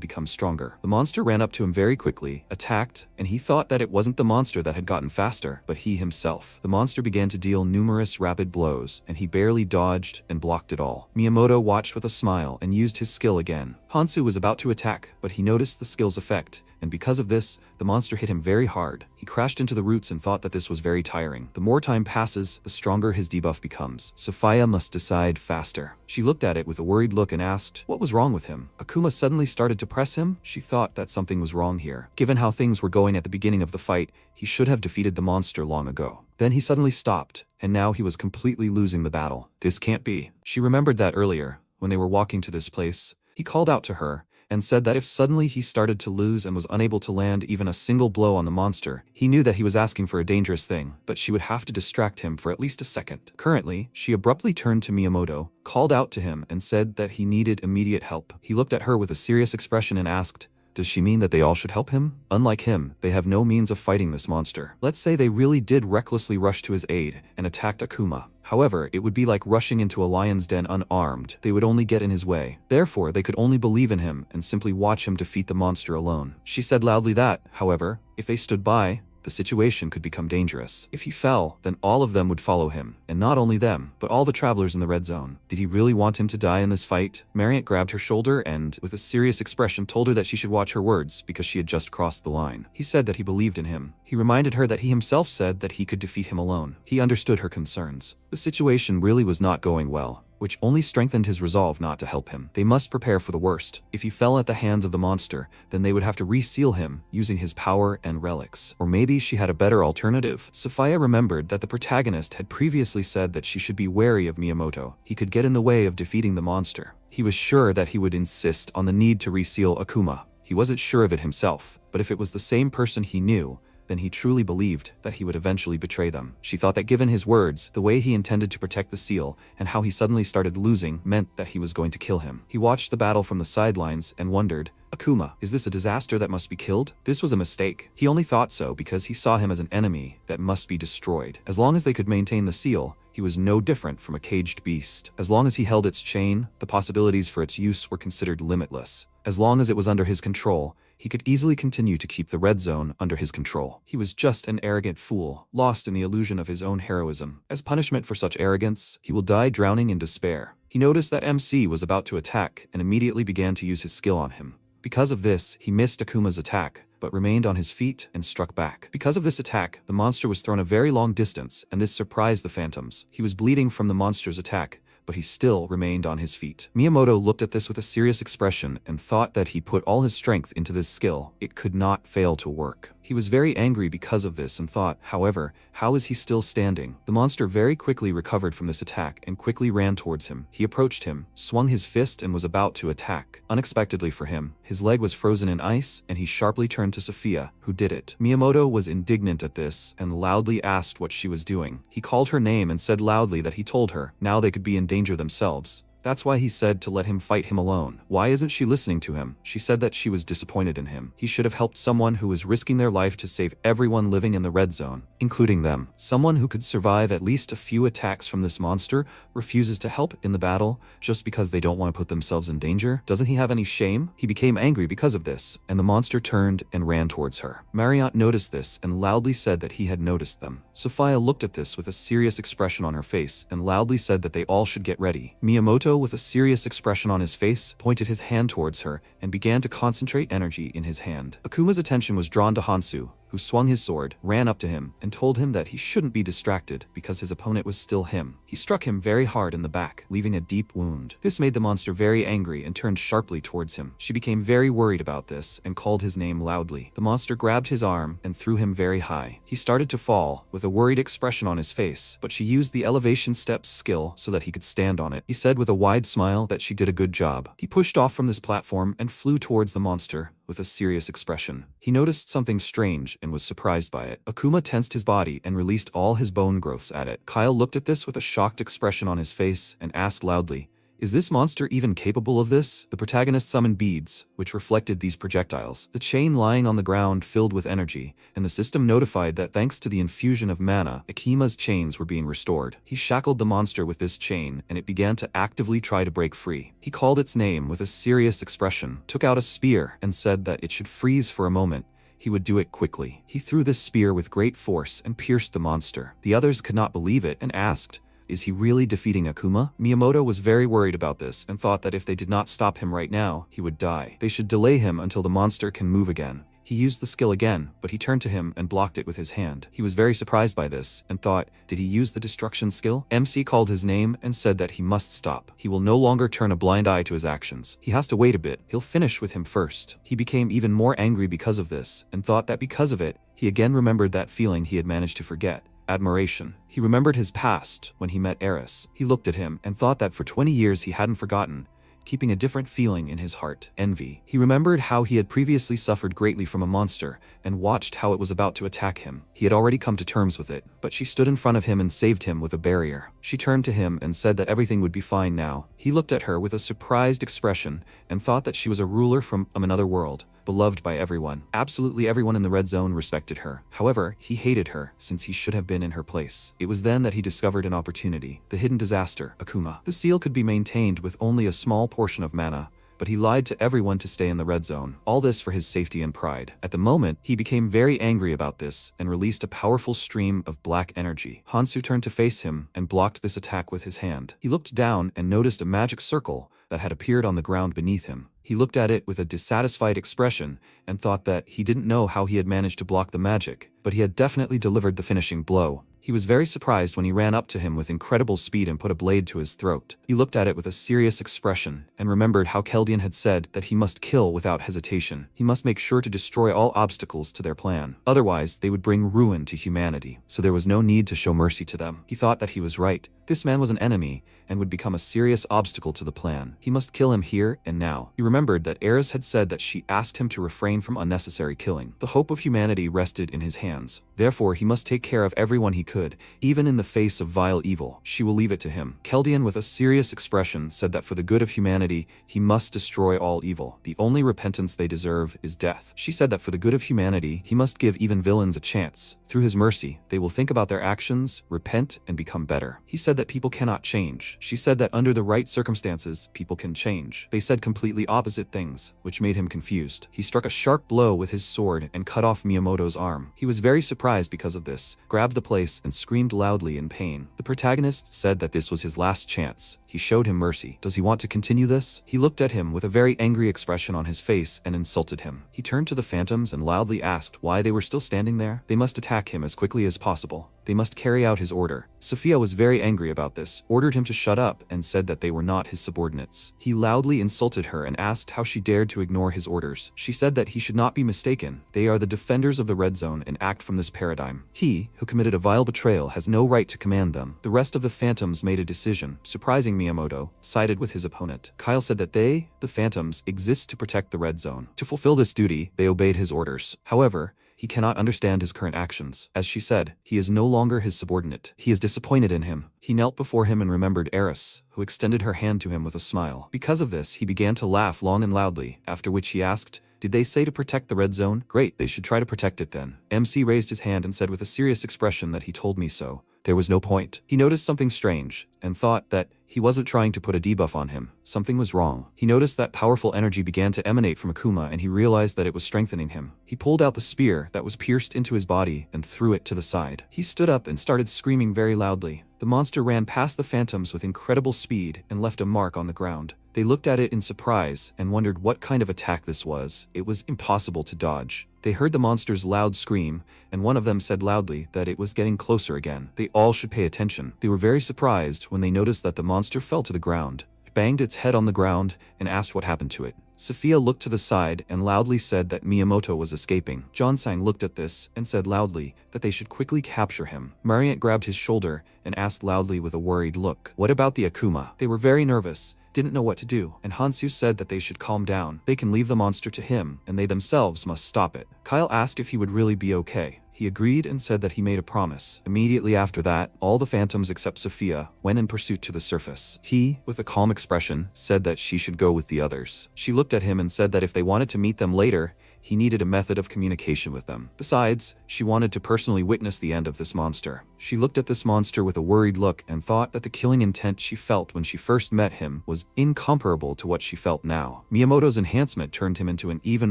become stronger. The monster ran up to him very quickly, attacked, and he thought that it wasn't the monster that had gotten faster, but he himself. The monster began to deal numerous rapid blows, and he barely dodged and blocked it all. Miyamoto watched with a smile and used his skill again. Hansu was about to attack, but he noticed the skill's effect, and because of this, the monster hit him very hard. He crashed into the roots and thought that this was very tiring. The more time passes, the stronger his debuff becomes. Sophia must decide faster. She looked at it with a worried look and asked, what was wrong with him? Akuma suddenly started to press him. She thought that something was wrong here. Given how things were going at the beginning of the fight, he should have defeated the monster long ago. Then he suddenly stopped, and now he was completely losing the battle. This can't be. She remembered that earlier, when they were walking to this place, he called out to her and said that if suddenly he started to lose and was unable to land even a single blow on the monster, he knew that he was asking for a dangerous thing, but she would have to distract him for at least a second. Currently, she abruptly turned to Miyamoto, called out to him, and said that he needed immediate help. He looked at her with a serious expression and asked, does she mean that they all should help him? Unlike him, they have no means of fighting this monster. Let's say they really did recklessly rush to his aid and attacked Akuma. However, it would be like rushing into a lion's den unarmed. They would only get in his way. Therefore, they could only believe in him and simply watch him defeat the monster alone. She said loudly that, however, if they stood by, the situation could become dangerous. If he fell, then all of them would follow him, and not only them, but all the travelers in the red zone. Did he really want him to die in this fight? Marriott grabbed her shoulder and, with a serious expression, told her that she should watch her words because she had just crossed the line. He said that he believed in him. He reminded her that he himself said that he could defeat him alone. He understood her concerns. The situation really was not going well, which only strengthened his resolve not to help him. They must prepare for the worst. If he fell at the hands of the monster, then they would have to reseal him using his power and relics. Or maybe she had a better alternative. Sophia remembered that the protagonist had previously said that she should be wary of Miyamoto. He could get in the way of defeating the monster. He was sure that he would insist on the need to reseal Akuma. He wasn't sure of it himself, but if it was the same person he knew, then he truly believed that he would eventually betray them. She thought that given his words, the way he intended to protect the seal, and how he suddenly started losing meant that he was going to kill him. He watched the battle from the sidelines and wondered, Akuma, is this a disaster that must be killed? This was a mistake. He only thought so because he saw him as an enemy that must be destroyed. As long as they could maintain the seal, he was no different from a caged beast. As long as he held its chain, the possibilities for its use were considered limitless. As long as it was under his control, he could easily continue to keep the red zone under his control. He was just an arrogant fool, lost in the illusion of his own heroism. As punishment for such arrogance, he will die drowning in despair. He noticed that MC was about to attack and immediately began to use his skill on him. Because of this, he missed Akuma's attack, but remained on his feet and struck back. Because of this attack, the monster was thrown a very long distance, and this surprised the phantoms. He was bleeding from the monster's attack, but he still remained on his feet. Miyamoto looked at this with a serious expression and thought that he put all his strength into this skill. It could not fail to work. He was very angry because of this and thought, however, how is he still standing? The monster very quickly recovered from this attack and quickly ran towards him. He approached him, swung his fist and was about to attack. Unexpectedly for him, his leg was frozen in ice and he sharply turned to Sophia, who did it. Miyamoto was indignant at this and loudly asked what she was doing. He called her name and said loudly that he told her, now they could be in danger themselves. That's why he said to let him fight him alone. Why isn't she listening to him? She said that she was disappointed in him. He should have helped someone who was risking their life to save everyone living in the red zone, including them. Someone who could survive at least a few attacks from this monster refuses to help in the battle just because they don't want to put themselves in danger. Doesn't he have any shame? He became angry because of this, and the monster turned and ran towards her. Marriott noticed this and loudly said that he had noticed them. Sophia looked at this with a serious expression on her face and loudly said that they all should get ready. Miyamoto, with a serious expression on his face, pointed his hand towards her and began to concentrate energy in his hand. Akuma's attention was drawn to Hansu, who swung his sword, ran up to him, and told him that he shouldn't be distracted because his opponent was still him. He struck him very hard in the back, leaving a deep wound. This made the monster very angry and turned sharply towards him. She became very worried about this and called his name loudly. The monster grabbed his arm and threw him very high. He started to fall, with a worried expression on his face, but she used the elevation steps skill so that he could stand on it. He said with a wide smile that she did a good job. He pushed off from this platform and flew towards the monster with a serious expression. He noticed something strange and was surprised by it. Akuma tensed his body and released all his bone growths at it. Kyle looked at this with a shocked expression on his face and asked loudly, "Is this monster even capable of this?" The protagonist summoned beads, which reflected these projectiles. The chain lying on the ground filled with energy, and the system notified that thanks to the infusion of mana, Akima's chains were being restored. He shackled the monster with this chain, and it began to actively try to break free. He called its name with a serious expression, took out a spear, and said that it should freeze for a moment. He would do it quickly. He threw this spear with great force and pierced the monster. The others could not believe it and asked, "Is he really defeating Akuma?" Miyamoto was very worried about this and thought that if they did not stop him right now, he would die. They should delay him until the monster can move again. He used the skill again, but he turned to him and blocked it with his hand. He was very surprised by this and thought, did he use the destruction skill? MC called his name and said that he must stop. He will no longer turn a blind eye to his actions. He has to wait a bit. He'll finish with him first. He became even more angry because of this and thought that because of it, he again remembered that feeling he had managed to forget. Admiration. He remembered his past when he met Eris. He looked at him and thought that for 20 years he hadn't forgotten, keeping a different feeling in his heart. Envy. He remembered how he had previously suffered greatly from a monster and watched how it was about to attack him. He had already come to terms with it, but she stood in front of him and saved him with a barrier. She turned to him and said that everything would be fine now. He looked at her with a surprised expression and thought that she was a ruler from another world, beloved by everyone. Absolutely everyone in the red zone respected her. However, he hated her since he should have been in her place. It was then that he discovered an opportunity. The hidden disaster, Akuma. The seal could be maintained with only a small portion of mana, but he lied to everyone to stay in the red zone. All this for his safety and pride. At the moment, he became very angry about this and released a powerful stream of black energy. Hansu turned to face him and blocked this attack with his hand. He looked down and noticed a magic circle that had appeared on the ground beneath him. He looked at it with a dissatisfied expression and thought that he didn't know how he had managed to block the magic, but he had definitely delivered the finishing blow. He was very surprised when he ran up to him with incredible speed and put a blade to his throat. He looked at it with a serious expression and remembered how Keldian had said that he must kill without hesitation. He must make sure to destroy all obstacles to their plan. Otherwise, they would bring ruin to humanity, so there was no need to show mercy to them. He thought that he was right. This man was an enemy and would become a serious obstacle to the plan. He must kill him here and now. He remembered that Eris had said that she asked him to refrain from unnecessary killing. The hope of humanity rested in his hands. Therefore, he must take care of everyone he could, even in the face of vile evil. She will leave it to him. Keldian, with a serious expression, said that for the good of humanity, he must destroy all evil. The only repentance they deserve is death. She said that for the good of humanity, he must give even villains a chance. Through his mercy, they will think about their actions, repent, and become better. He said that people cannot change. She said that under the right circumstances, people can change. They said completely opposite things, which made him confused. He struck a sharp blow with his sword and cut off Miyamoto's arm. He was very surprised because of this, grabbed the place, and screamed loudly in pain. The protagonist said that this was his last chance. He showed him mercy. Does he want to continue this? He looked at him with a very angry expression on his face and insulted him. He turned to the phantoms and loudly asked why they were still standing there. They must attack him as quickly as possible. They must carry out his order. Sophia was very angry about this, ordered him to shut up, and said that they were not his subordinates. He loudly insulted her and asked how she dared to ignore his orders. She said that he should not be mistaken. They are the defenders of the red zone and act from this paradigm. He, who committed a vile betrayal, has no right to command them. The rest of the phantoms made a decision. Surprising Miyamoto, sided with his opponent. Kyle said that they, the phantoms, exist to protect the red zone. To fulfill this duty, they obeyed his orders. However, He cannot understand his current actions. As she said, he is no longer his subordinate. He is disappointed in him. He knelt before him and remembered Eris, who extended her hand to him with a smile. Because of this, he began to laugh long and loudly, after which he asked, "Did they say to protect the red zone? Great, they should try to protect it then." MC raised his hand and said with a serious expression that he told me so. There was no point. He noticed something strange, and thought that he wasn't trying to put a debuff on him. Something was wrong. He noticed that powerful energy began to emanate from Akuma, and he realized that it was strengthening him. He pulled out the spear that was pierced into his body and threw it to the side. He stood up and started screaming very loudly. The monster ran past the phantoms with incredible speed and left a mark on the ground. They looked at it in surprise and wondered what kind of attack this was. It was impossible to dodge. They heard the monster's loud scream, and one of them said loudly that it was getting closer again. They all should pay attention. They were very surprised when they noticed that the monster fell to the ground, banged its head on the ground, and asked what happened to it. Sophia looked to the side and loudly said that Miyamoto was escaping. Johnsang looked at this and said loudly that they should quickly capture him. Mariette grabbed his shoulder and asked loudly with a worried look, "What about the Akuma?" They were very nervous, didn't know what to do, and Hansu said that they should calm down. They can leave the monster to him, and they themselves must stop it. Kyle asked if he would really be okay. He agreed and said that he made a promise. Immediately after that, all the phantoms except Sophia went in pursuit to the surface. He, with a calm expression, said that she should go with the others. She looked at him and said that if they wanted to meet them later, he needed a method of communication with them. Besides, she wanted to personally witness the end of this monster. She looked at this monster with a worried look and thought that the killing intent she felt when she first met him was incomparable to what she felt now. Miyamoto's enhancement turned him into an even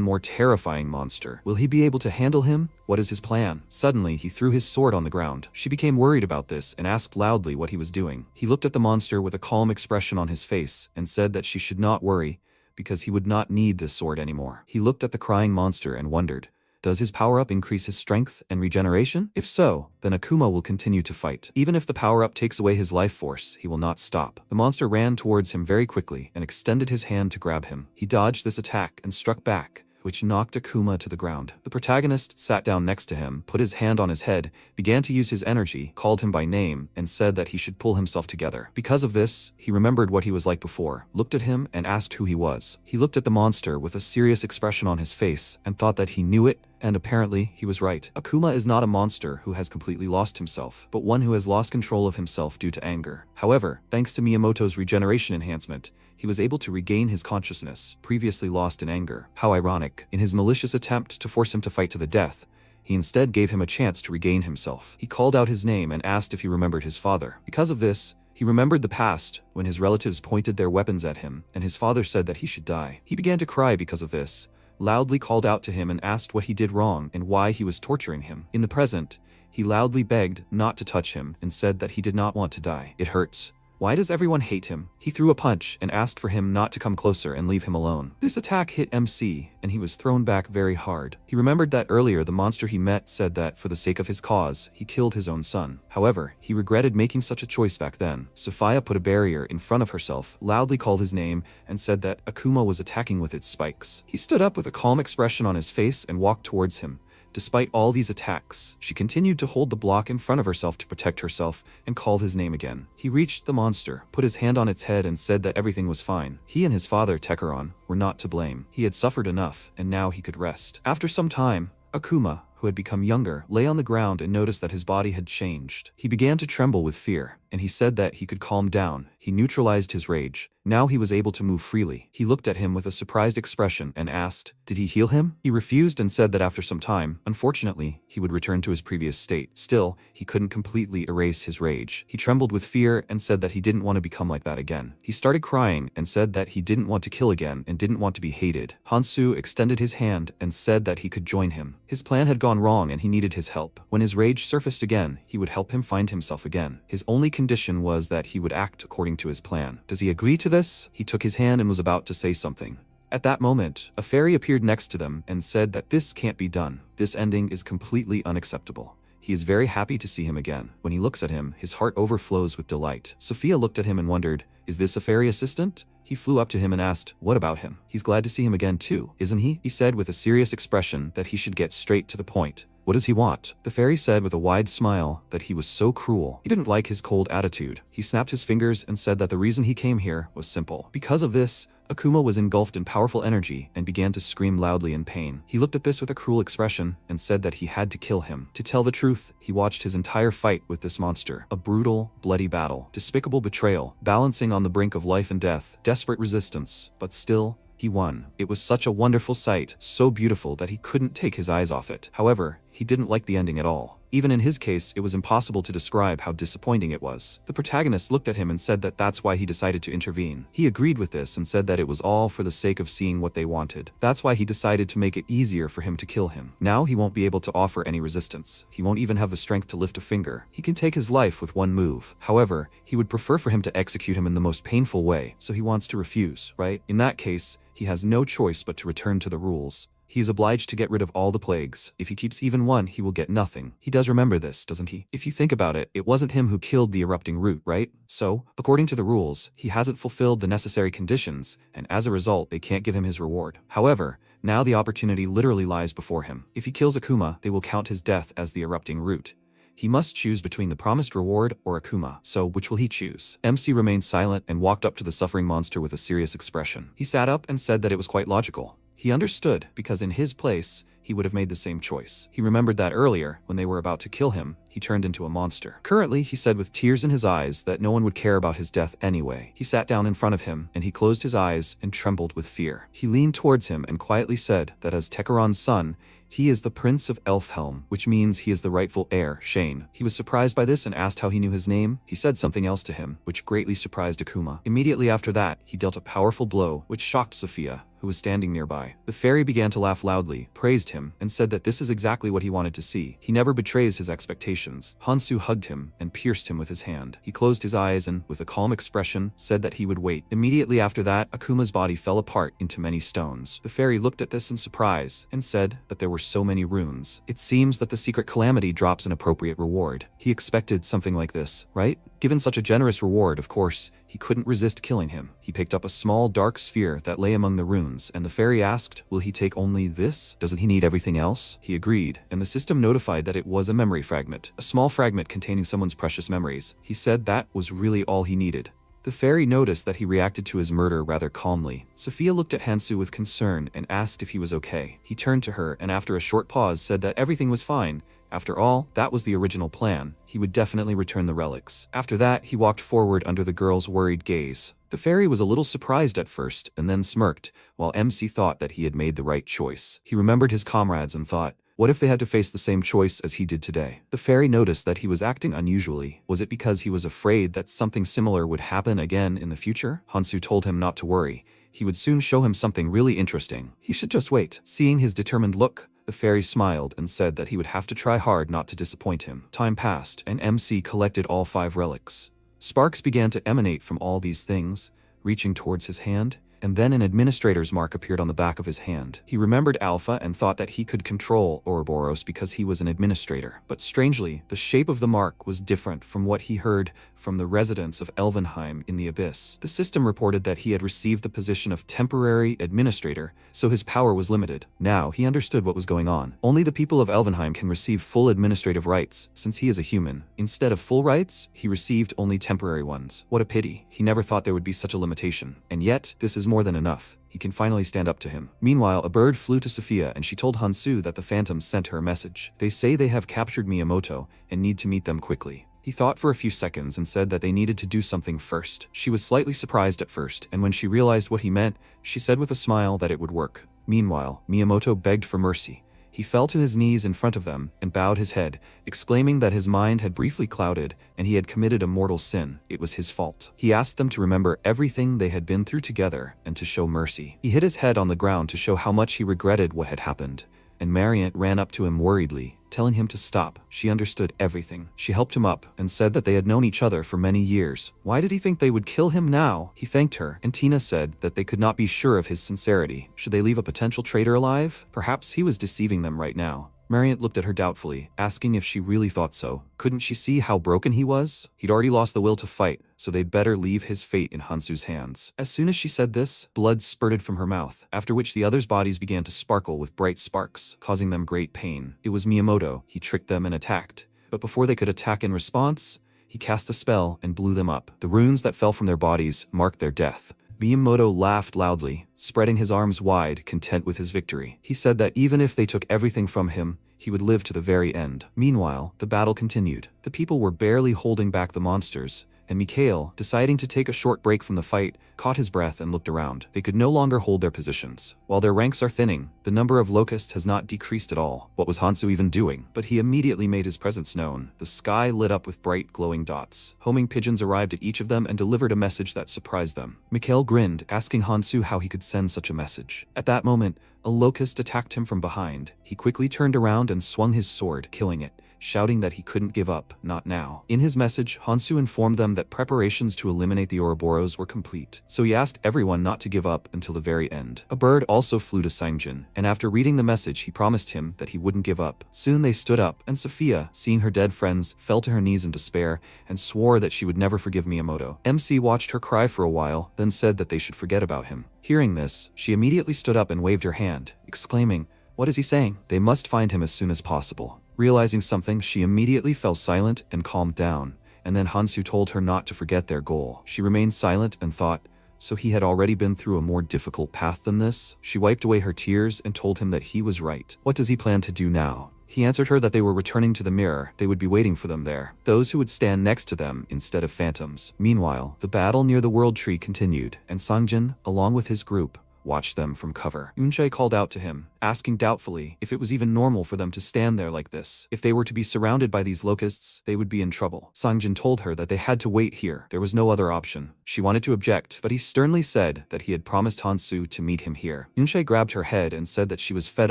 more terrifying monster. Will he be able to handle him? What is his plan? Suddenly, he threw his sword on the ground. She became worried about this and asked loudly what he was doing. He looked at the monster with a calm expression on his face and said that she should not worry, because he would not need this sword anymore. He looked at the crying monster and wondered, does his power-up increase his strength and regeneration? If so, then Akuma will continue to fight. Even if the power-up takes away his life force, he will not stop. The monster ran towards him very quickly and extended his hand to grab him. He dodged this attack and struck back, which knocked Akuma to the ground. The protagonist sat down next to him, put his hand on his head, began to use his energy, called him by name, and said that he should pull himself together. Because of this, he remembered what he was like before, looked at him, and asked who he was. He looked at the monster with a serious expression on his face, and thought that he knew it, and apparently, he was right. Akuma is not a monster who has completely lost himself, but one who has lost control of himself due to anger. However, thanks to Miyamoto's regeneration enhancement, he was able to regain his consciousness, previously lost in anger. How ironic. In his malicious attempt to force him to fight to the death, he instead gave him a chance to regain himself. He called out his name and asked if he remembered his father. Because of this, he remembered the past, when his relatives pointed their weapons at him, and his father said that he should die. He began to cry because of this, loudly called out to him and asked what he did wrong and why he was torturing him. In the present, he loudly begged not to touch him and said that he did not want to die. It hurts. Why does everyone hate him? He threw a punch and asked for him not to come closer and leave him alone. This attack hit MC, and he was thrown back very hard. He remembered that earlier the monster he met said that for the sake of his cause, he killed his own son. However, he regretted making such a choice back then. Sophia put a barrier in front of herself, loudly called his name, and said that Akuma was attacking with its spikes. He stood up with a calm expression on his face and walked towards him. Despite all these attacks, she continued to hold the block in front of herself to protect herself and called his name again. He reached the monster, put his hand on its head and said that everything was fine. He and his father, Tekeron, were not to blame. He had suffered enough, and now he could rest. After some time, Akuma, who had become younger, lay on the ground and noticed that his body had changed. He began to tremble with fear, and he said that he could calm down. He neutralized his rage. Now he was able to move freely. He looked at him with a surprised expression and asked, did he heal him? He refused and said that after some time, unfortunately, he would return to his previous state. Still, he couldn't completely erase his rage. He trembled with fear and said that he didn't want to become like that again. He started crying and said that he didn't want to kill again and didn't want to be hated. Hansu extended his hand and said that he could join him. His plan had gone wrong and he needed his help. When his rage surfaced again, he would help him find himself again. His only condition was that he would act according to his plan. Does he agree to this? He took his hand and was about to say something. At that moment, a fairy appeared next to them and said that this can't be done. This ending is completely unacceptable. He is very happy to see him again. When he looks at him, his heart overflows with delight. Sophia looked at him and wondered, is this a fairy assistant? He flew up to him and asked, what about him? He's glad to see him again too, isn't he? He said with a serious expression that he should get straight to the point. What does he want? The fairy said with a wide smile that he was so cruel. He didn't like his cold attitude. He snapped his fingers and said that the reason he came here was simple. Because of this, Akuma was engulfed in powerful energy and began to scream loudly in pain. He looked at this with a cruel expression and said that he had to kill him. To tell the truth, he watched his entire fight with this monster. A brutal, bloody battle. Despicable betrayal. Balancing on the brink of life and death. Desperate resistance. But still, he won. It was such a wonderful sight, so beautiful that he couldn't take his eyes off it. However, he didn't like the ending at all. Even in his case, it was impossible to describe how disappointing it was. The protagonist looked at him and said that that's why he decided to intervene. He agreed with this and said that it was all for the sake of seeing what they wanted. That's why he decided to make it easier for him to kill him. Now he won't be able to offer any resistance. He won't even have the strength to lift a finger. He can take his life with one move. However, he would prefer for him to execute him in the most painful way, so he wants to refuse, right? In that case, he has no choice but to return to the rules. He is obliged to get rid of all the plagues. If he keeps even one, he will get nothing. He does remember this, doesn't he? If you think about it, it wasn't him who killed the erupting root, right? So, according to the rules, he hasn't fulfilled the necessary conditions, and as a result, they can't give him his reward. However, now the opportunity literally lies before him. If he kills Akuma, they will count his death as the erupting root. He must choose between the promised reward or Akuma. So, which will he choose? MC remained silent and walked up to the suffering monster with a serious expression. He sat up and said that it was quite logical. He understood, because in his place, he would have made the same choice. He remembered that earlier, when they were about to kill him, he turned into a monster. Currently, he said with tears in his eyes that no one would care about his death anyway. He sat down in front of him, and he closed his eyes and trembled with fear. He leaned towards him and quietly said that as Tekaron's son, he is the Prince of Elfhelm, which means he is the rightful heir, Shane. He was surprised by this and asked how he knew his name. He said something else to him, which greatly surprised Akuma. Immediately after that, he dealt a powerful blow, which shocked Sophia, who was standing nearby. The fairy began to laugh loudly, praised him, and said that this is exactly what he wanted to see. He never betrays his expectations. Hansu hugged him and pierced him with his hand. He closed his eyes and, with a calm expression, said that he would wait. Immediately after that, Akuma's body fell apart into many stones. The fairy looked at this in surprise and said that there were so many runes. It seems that the secret calamity drops an appropriate reward. He expected something like this, right? Given such a generous reward, of course, he couldn't resist killing him. He picked up a small dark sphere that lay among the runes, and the fairy asked, will he take only this? Doesn't he need everything else? He agreed, and the system notified that it was a memory fragment, a small fragment containing someone's precious memories. He said that was really all he needed. The fairy noticed that he reacted to his murder rather calmly. Sophia looked at Hansu with concern and asked if he was okay. He turned to her and after a short pause said that everything was fine. After all, that was the original plan. He would definitely return the relics. After that, he walked forward under the girl's worried gaze. The fairy was a little surprised at first and then smirked, while MC thought that he had made the right choice. He remembered his comrades and thought, what if they had to face the same choice as he did today? The fairy noticed that he was acting unusually. Was it because he was afraid that something similar would happen again in the future? Hansu told him not to worry. He would soon show him something really interesting. He should just wait. Seeing his determined look, the fairy smiled and said that he would have to try hard not to disappoint him. Time passed, and MC collected all 5 relics. Sparks began to emanate from all these things, reaching towards his hand, and then an administrator's mark appeared on the back of his hand. He remembered Alpha and thought that he could control Ouroboros because he was an administrator. But strangely, the shape of the mark was different from what he heard from the residents of Elvenheim in the Abyss. The system reported that he had received the position of temporary administrator, so his power was limited. Now, he understood what was going on. Only the people of Elvenheim can receive full administrative rights, since he is a human. Instead of full rights, he received only temporary ones. What a pity. He never thought there would be such a limitation. And yet, this is more than enough. He can finally stand up to him. Meanwhile, a bird flew to Sophia and she told Hansu that the phantoms sent her a message. They say they have captured Miyamoto and need to meet them quickly. He thought for a few seconds and said that they needed to do something first. She was slightly surprised at first, and when she realized what he meant, she said with a smile that it would work. Meanwhile, Miyamoto begged for mercy. He fell to his knees in front of them and bowed his head, exclaiming that his mind had briefly clouded and he had committed a mortal sin. It was his fault. He asked them to remember everything they had been through together and to show mercy. He hit his head on the ground to show how much he regretted what had happened, and Mariant ran up to him worriedly, telling him to stop. She understood everything. She helped him up and said that they had known each other for many years. Why did he think they would kill him now? He thanked her, and Tina said that they could not be sure of his sincerity. Should they leave a potential traitor alive? Perhaps he was deceiving them right now. Mariant looked at her doubtfully, asking if she really thought so. Couldn't she see how broken he was? He'd already lost the will to fight, so they'd better leave his fate in Hansu's hands. As soon as she said this, blood spurted from her mouth, after which the others' bodies began to sparkle with bright sparks, causing them great pain. It was Miyamoto. He tricked them and attacked. But before they could attack in response, he cast a spell and blew them up. The runes that fell from their bodies marked their death. Miyamoto laughed loudly, spreading his arms wide, content with his victory. He said that even if they took everything from him, he would live to the very end. Meanwhile, the battle continued. The people were barely holding back the monsters, and Mikhail, deciding to take a short break from the fight, caught his breath and looked around. They could no longer hold their positions. While their ranks are thinning, the number of locusts has not decreased at all. What was Hansu even doing? But he immediately made his presence known. The sky lit up with bright, glowing dots. Homing pigeons arrived at each of them and delivered a message that surprised them. Mikhail grinned, asking Hansu how he could send such a message. At that moment, a locust attacked him from behind. He quickly turned around and swung his sword, killing it, shouting that he couldn't give up, not now. In his message, Hansu informed them that preparations to eliminate the Ouroboros were complete, so he asked everyone not to give up until the very end. A bird also flew to Sangjin, and after reading the message he promised him that he wouldn't give up. Soon they stood up, and Sophia, seeing her dead friends, fell to her knees in despair and swore that she would never forgive Miyamoto. MC watched her cry for a while, then said that they should forget about him. Hearing this, she immediately stood up and waved her hand, exclaiming, "What is he saying? They must find him as soon as possible." Realizing something, she immediately fell silent and calmed down, and then Hansu told her not to forget their goal. She remained silent and thought, so he had already been through a more difficult path than this? She wiped away her tears and told him that he was right. What does he plan to do now? He answered her that they were returning to the mirror. They would be waiting for them there, those who would stand next to them instead of phantoms. Meanwhile, the battle near the World Tree continued, and Sangjin, along with his group, watched them from cover. Eunchae called out to him, asking doubtfully if it was even normal for them to stand there like this. If they were to be surrounded by these locusts, they would be in trouble. Sangjin told her that they had to wait here. There was no other option. She wanted to object, but he sternly said that he had promised Hansu to meet him here. Eunchae grabbed her head and said that she was fed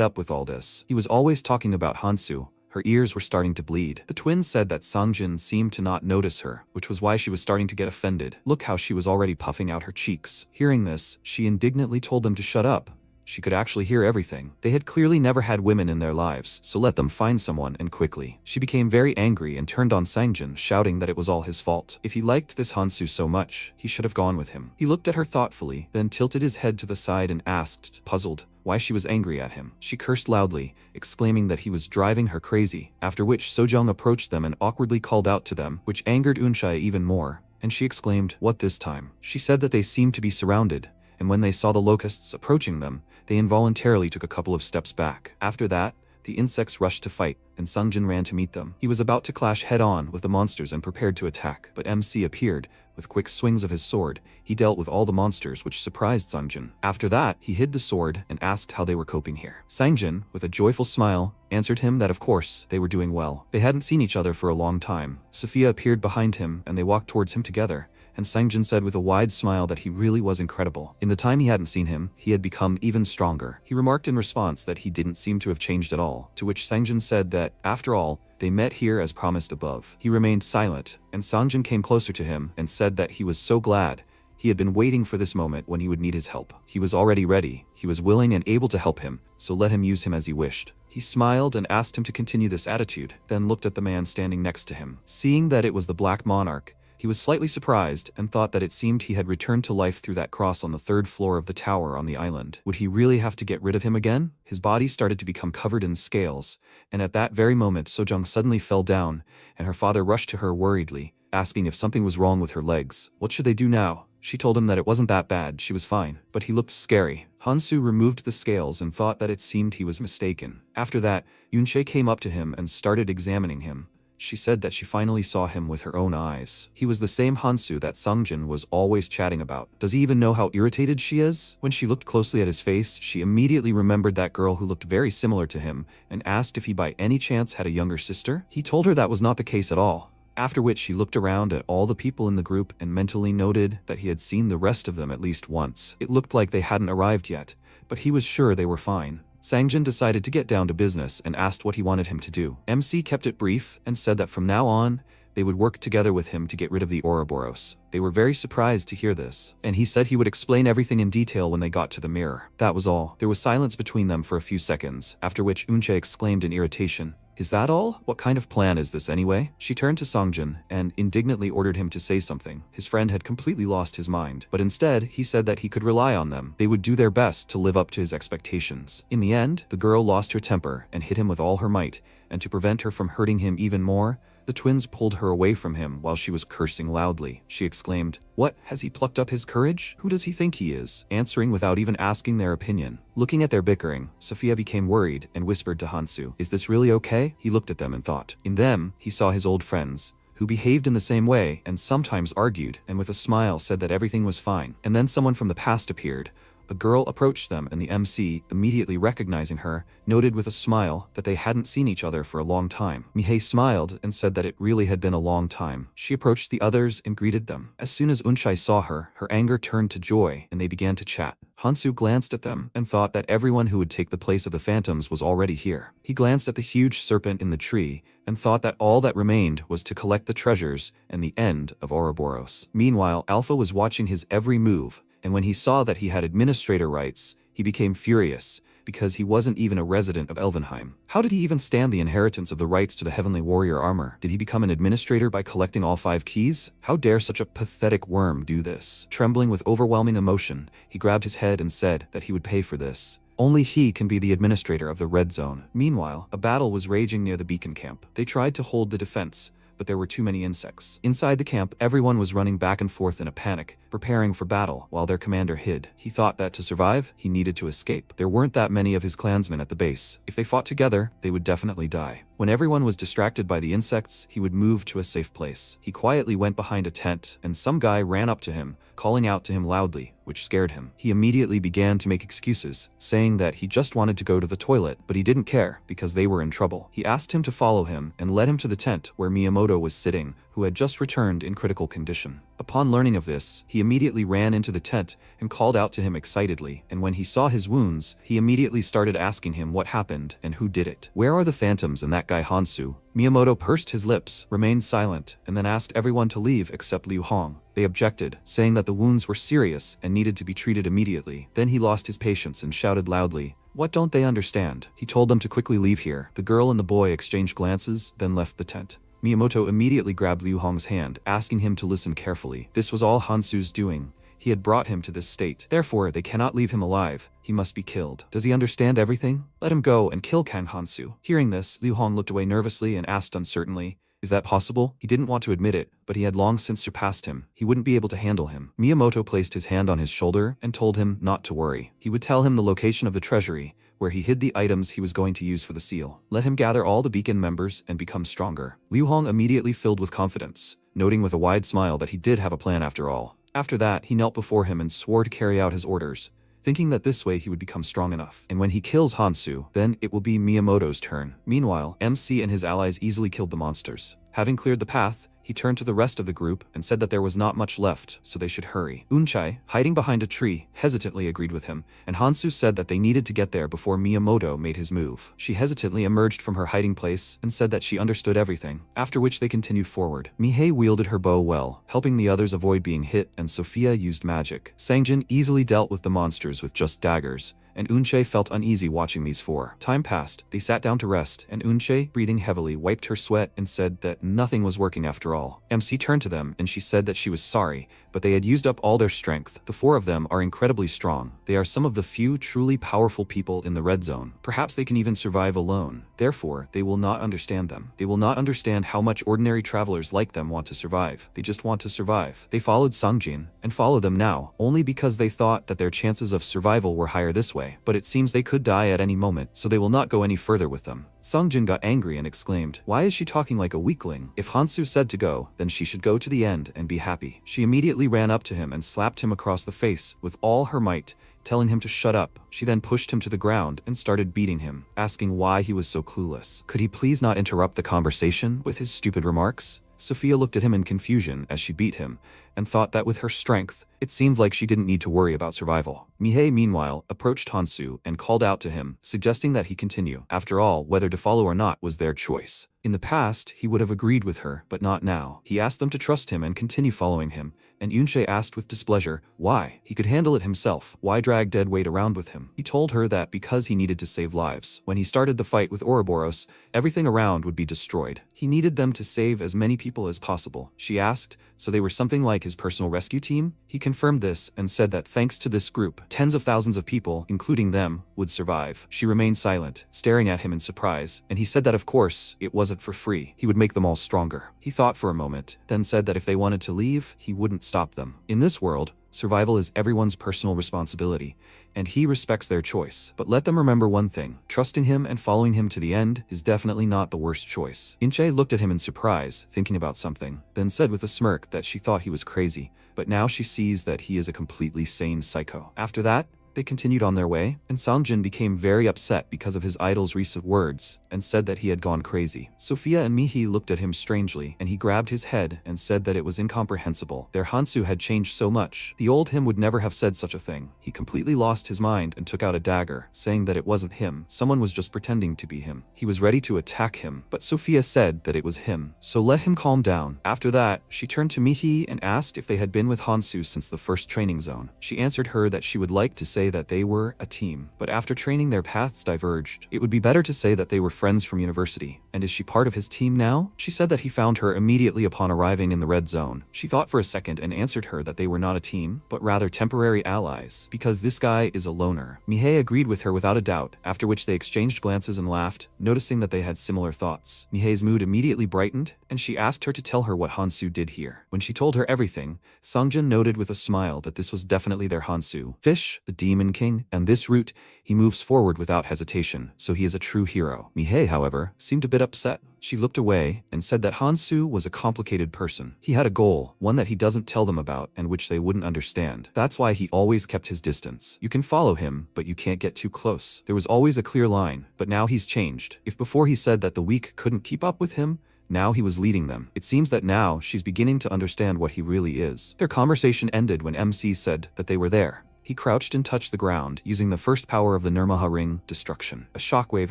up with all this. He was always talking about Hansu. Her ears were starting to bleed. The twins said that Sangjin seemed to not notice her, which was why she was starting to get offended. Look how she was already puffing out her cheeks. Hearing this, she indignantly told them to shut up. She could actually hear everything. They had clearly never had women in their lives, so let them find someone, and quickly. She became very angry and turned on Sangjin, shouting that it was all his fault. If he liked this Hansu so much, he should have gone with him. He looked at her thoughtfully, then tilted his head to the side and asked, puzzled, why she was angry at him. She cursed loudly, exclaiming that he was driving her crazy, after which Sojong approached them and awkwardly called out to them, which angered Eunchae even more, and she exclaimed, "What this time?" She said that they seemed to be surrounded, and when they saw the locusts approaching them, they involuntarily took a couple of steps back. After that, the insects rushed to fight, and Sangjin ran to meet them. He was about to clash head-on with the monsters and prepared to attack, but MC appeared. With quick swings of his sword, he dealt with all the monsters, which surprised Sangjin. After that, he hid the sword and asked how they were coping here. Sangjin, with a joyful smile, answered him that of course, they were doing well. They hadn't seen each other for a long time. Sophia appeared behind him, and they walked towards him together. And Sangjin said with a wide smile that he really was incredible. In the time he hadn't seen him, he had become even stronger. He remarked in response that he didn't seem to have changed at all, to which Sangjin said that, after all, they met here as promised above. He remained silent, and Sangjin came closer to him and said that he was so glad. He had been waiting for this moment when he would need his help. He was already ready. He was willing and able to help him, so let him use him as he wished. He smiled and asked him to continue this attitude, then looked at the man standing next to him. Seeing that it was the Black Monarch, he was slightly surprised and thought that it seemed he had returned to life through that cross on the third floor of the tower on the island. Would he really have to get rid of him again? His body started to become covered in scales, and at that very moment Sojong suddenly fell down, and her father rushed to her worriedly, asking if something was wrong with her legs. What should they do now? She told him that it wasn't that bad, she was fine, but he looked scary. Hansu removed the scales and thought that it seemed he was mistaken. After that, Eunchae came up to him and started examining him. She said that she finally saw him with her own eyes. He was the same Hansu that Sangjin was always chatting about. Does he even know how irritated she is? When she looked closely at his face, she immediately remembered that girl who looked very similar to him and asked if he by any chance had a younger sister. He told her that was not the case at all. After which he looked around at all the people in the group and mentally noted that he had seen the rest of them at least once. It looked like they hadn't arrived yet, but he was sure they were fine. Sangjin decided to get down to business and asked what he wanted him to do. MC kept it brief and said that from now on, they would work together with him to get rid of the Ouroboros. They were very surprised to hear this, and he said he would explain everything in detail when they got to the mirror. That was all. There was silence between them for a few seconds, after which Eunchae exclaimed in irritation, "Is that all? What kind of plan is this anyway?" She turned to Sangjin and indignantly ordered him to say something. His friend had completely lost his mind, but instead, he said that he could rely on them. They would do their best to live up to his expectations. In the end, the girl lost her temper and hit him with all her might, and to prevent her from hurting him even more, The twins pulled her away from him while she was cursing loudly. She exclaimed, "What, has he plucked up his courage? Who does he think he is?" Answering without even asking their opinion. Looking at their bickering, Sophia became worried and whispered to Hansu, "Is this really okay?" He looked at them and thought. In them, he saw his old friends, who behaved in the same way and sometimes argued, and with a smile said that everything was fine. And then someone from the past appeared. A girl approached them and the MC, immediately recognizing her, noted with a smile that they hadn't seen each other for a long time. Mihei smiled and said that it really had been a long time. She approached the others and greeted them. As soon as Unchai saw her, her anger turned to joy and they began to chat. Hansu glanced at them and thought that everyone who would take the place of the phantoms was already here. He glanced at the huge serpent in the tree and thought that all that remained was to collect the treasures and the end of Ouroboros. Meanwhile, Alpha was watching his every move, and when he saw that he had administrator rights, he became furious, because he wasn't even a resident of Elvenheim. How did he even stand the inheritance of the rights to the Heavenly Warrior armor? Did he become an administrator by collecting all 5 keys? How dare such a pathetic worm do this? Trembling with overwhelming emotion, he grabbed his head and said that he would pay for this. Only he can be the administrator of the Red Zone. Meanwhile, a battle was raging near the beacon camp. They tried to hold the defense, but there were too many insects. Inside the camp, everyone was running back and forth in a panic, preparing for battle, while their commander hid. He thought that to survive, he needed to escape. There weren't that many of his clansmen at the base. If they fought together, they would definitely die. When everyone was distracted by the insects, he would move to a safe place. He quietly went behind a tent, and some guy ran up to him, calling out to him loudly, which scared him. He immediately began to make excuses, saying that he just wanted to go to the toilet, but he didn't care because they were in trouble. He asked him to follow him and led him to the tent where Miyamoto was sitting, who had just returned in critical condition. Upon learning of this, he immediately ran into the tent and called out to him excitedly, and when he saw his wounds, he immediately started asking him what happened and who did it. "Where are the phantoms and that guy Hansu?" Miyamoto pursed his lips, remained silent, and then asked everyone to leave except Liu Hong. They objected, saying that the wounds were serious and needed to be treated immediately. Then he lost his patience and shouted loudly, "What don't they understand?" He told them to quickly leave here. The girl and the boy exchanged glances, then left the tent. Miyamoto immediately grabbed Liu Hong's hand, asking him to listen carefully. This was all Hansu's doing. He had brought him to this state. Therefore, they cannot leave him alive. He must be killed. Does he understand everything? Let him go and kill Kang Hansu. Hearing this, Liu Hong looked away nervously and asked uncertainly, "Is that possible?" He didn't want to admit it, but he had long since surpassed him. He wouldn't be able to handle him. Miyamoto placed his hand on his shoulder and told him not to worry. He would tell him the location of the treasury, where he hid the items he was going to use for the seal. Let him gather all the beacon members and become stronger. Liu Hong immediately filled with confidence, noting with a wide smile that he did have a plan after all. After that, he knelt before him and swore to carry out his orders, thinking that this way he would become strong enough. And when he kills Hansu, then it will be Miyamoto's turn. Meanwhile, MC and his allies easily killed the monsters. Having cleared the path, he turned to the rest of the group and said that there was not much left, so they should hurry. Unchai, hiding behind a tree, hesitantly agreed with him, and Hansu said that they needed to get there before Miyamoto made his move. She hesitantly emerged from her hiding place and said that she understood everything, after which they continued forward. Mihei wielded her bow well, helping the others avoid being hit, and Sophia used magic. Sangjin easily dealt with the monsters with just daggers, and Unche felt uneasy watching these 4. Time passed, they sat down to rest, and Unche, breathing heavily, wiped her sweat and said that nothing was working after all. MC turned to them and she said that she was sorry, but they had used up all their strength. The 4 of them are incredibly strong. They are some of the few truly powerful people in the Red Zone. Perhaps they can even survive alone. Therefore, they will not understand them. They will not understand how much ordinary travelers like them want to survive. They just want to survive. They followed Sangjin, and follow them now, only because they thought that their chances of survival were higher this way. But it seems they could die at any moment, so they will not go any further with them. Sangjin got angry and exclaimed, "Why is she talking like a weakling? If Hansu said to go, then she should go to the end and be happy." She immediately ran up to him and slapped him across the face with all her might, telling him to shut up. She then pushed him to the ground and started beating him, asking why he was so clueless. Could he please not interrupt the conversation with his stupid remarks? Sophia looked at him in confusion as she beat him, and thought that with her strength, it seemed like she didn't need to worry about survival. Mihei, meanwhile, approached Hansu and called out to him, suggesting that he continue. After all, whether to follow or not was their choice. In the past, he would have agreed with her, but not now. He asked them to trust him and continue following him, and Yunche asked with displeasure, why? He could handle it himself. Why drag dead weight around with him? He told her that because he needed to save lives. When he started the fight with Ouroboros, everything around would be destroyed. He needed them to save as many people as possible. She asked, so they were something like like his personal rescue team? He confirmed this and said that thanks to this group, tens of thousands of people, including them, would survive. She remained silent, staring at him in surprise, and he said that of course, it wasn't for free. He would make them all stronger. He thought for a moment, then said that if they wanted to leave, he wouldn't stop them. In this world, survival is everyone's personal responsibility, and he respects their choice. But let them remember one thing, trusting him and following him to the end is definitely not the worst choice. Inche looked at him in surprise, thinking about something, then said with a smirk that she thought he was crazy, but now she sees that he is a completely sane psycho. After that, they continued on their way, and Songjin became very upset because of his idol's recent words, and said that he had gone crazy. Sophia and Mihi looked at him strangely, and he grabbed his head and said that it was incomprehensible. Their Hansu had changed so much. The old him would never have said such a thing. He completely lost his mind and took out a dagger, saying that it wasn't him. Someone was just pretending to be him. He was ready to attack him, but Sophia said that it was him, so let him calm down. After that, she turned to Mihi and asked if they had been with Hansu since the first training zone. She answered her that she would like to say that they were a team, but after training their paths diverged. It would be better to say that they were friends from university. And is she part of his team now? She said that he found her immediately upon arriving in the red zone. She thought for a second and answered her that they were not a team, but rather temporary allies, because this guy is a loner. Mihei agreed with her without a doubt, after which they exchanged glances and laughed, noticing that they had similar thoughts. Mihei's mood immediately brightened, and she asked her to tell her what Hansu did here. When she told her everything, Songjin noted with a smile that this was definitely their Hansu. Fish, the Demon King, and this route, he moves forward without hesitation, so he is a true hero. Mihei, however, seemed a bit upset. She looked away and said that Hansu was a complicated person. He had a goal, one that he doesn't tell them about and which they wouldn't understand. That's why he always kept his distance. You can follow him, but you can't get too close. There was always a clear line, but now he's changed. If before he said that the weak couldn't keep up with him, now he was leading them. It seems that now she's beginning to understand what he really is. Their conversation ended when MC said that they were there. He crouched and touched the ground, using the first power of the Nirmaha ring, destruction. A shockwave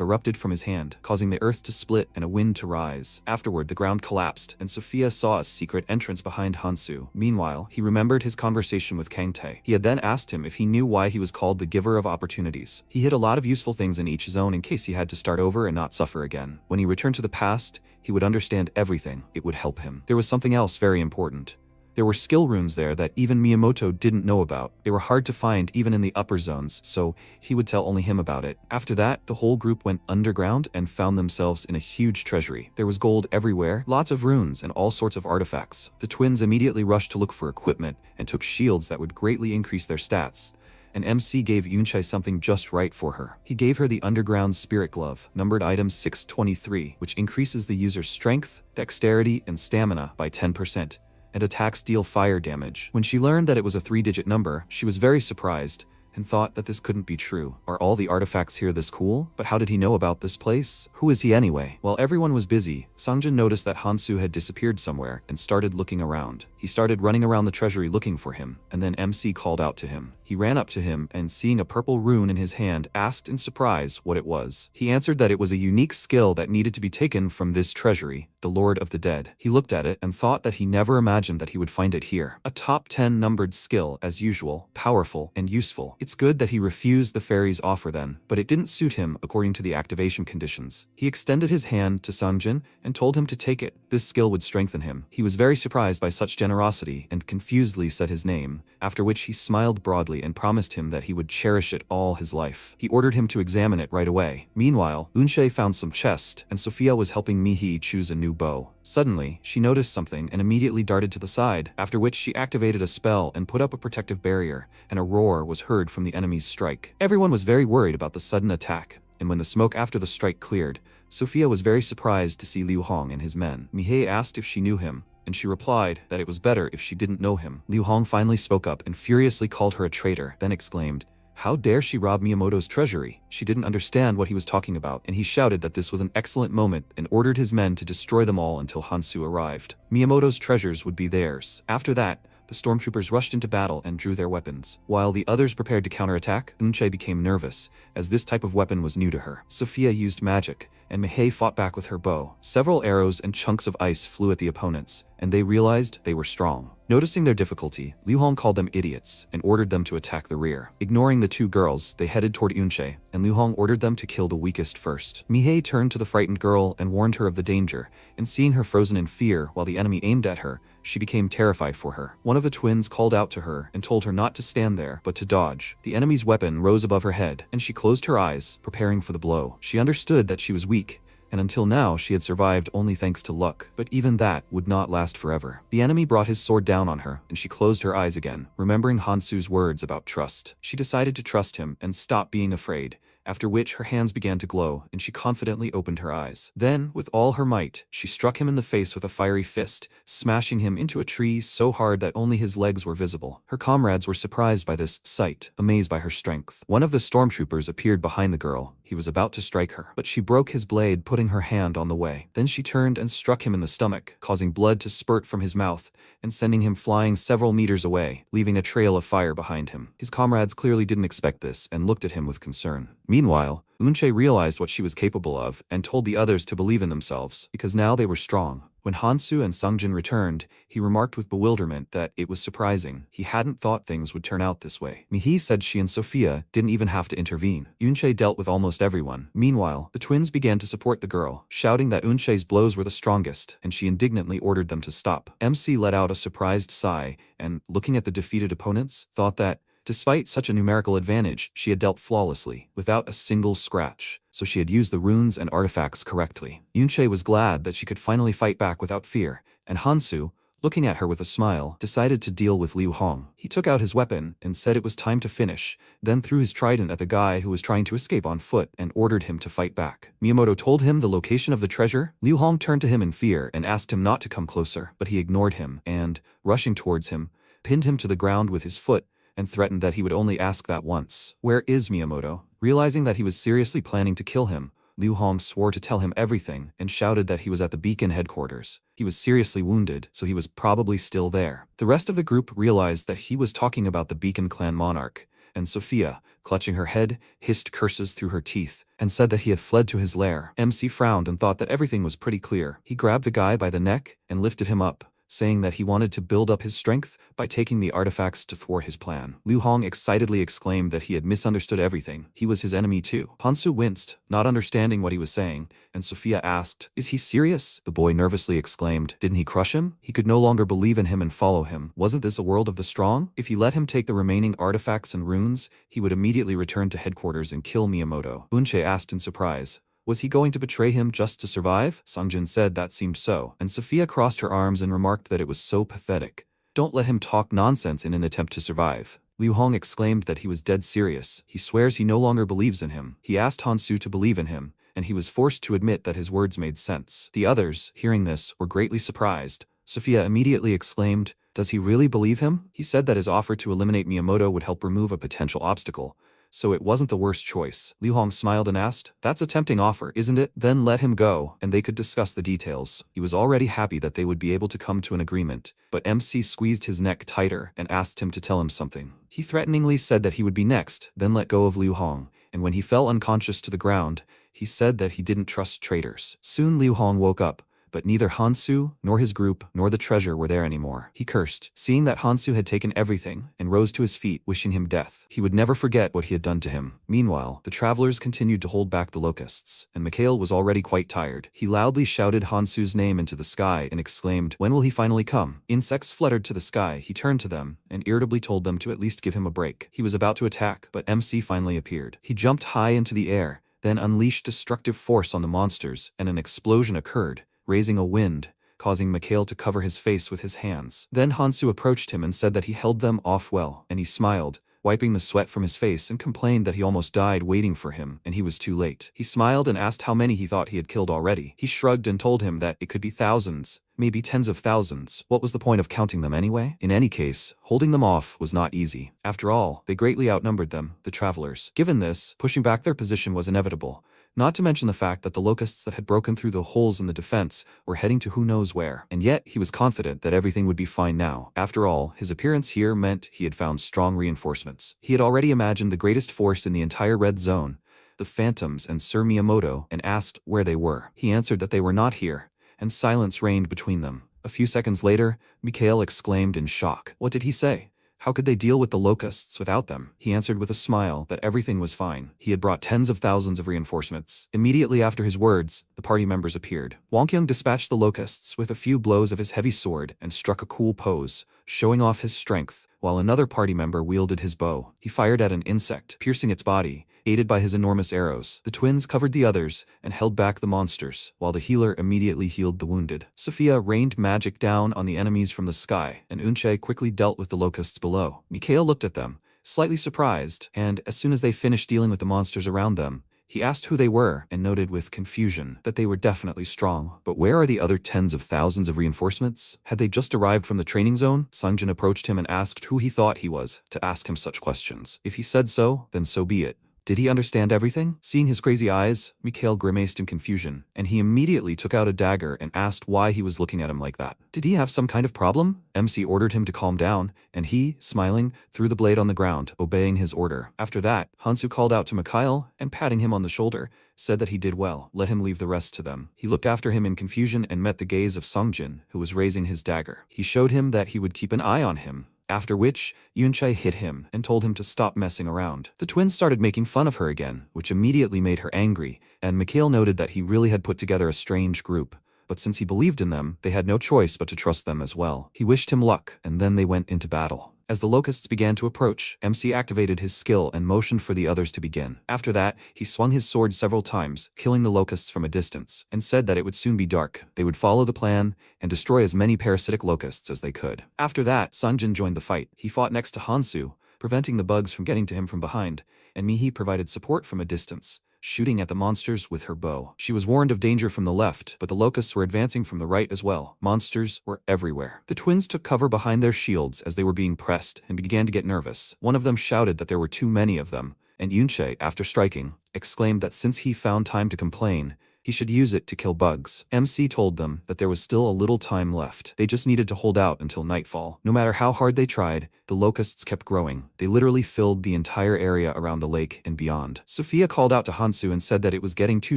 erupted from his hand, causing the earth to split and a wind to rise. Afterward, the ground collapsed, and Sophia saw a secret entrance behind Hansu. Meanwhile, he remembered his conversation with Kangtae. He had then asked him if he knew why he was called the giver of opportunities. He hid a lot of useful things in each zone in case he had to start over and not suffer again. When he returned to the past, he would understand everything. It would help him. There was something else very important. There were skill runes there that even Miyamoto didn't know about. They were hard to find even in the upper zones, so he would tell only him about it. After that, the whole group went underground and found themselves in a huge treasury. There was gold everywhere, lots of runes, and all sorts of artifacts. The twins immediately rushed to look for equipment and took shields that would greatly increase their stats. And MC gave Yunchai something just right for her. He gave her the Underground Spirit Glove, numbered item 623, which increases the user's strength, dexterity, and stamina by 10%. And attacks deal fire damage. When she learned that it was a 3-digit number, she was very surprised and thought that this couldn't be true. Are all the artifacts here this cool? But how did he know about this place? Who is he anyway? While everyone was busy, Songjin noticed that Hansu had disappeared somewhere and started looking around. He started running around the treasury looking for him, and then MC called out to him. He ran up to him and, seeing a purple rune in his hand, asked in surprise what it was. He answered that it was a unique skill that needed to be taken from this treasury, the Lord of the Dead. He looked at it and thought that he never imagined that he would find it here. A top 10 numbered skill, as usual, powerful and useful. It's good that he refused the fairy's offer then, but it didn't suit him according to the activation conditions. He extended his hand to Songjin and told him to take it. This skill would strengthen him. He was very surprised by such generosity and confusedly said his name, after which he smiled broadly and promised him that he would cherish it all his life. He ordered him to examine it right away. Meanwhile, Unshe found some chest, and Sophia was helping Mihi choose a new bow. Suddenly, she noticed something and immediately darted to the side, after which she activated a spell and put up a protective barrier, and a roar was heard from the enemy's strike. Everyone was very worried about the sudden attack, and when the smoke after the strike cleared, Sophia was very surprised to see Liu Hong and his men. Mihei asked if she knew him, and she replied that it was better if she didn't know him. Liu Hong finally spoke up and furiously called her a traitor, then exclaimed, "How dare she rob Miyamoto's treasury?" She didn't understand what he was talking about, and he shouted that this was an excellent moment and ordered his men to destroy them all until Hansu arrived. Miyamoto's treasures would be theirs. After that, the stormtroopers rushed into battle and drew their weapons. While the others prepared to counterattack, Unche became nervous, as this type of weapon was new to her. Sophia used magic, and Mihei fought back with her bow. Several arrows and chunks of ice flew at the opponents, and they realized they were strong. Noticing their difficulty, Liu Hong called them idiots and ordered them to attack the rear. Ignoring the two girls, they headed toward Yunche, and Liu Hong ordered them to kill the weakest first. Mihei turned to the frightened girl and warned her of the danger, and seeing her frozen in fear while the enemy aimed at her, she became terrified for her. One of the twins called out to her and told her not to stand there, but to dodge. The enemy's weapon rose above her head, and she closed her eyes, preparing for the blow. She understood that she was weak, and until now she had survived only thanks to luck, but even that would not last forever. The enemy brought his sword down on her, and she closed her eyes again, remembering Hansu's words about trust. She decided to trust him and stop being afraid, after which her hands began to glow, and she confidently opened her eyes. Then, with all her might, she struck him in the face with a fiery fist, smashing him into a tree so hard that only his legs were visible. Her comrades were surprised by this sight, amazed by her strength. One of the stormtroopers appeared behind the girl. He was about to strike her, but she broke his blade, putting her hand on the way. Then she turned and struck him in the stomach, causing blood to spurt from his mouth and sending him flying several meters away, leaving a trail of fire behind him. His comrades clearly didn't expect this and looked at him with concern. Meanwhile, Unche realized what she was capable of and told the others to believe in themselves, because now they were strong. When Hansu and Sungjin returned, he remarked with bewilderment that it was surprising. He hadn't thought things would turn out this way. Mihi said she and Sophia didn't even have to intervene. Unche dealt with almost everyone. Meanwhile, the twins began to support the girl, shouting that Unche's blows were the strongest, and she indignantly ordered them to stop. MC let out a surprised sigh and, looking at the defeated opponents, thought that, despite such a numerical advantage, she had dealt flawlessly, without a single scratch, so she had used the runes and artifacts correctly. Yunche was glad that she could finally fight back without fear, and Hansu, looking at her with a smile, decided to deal with Liu Hong. He took out his weapon and said it was time to finish, then threw his trident at the guy who was trying to escape on foot and ordered him to fight back. Miyamoto told him the location of the treasure. Liu Hong turned to him in fear and asked him not to come closer, but he ignored him and, rushing towards him, pinned him to the ground with his foot and threatened that he would only ask that once. "Where is Miyamoto?" Realizing that he was seriously planning to kill him, Liu Hong swore to tell him everything and shouted that he was at the beacon headquarters. He was seriously wounded, so he was probably still there. The rest of the group realized that he was talking about the beacon clan monarch, and Sophia, clutching her head, hissed curses through her teeth and said that he had fled to his lair. MC frowned and thought that everything was pretty clear. He grabbed the guy by the neck and lifted him up, saying that he wanted to build up his strength by taking the artifacts to thwart his plan. Liu Hong excitedly exclaimed that he had misunderstood everything. He was his enemy too. Hansu winced, not understanding what he was saying, and Sophia asked, "Is he serious?" The boy nervously exclaimed, "Didn't he crush him?" He could no longer believe in him and follow him. Wasn't this a world of the strong? If he let him take the remaining artifacts and runes, he would immediately return to headquarters and kill Miyamoto. Unche asked in surprise, was he going to betray him just to survive? Sungjin said that seemed so, and Sophia crossed her arms and remarked that it was so pathetic. Don't let him talk nonsense in an attempt to survive. Liu Hong exclaimed that he was dead serious. He swears he no longer believes in him. He asked Hansu to believe in him, and he was forced to admit that his words made sense. The others, hearing this, were greatly surprised. Sophia immediately exclaimed, "Does he really believe him?" He said that his offer to eliminate Miyamoto would help remove a potential obstacle, so it wasn't the worst choice. Liu Hong smiled and asked, "That's a tempting offer, isn't it?" Then let him go, and they could discuss the details. He was already happy that they would be able to come to an agreement, but MC squeezed his neck tighter and asked him to tell him something. He threateningly said that he would be next, then let go of Liu Hong, and when he fell unconscious to the ground, he said that he didn't trust traitors. Soon Liu Hong woke up, but neither Hansu, nor his group, nor the treasure were there anymore. He cursed, seeing that Hansu had taken everything, and rose to his feet, wishing him death. He would never forget what he had done to him. Meanwhile, the travelers continued to hold back the locusts, and Mikhail was already quite tired. He loudly shouted Hansu's name into the sky and exclaimed, "When will he finally come?" Insects fluttered to the sky. He turned to them, and irritably told them to at least give him a break. He was about to attack, but MC finally appeared. He jumped high into the air, then unleashed destructive force on the monsters, and an explosion occurred, raising a wind, causing Mikhail to cover his face with his hands. Then Hansu approached him and said that he held them off well, and he smiled, wiping the sweat from his face, and complained that he almost died waiting for him, and he was too late. He smiled and asked how many he thought he had killed already. He shrugged and told him that it could be thousands, maybe tens of thousands. What was the point of counting them anyway? In any case, holding them off was not easy. After all, they greatly outnumbered them, the travelers. Given this, pushing back their position was inevitable. Not to mention the fact that the locusts that had broken through the holes in the defense were heading to who knows where. And yet, he was confident that everything would be fine now. After all, his appearance here meant he had found strong reinforcements. He had already imagined the greatest force in the entire red zone, the Phantoms and Sir Miyamoto, and asked where they were. He answered that they were not here, and silence reigned between them. A few seconds later, Mikhail exclaimed in shock. What did he say? How could they deal with the locusts without them? He answered with a smile that everything was fine. He had brought tens of thousands of reinforcements. Immediately after his words, the party members appeared. Wang Kyung dispatched the locusts with a few blows of his heavy sword and struck a cool pose, showing off his strength, while another party member wielded his bow. He fired at an insect, piercing its body, aided by his enormous arrows. The twins covered the others and held back the monsters, while the healer immediately healed the wounded. Sophia rained magic down on the enemies from the sky, and Unche quickly dealt with the locusts below. Mikhail looked at them, slightly surprised, and as soon as they finished dealing with the monsters around them, he asked who they were and noted with confusion that they were definitely strong. But where are the other tens of thousands of reinforcements? Had they just arrived from the training zone? Sangjin approached him and asked who he thought he was to ask him such questions. If he said so, then so be it. Did he understand everything? Seeing his crazy eyes, Mikhail grimaced in confusion, and he immediately took out a dagger and asked why he was looking at him like that. Did he have some kind of problem? MC ordered him to calm down, and he, smiling, threw the blade on the ground, obeying his order. After that, Hansu called out to Mikhail and, patting him on the shoulder, said that he did well. Let him leave the rest to them. He looked after him in confusion and met the gaze of Songjin, who was raising his dagger. He showed him that he would keep an eye on him. After which, Yunchai hit him and told him to stop messing around. The twins started making fun of her again, which immediately made her angry, and Mikhail noted that he really had put together a strange group. But since he believed in them, they had no choice but to trust them as well. He wished him luck, and then they went into battle. As the locusts began to approach, MC activated his skill and motioned for the others to begin. After that, he swung his sword several times, killing the locusts from a distance, and said that it would soon be dark. They would follow the plan and destroy as many parasitic locusts as they could. After that, Sanjin joined the fight. He fought next to Hansu, preventing the bugs from getting to him from behind, and Mihi provided support from a distance, shooting at the monsters with her bow. She was warned of danger from the left, but the locusts were advancing from the right as well. Monsters were everywhere. The twins took cover behind their shields as they were being pressed and began to get nervous. One of them shouted that there were too many of them, and Yunche, after striking, exclaimed that since he found time to complain, he should use it to kill bugs. MC told them that there was still a little time left. They just needed to hold out until nightfall. No matter how hard they tried, the locusts kept growing. They literally filled the entire area around the lake and beyond. Sophia called out to Hansu and said that it was getting too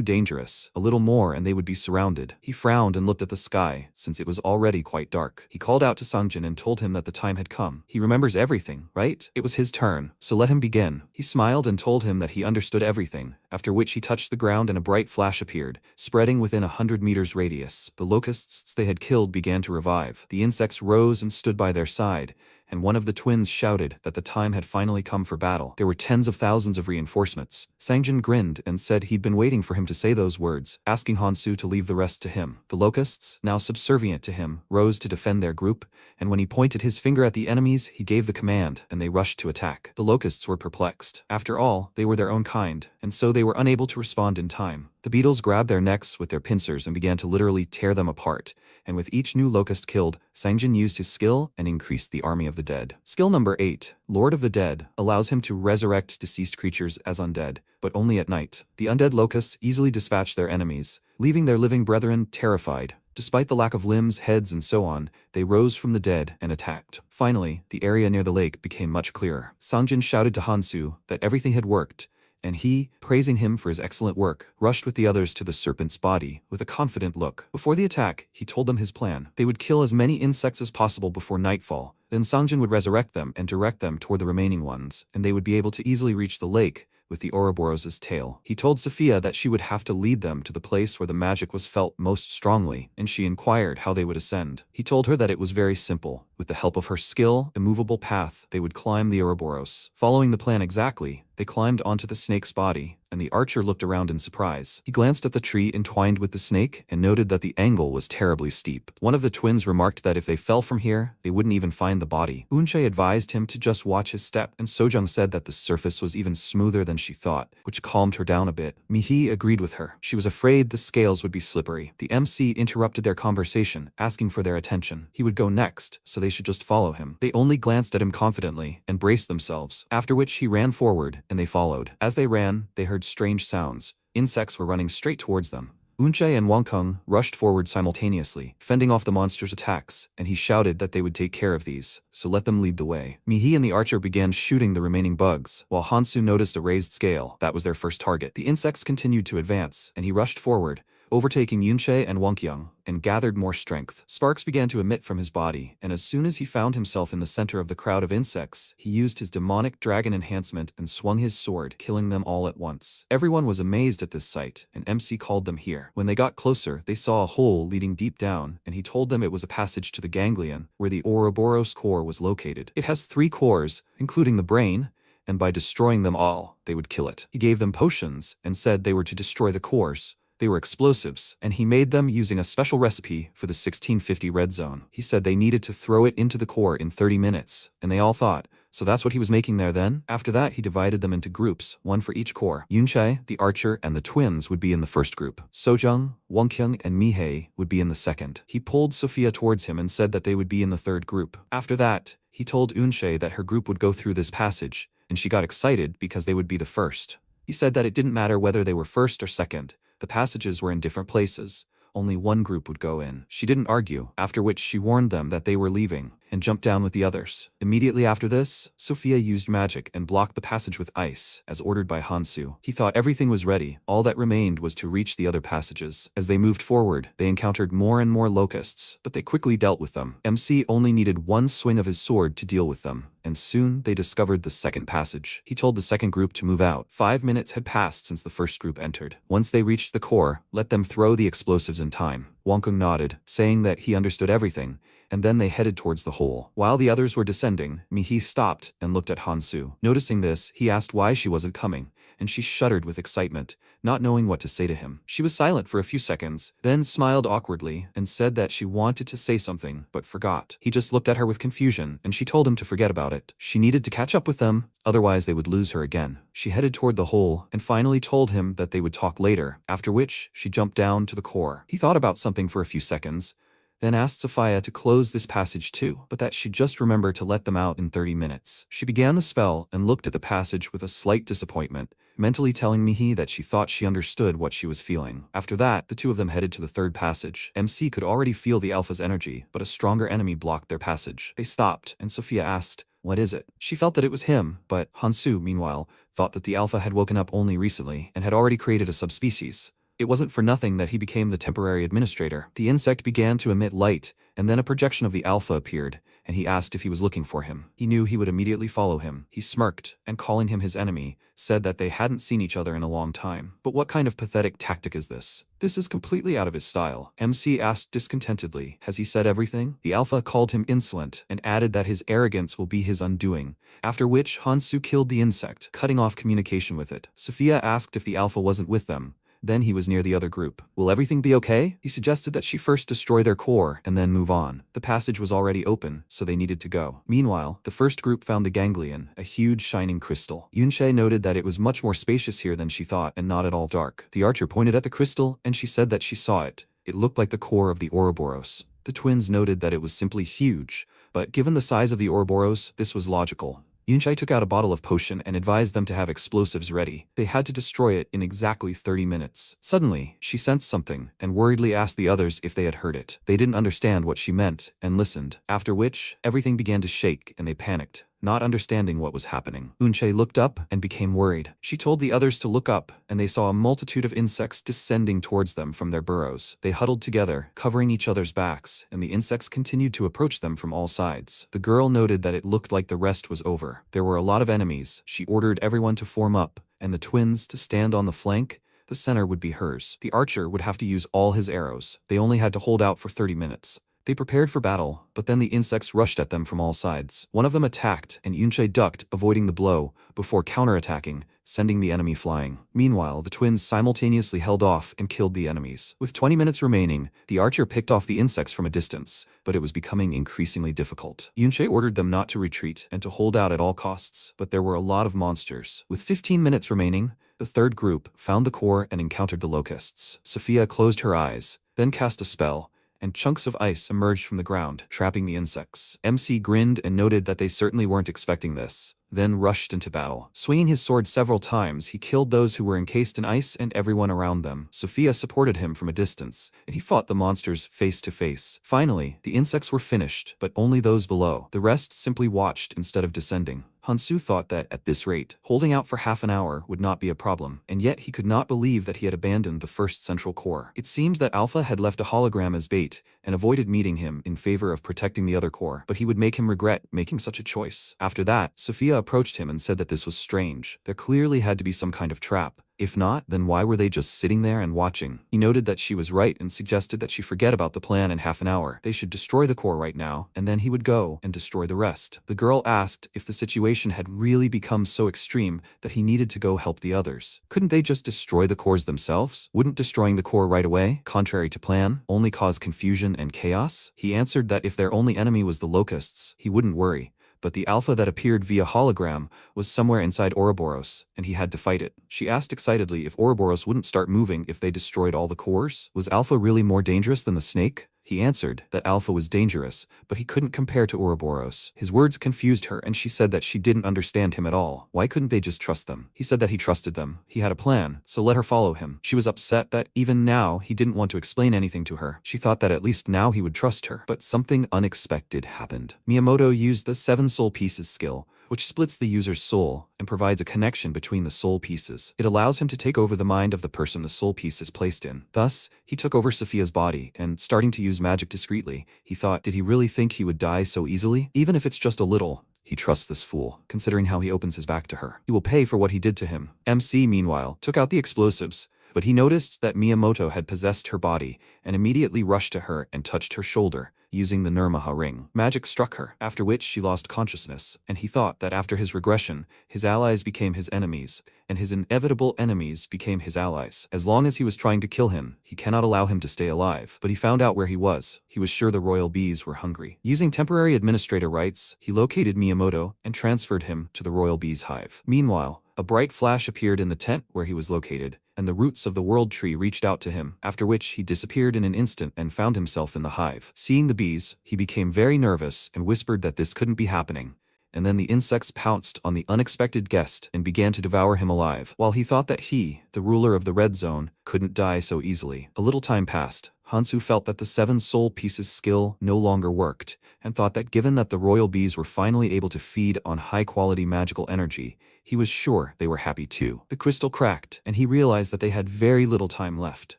dangerous. A little more and they would be surrounded. He frowned and looked at the sky, since it was already quite dark. He called out to Sangjin and told him that the time had come. He remembers everything, right? It was his turn, so let him begin. He smiled and told him that he understood everything, after which he touched the ground and a bright flash appeared, spreading within 100 meters radius. The locusts they had killed began to revive. The insects rose and stood by their side, and one of the twins shouted that the time had finally come for battle. There were tens of thousands of reinforcements. Sangjin grinned and said he'd been waiting for him to say those words, asking Hansu to leave the rest to him. The locusts, now subservient to him, rose to defend their group, and when he pointed his finger at the enemies, he gave the command, and they rushed to attack. The locusts were perplexed. After all, they were their own kind, and so they were unable to respond in time. The beetles grabbed their necks with their pincers and began to literally tear them apart, and with each new locust killed, Sangjin used his skill and increased the army of the dead. Skill number 8, Lord of the Dead, allows him to resurrect deceased creatures as undead, but only at night. The undead locusts easily dispatch their enemies, leaving their living brethren terrified. Despite the lack of limbs, heads, and so on, they rose from the dead and attacked. Finally, the area near the lake became much clearer. Sangjin shouted to Hansu that everything had worked, and he, praising him for his excellent work, rushed with the others to the serpent's body with a confident look. Before the attack, he told them his plan. They would kill as many insects as possible before nightfall, then Sangjin would resurrect them and direct them toward the remaining ones, and they would be able to easily reach the lake with the Ouroboros' tail. He told Sophia that she would have to lead them to the place where the magic was felt most strongly, and she inquired how they would ascend. He told her that it was very simple. With the help of her skill, immovable path, they would climb the Ouroboros. Following the plan exactly, they climbed onto the snake's body, and the archer looked around in surprise. He glanced at the tree entwined with the snake and noted that the angle was terribly steep. One of the twins remarked that if they fell from here, they wouldn't even find the body. Unche advised him to just watch his step, and Sojung said that the surface was even smoother than she thought, which calmed her down a bit. Mihi agreed with her. She was afraid the scales would be slippery. The MC interrupted their conversation, asking for their attention. He would go next, so they should just follow him. They only glanced at him confidently and braced themselves, after which he ran forward, and they followed. As they ran, they heard strange sounds. Insects were running straight towards them. Unche and Wang Kung rushed forward simultaneously, fending off the monster's attacks, and he shouted that they would take care of these, so let them lead the way. Mihi and the archer began shooting the remaining bugs, while Hansu noticed a raised scale. That was their first target. The insects continued to advance, and he rushed forward, overtaking Yunche and Wonkyung, and gathered more strength. Sparks began to emit from his body, and as soon as he found himself in the center of the crowd of insects, he used his demonic dragon enhancement and swung his sword, killing them all at once. Everyone was amazed at this sight, and MC called them here. When they got closer, they saw a hole leading deep down, and he told them it was a passage to the ganglion, where the Ouroboros core was located. It has 3 cores, including the brain, and by destroying them all, they would kill it. He gave them potions, and said they were to destroy the cores. They were explosives, and he made them using a special recipe for the 1650 red zone. He said they needed to throw it into the core in 30 minutes, and they all thought, so that's what he was making there then? After that, he divided them into groups, 1 for each core. Yunche, the archer, and the twins would be in the first group. Sojung, Wonkyung, and Mihei would be in the second. He pulled Sophia towards him and said that they would be in the third group. After that, he told Yunche that her group would go through this passage, and she got excited because they would be the first. He said that it didn't matter whether they were first or second. The passages were in different places. Only one group would go in. She didn't argue, after which she warned them that they were leaving, and jumped down with the others. Immediately after this, Sophia used magic and blocked the passage with ice, as ordered by Hansu. He thought everything was ready. All that remained was to reach the other passages. As they moved forward, they encountered more and more locusts, but they quickly dealt with them. MC only needed 1 swing of his sword to deal with them, and soon they discovered the second passage. He told the second group to move out. 5 minutes had passed since the first group entered. Once they reached the core, let them throw the explosives in time. Wonkung nodded, saying that he understood everything, and then they headed towards the hole. While the others were descending, Mihi stopped and looked at Hansu. Noticing this, he asked why she wasn't coming, and she shuddered with excitement, not knowing what to say to him. She was silent for a few seconds, then smiled awkwardly and said that she wanted to say something, but forgot. He just looked at her with confusion, and she told him to forget about it. She needed to catch up with them, otherwise they would lose her again. She headed toward the hole, and finally told him that they would talk later, after which she jumped down to the core. He thought about something for a few seconds, then asked Sophia to close this passage too, but that she'd just remember to let them out in 30 minutes. She began the spell and looked at the passage with a slight disappointment, mentally telling Mihi that she thought she understood what she was feeling. After that, the two of them headed to the third passage. MC could already feel the Alpha's energy, but a stronger enemy blocked their passage. They stopped, and Sophia asked, "What is it?" She felt that it was him, but Hansu, meanwhile, thought that the Alpha had woken up only recently and had already created a subspecies. It wasn't for nothing that he became the temporary administrator. The insect began to emit light, and then a projection of the Alpha appeared, and he asked if he was looking for him. He knew he would immediately follow him. He smirked, and calling him his enemy, said that they hadn't seen each other in a long time. But what kind of pathetic tactic is this? This is completely out of his style. MC asked discontentedly, "Has he said everything?" The Alpha called him insolent, and added that his arrogance will be his undoing, after which Hansu killed the insect, cutting off communication with it. Sophia asked if the Alpha wasn't with them. Then he was near the other group. "Will everything be okay?" He suggested that she first destroy their core and then move on. The passage was already open, so they needed to go. Meanwhile, the first group found the ganglion, a huge shining crystal. Yunche noted that it was much more spacious here than she thought and not at all dark. The archer pointed at the crystal, and she said that she saw it. It looked like the core of the Ouroboros. The twins noted that it was simply huge, but given the size of the Ouroboros, this was logical. Yunche took out a bottle of potion and advised them to have explosives ready. They had to destroy it in exactly 30 minutes. Suddenly, she sensed something and worriedly asked the others if they had heard it. They didn't understand what she meant and listened, after which, everything began to shake and they panicked, not understanding what was happening. Yunche looked up and became worried. She told the others to look up, and they saw a multitude of insects descending towards them from their burrows. They huddled together, covering each other's backs, and the insects continued to approach them from all sides. The girl noted that it looked like the rest was over. There were a lot of enemies. She ordered everyone to form up, and the twins to stand on the flank. The center would be hers. The archer would have to use all his arrows. They only had to hold out for 30 minutes. They prepared for battle, but then the insects rushed at them from all sides. One of them attacked, and Yunche ducked, avoiding the blow, before counterattacking, sending the enemy flying. Meanwhile, the twins simultaneously held off and killed the enemies. With 20 minutes remaining, the archer picked off the insects from a distance, but it was becoming increasingly difficult. Yunche ordered them not to retreat and to hold out at all costs, but there were a lot of monsters. With 15 minutes remaining, the third group found the core and encountered the locusts. Sophia closed her eyes, then cast a spell, and chunks of ice emerged from the ground, trapping the insects. MC grinned and noted that they certainly weren't expecting this, then rushed into battle. Swinging his sword several times, he killed those who were encased in ice and everyone around them. Sophia supported him from a distance, and he fought the monsters face to face. Finally, the insects were finished, but only those below. The rest simply watched instead of descending. Hansu thought that, at this rate, holding out for half an hour would not be a problem, and yet he could not believe that he had abandoned the first central core. It seemed that Alpha had left a hologram as bait and avoided meeting him in favor of protecting the other core, but he would make him regret making such a choice. After that, Sophia approached him and said that this was strange. There clearly had to be some kind of trap. If not, then why were they just sitting there and watching? He noted that she was right and suggested that she forget about the plan in half an hour. They should destroy the core right now, and then he would go and destroy the rest. The girl asked if the situation had really become so extreme that he needed to go help the others. Couldn't they just destroy the cores themselves? Wouldn't destroying the core right away, contrary to plan, only cause confusion and chaos? He answered that if their only enemy was the locusts, he wouldn't worry. But the Alpha that appeared via hologram was somewhere inside Ouroboros, and he had to fight it. She asked excitedly if Ouroboros wouldn't start moving if they destroyed all the cores. Was Alpha really more dangerous than the snake? He answered that Alpha was dangerous, but he couldn't compare to Ouroboros. His words confused her, and she said that she didn't understand him at all. Why couldn't they just trust them? He said that he trusted them. He had a plan, so let her follow him. She was upset that even now he didn't want to explain anything to her. She thought that at least now he would trust her. But something unexpected happened. Miyamoto used the 7 soul pieces skill, which splits the user's soul and provides a connection between the soul pieces. It allows him to take over the mind of the person the soul piece is placed in. Thus, he took over Sophia's body, and starting to use magic discreetly, he thought, did he really think he would die so easily? Even if it's just a little. He trusts this fool, considering how he opens his back to her. He will pay for what he did to him. MC, meanwhile, took out the explosives, but he noticed that Miyamoto had possessed her body and immediately rushed to her and touched her shoulder, using the Nirmaha ring. Magic struck her, after which she lost consciousness, and he thought that after his regression, his allies became his enemies, and his inevitable enemies became his allies. As long as he was trying to kill him, he cannot allow him to stay alive. But he found out where he was. He was sure the royal bees were hungry. Using temporary administrator rights, he located Miyamoto and transferred him to the royal bees hive. Meanwhile, a bright flash appeared in the tent where he was located, and the roots of the world tree reached out to him, after which he disappeared in an instant and found himself in the hive. Seeing the bees, he became very nervous and whispered that this couldn't be happening. And then the insects pounced on the unexpected guest and began to devour him alive. While he thought that he, the ruler of the red zone, couldn't die so easily. A little time passed. Hansu felt that the 7 soul pieces skill no longer worked, and thought that given that the royal bees were finally able to feed on high-quality magical energy, he was sure they were happy too. The crystal cracked, and he realized that they had very little time left.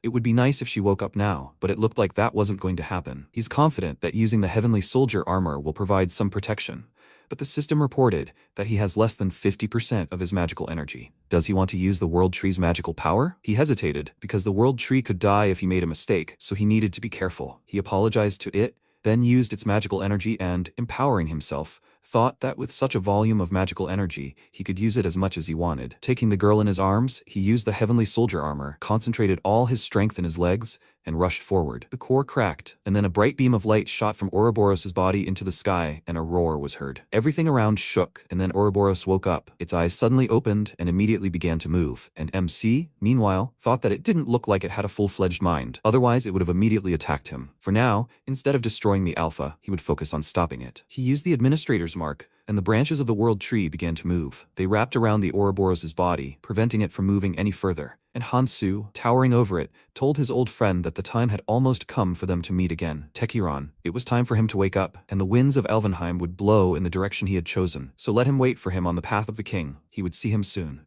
It would be nice if she woke up now, but it looked like that wasn't going to happen. He's confident that using the heavenly soldier armor will provide some protection, but the system reported that he has less than 50% of his magical energy. Does he want to use the world tree's magical power? He hesitated, because the world tree could die if he made a mistake, so he needed to be careful. He apologized to it, then used its magical energy and, empowering himself, thought that with such a volume of magical energy, he could use it as much as he wanted. Taking the girl in his arms, he used the heavenly soldier armor, concentrated all his strength in his legs, and rushed forward. The core cracked, and then a bright beam of light shot from Ouroboros' body into the sky, and a roar was heard. Everything around shook, and then Ouroboros woke up. Its eyes suddenly opened and immediately began to move, and MC, meanwhile, thought that it didn't look like it had a full-fledged mind. Otherwise, it would have immediately attacked him. For now, instead of destroying the Alpha, he would focus on stopping it. He used the administrator's mark, and the branches of the world tree began to move. They wrapped around the Ouroboros' body, preventing it from moving any further. And Hansu, towering over it, told his old friend that the time had almost come for them to meet again. Tekiron, it was time for him to wake up, and the winds of Elvenheim would blow in the direction he had chosen, so let him wait for him on the path of the king. He would see him soon.